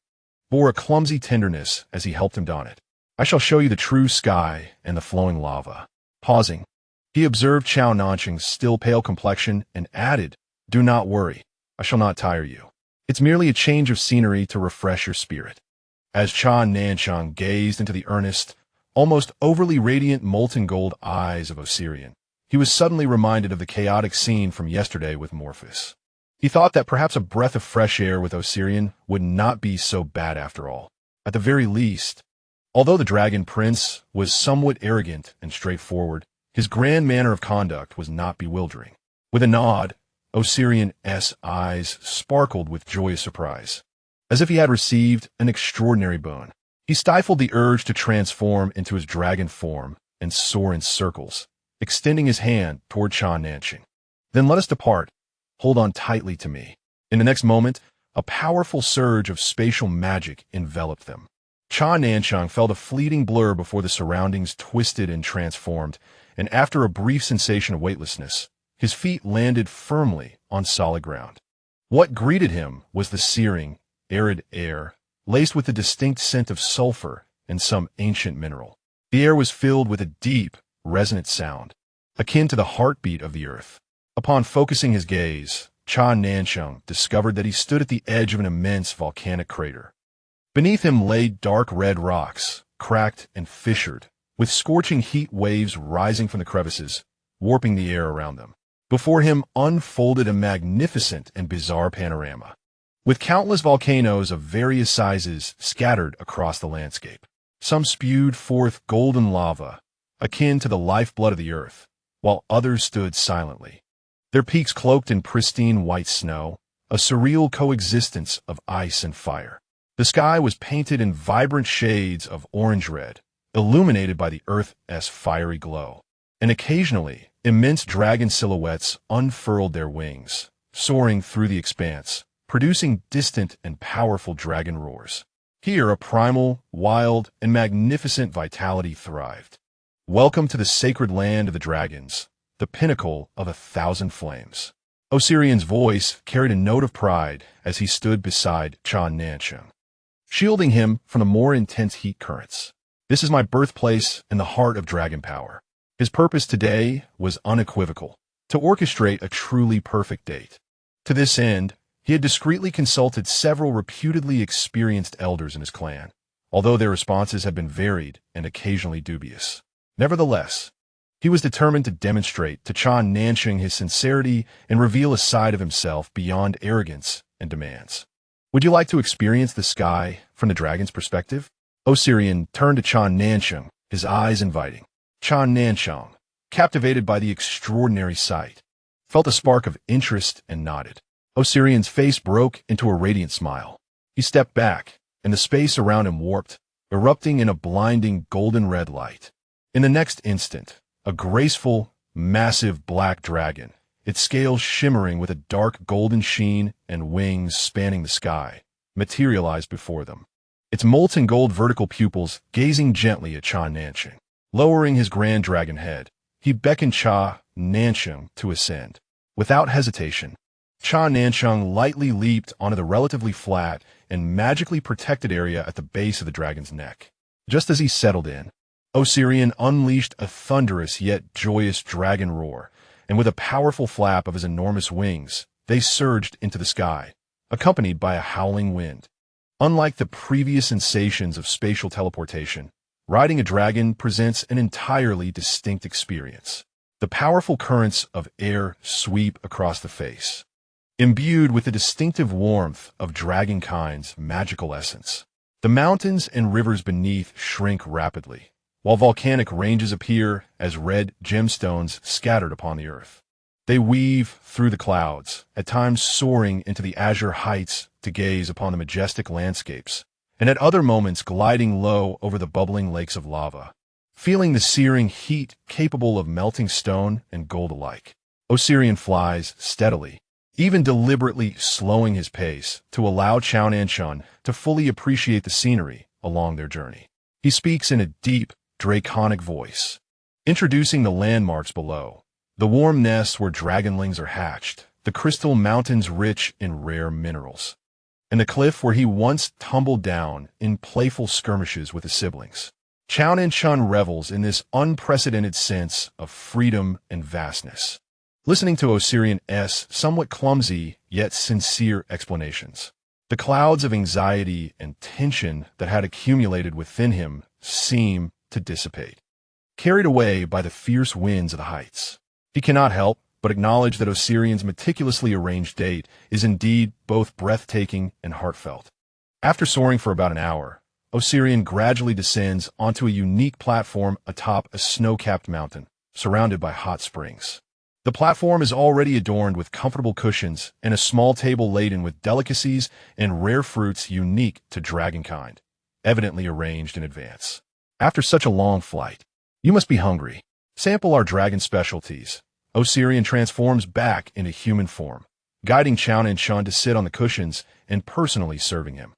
bore a clumsy tenderness as he helped him don it. "I shall show you the true sky and the flowing lava." Pausing, he observed Zhao Nancheng's still pale complexion and added, "Do not worry, I shall not tire you. It's merely a change of scenery to refresh your spirit." As Zhao Nancheng gazed into the earnest, almost overly radiant molten gold eyes of Osirian, he was suddenly reminded of the chaotic scene from yesterday with Morphus. He thought that perhaps a breath of fresh air with Osirian would not be so bad after all. At the very least, although the Dragon Prince was somewhat arrogant and straightforward, his grand manner of conduct was not bewildering. With a nod, Osirian's eyes sparkled with joyous surprise, as if he had received an extraordinary boon. He stifled the urge to transform into his dragon form and soar in circles, extending his hand toward Zhao Nancheng. "Then let us depart. Hold on tightly to me." In the next moment, a powerful surge of spatial magic enveloped them. Zhao Nancheng felt a fleeting blur before the surroundings twisted and transformed, and after a brief sensation of weightlessness, his feet landed firmly on solid ground. What greeted him was the searing, arid air, laced with the distinct scent of sulfur and some ancient mineral. The air was filled with a deep, resonant sound, akin to the heartbeat of the earth. Upon focusing his gaze, Zhao Nancheng discovered that he stood at the edge of an immense volcanic crater. Beneath him lay dark red rocks, cracked and fissured, with scorching heat waves rising from the crevices, warping the air around them. Before him unfolded a magnificent and bizarre panorama, with countless volcanoes of various sizes scattered across the landscape. Some spewed forth golden lava, akin to the lifeblood of the earth, while others stood silently, their peaks cloaked in pristine white snow, a surreal coexistence of ice and fire. The sky was painted in vibrant shades of orange-red, illuminated by the earth's fiery glow, and occasionally immense dragon silhouettes unfurled their wings, soaring through the expanse, producing distant and powerful dragon roars. Here a primal, wild, and magnificent vitality thrived. "Welcome to the sacred land of the dragons, the pinnacle of 1,000 flames." Osirian's voice carried a note of pride as he stood beside Zhao Nancheng, shielding him from the more intense heat currents. "This is my birthplace and the heart of dragon power." His purpose today was unequivocal: to orchestrate a truly perfect date. To this end, he had discreetly consulted several reputedly experienced elders in his clan, although their responses had been varied and occasionally dubious. Nevertheless, he was determined to demonstrate to Zhao Nancheng his sincerity and reveal a side of himself beyond arrogance and demands. "Would you like to experience the sky from the dragon's perspective?" Osirian turned to Zhao Nancheng, his eyes inviting. Zhao Nancheng, captivated by the extraordinary sight, felt a spark of interest and nodded. Osirian's face broke into a radiant smile. He stepped back, and the space around him warped, erupting in a blinding golden red light. In the next instant, a graceful, massive black dragon, its scales shimmering with a dark golden sheen and wings spanning the sky, materialized before them, its molten gold vertical pupils gazing gently at Zhao Nancheng. Lowering his grand dragon head, he beckoned Zhao Nancheng to ascend. Without hesitation, Zhao Nancheng lightly leaped onto the relatively flat and magically protected area at the base of the dragon's neck. Just as he settled in, Osirian unleashed a thunderous yet joyous dragon roar, and with a powerful flap of his enormous wings, they surged into the sky, accompanied by a howling wind. Unlike the previous sensations of spatial teleportation, riding a dragon presents an entirely distinct experience. The powerful currents of air sweep across the face, imbued with the distinctive warmth of dragonkind's magical essence. The mountains and rivers beneath shrink rapidly, while volcanic ranges appear as red gemstones scattered upon the earth. They weave through the clouds, at times soaring into the azure heights to gaze upon the majestic landscapes, and at other moments gliding low over the bubbling lakes of lava. Feeling the searing heat capable of melting stone and gold alike, Osirian flies steadily, even deliberately slowing his pace to allow Zhao Nancheng to fully appreciate the scenery along their journey. He speaks in a deep, draconic voice, introducing the landmarks below, the warm nests where dragonlings are hatched, the crystal mountains rich in rare minerals, and the cliff where he once tumbled down in playful skirmishes with his siblings. Zhao Nancheng revels in this unprecedented sense of freedom and vastness, listening to Osirian's somewhat clumsy yet sincere explanations. The clouds of anxiety and tension that had accumulated within him seem to dissipate, carried away by the fierce winds of the heights. He cannot help but acknowledge that Osirian's meticulously arranged date is indeed both breathtaking and heartfelt. After soaring for about an hour, Osirian gradually descends onto a unique platform atop a snow-capped mountain, surrounded by hot springs. The platform is already adorned with comfortable cushions and a small table laden with delicacies and rare fruits unique to dragonkind, evidently arranged in advance. After such a long flight, you must be hungry. Sample our dragon specialties. Osirian transforms back into human form, guiding Zhao Nancheng to sit on the cushions and personally serving him.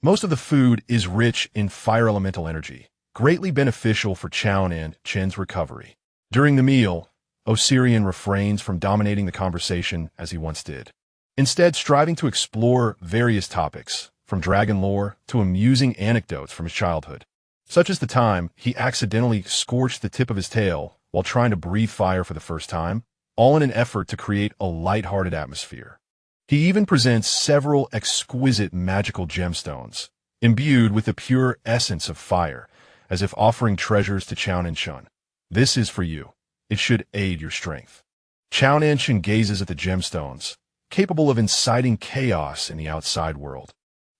Most of the food is rich in fire elemental energy, greatly beneficial for Zhao Nancheng's recovery. During the meal, Osirian refrains from dominating the conversation as he once did, instead striving to explore various topics, from dragon lore to amusing anecdotes from his childhood, such as the time he accidentally scorched the tip of his tail while trying to breathe fire for the first time, all in an effort to create a light-hearted atmosphere. He even presents several exquisite magical gemstones, imbued with the pure essence of fire, as if offering treasures to Zhao Nancheng. This is for you. It should aid your strength. Zhao Nancheng gazes at the gemstones, capable of inciting chaos in the outside world,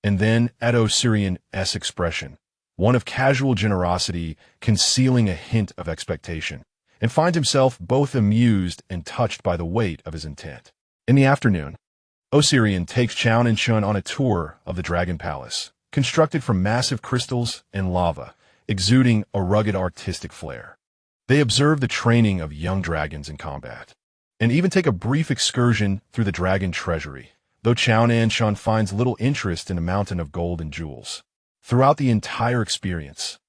and then at Osirian's expression, one of casual generosity concealing a hint of expectation, and finds himself both amused and touched by the weight of his intent. In the afternoon, Osirian takes Zhao Nancheng on a tour of the Dragon Palace, constructed from massive crystals and lava, exuding a rugged artistic flair. They observe the training of young dragons in combat, and even take a brief excursion through the dragon treasury, though Zhao Nancheng finds little interest in the mountain of gold and jewels. Throughout the entire experience,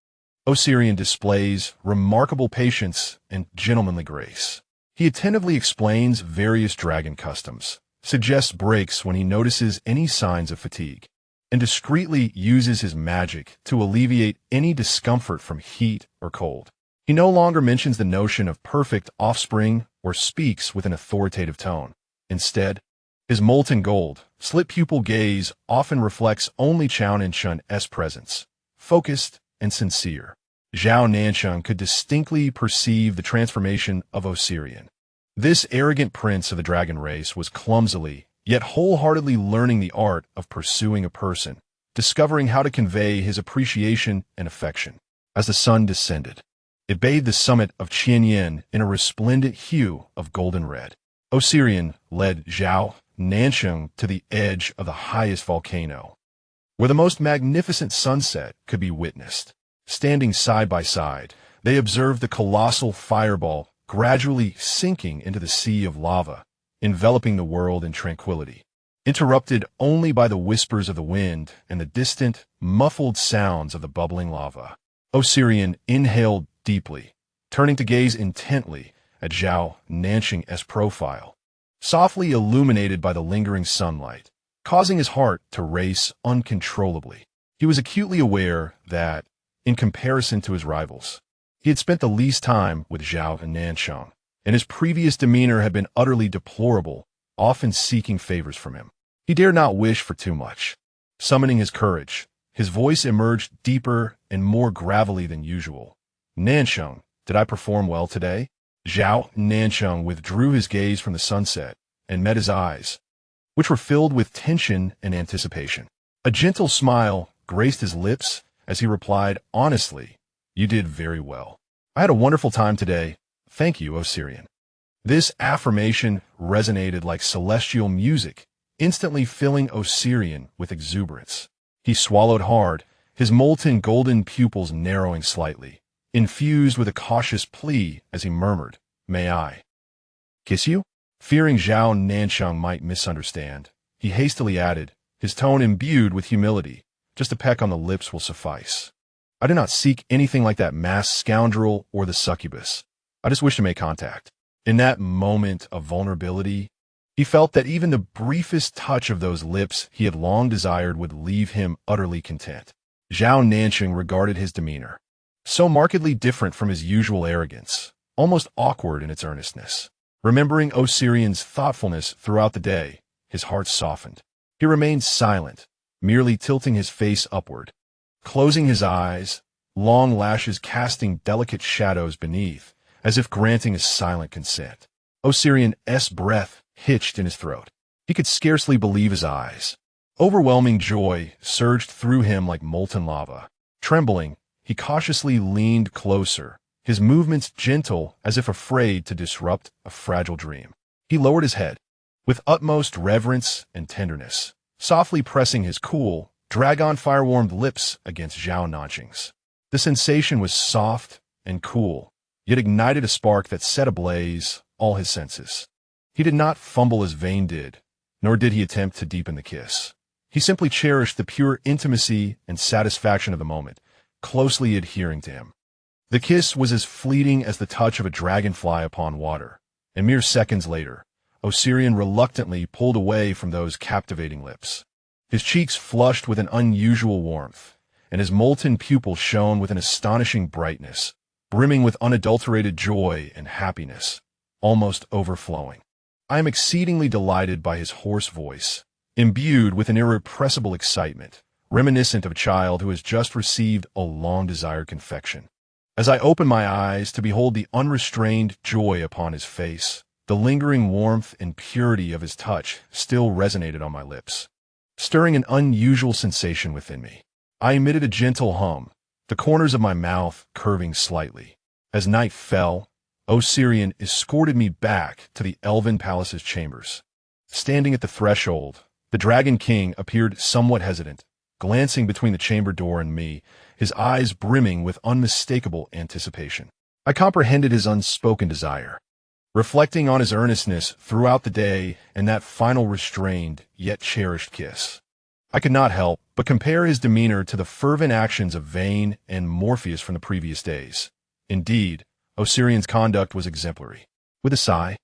Osirian displays remarkable patience and gentlemanly grace. He attentively explains various dragon customs, suggests breaks when he notices any signs of fatigue, and discreetly uses his magic to alleviate any discomfort from heat or cold. He no longer mentions the notion of perfect offspring or speaks with an authoritative tone. Instead, his molten gold, slit-pupil gaze often reflects only Zhao Nancheng's presence, focused and sincere. Zhao Nancheng could distinctly perceive the transformation of Osirian. This arrogant prince of the dragon race was clumsily, yet wholeheartedly learning the art of pursuing a person, discovering how to convey his appreciation and affection. As the sun descended, it bathed the summit of Qianyan in a resplendent hue of golden red. Osirian led Zhao Nancheng to the edge of the highest volcano, where the most magnificent sunset could be witnessed. Standing side by side, they observed the colossal fireball gradually sinking into the sea of lava, enveloping the world in tranquility, interrupted only by the whispers of the wind and the distant, muffled sounds of the bubbling lava. Osirian inhaled deeply, turning to gaze intently at Zhao Nancheng's profile, softly illuminated by the lingering sunlight, causing his heart to race uncontrollably. He was acutely aware that, in comparison to his rivals, he had spent the least time with Zhao Nancheng, and his previous demeanor had been utterly deplorable, often seeking favors from him. He dared not wish for too much. Summoning his courage, his voice emerged deeper and more gravelly than usual. "Nancheng, did I perform well today?" Zhao Nancheng withdrew his gaze from the sunset and met his eyes, which were filled with tension and anticipation. A gentle smile graced his lips as he replied honestly, "You did very well. I had a wonderful time today. Thank you, Osirian." This affirmation resonated like celestial music, instantly filling Osirian with exuberance. He swallowed hard, his molten golden pupils narrowing slightly, infused with a cautious plea as he murmured, "May I kiss you?" Fearing Zhao Nancheng might misunderstand, he hastily added, his tone imbued with humility, "Just a peck on the lips will suffice. I do not seek anything like that masked scoundrel or the succubus. I just wish to make contact." In that moment of vulnerability, he felt that even the briefest touch of those lips he had long desired would leave him utterly content. Zhao Nancheng regarded his demeanor, so markedly different from his usual arrogance, almost awkward in its earnestness. Remembering Osirian's thoughtfulness throughout the day, his heart softened. He remained silent, merely tilting his face upward, closing his eyes, long lashes casting delicate shadows beneath, as if granting a silent consent. Osirian's breath hitched in his throat. He could scarcely believe his eyes. Overwhelming joy surged through him like molten lava. Trembling, he cautiously leaned closer, his movements gentle as if afraid to disrupt a fragile dream. He lowered his head, with utmost reverence and tenderness, softly pressing his cool, dragon-fire-warmed lips against Zhao Nancheng's. The sensation was soft and cool, yet ignited a spark that set ablaze all his senses. He did not fumble as Vane did, nor did he attempt to deepen the kiss. He simply cherished the pure intimacy and satisfaction of the moment, closely adhering to him. The kiss was as fleeting as the touch of a dragonfly upon water, and mere seconds later, Osirian reluctantly pulled away from those captivating lips. His cheeks flushed with an unusual warmth, and his molten pupils shone with an astonishing brightness, brimming with unadulterated joy and happiness, almost overflowing. "I am exceedingly delighted by his hoarse voice, imbued with an irrepressible excitement, reminiscent of a child who has just received a long-desired confection. As I opened my eyes to behold the unrestrained joy upon his face, the lingering warmth and purity of his touch still resonated on my lips, stirring an unusual sensation within me. I emitted a gentle hum, the corners of my mouth curving slightly. As night fell, Osirian escorted me back to the elven palace's chambers. Standing at the threshold, the Dragon King appeared somewhat hesitant, glancing between the chamber door and me, his eyes brimming with unmistakable anticipation. I comprehended his unspoken desire. Reflecting on his earnestness throughout the day and that final restrained yet cherished kiss, I could not help but compare his demeanor to the fervent actions of Vane and Morpheus from the previous days. Indeed, Osirian's conduct was exemplary. With a sigh,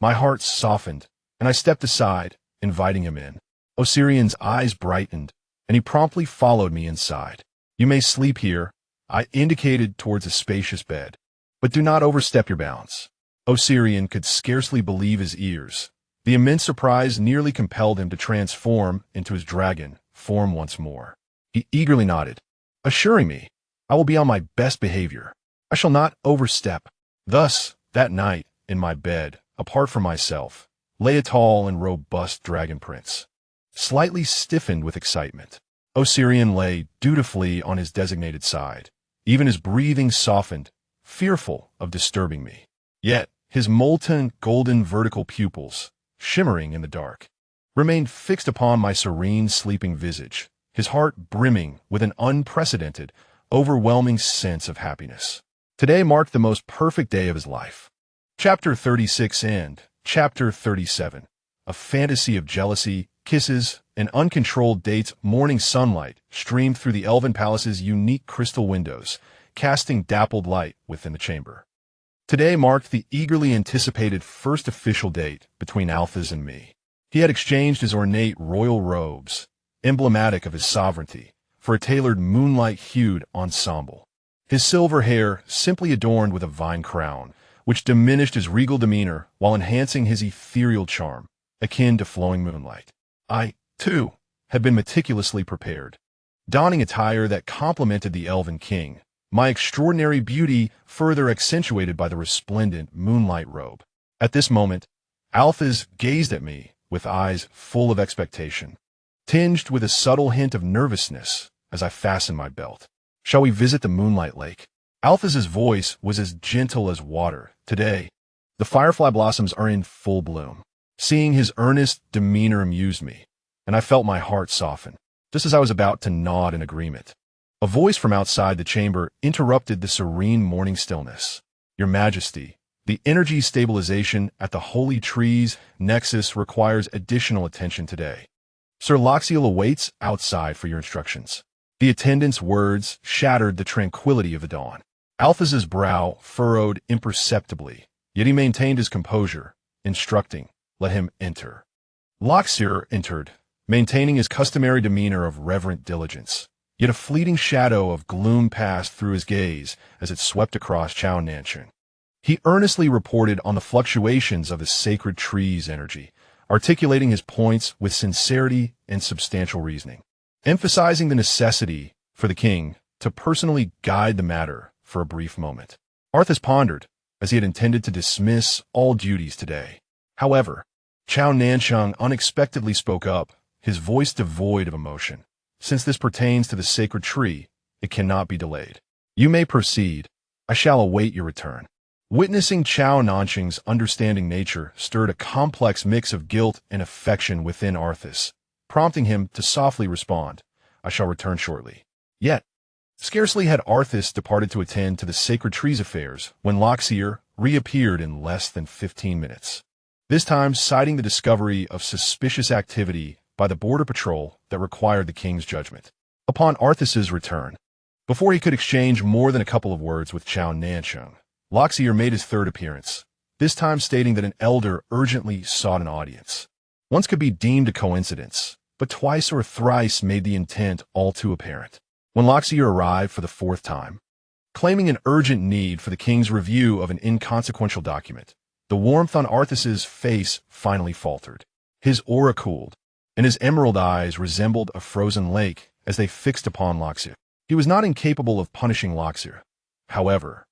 my heart softened, and I stepped aside, inviting him in. Osirian's eyes brightened, and he promptly followed me inside. "You may sleep here," I indicated towards a spacious bed, "but do not overstep your bounds." Osirian could scarcely believe his ears. The immense surprise nearly compelled him to transform into his dragon form once more. He eagerly nodded, assuring me, "I will be on my best behavior. I shall not overstep." Thus, that night, in my bed, apart from myself, lay a tall and robust dragon prince, slightly stiffened with excitement. Osirian lay dutifully on his designated side, even his breathing softened, fearful of disturbing me. Yet, his molten golden vertical pupils, shimmering in the dark, remained fixed upon my serene sleeping visage, his heart brimming with an unprecedented, overwhelming sense of happiness. Today marked the most perfect day of his life. Chapter 36 and Chapter 37. A fantasy of jealousy, kisses, and uncontrolled dates. Morning sunlight streamed through the elven palace's unique crystal windows, casting dappled light within the chamber. Today marked the eagerly anticipated first official date between Alphys and me. He had exchanged his ornate royal robes, emblematic of his sovereignty, for a tailored moonlight-hued ensemble. His silver hair simply adorned with a vine crown, which diminished his regal demeanor while enhancing his ethereal charm, akin to flowing moonlight. I, too, had been meticulously prepared, donning attire that complemented the elven king, my extraordinary beauty further accentuated by the resplendent moonlight robe. At this moment, Alphys gazed at me with eyes full of expectation, tinged with a subtle hint of nervousness as I fastened my belt. "Shall we visit the moonlight lake?" Alphys's voice was as gentle as water. "Today, the firefly blossoms are in full bloom." Seeing his earnest demeanor amused me, and I felt my heart soften, just as I was about to nod in agreement. A voice from outside the chamber interrupted the serene morning stillness. "Your Majesty, the energy stabilization at the Holy Tree's nexus requires additional attention today. Sir Loxiel awaits outside for your instructions." The attendant's words shattered the tranquility of the dawn. Alphys's brow furrowed imperceptibly, yet he maintained his composure, instructing, "Let him enter." Loxier entered, maintaining his customary demeanor of reverent diligence. Yet a fleeting shadow of gloom passed through his gaze as it swept across Zhao Nancheng. He earnestly reported on the fluctuations of the sacred tree's energy, articulating his points with sincerity and substantial reasoning, emphasizing the necessity for the king to personally guide the matter for a brief moment. Arthas pondered, as he had intended to dismiss all duties today. However, Zhao Nancheng unexpectedly spoke up, his voice devoid of emotion. "Since this pertains to the sacred tree, it cannot be delayed. You may proceed. I shall await your return." Witnessing Zhao Nancheng's understanding nature stirred a complex mix of guilt and affection within Arthas, prompting him to softly respond, "I shall return shortly." Yet, scarcely had Arthas departed to attend to the sacred tree's affairs when Loxier reappeared in less than 15 minutes, this time citing the discovery of suspicious activity by the border patrol that required the king's judgment. Upon Arthas's return, before he could exchange more than a couple of words with Zhao Nancheng, Loxier made his third appearance, this time stating that an elder urgently sought an audience. Once could be deemed a coincidence, but twice or thrice made the intent all too apparent. When Loxier arrived for the fourth time, claiming an urgent need for the king's review of an inconsequential document, the warmth on Arthas's face finally faltered. His aura cooled, and his emerald eyes resembled a frozen lake as they fixed upon Loxier. He was not incapable of punishing Loxier, however.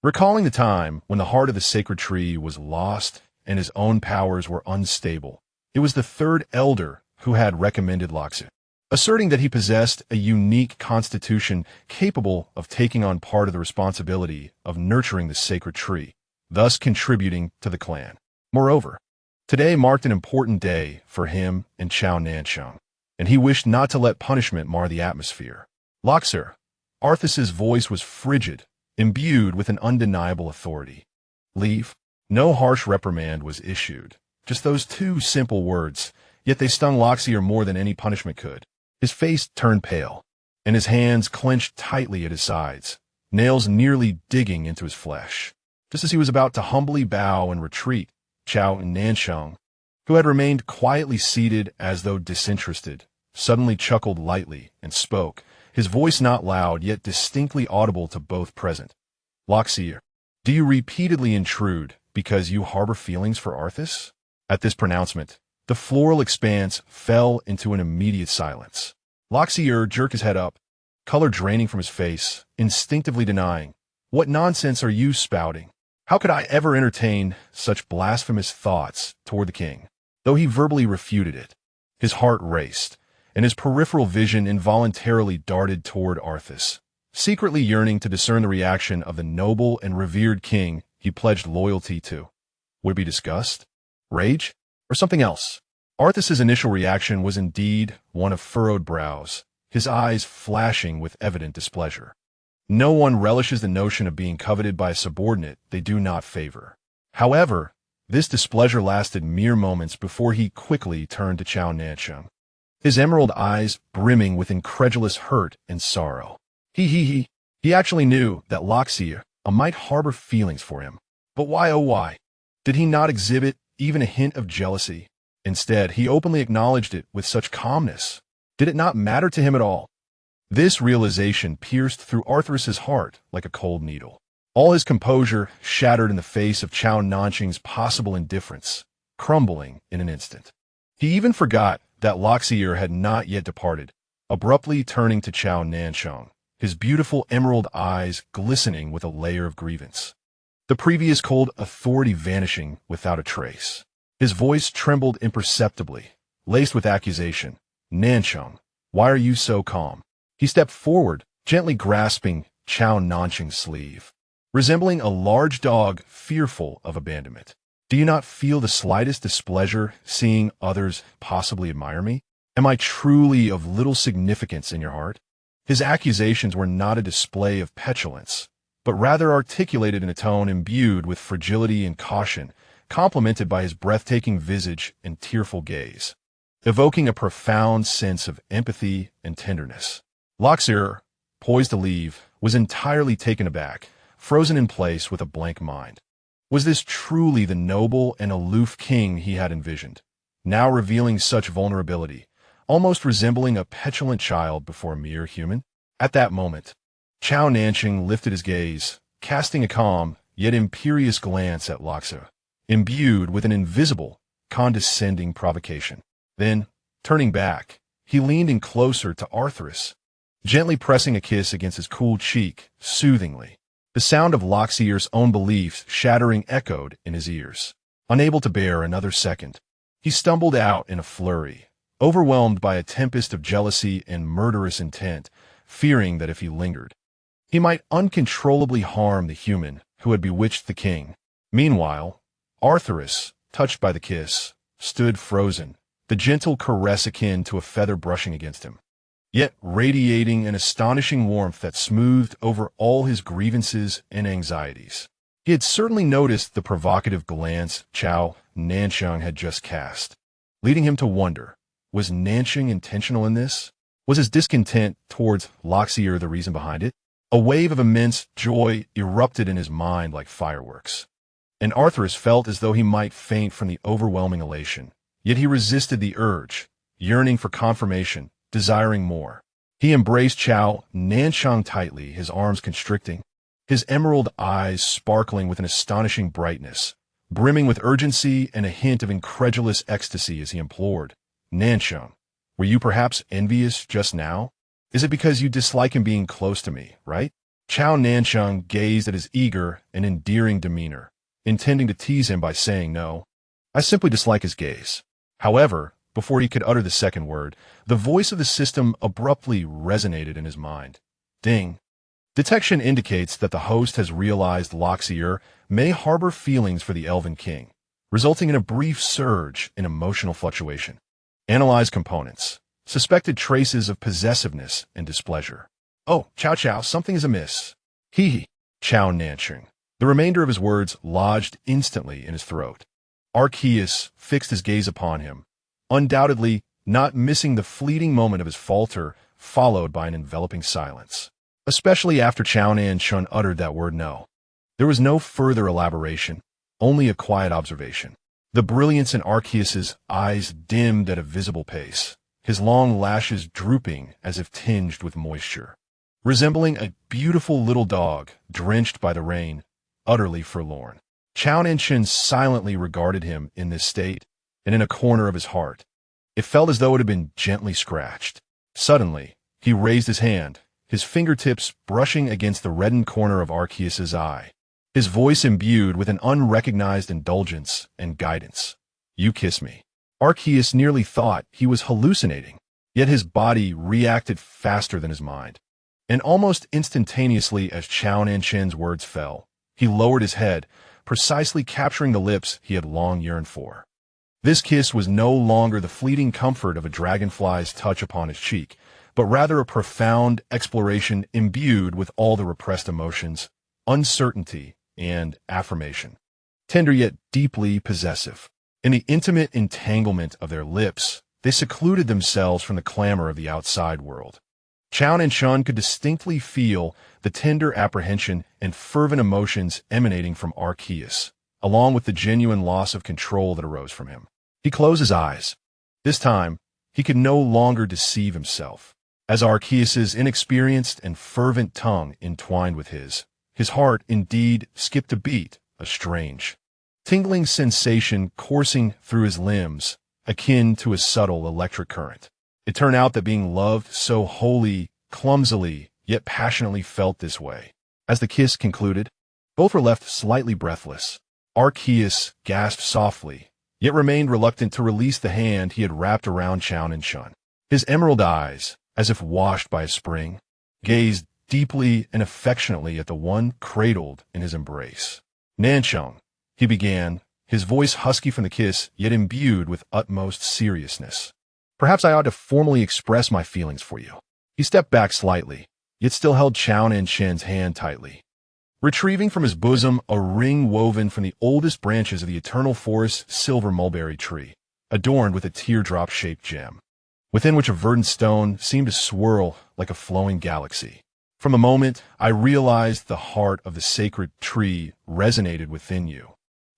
Recalling the time when the heart of the sacred tree was lost and his own powers were unstable, it was the third elder who had recommended Loxier, asserting that he possessed a unique constitution capable of taking on part of the responsibility of nurturing the sacred tree, thus contributing to the clan. Moreover, today marked an important day for him and Zhao Nancheng, and he wished not to let punishment mar the atmosphere. "Loxier," Arthas's voice was frigid, imbued with an undeniable authority. "Leave." No harsh reprimand was issued, just those two simple words, yet they stung Loxier more than any punishment could. His face turned pale, and his hands clenched tightly at his sides, nails nearly digging into his flesh. Just as he was about to humbly bow and retreat, Zhao Nancheng, who had remained quietly seated as though disinterested, suddenly chuckled lightly and spoke, his voice not loud yet distinctly audible to both present. "Loxier, do you repeatedly intrude because you harbor feelings for Arthas?" At this pronouncement, the floral expanse fell into an immediate silence. Loxier jerked his head up, color draining from his face, instinctively denying, "What nonsense are you spouting? How could I ever entertain such blasphemous thoughts toward the king?" Though he verbally refuted it, his heart raced, and his peripheral vision involuntarily darted toward Arthas, secretly yearning to discern the reaction of the noble and revered king he pledged loyalty to. Would it be disgust, rage, or something else? Arthas's initial reaction was indeed one of furrowed brows, his eyes flashing with evident displeasure. No one relishes the notion of being coveted by a subordinate they do not favor. However, this displeasure lasted mere moments before he quickly turned to Zhao Nancheng, his emerald eyes brimming with incredulous hurt and sorrow. He actually knew that Loxier might harbor feelings for him, But why, oh why, did he not exhibit even a hint of jealousy? Instead, he openly acknowledged it with such calmness. Did it not matter to him at all? This realization pierced through Arthurus's heart like a cold needle. All his composure shattered in the face of Zhao Nancheng's possible indifference, crumbling in an instant. He even forgot that Loxier had not yet departed, abruptly turning to Zhao Nancheng, his beautiful emerald eyes glistening with a layer of grievance. The previous cold authority vanishing without a trace. His voice trembled imperceptibly, laced with accusation. Nancheng, why are you so calm? He stepped forward, gently grasping Zhao Nancheng's sleeve, resembling a large dog fearful of abandonment. Do you not feel the slightest displeasure seeing others possibly admire me? Am I truly of little significance in your heart? His accusations were not a display of petulance, but rather articulated in a tone imbued with fragility and caution, complemented by his breathtaking visage and tearful gaze, evoking a profound sense of empathy and tenderness. Loxier, poised to leave, was entirely taken aback, frozen in place with a blank mind. Was this truly the noble and aloof king he had envisioned, now revealing such vulnerability, almost resembling a petulant child before a mere human? At that moment, Zhao Nancheng lifted his gaze, casting a calm yet imperious glance at Loxier, imbued with an invisible, condescending provocation. Then, turning back, he leaned in closer to Arthurus, gently pressing a kiss against his cool cheek, soothingly. The sound of Loxier's own beliefs shattering echoed in his ears. Unable to bear another second, he stumbled out in a flurry, overwhelmed by a tempest of jealousy and murderous intent, fearing that if he lingered, he might uncontrollably harm the human who had bewitched the king. Meanwhile, Arthurus, touched by the kiss, stood frozen, the gentle caress akin to a feather brushing against him, yet radiating an astonishing warmth that smoothed over all his grievances and anxieties. He had certainly noticed the provocative glance Zhao Nancheng had just cast, leading him to wonder, was Nancheng intentional in this? Was his discontent towards Loxier the reason behind it? A wave of immense joy erupted in his mind like fireworks, and Arthurus felt as though he might faint from the overwhelming elation. Yet he resisted the urge, yearning for confirmation, desiring more. He embraced Zhao Nancheng tightly, his arms constricting, his emerald eyes sparkling with an astonishing brightness, brimming with urgency and a hint of incredulous ecstasy as he implored, Nancheng, were you perhaps envious just now? Is it because you dislike him being close to me, right? Zhao Nancheng gazed at his eager and endearing demeanor, intending to tease him by saying no. I simply dislike his gaze. However, before he could utter the second word, the voice of the system abruptly resonated in his mind. Ding. Detection indicates that the host has realized Loxier may harbor feelings for the elven king, resulting in a brief surge in emotional fluctuation. Analyze components. Suspected traces of possessiveness and displeasure. Oh, Chow, something is amiss. He, Zhao Nancheng. The remainder of his words lodged instantly in his throat. Arceus fixed his gaze upon him, undoubtedly not missing the fleeting moment of his falter, followed by an enveloping silence. Especially after Zhao Nancheng uttered that word no. There was no further elaboration, only a quiet observation. The brilliance in Arceus's eyes dimmed at a visible pace, his long lashes drooping as if tinged with moisture. Resembling a beautiful little dog drenched by the rain, utterly forlorn. Zhao Nancheng silently regarded him in this state, and in a corner of his heart, it felt as though it had been gently scratched. Suddenly, he raised his hand, his fingertips brushing against the reddened corner of Arceus's eye, his voice imbued with an unrecognized indulgence and guidance. You kiss me. Arceus nearly thought he was hallucinating, yet his body reacted faster than his mind. And almost instantaneously as Zhao Nancheng's words fell, he lowered his head, precisely capturing the lips he had long yearned for. This kiss was no longer the fleeting comfort of a dragonfly's touch upon his cheek, but rather a profound exploration imbued with all the repressed emotions, uncertainty, and affirmation. Tender yet deeply possessive. In the intimate entanglement of their lips, they secluded themselves from the clamor of the outside world. Chao Nancheng could distinctly feel the tender apprehension and fervent emotions emanating from Arceus, along with the genuine loss of control that arose from him. He closed his eyes. This time, he could no longer deceive himself. As Arceus's inexperienced and fervent tongue entwined with his heart indeed skipped a beat, a strange, tingling sensation coursing through his limbs, akin to a subtle electric current. It turned out that being loved so wholly, clumsily, yet passionately felt this way. As the kiss concluded, both were left slightly breathless. Arceus gasped softly, yet remained reluctant to release the hand he had wrapped around Chao Nancheng. His emerald eyes, as if washed by a spring, gazed deeply and affectionately at the one cradled in his embrace. "Nancheng," he began, his voice husky from the kiss, yet imbued with utmost seriousness. "Perhaps I ought to formally express my feelings for you." He stepped back slightly, yet still held Chao Nancheng's hand tightly. Retrieving from his bosom a ring woven from the oldest branches of the eternal forest's silver mulberry tree, adorned with a teardrop-shaped gem, within which a verdant stone seemed to swirl like a flowing galaxy. From the moment I realized the heart of the sacred tree resonated within you.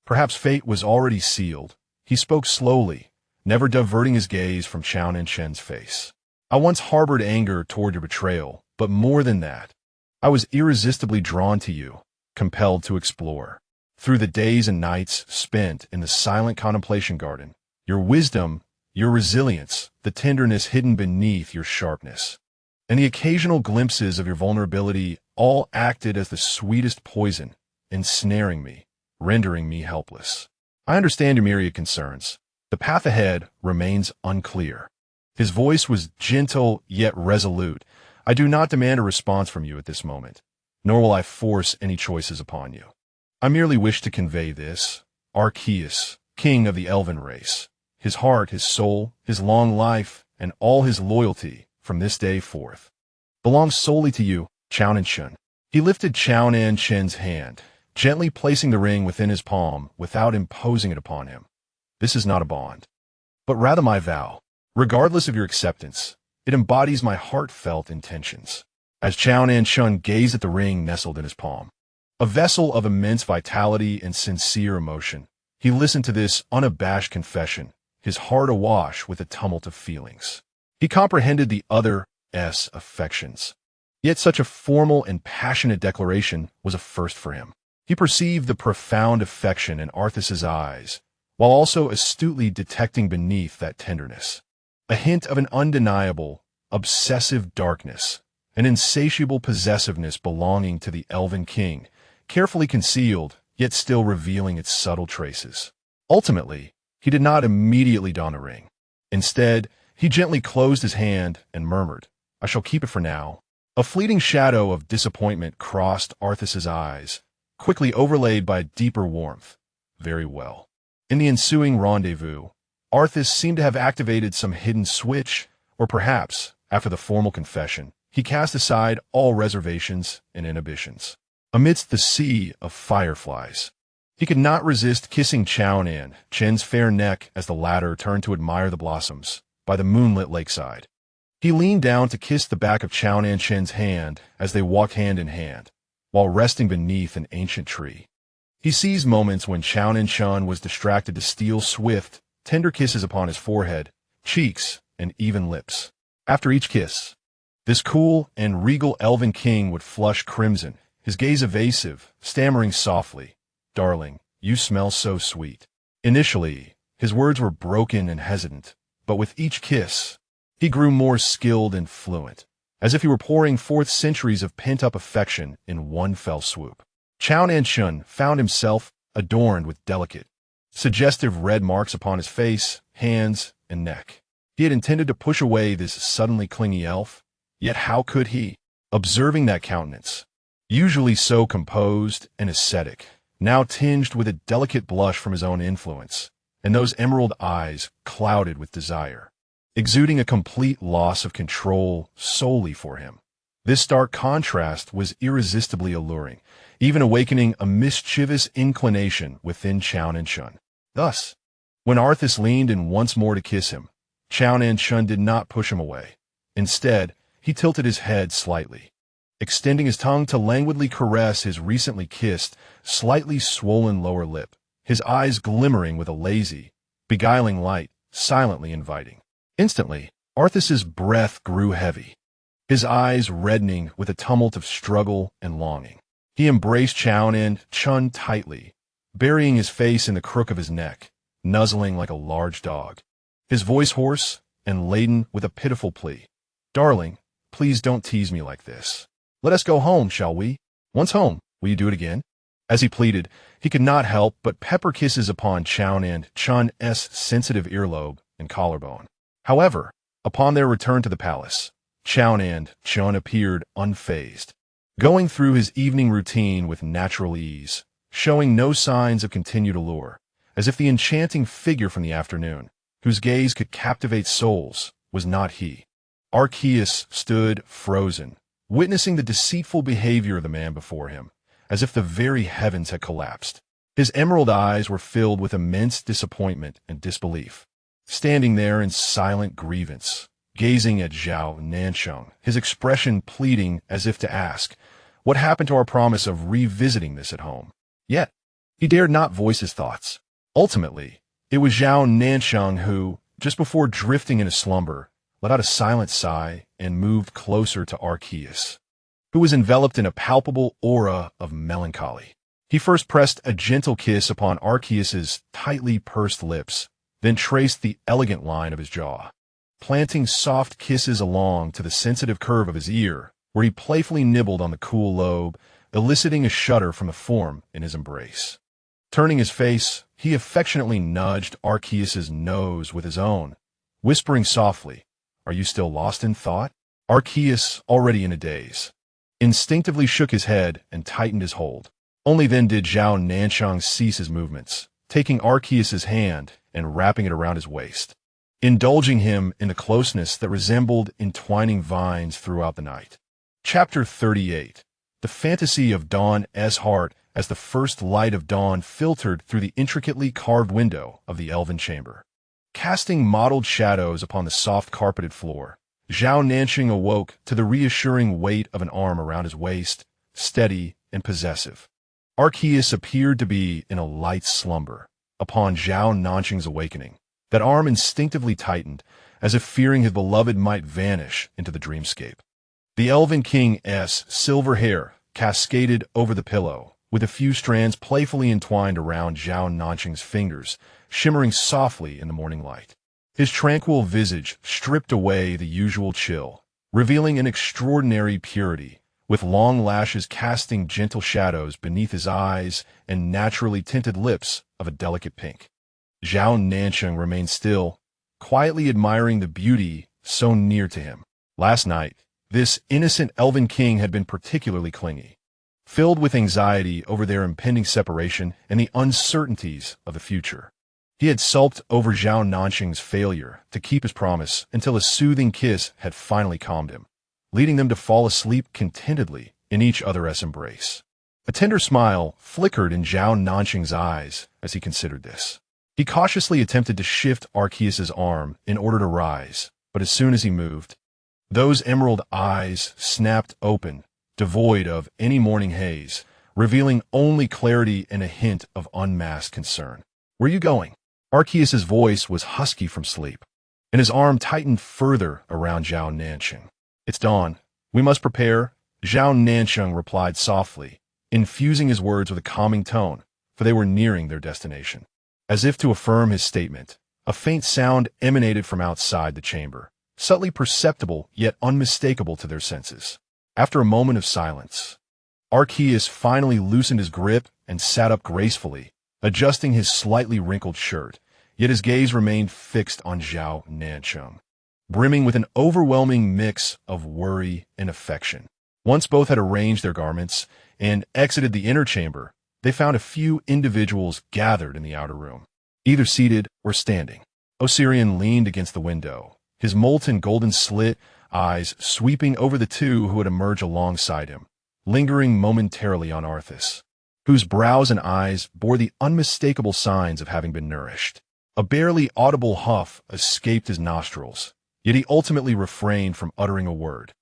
Perhaps fate was already sealed. He spoke slowly, never diverting his gaze from Chao Nancheng's face. "I once harbored anger toward your betrayal, but more than that, I was irresistibly drawn to you, compelled to explore. Through the days and nights spent in the silent contemplation garden, your wisdom, your resilience, the tenderness hidden beneath your sharpness, and the occasional glimpses of your vulnerability all acted as the sweetest poison, ensnaring me, rendering me helpless. I understand your myriad concerns. The path ahead remains unclear." His voice was gentle yet resolute. "I do not demand a response from you at this moment, nor will I force any choices upon you. I merely wish to convey this: Arceus, king of the elven race, his heart, his soul, his long life, and all his loyalty from this day forth belongs solely to you, Chao Nancheng." He lifted Chao Nancheng's hand, gently placing the ring within his palm without imposing it upon him. "This is not a bond, but rather my vow. Regardless of your acceptance, it embodies my heartfelt intentions." As Chao Nancheng gazed at the ring nestled in his palm, a vessel of immense vitality and sincere emotion, he listened to this unabashed confession, his heart awash with a tumult of feelings. He comprehended the other's affections. Yet such a formal and passionate declaration was a first for him. He perceived the profound affection in Arceus's eyes, while also astutely detecting beneath that tenderness a hint of an undeniable, obsessive darkness, an insatiable possessiveness belonging to the elven king, carefully concealed, yet still revealing its subtle traces. Ultimately, he did not immediately don the ring. Instead, he gently closed his hand and murmured, "I shall keep it for now." A fleeting shadow of disappointment crossed Arceus's eyes, quickly overlaid by deeper warmth. "Very well." In the ensuing rendezvous, Arceus seemed to have activated some hidden switch, or perhaps, after the formal confession, he cast aside all reservations and inhibitions. Amidst the sea of fireflies, he could not resist kissing Chao Nancheng's fair neck as the latter turned to admire the blossoms by the moonlit lakeside. He leaned down to kiss the back of Chao Nancheng's hand as they walked hand in hand, while resting beneath an ancient tree. He seized moments when Chao Nancheng was distracted to steal swift, tender kisses upon his forehead, cheeks, and even lips. After each kiss, this cool and regal elven king would flush crimson, his gaze evasive, stammering softly, "Darling, you smell so sweet." Initially, his words were broken and hesitant, but with each kiss, he grew more skilled and fluent, as if he were pouring forth centuries of pent-up affection in one fell swoop. Chao Nancheng found himself adorned with delicate, suggestive red marks upon his face, hands, and neck. He had intended to push away this suddenly clingy elf, yet how could he? Observing that countenance, usually so composed and ascetic, now tinged with a delicate blush from his own influence, and those emerald eyes clouded with desire, exuding a complete loss of control solely for him. This stark contrast was irresistibly alluring, even awakening a mischievous inclination within Chao Nancheng. Thus, when Arceus leaned in once more to kiss him, Chao Nancheng did not push him away. Instead, he tilted his head slightly, extending his tongue to languidly caress his recently kissed, slightly swollen lower lip, his eyes glimmering with a lazy, beguiling light, silently inviting. Instantly, Arthas's breath grew heavy, his eyes reddening with a tumult of struggle and longing. He embraced Zhao Nancheng tightly, burying his face in the crook of his neck, nuzzling like a large dog, his voice hoarse and laden with a pitiful plea. "Darling, please don't tease me like this. Let us go home, shall we? Once home, will you do it again?" As he pleaded, he could not help but pepper kisses upon Zhao Nancheng's sensitive earlobe and collarbone. However, upon their return to the palace, Zhao Nancheng appeared unfazed, going through his evening routine with natural ease, showing no signs of continued allure, as if the enchanting figure from the afternoon, whose gaze could captivate souls, was not he. Arceus stood frozen, witnessing the deceitful behavior of the man before him, as if the very heavens had collapsed. His emerald eyes were filled with immense disappointment and disbelief. Standing there in silent grievance, gazing at Zhao Nancheng, his expression pleading as if to ask, what happened to our promise of revisiting this at home? Yet, he dared not voice his thoughts. Ultimately, it was Zhao Nancheng who, just before drifting into slumber, let out a silent sigh and moved closer to Arceus, who was enveloped in a palpable aura of melancholy. He first pressed a gentle kiss upon Arceus's tightly pursed lips, then traced the elegant line of his jaw, planting soft kisses along to the sensitive curve of his ear, where he playfully nibbled on the cool lobe, eliciting a shudder from the form in his embrace. Turning his face, he affectionately nudged Arceus's nose with his own, whispering softly, "Are you still lost in thought?" Arceus, already in a daze, instinctively shook his head and tightened his hold. Only then did Zhao Nancheng cease his movements, taking Arceus's hand and wrapping it around his waist, indulging him in a closeness that resembled entwining vines throughout the night. Chapter 38. The fantasy of Dawn's heart as the first light of dawn filtered through the intricately carved window of the elven chamber. Casting mottled shadows upon the soft carpeted floor, Zhao Nancheng awoke to the reassuring weight of an arm around his waist, steady and possessive. Arceus appeared to be in a light slumber. Upon Zhao Nancheng's awakening, that arm instinctively tightened, as if fearing his beloved might vanish into the dreamscape. The elven king's silver hair cascaded over the pillow, with a few strands playfully entwined around Zhao Nancheng's fingers, shimmering softly in the morning light. His tranquil visage stripped away the usual chill, revealing an extraordinary purity, with long lashes casting gentle shadows beneath his eyes and naturally tinted lips of a delicate pink. Zhao Nancheng remained still, quietly admiring the beauty so near to him. Last night, this innocent elven king had been particularly clingy, filled with anxiety over their impending separation and the uncertainties of the future. He had sulked over Zhao Nancheng's failure to keep his promise until a soothing kiss had finally calmed him, leading them to fall asleep contentedly in each other's embrace. A tender smile flickered in Zhao Nancheng's eyes as he considered this. He cautiously attempted to shift Arceus's arm in order to rise, but as soon as he moved, those emerald eyes snapped open, devoid of any morning haze, revealing only clarity and a hint of unmasked concern. "Where are you going?" Arceus's voice was husky from sleep, and his arm tightened further around Zhao Nancheng. "It's dawn. We must prepare," Zhao Nancheng replied softly, infusing his words with a calming tone, for they were nearing their destination. As if to affirm his statement, a faint sound emanated from outside the chamber, subtly perceptible yet unmistakable to their senses. After a moment of silence, Arceus finally loosened his grip and sat up gracefully, adjusting his slightly wrinkled shirt, yet his gaze remained fixed on Zhao Nancheng, brimming with an overwhelming mix of worry and affection. Once both had arranged their garments and exited the inner chamber, they found a few individuals gathered in the outer room, either seated or standing. Osirian leaned against the window, his molten golden slit eyes sweeping over the two who had emerged alongside him, lingering momentarily on Arthas, whose brows and eyes bore the unmistakable signs of having been nourished. A barely audible huff escaped his nostrils, yet he ultimately refrained from uttering a word.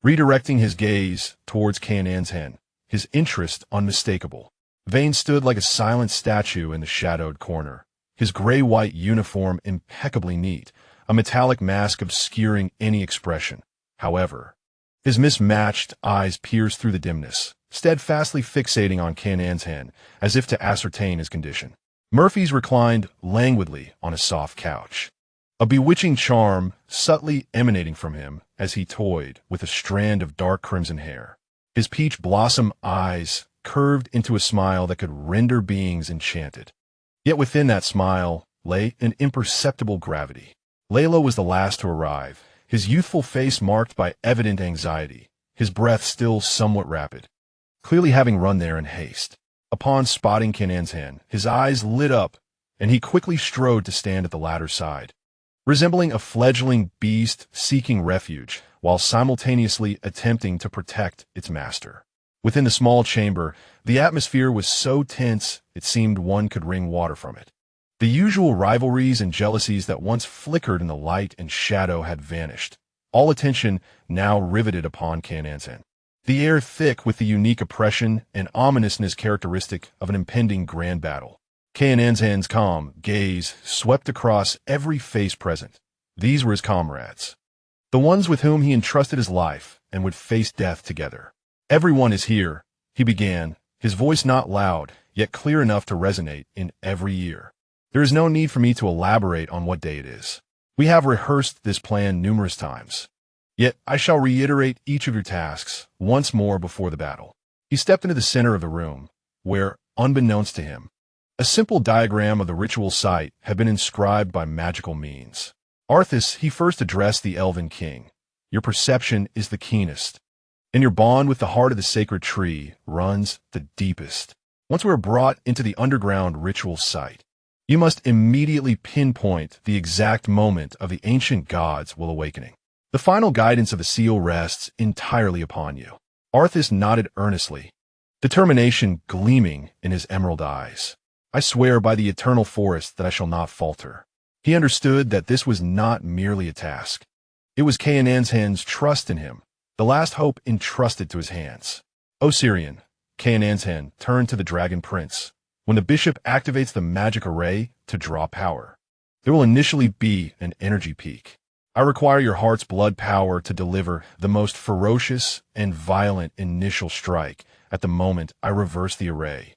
redirecting his gaze towards Nancheng, his interest unmistakable. Vane stood like a silent statue in the shadowed corner, his gray-white uniform impeccably neat, a metallic mask obscuring any expression. However, his mismatched eyes pierced through the dimness, steadfastly fixating on Nancheng as if to ascertain his condition. Murphy's reclined languidly on a soft couch, a bewitching charm subtly emanating from him as he toyed with a strand of dark crimson hair. His peach blossom eyes curved into a smile that could render beings enchanted. Yet within that smile lay an imperceptible gravity. Layla was the last to arrive, his youthful face marked by evident anxiety, his breath still somewhat rapid, clearly having run there in haste. Upon spotting Nancheng, his eyes lit up, and he quickly strode to stand at the latter's side, resembling a fledgling beast seeking refuge, while simultaneously attempting to protect its master. Within the small chamber, the atmosphere was so tense it seemed one could wring water from it. The usual rivalries and jealousies that once flickered in the light and shadow had vanished, all attention now riveted upon Nancheng. The air thick with the unique oppression and ominousness characteristic of an impending grand battle. Nancheng's calm gaze swept across every face present. These were his comrades, the ones with whom he entrusted his life and would face death together. "Everyone is here," he began, his voice not loud, yet clear enough to resonate in every ear. "There is no need for me to elaborate on what day it is. We have rehearsed this plan numerous times. Yet I shall reiterate each of your tasks once more before the battle." He stepped into the center of the room, where, unbeknownst to him, a simple diagram of the ritual site had been inscribed by magical means. "Arthas," he first addressed the elven king, "your perception is the keenest, and your bond with the heart of the sacred tree runs the deepest. Once we are brought into the underground ritual site, you must immediately pinpoint the exact moment of the ancient gods' will awakening. The final guidance of the seal rests entirely upon you." Arthas nodded earnestly, determination gleaming in his emerald eyes. "I swear by the eternal forest that I shall not falter." He understood that this was not merely a task. It was Nancheng's trust in him, the last hope entrusted to his hands. "O Syrian," Nancheng turned to the Dragon Prince, "when the bishop activates the magic array to draw power, there will initially be an energy peak. I require your heart's blood power to deliver the most ferocious and violent initial strike at the moment I reverse the array,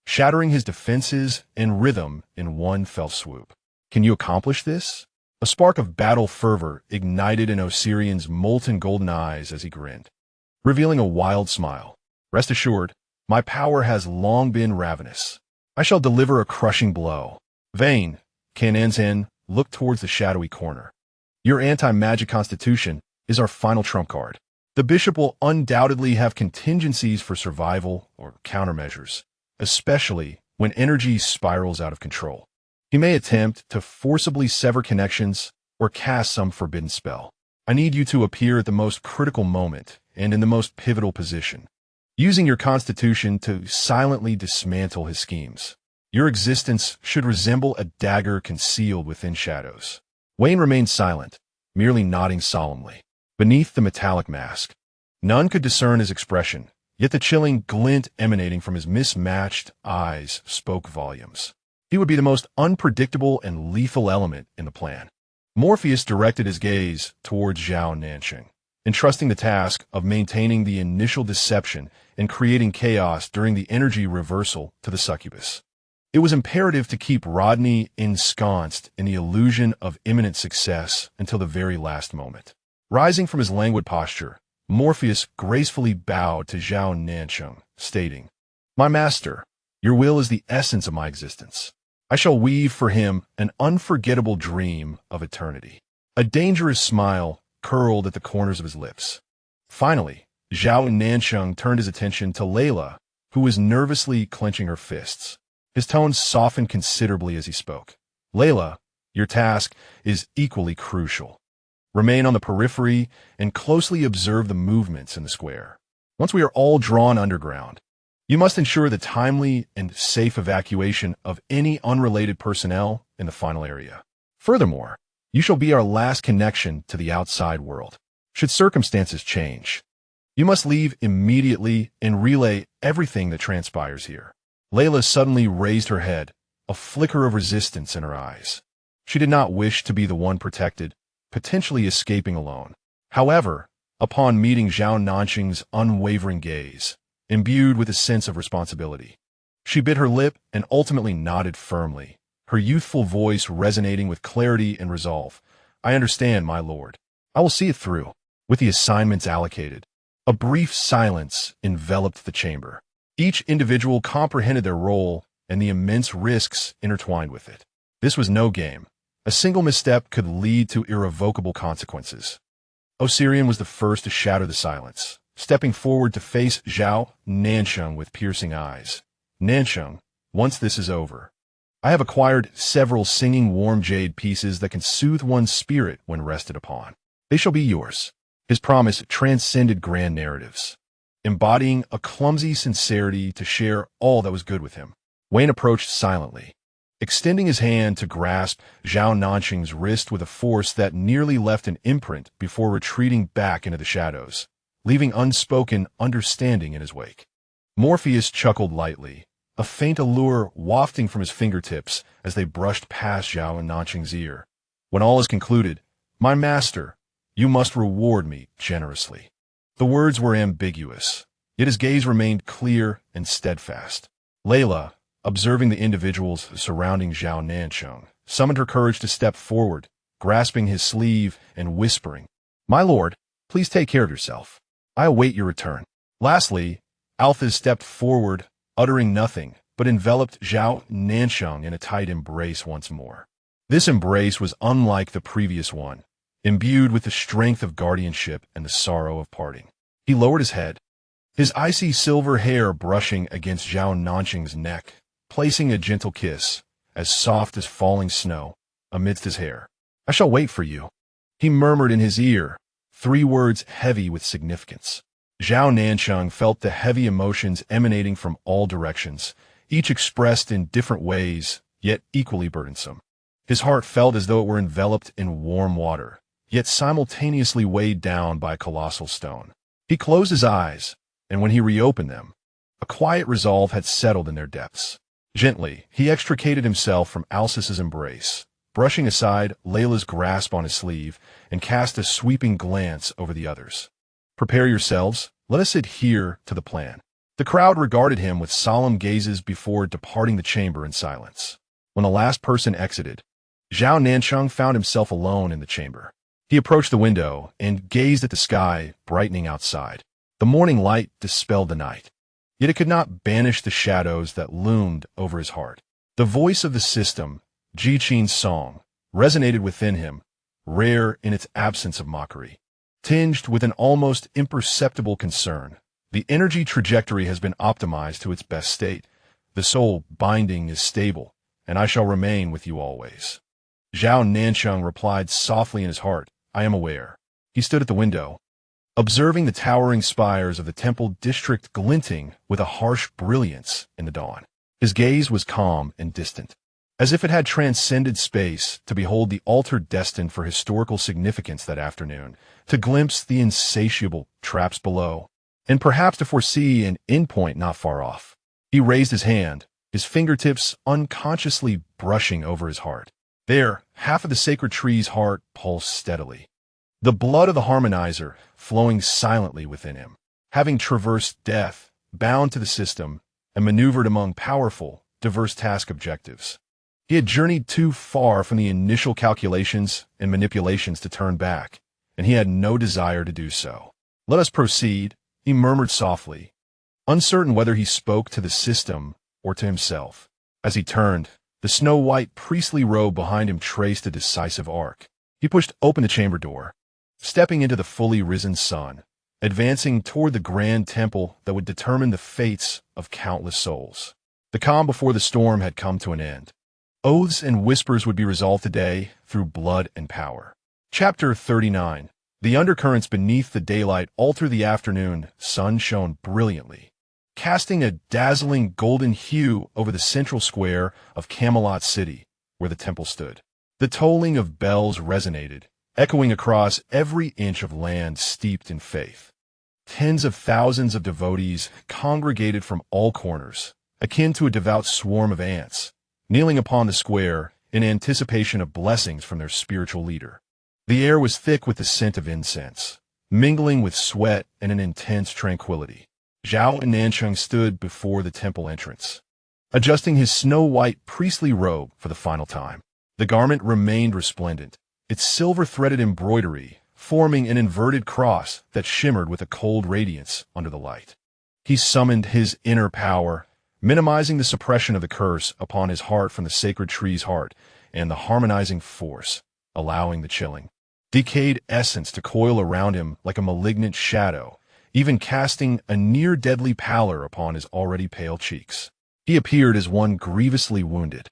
shattering his defenses and rhythm in one fell swoop. Can you accomplish this?" A spark of battle fervor ignited in Osirian's molten golden eyes as he grinned, revealing a wild smile. "Rest assured, my power has long been ravenous. I shall deliver a crushing blow." "Vane," Nancheng looked towards the shadowy corner, "your anti-magic constitution is our final trump card. The bishop will undoubtedly have contingencies for survival or countermeasures, especially when energy spirals out of control. He may attempt to forcibly sever connections or cast some forbidden spell. I need you to appear at the most critical moment and in the most pivotal position, using your constitution to silently dismantle his schemes. Your existence should resemble a dagger concealed within shadows." Wayne remained silent, merely nodding solemnly. Beneath the metallic mask, none could discern his expression, yet the chilling glint emanating from his mismatched eyes spoke volumes. He would be the most unpredictable and lethal element in the plan. Morpheus directed his gaze towards Zhao Nancheng, entrusting the task of maintaining the initial deception and creating chaos during the energy reversal to the succubus. It was imperative to keep Rodney ensconced in the illusion of imminent success until the very last moment. Rising from his languid posture, Morpheus gracefully bowed to Zhao Nancheng, stating, "My master, your will is the essence of my existence. I shall weave for him an unforgettable dream of eternity." A dangerous smile curled at the corners of his lips. Finally, Zhao Nancheng turned his attention to Layla, who was nervously clenching her fists. His tone softened considerably as he spoke. "Layla, your task is equally crucial. Remain on the periphery and closely observe the movements in the square. Once we are all drawn underground, you must ensure the timely and safe evacuation of any unrelated personnel in the final area. Furthermore, you shall be our last connection to the outside world. Should circumstances change, You must leave immediately and relay everything that transpires here. Layla suddenly raised her head, a flicker of resistance in her eyes. She did not wish to be the one protected, potentially escaping alone. However, upon meeting Zhao Nancheng's unwavering gaze, imbued with a sense of responsibility, she bit her lip and ultimately nodded firmly, her youthful voice resonating with clarity and resolve. I understand, my lord. I will see it through. With the assignments allocated, a brief silence enveloped the chamber. Each individual comprehended their role and the immense risks intertwined with it. This was no game. A single misstep could lead to irrevocable consequences. Osirian was the first to shatter the silence, stepping forward to face Zhao Nancheng with piercing eyes. Nancheng, once this is over, I have acquired several singing warm jade pieces that can soothe one's spirit when rested upon. They shall be yours. His promise transcended grand narratives, embodying a clumsy sincerity to share all that was good with him. Wayne approached silently, extending his hand to grasp Zhao Nancheng's wrist with a force that nearly left an imprint before retreating back into the shadows, leaving unspoken understanding in his wake. Morpheus chuckled lightly, a faint allure wafting from his fingertips as they brushed past Zhao Nancheng's ear. When all is concluded, my master, you must reward me generously. The words were ambiguous, yet his gaze remained clear and steadfast. Layla, observing the individuals surrounding Zhao Nancheng, summoned her courage to step forward, grasping his sleeve and whispering, my lord, please take care of yourself. I await your return. Lastly, Alphys stepped forward, uttering nothing, but enveloped Zhao Nancheng in a tight embrace once more. This embrace was unlike the previous one, imbued with the strength of guardianship and the sorrow of parting. He lowered his head, his icy silver hair brushing against Zhao Nancheng's neck, placing a gentle kiss, as soft as falling snow, amidst his hair. I shall wait for you. He murmured in his ear, 3 words heavy with significance. Zhao Nancheng felt the heavy emotions emanating from all directions, each expressed in different ways, yet equally burdensome. His heart felt as though it were enveloped in warm water, yet simultaneously weighed down by a colossal stone. He closed his eyes, and when he reopened them, a quiet resolve had settled in their depths. Gently, he extricated himself from Alphys's embrace, brushing aside Layla's grasp on his sleeve, and cast a sweeping glance over the others. Prepare yourselves, let us adhere to the plan. The crowd regarded him with solemn gazes before departing the chamber in silence. When the last person exited, Zhao Nancheng found himself alone in the chamber. He approached the window and gazed at the sky brightening outside. The morning light dispelled the night, yet it could not banish the shadows that loomed over his heart. The voice of the system, Jiqin's song, resonated within him, rare in its absence of mockery. Tinged with an almost imperceptible concern, the energy trajectory has been optimized to its best state. The soul binding is stable, and I shall remain with you always. Zhao Nancheng replied softly in his heart, I am aware. He stood at the window, observing the towering spires of the temple district glinting with a harsh brilliance in the dawn. His gaze was calm and distant, as if it had transcended space to behold the altar destined for historical significance that afternoon, to glimpse the insatiable traps below, and perhaps to foresee an endpoint not far off. He raised his hand, his fingertips unconsciously brushing over his heart. There, half of the sacred tree's heart pulsed steadily, the blood of the harmonizer flowing silently within him. Having traversed death, bound to the system, and maneuvered among powerful, diverse task objectives, he had journeyed too far from the initial calculations and manipulations to turn back, and he had no desire to do so. Let us proceed, he murmured softly, uncertain whether he spoke to the system or to himself. As he turned, the snow-white priestly robe behind him traced a decisive arc. He pushed open the chamber door, stepping into the fully risen sun, advancing toward the grand temple that would determine the fates of countless souls. The calm before the storm had come to an end. Oaths and whispers would be resolved today through blood and power. Chapter 39. The undercurrents beneath the daylight altar. The afternoon sun shone brilliantly, casting a dazzling golden hue over the central square of Camelot City, where the temple stood. The tolling of bells resonated, echoing across every inch of land steeped in faith. tens of thousands of devotees congregated from all corners, akin to a devout swarm of ants, kneeling upon the square in anticipation of blessings from their spiritual leader. The air was thick with the scent of incense, mingling with sweat and an intense tranquility. Zhao Nancheng stood before the temple entrance, adjusting his snow-white priestly robe for the final time. The garment remained resplendent, its silver-threaded embroidery forming an inverted cross that shimmered with a cold radiance under the light. He summoned his inner power, minimizing the suppression of the curse upon his heart from the sacred tree's heart and the harmonizing force, allowing the chilling, decayed essence to coil around him like a malignant shadow, even casting a near-deadly pallor upon his already pale cheeks. He appeared as one grievously wounded,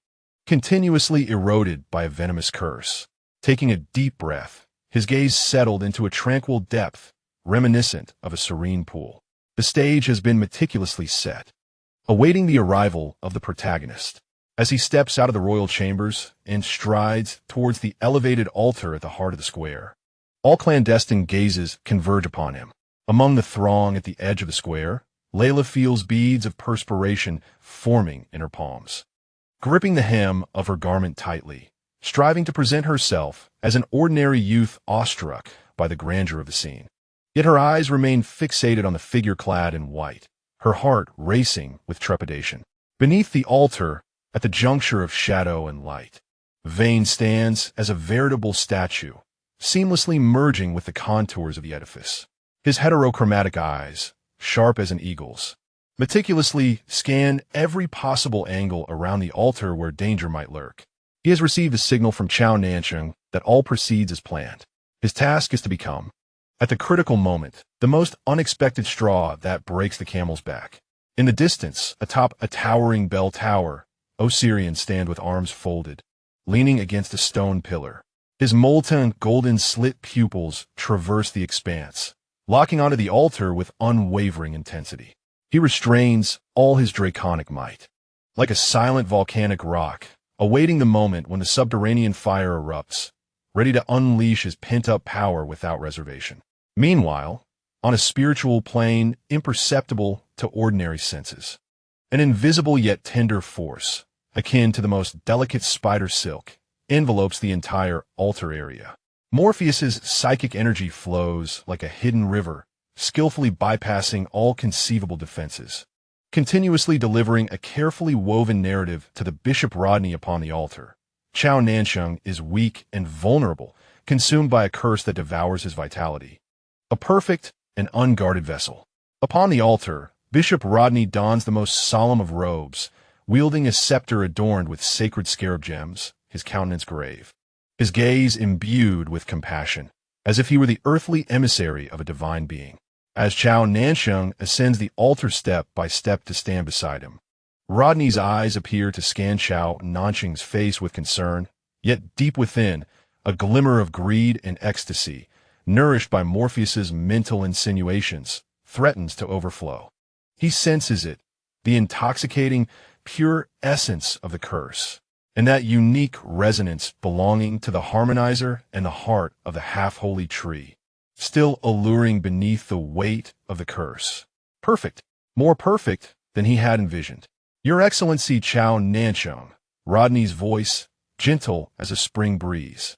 continuously eroded by a venomous curse. Taking a deep breath, his gaze settled into a tranquil depth, reminiscent of a serene pool. The stage has been meticulously set, awaiting the arrival of the protagonist. As he steps out of the royal chambers and strides towards the elevated altar at the heart of the square, all clandestine gazes converge upon him. Among the throng at the edge of the square, Layla feels beads of perspiration forming in her palms. Gripping the hem of her garment tightly, striving to present herself as an ordinary youth awestruck by the grandeur of the scene. Yet her eyes remain fixated on the figure clad in white, her heart racing with trepidation. Beneath the altar, at the juncture of shadow and light, Vane stands as a veritable statue, seamlessly merging with the contours of the edifice. His heterochromatic eyes, sharp as an eagle's, meticulously scan every possible angle around the altar where danger might lurk. He has received a signal from Zhao Nancheng that all proceeds as planned. His task is to become, at the critical moment, the most unexpected straw that breaks the camel's back. In the distance, atop a towering bell tower, Osirian stands with arms folded, leaning against a stone pillar. His molten golden slit pupils traverse the expanse, locking onto the altar with unwavering intensity. He restrains all his draconic might, like a silent volcanic rock, awaiting the moment when the subterranean fire erupts, ready to unleash his pent-up power without reservation. Meanwhile, on a spiritual plane imperceptible to ordinary senses, an invisible yet tender force, akin to the most delicate spider silk, envelopes the entire altar area. Morpheus's psychic energy flows like a hidden river, skillfully bypassing all conceivable defenses, continuously delivering a carefully woven narrative to the Bishop Rodney upon the altar. Zhao Nancheng is weak and vulnerable, consumed by a curse that devours his vitality. A perfect and unguarded vessel. Upon the altar, Bishop Rodney dons the most solemn of robes, wielding a scepter adorned with sacred scarab gems, his countenance grave, his gaze imbued with compassion, as if he were the earthly emissary of a divine being. As Zhao Nancheng ascends the altar step by step to stand beside him, Rodney's eyes appear to scan Zhao Nancheng's face with concern, yet deep within, a glimmer of greed and ecstasy, nourished by Morpheus's mental insinuations, threatens to overflow. He senses it, the intoxicating, pure essence of the curse, and that unique resonance belonging to the harmonizer and the heart of the half-holy tree, still alluring beneath the weight of the curse. Perfect, more perfect than he had envisioned. Your Excellency Zhao Nancheng, Rodney's voice, gentle as a spring breeze,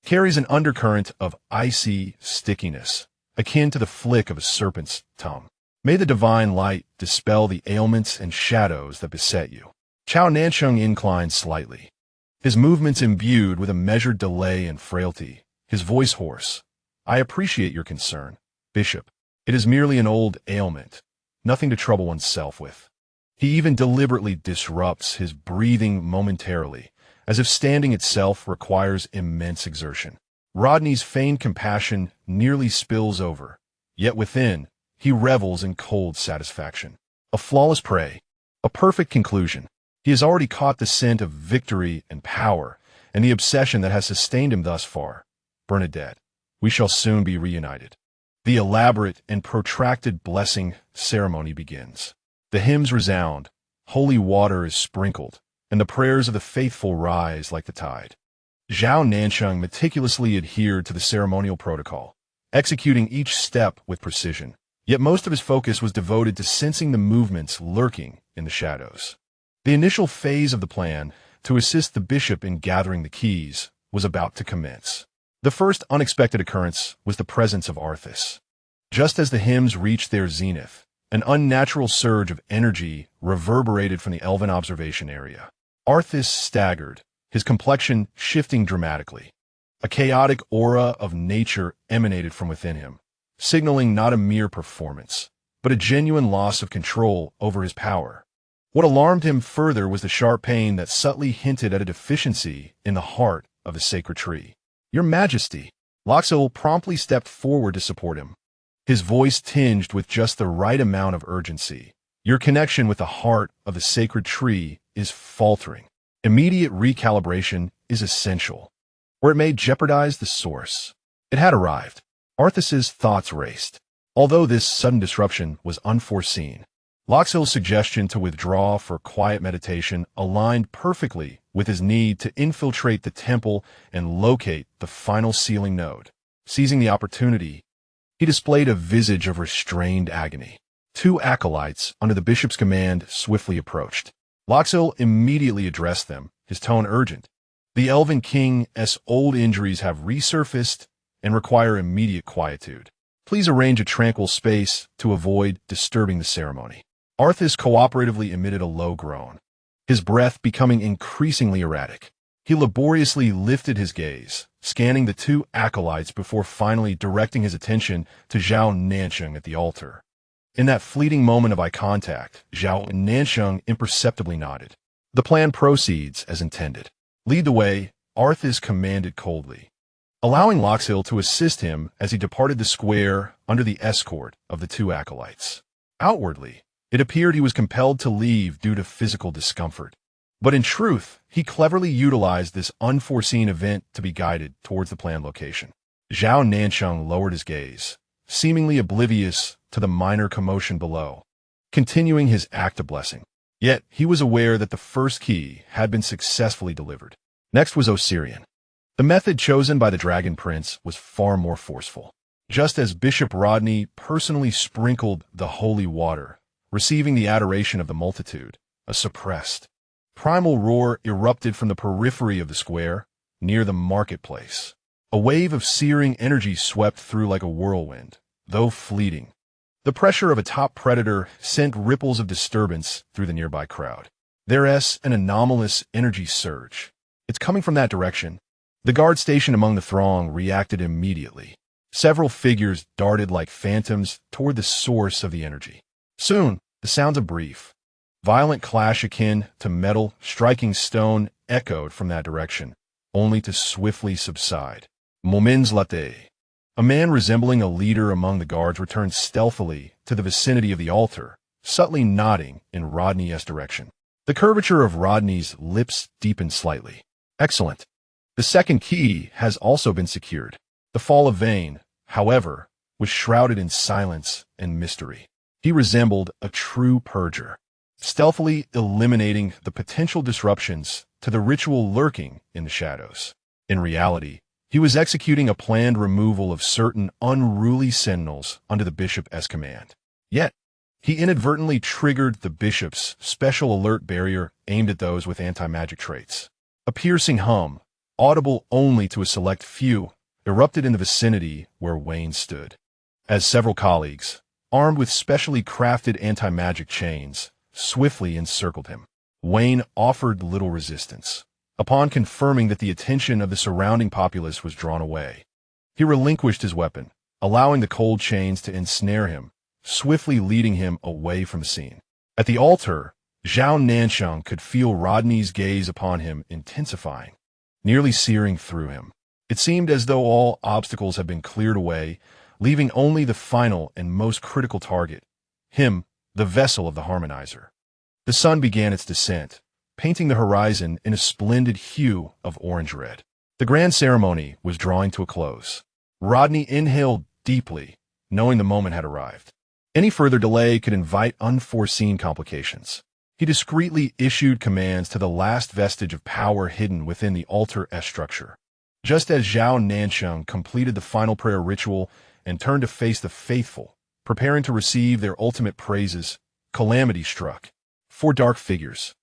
carries an undercurrent of icy stickiness, akin to the flick of a serpent's tongue. May the divine light dispel the ailments and shadows that beset you. Zhao Nancheng inclines slightly, his movements imbued with a measured delay and frailty, his voice hoarse. I appreciate your concern, Bishop. It is merely an old ailment, nothing to trouble oneself with. He even deliberately disrupts his breathing momentarily, as if standing itself requires immense exertion. Rodney's feigned compassion nearly spills over, yet within, he revels in cold satisfaction. A flawless prey, a perfect conclusion. He has already caught the scent of victory and power, and the obsession that has sustained him thus far. Bernadette, we shall soon be reunited. The elaborate and protracted blessing ceremony begins. The hymns resound, holy water is sprinkled, and the prayers of the faithful rise like the tide. Zhao Nancheng meticulously adhered to the ceremonial protocol, executing each step with precision, Yet most of his focus was devoted to sensing the movements lurking in the shadows. The initial phase of the plan, to assist the bishop in gathering the keys, was about to commence. The first unexpected occurrence was the presence of Arthas. Just as the hymns reached their zenith, an unnatural surge of energy reverberated from the elven observation area. Arthas staggered, his complexion shifting dramatically. A chaotic aura of nature emanated from within him, signaling not a mere performance, but a genuine loss of control over his power. What alarmed him further was the sharp pain that subtly hinted at a deficiency in the heart of the sacred tree. "Your Majesty!" Loxil promptly stepped forward to support him, his voice tinged with just the right amount of urgency. "Your connection with the heart of the sacred tree is faltering. Immediate recalibration is essential, or it may jeopardize the source." It had arrived. Arthas's thoughts raced. Although this sudden disruption was unforeseen, Loxil's suggestion to withdraw for quiet meditation aligned perfectly with his need to infiltrate the temple and locate the final sealing node. Seizing the opportunity, he displayed a visage of restrained agony. Two acolytes, under the bishop's command, swiftly approached. Loxil immediately addressed them, his tone urgent. "The elven king's old injuries have resurfaced and require immediate quietude. Please arrange a tranquil space to avoid disturbing the ceremony." Arthas cooperatively emitted a low groan, his breath becoming increasingly erratic. He laboriously lifted his gaze, scanning the two acolytes before finally directing his attention to Zhao Nancheng at the altar. In that fleeting moment of eye contact, Zhao Nancheng imperceptibly nodded. "The plan proceeds as intended. Lead the way," Arthas commanded coldly, allowing Loxil to assist him as he departed the square under the escort of the two acolytes. Outwardly, it appeared he was compelled to leave due to physical discomfort. But in truth, he cleverly utilized this unforeseen event to be guided towards the planned location. Zhao Nancheng lowered his gaze, seemingly oblivious to the minor commotion below, continuing his act of blessing. Yet he was aware that the first key had been successfully delivered. Next was Osirian. The method chosen by the Dragon Prince was far more forceful. Just as Bishop Rodney personally sprinkled the holy water, receiving the adoration of the multitude, a suppressed, primal roar erupted from the periphery of the square, near the marketplace. A wave of searing energy swept through like a whirlwind, though fleeting. The pressure of a top predator sent ripples of disturbance through the nearby crowd. There's an anomalous energy surge. It's coming from that direction. The guard stationed among the throng reacted immediately. Several figures darted like phantoms toward the source of the energy. Soon, the sounds of brief, violent clash akin to metal striking stone echoed from that direction, only to swiftly subside. Moments later, a man resembling a leader among the guards returned stealthily to the vicinity of the altar, subtly nodding in Rodney's direction. The curvature of Rodney's lips deepened slightly. "Excellent. The second key has also been secured." The fall of Vane, however, was shrouded in silence and mystery. He resembled a true purger, stealthily eliminating the potential disruptions to the ritual lurking in the shadows. In reality, he was executing a planned removal of certain unruly sentinels under the bishop's command. Yet, he inadvertently triggered the bishop's special alert barrier aimed at those with anti-magic traits. A piercing hum, audible only to a select few, erupted in the vicinity where Wayne stood. As several colleagues, armed with specially crafted anti-magic chains, swiftly encircled him, Wayne offered little resistance. Upon confirming that the attention of the surrounding populace was drawn away, he relinquished his weapon, allowing the cold chains to ensnare him, swiftly leading him away from the scene. At the altar, Zhao Nancheng could feel Rodney's gaze upon him intensifying, nearly searing through him. It seemed as though all obstacles had been cleared away, leaving only the final and most critical target, him, the vessel of the harmonizer. The sun began its descent, painting the horizon in a splendid hue of orange-red. The grand ceremony was drawing to a close. Rodney inhaled deeply, knowing the moment had arrived. Any further delay could invite unforeseen complications. He discreetly issued commands to the last vestige of power hidden within the altar structure. Just as Zhao Nancheng completed the final prayer ritual and turned to face the faithful, preparing to receive their ultimate praises, calamity struck. 4 dark figures,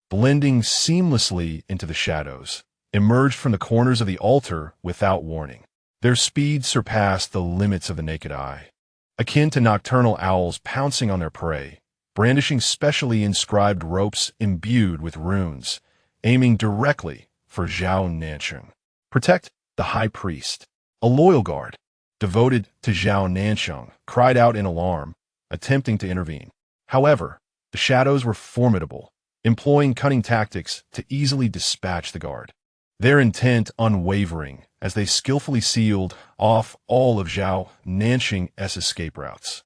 blending seamlessly into the shadows, emerged from the corners of the altar without warning. Their speed surpassed the limits of the naked eye, akin to nocturnal owls pouncing on their prey, brandishing specially inscribed ropes imbued with runes, aiming directly for Zhao Nancheng. Protect the high priest. A loyal guard, devoted to Zhao Nancheng, cried out in alarm, attempting to intervene. However, the shadows were formidable, employing cunning tactics to easily dispatch the guard, their intent unwavering as they skillfully sealed off all of Zhao Nancheng's escape routes.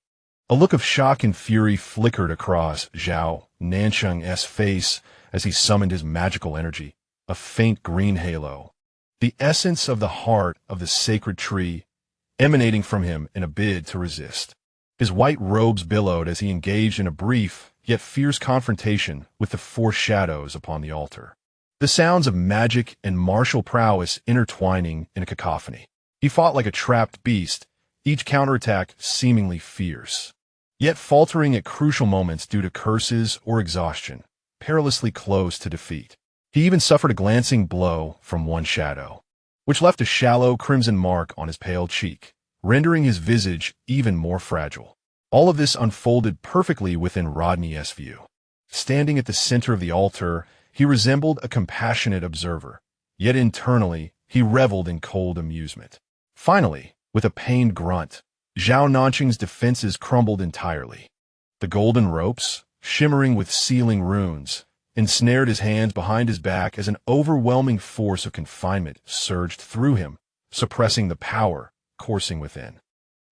A look of shock and fury flickered across Zhao Nancheng's face as he summoned his magical energy, a faint green halo, the essence of the heart of the sacred tree, emanating from him in a bid to resist. His white robes billowed as he engaged in a brief yet fierce confrontation with the 4 shadows upon the altar, the sounds of magic and martial prowess intertwining in a cacophony. He fought like a trapped beast, each counterattack seemingly fierce, yet faltering at crucial moments due to curses or exhaustion, perilously close to defeat. He even suffered a glancing blow from one shadow, which left a shallow crimson mark on his pale cheek, rendering his visage even more fragile. All of this unfolded perfectly within Rodney's view. Standing at the center of the altar, he resembled a compassionate observer, yet internally he reveled in cold amusement. Finally, with a pained grunt, Zhao Nancheng's defenses crumbled entirely. The golden ropes, shimmering with sealing runes, ensnared his hands behind his back as an overwhelming force of confinement surged through him, suppressing the power coursing within.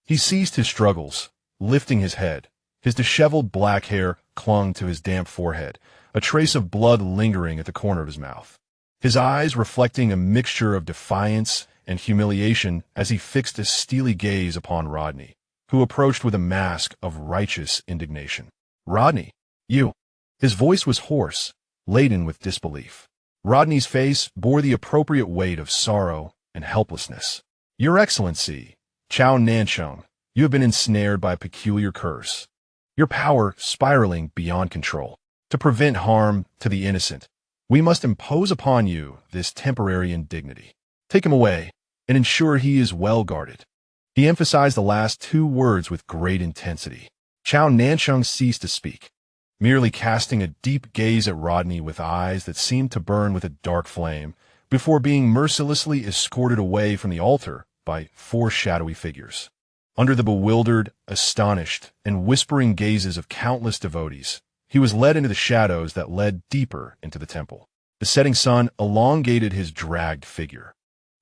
He ceased his struggles, lifting his head. His disheveled black hair clung to his damp forehead, a trace of blood lingering at the corner of his mouth. His eyes reflecting a mixture of defiance and humiliation as he fixed a steely gaze upon Rodney, who approached with a mask of righteous indignation. "Rodney, you." His voice was hoarse, laden with disbelief. Rodney's face bore the appropriate weight of sorrow and helplessness. "Your Excellency, Zhao Nancheng, you have been ensnared by a peculiar curse, your power spiraling beyond control. To prevent harm to the innocent, we must impose upon you this temporary indignity. Take him away and ensure he is well guarded." He emphasized the last 2 words with great intensity. Zhao Nancheng ceased to speak, merely casting a deep gaze at Rodney with eyes that seemed to burn with a dark flame, before being mercilessly escorted away from the altar by 4 shadowy figures. Under the bewildered, astonished, and whispering gazes of countless devotees, he was led into the shadows that led deeper into the temple. The setting sun elongated his dragged figure,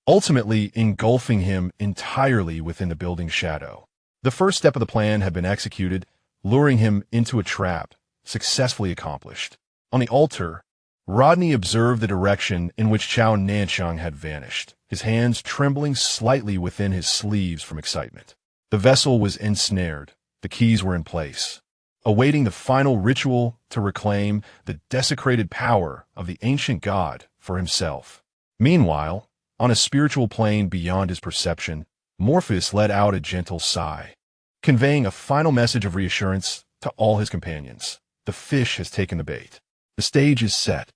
ultimately engulfing him entirely within the building's shadow. The first step of the plan had been executed, luring him into a trap, successfully accomplished. On the altar, Rodney observed the direction in which Zhao Nancheng had vanished, his hands trembling slightly within his sleeves from excitement. The vessel was ensnared, the keys were in place, awaiting the final ritual to reclaim the desecrated power of the ancient god for himself. Meanwhile, on a spiritual plane beyond his perception, Morpheus let out a gentle sigh, conveying a final message of reassurance to all his companions. The fish has taken the bait. The stage is set.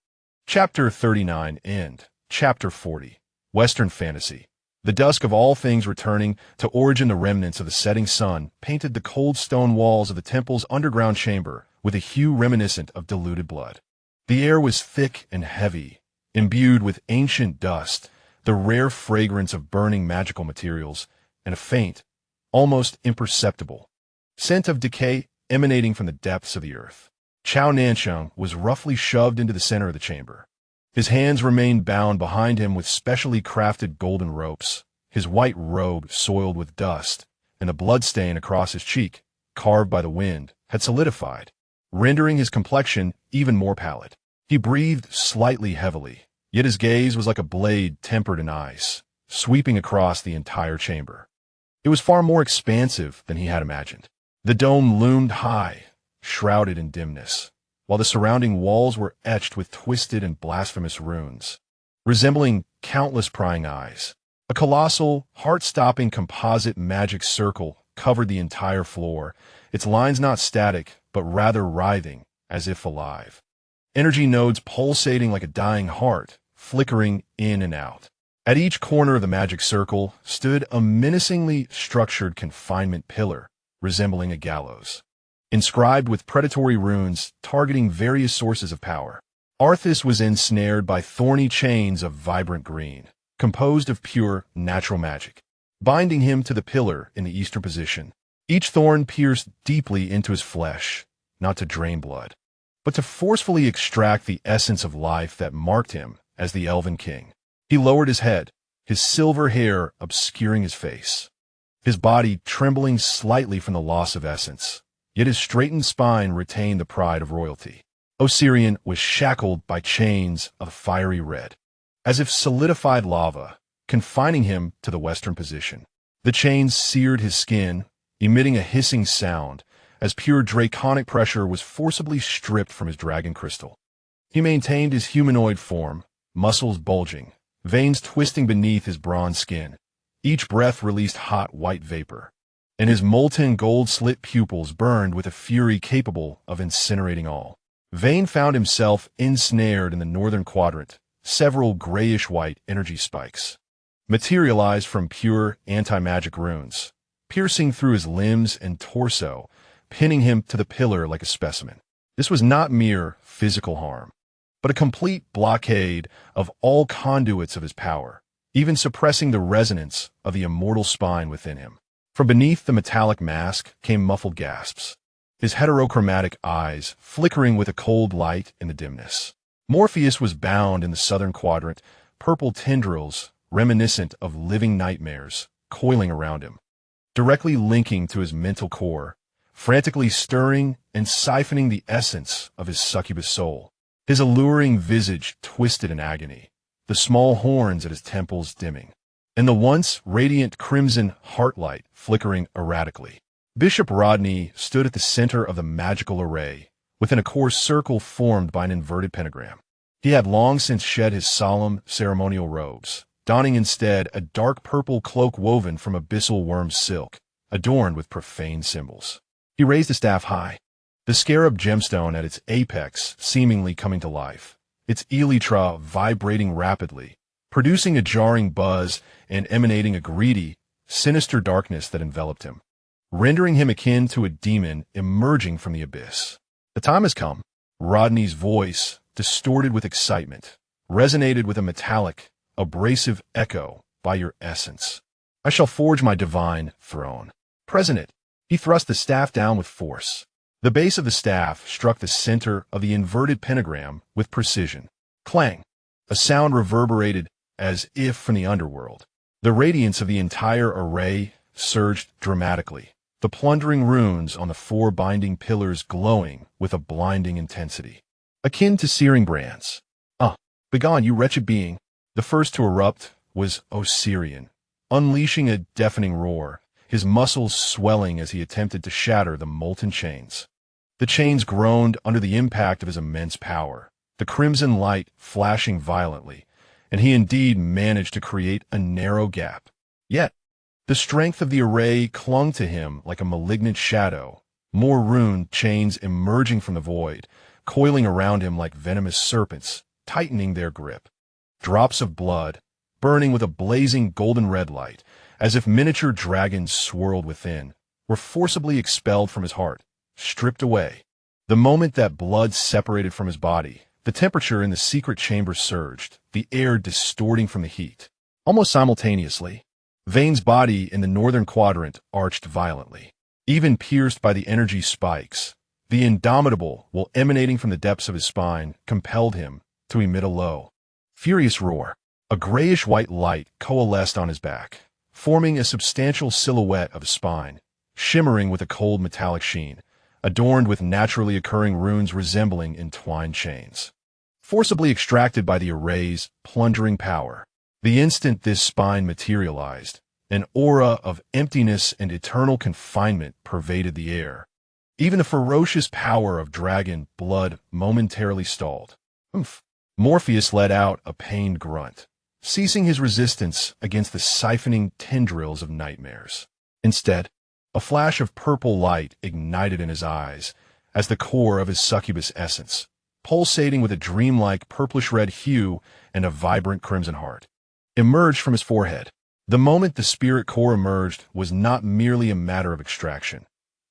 Chapter 39 End. Chapter 40. Western Fantasy. The dusk of all things returning to origin, the remnants of the setting sun painted the cold stone walls of the temple's underground chamber with a hue reminiscent of diluted blood. The air was thick and heavy, imbued with ancient dust, the rare fragrance of burning magical materials, and a faint, almost imperceptible scent of decay emanating from the depths of the earth. Zhao Nancheng was roughly shoved into the center of the chamber. His hands remained bound behind him with specially crafted golden ropes, his white robe soiled with dust, and the blood stain across his cheek, carved by the wind, had solidified, rendering his complexion even more pallid. He breathed slightly heavily, yet his gaze was like a blade tempered in ice, sweeping across the entire chamber. It was far more expansive than he had imagined. The dome loomed high, shrouded in dimness, while the surrounding walls were etched with twisted and blasphemous runes, resembling countless prying eyes. A colossal, heart-stopping composite magic circle covered the entire floor, its lines not static, but rather writhing, as if alive. Energy nodes pulsating like a dying heart, flickering in and out. At each corner of the magic circle stood a menacingly structured confinement pillar, resembling a gallows, inscribed with predatory runes targeting various sources of power. Arthas was ensnared by thorny chains of vibrant green, composed of pure, natural magic, binding him to the pillar in the eastern position. Each thorn pierced deeply into his flesh, not to drain blood, but to forcefully extract the essence of life that marked him as the Elven King. He lowered his head, his silver hair obscuring his face, his body trembling slightly from the loss of essence, yet his straightened spine retained the pride of royalty. Osirian was shackled by chains of fiery red, as if solidified lava, confining him to the western position. The chains seared his skin, emitting a hissing sound, as pure draconic pressure was forcibly stripped from his dragon crystal. He maintained his humanoid form, muscles bulging, veins twisting beneath his bronze skin. Each breath released hot white vapor, and his molten gold-slit pupils burned with a fury capable of incinerating all. Vayne found himself ensnared in the northern quadrant. Several grayish-white energy spikes materialized from pure anti-magic runes, piercing through his limbs and torso, pinning him to the pillar like a specimen. This was not mere physical harm, but a complete blockade of all conduits of his power, even suppressing the resonance of the immortal spine within him. From beneath the metallic mask came muffled gasps, his heterochromatic eyes flickering with a cold light in the dimness. Morpheus was bound in the southern quadrant, purple tendrils, reminiscent of living nightmares, coiling around him, directly linking to his mental core, frantically stirring and siphoning the essence of his succubus soul. His alluring visage twisted in agony, the small horns at his temples dimming, and the once radiant crimson heartlight flickering erratically. Bishop Rodney stood at the center of the magical array, within a core circle formed by an inverted pentagram. He had long since shed his solemn ceremonial robes, donning instead a dark purple cloak woven from abyssal worm silk, adorned with profane symbols. He raised the staff high, the scarab gemstone at its apex seemingly coming to life, its elytra vibrating rapidly, producing a jarring buzz and emanating a greedy, sinister darkness that enveloped him, rendering him akin to a demon emerging from the abyss. The time has come. Rodney's voice, distorted with excitement, resonated with a metallic, abrasive echo by your essence. I shall forge my divine throne. Present it. He thrust the staff down with force. The base of the staff struck the center of the inverted pentagram with precision. Clang! A sound reverberated as if from the underworld. The radiance of the entire array surged dramatically, the plundering runes on the four binding pillars glowing with a blinding intensity, akin to searing brands. Begone, you wretched being! The first to erupt was Osirian, unleashing a deafening roar, his muscles swelling as he attempted to shatter the molten chains. The chains groaned under the impact of his immense power, the crimson light flashing violently, and he indeed managed to create a narrow gap. Yet, the strength of the array clung to him like a malignant shadow, more rune chains emerging from the void, coiling around him like venomous serpents, tightening their grip. Drops of blood, burning with a blazing golden red light, as if miniature dragons swirled within, were forcibly expelled from his heart, stripped away. The moment that blood separated from his body, the temperature in the secret chamber surged, the air distorting from the heat. Almost simultaneously, Vayne's body in the northern quadrant arched violently, even pierced by the energy spikes. The indomitable, while emanating from the depths of his spine, compelled him to emit a low, furious roar. A grayish-white light coalesced on his back, forming a substantial silhouette of his spine, shimmering with a cold metallic sheen, adorned with naturally occurring runes resembling entwined chains, forcibly extracted by the array's plundering power. The instant this spine materialized, an aura of emptiness and eternal confinement pervaded the air. Even the ferocious power of dragon blood momentarily stalled. Morpheus let out a pained grunt, ceasing his resistance against the siphoning tendrils of nightmares. Instead, A flash of purple light ignited in his eyes as the core of his succubus essence, pulsating with a dreamlike purplish-red hue and a vibrant crimson heart, emerged from his forehead. The moment the spirit core emerged was not merely a matter of extraction.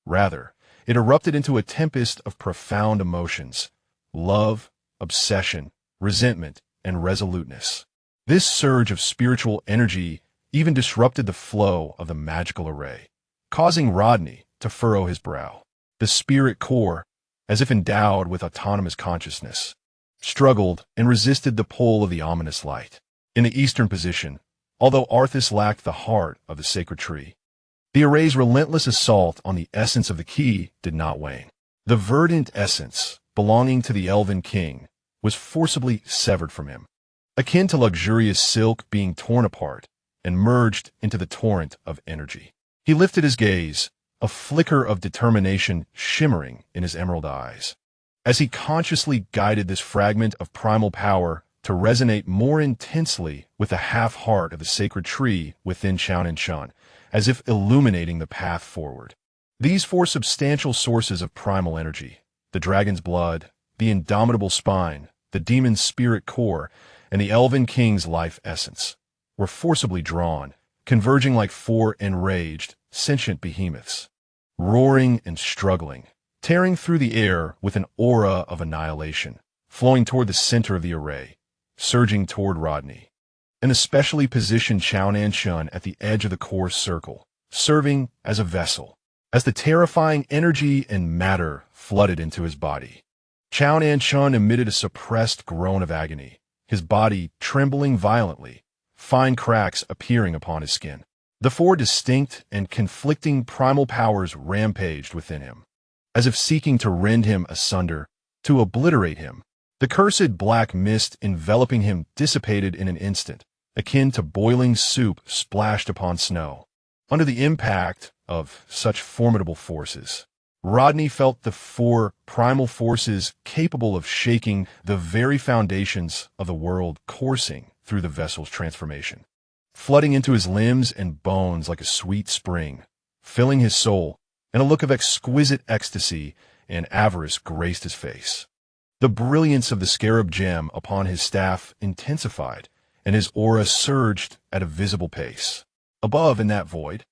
Rather, it erupted into a tempest of profound emotions: love, obsession, resentment, and resoluteness. This surge of spiritual energy even disrupted the flow of the magical array, causing Rodney to furrow his brow. The spirit core, as if endowed with autonomous consciousness, struggled and resisted the pull of the ominous light. In the eastern position, although Arthas lacked the heart of the sacred tree, the array's relentless assault on the essence of the key did not wane. The verdant essence, belonging to the elven king, was forcibly severed from him, akin to luxurious silk being torn apart and merged into the torrent of energy. He lifted his gaze, a flicker of determination shimmering in his emerald eyes, as he consciously guided this fragment of primal power to resonate more intensely with the half-heart of the sacred tree within Zhao Nancheng, as if illuminating the path forward. These four substantial sources of primal energy, the dragon's blood, the indomitable spine, the demon's spirit core, and the elven king's life essence, were forcibly drawn, converging like four enraged, sentient behemoths, roaring and struggling, tearing through the air with an aura of annihilation, flowing toward the center of the array, surging toward Rodney, an especially positioned Zhao Nancheng at the edge of the core circle, serving as a vessel. As the terrifying energy and matter flooded into his body, Zhao Nancheng emitted a suppressed groan of agony, his body trembling violently, fine cracks appearing upon his skin. The four distinct and conflicting primal powers rampaged within him, as if seeking to rend him asunder, to obliterate him. The cursed black mist enveloping him dissipated in an instant, akin to boiling soup splashed upon snow. Under the impact of such formidable forces, Rodney felt the four primal forces capable of shaking the very foundations of the world coursing through the vessel's transformation, flooding into his limbs and bones like a sweet spring, filling his soul, and a look of exquisite ecstasy and avarice graced his face. The brilliance of the scarab gem upon his staff intensified, and his aura surged at a visible pace. Above, in that void,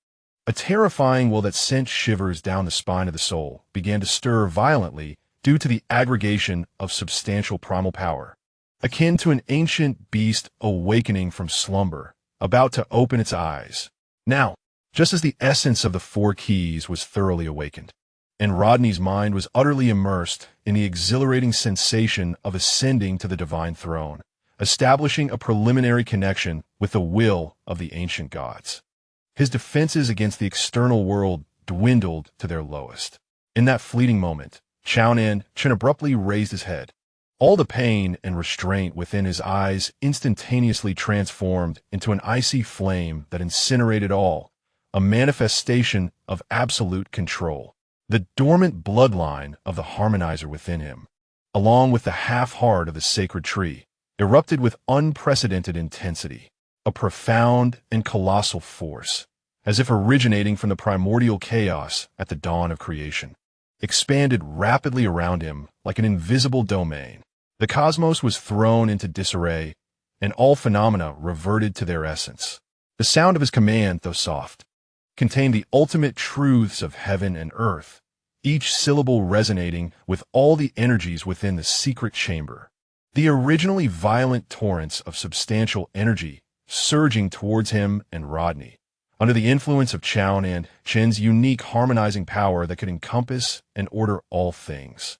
a terrifying will that sent shivers down the spine of the soul began to stir violently due to the aggregation of substantial primal power, akin to an ancient beast awakening from slumber, about to open its eyes. Now, just as the essence of the four keys was thoroughly awakened, and Rodney's mind was utterly immersed in the exhilarating sensation of ascending to the divine throne, establishing a preliminary connection with the will of the ancient gods. His defenses against the external world dwindled to their lowest. In that fleeting moment, Zhao Nancheng abruptly raised his head. All the pain and restraint within his eyes instantaneously transformed into an icy flame that incinerated all, a manifestation of absolute control. The dormant bloodline of the harmonizer within him, along with the half-heart of the sacred tree, erupted with unprecedented intensity, a profound and colossal force, as if originating from the primordial chaos at the dawn of creation, expanded rapidly around him like an invisible domain. The cosmos was thrown into disarray, and all phenomena reverted to their essence. The sound of his command, though soft, contained the ultimate truths of heaven and earth, each syllable resonating with all the energies within the secret chamber. The originally violent torrents of substantial energy surging towards him and Rodney, under the influence of Zhao Nancheng's unique harmonizing power that could encompass and order all things,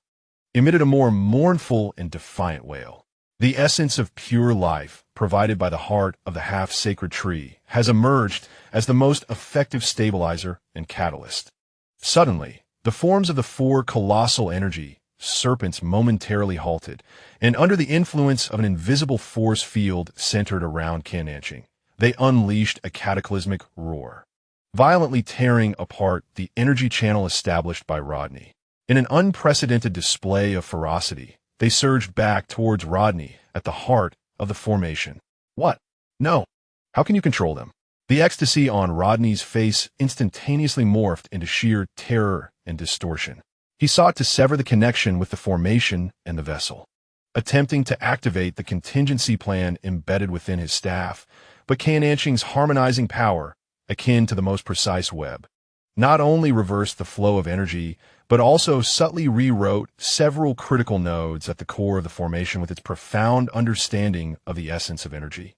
emitted a more mournful and defiant wail. The essence of pure life, provided by the heart of the half-sacred tree, has emerged as the most effective stabilizer and catalyst. Suddenly, the forms of the four colossal energy serpents momentarily halted, and under the influence of an invisible force field centered around Zhao Nancheng, they unleashed a cataclysmic roar, violently tearing apart the energy channel established by Rodney. In an unprecedented display of ferocity, they surged back towards Rodney at the heart of the formation. What? No. How can you control them? The ecstasy on Rodney's face instantaneously morphed into sheer terror and distortion. He sought to sever the connection with the formation and the vessel, attempting to activate the contingency plan embedded within his staff, but Zhao Nancheng's harmonizing power, akin to the most precise web, not only reversed the flow of energy, but also subtly rewrote several critical nodes at the core of the formation with its profound understanding of the essence of energy,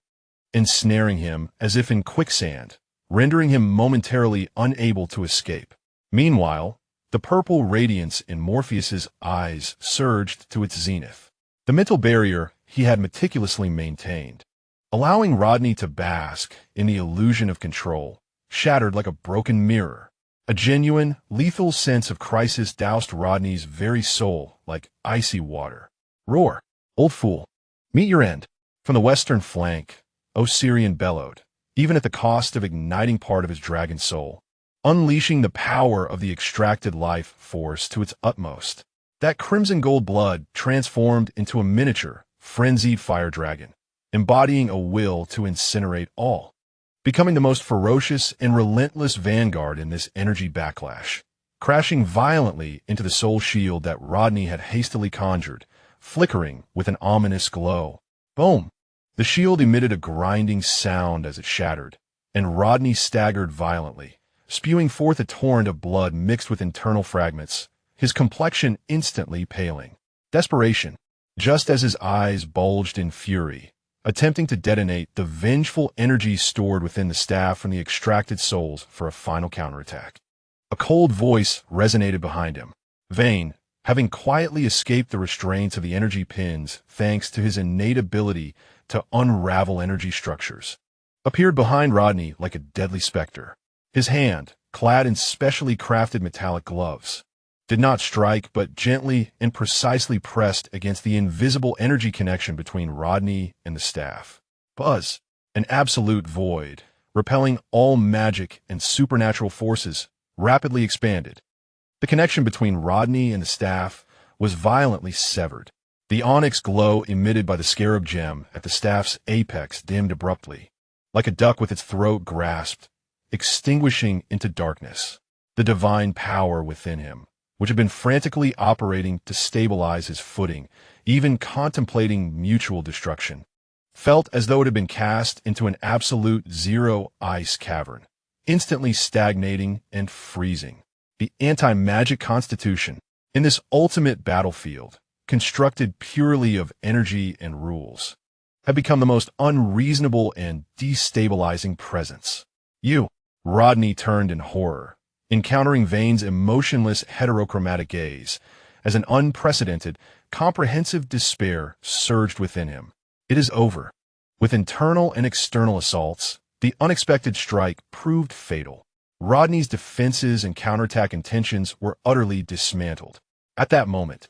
ensnaring him as if in quicksand, rendering him momentarily unable to escape. Meanwhile, the purple radiance in Morpheus's eyes surged to its zenith. The mental barrier he had meticulously maintained, allowing Rodney to bask in the illusion of control, shattered like a broken mirror. A genuine, lethal sense of crisis doused Rodney's very soul like icy water. Roar, old fool. Meet your end. From the western flank, Osirian bellowed, even at the cost of igniting part of his dragon soul, unleashing the power of the extracted life force to its utmost. That crimson gold blood transformed into a miniature, frenzied fire dragon, embodying a will to incinerate all, becoming the most ferocious and relentless vanguard in this energy backlash, crashing violently into the soul shield that Rodney had hastily conjured, flickering with an ominous glow. Boom! The shield emitted a grinding sound as it shattered, and Rodney staggered violently, spewing forth a torrent of blood mixed with internal fragments, his complexion instantly paling. Desperation, just as his eyes bulged in fury, attempting to detonate the vengeful energy stored within the staff from the extracted souls for a final counterattack. A cold voice resonated behind him. Vane, having quietly escaped the restraints of the energy pins thanks to his innate ability to unravel energy structures, appeared behind Rodney like a deadly specter. His hand, clad in specially crafted metallic gloves, did not strike but gently and precisely pressed against the invisible energy connection between Rodney and the staff. Buzz, an absolute void, repelling all magic and supernatural forces, rapidly expanded. The connection between Rodney and the staff was violently severed. The onyx glow emitted by the scarab gem at the staff's apex dimmed abruptly, like a duck with its throat grasped, extinguishing into darkness. The divine power within him, which had been frantically operating to stabilize his footing, even contemplating mutual destruction, felt as though it had been cast into an absolute zero ice cavern, instantly stagnating and freezing. The anti-magic constitution, in this ultimate battlefield, constructed purely of energy and rules, had become the most unreasonable and destabilizing presence. Rodney turned in horror, encountering Vane's emotionless heterochromatic gaze, as an unprecedented, comprehensive despair surged within him. It is over. With internal and external assaults, the unexpected strike proved fatal. Rodney's defenses and counterattack intentions were utterly dismantled. At that moment,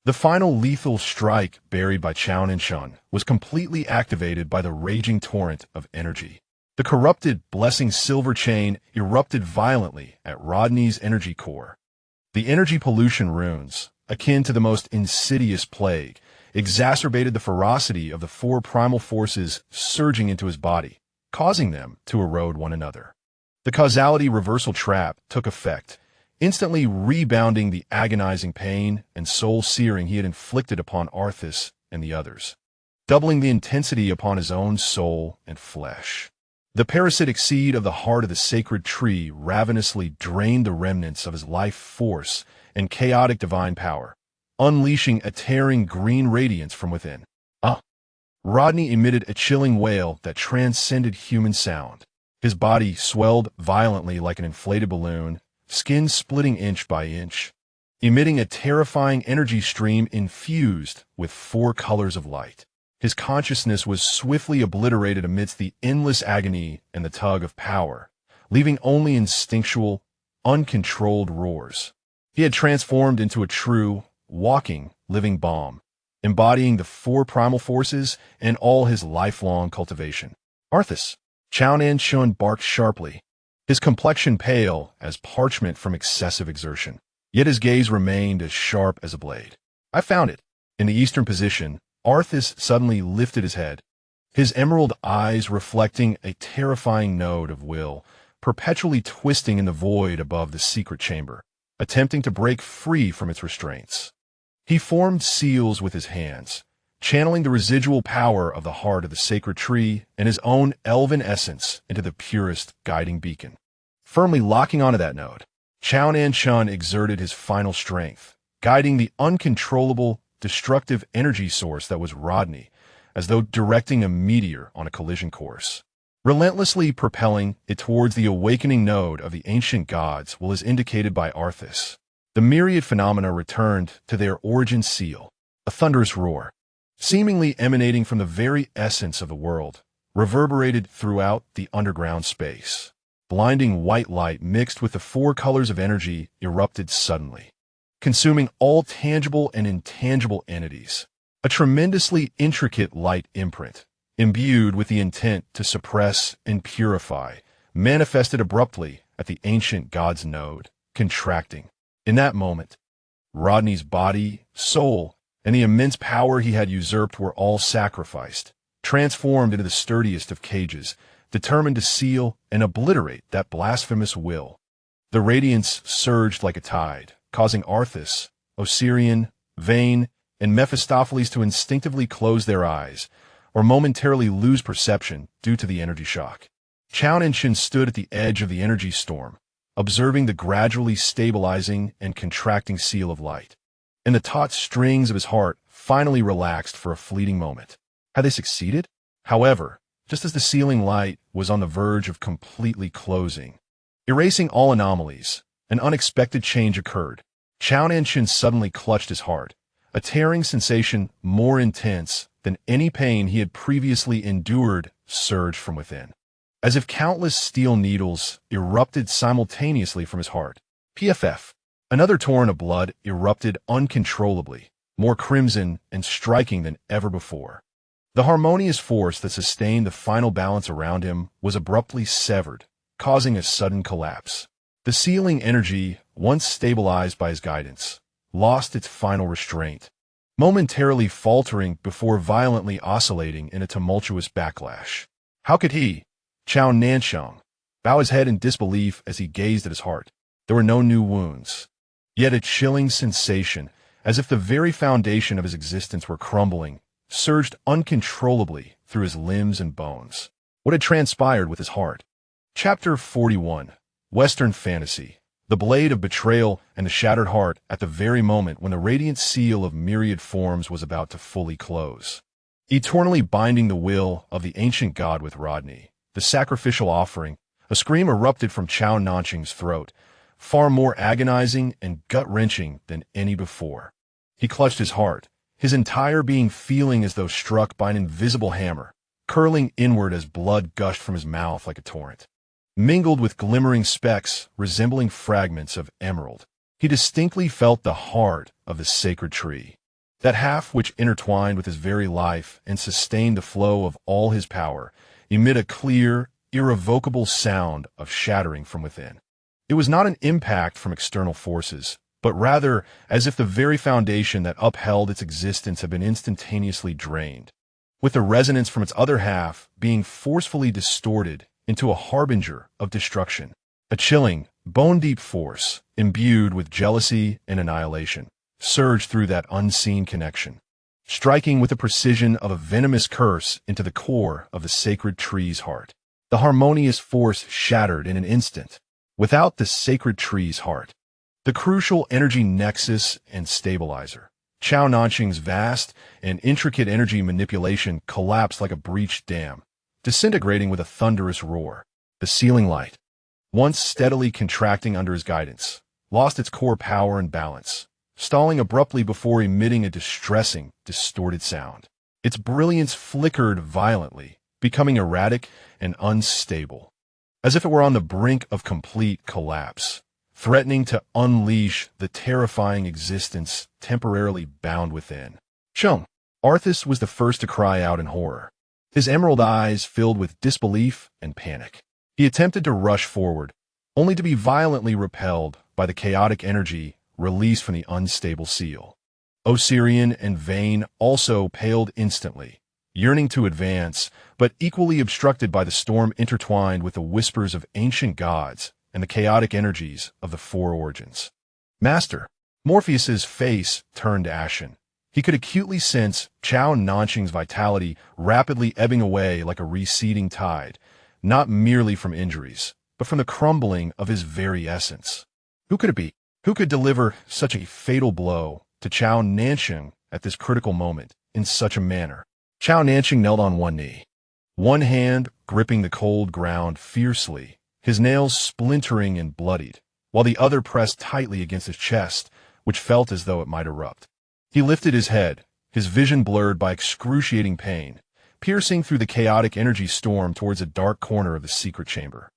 the final lethal strike buried by Zhao Nancheng was completely activated by the raging torrent of energy. The corrupted blessing silver chain erupted violently at Rodney's energy core. The energy pollution runes, akin to the most insidious plague, exacerbated the ferocity of the four primal forces surging into his body, causing them to erode one another. The causality reversal trap took effect, instantly rebounding the agonizing pain and soul-searing he had inflicted upon Arthas and the others, doubling the intensity upon his own soul and flesh. The parasitic seed of the heart of the sacred tree ravenously drained the remnants of his life force and chaotic divine power, unleashing a tearing green radiance from within. Rodney emitted a chilling wail that transcended human sound. His body swelled violently like an inflated balloon, skin splitting inch by inch, emitting a terrifying energy stream infused with 4 colors of light. His consciousness was swiftly obliterated amidst the endless agony and the tug of power, leaving only instinctual, uncontrolled roars. He had transformed into a true, walking, living bomb, embodying the 4 primal forces and all his lifelong cultivation. Arthas, Zhao Nancheng barked sharply, his complexion pale as parchment from excessive exertion, yet his gaze remained as sharp as a blade. I found it. In the eastern position, Arthas suddenly lifted his head, his emerald eyes reflecting a terrifying note of will, perpetually twisting in the void above the secret chamber, attempting to break free from its restraints. He formed seals with his hands, channeling the residual power of the heart of the sacred tree and his own elven essence into the purest guiding beacon. Firmly locking onto that node, Zhao Nancheng exerted his final strength, guiding the uncontrollable, destructive energy source that was Rodney, as though directing a meteor on a collision course. Relentlessly propelling it towards the awakening node of the ancient gods, while as indicated by Arthas. The myriad phenomena returned to their origin seal, a thunderous roar, seemingly emanating from the very essence of the world, reverberated throughout the underground space. Blinding white light mixed with the four colors of energy erupted suddenly, consuming all tangible and intangible entities. A tremendously intricate light imprint, imbued with the intent to suppress and purify, manifested abruptly at the ancient god's node, contracting. In that moment, Rodney's body, soul, and the immense power he had usurped were all sacrificed, transformed into the sturdiest of cages, determined to seal and obliterate that blasphemous will. The radiance surged like a tide, causing Arthas, Osirian, Vayne, and Mephistopheles to instinctively close their eyes, or momentarily lose perception due to the energy shock. Zhao Nancheng stood at the edge of the energy storm, observing the gradually stabilizing and contracting seal of light. And the taut strings of his heart finally relaxed for a fleeting moment. Had they succeeded? However, just as the sealing light was on the verge of completely closing, erasing all anomalies, an unexpected change occurred. Zhao Nancheng suddenly clutched his heart, a tearing sensation more intense than any pain he had previously endured surged from within, as if countless steel needles erupted simultaneously from his heart. PFF. Another torrent of blood erupted uncontrollably, more crimson and striking than ever before. The harmonious force that sustained the final balance around him was abruptly severed, causing a sudden collapse. The sealing energy, once stabilized by his guidance, lost its final restraint, momentarily faltering before violently oscillating in a tumultuous backlash. How could he, Zhao Nancheng, bow his head in disbelief as he gazed at his heart? There were no new wounds, yet a chilling sensation, as if the very foundation of his existence were crumbling, surged uncontrollably through his limbs and bones. What had transpired with his heart? Chapter 41. Western Fantasy. The blade of betrayal and the shattered heart at the very moment when the radiant seal of myriad forms was about to fully close. Eternally binding the will of the ancient god with Rodney, the sacrificial offering, a scream erupted from Zhao Nancheng's throat, far more agonizing and gut-wrenching than any before. He clutched his heart, his entire being feeling as though struck by an invisible hammer, curling inward as blood gushed from his mouth like a torrent. Mingled with glimmering specks resembling fragments of emerald, he distinctly felt the heart of the sacred tree, that half which intertwined with his very life and sustained the flow of all his power, emit a clear, irrevocable sound of shattering from within. It was not an impact from external forces, but rather as if the very foundation that upheld its existence had been instantaneously drained, with the resonance from its other half being forcefully distorted into a harbinger of destruction. A chilling, bone-deep force, imbued with jealousy and annihilation, surged through that unseen connection, striking with the precision of a venomous curse into the core of the sacred tree's heart. The harmonious force shattered in an instant. Without the sacred tree's heart, the crucial energy nexus and stabilizer, Zhao Nancheng's vast and intricate energy manipulation collapsed like a breached dam, disintegrating with a thunderous roar. The sealing light, once steadily contracting under his guidance, lost its core power and balance, stalling abruptly before emitting a distressing, distorted sound. Its brilliance flickered violently, becoming erratic and unstable, as if it were on the brink of complete collapse, threatening to unleash the terrifying existence temporarily bound within. Chung. Arthas was the first to cry out in horror, his emerald eyes filled with disbelief and panic. He attempted to rush forward, only to be violently repelled by the chaotic energy released from the unstable seal. Osirian and Vayne also paled instantly, yearning to advance, but equally obstructed by the storm intertwined with the whispers of ancient gods and the chaotic energies of the four origins. Master. Morpheus's face turned ashen. He could acutely sense Zhao Nancheng's vitality rapidly ebbing away like a receding tide, not merely from injuries, but from the crumbling of his very essence. Who could it be? Who could deliver such a fatal blow to Zhao Nancheng at this critical moment in such a manner? Zhao Nancheng knelt on one knee, one hand gripping the cold ground fiercely, his nails splintering and bloodied, while the other pressed tightly against his chest, which felt as though it might erupt. He lifted his head, his vision blurred by excruciating pain, piercing through the chaotic energy storm towards a dark corner of the secret chamber.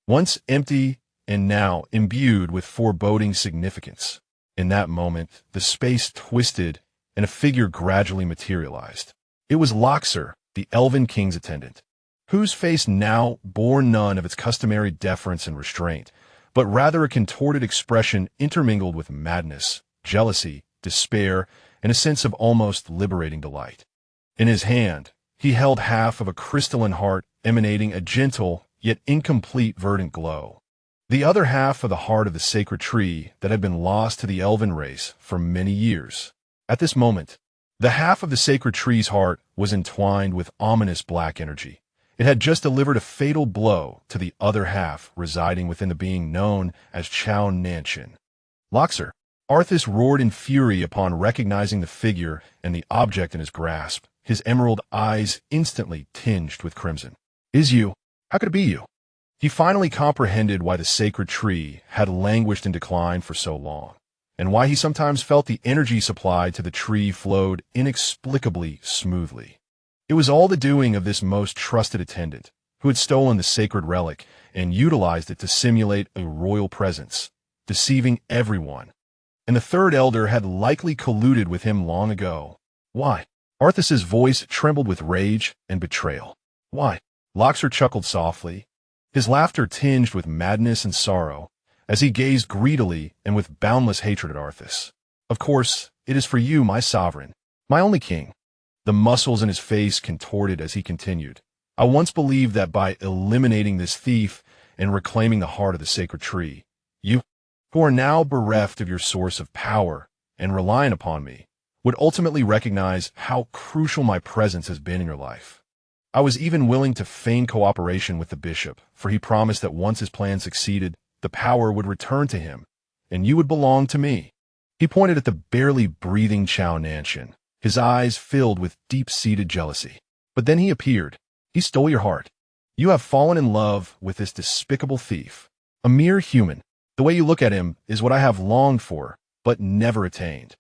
Once empty and now imbued with foreboding significance. In that moment, the space twisted and a figure gradually materialized. It was Loxer, the elven king's attendant, whose face now bore none of its customary deference and restraint, but rather a contorted expression intermingled with madness, jealousy, despair, and a sense of almost liberating delight. In his hand, he held half of a crystalline heart emanating a gentle, yet incomplete verdant glow. The other half of the heart of the sacred tree that had been lost to the elven race for many years. At this moment, the half of the sacred tree's heart was entwined with ominous black energy. It had just delivered a fatal blow to the other half residing within the being known as Zhao Nancheng. Loxer. Arthas roared in fury upon recognizing the figure and the object in his grasp, his emerald eyes instantly tinged with crimson. Is you? How could it be you? He finally comprehended why the sacred tree had languished in decline for so long, and why he sometimes felt the energy supplied to the tree flowed inexplicably smoothly. It was all the doing of this most trusted attendant, who had stolen the sacred relic and utilized it to simulate a royal presence, deceiving everyone. And the third elder had likely colluded with him long ago. Why? Arthas's voice trembled with rage and betrayal. Why? Loxer chuckled softly, his laughter tinged with madness and sorrow, as he gazed greedily and with boundless hatred at Arthas. Of course, it is for you, my sovereign, my only king. The muscles in his face contorted as he continued. I once believed that by eliminating this thief and reclaiming the heart of the sacred tree, you, who are now bereft of your source of power and reliant upon me, would ultimately recognize how crucial my presence has been in your life. I was even willing to feign cooperation with the bishop, for he promised that once his plan succeeded, the power would return to him, and you would belong to me. He pointed at the barely breathing Zhao Nancheng, his eyes filled with deep-seated jealousy. But then he appeared. He stole your heart. You have fallen in love with this despicable thief, a mere human. The way you look at him is what I have longed for, but never attained.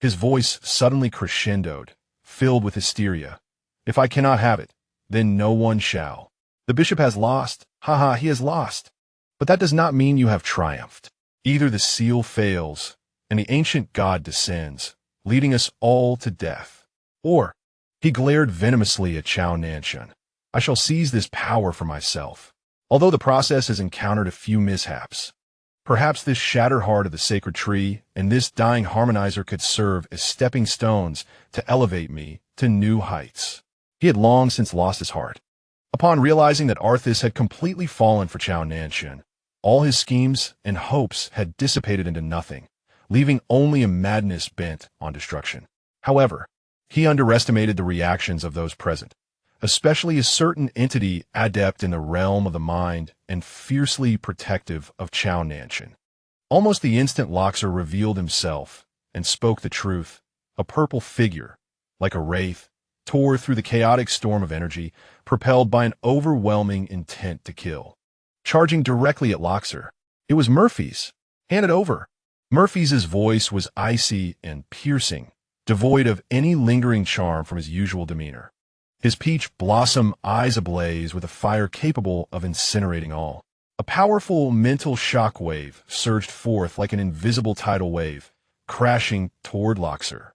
His voice suddenly crescendoed, filled with hysteria. If I cannot have it, then no one shall. The bishop has lost. He has lost. But that does not mean you have triumphed. Either the seal fails, and the ancient god descends, leading us all to death. Or, he glared venomously at Zhao Nancheng, I shall seize this power for myself. Although the process has encountered a few mishaps, perhaps this shattered heart of the sacred tree and this dying harmonizer could serve as stepping stones to elevate me to new heights. He had long since lost his heart. Upon realizing that Arthas had completely fallen for Zhao Nancheng, all his schemes and hopes had dissipated into nothing, leaving only a madness bent on destruction. However, he underestimated the reactions of those present, especially a certain entity adept in the realm of the mind and fiercely protective of Zhao Nancheng. Almost the instant Loxer revealed himself and spoke the truth, a purple figure, like a wraith, tore through the chaotic storm of energy, propelled by an overwhelming intent to kill. Charging directly at Loxer, it was Murphy's. Hand it over. Murphy's voice was icy and piercing, devoid of any lingering charm from his usual demeanor. His peach blossom eyes ablaze with a fire capable of incinerating all. A powerful mental shockwave surged forth like an invisible tidal wave, crashing toward Loxer.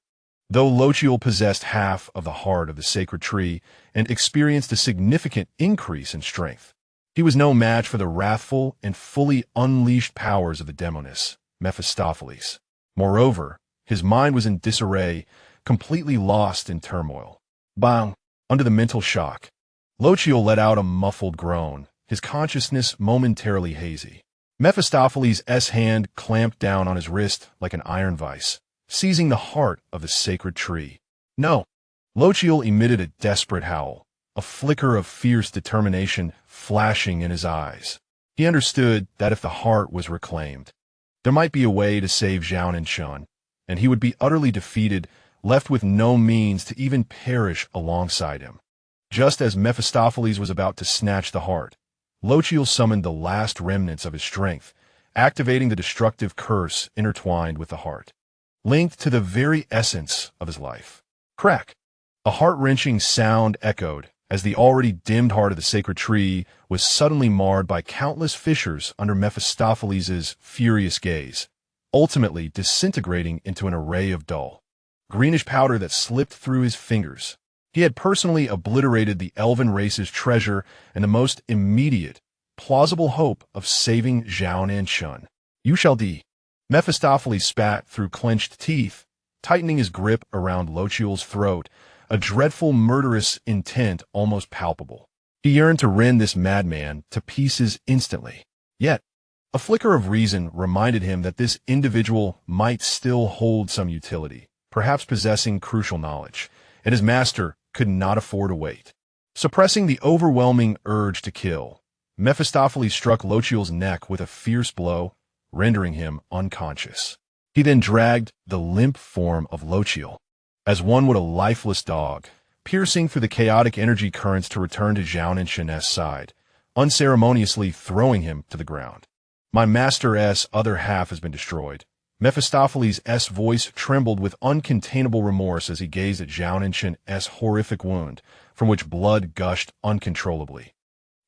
Though Lochiel possessed half of the heart of the sacred tree and experienced a significant increase in strength, he was no match for the wrathful and fully unleashed powers of the demoness, Mephistopheles. Moreover, his mind was in disarray, completely lost in turmoil. Bang! Under the mental shock, Lochiel let out a muffled groan, his consciousness momentarily hazy. Mephistopheles' hand clamped down on his wrist like an iron vice, seizing the heart of the sacred tree. No! Lochiel emitted a desperate howl, a flicker of fierce determination flashing in his eyes. He understood that if the heart was reclaimed, there might be a way to save Zhao Nancheng, and he would be utterly defeated, left with no means to even perish alongside him. Just as Mephistopheles was about to snatch the heart, Lochiel summoned the last remnants of his strength, activating the destructive curse intertwined with the heart, linked to the very essence of his life. Crack! A heart-wrenching sound echoed as the already dimmed heart of the sacred tree was suddenly marred by countless fissures under Mephistopheles' furious gaze, ultimately disintegrating into an array of dull, greenish powder that slipped through his fingers. He had personally obliterated the elven race's treasure and the most immediate, plausible hope of saving Zhao Nancheng. You shall die. Mephistopheles spat through clenched teeth, tightening his grip around Lochiel's throat, a dreadful murderous intent almost palpable. He yearned to rend this madman to pieces instantly. Yet, a flicker of reason reminded him that this individual might still hold some utility, perhaps possessing crucial knowledge, and his master could not afford to wait. Suppressing the overwhelming urge to kill, Mephistopheles struck Lochiel's neck with a fierce blow, rendering him unconscious. He then dragged the limp form of Lochiel, as one would a lifeless dog, piercing through the chaotic energy currents to return to Zhao Nancheng's side, unceremoniously throwing him to the ground. My master's other half has been destroyed. Mephistopheles' voice trembled with uncontainable remorse as he gazed at Zhao Nancheng's horrific wound, from which blood gushed uncontrollably.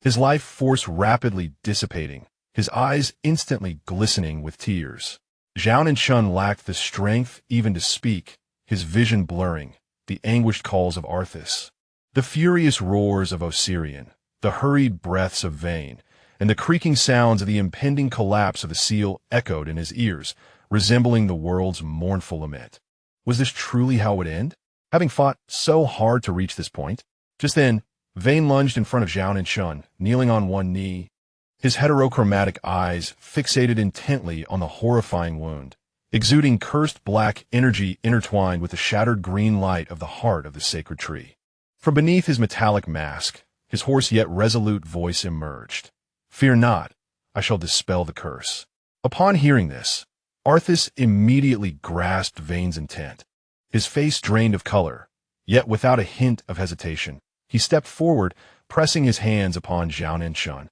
His life force rapidly dissipating, his eyes instantly glistening with tears. Zhao Nancheng lacked the strength even to speak, his vision blurring, the anguished calls of Arthas, the furious roars of Osirian, the hurried breaths of Vain, and the creaking sounds of the impending collapse of the seal echoed in his ears, resembling the world's mournful lament. Was this truly how it would end? Having fought so hard to reach this point? Just then, Vain lunged in front of Zhao Nancheng, kneeling on one knee, his heterochromatic eyes fixated intently on the horrifying wound, exuding cursed black energy intertwined with the shattered green light of the heart of the sacred tree. From beneath his metallic mask, his hoarse yet resolute voice emerged. Fear not, I shall dispel the curse. Upon hearing this, Arthas immediately grasped Vain's intent. His face drained of color, yet without a hint of hesitation, he stepped forward, pressing his hands upon Zhao Nancheng,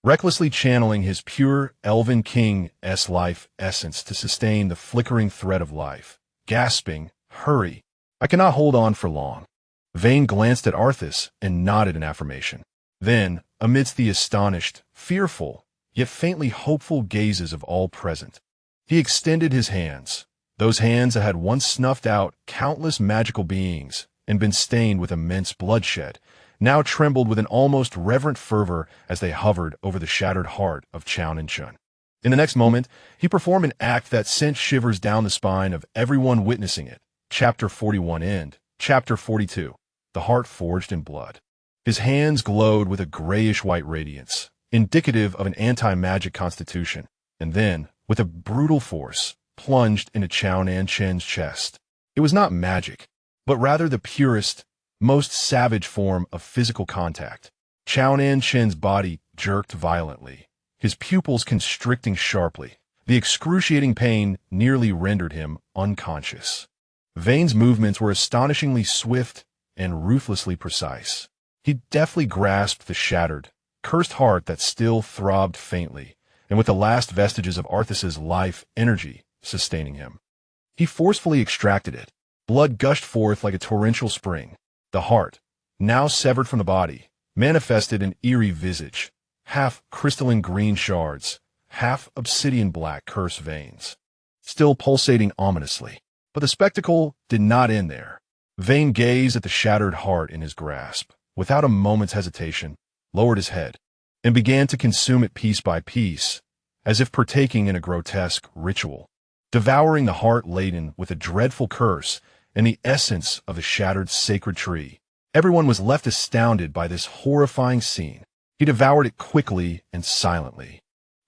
recklessly channeling his pure elven king's life essence to sustain the flickering thread of life. Gasping, hurry, I cannot hold on for long. Vain glanced at Arthas and nodded in affirmation. Then, amidst the astonished, fearful, yet faintly hopeful gazes of all present, he extended his hands, those hands that had once snuffed out countless magical beings and been stained with immense bloodshed, now trembled with an almost reverent fervor as they hovered over the shattered heart of Zhao Nancheng. In the next moment, he performed an act that sent shivers down the spine of everyone witnessing it. Chapter 41 end. Chapter 42. The Heart Forged in Blood. His hands glowed with a grayish-white radiance, indicative of an anti-magic constitution, and then, with a brutal force, plunged into Zhao Nancheng's chest. It was not magic, but rather the purest, most savage form of physical contact. Zhao Nancheng's body jerked violently, his pupils constricting sharply. The excruciating pain nearly rendered him unconscious. Vain's movements were astonishingly swift and ruthlessly precise. He deftly grasped the shattered, cursed heart that still throbbed faintly, and with the last vestiges of Arthas's life energy sustaining him, he forcefully extracted it. Blood gushed forth like a torrential spring. The heart, now severed from the body, manifested an eerie visage, half crystalline green shards, half obsidian black curse veins, still pulsating ominously. But the spectacle did not end there. Vain gazed at the shattered heart in his grasp, without a moment's hesitation, lowered his head, and began to consume it piece by piece, as if partaking in a grotesque ritual, devouring the heart laden with a dreadful curse and the essence of the shattered sacred tree. Everyone was left astounded by this horrifying scene. He devoured it quickly and silently.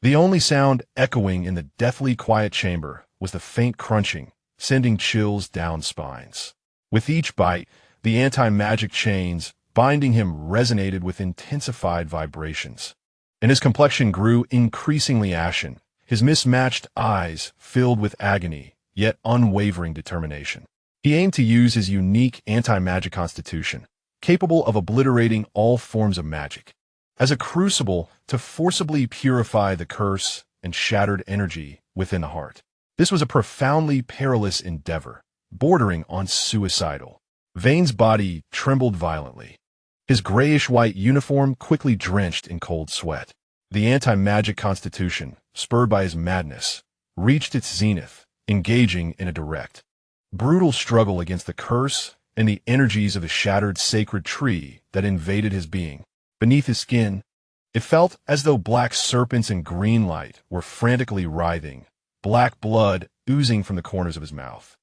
The only sound echoing in the deathly quiet chamber was the faint crunching, sending chills down spines. With each bite, the anti-magic chains binding him resonated with intensified vibrations, and his complexion grew increasingly ashen, his mismatched eyes filled with agony, yet unwavering determination. He aimed to use his unique anti-magic constitution, capable of obliterating all forms of magic, as a crucible to forcibly purify the curse and shattered energy within the heart. This was a profoundly perilous endeavor, bordering on suicidal. Vane's body trembled violently. His grayish-white uniform quickly drenched in cold sweat. The anti-magic constitution, spurred by his madness, reached its zenith, engaging in a direct, brutal struggle against the curse and the energies of the shattered sacred tree that invaded his being. Beneath his skin, it felt as though black serpents in green light were frantically writhing, black blood oozing from the corners of his mouth.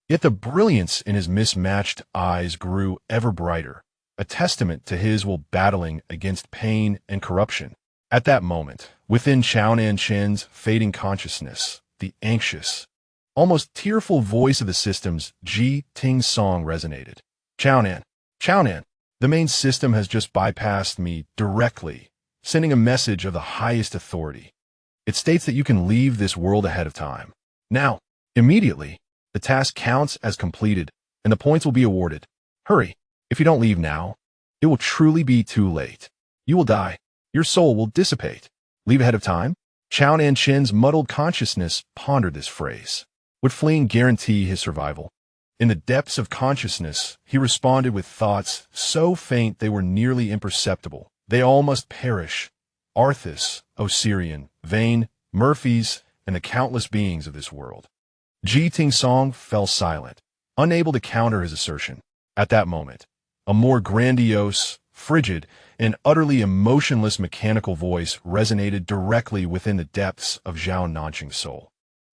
Yet the brilliance in his mismatched eyes grew ever brighter, a testament to his will battling against pain and corruption. At that moment, within Zhao Nancheng's fading consciousness, the anxious, almost tearful voice of the system's Ji-Ting song resonated. Zhao Nan, the main system has just bypassed me directly, sending a message of the highest authority. It states that you can leave this world ahead of time. Now, immediately, the task counts as completed, and the points will be awarded. Hurry. If you don't leave now, it will truly be too late. You will die. Your soul will dissipate. Leave ahead of time? Zhao Nancheng's muddled consciousness pondered this phrase. Would fleeing guarantee his survival? In the depths of consciousness, he responded with thoughts so faint they were nearly imperceptible. They all must perish. Arthas, Osirian, Vane, Murphy's, and the countless beings of this world. Ji-Ting Song fell silent, unable to counter his assertion. At that moment, a more grandiose, frigid, and utterly emotionless mechanical voice resonated directly within the depths of Zhao Nancheng's soul.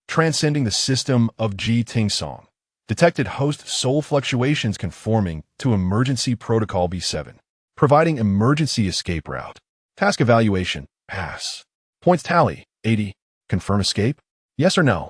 Transcending the system of Ji-Ting Song, detected host soul fluctuations conforming to Emergency Protocol B7, providing emergency escape route. Task evaluation, pass. Points tally, 80. Confirm escape? Yes or no?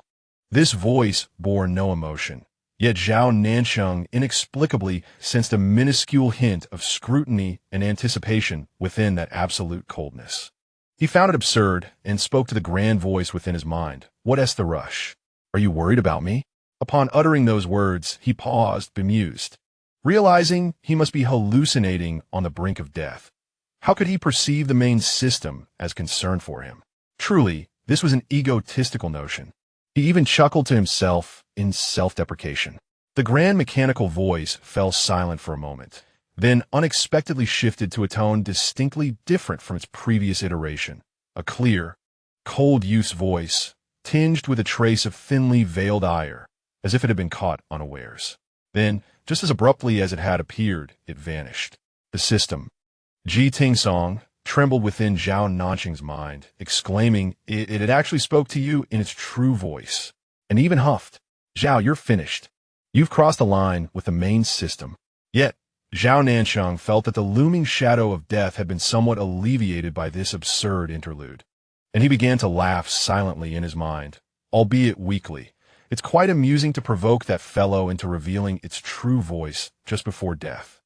This voice bore no emotion, yet Zhao Nancheng inexplicably sensed a minuscule hint of scrutiny and anticipation within that absolute coldness. He found it absurd and spoke to the grand voice within his mind. What's the rush? Are you worried about me? Upon uttering those words, he paused, bemused, realizing he must be hallucinating on the brink of death. How could he perceive the main system as concerned for him? Truly, this was an egotistical notion. He even chuckled to himself in self-deprecation. The grand mechanical voice fell silent for a moment, then unexpectedly shifted to a tone distinctly different from its previous iteration. A clear, cold-use voice, tinged with a trace of thinly veiled ire, as if it had been caught unawares. Then, just as abruptly as it had appeared, it vanished. The system, Ji-Ting Song, trembled within Zhao Nancheng's mind, exclaiming it had actually spoke to you in its true voice, and even huffed. Zhao, you're finished. You've crossed the line with the main system. Yet, Zhao Nancheng felt that the looming shadow of death had been somewhat alleviated by this absurd interlude, and he began to laugh silently in his mind, albeit weakly. It's quite amusing to provoke that fellow into revealing its true voice just before death.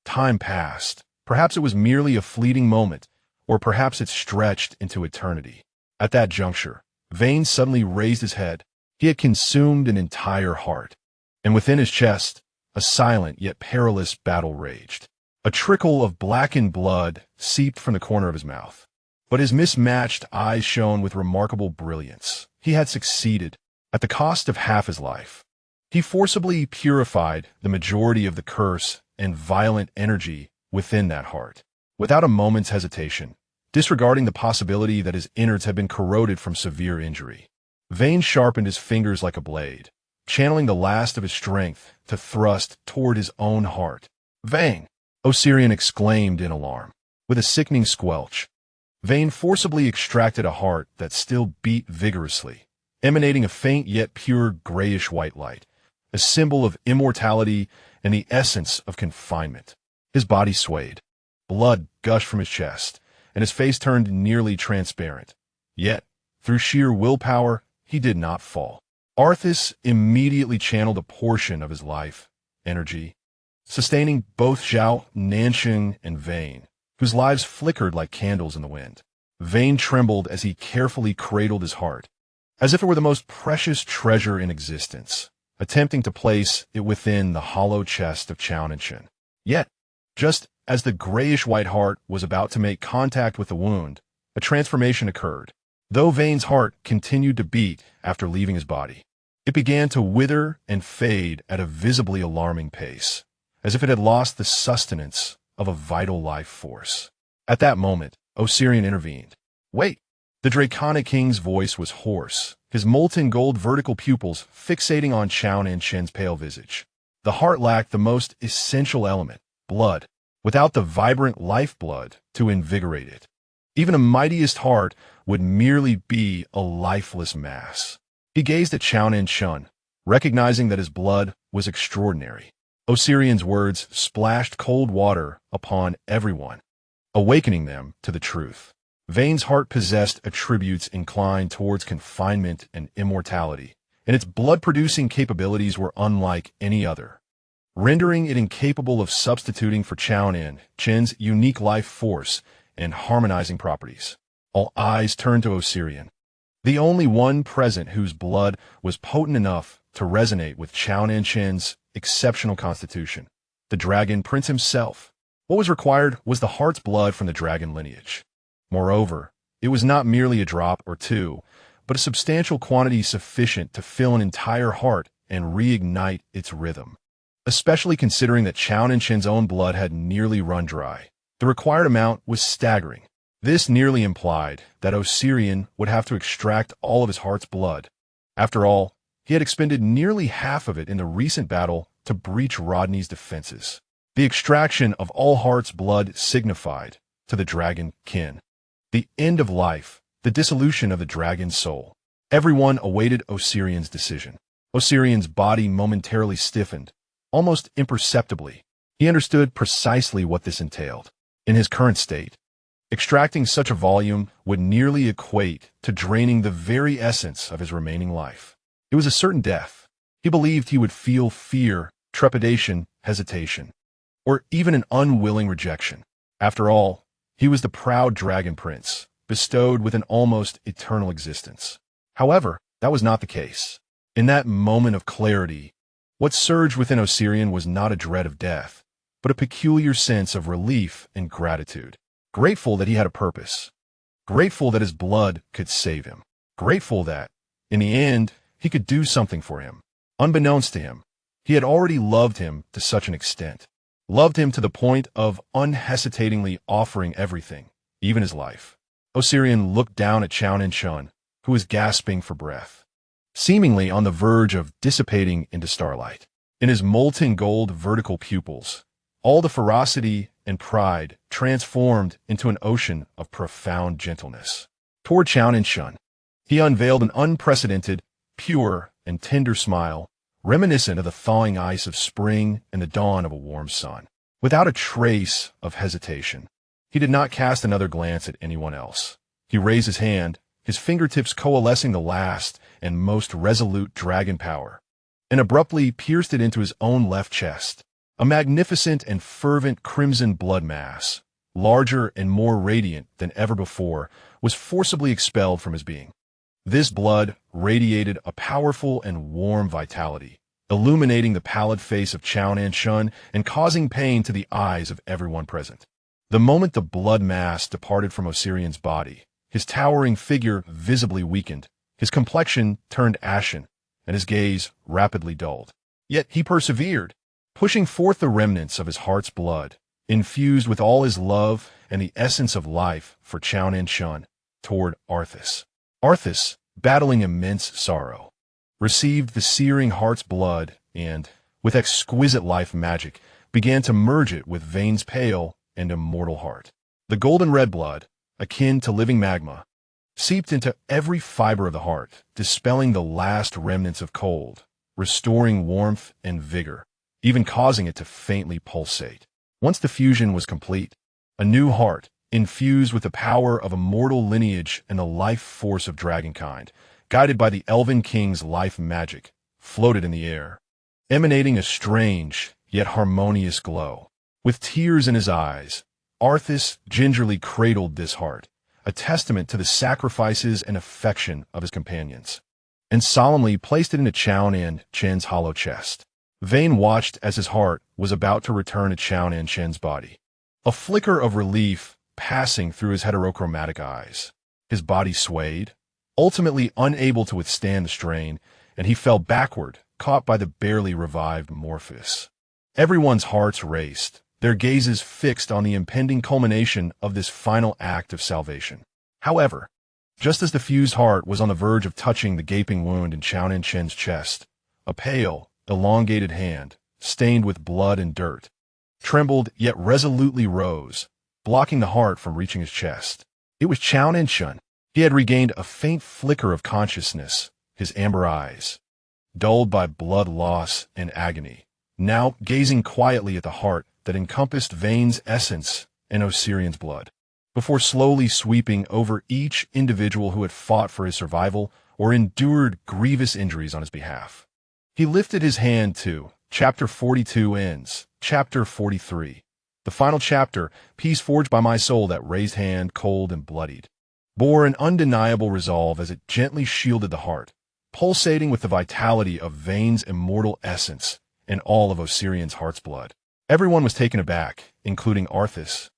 Time passed. Perhaps it was merely a fleeting moment, or perhaps it stretched into eternity. At that juncture, Vane suddenly raised his head. He had consumed an entire heart, and within his chest, a silent yet perilous battle raged. A trickle of blackened blood seeped from the corner of his mouth, but his mismatched eyes shone with remarkable brilliance. He had succeeded, at the cost of half his life. He forcibly purified the majority of the curse and violent energy within that heart, without a moment's hesitation, disregarding the possibility that his innards had been corroded from severe injury. Vane sharpened his fingers like a blade, channeling the last of his strength to thrust toward his own heart. Vane! Osirian exclaimed in alarm. With a sickening squelch, Vane forcibly extracted a heart that still beat vigorously, emanating a faint yet pure grayish-white light, a symbol of immortality and the essence of confinement. His body swayed. Blood gushed from his chest, and his face turned nearly transparent. Yet, through sheer willpower, he did not fall. Arthas immediately channeled a portion of his life, energy, sustaining both Zhao Nancheng and Vane, whose lives flickered like candles in the wind. Vane trembled as he carefully cradled his heart, as if it were the most precious treasure in existence, attempting to place it within the hollow chest of Zhao Nancheng. Yet, just as the grayish-white heart was about to make contact with the wound, a transformation occurred. Though Vane's heart continued to beat after leaving his body, it began to wither and fade at a visibly alarming pace, as if it had lost the sustenance of a vital life force. At that moment, Osirian intervened. "Wait!" The Draconic King's voice was hoarse, his molten gold vertical pupils fixating on Zhao Nancheng's pale visage. The heart lacked the most essential element, blood, without the vibrant lifeblood to invigorate it. Even a mightiest heart would merely be a lifeless mass. He gazed at Zhao Nancheng, recognizing that his blood was extraordinary. Osirian's words splashed cold water upon everyone, awakening them to the truth. Vane's heart possessed attributes inclined towards confinement and immortality, and its blood-producing capabilities were unlike any other, rendering it incapable of substituting for Zhao Nancheng's unique life force and harmonizing properties. All eyes turned to Osirian, the only one present whose blood was potent enough to resonate with Zhao Nancheng's exceptional constitution, the Dragon Prince himself. What was required was the heart's blood from the dragon lineage. Moreover, it was not merely a drop or two, but a substantial quantity sufficient to fill an entire heart and reignite its rhythm. Especially considering that Zhao Nancheng's own blood had nearly run dry, the required amount was staggering. This nearly implied that Osirian would have to extract all of his heart's blood. After all, he had expended nearly half of it in the recent battle to breach Rodney's defenses. The extraction of all heart's blood signified, to the dragon kin, the end of life, the dissolution of the dragon's soul. Everyone awaited Osirian's decision. Osirian's body momentarily stiffened, almost imperceptibly. He understood precisely what this entailed. In his current state, extracting such a volume would nearly equate to draining the very essence of his remaining life. It was a certain death. He believed he would feel fear, trepidation, hesitation, or even an unwilling rejection. After all, he was the proud dragon prince, bestowed with an almost eternal existence. However, that was not the case. In that moment of clarity, what surged within Osirian was not a dread of death, but a peculiar sense of relief and gratitude. Grateful that he had a purpose. Grateful that his blood could save him. Grateful that, in the end, he could do something for him. Unbeknownst to him, he had already loved him to such an extent. Loved him to the point of unhesitatingly offering everything, even his life. Osirian looked down at Zhao Nancheng, who was gasping for breath, seemingly on the verge of dissipating into starlight. In his molten gold vertical pupils, all the ferocity and pride transformed into an ocean of profound gentleness. Toward Zhao Nancheng, he unveiled an unprecedented, pure, and tender smile, reminiscent of the thawing ice of spring and the dawn of a warm sun. Without a trace of hesitation, he did not cast another glance at anyone else. He raised his hand, his fingertips coalescing the last and most resolute dragon power, and abruptly pierced it into his own left chest. A magnificent and fervent crimson blood mass, larger and more radiant than ever before, was forcibly expelled from his being. This blood radiated a powerful and warm vitality, illuminating the pallid face of Zhao Nancheng and causing pain to the eyes of everyone present. The moment the blood mass departed from Osirian's body, his towering figure visibly weakened, his complexion turned ashen, and his gaze rapidly dulled. Yet he persevered, pushing forth the remnants of his heart's blood, infused with all his love and the essence of life for Zhao Nancheng, toward Arthas. Arthas, battling immense sorrow, received the searing heart's blood and, with exquisite life magic, began to merge it with Vane's pale and immortal heart. The golden red blood, akin to living magma, seeped into every fiber of the heart, dispelling the last remnants of cold, restoring warmth and vigor, even causing it to faintly pulsate. Once the fusion was complete, a new heart, infused with the power of immortal lineage and the life force of dragonkind, guided by the elven king's life magic, floated in the air, emanating a strange yet harmonious glow. With tears in his eyes, Arthas gingerly cradled this heart, a testament to the sacrifices and affection of his companions, and solemnly placed it into Zhao Nancheng's hollow chest. Vane watched as his heart was about to return to Zhao Nancheng's body, a flicker of relief passing through his heterochromatic eyes. His body swayed, ultimately unable to withstand the strain, and he fell backward, caught by the barely revived Morpheus. Everyone's hearts raced, their gazes fixed on the impending culmination of this final act of salvation. However, just as the fused heart was on the verge of touching the gaping wound in Zhao Nancheng's chest, a pale, elongated hand, stained with blood and dirt, trembled yet resolutely rose, blocking the heart from reaching his chest. It was Zhao Nancheng. He had regained a faint flicker of consciousness, his amber eyes, dulled by blood loss and agony, now gazing quietly at the heart that encompassed Vane's essence and Osirian's blood, before slowly sweeping over each individual who had fought for his survival or endured grievous injuries on his behalf. He lifted his hand to Chapter 42 ends, Chapter 43. The final chapter, Peace Forged by My Soul, that raised hand, cold and bloodied, bore an undeniable resolve as it gently shielded the heart, pulsating with the vitality of Vane's immortal essence and all of Osirian's heart's blood. Everyone was taken aback, including Arthas,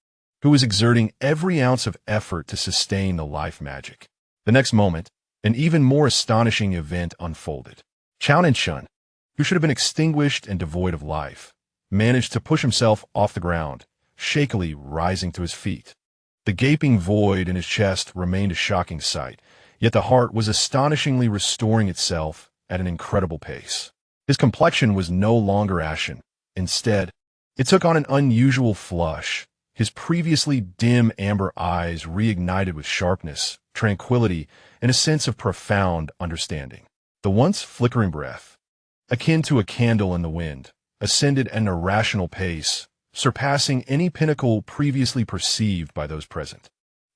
who was exerting every ounce of effort to sustain the life magic. The next moment, an even more astonishing event unfolded. Zhao Nancheng, who should have been extinguished and devoid of life, managed to push himself off the ground, shakily rising to his feet. The gaping void in his chest remained a shocking sight, yet the heart was astonishingly restoring itself at an incredible pace. His complexion was no longer ashen. Instead, it took on an unusual flush. His previously dim amber eyes reignited with sharpness, tranquility, and a sense of profound understanding. The once flickering breath, akin to a candle in the wind, ascended at an irrational pace, surpassing any pinnacle previously perceived by those present.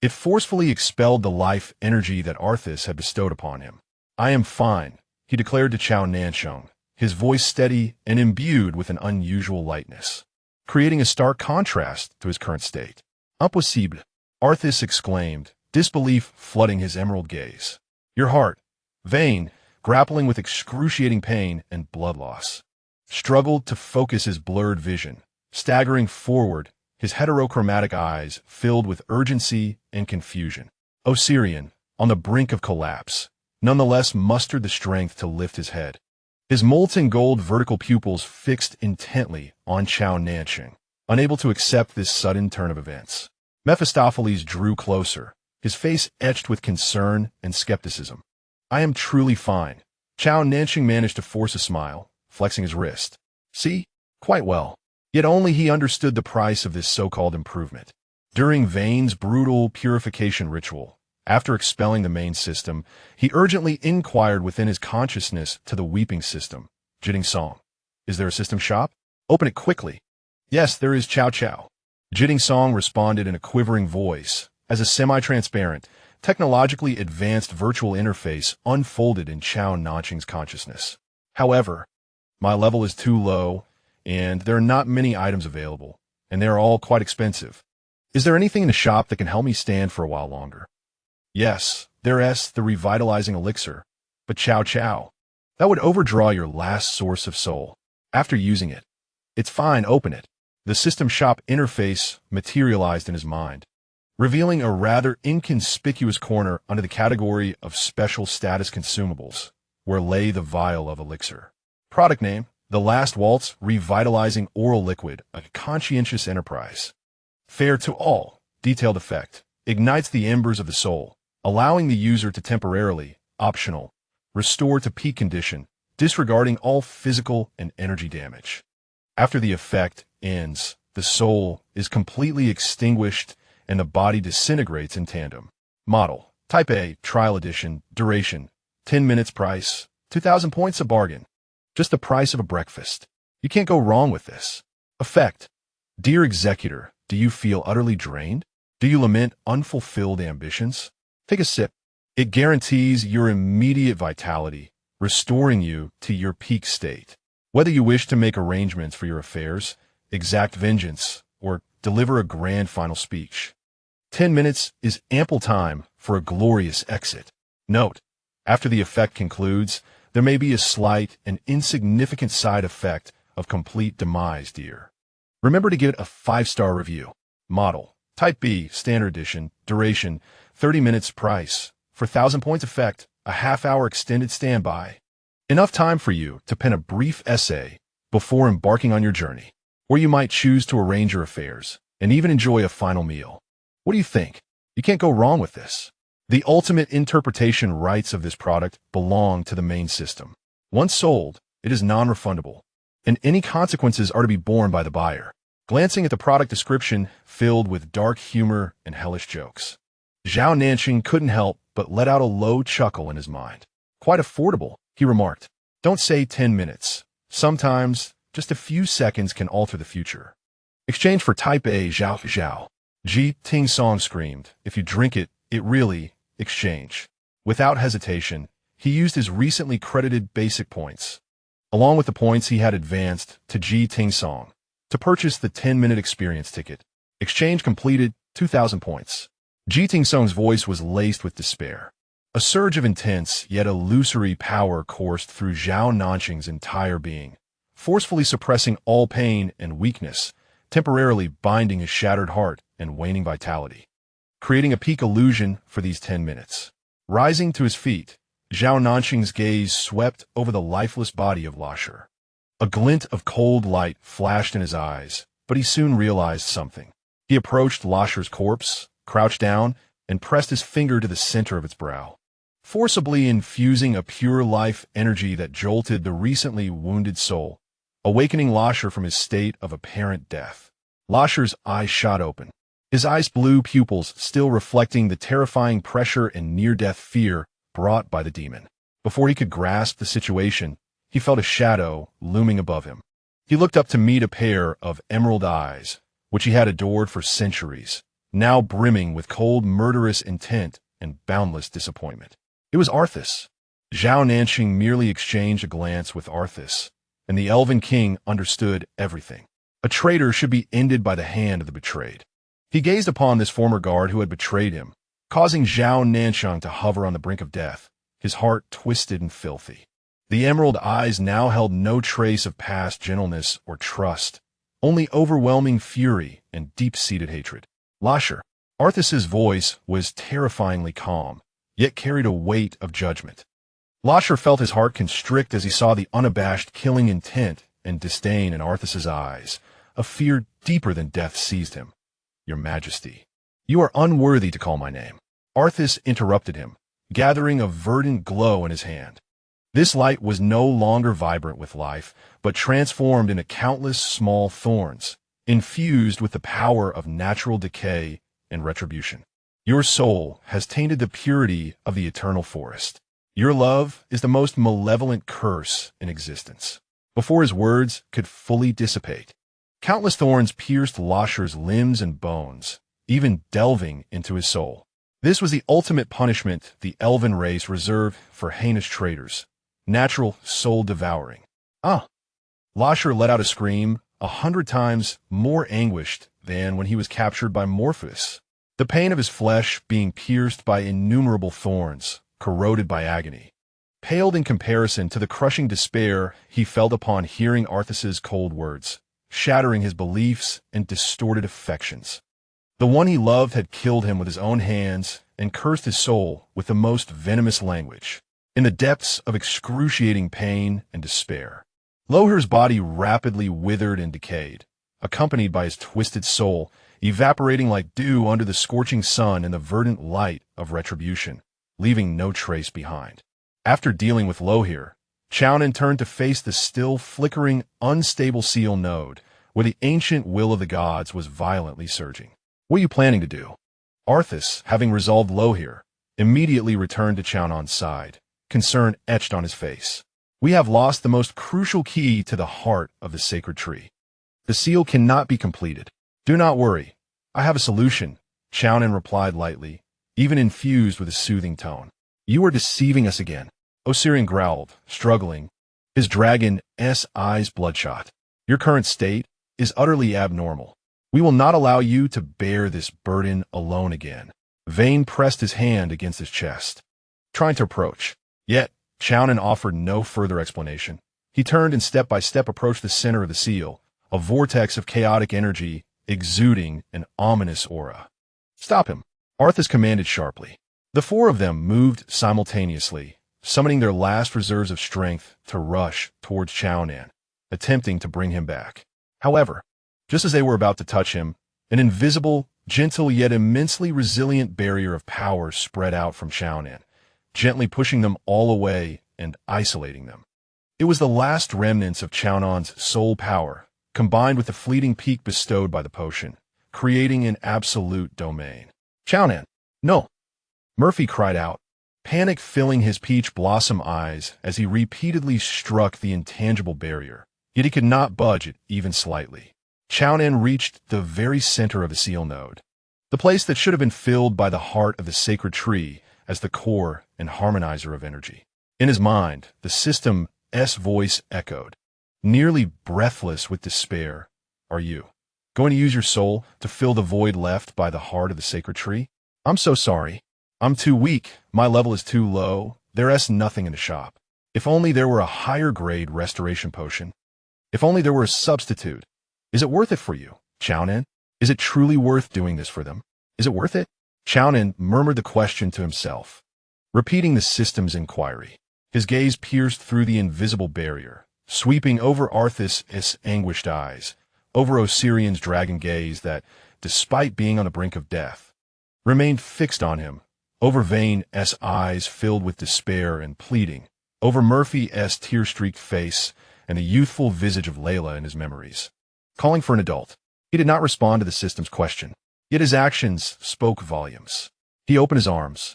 It forcefully expelled the life energy that Arthas had bestowed upon him. "I am fine," he declared to Zhao Nancheng, his voice steady and imbued with an unusual lightness, creating a stark contrast to his current state. "Impossible," Arthas exclaimed, disbelief flooding his emerald gaze. "Your heart," Vane, grappling with excruciating pain and blood loss, struggled to focus his blurred vision, staggering forward, his heterochromatic eyes filled with urgency and confusion. Osirian, on the brink of collapse, nonetheless mustered the strength to lift his head, his molten gold vertical pupils fixed intently on Zhao Nancheng, unable to accept this sudden turn of events. Mephistopheles drew closer, his face etched with concern and skepticism. "I am truly fine." Zhao Nancheng managed to force a smile, flexing his wrist. "See? Quite well." Yet only he understood the price of this so-called improvement. During Vane's brutal purification ritual, after expelling the main system, he urgently inquired within his consciousness to the weeping system. "Jitting Song, is there a system shop? Open it quickly." "Yes, there is, Chow Chow." Jitting Song responded in a quivering voice, as a semi-transparent, technologically advanced virtual interface unfolded in Zhao Nancheng's consciousness. "However, my level is too low, and there are not many items available, and they are all quite expensive. Is there anything in the shop that can help me stand for a while longer?" "Yes, there is the revitalizing elixir, but Chow Chow, that would overdraw your last source of soul. After using it, it's fine, open it." The system shop interface materialized in his mind, revealing a rather inconspicuous corner under the category of special status consumables, where lay the vial of elixir. Product name: The Last Waltz Revitalizing Oral Liquid, a conscientious enterprise. Fair to all. Detailed effect: ignites the embers of the soul, allowing the user to temporarily, optional, restore to peak condition, disregarding all physical and energy damage. After the effect ends, the soul is completely extinguished and the body disintegrates in tandem. Model: Type A, Trial Edition, duration: 10 minutes, price: 2,000 points, a bargain. Just the price of a breakfast. You can't go wrong with this. Effect: Dear executor, do you feel utterly drained? Do you lament unfulfilled ambitions? Take a sip. It guarantees your immediate vitality, restoring you to your peak state. Whether you wish to make arrangements for your affairs, exact vengeance, or deliver a grand final speech, 10 minutes is ample time for a glorious exit. Note, after the effect concludes, there may be a slight and insignificant side effect of complete demise, dear. Remember to give it a 5-star review. Model, Type B, Standard Edition, duration, 30 minutes, price. For 1,000 points effect, a half-hour extended standby. Enough time for you to pen a brief essay before embarking on your journey. Or you might choose to arrange your affairs and even enjoy a final meal. What do you think? You can't go wrong with this. The ultimate interpretation rights of this product belong to the main system. Once sold, it is non-refundable, and any consequences are to be borne by the buyer. Glancing at the product description filled with dark humor and hellish jokes, Zhao Nancheng couldn't help but let out a low chuckle in his mind. Quite affordable, he remarked. Don't say 10 minutes. Sometimes, just a few seconds can alter the future. Exchange for Type A, Zhao Zhao. Ji Ting Song screamed, if you drink it, it really, exchange. Without hesitation, he used his recently credited basic points, along with the points he had advanced to Ji Ting Song, to purchase the 10-minute experience ticket. Exchange completed, 2,000 points. Ji Ting Song's voice was laced with despair. A surge of intense, yet illusory power coursed through Zhao Nancheng's entire being, forcefully suppressing all pain and weakness, temporarily binding his shattered heart and waning vitality, creating a peak illusion for these 10 minutes. Rising to his feet, Zhao Nancheng's gaze swept over the lifeless body of Lasher. A glint of cold light flashed in his eyes, but he soon realized something. He approached Lasher's corpse, crouched down, and pressed his finger to the center of its brow, forcibly infusing a pure life energy that jolted the recently wounded soul, awakening Lasher from his state of apparent death. Lasher's eyes shot open, his ice-blue pupils still reflecting the terrifying pressure and near-death fear brought by the demon. Before he could grasp the situation, he felt a shadow looming above him. He looked up to meet a pair of emerald eyes, which he had adored for centuries, now brimming with cold, murderous intent and boundless disappointment. It was Arthas. Zhao Nancheng merely exchanged a glance with Arthas, and the elven king understood everything. A traitor should be ended by the hand of the betrayed. He gazed upon this former guard who had betrayed him, causing Zhao Nancheng to hover on the brink of death, his heart twisted and filthy. The emerald eyes now held no trace of past gentleness or trust, only overwhelming fury and deep-seated hatred. Lasher. Arthas's voice was terrifyingly calm, yet carried a weight of judgment. Lasher felt his heart constrict as he saw the unabashed killing intent and disdain in Arthas's eyes. A fear deeper than death seized him. Your Majesty, you are unworthy to call my name. Arthas interrupted him, gathering a verdant glow in his hand. This light was no longer vibrant with life, but transformed into countless small thorns, infused with the power of natural decay and retribution. Your soul has tainted the purity of the eternal forest. Your love is the most malevolent curse in existence. Before his words could fully dissipate, countless thorns pierced Lasher's limbs and bones, even delving into his soul. This was the ultimate punishment the elven race reserved for heinous traitors, natural soul-devouring. Lasher let out a scream 100 times more anguished than when he was captured by Morpheus, the pain of his flesh being pierced by innumerable thorns, corroded by agony, paled in comparison to the crushing despair he felt upon hearing Arthas's cold words, shattering his beliefs and distorted affections. The one he loved had killed him with his own hands and cursed his soul with the most venomous language. In the depths of excruciating pain and despair, Loher's body rapidly withered and decayed, accompanied by his twisted soul, evaporating like dew under the scorching sun in the verdant light of retribution, leaving no trace behind. After dealing with Loher, Chownan turned to face the still flickering, unstable seal node, where the ancient will of the gods was violently surging. What are you planning to do? Arthas, having resolved Loher, immediately returned to Chownan's side, concern etched on his face. We have lost the most crucial key to the heart of the sacred tree. The seal cannot be completed. Do not worry. I have a solution, Zhao Nan replied lightly, even infused with a soothing tone. You are deceiving us again, Osirian growled, struggling, his dragon's eyes bloodshot. Your current state is utterly abnormal. We will not allow you to bear this burden alone again. Vane pressed his hand against his chest, trying to approach. Yet, Zhao Nan offered no further explanation. He turned and step by step approached the center of the seal, a vortex of chaotic energy exuding an ominous aura. Stop him, Arthas commanded sharply. The four of them moved simultaneously, summoning their last reserves of strength to rush towards Zhao Nan, attempting to bring him back. However, just as they were about to touch him, an invisible, gentle yet immensely resilient barrier of power spread out from Zhao Nan, gently pushing them all away and isolating them. It was the last remnants of Zhao Nan's soul power, combined with the fleeting peak bestowed by the potion, creating an absolute domain. Zhao Nan, no! Murphy cried out, panic filling his peach blossom eyes as he repeatedly struck the intangible barrier, yet he could not budge it even slightly. Zhao Nan reached the very center of the seal node, the place that should have been filled by the heart of the sacred tree as the core and harmonizer of energy. In his mind, the system's voice echoed, nearly breathless with despair. Are you going to use your soul to fill the void left by the heart of the sacred tree? I'm so sorry. I'm too weak. My level is too low. There's nothing in the shop. If only there were a higher grade restoration potion. If only there were a substitute. Is it worth it for you, Zhao Nan? Is it truly worth doing this for them? Is it worth it? Zhao Nan murmured the question to himself, repeating the system's inquiry. His gaze pierced through the invisible barrier, sweeping over Arthas' anguished eyes, over Osirian's dragon gaze that, despite being on the brink of death, remained fixed on him, over Vane's eyes filled with despair and pleading, over Murphy's tear-streaked face and the youthful visage of Layla in his memories. Calling for an adult, he did not respond to the system's question, yet his actions spoke volumes. He opened his arms,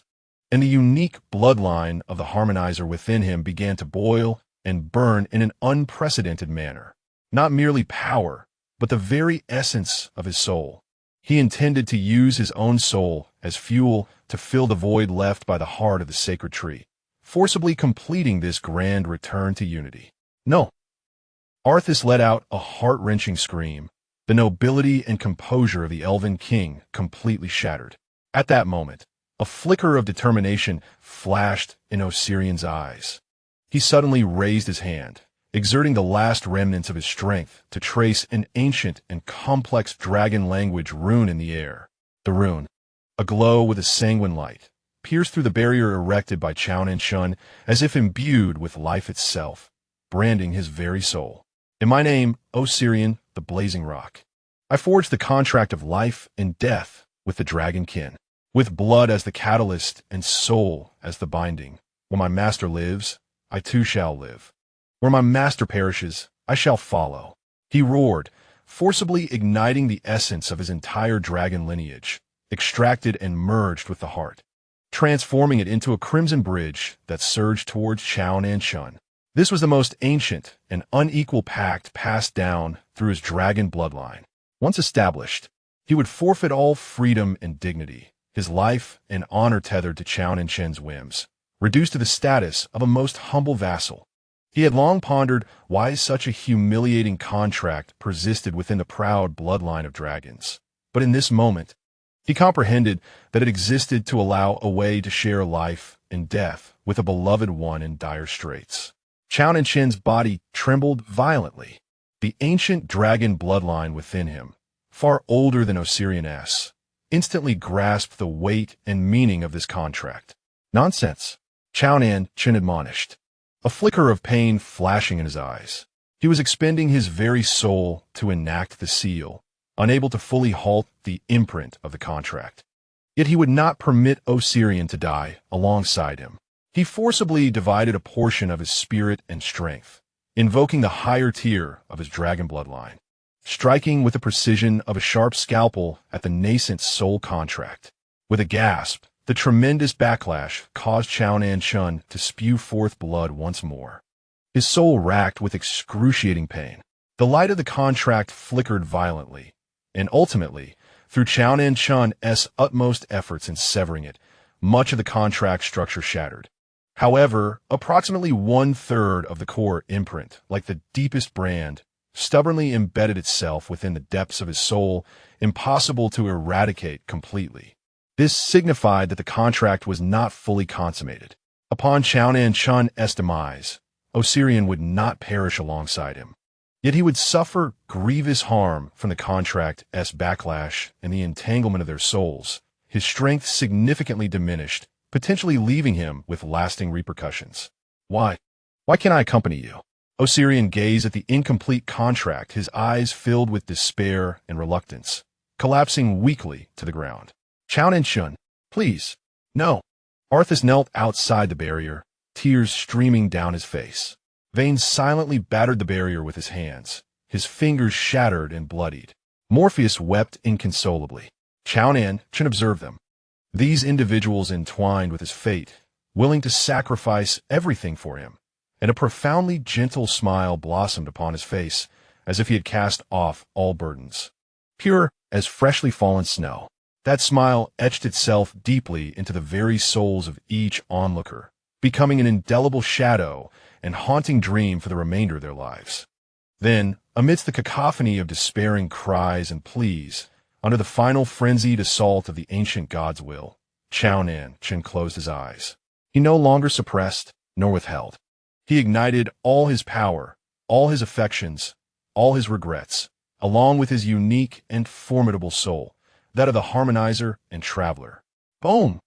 and the unique bloodline of the harmonizer within him began to boil and burn in an unprecedented manner. Not merely power, but the very essence of his soul. He intended to use his own soul as fuel to fill the void left by the heart of the sacred tree, forcibly completing this grand return to unity. No! Arthas let out a heart-wrenching scream, the nobility and composure of the elven king completely shattered. At that moment, a flicker of determination flashed in Osirian's eyes. He suddenly raised his hand, exerting the last remnants of his strength to trace an ancient and complex dragon language rune in the air. The rune, aglow with a sanguine light, pierced through the barrier erected by Zhao Nancheng as if imbued with life itself, branding his very soul. In my name, Osirian, the Blazing Rock, I forged the contract of life and death with the dragon kin, with blood as the catalyst and soul as the binding. When my master lives, I too shall live. Where my master perishes, I shall follow. He roared, forcibly igniting the essence of his entire dragon lineage, extracted and merged with the heart, transforming it into a crimson bridge that surged towards Zhao Nancheng. This was the most ancient and unequal pact passed down through his dragon bloodline. Once established, he would forfeit all freedom and dignity, his life and honor tethered to Zhao Nancheng's whims, reduced to the status of a most humble vassal. He had long pondered why such a humiliating contract persisted within the proud bloodline of dragons. But in this moment, he comprehended that it existed to allow a way to share life and death with a beloved one in dire straits. Zhao Nancheng's body trembled violently. The ancient dragon bloodline within him, far older than Osirian's, instantly grasped the weight and meaning of this contract. Nonsense, Zhao Nancheng admonished, a flicker of pain flashing in his eyes. He was expending his very soul to enact the seal, unable to fully halt the imprint of the contract. Yet he would not permit Osirian to die alongside him. He forcibly divided a portion of his spirit and strength, invoking the higher tier of his dragon bloodline, striking with the precision of a sharp scalpel at the nascent soul contract. With a gasp, the tremendous backlash caused Zhao Nancheng to spew forth blood once more, his soul racked with excruciating pain. The light of the contract flickered violently, and ultimately, through Zhao Nancheng's utmost efforts in severing it, much of the contract structure shattered. However, approximately one-third of the core imprint, like the deepest brand, stubbornly embedded itself within the depths of his soul, impossible to eradicate completely. This signified that the contract was not fully consummated. Upon Zhao Nancheng's demise, Osirian would not perish alongside him. Yet he would suffer grievous harm from the contract's backlash and the entanglement of their souls, his strength significantly diminished, potentially leaving him with lasting repercussions. Why? Why can't I accompany you? Osirian gazed at the incomplete contract, his eyes filled with despair and reluctance, collapsing weakly to the ground. Zhao Nancheng, please. No. Arthas knelt outside the barrier, tears streaming down his face. Vane silently battered the barrier with his hands, his fingers shattered and bloodied. Morpheus wept inconsolably. Zhao Nancheng observed them. These individuals entwined with his fate, willing to sacrifice everything for him, and a profoundly gentle smile blossomed upon his face, as if he had cast off all burdens. Pure as freshly fallen snow, that smile etched itself deeply into the very souls of each onlooker, becoming an indelible shadow and haunting dream for the remainder of their lives. Then, amidst the cacophony of despairing cries and pleas, under the final frenzied assault of the ancient god's will, Zhao Nancheng closed his eyes. He no longer suppressed nor withheld. He ignited all his power, all his affections, all his regrets, along with his unique and formidable soul, that of the harmonizer and traveler. Boom!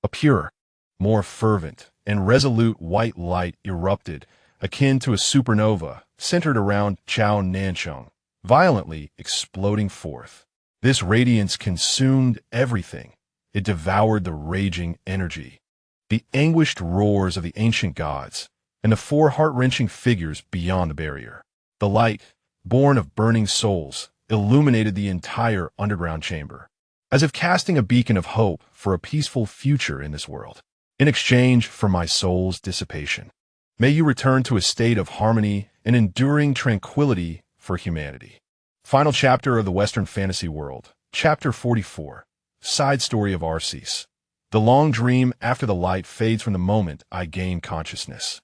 A pure, more fervent, and resolute white light erupted, akin to a supernova, centered around Zhao Nancheng, violently exploding forth. This radiance consumed everything. It devoured the raging energy, the anguished roars of the ancient gods, and the four heart-wrenching figures beyond the barrier. The light, born of burning souls, illuminated the entire underground chamber, as if casting a beacon of hope for a peaceful future in this world. In exchange for my soul's dissipation, may you return to a state of harmony and enduring tranquility for humanity. Final chapter of the Western fantasy world, Chapter 44, Side Story of Arceus. The long dream after the light fades from the moment I gain consciousness.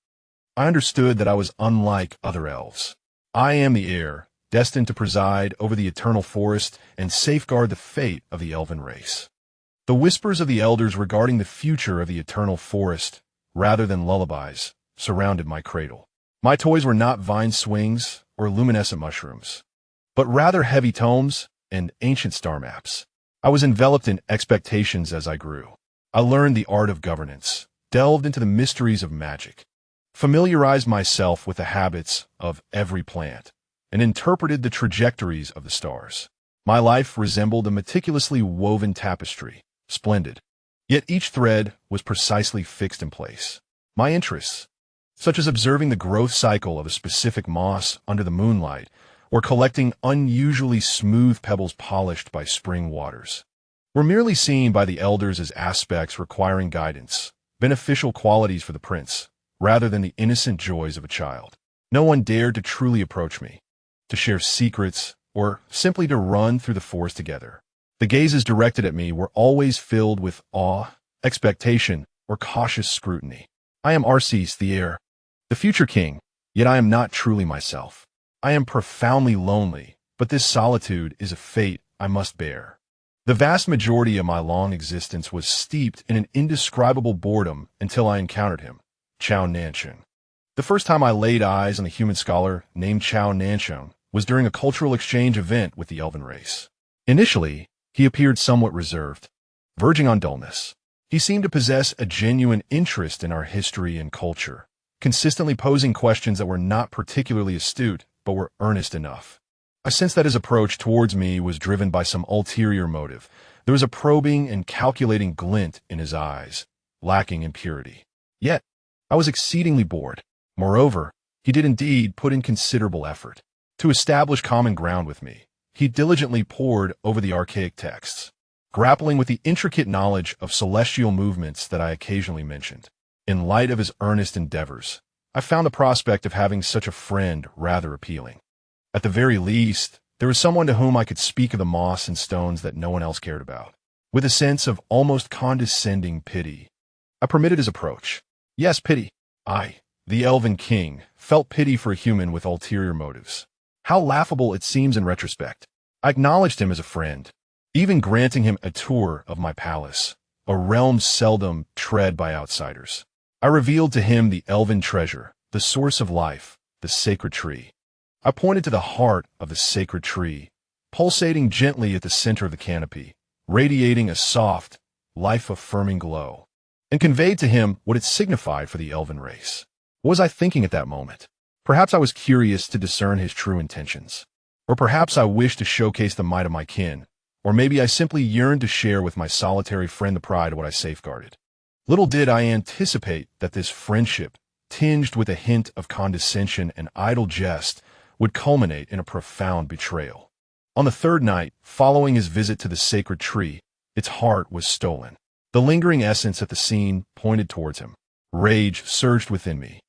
I understood that I was unlike other elves. I am the heir, destined to preside over the eternal forest and safeguard the fate of the elven race. The whispers of the elders regarding the future of the eternal forest, rather than lullabies, surrounded my cradle. My toys were not vine swings or luminescent mushrooms, but rather heavy tomes and ancient star maps. I was enveloped in expectations as I grew. I learned the art of governance, delved into the mysteries of magic, familiarized myself with the habits of every plant, and interpreted the trajectories of the stars. My life resembled a meticulously woven tapestry, splendid. Yet each thread was precisely fixed in place. My interests, such as observing the growth cycle of a specific moss under the moonlight, or collecting unusually smooth pebbles polished by spring waters, were merely seen by the elders as aspects requiring guidance, beneficial qualities for the prince, rather than the innocent joys of a child. No one dared to truly approach me, to share secrets, or simply to run through the forest together. The gazes directed at me were always filled with awe, expectation, or cautious scrutiny. I am Arceus, the heir, the future king, yet I am not truly myself. I am profoundly lonely, but this solitude is a fate I must bear. The vast majority of my long existence was steeped in an indescribable boredom until I encountered him, Zhao Nancheng. The first time I laid eyes on a human scholar named Zhao Nancheng was during a cultural exchange event with the elven race. Initially, he appeared somewhat reserved, verging on dullness. He seemed to possess a genuine interest in our history and culture, consistently posing questions that were not particularly astute, but were earnest enough. I sensed that his approach towards me was driven by some ulterior motive. There was a probing and calculating glint in his eyes, lacking in purity. Yet, I was exceedingly bored. Moreover, he did indeed put in considerable effort. To establish common ground with me, he diligently pored over the archaic texts, grappling with the intricate knowledge of celestial movements that I occasionally mentioned. In light of his earnest endeavors, I found the prospect of having such a friend rather appealing. At the very least, there was someone to whom I could speak of the moss and stones that no one else cared about. With a sense of almost condescending pity, I permitted his approach. Yes, pity. I, the elven king, felt pity for a human with ulterior motives. How laughable it seems in retrospect. I acknowledged him as a friend, even granting him a tour of my palace, a realm seldom tread by outsiders. I revealed to him the elven treasure, the source of life, the sacred tree. I pointed to the heart of the sacred tree, pulsating gently at the center of the canopy, radiating a soft, life-affirming glow, and conveyed to him what it signified for the elven race. What was I thinking at that moment? Perhaps I was curious to discern his true intentions. Or perhaps I wished to showcase the might of my kin. Or maybe I simply yearned to share with my solitary friend the pride of what I safeguarded. Little did I anticipate that this friendship, tinged with a hint of condescension and idle jest, would culminate in a profound betrayal. On the third night, following his visit to the sacred tree, its heart was stolen. The lingering essence at the scene pointed towards him. Rage surged within me,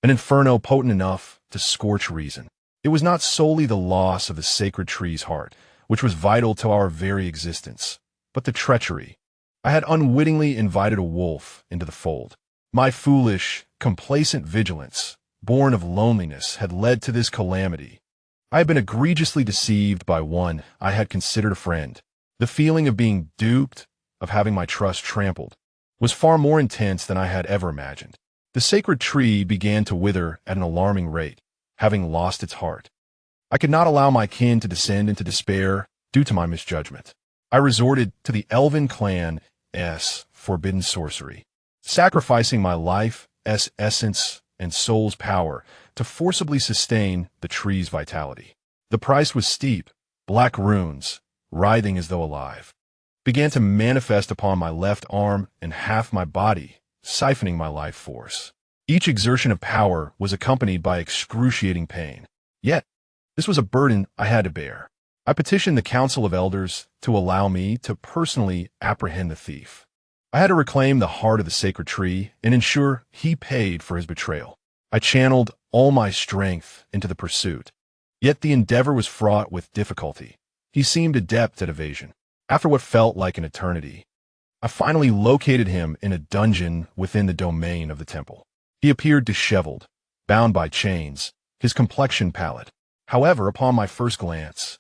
an inferno potent enough to scorch reason. It was not solely the loss of the sacred tree's heart, which was vital to our very existence, but the treachery. I had unwittingly invited a wolf into the fold. My foolish, complacent vigilance, born of loneliness, had led to this calamity. I had been egregiously deceived by one I had considered a friend. The feeling of being duped, of having my trust trampled, was far more intense than I had ever imagined. The sacred tree began to wither at an alarming rate, having lost its heart. I could not allow my kin to descend into despair due to my misjudgment. I resorted to the elven clan's forbidden sorcery, sacrificing my life's essence and soul's power to forcibly sustain the tree's vitality. The price was steep. Black runes, writhing as though alive, began to manifest upon my left arm and half my body, siphoning my life force. Each exertion of power was accompanied by excruciating pain. Yet, this was a burden I had to bear. I petitioned the Council of Elders to allow me to personally apprehend the thief. I had to reclaim the heart of the sacred tree and ensure he paid for his betrayal. I channeled all my strength into the pursuit. Yet the endeavor was fraught with difficulty. He seemed adept at evasion. After what felt like an eternity, I finally located him in a dungeon within the domain of the temple. He appeared disheveled, bound by chains, his complexion pallid. However, upon my first glance,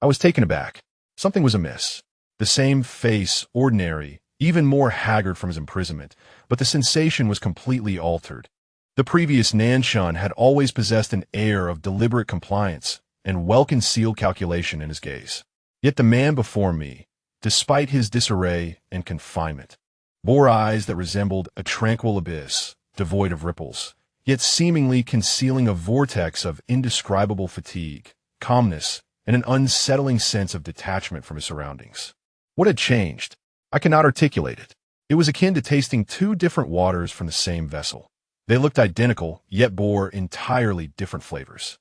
I was taken aback. Something was amiss. The same face, ordinary, even more haggard from his imprisonment, but the sensation was completely altered. The previous Nancheng had always possessed an air of deliberate compliance and well-concealed calculation in his gaze. Yet the man before me, despite his disarray and confinement, bore eyes that resembled a tranquil abyss, devoid of ripples, yet seemingly concealing a vortex of indescribable fatigue, calmness, and an unsettling sense of detachment from his surroundings. What had changed? I cannot articulate it. It was akin to tasting two different waters from the same vessel. They looked identical, yet bore entirely different flavors.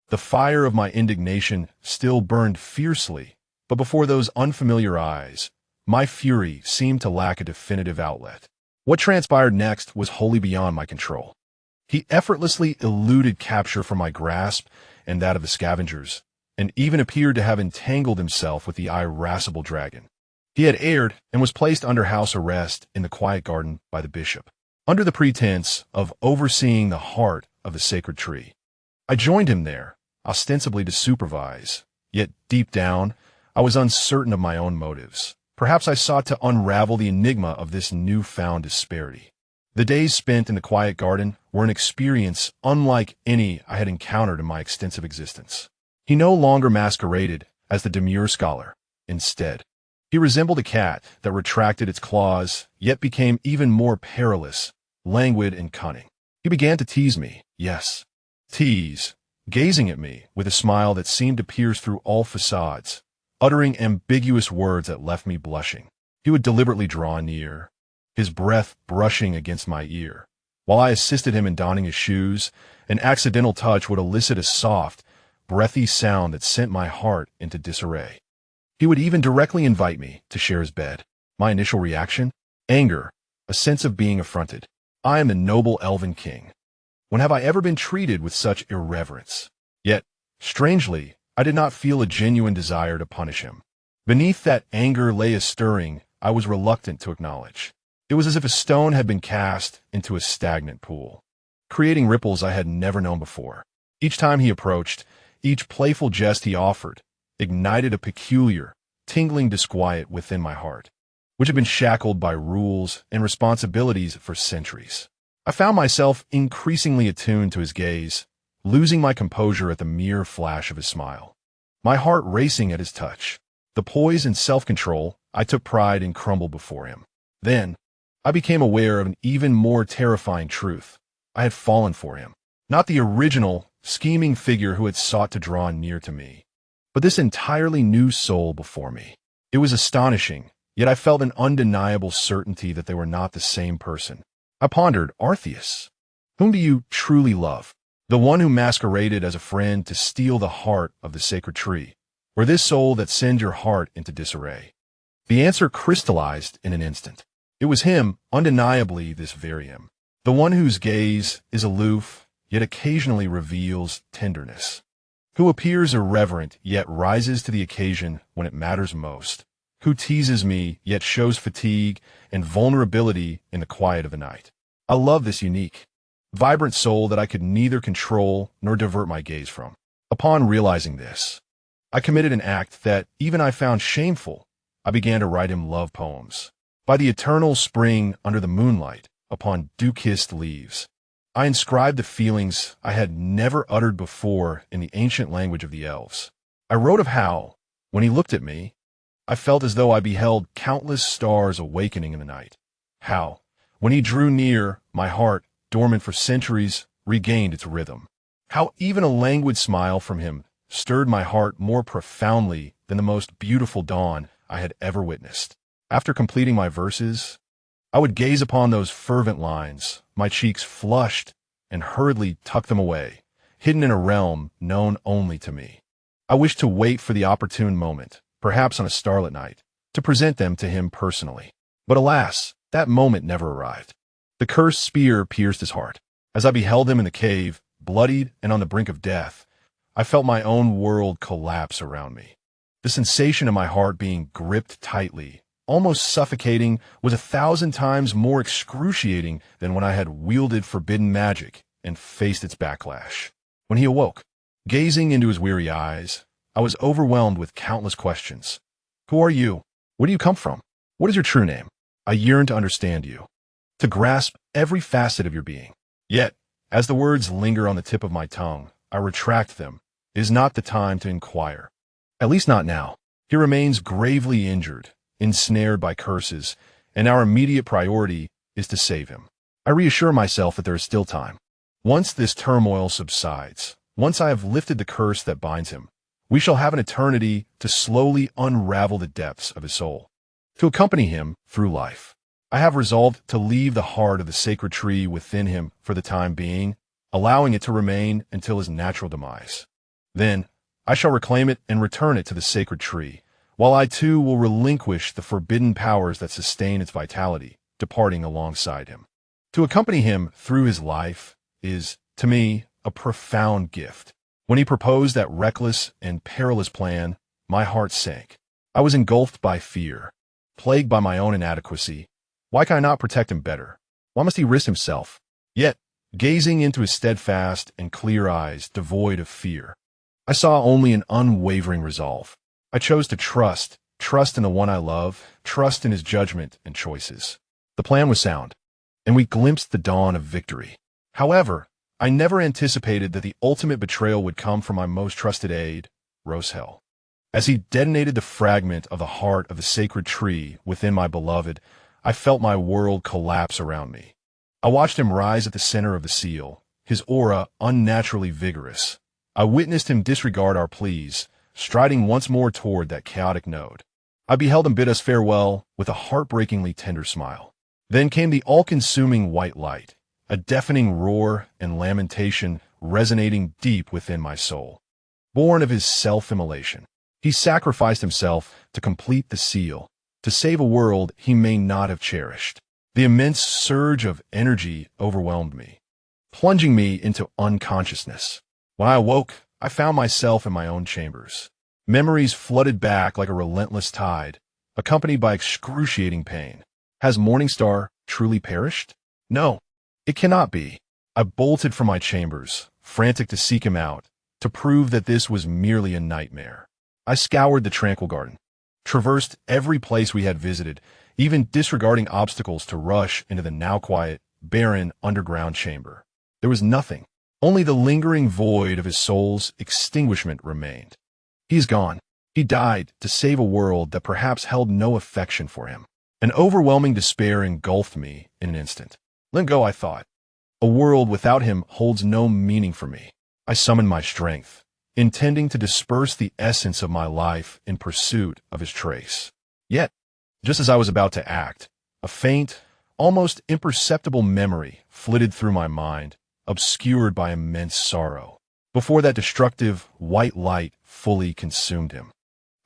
The fire of my indignation still burned fiercely, but before those unfamiliar eyes, my fury seemed to lack a definitive outlet. What transpired next was wholly beyond my control. He effortlessly eluded capture from my grasp and that of the scavengers, and even appeared to have entangled himself with the irascible dragon. He had erred and was placed under house arrest in the quiet garden by the bishop, under the pretense of overseeing the heart of the sacred tree. I joined him there, ostensibly to supervise, yet deep down, I was uncertain of my own motives. Perhaps I sought to unravel the enigma of this newfound disparity. The days spent in the quiet garden were an experience unlike any I had encountered in my extensive existence. He no longer masqueraded as the demure scholar. Instead, he resembled a cat that retracted its claws, yet became even more perilous, languid, and cunning. He began to tease me, yes, tease, gazing at me with a smile that seemed to pierce through all facades, uttering ambiguous words that left me blushing. He would deliberately draw near, his breath brushing against my ear. While I assisted him in donning his shoes, an accidental touch would elicit a soft, breathy sound that sent my heart into disarray. He would even directly invite me to share his bed. My initial reaction? Anger, a sense of being affronted. I am the noble elven king. When have I ever been treated with such irreverence? Yet, Strangely, I did not feel a genuine desire to punish him. Beneath that anger lay a stirring I was reluctant to acknowledge. It was as if a stone had been cast into a stagnant pool, creating ripples I had never known before. Each time he approached, each playful jest he offered, ignited a peculiar, tingling disquiet within my heart, which had been shackled by rules and responsibilities for centuries. I found myself increasingly attuned to his gaze, losing my composure at the mere flash of his smile, my heart racing at his touch. The poise and self-control I took pride in crumbled before him. Then, I became aware of an even more terrifying truth. I had fallen for him. Not the original, scheming figure who had sought to draw near to me, but this entirely new soul before me. It was astonishing, yet I felt an undeniable certainty that they were not the same person. I pondered, Arceus, whom do you truly love? The one who masqueraded as a friend to steal the heart of the sacred tree, or this soul that sends your heart into disarray? The answer crystallized in an instant. It was him, undeniably this very him. The one whose gaze is aloof, yet occasionally reveals tenderness. Who appears irreverent, yet rises to the occasion when it matters most. Who teases me, yet shows fatigue and vulnerability in the quiet of the night. I love this unique, vibrant soul that I could neither control nor divert my gaze from. Upon realizing this, I committed an act that even I found shameful. I began to write him love poems. By the eternal spring under the moonlight, upon dew-kissed leaves, I inscribed the feelings I had never uttered before in the ancient language of the elves. I wrote of how, when he looked at me, I felt as though I beheld countless stars awakening in the night. How, when he drew near, my heart, dormant for centuries, regained its rhythm. How even a languid smile from him stirred my heart more profoundly than the most beautiful dawn I had ever witnessed. After completing my verses, I would gaze upon those fervent lines, my cheeks flushed, and hurriedly tuck them away, hidden in a realm known only to me. I wished to wait for the opportune moment, perhaps on a starlit night, to present them to him personally. But alas, that moment never arrived. The cursed spear pierced his heart. As I beheld him in the cave, bloodied and on the brink of death, I felt my own world collapse around me. The sensation of my heart being gripped tightly, almost suffocating, was 1,000 times more excruciating than when I had wielded forbidden magic and faced its backlash. When he awoke, gazing into his weary eyes, I was overwhelmed with countless questions. Who are you? Where do you come from? What is your true name? I yearned to understand you, to grasp every facet of your being. Yet, as the words linger on the tip of my tongue, I retract them. It is not the time to inquire. At least not now. He remains gravely injured, ensnared by curses, and our immediate priority is to save him. I reassure myself that there is still time. Once this turmoil subsides, once I have lifted the curse that binds him, we shall have an eternity to slowly unravel the depths of his soul. To accompany him through life, I have resolved to leave the heart of the sacred tree within him for the time being, allowing it to remain until his natural demise. Then, I shall reclaim it and return it to the sacred tree, while I too will relinquish the forbidden powers that sustain its vitality, departing alongside him. To accompany him through his life is, to me, a profound gift. When he proposed that reckless and perilous plan, my heart sank. I was engulfed by fear, plagued by my own inadequacy. Why can I not protect him better? Why must he risk himself? Yet, gazing into his steadfast and clear eyes devoid of fear, I saw only an unwavering resolve. I chose to trust in the one I love, trust in his judgment and choices. The plan was sound, and we glimpsed the dawn of victory. However, I never anticipated that the ultimate betrayal would come from my most trusted aide, Roshel. As he detonated the fragment of the heart of the sacred tree within my beloved, I felt my world collapse around me. I watched him rise at the center of the seal, his aura unnaturally vigorous. I witnessed him disregard our pleas, striding once more toward that chaotic node. I beheld him bid us farewell with a heartbreakingly tender smile. Then came the all-consuming white light, a deafening roar and lamentation resonating deep within my soul. Born of his self-immolation, he sacrificed himself to complete the seal, to save a world he may not have cherished. The immense surge of energy overwhelmed me, plunging me into unconsciousness. When I awoke, I found myself in my own chambers. Memories flooded back like a relentless tide, accompanied by excruciating pain. Has Morningstar truly perished? No, it cannot be. I bolted from my chambers, frantic to seek him out, to prove that this was merely a nightmare. I scoured the tranquil garden, traversed every place we had visited, even disregarding obstacles to rush into the now quiet, barren underground chamber. There was nothing. Only the lingering void of his soul's extinguishment remained. He is gone. He died to save a world that perhaps held no affection for him. An overwhelming despair engulfed me in an instant. Let go, I thought. A world without him holds no meaning for me. I summoned my strength, intending to disperse the essence of my life in pursuit of his trace. Yet, just as I was about to act, a faint, almost imperceptible memory flitted through my mind, obscured by immense sorrow. Before that destructive, white light fully consumed him,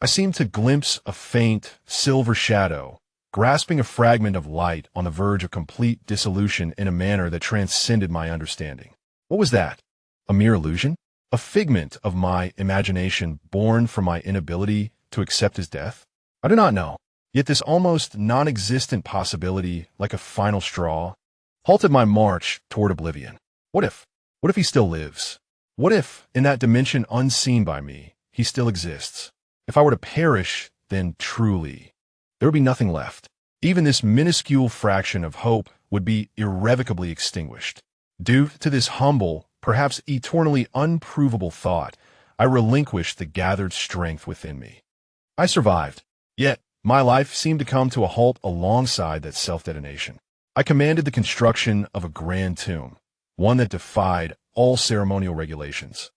I seemed to glimpse a faint, silver shadow, grasping a fragment of light on the verge of complete dissolution in a manner that transcended my understanding. What was that? A mere illusion? A figment of my imagination born from my inability to accept his death? I do not know. Yet this almost non-existent possibility, like a final straw, halted my march toward oblivion. What if? What if he still lives? What if, in that dimension unseen by me, he still exists? If I were to perish, then truly, there would be nothing left. Even this minuscule fraction of hope would be irrevocably extinguished. Due to this humble, perhaps eternally unprovable thought, I relinquished the gathered strength within me. I survived, yet my life seemed to come to a halt alongside that self-detonation. I commanded the construction of a grand tomb, one that defied all ceremonial regulations,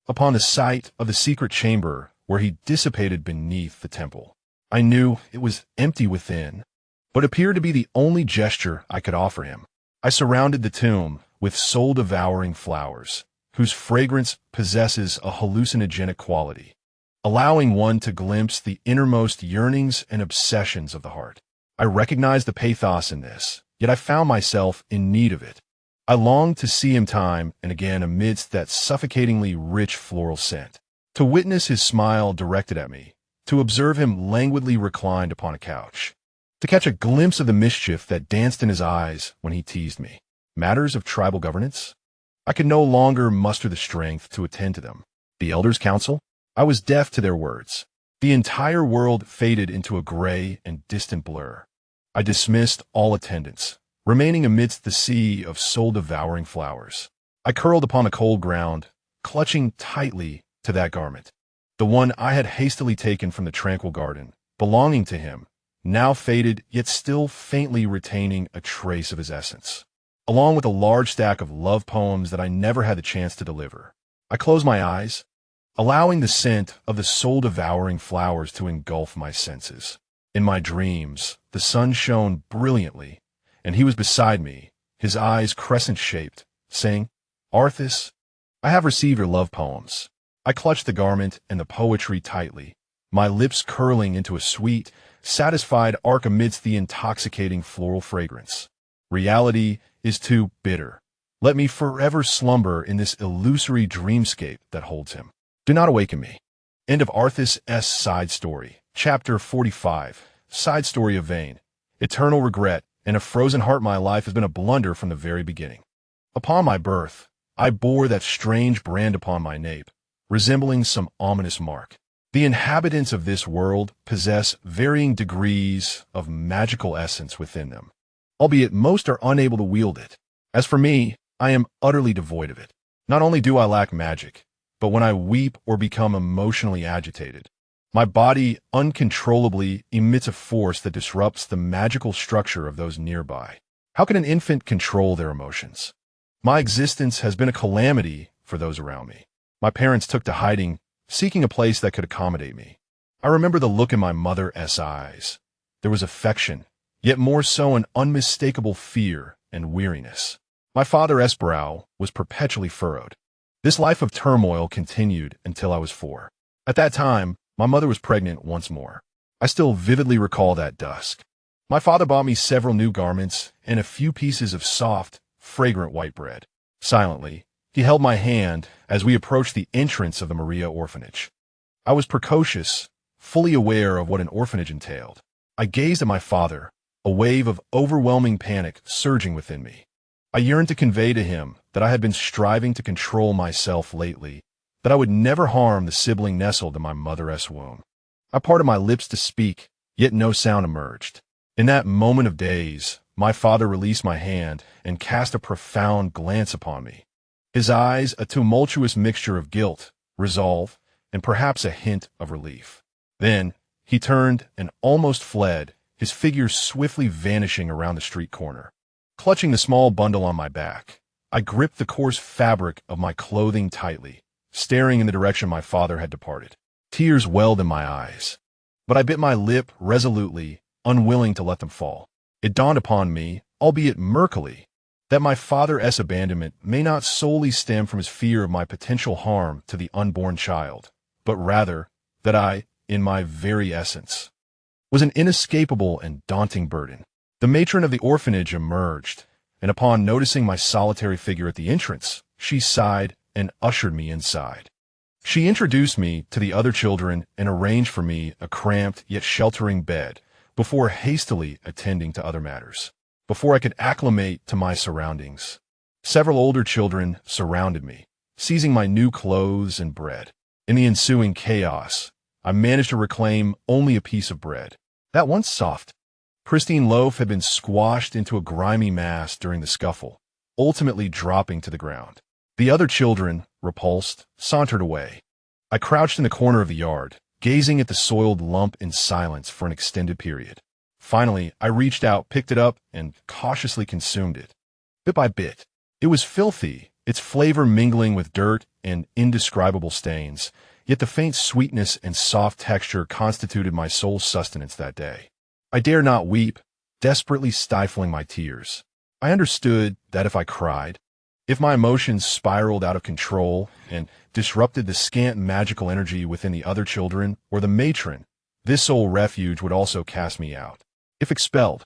upon the site of the secret chamber where he dissipated beneath the temple. I knew it was empty within, but appeared to be the only gesture I could offer him. I surrounded the tomb with soul-devouring flowers, whose fragrance possesses a hallucinogenic quality, allowing one to glimpse the innermost yearnings and obsessions of the heart. I recognized the pathos in this, yet I found myself in need of it. I longed to see him time and again amidst that suffocatingly rich floral scent, to witness his smile directed at me, to observe him languidly reclined upon a couch, to catch a glimpse of the mischief that danced in his eyes when he teased me. Matters of tribal governance? I could no longer muster the strength to attend to them. The elders' council? I was deaf to their words. The entire world faded into a gray and distant blur. I dismissed all attendance, remaining amidst the sea of soul-devouring flowers. I curled upon the cold ground, clutching tightly to that garment, the one I had hastily taken from the tranquil garden, belonging to him, now faded yet still faintly retaining a trace of his essence, along with a large stack of love poems that I never had the chance to deliver. I closed my eyes, allowing the scent of the soul-devouring flowers to engulf my senses. In my dreams, the sun shone brilliantly, and he was beside me, his eyes crescent-shaped, saying, "Arthas, I have received your love poems." I clutched the garment and the poetry tightly, my lips curling into a sweet, satisfied arc amidst the intoxicating floral fragrance. Reality is too bitter. Let me forever slumber in this illusory dreamscape that holds him. Do not awaken me. End of Arthas' side story. Chapter 45. Side story of vain. Eternal regret and a frozen heart. My life has been a blunder from the very beginning. Upon my birth, I bore that strange brand upon my nape, resembling some ominous mark. The inhabitants of this world possess varying degrees of magical essence within them, albeit most are unable to wield it. As for me, I am utterly devoid of it. Not only do I lack magic, but when I weep or become emotionally agitated, my body uncontrollably emits a force that disrupts the magical structure of those nearby. How can an infant control their emotions? My existence has been a calamity for those around me. My parents took to hiding, seeking a place that could accommodate me. I remember the look in my mother's eyes. There was affection, yet more so an unmistakable fear and weariness. My father's brow was perpetually furrowed. This life of turmoil continued until I was 4. At that time, my mother was pregnant once more. I still vividly recall that dusk. My father bought me several new garments and a few pieces of soft, fragrant white bread. Silently, He held my hand as we approached the entrance of the Maria orphanage. I was precocious, fully aware of what an orphanage entailed. I gazed at my father, a wave of overwhelming panic surging within me. I yearned to convey to him that I had been striving to control myself lately, that I would never harm the sibling nestled in my mother's womb. I parted my lips to speak, yet no sound emerged. In that moment of daze, my father released my hand and cast a profound glance upon me. His eyes a tumultuous mixture of guilt, resolve, and perhaps a hint of relief. Then, he turned and almost fled, his figure swiftly vanishing around the street corner. Clutching the small bundle on my back, I gripped the coarse fabric of my clothing tightly, staring in the direction my father had departed. Tears welled in my eyes, but I bit my lip resolutely, unwilling to let them fall. It dawned upon me, albeit murkily, that my father's abandonment may not solely stem from his fear of my potential harm to the unborn child, but rather that I, in my very essence, was an inescapable and daunting burden. The matron of the orphanage emerged, and upon noticing my solitary figure at the entrance, she sighed and ushered me inside. She introduced me to the other children and arranged for me a cramped yet sheltering bed before hastily attending to other matters. Before I could acclimate to my surroundings, several older children surrounded me, seizing my new clothes and bread. In the ensuing chaos, I managed to reclaim only a piece of bread. That once soft, pristine loaf had been squashed into a grimy mass during the scuffle, ultimately dropping to the ground. The other children, repulsed, sauntered away. I crouched in the corner of the yard, gazing at the soiled lump in silence for an extended period. Finally, I reached out, picked it up, and cautiously consumed it. Bit by bit, it was filthy, its flavor mingling with dirt and indescribable stains, yet the faint sweetness and soft texture constituted my sole sustenance that day. I dare not weep, desperately stifling my tears. I understood that if I cried, if my emotions spiraled out of control and disrupted the scant magical energy within the other children or the matron, this sole refuge would also cast me out. If expelled,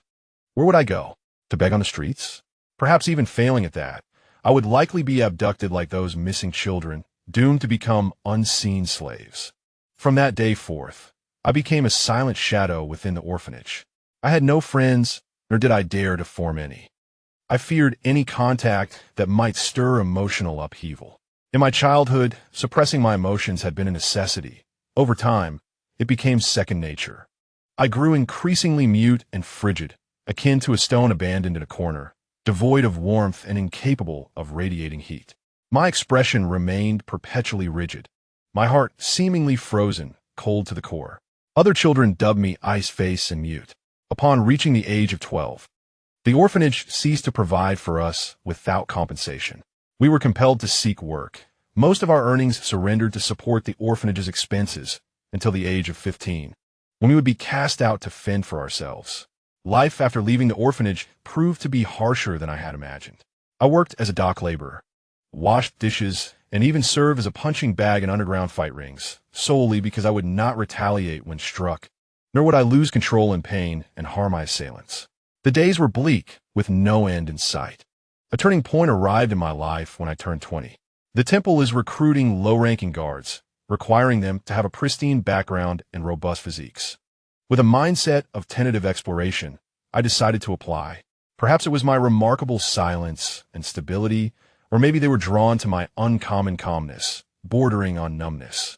where would I go? To beg on the streets? Perhaps even failing at that, I would likely be abducted like those missing children, doomed to become unseen slaves. From that day forth, I became a silent shadow within the orphanage. I had no friends, nor did I dare to form any. I feared any contact that might stir emotional upheaval. In my childhood, suppressing my emotions had been a necessity. Over time, it became second nature. I grew increasingly mute and frigid, akin to a stone abandoned in a corner, devoid of warmth and incapable of radiating heat. My expression remained perpetually rigid, my heart seemingly frozen, cold to the core. Other children dubbed me ice face and mute. Upon reaching the age of 12, the orphanage ceased to provide for us without compensation. We were compelled to seek work. Most of our earnings surrendered to support the orphanage's expenses until the age of 15, when we would be cast out to fend for ourselves. Life after leaving the orphanage proved to be harsher than I had imagined. I worked as a dock laborer, washed dishes, and even served as a punching bag in underground fight rings, solely because I would not retaliate when struck, nor would I lose control in pain and harm my assailants. The days were bleak, with no end in sight. A turning point arrived in my life when I turned 20. The temple is recruiting low-ranking guards, requiring them to have a pristine background and robust physiques. With a mindset of tentative exploration, I decided to apply. Perhaps it was my remarkable silence and stability, or maybe they were drawn to my uncommon calmness, bordering on numbness.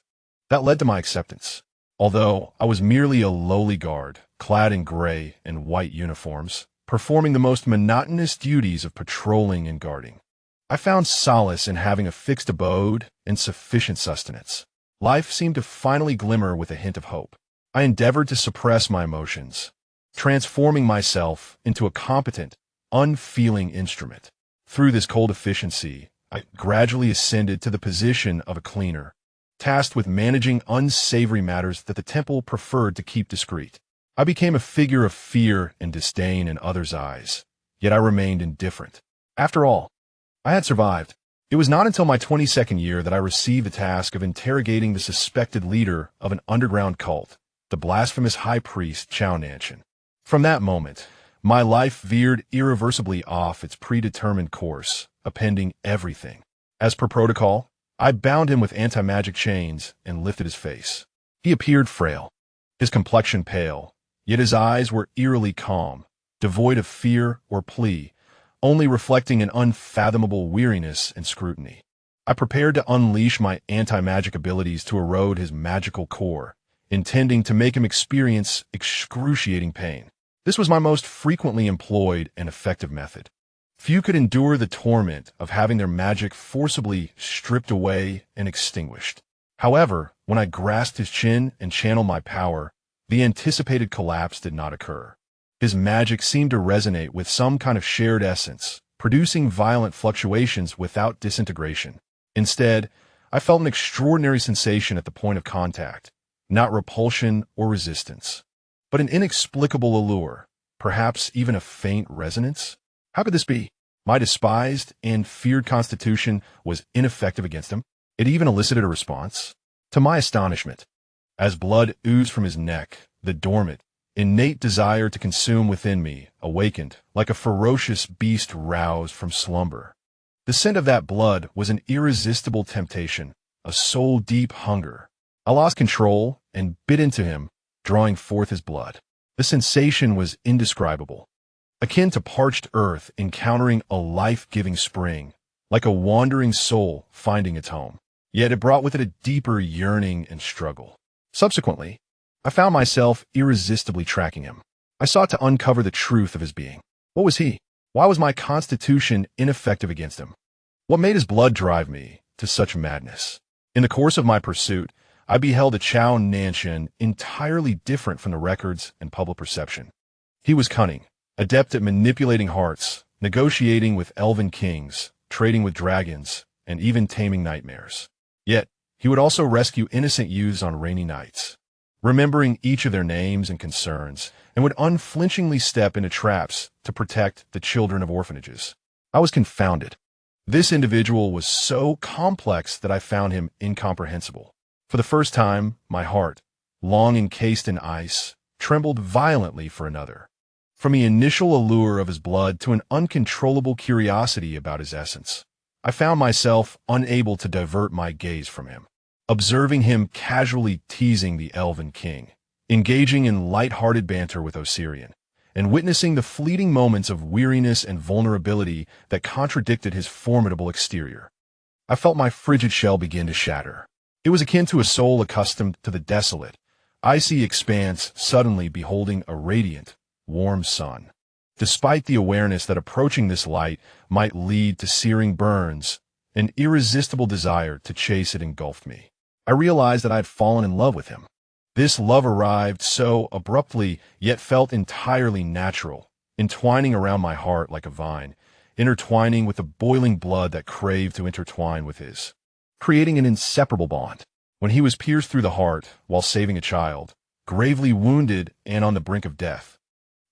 That led to my acceptance. Although I was merely a lowly guard, clad in gray and white uniforms, performing the most monotonous duties of patrolling and guarding, I found solace in having a fixed abode and sufficient sustenance. Life seemed to finally glimmer with a hint of hope. I endeavored to suppress my emotions, transforming myself into a competent, unfeeling instrument. Through this cold efficiency, I gradually ascended to the position of a cleaner, tasked with managing unsavory matters that the temple preferred to keep discreet. I became a figure of fear and disdain in others' eyes, yet I remained indifferent. After all, I had survived. It was not until my 22nd year that I received the task of interrogating the suspected leader of an underground cult, the blasphemous high priest Zhao Nancheng. From that moment, my life veered irreversibly off its predetermined course, appending everything. As per protocol, I bound him with anti-magic chains and lifted his face. He appeared frail, his complexion pale, yet his eyes were eerily calm, devoid of fear or plea, only reflecting an unfathomable weariness and scrutiny. I prepared to unleash my anti-magic abilities to erode his magical core, intending to make him experience excruciating pain. This was my most frequently employed and effective method. Few could endure the torment of having their magic forcibly stripped away and extinguished. However, when I grasped his chin and channeled my power, the anticipated collapse did not occur. His magic seemed to resonate with some kind of shared essence, producing violent fluctuations without disintegration. Instead, I felt an extraordinary sensation at the point of contact, not repulsion or resistance, but an inexplicable allure, perhaps even a faint resonance. How could this be? My despised and feared constitution was ineffective against him. It even elicited a response. To my astonishment, as blood oozed from his neck, the dormant, innate desire to consume within me awakened like a ferocious beast roused from slumber. The scent of that blood was an irresistible temptation, a soul-deep hunger. I lost control and bit into him, drawing forth his blood. The sensation was indescribable, akin to parched earth encountering a life-giving spring, like a wandering soul finding its home. Yet it brought with it a deeper yearning and struggle. Subsequently, I found myself irresistibly tracking him. I sought to uncover the truth of his being. What was he? Why was my constitution ineffective against him? What made his blood drive me to such madness? In the course of my pursuit, I beheld a Zhao Nancheng entirely different from the records and public perception. He was cunning, adept at manipulating hearts, negotiating with elven kings, trading with dragons, and even taming nightmares. Yet, he would also rescue innocent youths on rainy nights, remembering each of their names and concerns, and would unflinchingly step into traps to protect the children of orphanages. I was confounded. This individual was so complex that I found him incomprehensible. For the first time, my heart, long encased in ice, trembled violently for another. From the initial allure of his blood to an uncontrollable curiosity about his essence, I found myself unable to divert my gaze from him, observing him casually teasing the elven king, engaging in light-hearted banter with Osirian, and witnessing the fleeting moments of weariness and vulnerability that contradicted his formidable exterior. I felt my frigid shell begin to shatter. It was akin to a soul accustomed to the desolate, icy expanse suddenly beholding a radiant, warm sun. Despite the awareness that approaching this light might lead to searing burns, an irresistible desire to chase it engulfed me. I realized that I had fallen in love with him. This love arrived so abruptly, yet felt entirely natural, entwining around my heart like a vine, intertwining with the boiling blood that craved to intertwine with his, creating an inseparable bond. When he was pierced through the heart while saving a child, gravely wounded and on the brink of death,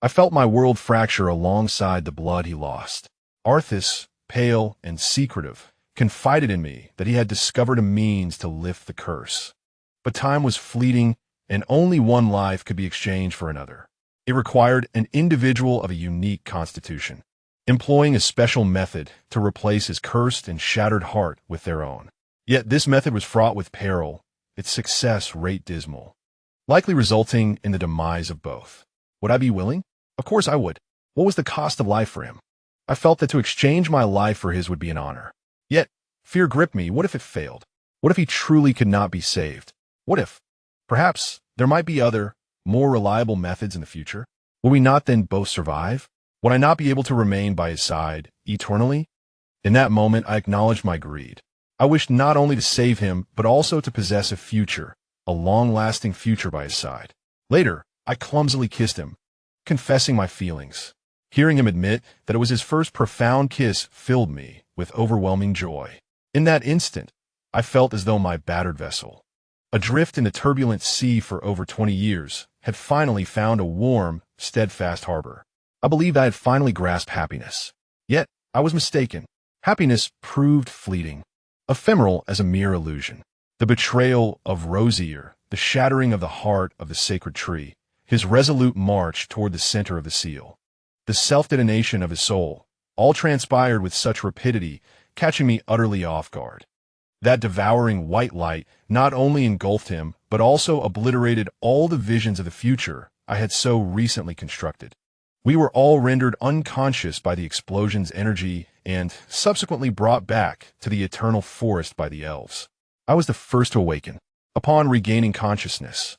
I felt my world fracture alongside the blood he lost. Arthas, pale and secretive, confided in me that he had discovered a means to lift the curse. But time was fleeting, and only one life could be exchanged for another. It required an individual of a unique constitution, employing a special method to replace his cursed and shattered heart with their own. Yet this method was fraught with peril, its success rate dismal, likely resulting in the demise of both. Would I be willing? Of course I would. What was the cost of life for him? I felt that to exchange my life for his would be an honor. Yet, fear gripped me. What if it failed? What if he truly could not be saved? What if, perhaps, there might be other, more reliable methods in the future? Will we not then both survive? Would I not be able to remain by his side eternally? In that moment, I acknowledged my greed. I wished not only to save him, but also to possess a future, a long-lasting future by his side. Later, I clumsily kissed him, confessing my feelings. Hearing him admit that it was his first profound kiss filled me with overwhelming joy. In that instant, I felt as though my battered vessel, adrift in the turbulent sea for over 20 years, had finally found a warm, steadfast harbor. I believed I had finally grasped happiness. Yet, I was mistaken. Happiness proved fleeting, ephemeral as a mere illusion. The betrayal of Rosier, the shattering of the heart of the sacred tree, his resolute march toward the center of the seal, the self-detonation of his soul, all transpired with such rapidity, catching me utterly off guard. That devouring white light not only engulfed him, but also obliterated all the visions of the future I had so recently constructed. We were all rendered unconscious by the explosion's energy and subsequently brought back to the eternal forest by the elves. I was the first to awaken, upon regaining consciousness.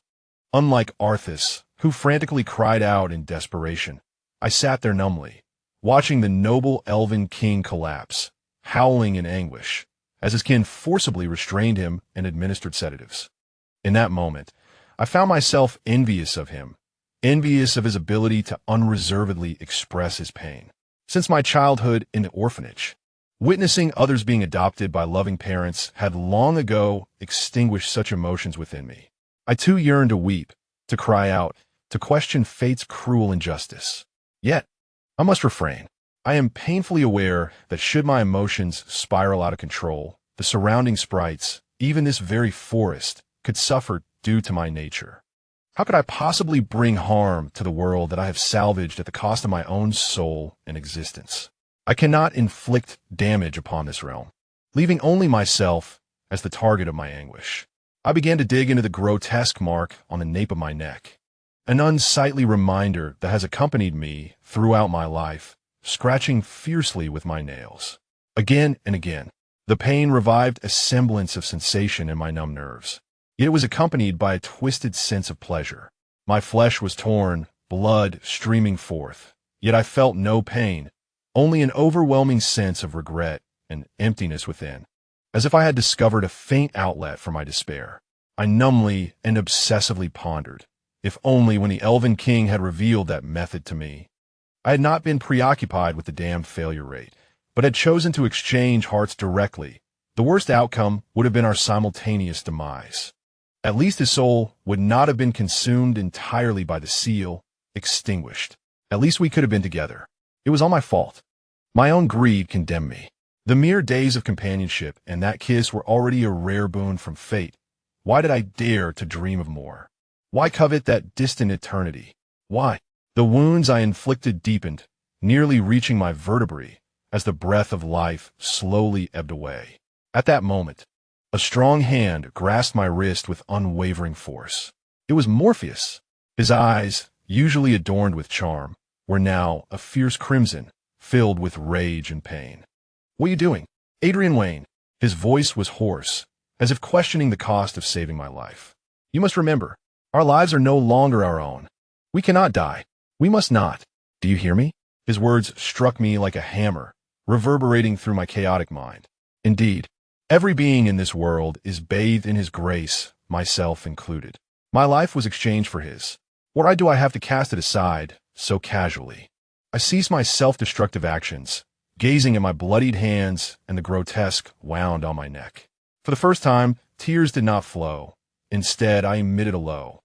Unlike Arthas, who frantically cried out in desperation, I sat there numbly, watching the noble elven king collapse, howling in anguish, as his kin forcibly restrained him and administered sedatives. In that moment, I found myself envious of him, envious of his ability to unreservedly express his pain. Since my childhood in the orphanage, witnessing others being adopted by loving parents had long ago extinguished such emotions within me. I too yearned to weep, to cry out, to question fate's cruel injustice. Yet, I must refrain. I am painfully aware that should my emotions spiral out of control, the surrounding sprites, even this very forest, could suffer due to my nature. How could I possibly bring harm to the world that I have salvaged at the cost of my own soul and existence? I cannot inflict damage upon this realm, leaving only myself as the target of my anguish. I began to dig into the grotesque mark on the nape of my neck, an unsightly reminder that has accompanied me throughout my life, scratching fiercely with my nails. Again and again, the pain revived a semblance of sensation in my numb nerves. Yet it was accompanied by a twisted sense of pleasure. My flesh was torn, blood streaming forth, yet I felt no pain, only an overwhelming sense of regret and emptiness within, as if I had discovered a faint outlet for my despair. I numbly and obsessively pondered, if only when the elven king had revealed that method to me. I had not been preoccupied with the damned failure rate, but had chosen to exchange hearts directly. The worst outcome would have been our simultaneous demise. At least his soul would not have been consumed entirely by the seal, extinguished. At least we could have been together. It was all my fault. My own greed condemned me. The mere days of companionship and that kiss were already a rare boon from fate. Why did I dare to dream of more? Why covet that distant eternity? Why? The wounds I inflicted deepened, nearly reaching my vertebrae, as the breath of life slowly ebbed away. At that moment, a strong hand grasped my wrist with unwavering force. It was Morpheus. His eyes, usually adorned with charm, were now a fierce crimson, filled with rage and pain. "What are you doing, Adrian Wayne?" His voice was hoarse, as if questioning the cost of saving my life. "You must remember, our lives are no longer our own. We cannot die. We must not. Do you hear me?" His words struck me like a hammer, reverberating through my chaotic mind. Indeed, every being in this world is bathed in his grace, myself included. My life was exchanged for his. Why do I have to cast it aside so casually? I ceased my self-destructive actions, gazing at my bloodied hands and the grotesque wound on my neck. For the first time, tears did not flow. Instead, I emitted a low,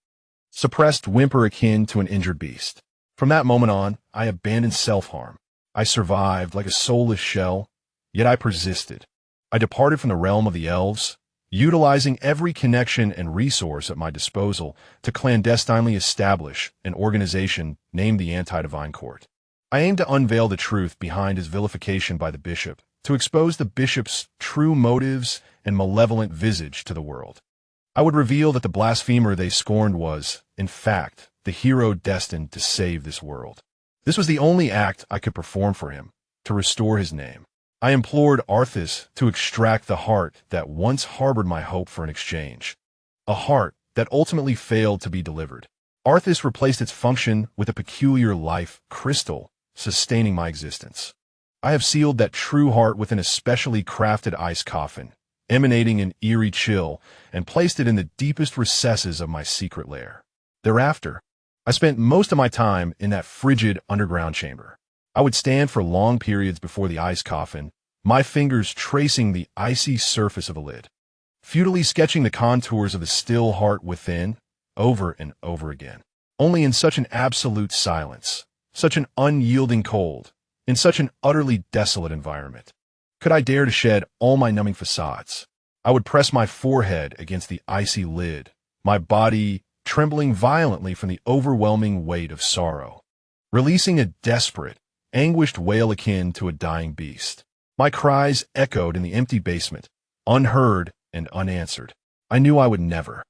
suppressed whimper akin to an injured beast. From that moment on, I abandoned self-harm. I survived like a soulless shell, yet I persisted. I departed from the realm of the elves, utilizing every connection and resource at my disposal to clandestinely establish an organization named the Anti-Divine Court. I aimed to unveil the truth behind his vilification by the bishop, to expose the bishop's true motives and malevolent visage to the world. I would reveal that the blasphemer they scorned was, in fact, the hero destined to save this world. This was the only act I could perform for him, to restore his name. I implored Arthas to extract the heart that once harbored my hope for an exchange, a heart that ultimately failed to be delivered. Arthas replaced its function with a peculiar life crystal, sustaining my existence. I have sealed that true heart within a specially crafted ice coffin, emanating an eerie chill, and placed it in the deepest recesses of my secret lair. Thereafter, I spent most of my time in that frigid underground chamber. I would stand for long periods before the ice coffin, my fingers tracing the icy surface of the lid, futilely sketching the contours of the still heart within, over and over again. Only in such an absolute silence, such an unyielding cold, in such an utterly desolate environment, could I dare to shed all my numbing facades. I would press my forehead against the icy lid, my body trembling violently from the overwhelming weight of sorrow, releasing a desperate, anguished wail akin to a dying beast. My cries echoed in the empty basement, unheard and unanswered. I knew I would never,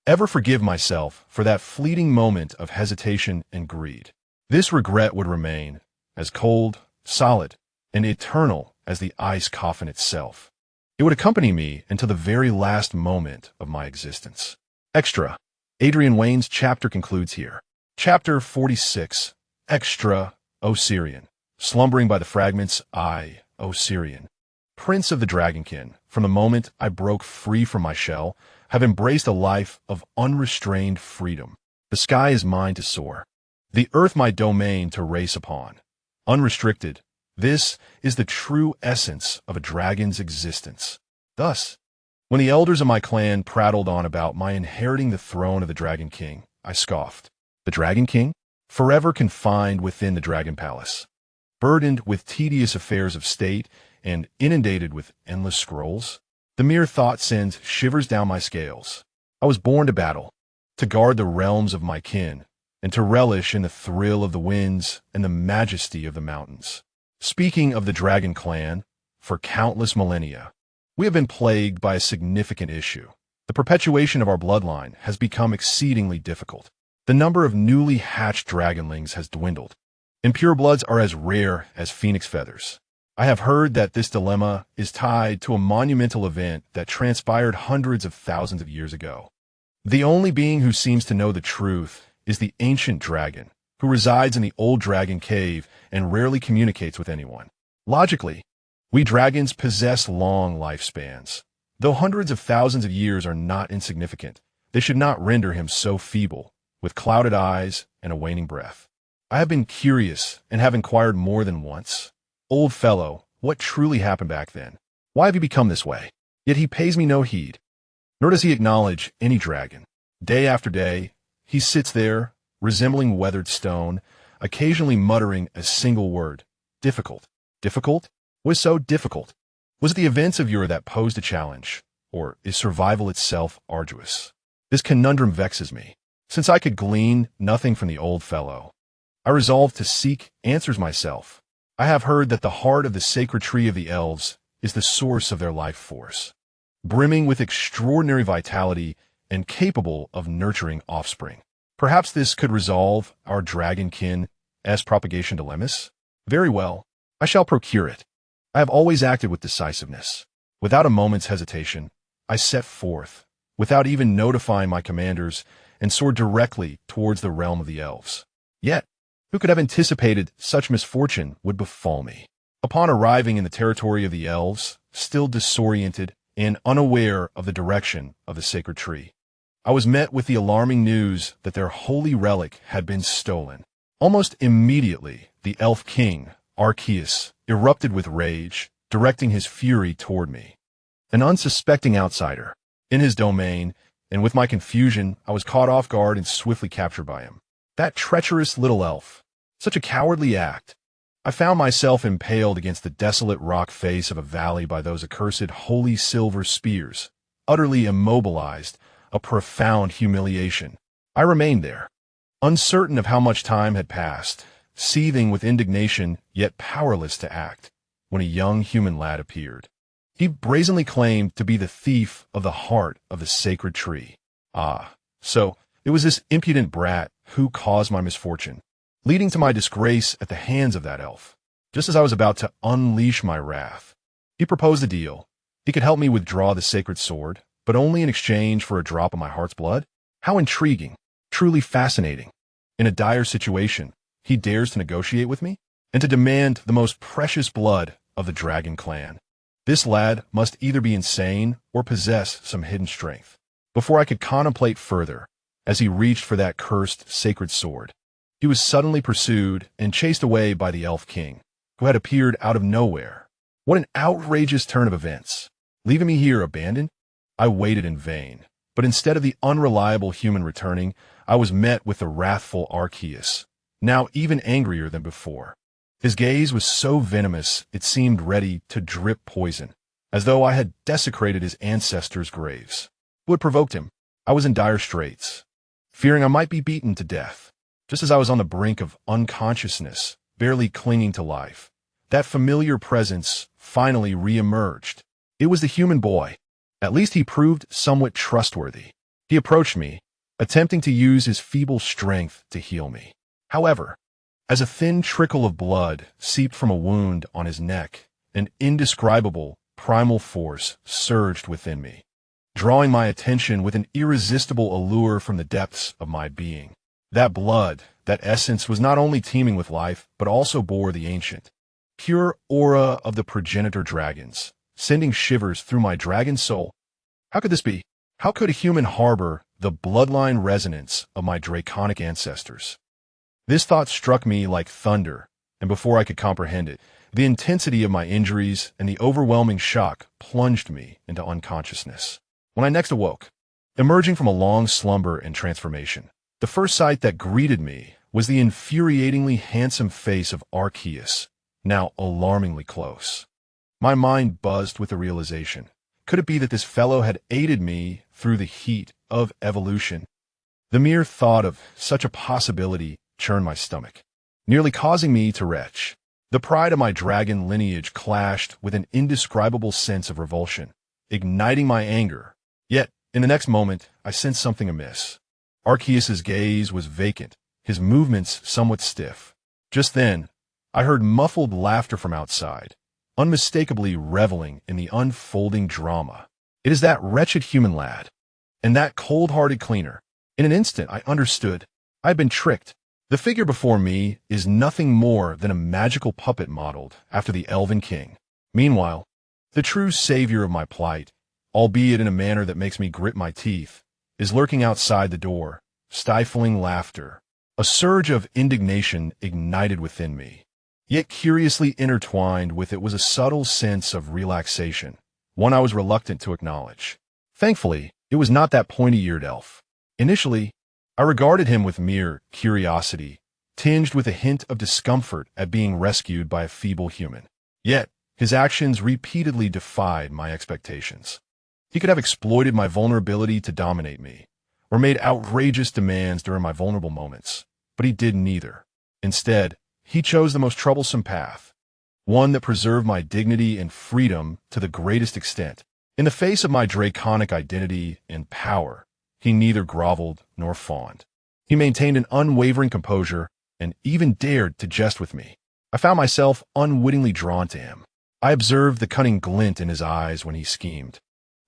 ever forgive myself for that fleeting moment of hesitation and greed. This regret would remain as cold, solid, and eternal as the ice coffin itself. It would accompany me until the very last moment of my existence. Extra. Adrian Wayne's chapter concludes here. Chapter 46. Extra, O Syrian. Slumbering by the fragments, I, O Syrian, prince of the dragonkin, from the moment I broke free from my shell, have embraced a life of unrestrained freedom. The sky is mine to soar, the earth my domain to race upon. Unrestricted, this is the true essence of a dragon's existence. Thus, when the elders of my clan prattled on about my inheriting the throne of the Dragon King, I scoffed. The Dragon King? Forever confined within the Dragon Palace, burdened with tedious affairs of state and inundated with endless scrolls? The mere thought sends shivers down my scales. I was born to battle, to guard the realms of my kin, and to relish in the thrill of the winds and the majesty of the mountains. Speaking of the Dragon Clan, for countless millennia, we have been plagued by a significant issue. The perpetuation of our bloodline has become exceedingly difficult. The number of newly hatched dragonlings has dwindled, and purebloods are as rare as phoenix feathers. I have heard that this dilemma is tied to a monumental event that transpired hundreds of thousands of years ago. The only being who seems to know the truth is the ancient dragon, who resides in the old dragon cave and rarely communicates with anyone. Logically, we dragons possess long lifespans. Though hundreds of thousands of years are not insignificant, they should not render him so feeble, with clouded eyes and a waning breath. I have been curious and have inquired more than once. Old fellow, what truly happened back then? Why have you become this way? Yet he pays me no heed, nor does he acknowledge any dragon. Day after day, he sits there, resembling weathered stone, occasionally muttering a single word. Difficult. Difficult? What is so difficult? Was it the events of yore that posed a challenge, or is survival itself arduous? This conundrum vexes me. Since I could glean nothing from the old fellow, I resolved to seek answers myself. I have heard that the heart of the sacred tree of the elves is the source of their life force, brimming with extraordinary vitality and capable of nurturing offspring. Perhaps this could resolve our dragonkin as propagation dilemmas? Very well, I shall procure it. I have always acted with decisiveness. Without a moment's hesitation, I set forth, without even notifying my commanders, and soared directly towards the realm of the elves. Yet, who could have anticipated such misfortune would befall me? Upon arriving in the territory of the elves, still disoriented and unaware of the direction of the sacred tree, I was met with the alarming news that their holy relic had been stolen. Almost immediately, the elf king, Arceus, erupted with rage, directing his fury toward me. An unsuspecting outsider, in his domain, and with my confusion, I was caught off guard and swiftly captured by him. That treacherous little elf. Such a cowardly act. I found myself impaled against the desolate rock face of a valley by those accursed holy silver spears, utterly immobilized, a profound humiliation. I remained there, uncertain of how much time had passed, seething with indignation, yet powerless to act, when a young human lad appeared. He brazenly claimed to be the thief of the heart of the sacred tree. Ah, so it was this impudent brat who caused my misfortune, leading to my disgrace at the hands of that elf. Just as I was about to unleash my wrath, he proposed a deal. He could help me withdraw the sacred sword, but only in exchange for a drop of my heart's blood? How intriguing, truly fascinating. In a dire situation, he dares to negotiate with me, and to demand the most precious blood of the dragon clan. This lad must either be insane or possess some hidden strength. Before I could contemplate further, as he reached for that cursed sacred sword, he was suddenly pursued and chased away by the elf king, who had appeared out of nowhere. What an outrageous turn of events! Leaving me here abandoned, I waited in vain. But instead of the unreliable human returning, I was met with the wrathful Arceus, now even angrier than before. His gaze was so venomous it seemed ready to drip poison, as though I had desecrated his ancestors' graves. What provoked him? I was in dire straits, fearing I might be beaten to death. Just as I was on the brink of unconsciousness, barely clinging to life, that familiar presence finally re-emerged. It was the human boy. At least he proved somewhat trustworthy. He approached me, attempting to use his feeble strength to heal me. However, as a thin trickle of blood seeped from a wound on his neck, an indescribable, primal force surged within me, drawing my attention with an irresistible allure from the depths of my being. That blood, that essence was not only teeming with life, but also bore the ancient, pure aura of the progenitor dragons, sending shivers through my dragon soul. How could this be? How could a human harbor the bloodline resonance of my draconic ancestors? This thought struck me like thunder, and before I could comprehend it, the intensity of my injuries and the overwhelming shock plunged me into unconsciousness. When I next awoke, emerging from a long slumber and transformation, the first sight that greeted me was the infuriatingly handsome face of Arceus, now alarmingly close. My mind buzzed with the realization. Could it be that this fellow had aided me through the heat of evolution? The mere thought of such a possibility churned my stomach, nearly causing me to retch. The pride of my dragon lineage clashed with an indescribable sense of revulsion, igniting my anger. Yet, in the next moment, I sensed something amiss. Arceus's gaze was vacant, his movements somewhat stiff. Just then, I heard muffled laughter from outside, unmistakably reveling in the unfolding drama. It is that wretched human lad, and that cold-hearted cleaner. In an instant, I understood. I had been tricked. The figure before me is nothing more than a magical puppet modeled after the elven king. Meanwhile, the true savior of my plight, albeit in a manner that makes me grit my teeth, is lurking outside the door, stifling laughter. A surge of indignation ignited within me. Yet curiously intertwined with it was a subtle sense of relaxation, one I was reluctant to acknowledge. Thankfully, it was not that pointy-eared elf. Initially, I regarded him with mere curiosity, tinged with a hint of discomfort at being rescued by a feeble human. Yet, his actions repeatedly defied my expectations. He could have exploited my vulnerability to dominate me, or made outrageous demands during my vulnerable moments, but he did neither. Instead, he chose the most troublesome path, one that preserved my dignity and freedom to the greatest extent. In the face of my draconic identity and power, he neither groveled nor fawned. He maintained an unwavering composure and even dared to jest with me. I found myself unwittingly drawn to him. I observed the cunning glint in his eyes when he schemed,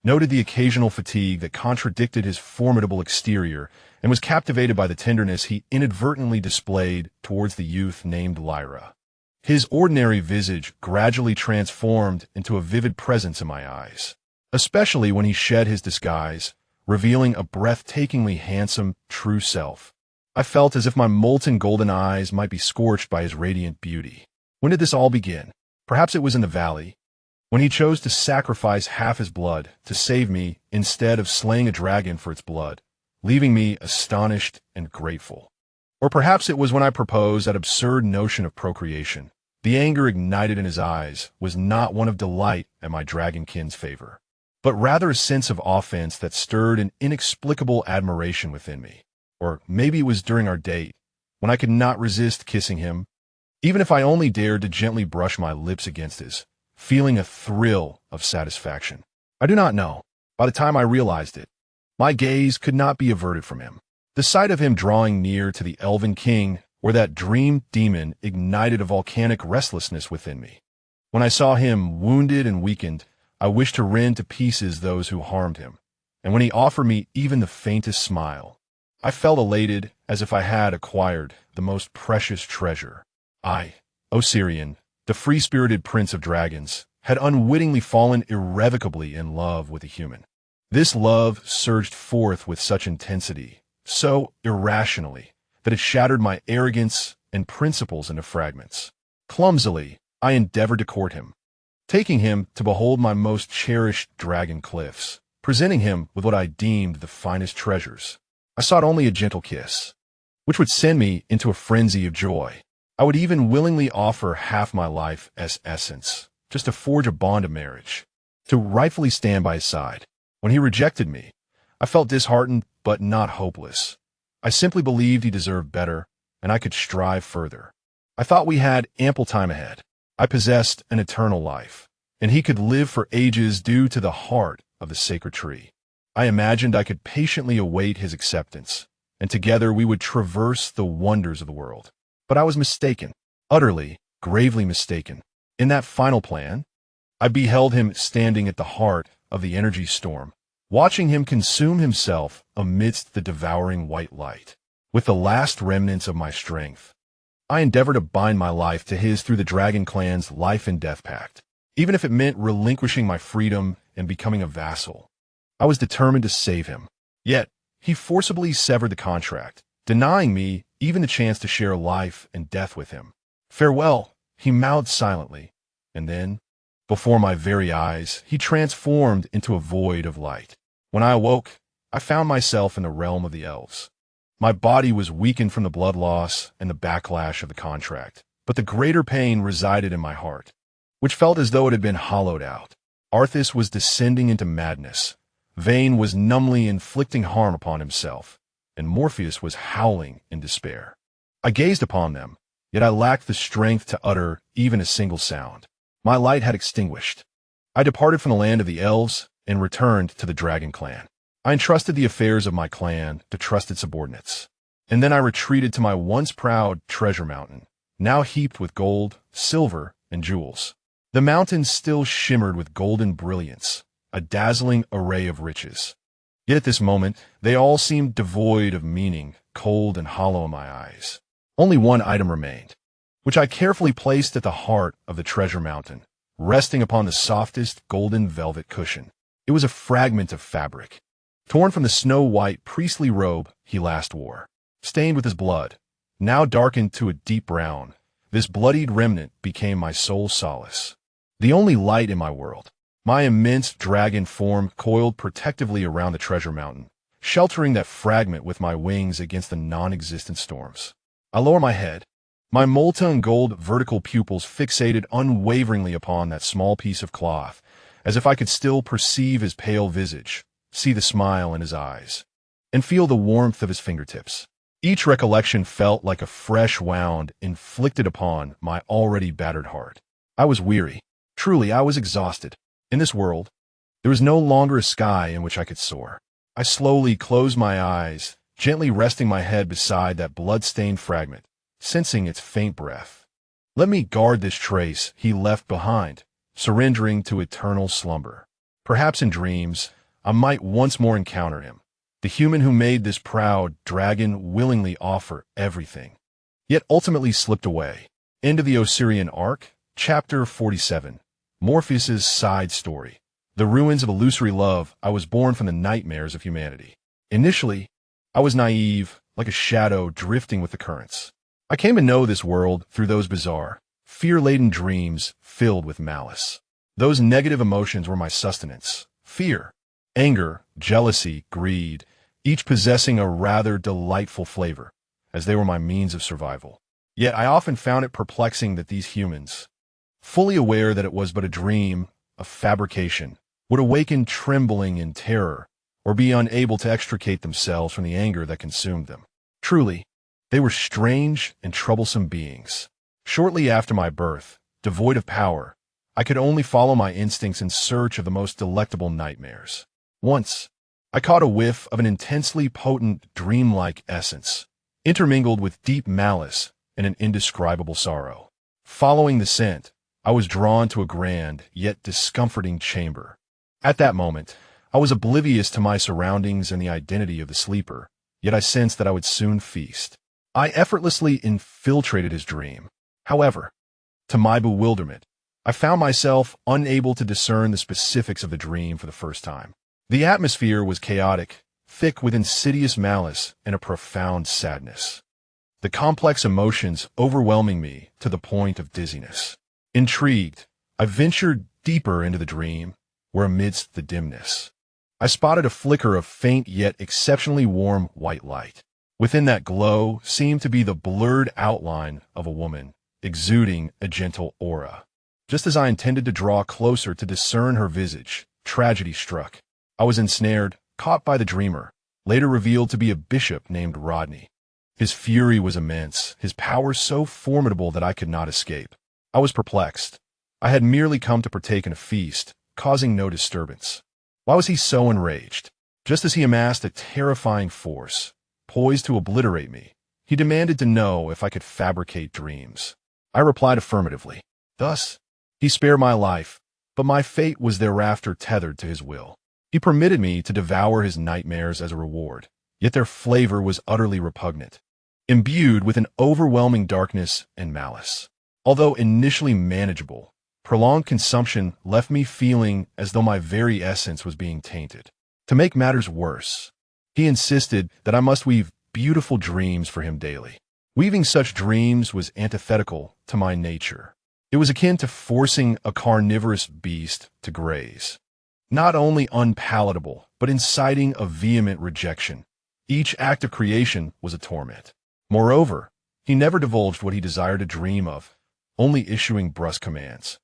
noted the occasional fatigue that contradicted his formidable exterior, and was captivated by the tenderness he inadvertently displayed towards the youth named Lyra. His ordinary visage gradually transformed into a vivid presence in my eyes, especially when he shed his disguise, revealing a breathtakingly handsome, true self. I felt as if my molten golden eyes might be scorched by his radiant beauty. When did this all begin? Perhaps it was in the valley, when he chose to sacrifice half his blood to save me instead of slaying a dragon for its blood, leaving me astonished and grateful. Or perhaps it was when I proposed that absurd notion of procreation. The anger ignited in his eyes was not one of delight at my dragonkin's favor, but rather a sense of offense that stirred an inexplicable admiration within me. Or maybe it was during our date, when I could not resist kissing him, even if I only dared to gently brush my lips against his, feeling a thrill of satisfaction. I do not know. By the time I realized it, my gaze could not be averted from him. The sight of him drawing near to the elven king or that dream demon ignited a volcanic restlessness within me. When I saw him wounded and weakened, I wished to rend to pieces those who harmed him, and when he offered me even the faintest smile, I felt elated as if I had acquired the most precious treasure. I, Osirian, the free-spirited prince of dragons, had unwittingly fallen irrevocably in love with a human. This love surged forth with such intensity, so irrationally, that it shattered my arrogance and principles into fragments. Clumsily, I endeavored to court him, taking him to behold my most cherished dragon cliffs, presenting him with what I deemed the finest treasures. I sought only a gentle kiss, which would send me into a frenzy of joy. I would even willingly offer half my life as essence, just to forge a bond of marriage, to rightfully stand by his side. When he rejected me, I felt disheartened but not hopeless. I simply believed he deserved better, and I could strive further. I thought we had ample time ahead. I possessed an eternal life, and he could live for ages due to the heart of the sacred tree. I imagined I could patiently await his acceptance, and together we would traverse the wonders of the world. But I was mistaken, utterly, gravely mistaken. In that final plan, I beheld him standing at the heart of the energy storm, watching him consume himself amidst the devouring white light. With the last remnants of my strength, I endeavored to bind my life to his through the Dragon Clan's life and death pact, even if it meant relinquishing my freedom and becoming a vassal. I was determined to save him. Yet, he forcibly severed the contract, denying me even the chance to share life and death with him. Farewell, he mouthed silently, and then, before my very eyes, he transformed into a void of light. When I awoke, I found myself in the realm of the elves. My body was weakened from the blood loss and the backlash of the contract, but the greater pain resided in my heart, which felt as though it had been hollowed out. Arthas was descending into madness. Vayne was numbly inflicting harm upon himself, and Morpheus was howling in despair. I gazed upon them, yet I lacked the strength to utter even a single sound. My light had extinguished. I departed from the land of the elves and returned to the Dragon Clan. I entrusted the affairs of my clan to trusted subordinates, and then I retreated to my once proud treasure mountain, now heaped with gold, silver, and jewels. The mountain still shimmered with golden brilliance, a dazzling array of riches. Yet at this moment, they all seemed devoid of meaning, cold and hollow in my eyes. Only one item remained, which I carefully placed at the heart of the treasure mountain, resting upon the softest golden velvet cushion. It was a fragment of fabric, torn from the snow-white priestly robe he last wore. Stained with his blood, now darkened to a deep brown, this bloodied remnant became my sole solace. The only light in my world. My immense dragon form coiled protectively around the treasure mountain, sheltering that fragment with my wings against the non-existent storms. I lower my head, my molten gold vertical pupils fixated unwaveringly upon that small piece of cloth, as if I could still perceive his pale visage, see the smile in his eyes, and feel the warmth of his fingertips. Each recollection felt like a fresh wound inflicted upon my already battered heart. I was weary. Truly, I was exhausted. In this world, there was no longer a sky in which I could soar. I slowly closed my eyes, gently resting my head beside that blood-stained fragment, sensing its faint breath. Let me guard this trace he left behind, surrendering to eternal slumber. Perhaps in dreams, I might once more encounter him, the human who made this proud dragon willingly offer everything, yet ultimately slipped away. End of the Osirian Arc, Chapter 47. Morpheus's Side Story. The ruins of illusory love. I was born from the nightmares of humanity. Initially, I was naive, like a shadow drifting with the currents. I came to know this world through those bizarre, fear-laden dreams filled with malice. Those negative emotions were my sustenance. Fear, anger, jealousy, greed, each possessing a rather delightful flavor, as they were my means of survival. Yet I often found it perplexing that these humans, fully aware that it was but a dream, a fabrication, would awaken trembling in terror, or be unable to extricate themselves from the anger that consumed them. Truly, they were strange and troublesome beings. Shortly after my birth, devoid of power, I could only follow my instincts in search of the most delectable nightmares. Once, I caught a whiff of an intensely potent, dreamlike essence, intermingled with deep malice and an indescribable sorrow. Following the scent, I was drawn to a grand, yet discomforting chamber. At that moment, I was oblivious to my surroundings and the identity of the sleeper, yet I sensed that I would soon feast. I effortlessly infiltrated his dream. However, to my bewilderment, I found myself unable to discern the specifics of the dream for the first time. The atmosphere was chaotic, thick with insidious malice and a profound sadness, the complex emotions overwhelming me to the point of dizziness. Intrigued, I ventured deeper into the dream, where amidst the dimness, I spotted a flicker of faint yet exceptionally warm white light. Within that glow seemed to be the blurred outline of a woman, exuding a gentle aura. Just as I intended to draw closer to discern her visage, tragedy struck. I was ensnared, caught by the dreamer, later revealed to be a bishop named Rodney. His fury was immense, his power so formidable that I could not escape. I was perplexed. I had merely come to partake in a feast, causing no disturbance. Why was he so enraged? Just as he amassed a terrifying force, poised to obliterate me, he demanded to know if I could fabricate dreams. I replied affirmatively. Thus, he spared my life, but my fate was thereafter tethered to his will. He permitted me to devour his nightmares as a reward, yet their flavor was utterly repugnant, imbued with an overwhelming darkness and malice. Although initially manageable, prolonged consumption left me feeling as though my very essence was being tainted. To make matters worse, he insisted that I must weave beautiful dreams for him daily. Weaving such dreams was antithetical to my nature. It was akin to forcing a carnivorous beast to graze. Not only unpalatable, but inciting a vehement rejection. Each act of creation was a torment. Moreover, he never divulged what he desired to dream of, only issuing brusque commands.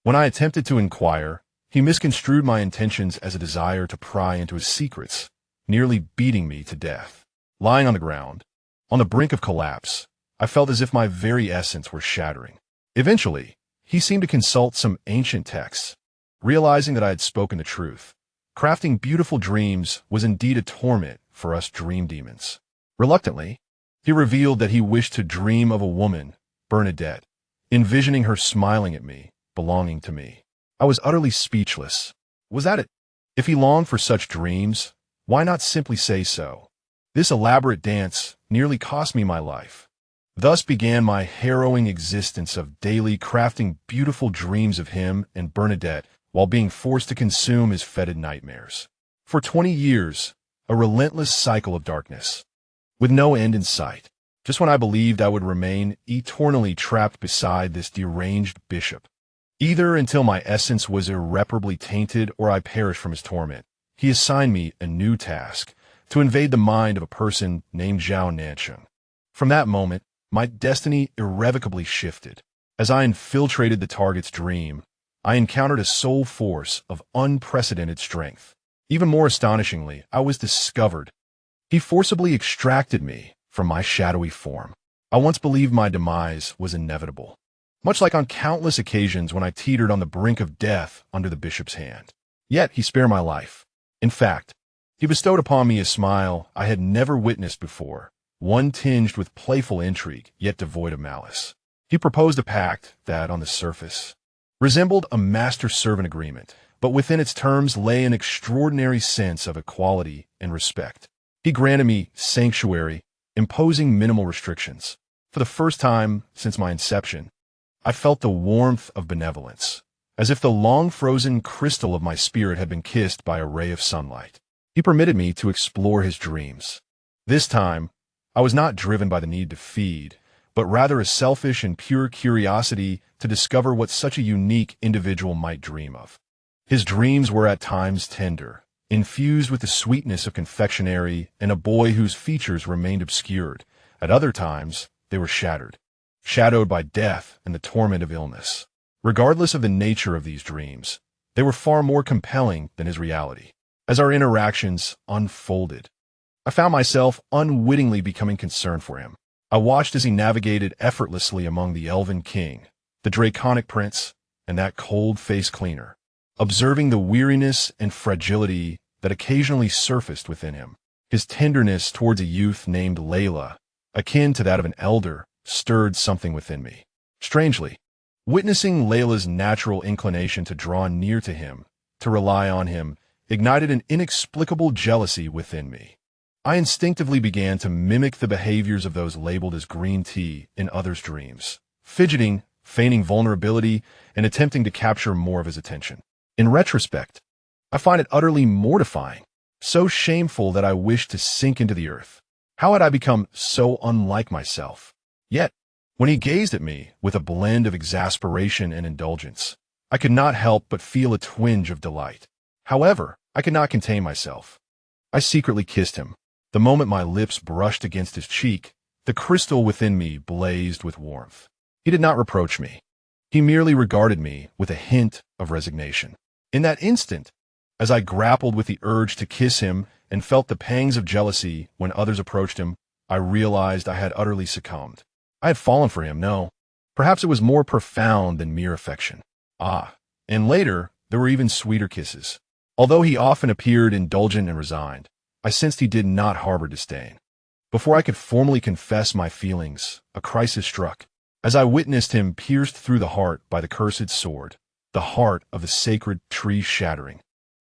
When I attempted to inquire, he misconstrued my intentions as a desire to pry into his secrets, nearly beating me to death. Lying on the ground, on the brink of collapse, I felt as if my very essence were shattering. Eventually, he seemed to consult some ancient texts, realizing that I had spoken the truth. Crafting beautiful dreams was indeed a torment for us dream demons. Reluctantly, he revealed that he wished to dream of a woman, Bernadette, envisioning her smiling at me, belonging to me. I was utterly speechless. Was that it? If he longed for such dreams, why not simply say so? This elaborate dance nearly cost me my life. Thus began my harrowing existence of daily crafting beautiful dreams of him and Bernadette while being forced to consume his fetid nightmares. For 20 years, a relentless cycle of darkness, with no end in sight, just when I believed I would remain eternally trapped beside this deranged bishop. Either until my essence was irreparably tainted or I perished from his torment, he assigned me a new task, to invade the mind of a person named Zhao Nancheng. From that moment, my destiny irrevocably shifted. As I infiltrated the target's dream, I encountered a soul force of unprecedented strength. Even more astonishingly, I was discovered. He forcibly extracted me from my shadowy form. I once believed my demise was inevitable, much like on countless occasions when I teetered on the brink of death under the bishop's hand. Yet he spared my life. In fact, he bestowed upon me a smile I had never witnessed before, one tinged with playful intrigue, yet devoid of malice. He proposed a pact that, on the surface, resembled a master-servant agreement, but within its terms lay an extraordinary sense of equality and respect. He granted me sanctuary, imposing minimal restrictions. For the first time since my inception, I felt the warmth of benevolence, as if the long-frozen crystal of my spirit had been kissed by a ray of sunlight. He permitted me to explore his dreams. This time, I was not driven by the need to feed, but rather a selfish and pure curiosity to discover what such a unique individual might dream of. His dreams were at times tender, infused with the sweetness of confectionery and a boy whose features remained obscured. At other times, they were shadowed by death and the torment of illness. Regardless of the nature of these dreams, they were far more compelling than his reality. As our interactions unfolded, I found myself unwittingly becoming concerned for him. I watched as he navigated effortlessly among the elven king, the draconic prince, and that cold-faced cleaner, observing the weariness and fragility that occasionally surfaced within him. His tenderness towards a youth named Layla, akin to that of an elder, stirred something within me. Strangely, witnessing Layla's natural inclination to draw near to him, to rely on him, ignited an inexplicable jealousy within me. I instinctively began to mimic the behaviors of those labeled as green tea in others' dreams, fidgeting, feigning vulnerability, and attempting to capture more of his attention. In retrospect, I find it utterly mortifying, so shameful that I wish to sink into the earth. How had I become so unlike myself? Yet, when he gazed at me with a blend of exasperation and indulgence, I could not help but feel a twinge of delight. However, I could not contain myself. I secretly kissed him. The moment my lips brushed against his cheek, the crystal within me blazed with warmth. He did not reproach me. He merely regarded me with a hint of resignation. In that instant, as I grappled with the urge to kiss him and felt the pangs of jealousy when others approached him, I realized I had utterly succumbed. I had fallen for him, no, Perhaps it was more profound than mere affection. And later, there were even sweeter kisses. Although he often appeared indulgent and resigned, I sensed he did not harbor disdain. Before I could formally confess my feelings, a crisis struck. As I witnessed him pierced through the heart by the cursed sword, the heart of the sacred tree shattering,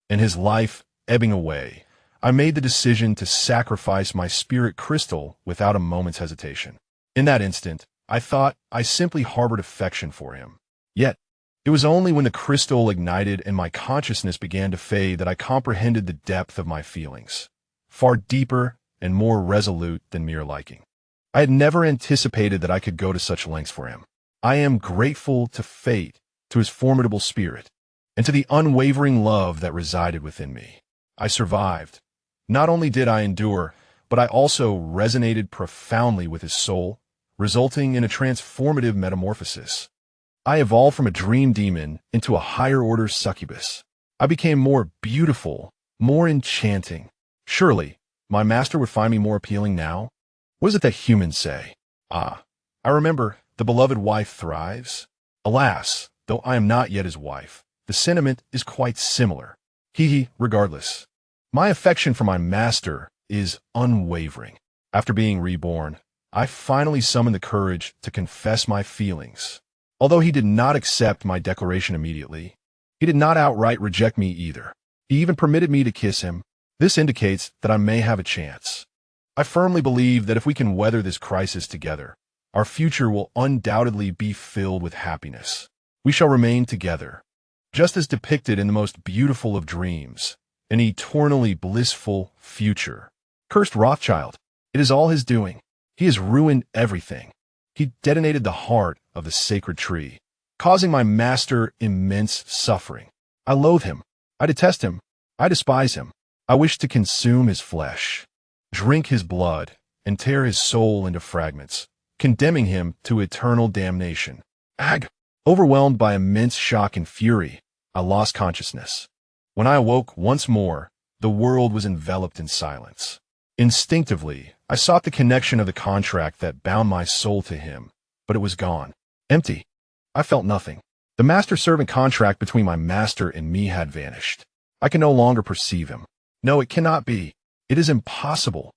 and his life ebbing away, I made the decision to sacrifice my spirit crystal without a moment's hesitation. In that instant, I thought I simply harbored affection for him. Yet, it was only when the crystal ignited and my consciousness began to fade that I comprehended the depth of my feelings, far deeper and more resolute than mere liking. I had never anticipated that I could go to such lengths for him. I am grateful to fate, to his formidable spirit, and to the unwavering love that resided within me. I survived. Not only did I endure, but I also resonated profoundly with his soul, resulting in a transformative metamorphosis. I evolved from a dream demon into a higher-order succubus. I became more beautiful, more enchanting. Surely, my master would find me more appealing now? What is it that humans say? I remember, the beloved wife thrives. Alas, though I am not yet his wife, the sentiment is quite similar. Regardless. My affection for my master is unwavering. After being reborn, I finally summoned the courage to confess my feelings. Although he did not accept my declaration immediately, he did not outright reject me either. He even permitted me to kiss him. This indicates that I may have a chance. I firmly believe that if we can weather this crisis together, our future will undoubtedly be filled with happiness. We shall remain together, just as depicted in the most beautiful of dreams, an eternally blissful future. Cursed Rothschild, it is all his doing. He has ruined everything. He detonated the heart of the sacred tree, causing my master immense suffering. I loathe him. I detest him. I despise him. I wish to consume his flesh, drink his blood, and tear his soul into fragments, condemning him to eternal damnation. Overwhelmed by immense shock and fury, I lost consciousness. When I awoke once more, the world was enveloped in silence. Instinctively, I sought the connection of the contract that bound my soul to him, but it was gone. Empty. I felt nothing. The master-servant contract between my master and me had vanished. I can no longer perceive him. No, it cannot be. It is impossible.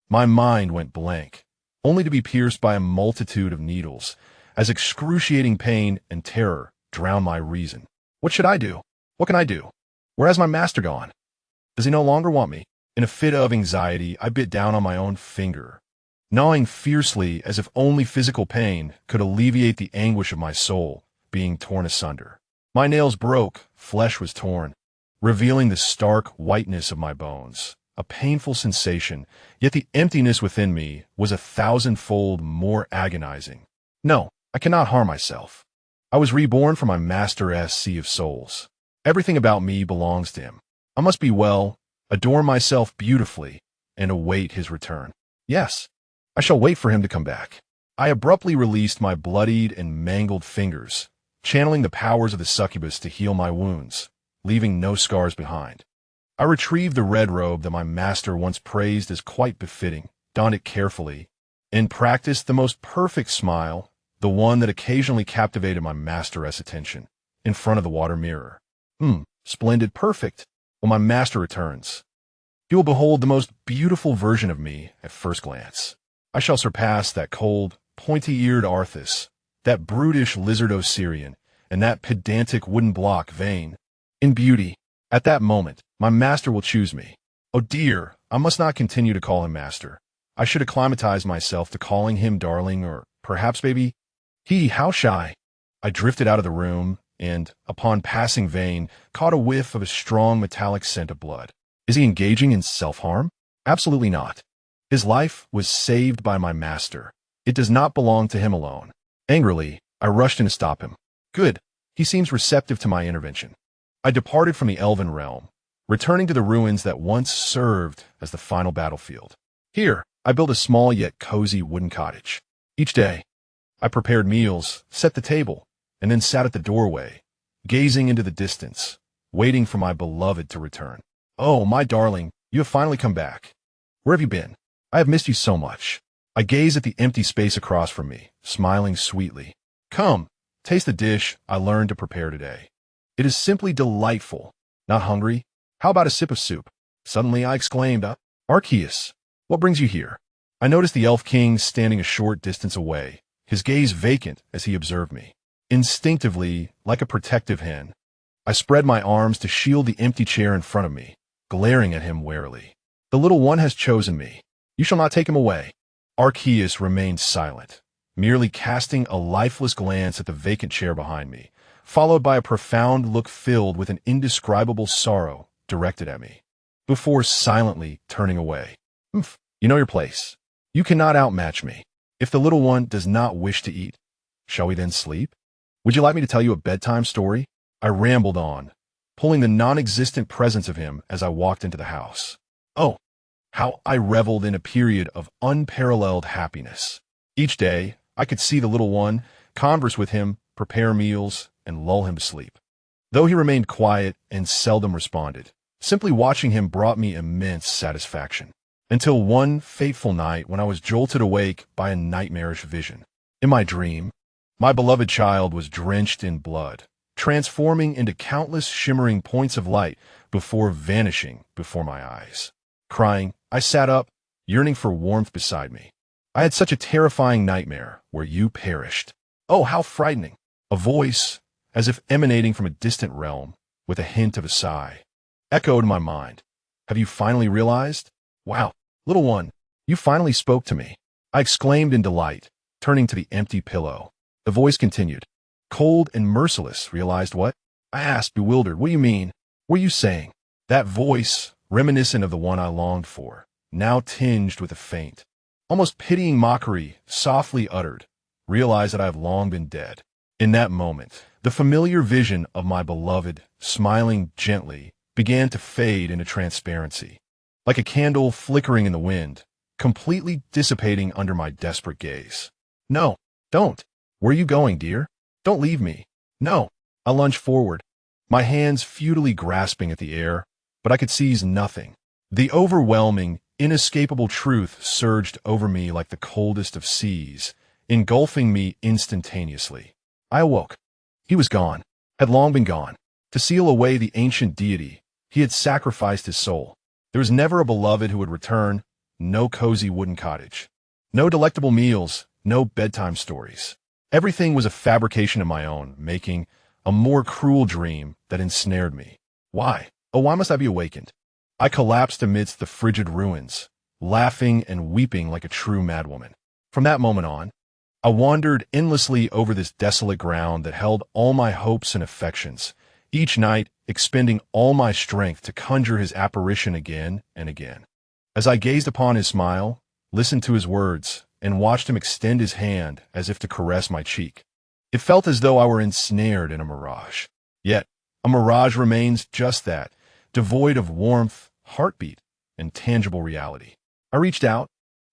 My mind went blank, only to be pierced by a multitude of needles, as excruciating pain and terror drowned my reason. What should I do? What can I do? Where has my master gone? Does he no longer want me? In a fit of anxiety, I bit down on my own finger, gnawing fiercely as if only physical pain could alleviate the anguish of my soul being torn asunder. My nails broke, flesh was torn, revealing the stark whiteness of my bones. A painful sensation, yet the emptiness within me was 1,000-fold more agonizing. No, I cannot harm myself. I was reborn from my master's sea of souls. Everything about me belongs to him. I must be well, adorn myself beautifully, and await his return. Yes, I shall wait for him to come back. I abruptly released my bloodied and mangled fingers, channeling the powers of the succubus to heal my wounds, leaving no scars behind. I retrieved the red robe that my master once praised as quite befitting, donned it carefully, and practiced the most perfect smile, the one that occasionally captivated my master's attention, in front of the water mirror. Splendid, perfect. When my master returns, he will behold the most beautiful version of me at first glance. I shall surpass that cold, pointy-eared Arthas, that brutish lizard Osirian, and that pedantic wooden block Vane. In beauty, at that moment, my master will choose me. Oh dear, I must not continue to call him master. I should acclimatize myself to calling him darling or perhaps baby. How shy. I drifted out of the room and, upon passing Vane, caught a whiff of a strong metallic scent of blood. Is he engaging in self-harm? Absolutely not. His life was saved by my master. It does not belong to him alone. Angrily, I rushed in to stop him. Good. He seems receptive to my intervention. I departed from the elven realm, returning to the ruins that once served as the final battlefield. Here, I built a small yet cozy wooden cottage. Each day, I prepared meals, set the table, and then sat at the doorway, gazing into the distance, waiting for my beloved to return. Oh, my darling, you have finally come back. Where have you been? I have missed you so much. I gazed at the empty space across from me, smiling sweetly. Come, taste the dish I learned to prepare today. It is simply delightful. Not hungry? How about a sip of soup? Suddenly I exclaimed, Arceus, what brings you here? I noticed the elf king standing a short distance away, his gaze vacant as he observed me. Instinctively, like a protective hen, I spread my arms to shield the empty chair in front of me, glaring at him warily. The little one has chosen me. You shall not take him away. Arceus remained silent, merely casting a lifeless glance at the vacant chair behind me, followed by a profound look filled with an indescribable sorrow directed at me, before silently turning away. You know your place. You cannot outmatch me. If the little one does not wish to eat, shall we then sleep? Would you like me to tell you a bedtime story? I rambled on, pulling the non-existent presence of him as I walked into the house. Oh, how I reveled in a period of unparalleled happiness. Each day, I could see the little one, converse with him, prepare meals, and lull him to sleep. Though he remained quiet and seldom responded, simply watching him brought me immense satisfaction. Until one fateful night when I was jolted awake by a nightmarish vision. In my dream, my beloved child was drenched in blood, transforming into countless shimmering points of light before vanishing before my eyes. Crying, I sat up, yearning for warmth beside me. I had such a terrifying nightmare where you perished. Oh, how frightening! A voice, as if emanating from a distant realm, with a hint of a sigh, echoed in my mind. Have you finally realized? Wow, little one, you finally spoke to me. I exclaimed in delight, turning to the empty pillow. The voice continued. Cold and merciless, realized what? I asked, bewildered. What do you mean? What are you saying? That voice, reminiscent of the one I longed for, now tinged with a faint, almost pitying mockery, softly uttered, realized that I have long been dead. In that moment, the familiar vision of my beloved, smiling gently, began to fade into transparency, like a candle flickering in the wind, completely dissipating under my desperate gaze. No, don't. Where are you going, dear? Don't leave me. No. I lunged forward, my hands futilely grasping at the air, but I could seize nothing. The overwhelming, inescapable truth surged over me like the coldest of seas, engulfing me instantaneously. I awoke. He was gone, had long been gone. To seal away the ancient deity, he had sacrificed his soul. There was never a beloved who would return, no cozy wooden cottage, no delectable meals, no bedtime stories. Everything was a fabrication of my own making, a more cruel dream that ensnared me. Why? Oh, why must I be awakened? I collapsed amidst the frigid ruins, laughing and weeping like a true madwoman. From that moment on, I wandered endlessly over this desolate ground that held all my hopes and affections, each night expending all my strength to conjure his apparition again and again. As I gazed upon his smile, listened to his words, and watched him extend his hand as if to caress my cheek, it felt as though I were ensnared in a mirage. Yet, a mirage remains just that, devoid of warmth, heartbeat, and tangible reality. I reached out,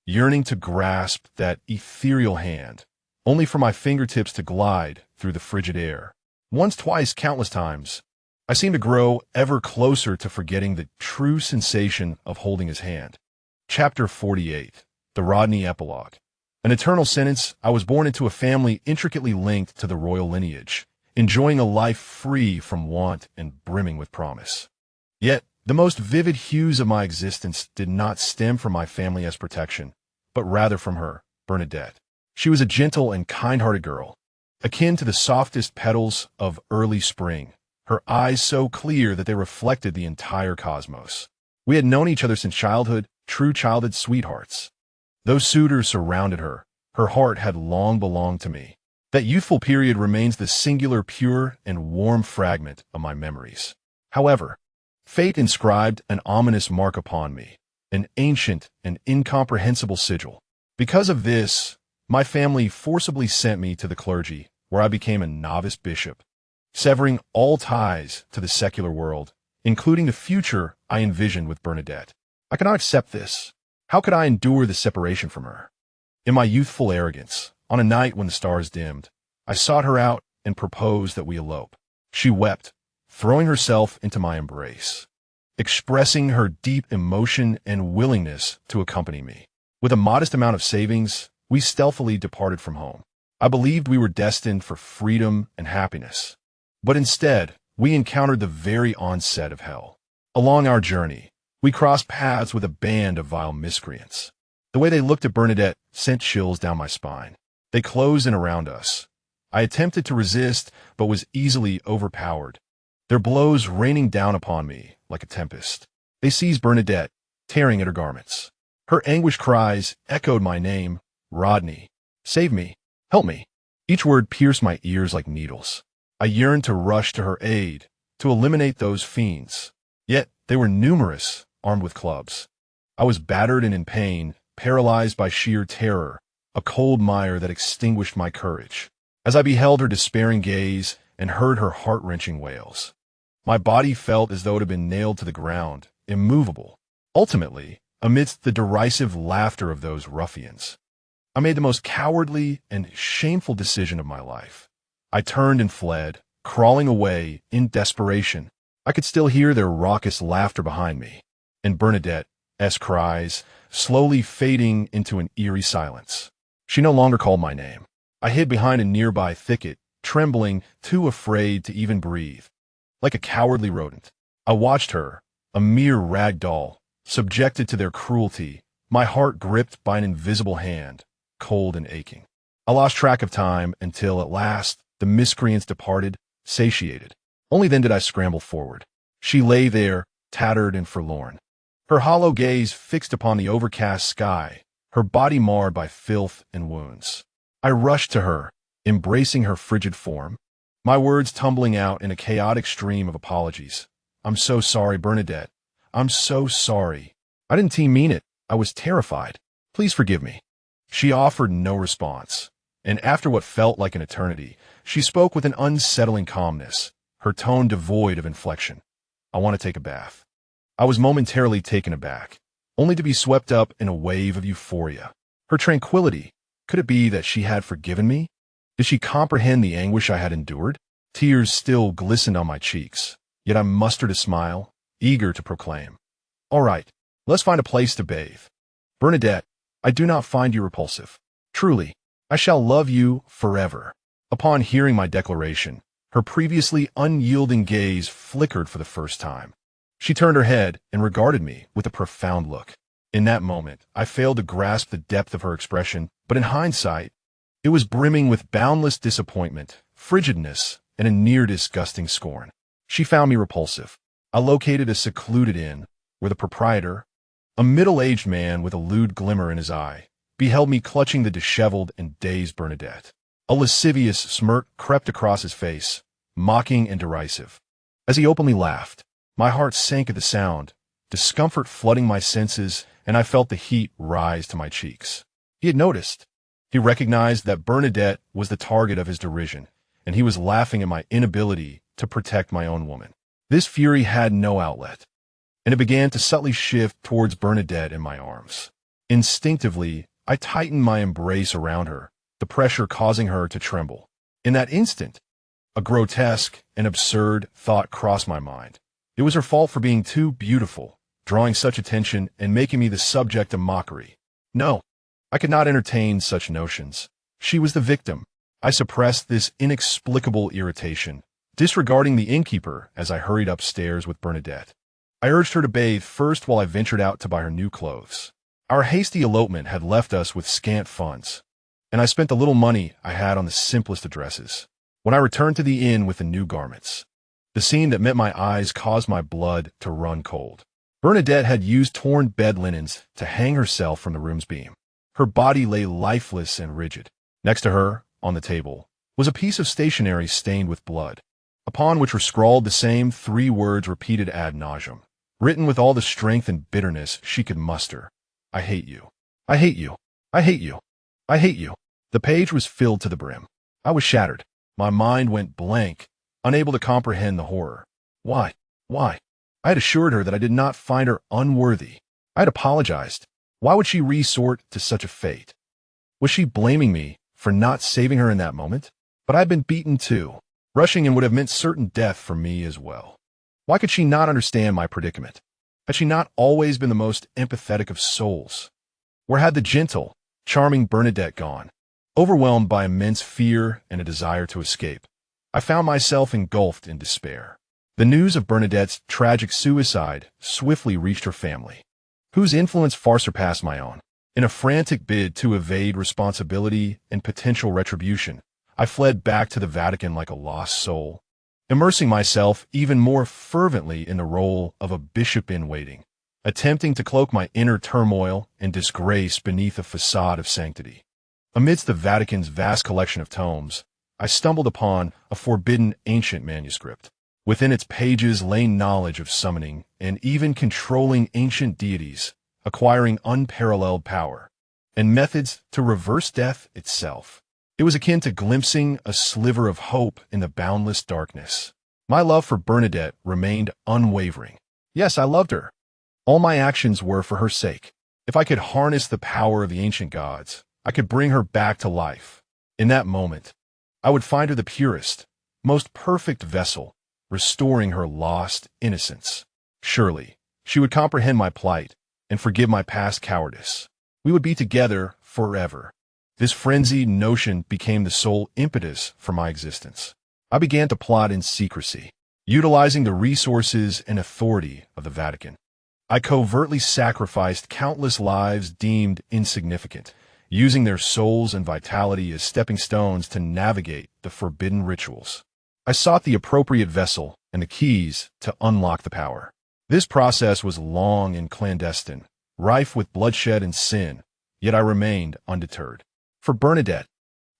yearning to grasp that ethereal hand, only for my fingertips to glide through the frigid air. Once, twice, countless times, I seemed to grow ever closer to forgetting the true sensation of holding his hand. Chapter 48. The Rodney Epilogue. An eternal sentence. I was born into a family intricately linked to the royal lineage, enjoying a life free from want and brimming with promise. Yet, the most vivid hues of my existence did not stem from my family as protection, but rather from her, Bernadette. She was a gentle and kind-hearted girl, akin to the softest petals of early spring, her eyes so clear that they reflected the entire cosmos. We had known each other since childhood, true childhood sweethearts. Those suitors surrounded her. Her heart had long belonged to me. That youthful period remains the singular, pure, and warm fragment of my memories. However, fate inscribed an ominous mark upon me, an ancient and incomprehensible sigil. Because of this, my family forcibly sent me to the clergy, where I became a novice bishop, severing all ties to the secular world, including the future I envisioned with Bernadette. I could not accept this. How could I endure the separation from her? In my youthful arrogance, on a night when the stars dimmed, I sought her out and proposed that we elope. She wept, throwing herself into my embrace, expressing her deep emotion and willingness to accompany me. With a modest amount of savings, we stealthily departed from home. I believed we were destined for freedom and happiness. But instead, we encountered the very onset of hell. Along our journey, we crossed paths with a band of vile miscreants. The way they looked at Bernadette sent chills down my spine. They closed in around us. I attempted to resist, but was easily overpowered, their blows raining down upon me like a tempest. They seized Bernadette, tearing at her garments. Her anguished cries echoed my name, Rodney. Save me. Help me. Each word pierced my ears like needles. I yearned to rush to her aid, to eliminate those fiends. Yet they were numerous, armed with clubs. I was battered and in pain, paralyzed by sheer terror, a cold mire that extinguished my courage. As I beheld her despairing gaze and heard her heart-wrenching wails, my body felt as though it had been nailed to the ground, immovable. Ultimately, amidst the derisive laughter of those ruffians, I made the most cowardly and shameful decision of my life. I turned and fled, crawling away in desperation. I could still hear their raucous laughter behind me, and Bernadette's cries slowly fading into an eerie silence. She no longer called my name. I hid behind a nearby thicket, trembling, too afraid to even breathe. Like a cowardly rodent, I watched her, a mere rag doll, subjected to their cruelty, my heart gripped by an invisible hand, cold and aching. I lost track of time until, at last, the miscreants departed, satiated. Only then did I scramble forward. She lay there, tattered and forlorn, her hollow gaze fixed upon the overcast sky, her body marred by filth and wounds. I rushed to her, embracing her frigid form, my words tumbling out in a chaotic stream of apologies. I'm so sorry, Bernadette. I'm so sorry. I didn't mean it. I was terrified. Please forgive me. She offered no response, and after what felt like an eternity, she spoke with an unsettling calmness, her tone devoid of inflection. I want to take a bath. I was momentarily taken aback, only to be swept up in a wave of euphoria. Her tranquility, could it be that she had forgiven me? Did she comprehend the anguish I had endured? Tears still glistened on my cheeks, yet I mustered a smile, eager to proclaim, "All right, let's find a place to bathe. Bernadette, I do not find you repulsive. Truly, I shall love you forever." Upon hearing my declaration, her previously unyielding gaze flickered for the first time. She turned her head and regarded me with a profound look. In that moment, I failed to grasp the depth of her expression, but in hindsight, it was brimming with boundless disappointment, frigidness, and a near disgusting scorn. She found me repulsive. I located a secluded inn, where the proprietor, a middle-aged man with a lewd glimmer in his eye, beheld me clutching the disheveled and dazed Bernadette. A lascivious smirk crept across his face, mocking and derisive. As he openly laughed, my heart sank at the sound, discomfort flooding my senses, and I felt the heat rise to my cheeks. He had noticed. He recognized that Bernadette was the target of his derision, and he was laughing at my inability to protect my own woman. This fury had no outlet, and it began to subtly shift towards Bernadette in my arms. Instinctively, I tightened my embrace around her, the pressure causing her to tremble. In that instant, a grotesque and absurd thought crossed my mind. It was her fault for being too beautiful, drawing such attention and making me the subject of mockery. No, I could not entertain such notions. She was the victim. I suppressed this inexplicable irritation, disregarding the innkeeper as I hurried upstairs with Bernadette. I urged her to bathe first while I ventured out to buy her new clothes. Our hasty elopement had left us with scant funds, and I spent the little money I had on the simplest of dresses. When I returned to the inn with the new garments, the scene that met my eyes caused my blood to run cold. Bernadette had used torn bed linens to hang herself from the room's beam. Her body lay lifeless and rigid. Next to her, on the table, was a piece of stationery stained with blood, upon which were scrawled the same 3 words repeated ad nauseum, written with all the strength and bitterness she could muster. I hate you. I hate you. I hate you. I hate you. The page was filled to the brim. I was shattered. My mind went blank, unable to comprehend the horror. Why? Why? I had assured her that I did not find her unworthy. I had apologized. Why would she resort to such a fate? Was she blaming me for not saving her in that moment? But I had been beaten too. Rushing in would have meant certain death for me as well. Why could she not understand my predicament? Had she not always been the most empathetic of souls? Where had the gentle, charming Bernadette gone? Overwhelmed by immense fear and a desire to escape, I found myself engulfed in despair. The news of Bernadette's tragic suicide swiftly reached her family, whose influence far surpassed my own. In a frantic bid to evade responsibility and potential retribution, I fled back to the Vatican like a lost soul, immersing myself even more fervently in the role of a bishop-in-waiting, attempting to cloak my inner turmoil and disgrace beneath a facade of sanctity. Amidst the Vatican's vast collection of tomes, I stumbled upon a forbidden ancient manuscript. Within its pages lay knowledge of summoning and even controlling ancient deities, acquiring unparalleled power, and methods to reverse death itself. It was akin to glimpsing a sliver of hope in the boundless darkness. My love for Bernadette remained unwavering. Yes, I loved her. All my actions were for her sake. If I could harness the power of the ancient gods, I could bring her back to life. In that moment, I would find her the purest, most perfect vessel, restoring her lost innocence. Surely, she would comprehend my plight and forgive my past cowardice. We would be together forever. This frenzied notion became the sole impetus for my existence. I began to plot in secrecy, utilizing the resources and authority of the Vatican. I covertly sacrificed countless lives deemed insignificant, using their souls and vitality as stepping stones to navigate the forbidden rituals. I sought the appropriate vessel and the keys to unlock the power. This process was long and clandestine, rife with bloodshed and sin, yet I remained undeterred. For Bernadette,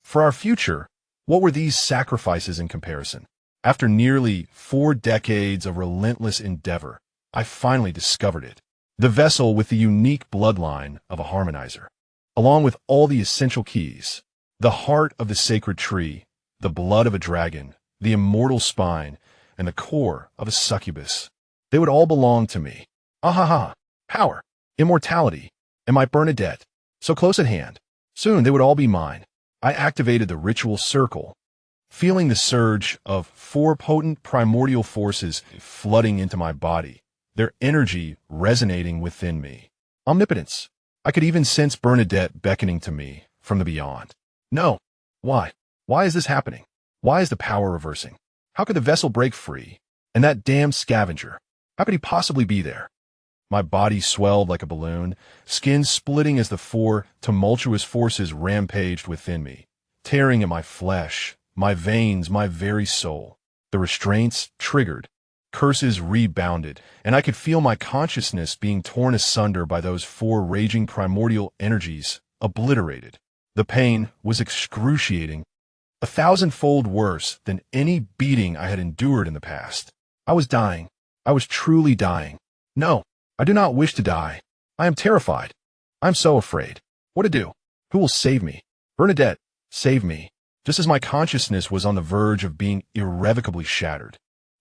for our future, what were these sacrifices in comparison? After nearly 4 decades of relentless endeavor, I finally discovered it. The vessel with the unique bloodline of a harmonizer, along with all the essential keys, the heart of the sacred tree, the blood of a dragon, the immortal spine, and the core of a succubus. They would all belong to me. Ahaha! Power, immortality, and my Bernadette, so close at hand. Soon they would all be mine. I activated the ritual circle, feeling the surge of 4 potent primordial forces flooding into my body, their energy resonating within me. Omnipotence. I could even sense Bernadette beckoning to me from the beyond. No. Why? Why is this happening? Why is the power reversing? How could the vessel break free? And that damned scavenger, how could he possibly be there? My body swelled like a balloon, skin splitting as the 4 tumultuous forces rampaged within me, tearing at my flesh, my veins, my very soul. The restraints triggered, curses rebounded, and I could feel my consciousness being torn asunder by those 4 raging primordial energies, obliterated. The pain was excruciating, 1,000-fold worse than any beating I had endured in the past. I was dying. I was truly dying. No, I do not wish to die. I am terrified. I am so afraid. What to do? Who will save me? Bernadette, save me. Just as my consciousness was on the verge of being irrevocably shattered.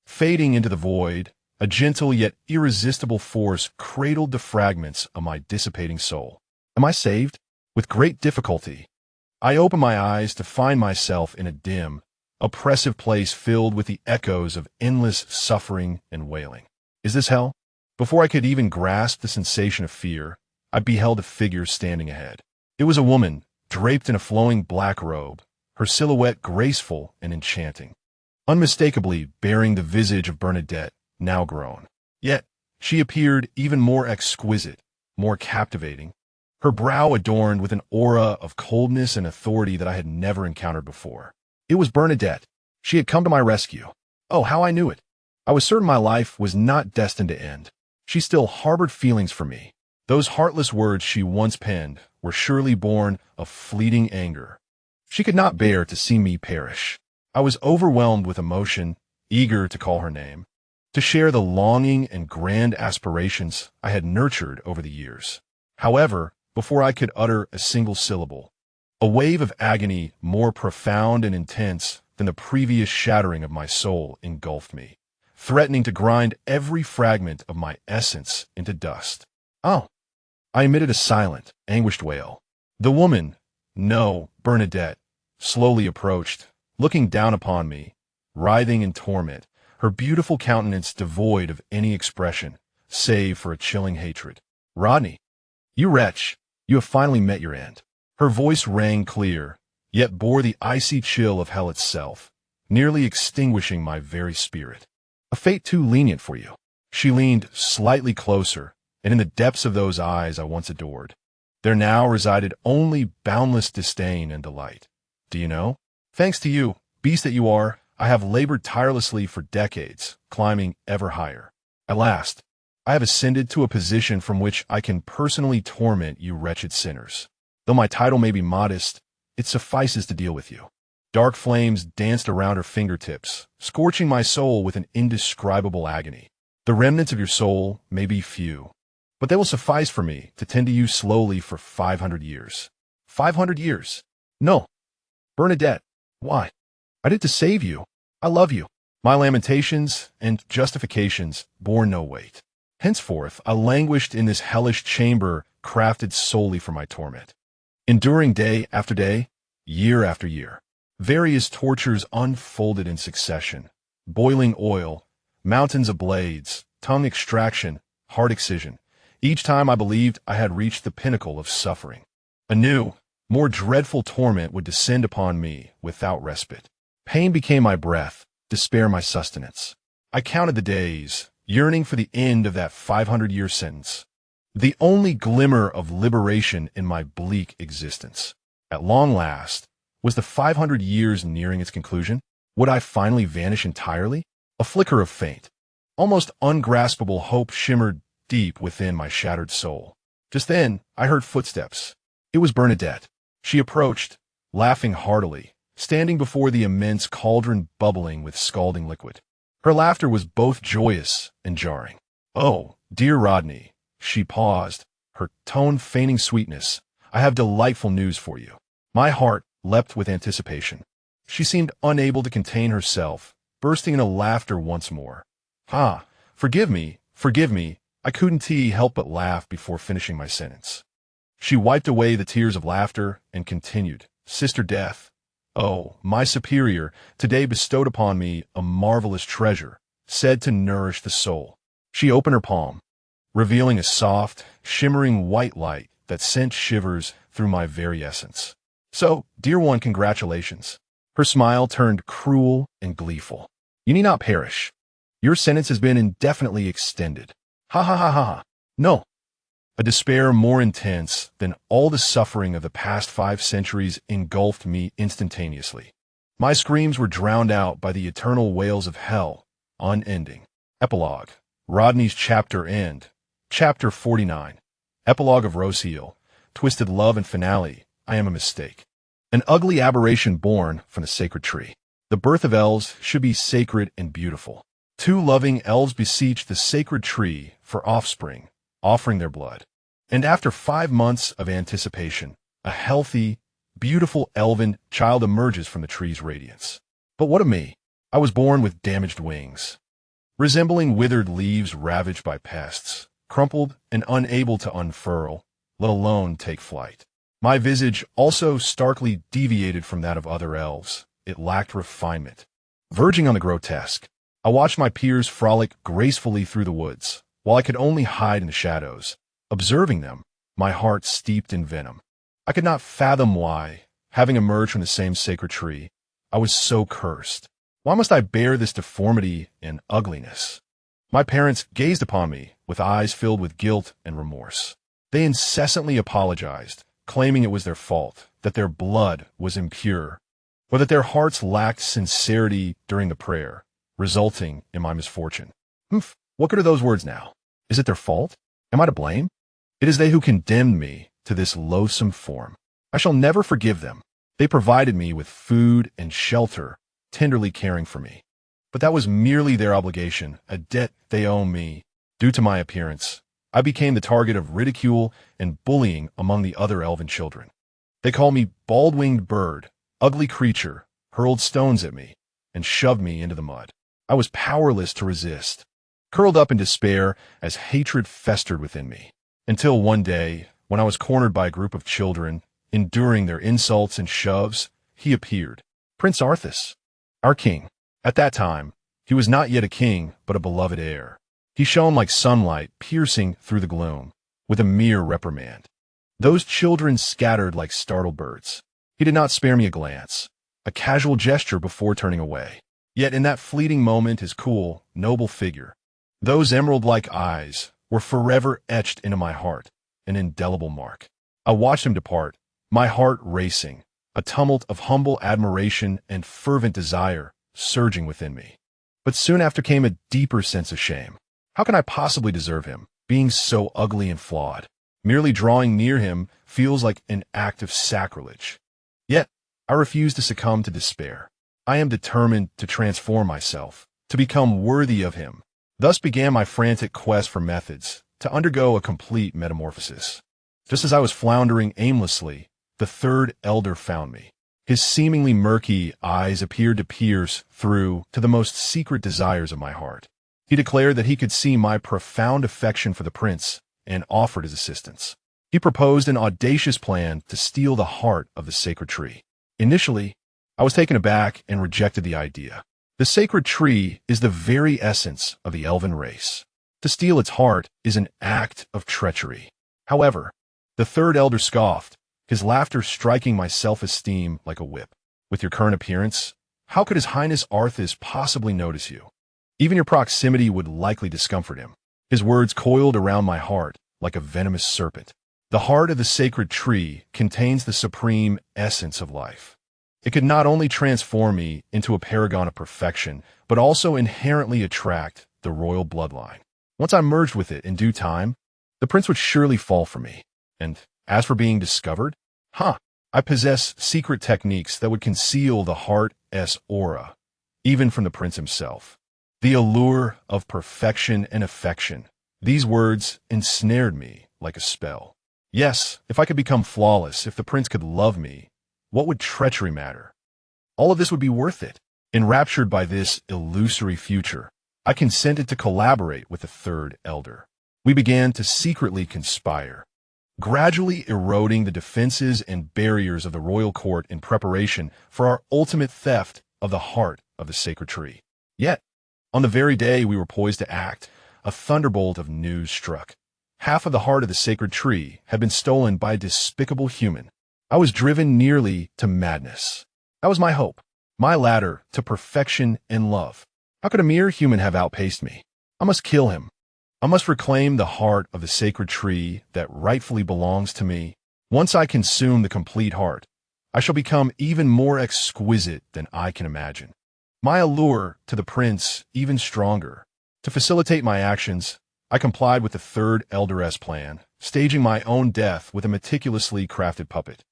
Fading into the void, a gentle yet irresistible force cradled the fragments of my dissipating soul. Am I saved? With great difficulty, I opened my eyes to find myself in a dim, oppressive place filled with the echoes of endless suffering and wailing. Is this hell? Before I could even grasp the sensation of fear, I beheld a figure standing ahead. It was a woman, draped in a flowing black robe, her silhouette graceful and enchanting, unmistakably bearing the visage of Bernadette, now grown. Yet, she appeared even more exquisite, more captivating, her brow adorned with an aura of coldness and authority that I had never encountered before. It was Bernadette. She had come to my rescue. Oh, how I knew it. I was certain my life was not destined to end. She still harbored feelings for me. Those heartless words she once penned were surely born of fleeting anger. She could not bear to see me perish. I was overwhelmed with emotion, eager to call her name, to share the longing and grand aspirations I had nurtured over the years. However, before I could utter a single syllable, a wave of agony more profound and intense than the previous shattering of my soul engulfed me, threatening to grind every fragment of my essence into dust. Oh! I emitted a silent, anguished wail. The woman, no, Bernadette, slowly approached, looking down upon me, writhing in torment, her beautiful countenance devoid of any expression, save for a chilling hatred. Rodney, you wretch, you have finally met your end. Her voice rang clear, yet bore the icy chill of hell itself, nearly extinguishing my very spirit. A fate too lenient for you. She leaned slightly closer, and in the depths of those eyes I once adored, there now resided only boundless disdain and delight. Do you know? Thanks to you, beast that you are, I have labored tirelessly for decades, climbing ever higher. At last, I have ascended to a position from which I can personally torment you wretched sinners. Though my title may be modest, it suffices to deal with you. Dark flames danced around her fingertips, scorching my soul with an indescribable agony. The remnants of your soul may be few, but they will suffice for me to tend to you slowly for 500 years. 500 years? No. Bernadette, why? I did to save you. I love you. My lamentations and justifications bore no weight. Henceforth, I languished in this hellish chamber crafted solely for my torment, enduring day after day, year after year. Various tortures unfolded in succession: boiling oil, mountains of blades, tongue extraction, heart excision. Each time I believed I had reached the pinnacle of suffering. A new, more dreadful torment would descend upon me without respite. Pain became my breath, despair my sustenance. I counted the days, yearning for the end of that 500-year sentence, the only glimmer of liberation in my bleak existence. At long last, was the 500 years nearing its conclusion? Would I finally vanish entirely? A flicker of faint, almost ungraspable hope shimmered deep within my shattered soul. Just then, I heard footsteps. It was Bernadette. She approached, laughing heartily, standing before the immense cauldron bubbling with scalding liquid. Her laughter was both joyous and jarring. "Oh, dear Rodney," she paused, her tone feigning sweetness, "I have delightful news for you." My heart leapt with anticipation. She seemed unable to contain herself, bursting into laughter once more. Forgive me, I couldn't help but laugh before finishing my sentence. She wiped away the tears of laughter and continued, "Sister Death, oh, my superior, today bestowed upon me a marvelous treasure, said to nourish the soul." She opened her palm, revealing a soft, shimmering white light that sent shivers through my very essence. "So, dear one, congratulations." Her smile turned cruel and gleeful. "You need not perish. Your sentence has been indefinitely extended." Ha ha ha ha ha. No. A despair more intense than all the suffering of the past 5 centuries engulfed me instantaneously. My screams were drowned out by the eternal wails of hell, unending. Epilogue. Rodney's chapter end. Chapter 49. Epilogue of Rosehill. Twisted love and finale. I am a mistake. An ugly aberration born from the sacred tree. The birth of elves should be sacred and beautiful. 2 loving elves beseech the sacred tree for offspring, offering their blood. And after 5 months of anticipation, a healthy, beautiful elven child emerges from the tree's radiance. But what of me? I was born with damaged wings, resembling withered leaves ravaged by pests, crumpled and unable to unfurl, let alone take flight. My visage also starkly deviated from that of other elves. It lacked refinement, verging on the grotesque. I watched my peers frolic gracefully through the woods, while I could only hide in the shadows. Observing them, my heart steeped in venom. I could not fathom why, having emerged from the same sacred tree, I was so cursed. Why must I bear this deformity and ugliness? My parents gazed upon me with eyes filled with guilt and remorse. They incessantly apologized, claiming it was their fault, that their blood was impure, or that their hearts lacked sincerity during the prayer, resulting in my misfortune. What good are those words now? Is it their fault? Am I to blame? It is they who condemned me to this loathsome form. I shall never forgive them. They provided me with food and shelter, tenderly caring for me. But that was merely their obligation, a debt they owe me. Due to my appearance, I became the target of ridicule and bullying among the other elven children. They called me bald-winged bird, ugly creature, hurled stones at me, and shoved me into the mud. I was powerless to resist, curled up in despair as hatred festered within me, until one day, when I was cornered by a group of children, enduring their insults and shoves, he appeared, Prince Arthas, our king. At that time, he was not yet a king, but a beloved heir. He shone like sunlight piercing through the gloom, with a mere reprimand. Those children scattered like startled birds. He did not spare me a glance, a casual gesture before turning away. Yet in that fleeting moment his cool, noble figure, those emerald-like eyes, were forever etched into my heart, an indelible mark. I watched him depart, my heart racing, a tumult of humble admiration and fervent desire surging within me. But soon after came a deeper sense of shame. How can I possibly deserve him, being so ugly and flawed? Merely drawing near him feels like an act of sacrilege. Yet, I refuse to succumb to despair. I am determined to transform myself, to become worthy of him. Thus began my frantic quest for methods, to undergo a complete metamorphosis. Just as I was floundering aimlessly, the third elder found me. His seemingly murky eyes appeared to pierce through to the most secret desires of my heart. He declared that he could see my profound affection for the prince and offered his assistance. He proposed an audacious plan to steal the heart of the sacred tree. Initially, I was taken aback and rejected the idea. The sacred tree is the very essence of the elven race. To steal its heart is an act of treachery. However, the third elder scoffed, his laughter striking my self-esteem like a whip. With your current appearance, how could His Highness Arthas possibly notice you? Even your proximity would likely discomfort him. His words coiled around my heart like a venomous serpent. The heart of the sacred tree contains the supreme essence of life. It could not only transform me into a paragon of perfection, but also inherently attract the royal bloodline. Once I merged with it in due time, the prince would surely fall for me. And as for being discovered, I possess secret techniques that would conceal the heart's aura, even from the prince himself. The allure of perfection and affection. These words ensnared me like a spell. Yes, if I could become flawless, if the prince could love me, what would treachery matter? All of this would be worth it. Enraptured by this illusory future, I consented to collaborate with the third elder. We began to secretly conspire, gradually eroding the defenses and barriers of the royal court in preparation for our ultimate theft of the heart of the sacred tree. Yet, on the very day we were poised to act, a thunderbolt of news struck. Half of the heart of the sacred tree had been stolen by a despicable human. I was driven nearly to madness. That was my hope, my ladder to perfection and love. How could a mere human have outpaced me? I must kill him. I must reclaim the heart of the sacred tree that rightfully belongs to me. Once I consume the complete heart, I shall become even more exquisite than I can imagine. My allure to the prince even stronger. To facilitate my actions, I complied with the third elder's plan, staging my own death with a meticulously crafted puppet.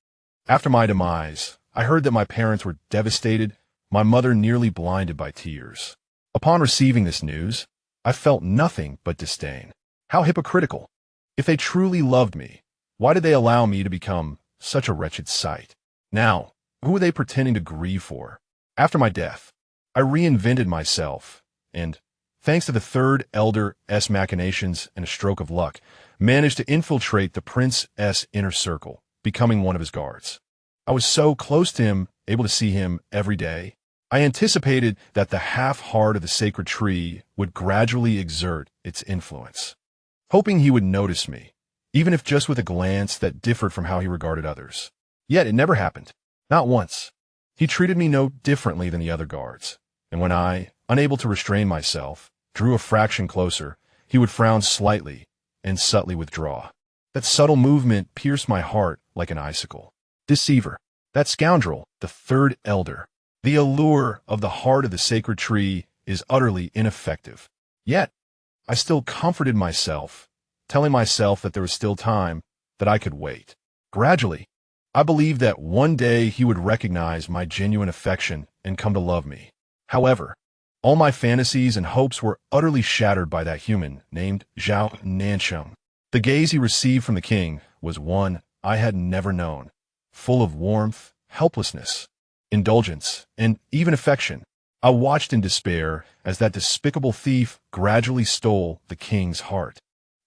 After my demise, I heard that my parents were devastated, my mother nearly blinded by tears. Upon receiving this news, I felt nothing but disdain. How hypocritical! If they truly loved me, why did they allow me to become such a wretched sight? Now, who were they pretending to grieve for? After my death, I reinvented myself, and, thanks to the third elder's machinations and a stroke of luck, managed to infiltrate the prince's inner circle, becoming one of his guards. I was so close to him, able to see him every day. I anticipated that the half-heart of the sacred tree would gradually exert its influence, hoping he would notice me, even if just with a glance that differed from how he regarded others. Yet it never happened, not once. He treated me no differently than the other guards, and when I, unable to restrain myself, drew a fraction closer, he would frown slightly and subtly withdraw. That subtle movement pierced my heart like an icicle. Deceiver, that scoundrel, the third elder. The allure of the heart of the sacred tree is utterly ineffective. Yet, I still comforted myself, telling myself that there was still time, that I could wait. Gradually, I believed that one day he would recognize my genuine affection and come to love me. However, all my fantasies and hopes were utterly shattered by that human named Zhao Nancheng. The gaze he received from the king was one I had never known, full of warmth, helplessness, indulgence, and even affection. I watched in despair as that despicable thief gradually stole the king's heart.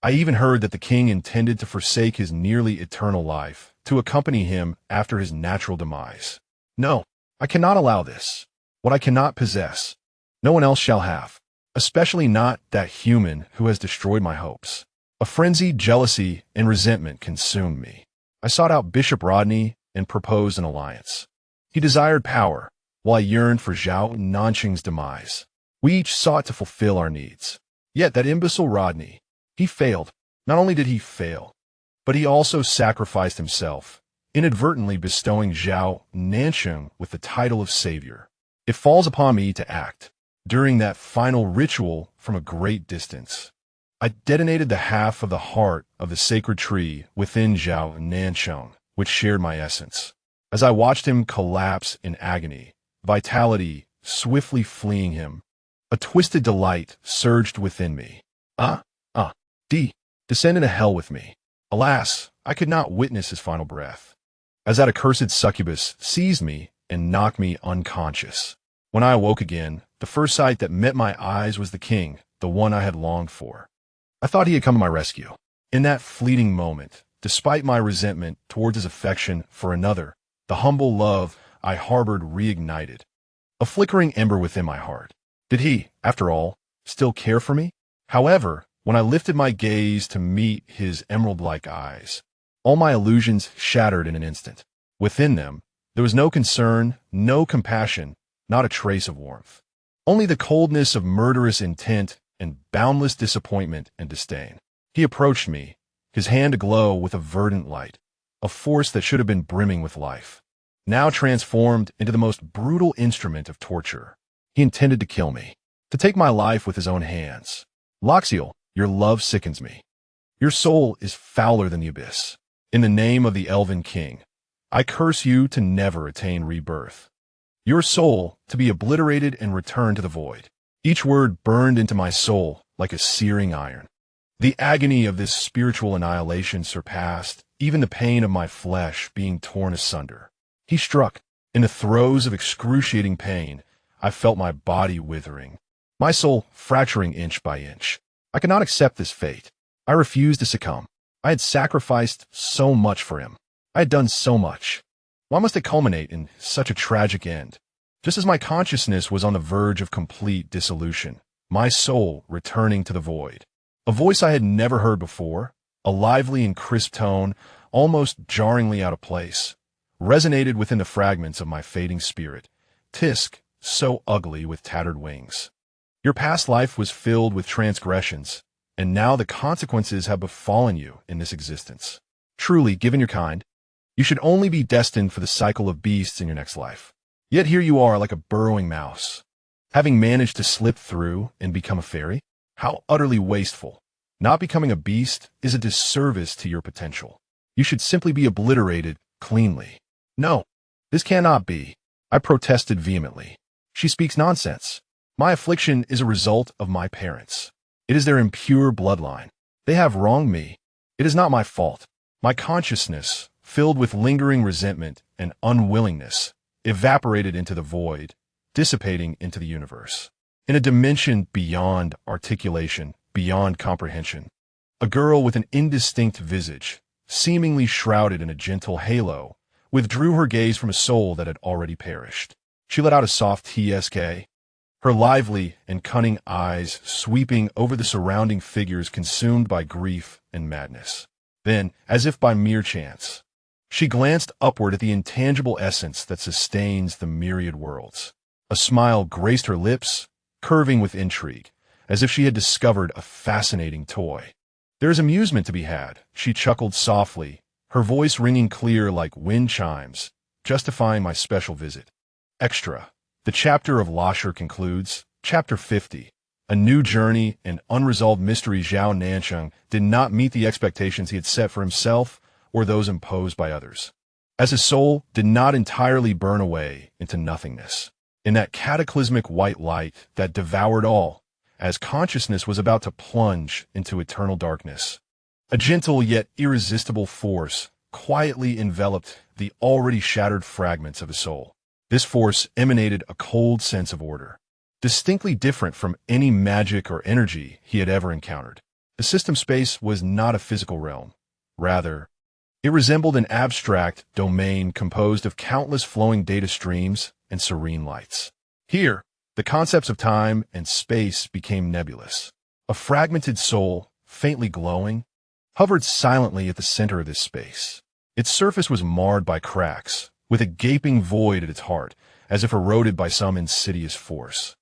I even heard that the king intended to forsake his nearly eternal life to accompany him after his natural demise. No, I cannot allow this. What I cannot possess, no one else shall have, especially not that human who has destroyed my hopes. A frenzied jealousy and resentment consumed me. I sought out Bishop Rodney and proposed an alliance. He desired power, while I yearned for Zhao Nancheng's demise. We each sought to fulfill our needs. Yet that imbecile Rodney, he failed. Not only did he fail, but he also sacrificed himself, inadvertently bestowing Zhao Nancheng with the title of savior. It falls upon me to act. During that final ritual from a great distance, I detonated the half of the heart of the sacred tree within Zhao Nancheng, which shared my essence. As I watched him collapse in agony, vitality swiftly fleeing him, a twisted delight surged within me. Descend into hell with me. Alas, I could not witness his final breath, as that accursed succubus seized me and knocked me unconscious. When I awoke again, the first sight that met my eyes was the king, the one I had longed for. I thought he had come to my rescue. In that fleeting moment, despite my resentment towards his affection for another, the humble love I harbored reignited, a flickering ember within my heart. Did he, after all, still care for me? However, when I lifted my gaze to meet his emerald-like eyes, all my illusions shattered in an instant. Within them, there was no concern, no compassion, not a trace of warmth. Only the coldness of murderous intent and boundless disappointment and disdain. He approached me, his hand aglow with a verdant light, a force that should have been brimming with life, now transformed into the most brutal instrument of torture. He intended to kill me, to take my life with his own hands. Loxiel, your love sickens me. Your soul is fouler than the abyss. In the name of the elven king, I curse you to never attain rebirth. Your soul to be obliterated and returned to the void. Each word burned into my soul like a searing iron. The agony of this spiritual annihilation surpassed even the pain of my flesh being torn asunder. He struck. In the throes of excruciating pain, I felt my body withering, my soul fracturing inch by inch. I could not accept this fate. I refused to succumb. I had sacrificed so much for him. I had done so much. Why must it culminate in such a tragic end? Just as my consciousness was on the verge of complete dissolution, my soul returning to the void. A voice I had never heard before, a lively and crisp tone, almost jarringly out of place, resonated within the fragments of my fading spirit. Tisk, so ugly with tattered wings. Your past life was filled with transgressions, and now the consequences have befallen you in this existence. Truly, given your kind, you should only be destined for the cycle of beasts in your next life. Yet here you are like a burrowing mouse, having managed to slip through and become a fairy. How utterly wasteful. Not becoming a beast is a disservice to your potential. You should simply be obliterated cleanly. No, this cannot be. I protested vehemently. She speaks nonsense. My affliction is a result of my parents. It is their impure bloodline. They have wronged me. It is not my fault. My consciousness, filled with lingering resentment and unwillingness, evaporated into the void, dissipating into the universe. In a dimension beyond articulation, beyond comprehension, a girl with an indistinct visage, seemingly shrouded in a gentle halo, withdrew her gaze from a soul that had already perished. She let out a soft tsk, her lively and cunning eyes sweeping over the surrounding figures consumed by grief and madness. Then, as if by mere chance, she glanced upward at the intangible essence that sustains the myriad worlds. A smile graced her lips, curving with intrigue, as if she had discovered a fascinating toy. There is amusement to be had, she chuckled softly, her voice ringing clear like wind chimes, justifying my special visit. Extra. The chapter of Lasher concludes, Chapter 50. A new journey and unresolved mystery. Zhao Nancheng did not meet the expectations he had set for himself or those imposed by others, as his soul did not entirely burn away into nothingness. In that cataclysmic white light that devoured all, as consciousness was about to plunge into eternal darkness, a gentle yet irresistible force quietly enveloped the already shattered fragments of his soul. This force emanated a cold sense of order, distinctly different from any magic or energy he had ever encountered. The system space was not a physical realm. Rather, it resembled an abstract domain composed of countless flowing data streams and serene lights. Here, the concepts of time and space became nebulous. A fragmented soul, faintly glowing, hovered silently at the center of this space. Its surface was marred by cracks, with a gaping void at its heart, as if eroded by some insidious force.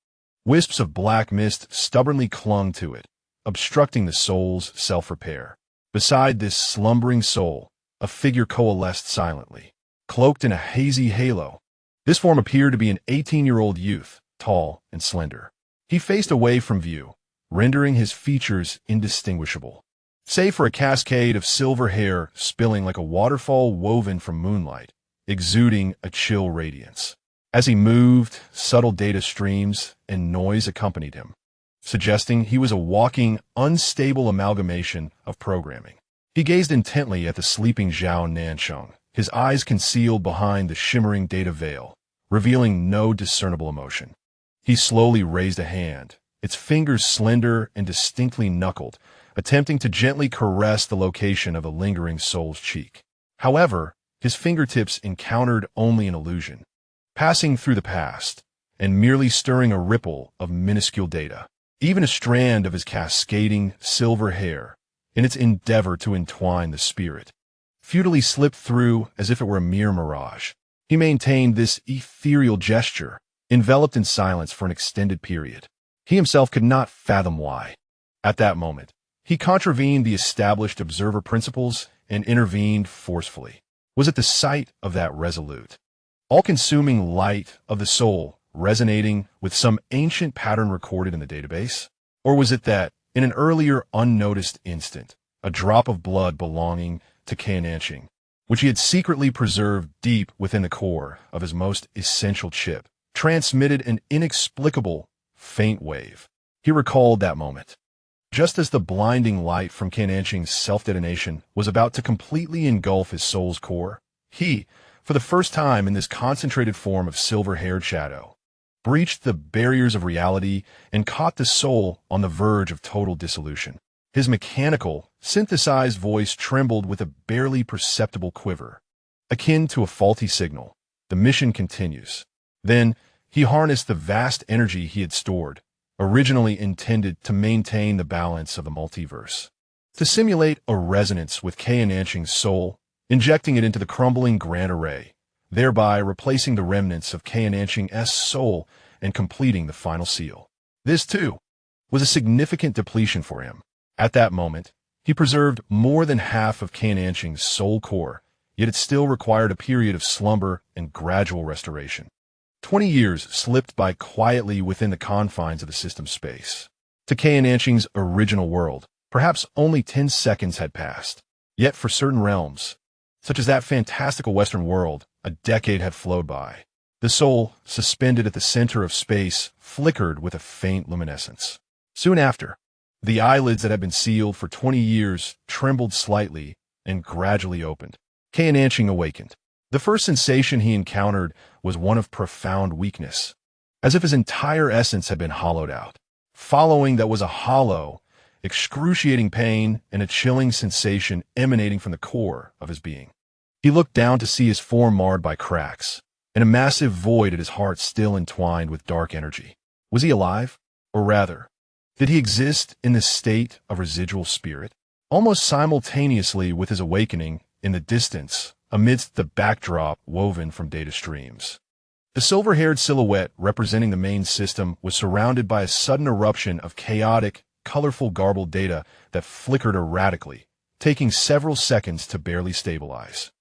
Wisps of black mist stubbornly clung to it, obstructing the soul's self-repair. Beside this slumbering soul, a figure coalesced silently, cloaked in a hazy halo. This form appeared to be an 18-year-old youth, tall and slender. He faced away from view, rendering his features indistinguishable, save for a cascade of silver hair spilling like a waterfall woven from moonlight, exuding a chill radiance. As he moved, subtle data streams and noise accompanied him, suggesting he was a walking, unstable amalgamation of programming. He gazed intently at the sleeping Zhao Nancheng, his eyes concealed behind the shimmering data veil, revealing no discernible emotion. He slowly raised a hand, its fingers slender and distinctly knuckled, attempting to gently caress the location of a lingering soul's cheek. However, his fingertips encountered only an illusion, passing through the past and merely stirring a ripple of minuscule data. Even a strand of his cascading silver hair, in its endeavor to entwine the spirit, futilely slipped through as if it were a mere mirage. He maintained this ethereal gesture, enveloped in silence for an extended period. He himself could not fathom why. At that moment, he contravened the established observer principles and intervened forcefully. Was it the sight of that resolute, all-consuming light of the soul resonating with some ancient pattern recorded in the database? Or was it that, in an earlier unnoticed instant, a drop of blood belonging to Zhao Nancheng, which he had secretly preserved deep within the core of his most essential chip, transmitted an inexplicable, faint wave? He recalled that moment. Just as the blinding light from Zhao Nancheng's self-detonation was about to completely engulf his soul's core, he, for the first time in this concentrated form of silver-haired shadow, breached the barriers of reality and caught the soul on the verge of total dissolution. His mechanical, synthesized voice trembled with a barely perceptible quiver, akin to a faulty signal. The mission continues. Then, he harnessed the vast energy he had stored, originally intended to maintain the balance of the multiverse, to simulate a resonance with Zhao Nancheng's soul, injecting it into the crumbling grand array, thereby replacing the remnants of Zhao Nancheng's soul and completing the final seal. This, too, was a significant depletion for him. At that moment, he preserved more than half of Zhao Nancheng's soul core, yet it still required a period of slumber and gradual restoration. 20 years slipped by quietly within the confines of the system space. To Zhao Nancheng's original world, perhaps only 10 seconds had passed. Yet for certain realms, such as that fantastical Western world, a decade had flowed by. The soul, suspended at the center of space, flickered with a faint luminescence. Soon after, the eyelids that had been sealed for 20 years trembled slightly and gradually opened. Zhao Nancheng awakened. The first sensation he encountered was one of profound weakness, as if his entire essence had been hollowed out. Following that was a hollow, excruciating pain and a chilling sensation emanating from the core of his being. He looked down to see his form marred by cracks, and a massive void at his heart still entwined with dark energy. Was he alive? Or rather, did he exist in this state of residual spirit? Almost simultaneously with his awakening, in the distance, amidst the backdrop woven from data streams, the silver-haired silhouette representing the main system was surrounded by a sudden eruption of chaotic, colorful garbled data that flickered erratically, taking several seconds to barely stabilize.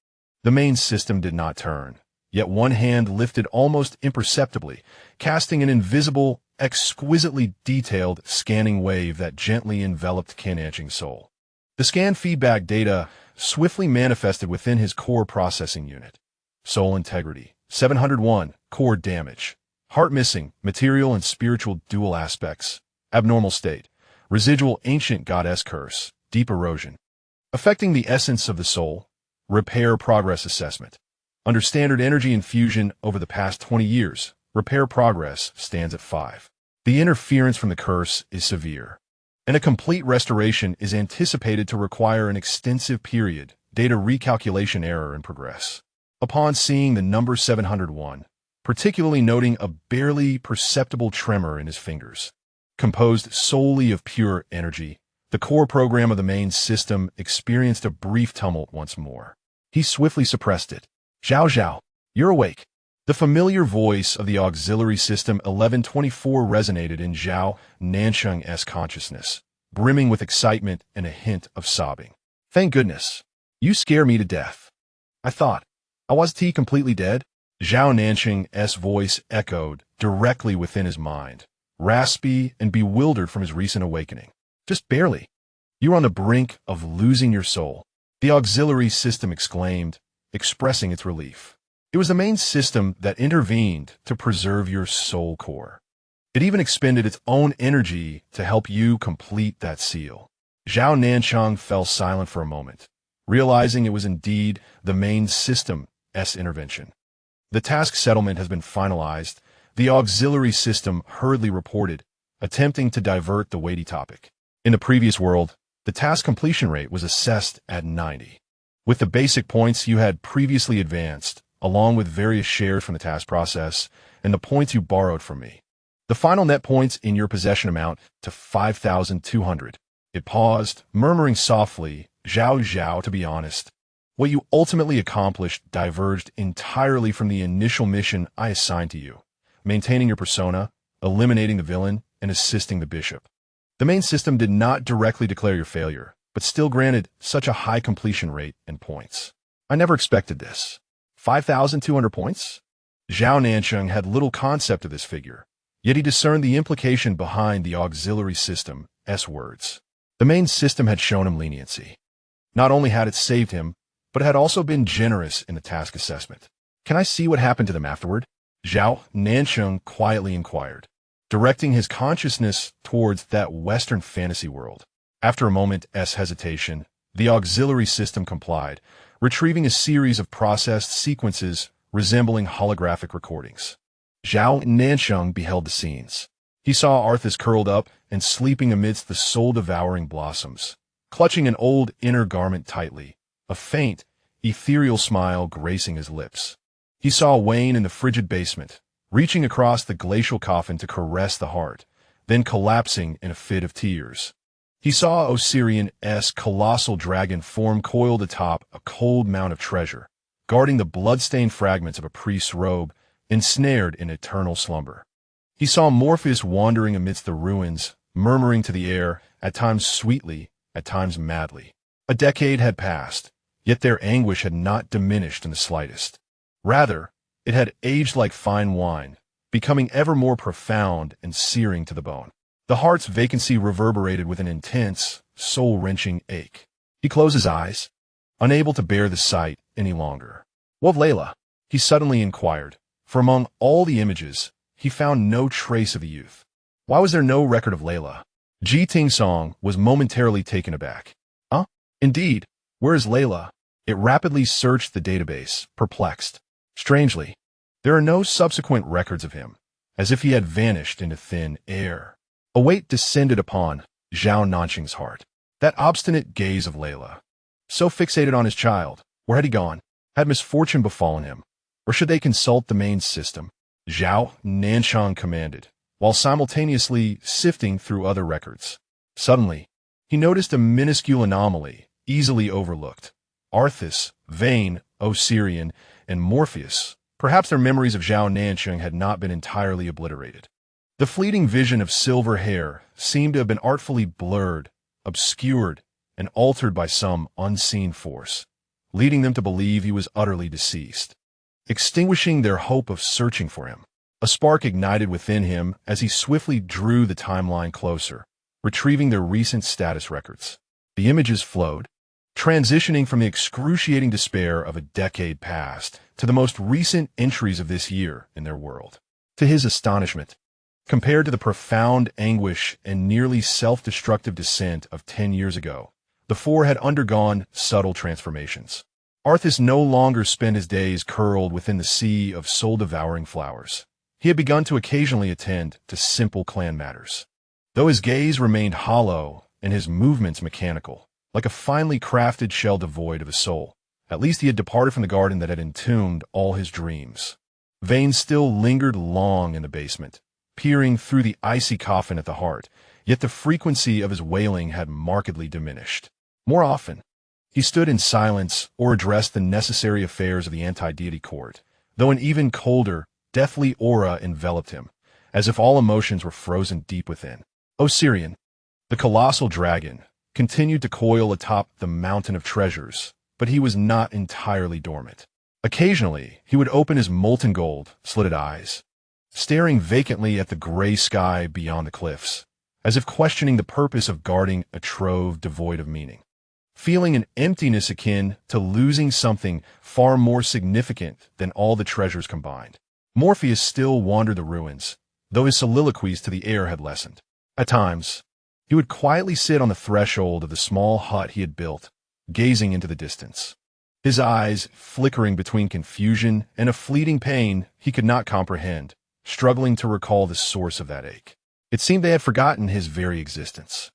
The main system did not turn, yet one hand lifted almost imperceptibly, casting an invisible, exquisitely detailed scanning wave that gently enveloped Zhao Nancheng's soul. The scan feedback data swiftly manifested within his core processing unit. Soul integrity, 701, core damage. Heart missing, material and spiritual dual aspects. Abnormal state, residual ancient goddess curse, deep erosion. Affecting the essence of the soul, repair progress assessment. Under standard energy infusion over the past 20 years, repair progress stands at 5. The interference from the curse is severe, and a complete restoration is anticipated to require an extensive period, data recalculation error in progress. Upon seeing the number 701, particularly noting a barely perceptible tremor in his fingers, composed solely of pure energy, the core program of the main system experienced a brief tumult once more. He swiftly suppressed it. Zhao Zhao, you're awake. The familiar voice of the auxiliary system 1124 resonated in Zhao Nancheng's consciousness, brimming with excitement and a hint of sobbing. Thank goodness. You scare me to death. I thought, was he completely dead? Zhao Nancheng's voice echoed directly within his mind, raspy and bewildered from his recent awakening. Just barely. You're on the brink of losing your soul, the auxiliary system exclaimed, expressing its relief. It was the main system that intervened to preserve your soul core. It even expended its own energy to help you complete that seal. Zhao Nancheng fell silent for a moment, realizing it was indeed the main system's intervention. The task settlement has been finalized, the auxiliary system hurriedly reported, attempting to divert the weighty topic. In the previous world, the task completion rate was assessed at 90. With the basic points you had previously advanced, along with various shares from the task process, and the points you borrowed from me. The final net points in your possession amount to 5,200. It paused, murmuring softly, Zhao Zhao, to be honest. What you ultimately accomplished diverged entirely from the initial mission I assigned to you, maintaining your persona, eliminating the villain, and assisting the bishop. The main system did not directly declare your failure, but still granted such a high completion rate and points. I never expected this. 5,200 points? Zhao Nancheng had little concept of this figure, yet he discerned the implication behind the auxiliary system's words. The main system had shown him leniency. Not only had it saved him, but it had also been generous in the task assessment. Can I see what happened to them afterward? Zhao Nancheng quietly inquired, directing his consciousness towards that Western fantasy world. After a moment's hesitation, the auxiliary system complied, retrieving a series of processed sequences resembling holographic recordings. Zhao Nancheng beheld the scenes. He saw Arthas curled up and sleeping amidst the soul-devouring blossoms, clutching an old inner garment tightly, a faint, ethereal smile gracing his lips. He saw Wayne in the frigid basement, reaching across the glacial coffin to caress the heart, then collapsing in a fit of tears. He saw Osirian's colossal dragon form coiled atop a cold mount of treasure, guarding the blood-stained fragments of a priest's robe, ensnared in eternal slumber. He saw Morpheus wandering amidst the ruins, murmuring to the air, at times sweetly, at times madly. A decade had passed, yet their anguish had not diminished in the slightest. Rather, it had aged like fine wine, becoming ever more profound and searing to the bone. The heart's vacancy reverberated with an intense, soul-wrenching ache. He closed his eyes, unable to bear the sight any longer. What of Layla? He suddenly inquired, for among all the images, he found no trace of the youth. Why was there no record of Layla? Ji Ting-song was momentarily taken aback. Indeed, where is Layla? It rapidly searched the database, perplexed. Strangely, there are no subsequent records of him, as if he had vanished into thin air. A weight descended upon Zhao Nancheng's heart. That obstinate gaze of Layla. So fixated on his child, where had he gone? Had misfortune befallen him? Or should they consult the main system? Zhao Nancheng commanded, while simultaneously sifting through other records. Suddenly, he noticed a minuscule anomaly, easily overlooked. Arthas, Vayne, Osirian, and Morpheus. Perhaps their memories of Zhao Nancheng had not been entirely obliterated. The fleeting vision of silver hair seemed to have been artfully blurred, obscured, and altered by some unseen force, leading them to believe he was utterly deceased, extinguishing their hope of searching for him. A spark ignited within him as he swiftly drew the timeline closer, retrieving their recent status records. The images flowed, transitioning from the excruciating despair of a decade past to the most recent entries of this year in their world. To his astonishment, compared to the profound anguish and nearly self-destructive descent of 10 years ago, the four had undergone subtle transformations. Arthas no longer spent his days curled within the sea of soul-devouring flowers. He had begun to occasionally attend to simple clan matters. Though his gaze remained hollow and his movements mechanical, like a finely crafted shell devoid of a soul, at least he had departed from the garden that had entombed all his dreams. Vayne still lingered long in the basement, peering through the icy coffin at the heart, yet the frequency of his wailing had markedly diminished. More often, He stood in silence or addressed the necessary affairs of the anti-deity court, though an even colder, deathly aura enveloped him, as if all emotions were frozen deep within. Osirian, the colossal dragon, continued to coil atop the mountain of treasures, but he was not entirely dormant. Occasionally, he would open his molten gold, slitted eyes, staring vacantly at the gray sky beyond the cliffs, as if questioning the purpose of guarding a trove devoid of meaning. Feeling an emptiness akin to losing something far more significant than all the treasures combined, Morpheus still wandered the ruins, though his soliloquies to the air had lessened. At times, he would quietly sit on the threshold of the small hut he had built, gazing into the distance, his eyes flickering between confusion and a fleeting pain he could not comprehend, struggling to recall the source of that ache. It seemed they had forgotten his very existence.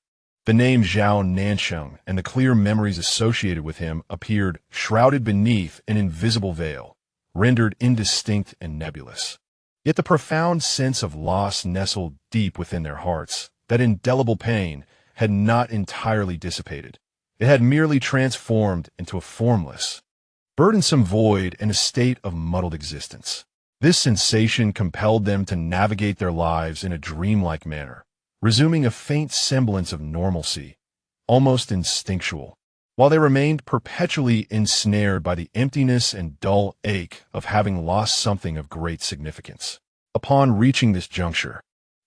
The name Zhao Nancheng and the clear memories associated with him appeared shrouded beneath an invisible veil, rendered indistinct and nebulous. Yet the profound sense of loss nestled deep within their hearts, that indelible pain, had not entirely dissipated. It had merely transformed into a formless, burdensome void and a state of muddled existence. This sensation compelled them to navigate their lives in a dreamlike manner, resuming a faint semblance of normalcy, almost instinctual, while they remained perpetually ensnared by the emptiness and dull ache of having lost something of great significance. Upon reaching this juncture,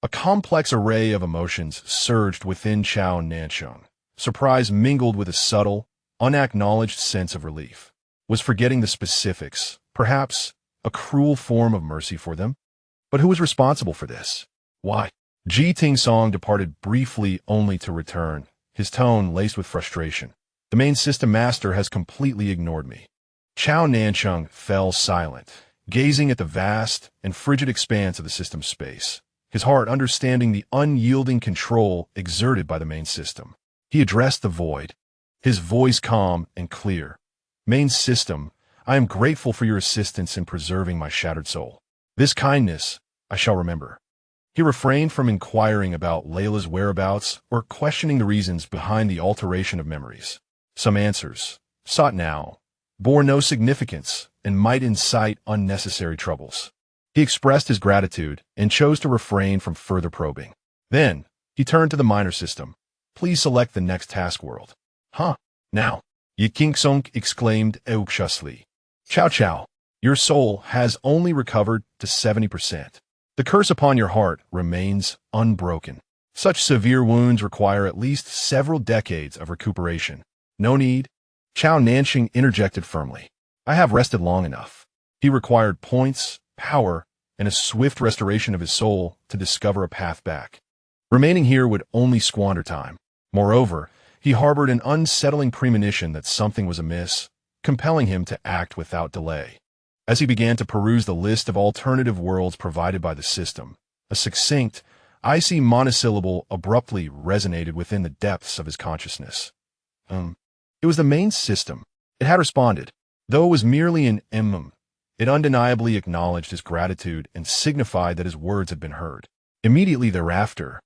a complex array of emotions surged within Zhao Nancheng. Surprise mingled with a subtle, unacknowledged sense of relief. Was forgetting the specifics, perhaps a cruel form of mercy for them? But who was responsible for this? Why? Ji Ting-song departed briefly only to return, his tone laced with frustration. The main system master has completely ignored me. Zhao Nancheng fell silent, gazing at the vast and frigid expanse of the system's space, his heart understanding the unyielding control exerted by the main system. He addressed the void, his voice calm and clear. Main system, I am grateful for your assistance in preserving my shattered soul. This kindness I shall remember. He refrained from inquiring about Layla's whereabouts or questioning the reasons behind the alteration of memories. Some answers, sought now, bore no significance and might incite unnecessary troubles. He expressed his gratitude and chose to refrain from further probing. Then, he turned to the minor system. Please select the next task world. Huh, now, Yi King-sung exclaimed anxiously. Chow Chow, your soul has only recovered to 70%. The curse upon your heart remains unbroken. Such severe wounds require at least several decades of recuperation. No need. Zhao Nancheng interjected firmly. I have rested long enough. He required points, power, and a swift restoration of his soul to discover a path back. Remaining here would only squander time. Moreover, he harbored an unsettling premonition that something was amiss, compelling him to act without delay. As he began to peruse the list of alternative worlds provided by the system, a succinct, icy monosyllable abruptly resonated within the depths of his consciousness. It was the main system. It had responded. Though it was merely an it undeniably acknowledged his gratitude and signified that his words had been heard. Immediately thereafter,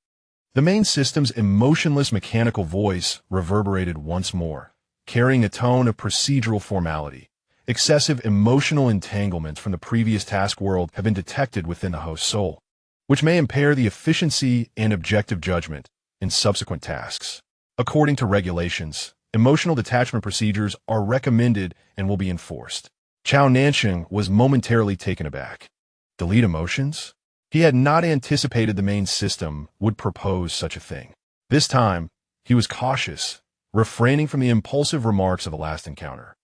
the main system's emotionless mechanical voice reverberated once more, carrying a tone of procedural formality. Excessive emotional entanglements from the previous task world have been detected within the host's soul, which may impair the efficiency and objective judgment in subsequent tasks. According to regulations, emotional detachment procedures are recommended and will be enforced. Zhao Nancheng was momentarily taken aback. Delete emotions? He had not anticipated the main system would propose such a thing. This time, he was cautious, refraining from the impulsive remarks of the last encounter.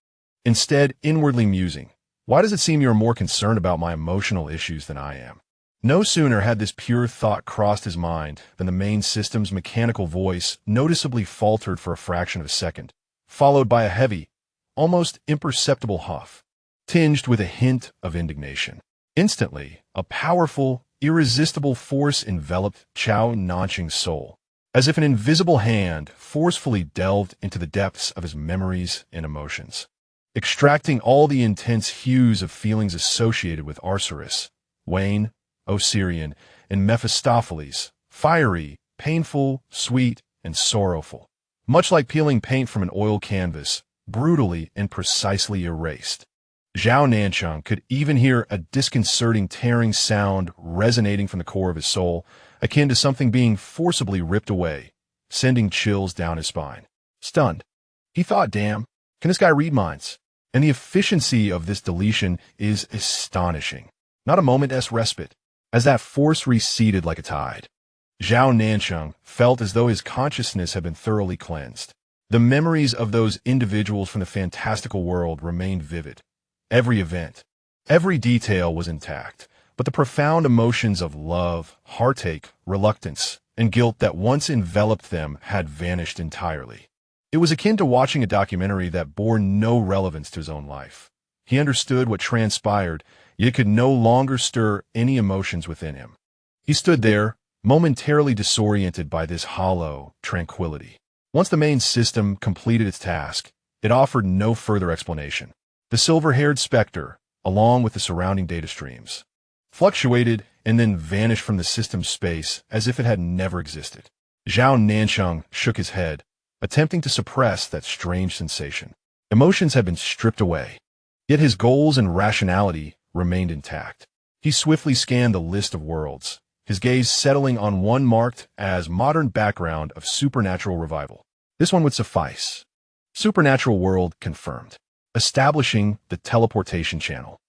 Instead, inwardly musing, why does it seem you're more concerned about my emotional issues than I am? No sooner had this pure thought crossed his mind than the main system's mechanical voice noticeably faltered for a fraction of a second, followed by a heavy, almost imperceptible huff, tinged with a hint of indignation. Instantly, a powerful, irresistible force enveloped Zhao Nancheng's soul, as if an invisible hand forcefully delved into the depths of his memories and emotions, extracting all the intense hues of feelings associated with When, Osirian, and Mephistopheles, fiery, painful, sweet, and sorrowful. Much like peeling paint from an oil canvas, brutally and precisely erased. Zhao Nancheng could even hear a disconcerting tearing sound resonating from the core of his soul, akin to something being forcibly ripped away, sending chills down his spine. Stunned, he thought, damn, can this guy read minds? And the efficiency of this deletion is astonishing. Not a moment's respite, as that force receded like a tide. Zhao Nancheng felt as though his consciousness had been thoroughly cleansed. The memories of those individuals from the fantastical world remained vivid. Every event, every detail was intact, but the profound emotions of love, heartache, reluctance, and guilt that once enveloped them had vanished entirely. It was akin to watching a documentary that bore no relevance to his own life. He understood what transpired, yet could no longer stir any emotions within him. He stood there, momentarily disoriented by this hollow tranquility. Once the main system completed its task, it offered no further explanation. The silver-haired specter, along with the surrounding data streams, fluctuated and then vanished from the system's space as if it had never existed. Zhao Nancheng shook his head, attempting to suppress that strange sensation. Emotions had been stripped away, yet his goals and rationality remained intact. He swiftly scanned the list of worlds, his gaze settling on one marked as modern background of supernatural revival. This one would suffice. Supernatural world confirmed, establishing the teleportation channel.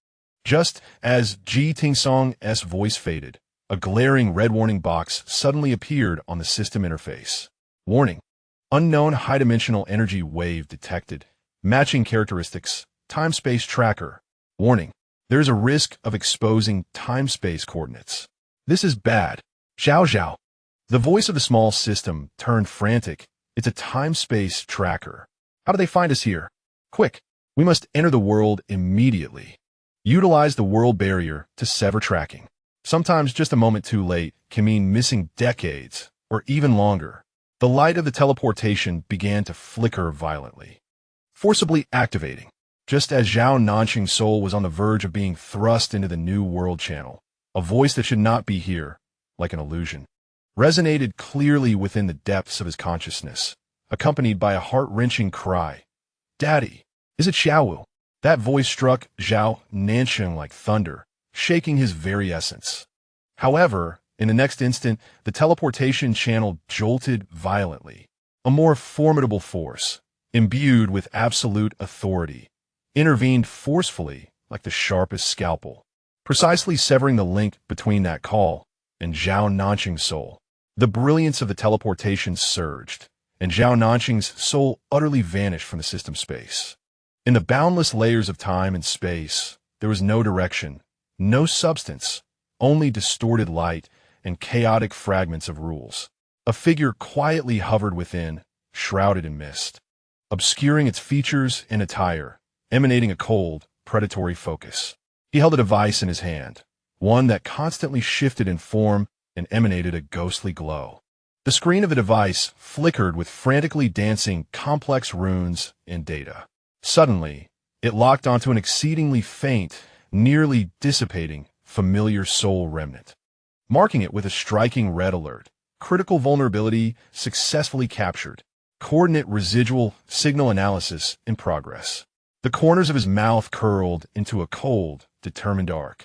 Just as Ji Tingsong's voice faded, a glaring red warning box suddenly appeared on the system interface. Warning: unknown high-dimensional energy wave detected. Matching characteristics. Time-space tracker. Warning: there is a risk of exposing time-space coordinates. This is bad. Zhao Zhao. The voice of the small system turned frantic. It's a time-space tracker. How do they find us here? Quick, we must enter the world immediately. Utilize the world barrier to sever tracking. Sometimes just a moment too late can mean missing decades or even longer. The light of the teleportation began to flicker violently, forcibly activating, just as Zhao Nancheng's soul was on the verge of being thrust into the new world channel. A voice that should not be here, like an illusion, resonated clearly within the depths of his consciousness, accompanied by a heart-wrenching cry. Daddy, is it Xiaowu? That voice struck Zhao Nancheng like thunder, shaking his very essence. However, in the next instant, the teleportation channel jolted violently. A more formidable force, imbued with absolute authority, intervened forcefully like the sharpest scalpel, precisely severing the link between that call and Zhao Nancheng's soul. The brilliance of the teleportation surged, and Zhao Nancheng's soul utterly vanished from the system space. In the boundless layers of time and space, there was no direction, no substance, only distorted light and chaotic fragments of rules. A figure quietly hovered within, shrouded in mist, obscuring its features and attire, emanating a cold, predatory focus. He held a device in his hand, one that constantly shifted in form and emanated a ghostly glow. The screen of the device flickered with frantically dancing complex runes and data. Suddenly, it locked onto an exceedingly faint, nearly dissipating, familiar soul remnant, marking it with a striking red alert. Critical vulnerability successfully captured. Coordinate residual signal analysis in progress. The corners of his mouth curled into a cold, determined arc.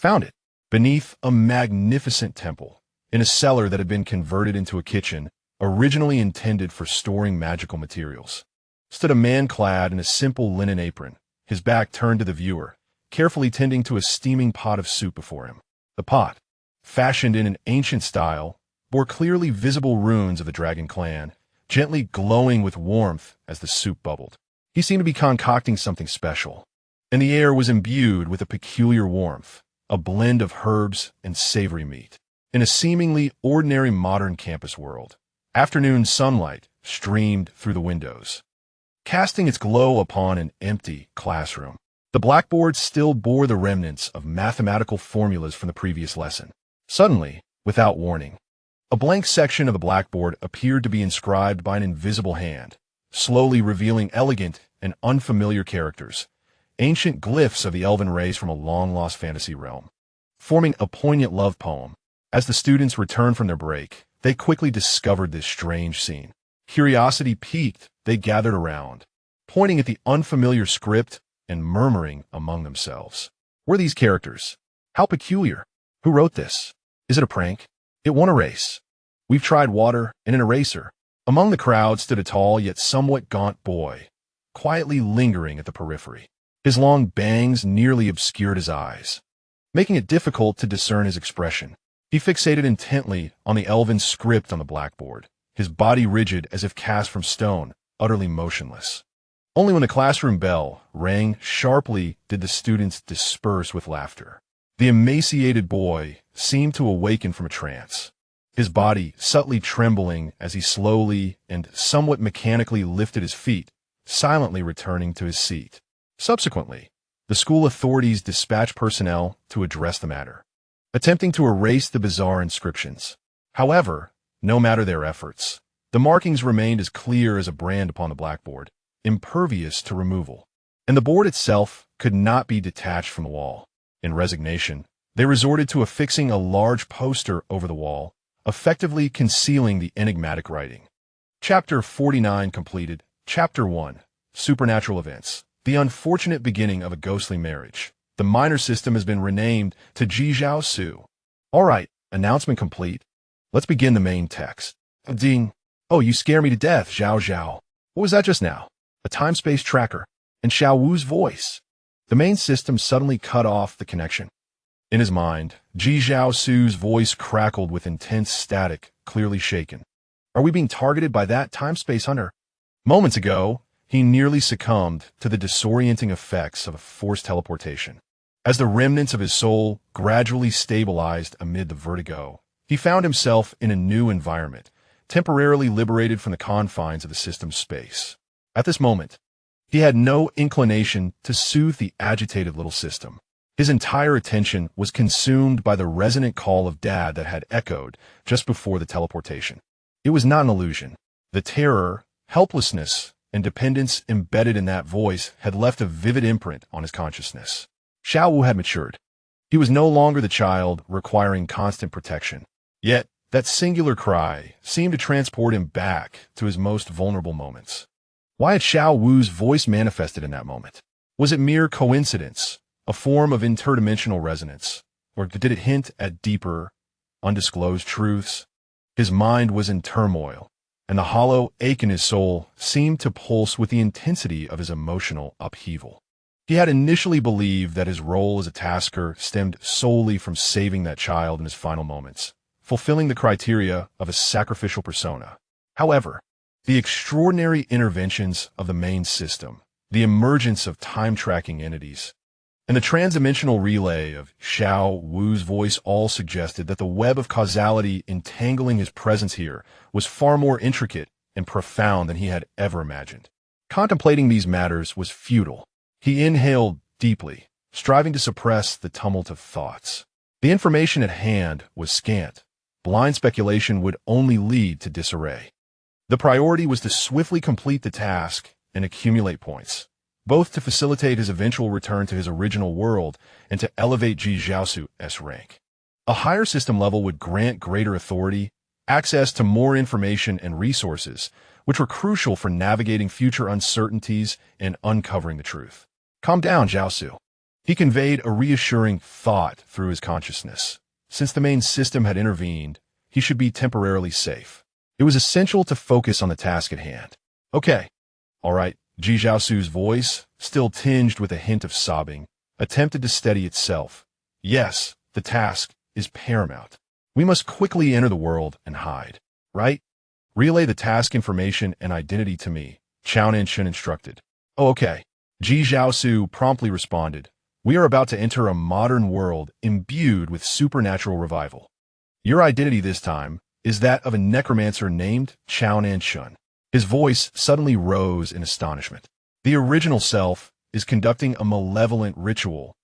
Found it. Beneath a magnificent temple, in a cellar that had been converted into a kitchen, originally intended for storing magical materials, stood a man clad in a simple linen apron, his back turned to the viewer, carefully tending to a steaming pot of soup before him. The pot, fashioned in an ancient style, bore clearly visible runes of the dragon clan, gently glowing with warmth as the soup bubbled. He seemed to be concocting something special, and the air was imbued with a peculiar warmth, a blend of herbs and savory meat. In a seemingly ordinary modern campus world, afternoon sunlight streamed through the windows, casting its glow upon an empty classroom. The blackboard still bore the remnants of mathematical formulas from the previous lesson. Suddenly, without warning, a blank section of the blackboard appeared to be inscribed by an invisible hand, slowly revealing elegant and unfamiliar characters, ancient glyphs of the elven race from a long-lost fantasy realm, forming a poignant love poem. As the students returned from their break, they quickly discovered this strange scene. Curiosity piqued, they gathered around, pointing at the unfamiliar script and murmuring among themselves. Who are these characters? How peculiar. Who wrote this? Is it a prank? It won't erase. We've tried water and an eraser. Among the crowd stood a tall yet somewhat gaunt boy, quietly lingering at the periphery. His long bangs nearly obscured his eyes, making it difficult to discern his expression. He fixated intently on the elven script on the blackboard, his body rigid as if cast from stone, utterly motionless. Only when the classroom bell rang sharply did the students disperse with laughter. The emaciated boy seemed to awaken from a trance, his body subtly trembling as he slowly and somewhat mechanically lifted his feet, silently returning to his seat. Subsequently, the school authorities dispatched personnel to address the matter, attempting to erase the bizarre inscriptions. However, no matter their efforts, the markings remained as clear as a brand upon the blackboard, impervious to removal, and the board itself could not be detached from the wall. In resignation, they resorted to affixing a large poster over the wall, effectively concealing the enigmatic writing. Chapter 49 completed. Chapter 1. Supernatural Events. The unfortunate beginning of a ghostly marriage. The minor system has been renamed to Jijiaosu. Alright, announcement complete. Let's begin the main text. Ding. Oh, you scare me to death, Zhao Zhao. What was that just now? A time-space tracker. And Xiao Wu's voice. The main system suddenly cut off the connection. In his mind, Jijiaosu's voice crackled with intense static, clearly shaken. Are we being targeted by that time-space hunter? Moments ago, he nearly succumbed to the disorienting effects of a forced teleportation. As the remnants of his soul gradually stabilized amid the vertigo, he found himself in a new environment, temporarily liberated from the confines of the system's space. At this moment, he had no inclination to soothe the agitated little system. His entire attention was consumed by the resonant call of Dad that had echoed just before the teleportation. It was not an illusion. The terror, helplessness, and dependence embedded in that voice had left a vivid imprint on his consciousness. Xiao Wu had matured. He was no longer the child requiring constant protection. Yet, that singular cry seemed to transport him back to his most vulnerable moments. Why had Xiao Wu's voice manifested in that moment? Was it mere coincidence, a form of interdimensional resonance, or did it hint at deeper, undisclosed truths? His mind was in turmoil, and the hollow ache in his soul seemed to pulse with the intensity of his emotional upheaval. He had initially believed that his role as a tasker stemmed solely from saving that child in his final moments, fulfilling the criteria of a sacrificial persona. However, the extraordinary interventions of the main system, the emergence of time-tracking entities, and the transdimensional relay of Xiao Wu's voice all suggested that the web of causality entangling his presence here was far more intricate and profound than he had ever imagined. Contemplating these matters was futile. He inhaled deeply, striving to suppress the tumult of thoughts. The information at hand was scant. Blind speculation would only lead to disarray. The priority was to swiftly complete the task and accumulate points, both to facilitate his eventual return to his original world and to elevate Jijiaosu's rank. A higher system level would grant greater authority, access to more information and resources, which were crucial for navigating future uncertainties and uncovering the truth. Calm down, Jiaosu. He conveyed a reassuring thought through his consciousness. Since the main system had intervened, he should be temporarily safe. It was essential to focus on the task at hand. Okay. All right. Jijiaosu's voice, still tinged with a hint of sobbing, attempted to steady itself. Yes, the task is paramount. We must quickly enter the world and hide. Right? Relay the task information and identity to me, Zhao Nancheng instructed. Oh, okay. Jijiaosu promptly responded. We are about to enter a modern world imbued with supernatural revival. Your identity this time is that of a necromancer named Zhao Nancheng. His voice suddenly rose in astonishment. The original self is conducting a malevolent ritual.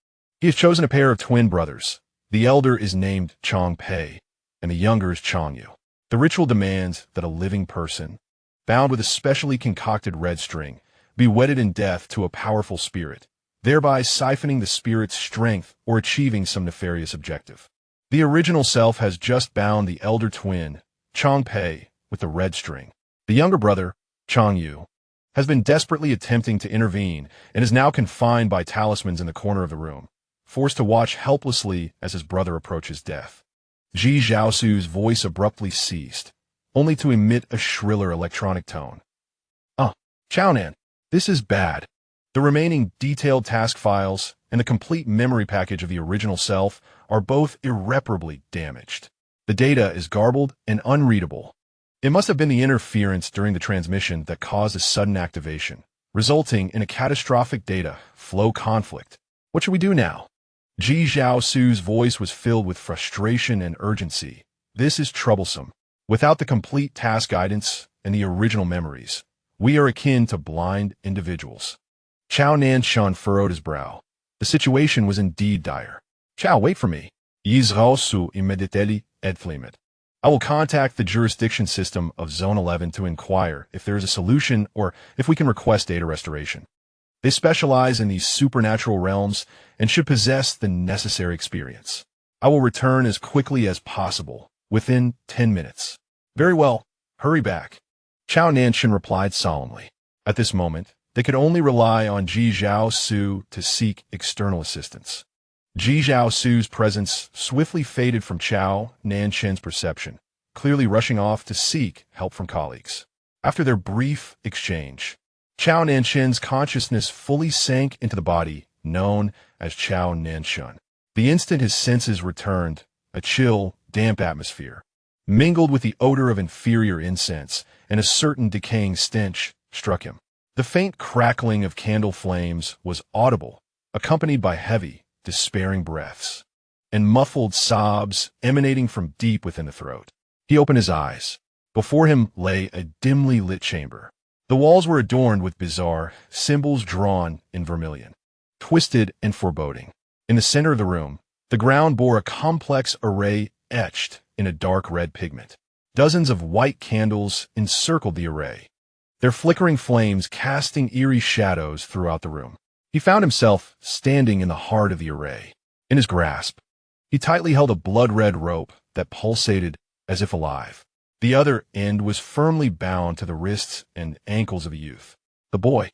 He has chosen a pair of twin brothers. The elder is named Changpei, and the younger is Changyu. The ritual demands that a living person, bound with a specially concocted red string, be wedded in death to a powerful spirit, thereby siphoning the spirit's strength or achieving some nefarious objective. The original self has just bound the elder twin, Changpei, with the red string. The younger brother, Changyu, has been desperately attempting to intervene and is now confined by talismans in the corner of the room, forced to watch helplessly as his brother approaches death. Ji Zhaosu's voice abruptly ceased, only to emit a shriller electronic tone. Chao Nan, this is bad. The remaining detailed task files and the complete memory package of the original self are both irreparably damaged. The data is garbled and unreadable. It must have been the interference during the transmission that caused a sudden activation, resulting in a catastrophic data flow conflict. What should we do now? Ji Zhaosu's voice was filled with frustration and urgency. This is troublesome. Without the complete task guidance and the original memories, we are akin to blind individuals. Zhao Nancheng furrowed his brow. The situation was indeed dire. Chao, wait for me. Yizrao immediately edflimet. I will contact the jurisdiction system of Zone 11 to inquire if there is a solution or if we can request data restoration. They specialize in these supernatural realms and should possess the necessary experience. I will return as quickly as possible, within 10 minutes. Very well, hurry back. Zhao Nancheng replied solemnly. At this moment, they could only rely on Ji Zhaosu to seek external assistance. Ji Zhaosu's presence swiftly faded from Zhao Nancheng's perception, clearly rushing off to seek help from colleagues. After their brief exchange, Zhao Nancheng's consciousness fully sank into the body known as Zhao Nancheng. The instant his senses returned, a chill, damp atmosphere, mingled with the odor of inferior incense and a certain decaying stench, struck him. The faint crackling of candle flames was audible, accompanied by heavy, despairing breaths, and muffled sobs emanating from deep within the throat. He opened his eyes. Before him lay a dimly lit chamber. The walls were adorned with bizarre symbols drawn in vermilion, twisted and foreboding. In the center of the room, the ground bore a complex array etched in a dark red pigment. Dozens of white candles encircled the array, their flickering flames casting eerie shadows throughout the room. He found himself standing in the heart of the array. In his grasp, he tightly held a blood-red rope that pulsated as if alive. The other end was firmly bound to the wrists and ankles of a youth. The boy,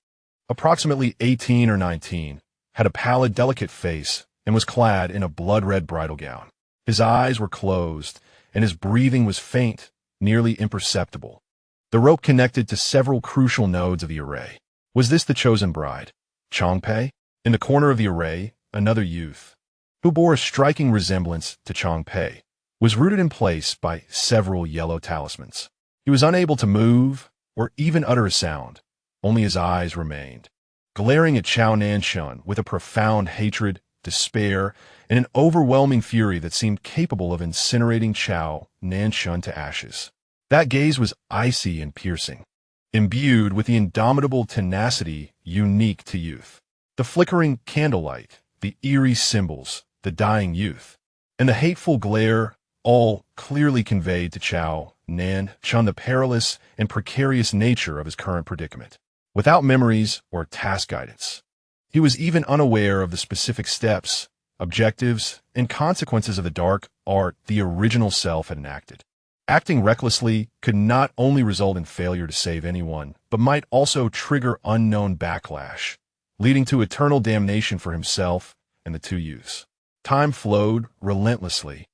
approximately 18 or 19, had a pallid, delicate face and was clad in a blood-red bridal gown. His eyes were closed, and his breathing was faint, nearly imperceptible. The rope connected to several crucial nodes of the array. Was this the chosen bride, Changpei? In the corner of the array, another youth, who bore a striking resemblance to Changpei, was rooted in place by several yellow talismans. He was unable to move or even utter a sound. Only his eyes remained, glaring at Zhao Nancheng with a profound hatred, despair, and an overwhelming fury that seemed capable of incinerating Zhao Nancheng to ashes. That gaze was icy and piercing, imbued with the indomitable tenacity unique to youth. The flickering candlelight, the eerie symbols, the dying youth, and the hateful glare all clearly conveyed to Zhao Nancheng the perilous and precarious nature of his current predicament. Without memories or task guidance, he was even unaware of the specific steps, objectives, and consequences of the dark art the original self had enacted. Acting recklessly could not only result in failure to save anyone, but might also trigger unknown backlash, leading to eternal damnation for himself and the two youths. Time flowed relentlessly,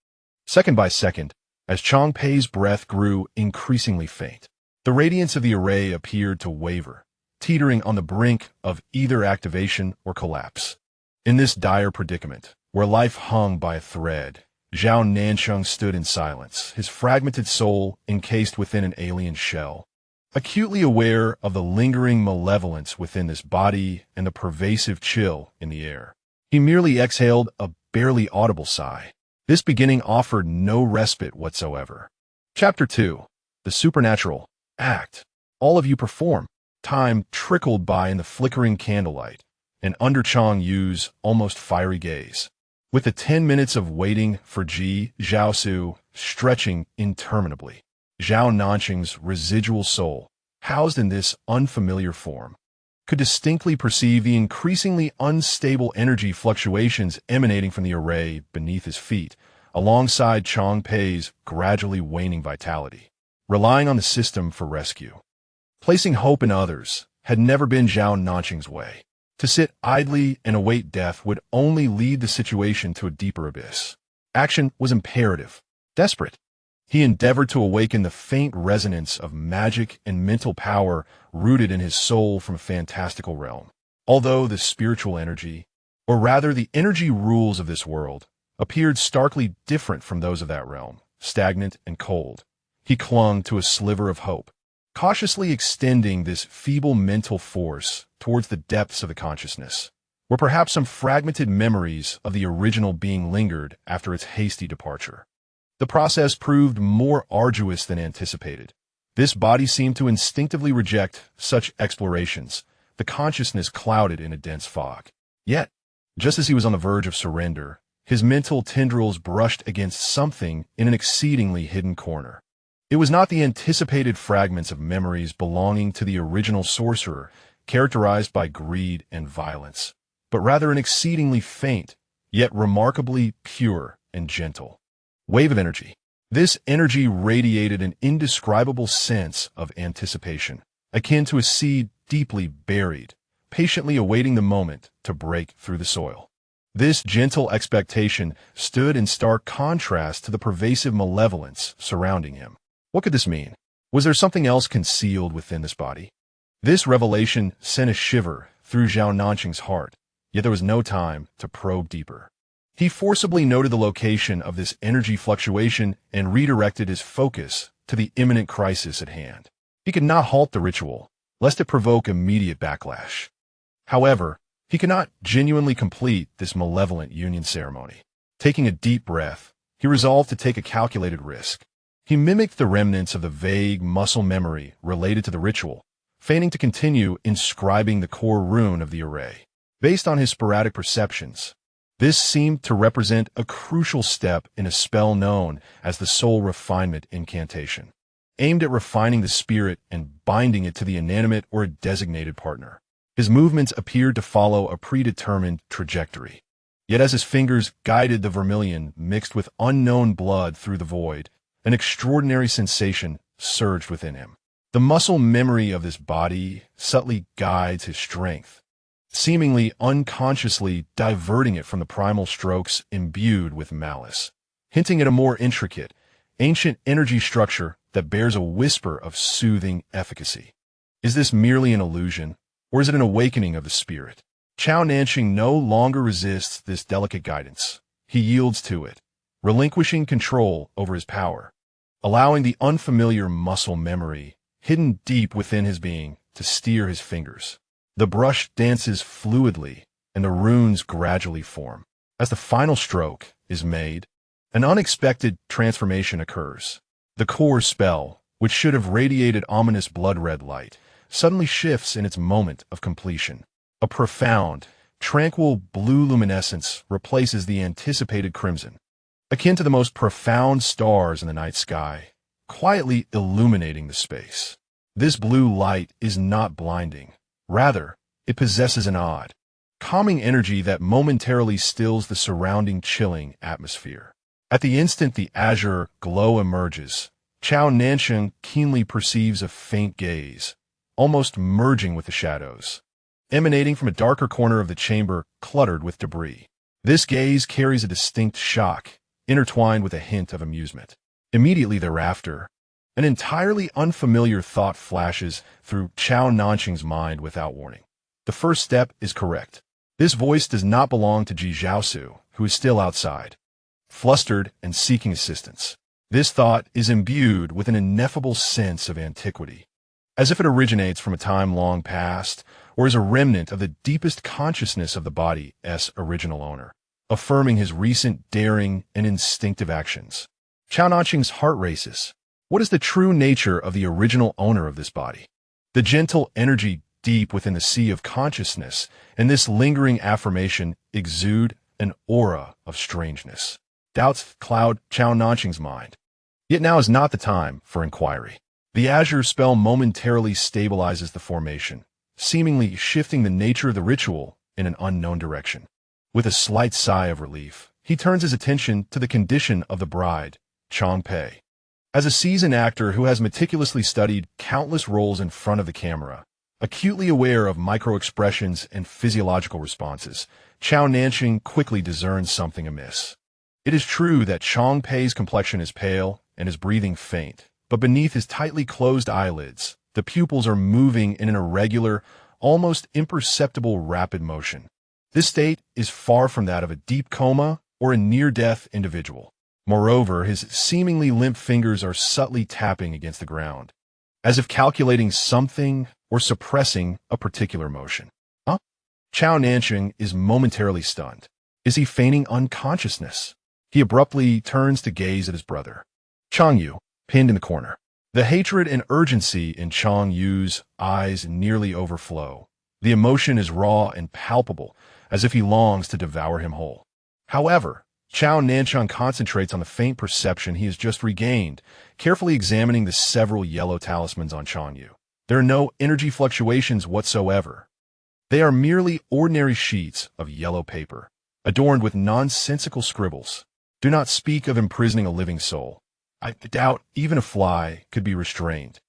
second by second, as Changpei's breath grew increasingly faint. The radiance of the array appeared to waver, teetering on the brink of either activation or collapse. In this dire predicament, where life hung by a thread, Zhao Nancheng stood in silence, his fragmented soul encased within an alien shell, acutely aware of the lingering malevolence within this body and the pervasive chill in the air. He merely exhaled a barely audible sigh. This beginning offered no respite whatsoever. Chapter 2. The Supernatural. Act. All of you perform. Time trickled by in the flickering candlelight, and under Chang Yu's almost fiery gaze. With the 10 minutes of waiting for Ji Zhaosu stretching interminably, Zhao Nancheng's residual soul, housed in this unfamiliar form, could distinctly perceive the increasingly unstable energy fluctuations emanating from the array beneath his feet, alongside Changpei's gradually waning vitality. Relying on the system for rescue, placing hope in others, had never been Zhao Nancheng's way. To sit idly and await death would only lead the situation to a deeper abyss. Action was imperative, desperate. He endeavored to awaken the faint resonance of magic and mental power rooted in his soul from a fantastical realm. Although the spiritual energy, or rather the energy rules of this world, appeared starkly different from those of that realm, stagnant and cold, he clung to a sliver of hope, cautiously extending this feeble mental force towards the depths of the consciousness, where perhaps some fragmented memories of the original being lingered after its hasty departure. The process proved more arduous than anticipated. This body seemed to instinctively reject such explorations, the consciousness clouded in a dense fog. Yet, just as he was on the verge of surrender, his mental tendrils brushed against something in an exceedingly hidden corner. It was not the anticipated fragments of memories belonging to the original sorcerer, characterized by greed and violence, but rather an exceedingly faint, yet remarkably pure and gentle wave of energy. This energy radiated an indescribable sense of anticipation, akin to a seed deeply buried, patiently awaiting the moment to break through the soil. This gentle expectation stood in stark contrast to the pervasive malevolence surrounding him. What could this mean? Was there something else concealed within this body? This revelation sent a shiver through Zhao Nancheng's heart, yet there was no time to probe deeper. He forcibly noted the location of this energy fluctuation and redirected his focus to the imminent crisis at hand. He could not halt the ritual, lest it provoke immediate backlash. However, he could not genuinely complete this malevolent union ceremony. Taking a deep breath, he resolved to take a calculated risk. He mimicked the remnants of the vague muscle memory related to the ritual, feigning to continue inscribing the core rune of the array. Based on his sporadic perceptions, this seemed to represent a crucial step in a spell known as the soul refinement incantation, aimed at refining the spirit and binding it to the inanimate or a designated partner. His movements appeared to follow a predetermined trajectory. Yet as his fingers guided the vermilion mixed with unknown blood through the void, an extraordinary sensation surged within him. The muscle memory of this body subtly guides his strength, seemingly unconsciously diverting it from the primal strokes imbued with malice, hinting at a more intricate, ancient energy structure that bears a whisper of soothing efficacy. Is this merely an illusion, or is it an awakening of the spirit? Zhao Nancheng no longer resists this delicate guidance. He yields to it, relinquishing control over his power, allowing the unfamiliar muscle memory hidden deep within his being to steer his fingers. The brush dances fluidly, and the runes gradually form. As the final stroke is made, an unexpected transformation occurs. The core spell, which should have radiated ominous blood-red light, suddenly shifts in its moment of completion. A profound, tranquil blue luminescence replaces the anticipated crimson, akin to the most profound stars in the night sky, quietly illuminating the space. This blue light is not blinding. Rather, it possesses an odd, calming energy that momentarily stills the surrounding chilling atmosphere. At the instant the azure glow emerges, Zhao Nancheng keenly perceives a faint gaze, almost merging with the shadows, emanating from a darker corner of the chamber cluttered with debris. This gaze carries a distinct shock, intertwined with a hint of amusement. Immediately thereafter, an entirely unfamiliar thought flashes through Zhao Nancheng's mind without warning. The first step is correct. This voice does not belong to Ji Zhaosu, who is still outside, flustered and seeking assistance. This thought is imbued with an ineffable sense of antiquity, as if it originates from a time long past, or is a remnant of the deepest consciousness of the body's original owner, affirming his recent daring and instinctive actions. Zhao Nancheng's heart races. What is the true nature of the original owner of this body? The gentle energy deep within the sea of consciousness and this lingering affirmation exude an aura of strangeness. Doubts cloud Zhao Nancheng's mind. Yet now is not the time for inquiry. The azure spell momentarily stabilizes the formation, seemingly shifting the nature of the ritual in an unknown direction. With a slight sigh of relief, he turns his attention to the condition of the bride, Changpei. As a seasoned actor who has meticulously studied countless roles in front of the camera, Acutely aware of micro-expressions and physiological responses, Zhao Nancheng quickly discerns something amiss. It is true that Chang Pei's complexion is pale and his breathing faint, but beneath his tightly closed eyelids, the pupils are moving in an irregular, almost imperceptible rapid motion. This state is far from that of a deep coma or a near-death individual. Moreover, his seemingly limp fingers are subtly tapping against the ground, as if calculating something or suppressing a particular motion. Huh? Zhao Nancheng is momentarily stunned. Is he feigning unconsciousness? He abruptly turns to gaze at his brother, Chang Yu, pinned in the corner. The hatred and urgency in Chang Yu's eyes nearly overflow. The emotion is raw and palpable, as if he longs to devour him whole. However, Zhao Nancheng concentrates on the faint perception he has just regained, carefully examining the several yellow talismans on Chang Yu. There are no energy fluctuations whatsoever. They are merely ordinary sheets of yellow paper, adorned with nonsensical scribbles. Do not speak of imprisoning a living soul. I doubt even a fly could be restrained.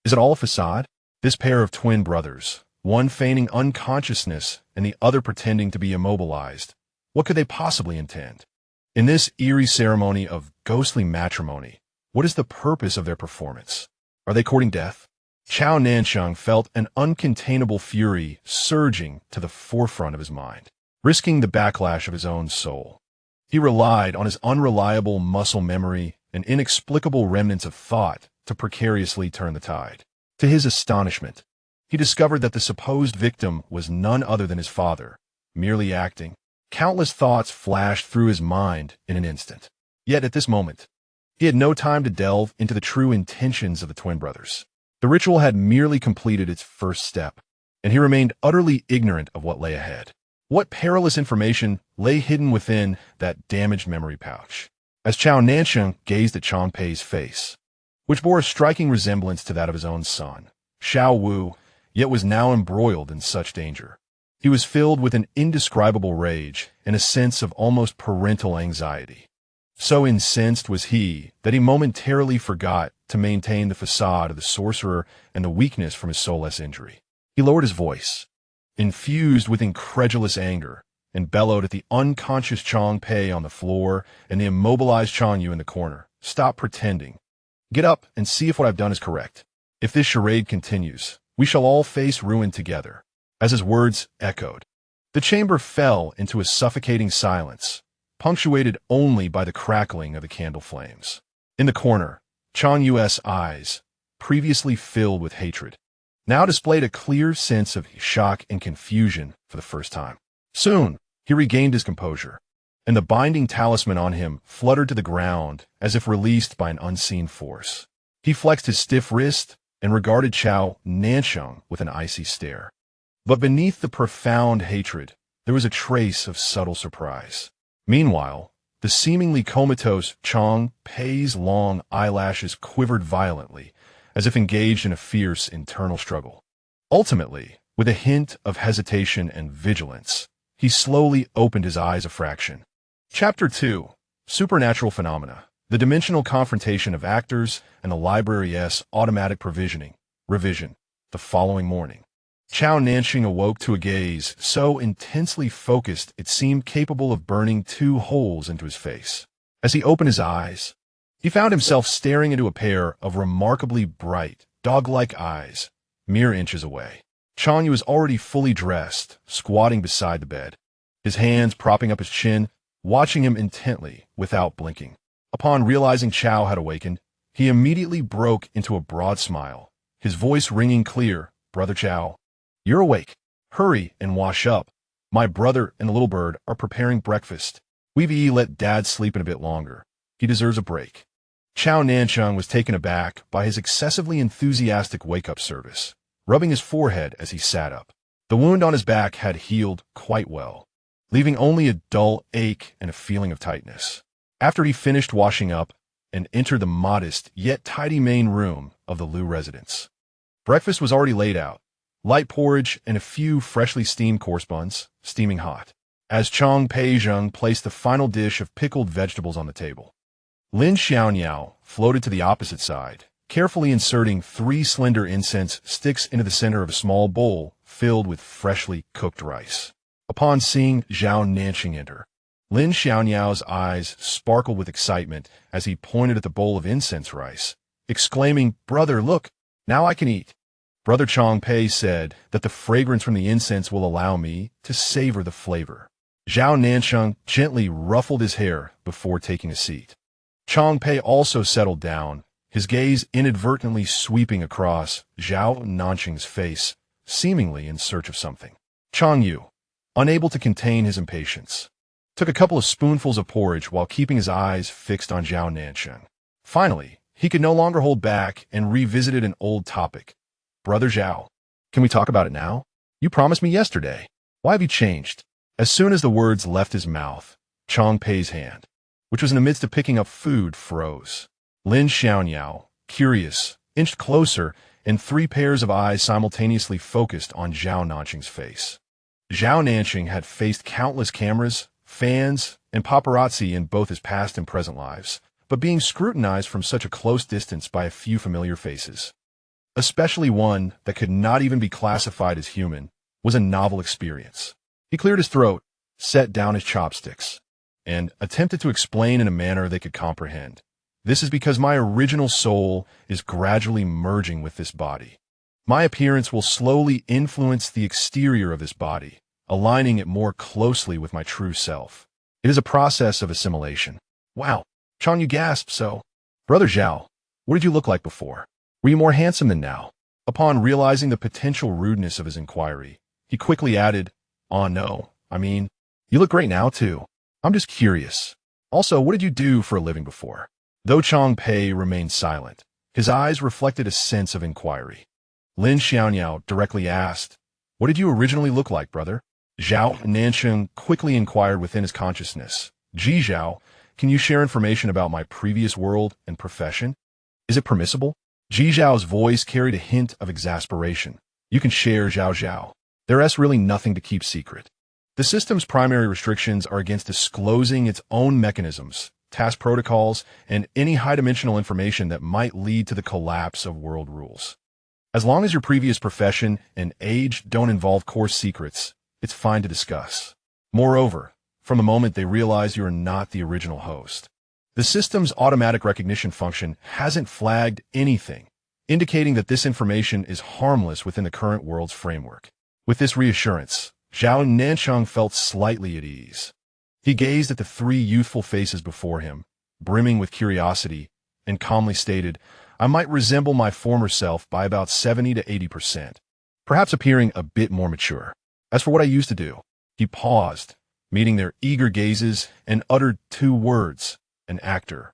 Is it all a facade? This pair of twin brothers, one feigning unconsciousness and the other pretending to be immobilized, what could they possibly intend? In this eerie ceremony of ghostly matrimony, what is the purpose of their performance? Are they courting death? Zhao Nancheng felt an uncontainable fury surging to the forefront of his mind, risking the backlash of his own soul. He relied on his unreliable muscle memory and inexplicable remnants of thought to precariously turn the tide. To his astonishment, he discovered that the supposed victim was none other than his father, merely acting. Countless thoughts flashed through his mind in an instant. Yet at this moment, he had no time to delve into the true intentions of the twin brothers. The ritual had merely completed its first step, and he remained utterly ignorant of what lay ahead. What perilous information lay hidden within that damaged memory pouch? As Zhao Nancheng gazed at Chang Pei's face, which bore a striking resemblance to that of his own son, Xiao Wu, yet was now embroiled in such danger. He was filled with an indescribable rage and a sense of almost parental anxiety. So incensed was he that he momentarily forgot to maintain the facade of the sorcerer and the weakness from his soulless injury. He lowered his voice, infused with incredulous anger, and bellowed at the unconscious Chang Pei on the floor and the immobilized Chang Yu in the corner. Stop pretending. Get up and see if what I've done is correct. If this charade continues, we shall all face ruin together. As his words echoed, the chamber fell into a suffocating silence, punctuated only by the crackling of the candle flames. In the corner, Chang Yu's eyes, previously filled with hatred, now displayed a clear sense of shock and confusion for the first time. Soon, he regained his composure, and the binding talisman on him fluttered to the ground as if released by an unseen force. He flexed his stiff wrist and regarded Zhao Nancheng with an icy stare. But beneath the profound hatred, there was a trace of subtle surprise. Meanwhile, the seemingly comatose Chang Pei's long eyelashes quivered violently, as if engaged in a fierce internal struggle. Ultimately, with a hint of hesitation and vigilance, he slowly opened his eyes a fraction. Chapter 2. Supernatural Phenomena. The dimensional confrontation of actors and the library's automatic revision, the following morning. Zhao Nancheng awoke to a gaze so intensely focused it seemed capable of burning 2 holes into his face. As he opened his eyes, he found himself staring into a pair of remarkably bright, dog-like eyes, mere inches away. Chang Yu was already fully dressed, squatting beside the bed, his hands propping up his chin, watching him intently without blinking. Upon realizing Zhao had awakened, he immediately broke into a broad smile, his voice ringing clear. Brother Zhao, you're awake. Hurry and wash up. My brother and the little bird are preparing breakfast. We've let Dad sleep in a bit longer. He deserves a break. Zhao Nancheng was taken aback by his excessively enthusiastic wake-up service, rubbing his forehead as he sat up. The wound on his back had healed quite well, leaving only a dull ache and a feeling of tightness. After he finished washing up and entered the modest yet tidy main room of the Liu residence, breakfast was already laid out. Light porridge and a few freshly steamed coarse buns, steaming hot. As Chang Peizheng placed the final dish of pickled vegetables on the table, Lin Xiaonyao floated to the opposite side, carefully inserting 3 slender incense sticks into the center of a small bowl filled with freshly cooked rice. Upon seeing Zhao Nancheng enter, Lin Xiaoyao's eyes sparkled with excitement as he pointed at the bowl of incense rice, exclaiming, "Brother, look, now I can eat." Brother Changpei said that the fragrance from the incense will allow me to savor the flavor. Zhao Nancheng gently ruffled his hair before taking a seat. Changpei also settled down, his gaze inadvertently sweeping across Zhao Nancheng's face, seemingly in search of something. Chang Yu, unable to contain his impatience, took a couple of spoonfuls of porridge while keeping his eyes fixed on Zhao Nancheng. Finally, he could no longer hold back and revisited an old topic. "Brother Zhao, can we talk about it now? You promised me yesterday. Why have you changed?" As soon as the words left his mouth, Changpei's hand, which was in the midst of picking up food, froze. Lin Xiaoyao, curious, inched closer, and 3 pairs of eyes simultaneously focused on Zhao Nancheng's face. Zhao Nancheng had faced countless cameras, fans, and paparazzi in both his past and present lives, but being scrutinized from such a close distance by a few familiar faces, especially one that could not even be classified as human, was a novel experience. He cleared his throat, set down his chopsticks, and attempted to explain in a manner they could comprehend. "This is because my original soul is gradually merging with this body. My appearance will slowly influence the exterior of this body, aligning it more closely with my true self. It is a process of assimilation." "Wow," Chang Yu gasped. "So, Brother Zhao, what did you look like before? Were you more handsome than now?" Upon realizing the potential rudeness of his inquiry, he quickly added, "Oh no, I mean, you look great now too. I'm just curious. Also, what did you do for a living before?" Though Changpei remained silent, his eyes reflected a sense of inquiry. Lin Xiaoyao directly asked, "What did you originally look like, brother?" Zhao Nancheng quickly inquired within his consciousness, "Ji Zhao, can you share information about my previous world and profession? Is it permissible?" Ji Zhao's voice carried a hint of exasperation. "You can share, Zhao Zhao. There's really nothing to keep secret. The system's primary restrictions are against disclosing its own mechanisms, task protocols, and any high-dimensional information that might lead to the collapse of world rules. As long as your previous profession and age don't involve core secrets, it's fine to discuss. Moreover, from the moment they realize you're not the original host, the system's automatic recognition function hasn't flagged anything, indicating that this information is harmless within the current world's framework." With this reassurance, Zhao Nancheng felt slightly at ease. He gazed at the 3 youthful faces before him, brimming with curiosity, and calmly stated, "I might resemble my former self by about 70 to 80%, perhaps appearing a bit more mature. As for what I used to do," he paused, meeting their eager gazes, and uttered 2 words, "an actor."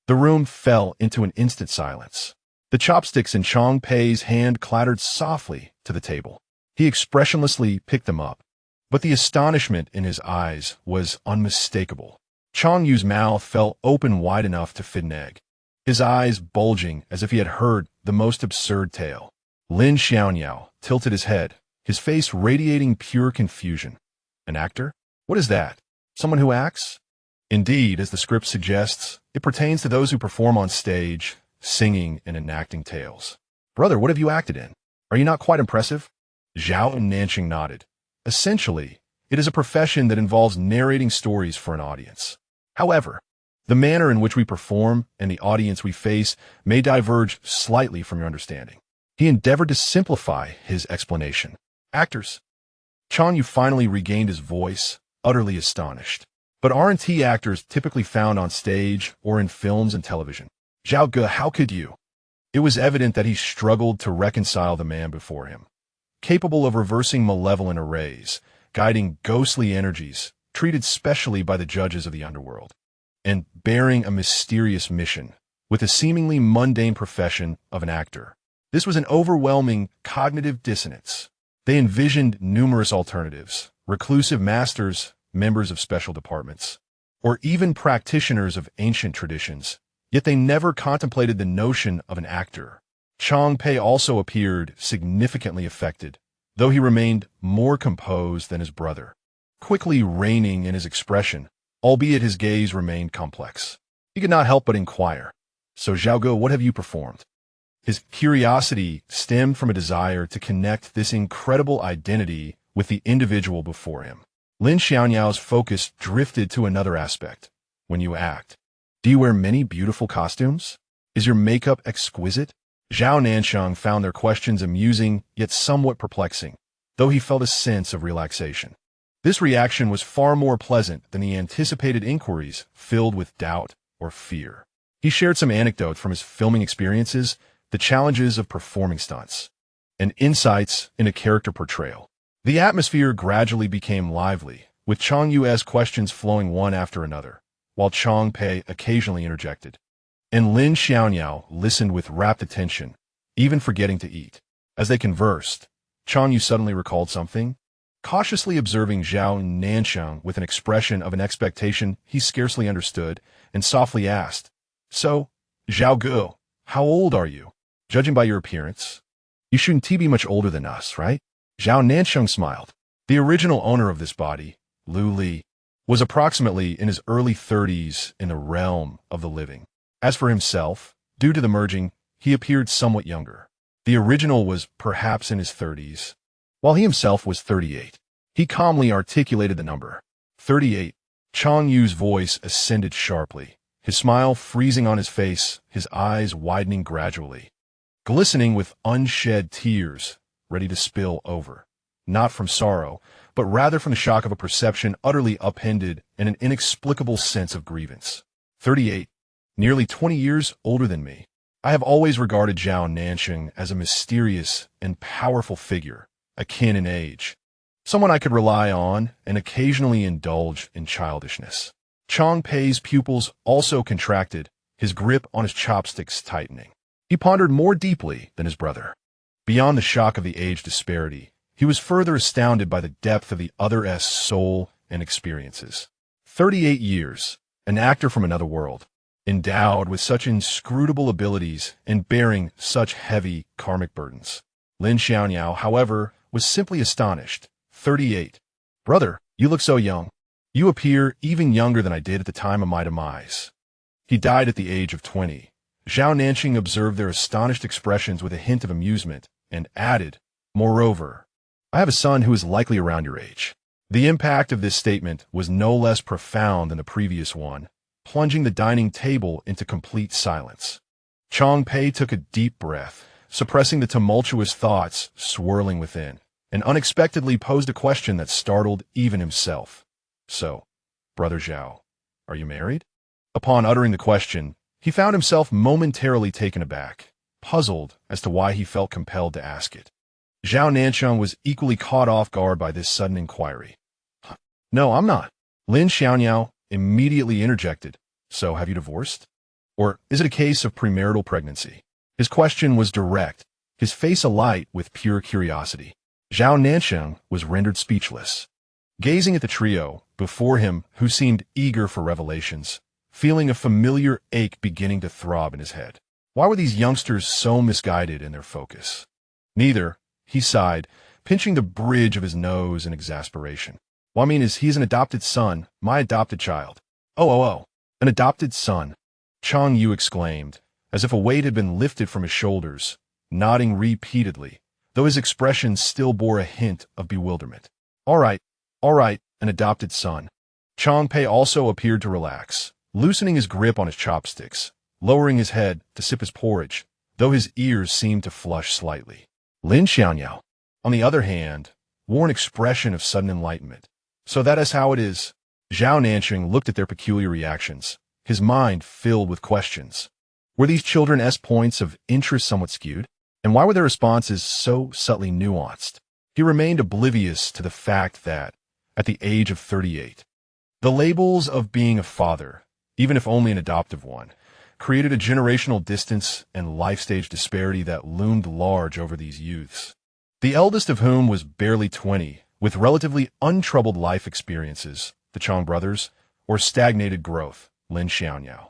The room fell into an instant silence. The chopsticks in Changpei's hand clattered softly to the table. He expressionlessly picked them up, but the astonishment in his eyes was unmistakable. Chang Yu's mouth fell open wide enough to fit an egg, his eyes bulging as if he had heard the most absurd tale. Lin Xiaoyao tilted his head, his face radiating pure confusion. "An actor? What is that? Someone who acts?" "Indeed, as the script suggests, it pertains to those who perform on stage, singing and enacting tales." "Brother, what have you acted in? Are you not quite impressive?" Zhao Nancheng nodded. "Essentially, it is a profession that involves narrating stories for an audience. However, the manner in which we perform and the audience we face may diverge slightly from your understanding." He endeavored to simplify his explanation. "Actors." Chang Yu finally regained his voice, utterly astonished. "But aren't he actors typically found on stage or in films and television?" "Zhao Ge, how could you?" It was evident that he struggled to reconcile the man before him, capable of reversing malevolent arrays, guiding ghostly energies, treated specially by the judges of the underworld, and bearing a mysterious mission, with the seemingly mundane profession of an actor. This was an overwhelming cognitive dissonance. They envisioned numerous alternatives, reclusive masters, members of special departments, or even practitioners of ancient traditions, yet they never contemplated the notion of an actor. Changpei also appeared significantly affected, though he remained more composed than his brother, quickly reining in his expression, albeit his gaze remained complex. He could not help but inquire, "So Zhao Ge, what have you performed?" His curiosity stemmed from a desire to connect this incredible identity with the individual before him. Lin Xiaoyao's focus drifted to another aspect. When you act, do you wear many beautiful costumes? Is your makeup exquisite? Zhao Nancheng found their questions amusing yet somewhat perplexing, though he felt a sense of relaxation. This reaction was far more pleasant than the anticipated inquiries filled with doubt or fear. He shared some anecdotes from his filming experiences, the challenges of performing stunts, and insights into character portrayal. The atmosphere gradually became lively, with Chang Yue's questions flowing one after another, while Chang Pei occasionally interjected. And Lin Xiaoyao listened with rapt attention, even forgetting to eat. As they conversed, Chang Yu suddenly recalled something, cautiously observing Zhao Nancheng with an expression of an expectation he scarcely understood, and softly asked, "So, Zhao Gu, how old are you? Judging by your appearance, you shouldn't be much older than us, right?" Zhao Nancheng smiled. The original owner of this body, Lu Li, was approximately in his early 30s in the realm of the living. As for himself, due to the merging, he appeared somewhat younger. The original was perhaps in his 30s, while he himself was 38. He calmly articulated the number. 38. Chang Yu's voice ascended sharply, his smile freezing on his face, his eyes widening gradually, glistening with unshed tears, ready to spill over, not from sorrow, but rather from the shock of a perception utterly upended in an inexplicable sense of grievance. 38. Nearly 20 years older than me. I have always regarded Zhao Nancheng as a mysterious and powerful figure, akin in age, someone I could rely on and occasionally indulge in childishness. Chang Pei's pupils also contracted, his grip on his chopsticks tightening. He pondered more deeply than his brother. Beyond the shock of the age disparity, he was further astounded by the depth of the other's soul and experiences. 38 years, an actor from another world, endowed with such inscrutable abilities and bearing such heavy karmic burdens. Lin Xiaoyao, however, was simply astonished. 38. Brother, you look so young. You appear even younger than I did at the time of my demise. He died at the age of 20. Zhao Nancheng observed their astonished expressions with a hint of amusement and added, "Moreover, I have a son who is likely around your age." The impact of this statement was no less profound than the previous one, plunging the dining table into complete silence. Chang Pei took a deep breath, suppressing the tumultuous thoughts swirling within, and unexpectedly posed a question that startled even himself. "So, Brother Zhao, are you married?" Upon uttering the question, he found himself momentarily taken aback, puzzled as to why he felt compelled to ask it. Zhao Nancheng was equally caught off guard by this sudden inquiry. "No, I'm not." Lin Xiaoyao immediately interjected, "So, have you divorced? Or is it a case of premarital pregnancy?" His question was direct, his face alight with pure curiosity. Zhao Nancheng was rendered speechless, gazing at the trio before him who seemed eager for revelations, feeling a familiar ache beginning to throb in his head. Why were these youngsters so misguided in their focus? "Neither," he sighed, pinching the bridge of his nose in exasperation. "Well, I mean, he's an adopted son, my adopted child." Oh, an adopted son," Chang Yu exclaimed, as if a weight had been lifted from his shoulders, nodding repeatedly, though his expression still bore a hint of bewilderment. All right, an adopted son." Chang Pei also appeared to relax, loosening his grip on his chopsticks, lowering his head to sip his porridge, though his ears seemed to flush slightly. Lin Xiaoyao, on the other hand, wore an expression of sudden enlightenment. "So that is how it is." Zhao Nancheng looked at their peculiar reactions, his mind filled with questions. Were these children's points of interest somewhat skewed? And why were their responses so subtly nuanced? He remained oblivious to the fact that, at the age of 38, the labels of being a father, even if only an adoptive one, created a generational distance and life stage disparity that loomed large over these youths. The eldest of whom was barely 20, with relatively untroubled life experiences, the Chang brothers, or stagnated growth, Lin Xiaoyao.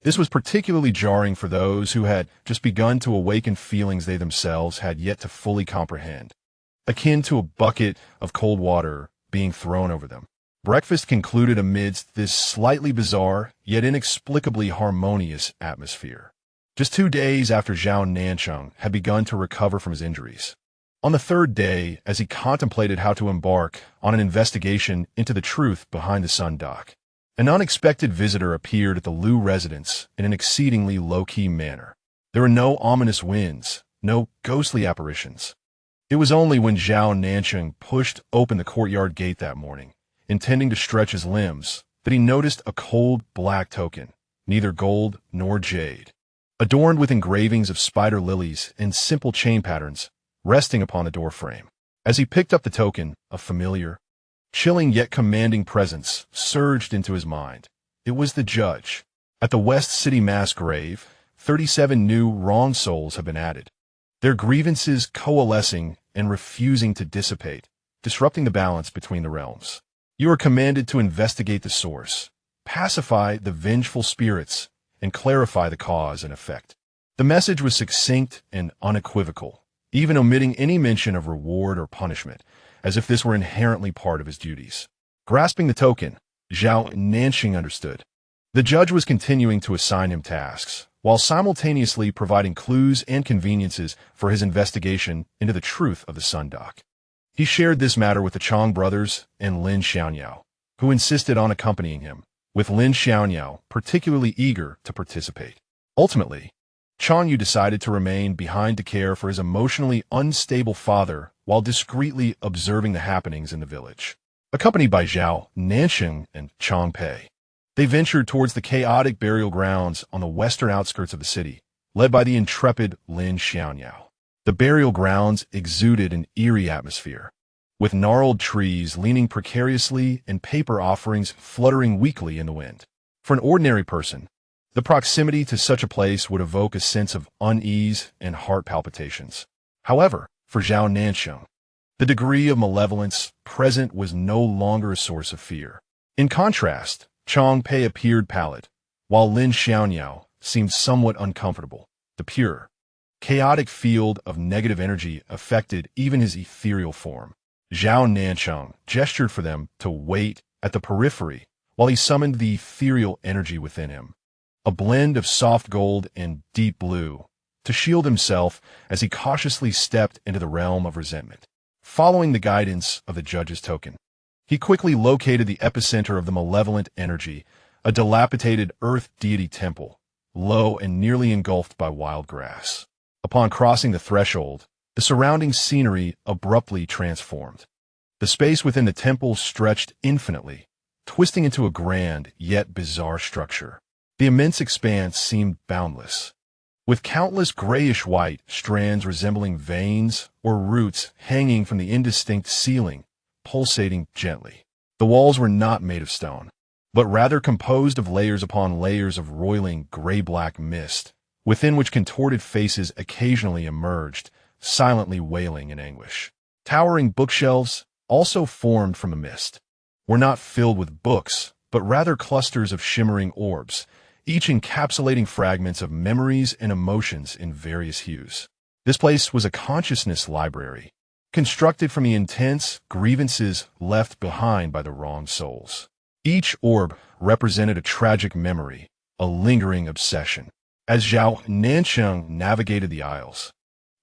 This was particularly jarring for those who had just begun to awaken feelings they themselves had yet to fully comprehend, akin to a bucket of cold water being thrown over them. Breakfast concluded amidst this slightly bizarre, yet inexplicably harmonious atmosphere. just 2 days after Zhao Nancheng had begun to recover from his injuries. On the third day, as he contemplated how to embark on an investigation into the truth behind the sundial, an unexpected visitor appeared at the Liu residence in an exceedingly low-key manner. There were no ominous winds, no ghostly apparitions. It was only when Zhao Nancheng pushed open the courtyard gate that morning, intending to stretch his limbs, that he noticed a cold black token, neither gold nor jade, adorned with engravings of spider lilies and simple chain patterns, resting upon the doorframe. As he picked up the token, a familiar, chilling yet commanding presence surged into his mind. It was the judge. At the West City mass grave, 37 new wrong souls have been added, their grievances coalescing and refusing to dissipate, disrupting the balance between the realms. You are commanded to investigate the source, pacify the vengeful spirits, and clarify the cause and effect. The message was succinct and unequivocal, even omitting any mention of reward or punishment, as if this were inherently part of his duties. Grasping the token, Zhao Nancheng understood. The judge was continuing to assign him tasks, while simultaneously providing clues and conveniences for his investigation into the truth of the sundial. He shared this matter with the Chong brothers and Lin Xiaonyao, who insisted on accompanying him, with Lin Xiaonyao particularly eager to participate. Ultimately, Chong Yu decided to remain behind to care for his emotionally unstable father while discreetly observing the happenings in the village. Accompanied by Zhao Nancheng and Chong Pei, they ventured towards the chaotic burial grounds on the western outskirts of the city, led by the intrepid Lin Xiaonyao. The burial grounds exuded an eerie atmosphere, with gnarled trees leaning precariously and paper offerings fluttering weakly in the wind. For an ordinary person, the proximity to such a place would evoke a sense of unease and heart palpitations. However, for Zhao Nancheng, the degree of malevolence present was no longer a source of fear. In contrast, Chong Pei appeared pallid, while Lin Xiaonyao seemed somewhat uncomfortable. The pure, chaotic field of negative energy affected even his ethereal form. Zhao Nancheng gestured for them to wait at the periphery while he summoned the ethereal energy within him, a blend of soft gold and deep blue, to shield himself as he cautiously stepped into the realm of resentment. Following the guidance of the judge's token, he quickly located the epicenter of the malevolent energy, a dilapidated earth deity temple, low and nearly engulfed by wild grass. Upon crossing the threshold, the surrounding scenery abruptly transformed. The space within the temple stretched infinitely, twisting into a grand yet bizarre structure. The immense expanse seemed boundless, with countless grayish-white strands resembling veins or roots hanging from the indistinct ceiling, pulsating gently. The walls were not made of stone, but rather composed of layers upon layers of roiling gray-black mist, within which contorted faces occasionally emerged, silently wailing in anguish. Towering bookshelves, also formed from the mist, were not filled with books, but rather clusters of shimmering orbs, each encapsulating fragments of memories and emotions in various hues. This place was a consciousness library, constructed from the intense grievances left behind by the wrong souls. Each orb represented a tragic memory, a lingering obsession. As Zhao Nancheng navigated the aisles,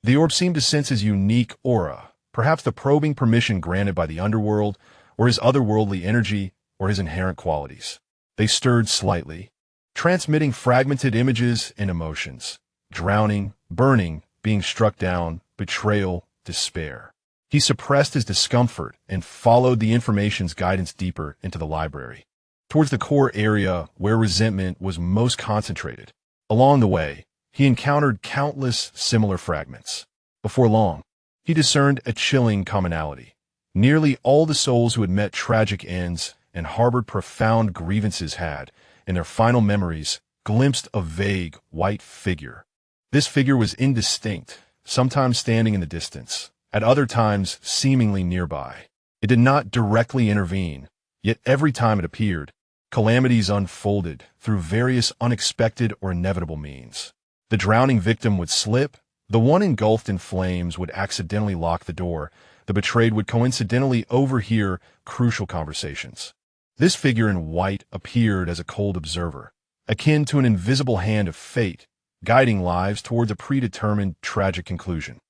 the orb seemed to sense his unique aura, perhaps the probing permission granted by the underworld, or his otherworldly energy, or his inherent qualities. They stirred slightly, transmitting fragmented images and emotions, drowning, burning, being struck down, betrayal, despair. He suppressed his discomfort and followed the information's guidance deeper into the library, towards the core area where resentment was most concentrated. Along the way, he encountered countless similar fragments. Before long, he discerned a chilling commonality. Nearly all the souls who had met tragic ends and harbored profound grievances had, in their final memories, glimpsed a vague, white figure. This figure was indistinct, sometimes standing in the distance, at other times seemingly nearby. It did not directly intervene, yet every time it appeared, calamities unfolded through various unexpected or inevitable means. The drowning victim would slip, the one engulfed in flames would accidentally lock the door, the betrayed would coincidentally overhear crucial conversations. This figure in white appeared as a cold observer, akin to an invisible hand of fate, guiding lives towards a predetermined, tragic conclusion.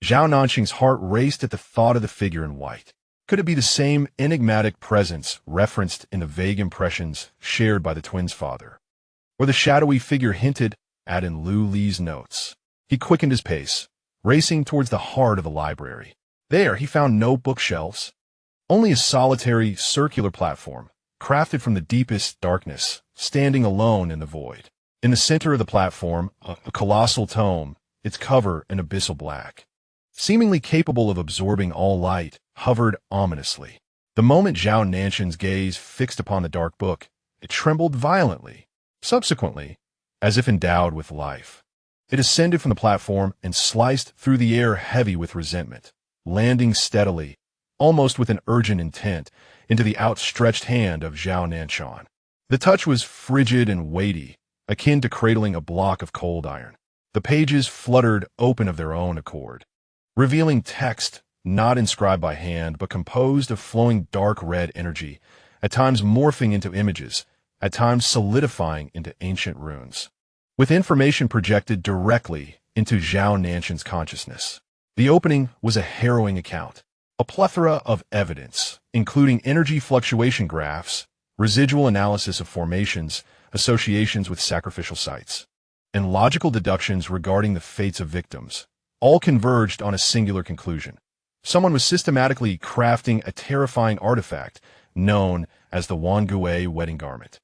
Zhao Nancheng's heart raced at the thought of the figure in white. Could it be the same enigmatic presence referenced in the vague impressions shared by the twins' father? Or the shadowy figure hinted at in Lu Li's notes? He quickened his pace, racing towards the heart of the library. There, he found no bookshelves, only a solitary, circular platform, crafted from the deepest darkness, standing alone in the void. In the center of the platform, a colossal tome, its cover an abyssal black, seemingly capable of absorbing all light, hovered ominously. The moment Zhao Nancheng's gaze fixed upon the dark book, it trembled violently. Subsequently, as if endowed with life, it ascended from the platform and sliced through the air heavy with resentment, landing steadily, almost with an urgent intent, into the outstretched hand of Zhao Nancheng. The touch was frigid and weighty, akin to cradling a block of cold iron. The pages fluttered open of their own accord, revealing text not inscribed by hand but composed of flowing dark red energy, at times morphing into images, at times solidifying into ancient runes, with information projected directly into Zhao Nancheng's consciousness. The opening was a harrowing account, a plethora of evidence, including energy fluctuation graphs, residual analysis of formations, associations with sacrificial sites, and logical deductions regarding the fates of victims, all converged on a singular conclusion. Someone was systematically crafting a terrifying artifact known as the Wangui wedding garment,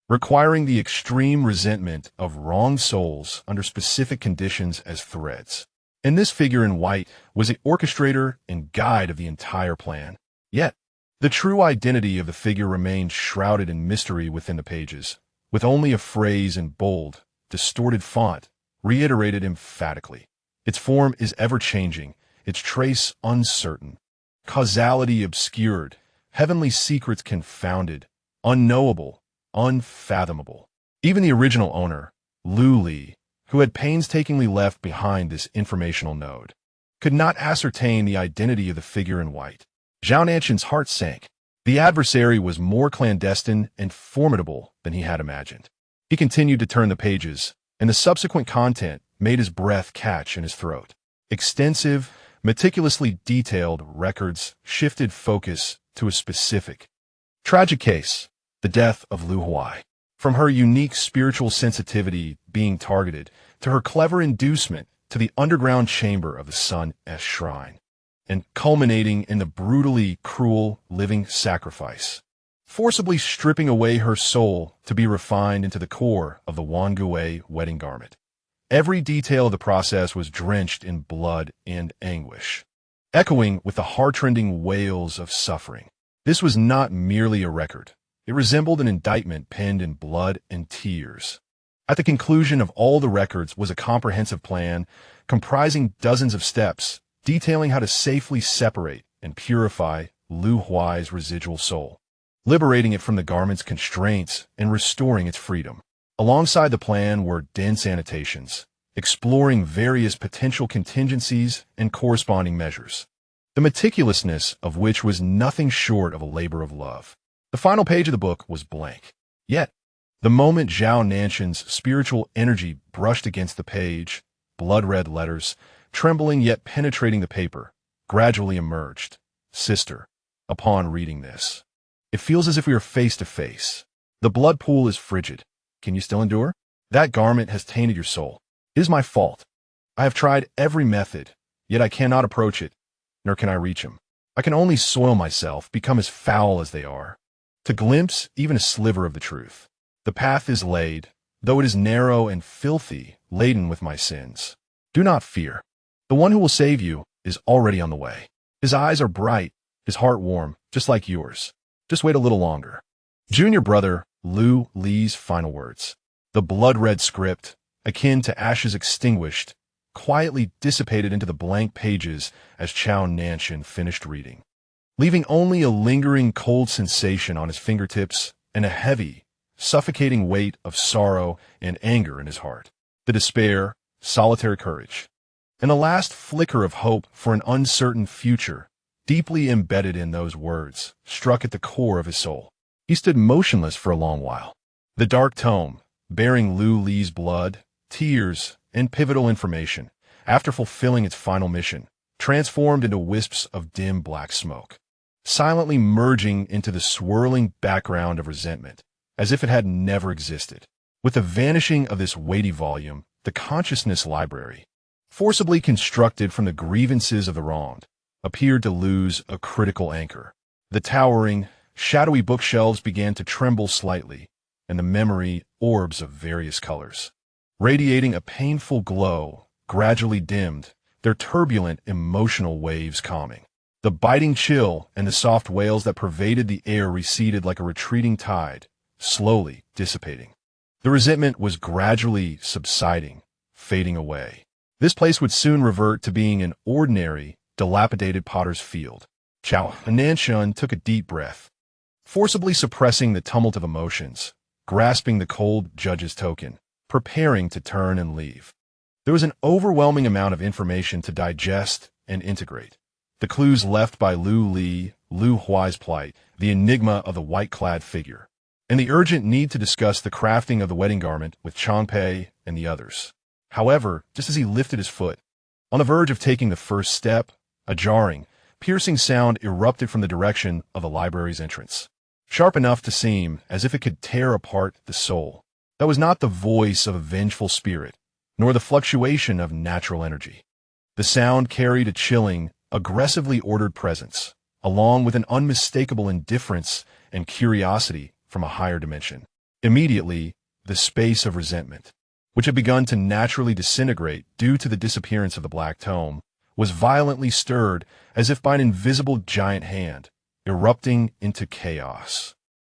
requiring the extreme resentment of wronged souls under specific conditions as threads. And this figure in white was the orchestrator and guide of the entire plan. Yet, the true identity of the figure remained shrouded in mystery within the pages, with only a phrase in bold, distorted font, reiterated emphatically. Its form is ever-changing, its trace uncertain, causality obscured, heavenly secrets confounded, unknowable, unfathomable. Even the original owner, Lu Li, who had painstakingly left behind this informational node, could not ascertain the identity of the figure in white. Zhao Nancheng's heart sank. The adversary was more clandestine and formidable than he had imagined. He continued to turn the pages, and the subsequent content made his breath catch in his throat. Extensive, meticulously detailed records shifted focus to a specific, tragic case, the death of Lu Huai. From her unique spiritual sensitivity being targeted, to her clever inducement to the underground chamber of the Sun's shrine, and culminating in the brutally cruel living sacrifice, forcibly stripping away her soul to be refined into the core of the Wangui wedding garment. Every detail of the process was drenched in blood and anguish, echoing with the heart-rending wails of suffering. This was not merely a record. It resembled an indictment penned in blood and tears. At the conclusion of all the records was a comprehensive plan comprising dozens of steps, detailing how to safely separate and purify Lu Huai's residual soul, liberating it from the garment's constraints and restoring its freedom. Alongside the plan were dense annotations, exploring various potential contingencies and corresponding measures, the meticulousness of which was nothing short of a labor of love. The final page of the book was blank. Yet, the moment Zhao Nancheng's spiritual energy brushed against the page, blood-red letters, trembling yet penetrating the paper, gradually emerged. Sister, upon reading this, it feels as if we are face to face. The blood pool is frigid. Can you still endure? That garment has tainted your soul. It is my fault. I have tried every method, yet I cannot approach it, nor can I reach him. I can only soil myself, become as foul as they are, to glimpse even a sliver of the truth. The path is laid, though it is narrow and filthy, laden with my sins. Do not fear. The one who will save you is already on the way. His eyes are bright, his heart warm, just like yours. Just wait a little longer. Junior brother Lu Li's final words. The blood-red script, akin to ashes extinguished, quietly dissipated into the blank pages as Zhao Nancheng finished reading, leaving only a lingering cold sensation on his fingertips and a heavy, suffocating weight of sorrow and anger in his heart. The despair, solitary courage, and a last flicker of hope for an uncertain future, deeply embedded in those words, struck at the core of his soul. He stood motionless for a long while. The dark tome, bearing Lu Li's blood, tears, and pivotal information, after fulfilling its final mission, transformed into wisps of dim black smoke, silently merging into the swirling background of resentment, as if it had never existed. With the vanishing of this weighty volume, the consciousness library, forcibly constructed from the grievances of the wronged, appeared to lose a critical anchor. The towering, shadowy bookshelves began to tremble slightly, and the memory orbs of various colors, radiating a painful glow, gradually dimmed, their turbulent emotional waves calming. The biting chill and the soft wails that pervaded the air receded like a retreating tide, slowly dissipating. The resentment was gradually subsiding, fading away. This place would soon revert to being an ordinary, dilapidated potter's field. Zhao Nancheng took a deep breath, forcibly suppressing the tumult of emotions, grasping the cold judge's token, preparing to turn and leave. There was an overwhelming amount of information to digest and integrate. The clues left by Lu Huai's plight, the enigma of the white-clad figure, and the urgent need to discuss the crafting of the wedding garment with Changpei and the others. However, just as he lifted his foot, on the verge of taking the first step, a jarring, piercing sound erupted from the direction of the library's entrance, sharp enough to seem as if it could tear apart the soul. That was not the voice of a vengeful spirit, nor the fluctuation of natural energy. The sound carried a chilling, aggressively ordered presence, along with an unmistakable indifference and curiosity from a higher dimension. Immediately, the space of resentment, which had begun to naturally disintegrate due to the disappearance of the black tome, was violently stirred as if by an invisible giant hand, erupting into chaos.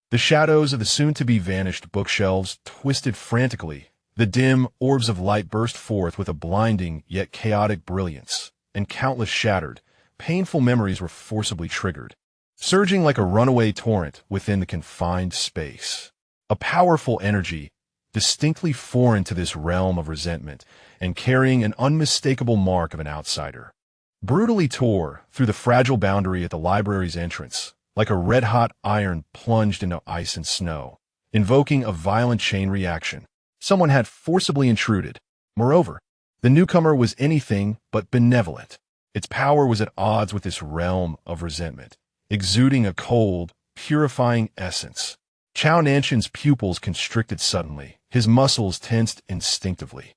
The shadows of the soon-to-be vanished bookshelves twisted frantically. The dim orbs of light burst forth with a blinding yet chaotic brilliance, and countless shattered, painful memories were forcibly triggered, surging like a runaway torrent within the confined space. A powerful energy, distinctly foreign to this realm of resentment and carrying an unmistakable mark of an outsider, brutally tore through the fragile boundary at the library's entrance, like a red-hot iron plunged into ice and snow, invoking a violent chain reaction. Someone had forcibly intruded. Moreover, the newcomer was anything but benevolent. Its power was at odds with this realm of resentment, exuding a cold, purifying essence. Zhao Nancheng's pupils constricted suddenly, his muscles tensed instinctively.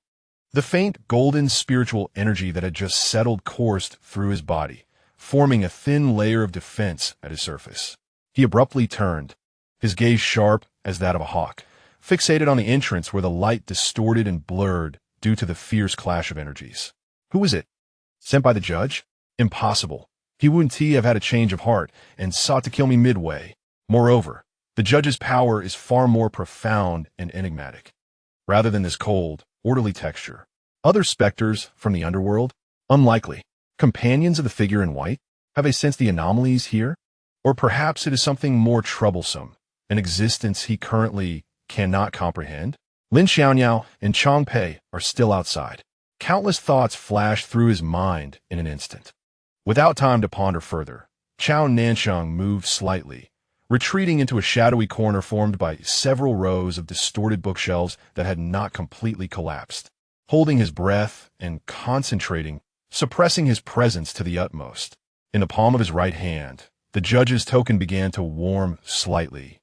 The faint golden spiritual energy that had just settled coursed through his body, forming a thin layer of defense at his surface. He abruptly turned, his gaze sharp as that of a hawk, fixated on the entrance where the light distorted and blurred due to the fierce clash of energies. Who was it? Sent by the judge? Impossible. He wouldn't have had a change of heart and sought to kill me midway. Moreover, the judge's power is far more profound and enigmatic, rather than this cold, orderly texture. Other specters from the underworld? Unlikely. Companions of the figure in white? Have they sensed the anomalies here? Or perhaps it is something more troublesome, an existence he currently cannot comprehend? Lin Xiaonyao and Changpei are still outside. Countless thoughts flashed through his mind in an instant. Without time to ponder further, Zhao Nancheng moved slightly, retreating into a shadowy corner formed by several rows of distorted bookshelves that had not completely collapsed. Holding his breath and concentrating, suppressing his presence to the utmost. In the palm of his right hand, the judge's token began to warm slightly,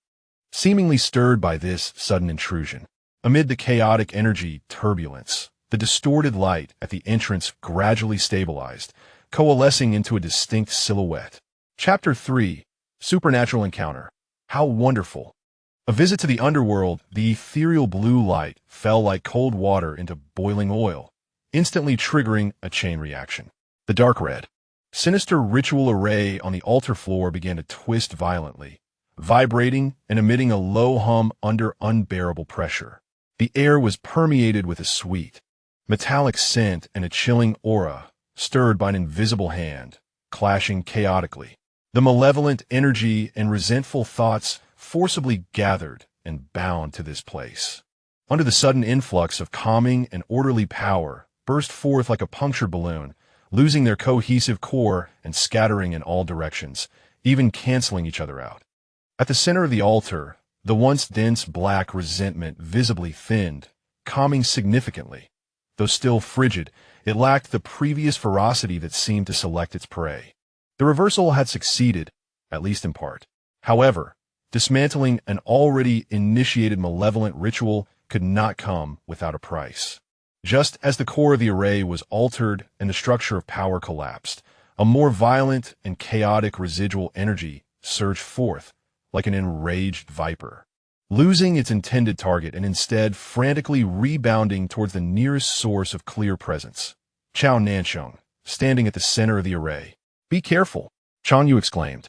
seemingly stirred by this sudden intrusion. Amid the chaotic energy turbulence, the distorted light at the entrance gradually stabilized, coalescing into a distinct silhouette. Chapter 3. Supernatural Encounter. How wonderful! A visit to the underworld, the ethereal blue light fell like cold water into boiling oil, instantly triggering a chain reaction. The dark red, sinister ritual array on the altar floor began to twist violently, vibrating and emitting a low hum under unbearable pressure. The air was permeated with a sweet, metallic scent and a chilling aura, stirred by an invisible hand, clashing chaotically. The malevolent energy and resentful thoughts forcibly gathered and bound to this place. Under the sudden influx of calming and orderly power, burst forth like a punctured balloon, losing their cohesive core and scattering in all directions, even canceling each other out. At the center of the altar, the once dense black resentment visibly thinned, calming significantly, Though still frigid, it lacked the previous ferocity that seemed to select its prey. The reversal had succeeded, at least in part. However, dismantling an already initiated malevolent ritual could not come without a price. Just as the core of the array was altered and the structure of power collapsed, a more violent and chaotic residual energy surged forth like an enraged viper, losing its intended target and instead frantically rebounding towards the nearest source of clear presence. Zhao Nancheng, standing at the center of the array. "Be careful," Chang Yu exclaimed,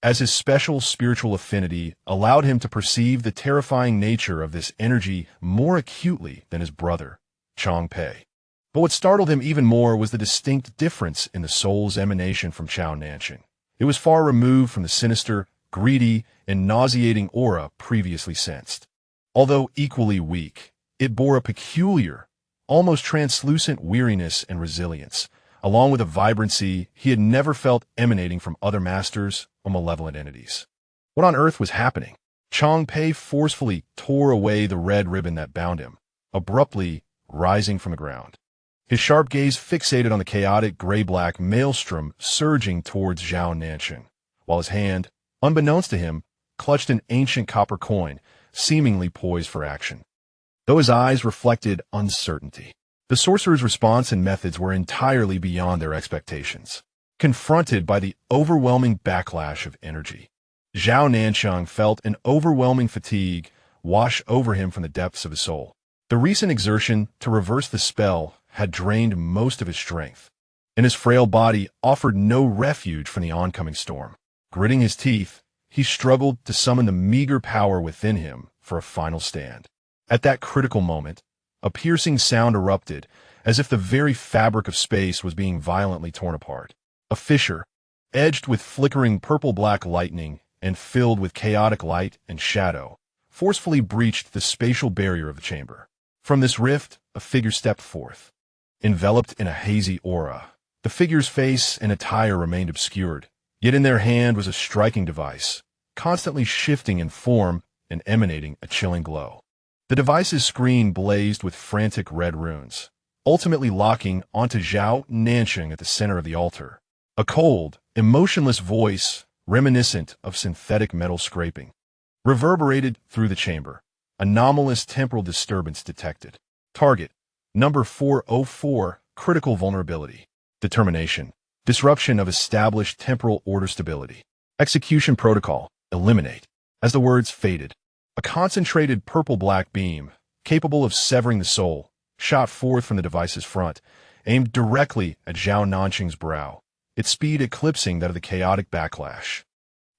as his special spiritual affinity allowed him to perceive the terrifying nature of this energy more acutely than his brother, Chang Pei. But what startled him even more was the distinct difference in the soul's emanation from Zhao Nancheng. It was far removed from the sinister, greedy, and nauseating aura previously sensed. Although equally weak, it bore a peculiar, almost translucent weariness and resilience, along with a vibrancy he had never felt emanating from other masters or malevolent entities. What on earth was happening? Chang Pei forcefully tore away the red ribbon that bound him, abruptly rising from the ground. His sharp gaze fixated on the chaotic gray-black maelstrom surging towards Zhao Nancheng, while his hand, unbeknownst to him, clutched an ancient copper coin, seemingly poised for action. Though his eyes reflected uncertainty, the sorcerer's response and methods were entirely beyond their expectations. Confronted by the overwhelming backlash of energy, Zhao Nancheng felt an overwhelming fatigue wash over him from the depths of his soul. The recent exertion to reverse the spell had drained most of his strength, and his frail body offered no refuge from the oncoming storm. Gritting his teeth, he struggled to summon the meager power within him for a final stand. At that critical moment, a piercing sound erupted, as if the very fabric of space was being violently torn apart. A fissure, edged with flickering purple-black lightning and filled with chaotic light and shadow, forcefully breached the spatial barrier of the chamber. From this rift, a figure stepped forth. Enveloped in a hazy aura, the figure's face and attire remained obscured, yet in their hand was a striking device, constantly shifting in form and emanating a chilling glow. The device's screen blazed with frantic red runes, ultimately locking onto Zhao Nancheng at the center of the altar. A cold, emotionless voice, reminiscent of synthetic metal scraping, reverberated through the chamber. Anomalous temporal disturbance detected. Target, number 404, critical vulnerability. Determination, disruption of established temporal order stability. Execution protocol, eliminate. As the words faded, a concentrated purple-black beam, capable of severing the soul, shot forth from the device's front, aimed directly at Zhao Nancheng's brow, its speed eclipsing that of the chaotic backlash.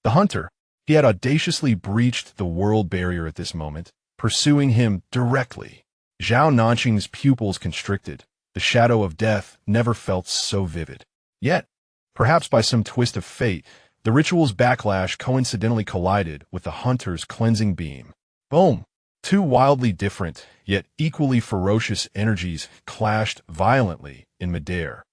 The hunter, he had audaciously breached the world barrier at this moment, pursuing him directly. Zhao Nancheng's pupils constricted. The shadow of death never felt so vivid. Yet, perhaps by some twist of fate, the ritual's backlash coincidentally collided with the hunter's cleansing beam. Boom! Two wildly different, yet equally ferocious energies clashed violently in midair,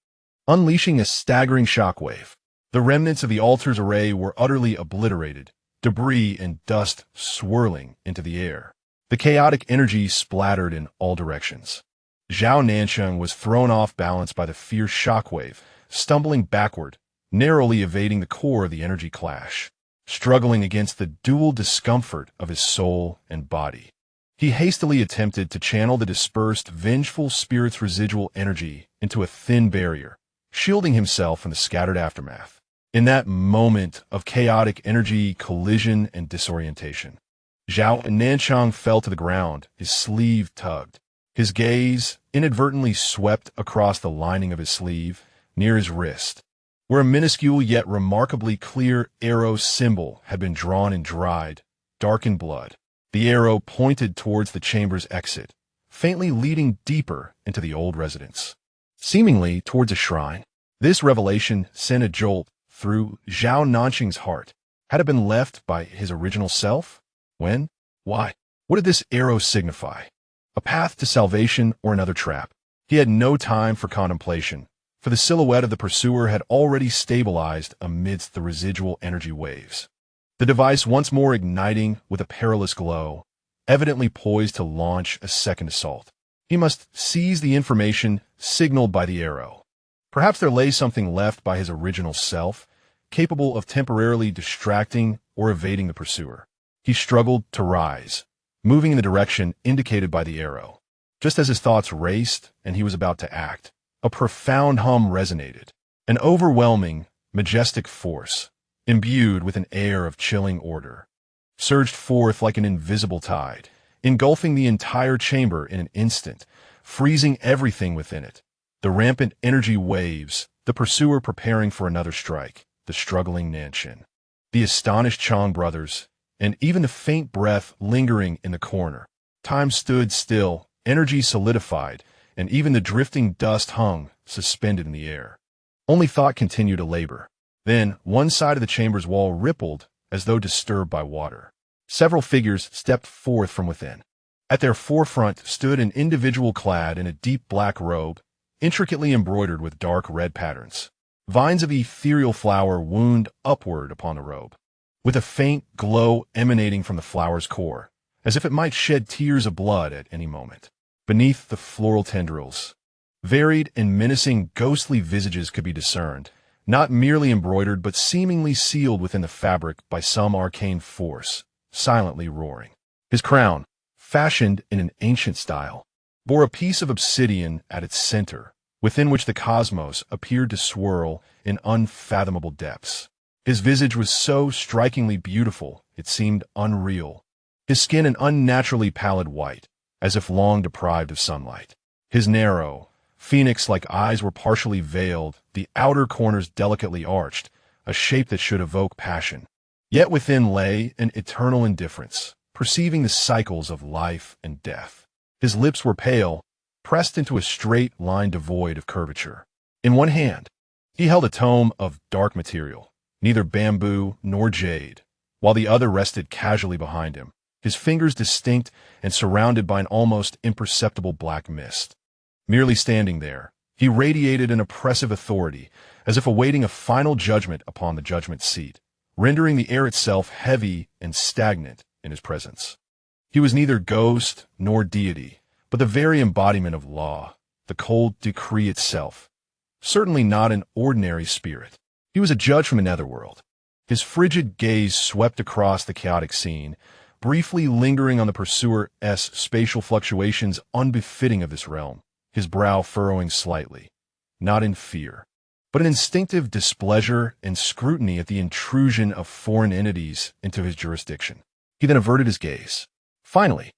unleashing a staggering shockwave. The remnants of the altar's array were utterly obliterated, debris and dust swirling into the air. The chaotic energy splattered in all directions. Zhao Nancheng was thrown off balance by the fierce shockwave, stumbling backward, narrowly evading the core of the energy clash, struggling against the dual discomfort of his soul and body. He hastily attempted to channel the dispersed, vengeful spirit's residual energy into a thin barrier, shielding himself from the scattered aftermath. In that moment of chaotic energy, collision, and disorientation, Zhao Nancheng fell to the ground, his sleeve tugged. His gaze inadvertently swept across the lining of his sleeve, near his wrist, where a minuscule yet remarkably clear arrow symbol had been drawn in dried, darkened blood. The arrow pointed towards the chamber's exit, faintly leading deeper into the old residence, seemingly towards a shrine. This revelation sent a jolt through Zhao Nancheng's heart. Had it been left by his original self? When? Why? What did this arrow signify? A path to salvation or another trap? He had no time for contemplation, for the silhouette of the pursuer had already stabilized amidst the residual energy waves. The device once more igniting with a perilous glow, evidently poised to launch a second assault. He must seize the information signaled by the arrow. Perhaps there lay something left by his original self, capable of temporarily distracting or evading the pursuer. He struggled to rise, moving in the direction indicated by the arrow. Just as his thoughts raced and he was about to act, a profound hum resonated. An overwhelming, majestic force, imbued with an air of chilling order, surged forth like an invisible tide, engulfing the entire chamber in an instant, freezing everything within it. The rampant energy waves, the pursuer preparing for another strike, the struggling Nancheng, the astonished Chong brothers, and even the faint breath lingering in the corner. Time stood still, energy solidified, and even the drifting dust hung, suspended in the air. Only thought continued to labor. Then, one side of the chamber's wall rippled as though disturbed by water. Several figures stepped forth from within. At their forefront stood an individual clad in a deep black robe, intricately embroidered with dark red patterns. Vines of ethereal flower wound upward upon the robe, with a faint glow emanating from the flower's core, as if it might shed tears of blood at any moment. Beneath the floral tendrils, varied and menacing ghostly visages could be discerned, not merely embroidered but seemingly sealed within the fabric by some arcane force, silently roaring. His crown, fashioned in an ancient style, bore a piece of obsidian at its center, within which the cosmos appeared to swirl in unfathomable depths. His visage was so strikingly beautiful it seemed unreal, his skin an unnaturally pallid white, as if long deprived of sunlight. His narrow, phoenix-like eyes were partially veiled, the outer corners delicately arched, a shape that should evoke passion. Yet within lay an eternal indifference, perceiving the cycles of life and death. His lips were pale, pressed into a straight line devoid of curvature. In one hand, he held a tome of dark material, neither bamboo nor jade, while the other rested casually behind him, his fingers distinct and surrounded by an almost imperceptible black mist. Merely standing there, he radiated an oppressive authority, as if awaiting a final judgment upon the judgment seat, rendering the air itself heavy and stagnant in his presence. He was neither ghost nor deity, but the very embodiment of law, the cold decree itself. Certainly not an ordinary spirit. He was a judge from the netherworld. His frigid gaze swept across the chaotic scene, briefly lingering on the pursuer's spatial fluctuations unbefitting of this realm, his brow furrowing slightly, not in fear, but in instinctive displeasure and scrutiny at the intrusion of foreign entities into his jurisdiction. He then averted his gaze. Finally,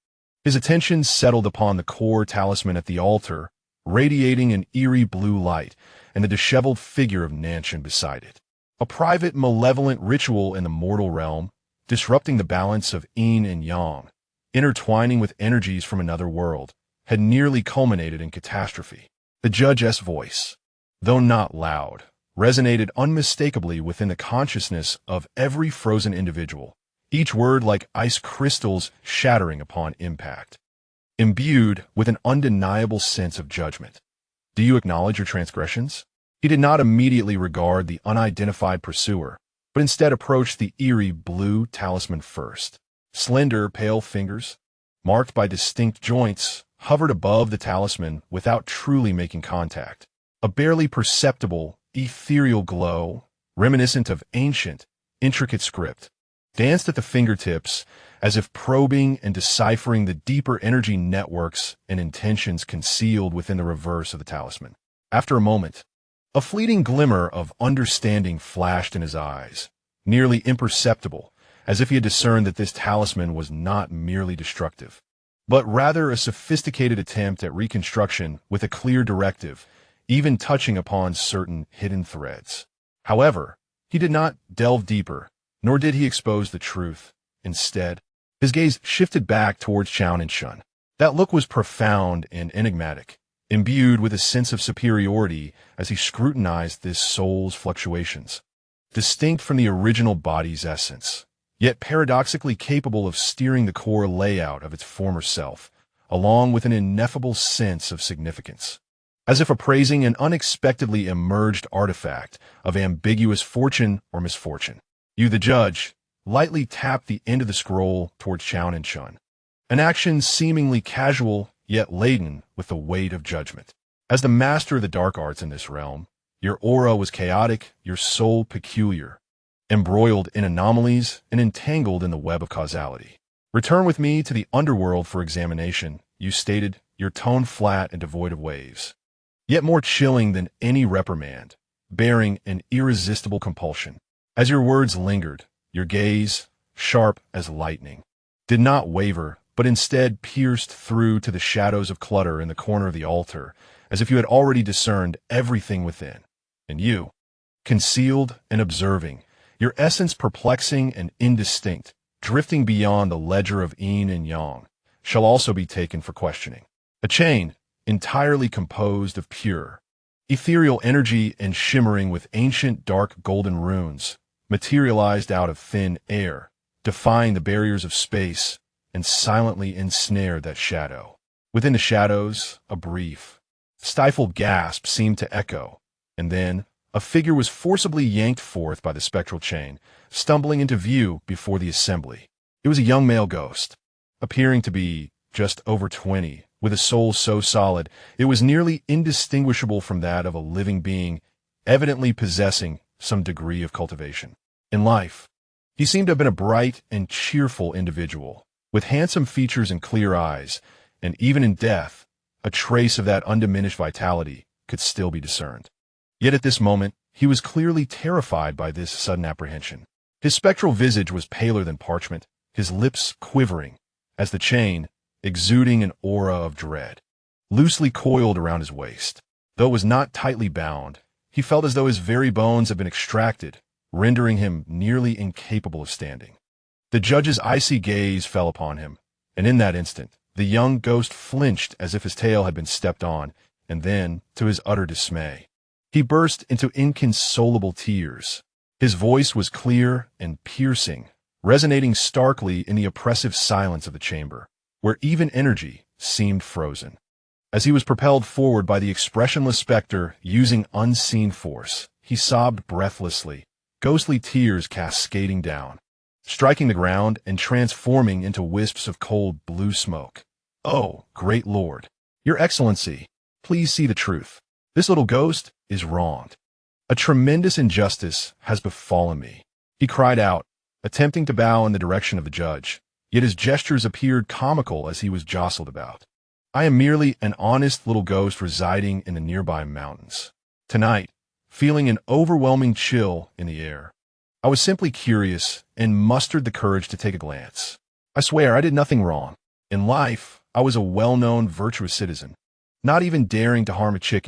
his attention settled upon the core talisman at the altar, radiating an eerie blue light, and the disheveled figure of Nancheng beside it. A private, malevolent ritual in the mortal realm, disrupting the balance of yin and yang, intertwining with energies from another world, had nearly culminated in catastrophe. The judge's voice, though not loud, resonated unmistakably within the consciousness of every frozen individual, each word like ice crystals shattering upon impact. Imbued with an undeniable sense of judgment. Do you acknowledge your transgressions? He did not immediately regard the unidentified pursuer, but instead approached the eerie blue talisman first. Slender, pale fingers, marked by distinct joints, hovered above the talisman without truly making contact. A barely perceptible, ethereal glow, reminiscent of ancient, intricate script, danced at the fingertips as if probing and deciphering the deeper energy networks and intentions concealed within the reverse of the talisman. After a moment, a fleeting glimmer of understanding flashed in his eyes, nearly imperceptible, as if he had discerned that this talisman was not merely destructive, but rather a sophisticated attempt at reconstruction with a clear directive, even touching upon certain hidden threads. However, he did not delve deeper, nor did he expose the truth. Instead, his gaze shifted back towards Zhao Nancheng. That look was profound and enigmatic, imbued with a sense of superiority as he scrutinized this soul's fluctuations, distinct from the original body's essence, yet paradoxically capable of steering the core layout of its former self, along with an ineffable sense of significance, as if appraising an unexpectedly emerged artifact of ambiguous fortune or misfortune. You, the judge, lightly tapped the end of the scroll towards Zhao Nancheng, an action seemingly casual yet laden with the weight of judgment. As the master of the dark arts in this realm, your aura was chaotic, your soul peculiar, embroiled in anomalies and entangled in the web of causality. Return with me to the underworld for examination, you stated, your tone flat and devoid of waves. Yet more chilling than any reprimand, bearing an irresistible compulsion. As your words lingered, your gaze, sharp as lightning, did not waver, but instead pierced through to the shadows of clutter in the corner of the altar, as if you had already discerned everything within. And you, concealed and observing, your essence perplexing and indistinct, drifting beyond the ledger of yin and yang, shall also be taken for questioning. A chain, entirely composed of pure, ethereal energy and shimmering with ancient dark golden runes, materialized out of thin air, defying the barriers of space, and silently ensnared that shadow. Within the shadows, a brief, stifled gasp seemed to echo, and then a figure was forcibly yanked forth by the spectral chain, stumbling into view before the assembly. It was a young male ghost, appearing to be just over 20, with a soul so solid it was nearly indistinguishable from that of a living being, evidently possessing some degree of cultivation. In life, he seemed to have been a bright and cheerful individual, with handsome features and clear eyes, and even in death, a trace of that undiminished vitality could still be discerned. Yet at this moment, he was clearly terrified by this sudden apprehension. His spectral visage was paler than parchment, his lips quivering, as the chain, exuding an aura of dread, loosely coiled around his waist. Though it was not tightly bound, he felt as though his very bones had been extracted, rendering him nearly incapable of standing. The judge's icy gaze fell upon him, and in that instant, the young ghost flinched as if his tail had been stepped on, and then, to his utter dismay, he burst into inconsolable tears. His voice was clear and piercing, resonating starkly in the oppressive silence of the chamber, where even energy seemed frozen. As he was propelled forward by the expressionless specter using unseen force, he sobbed breathlessly, ghostly tears cascading down, striking the ground and transforming into wisps of cold blue smoke. "Oh, great Lord, Your Excellency, please see the truth. This little ghost is wronged. A tremendous injustice has befallen me," he cried out, attempting to bow in the direction of the judge, yet his gestures appeared comical as he was jostled about. "I am merely an honest little ghost residing in the nearby mountains. Tonight, feeling an overwhelming chill in the air, I was simply curious and mustered the courage to take a glance. I swear I did nothing wrong. In life, I was a well-known, virtuous citizen, not even daring to harm a chicken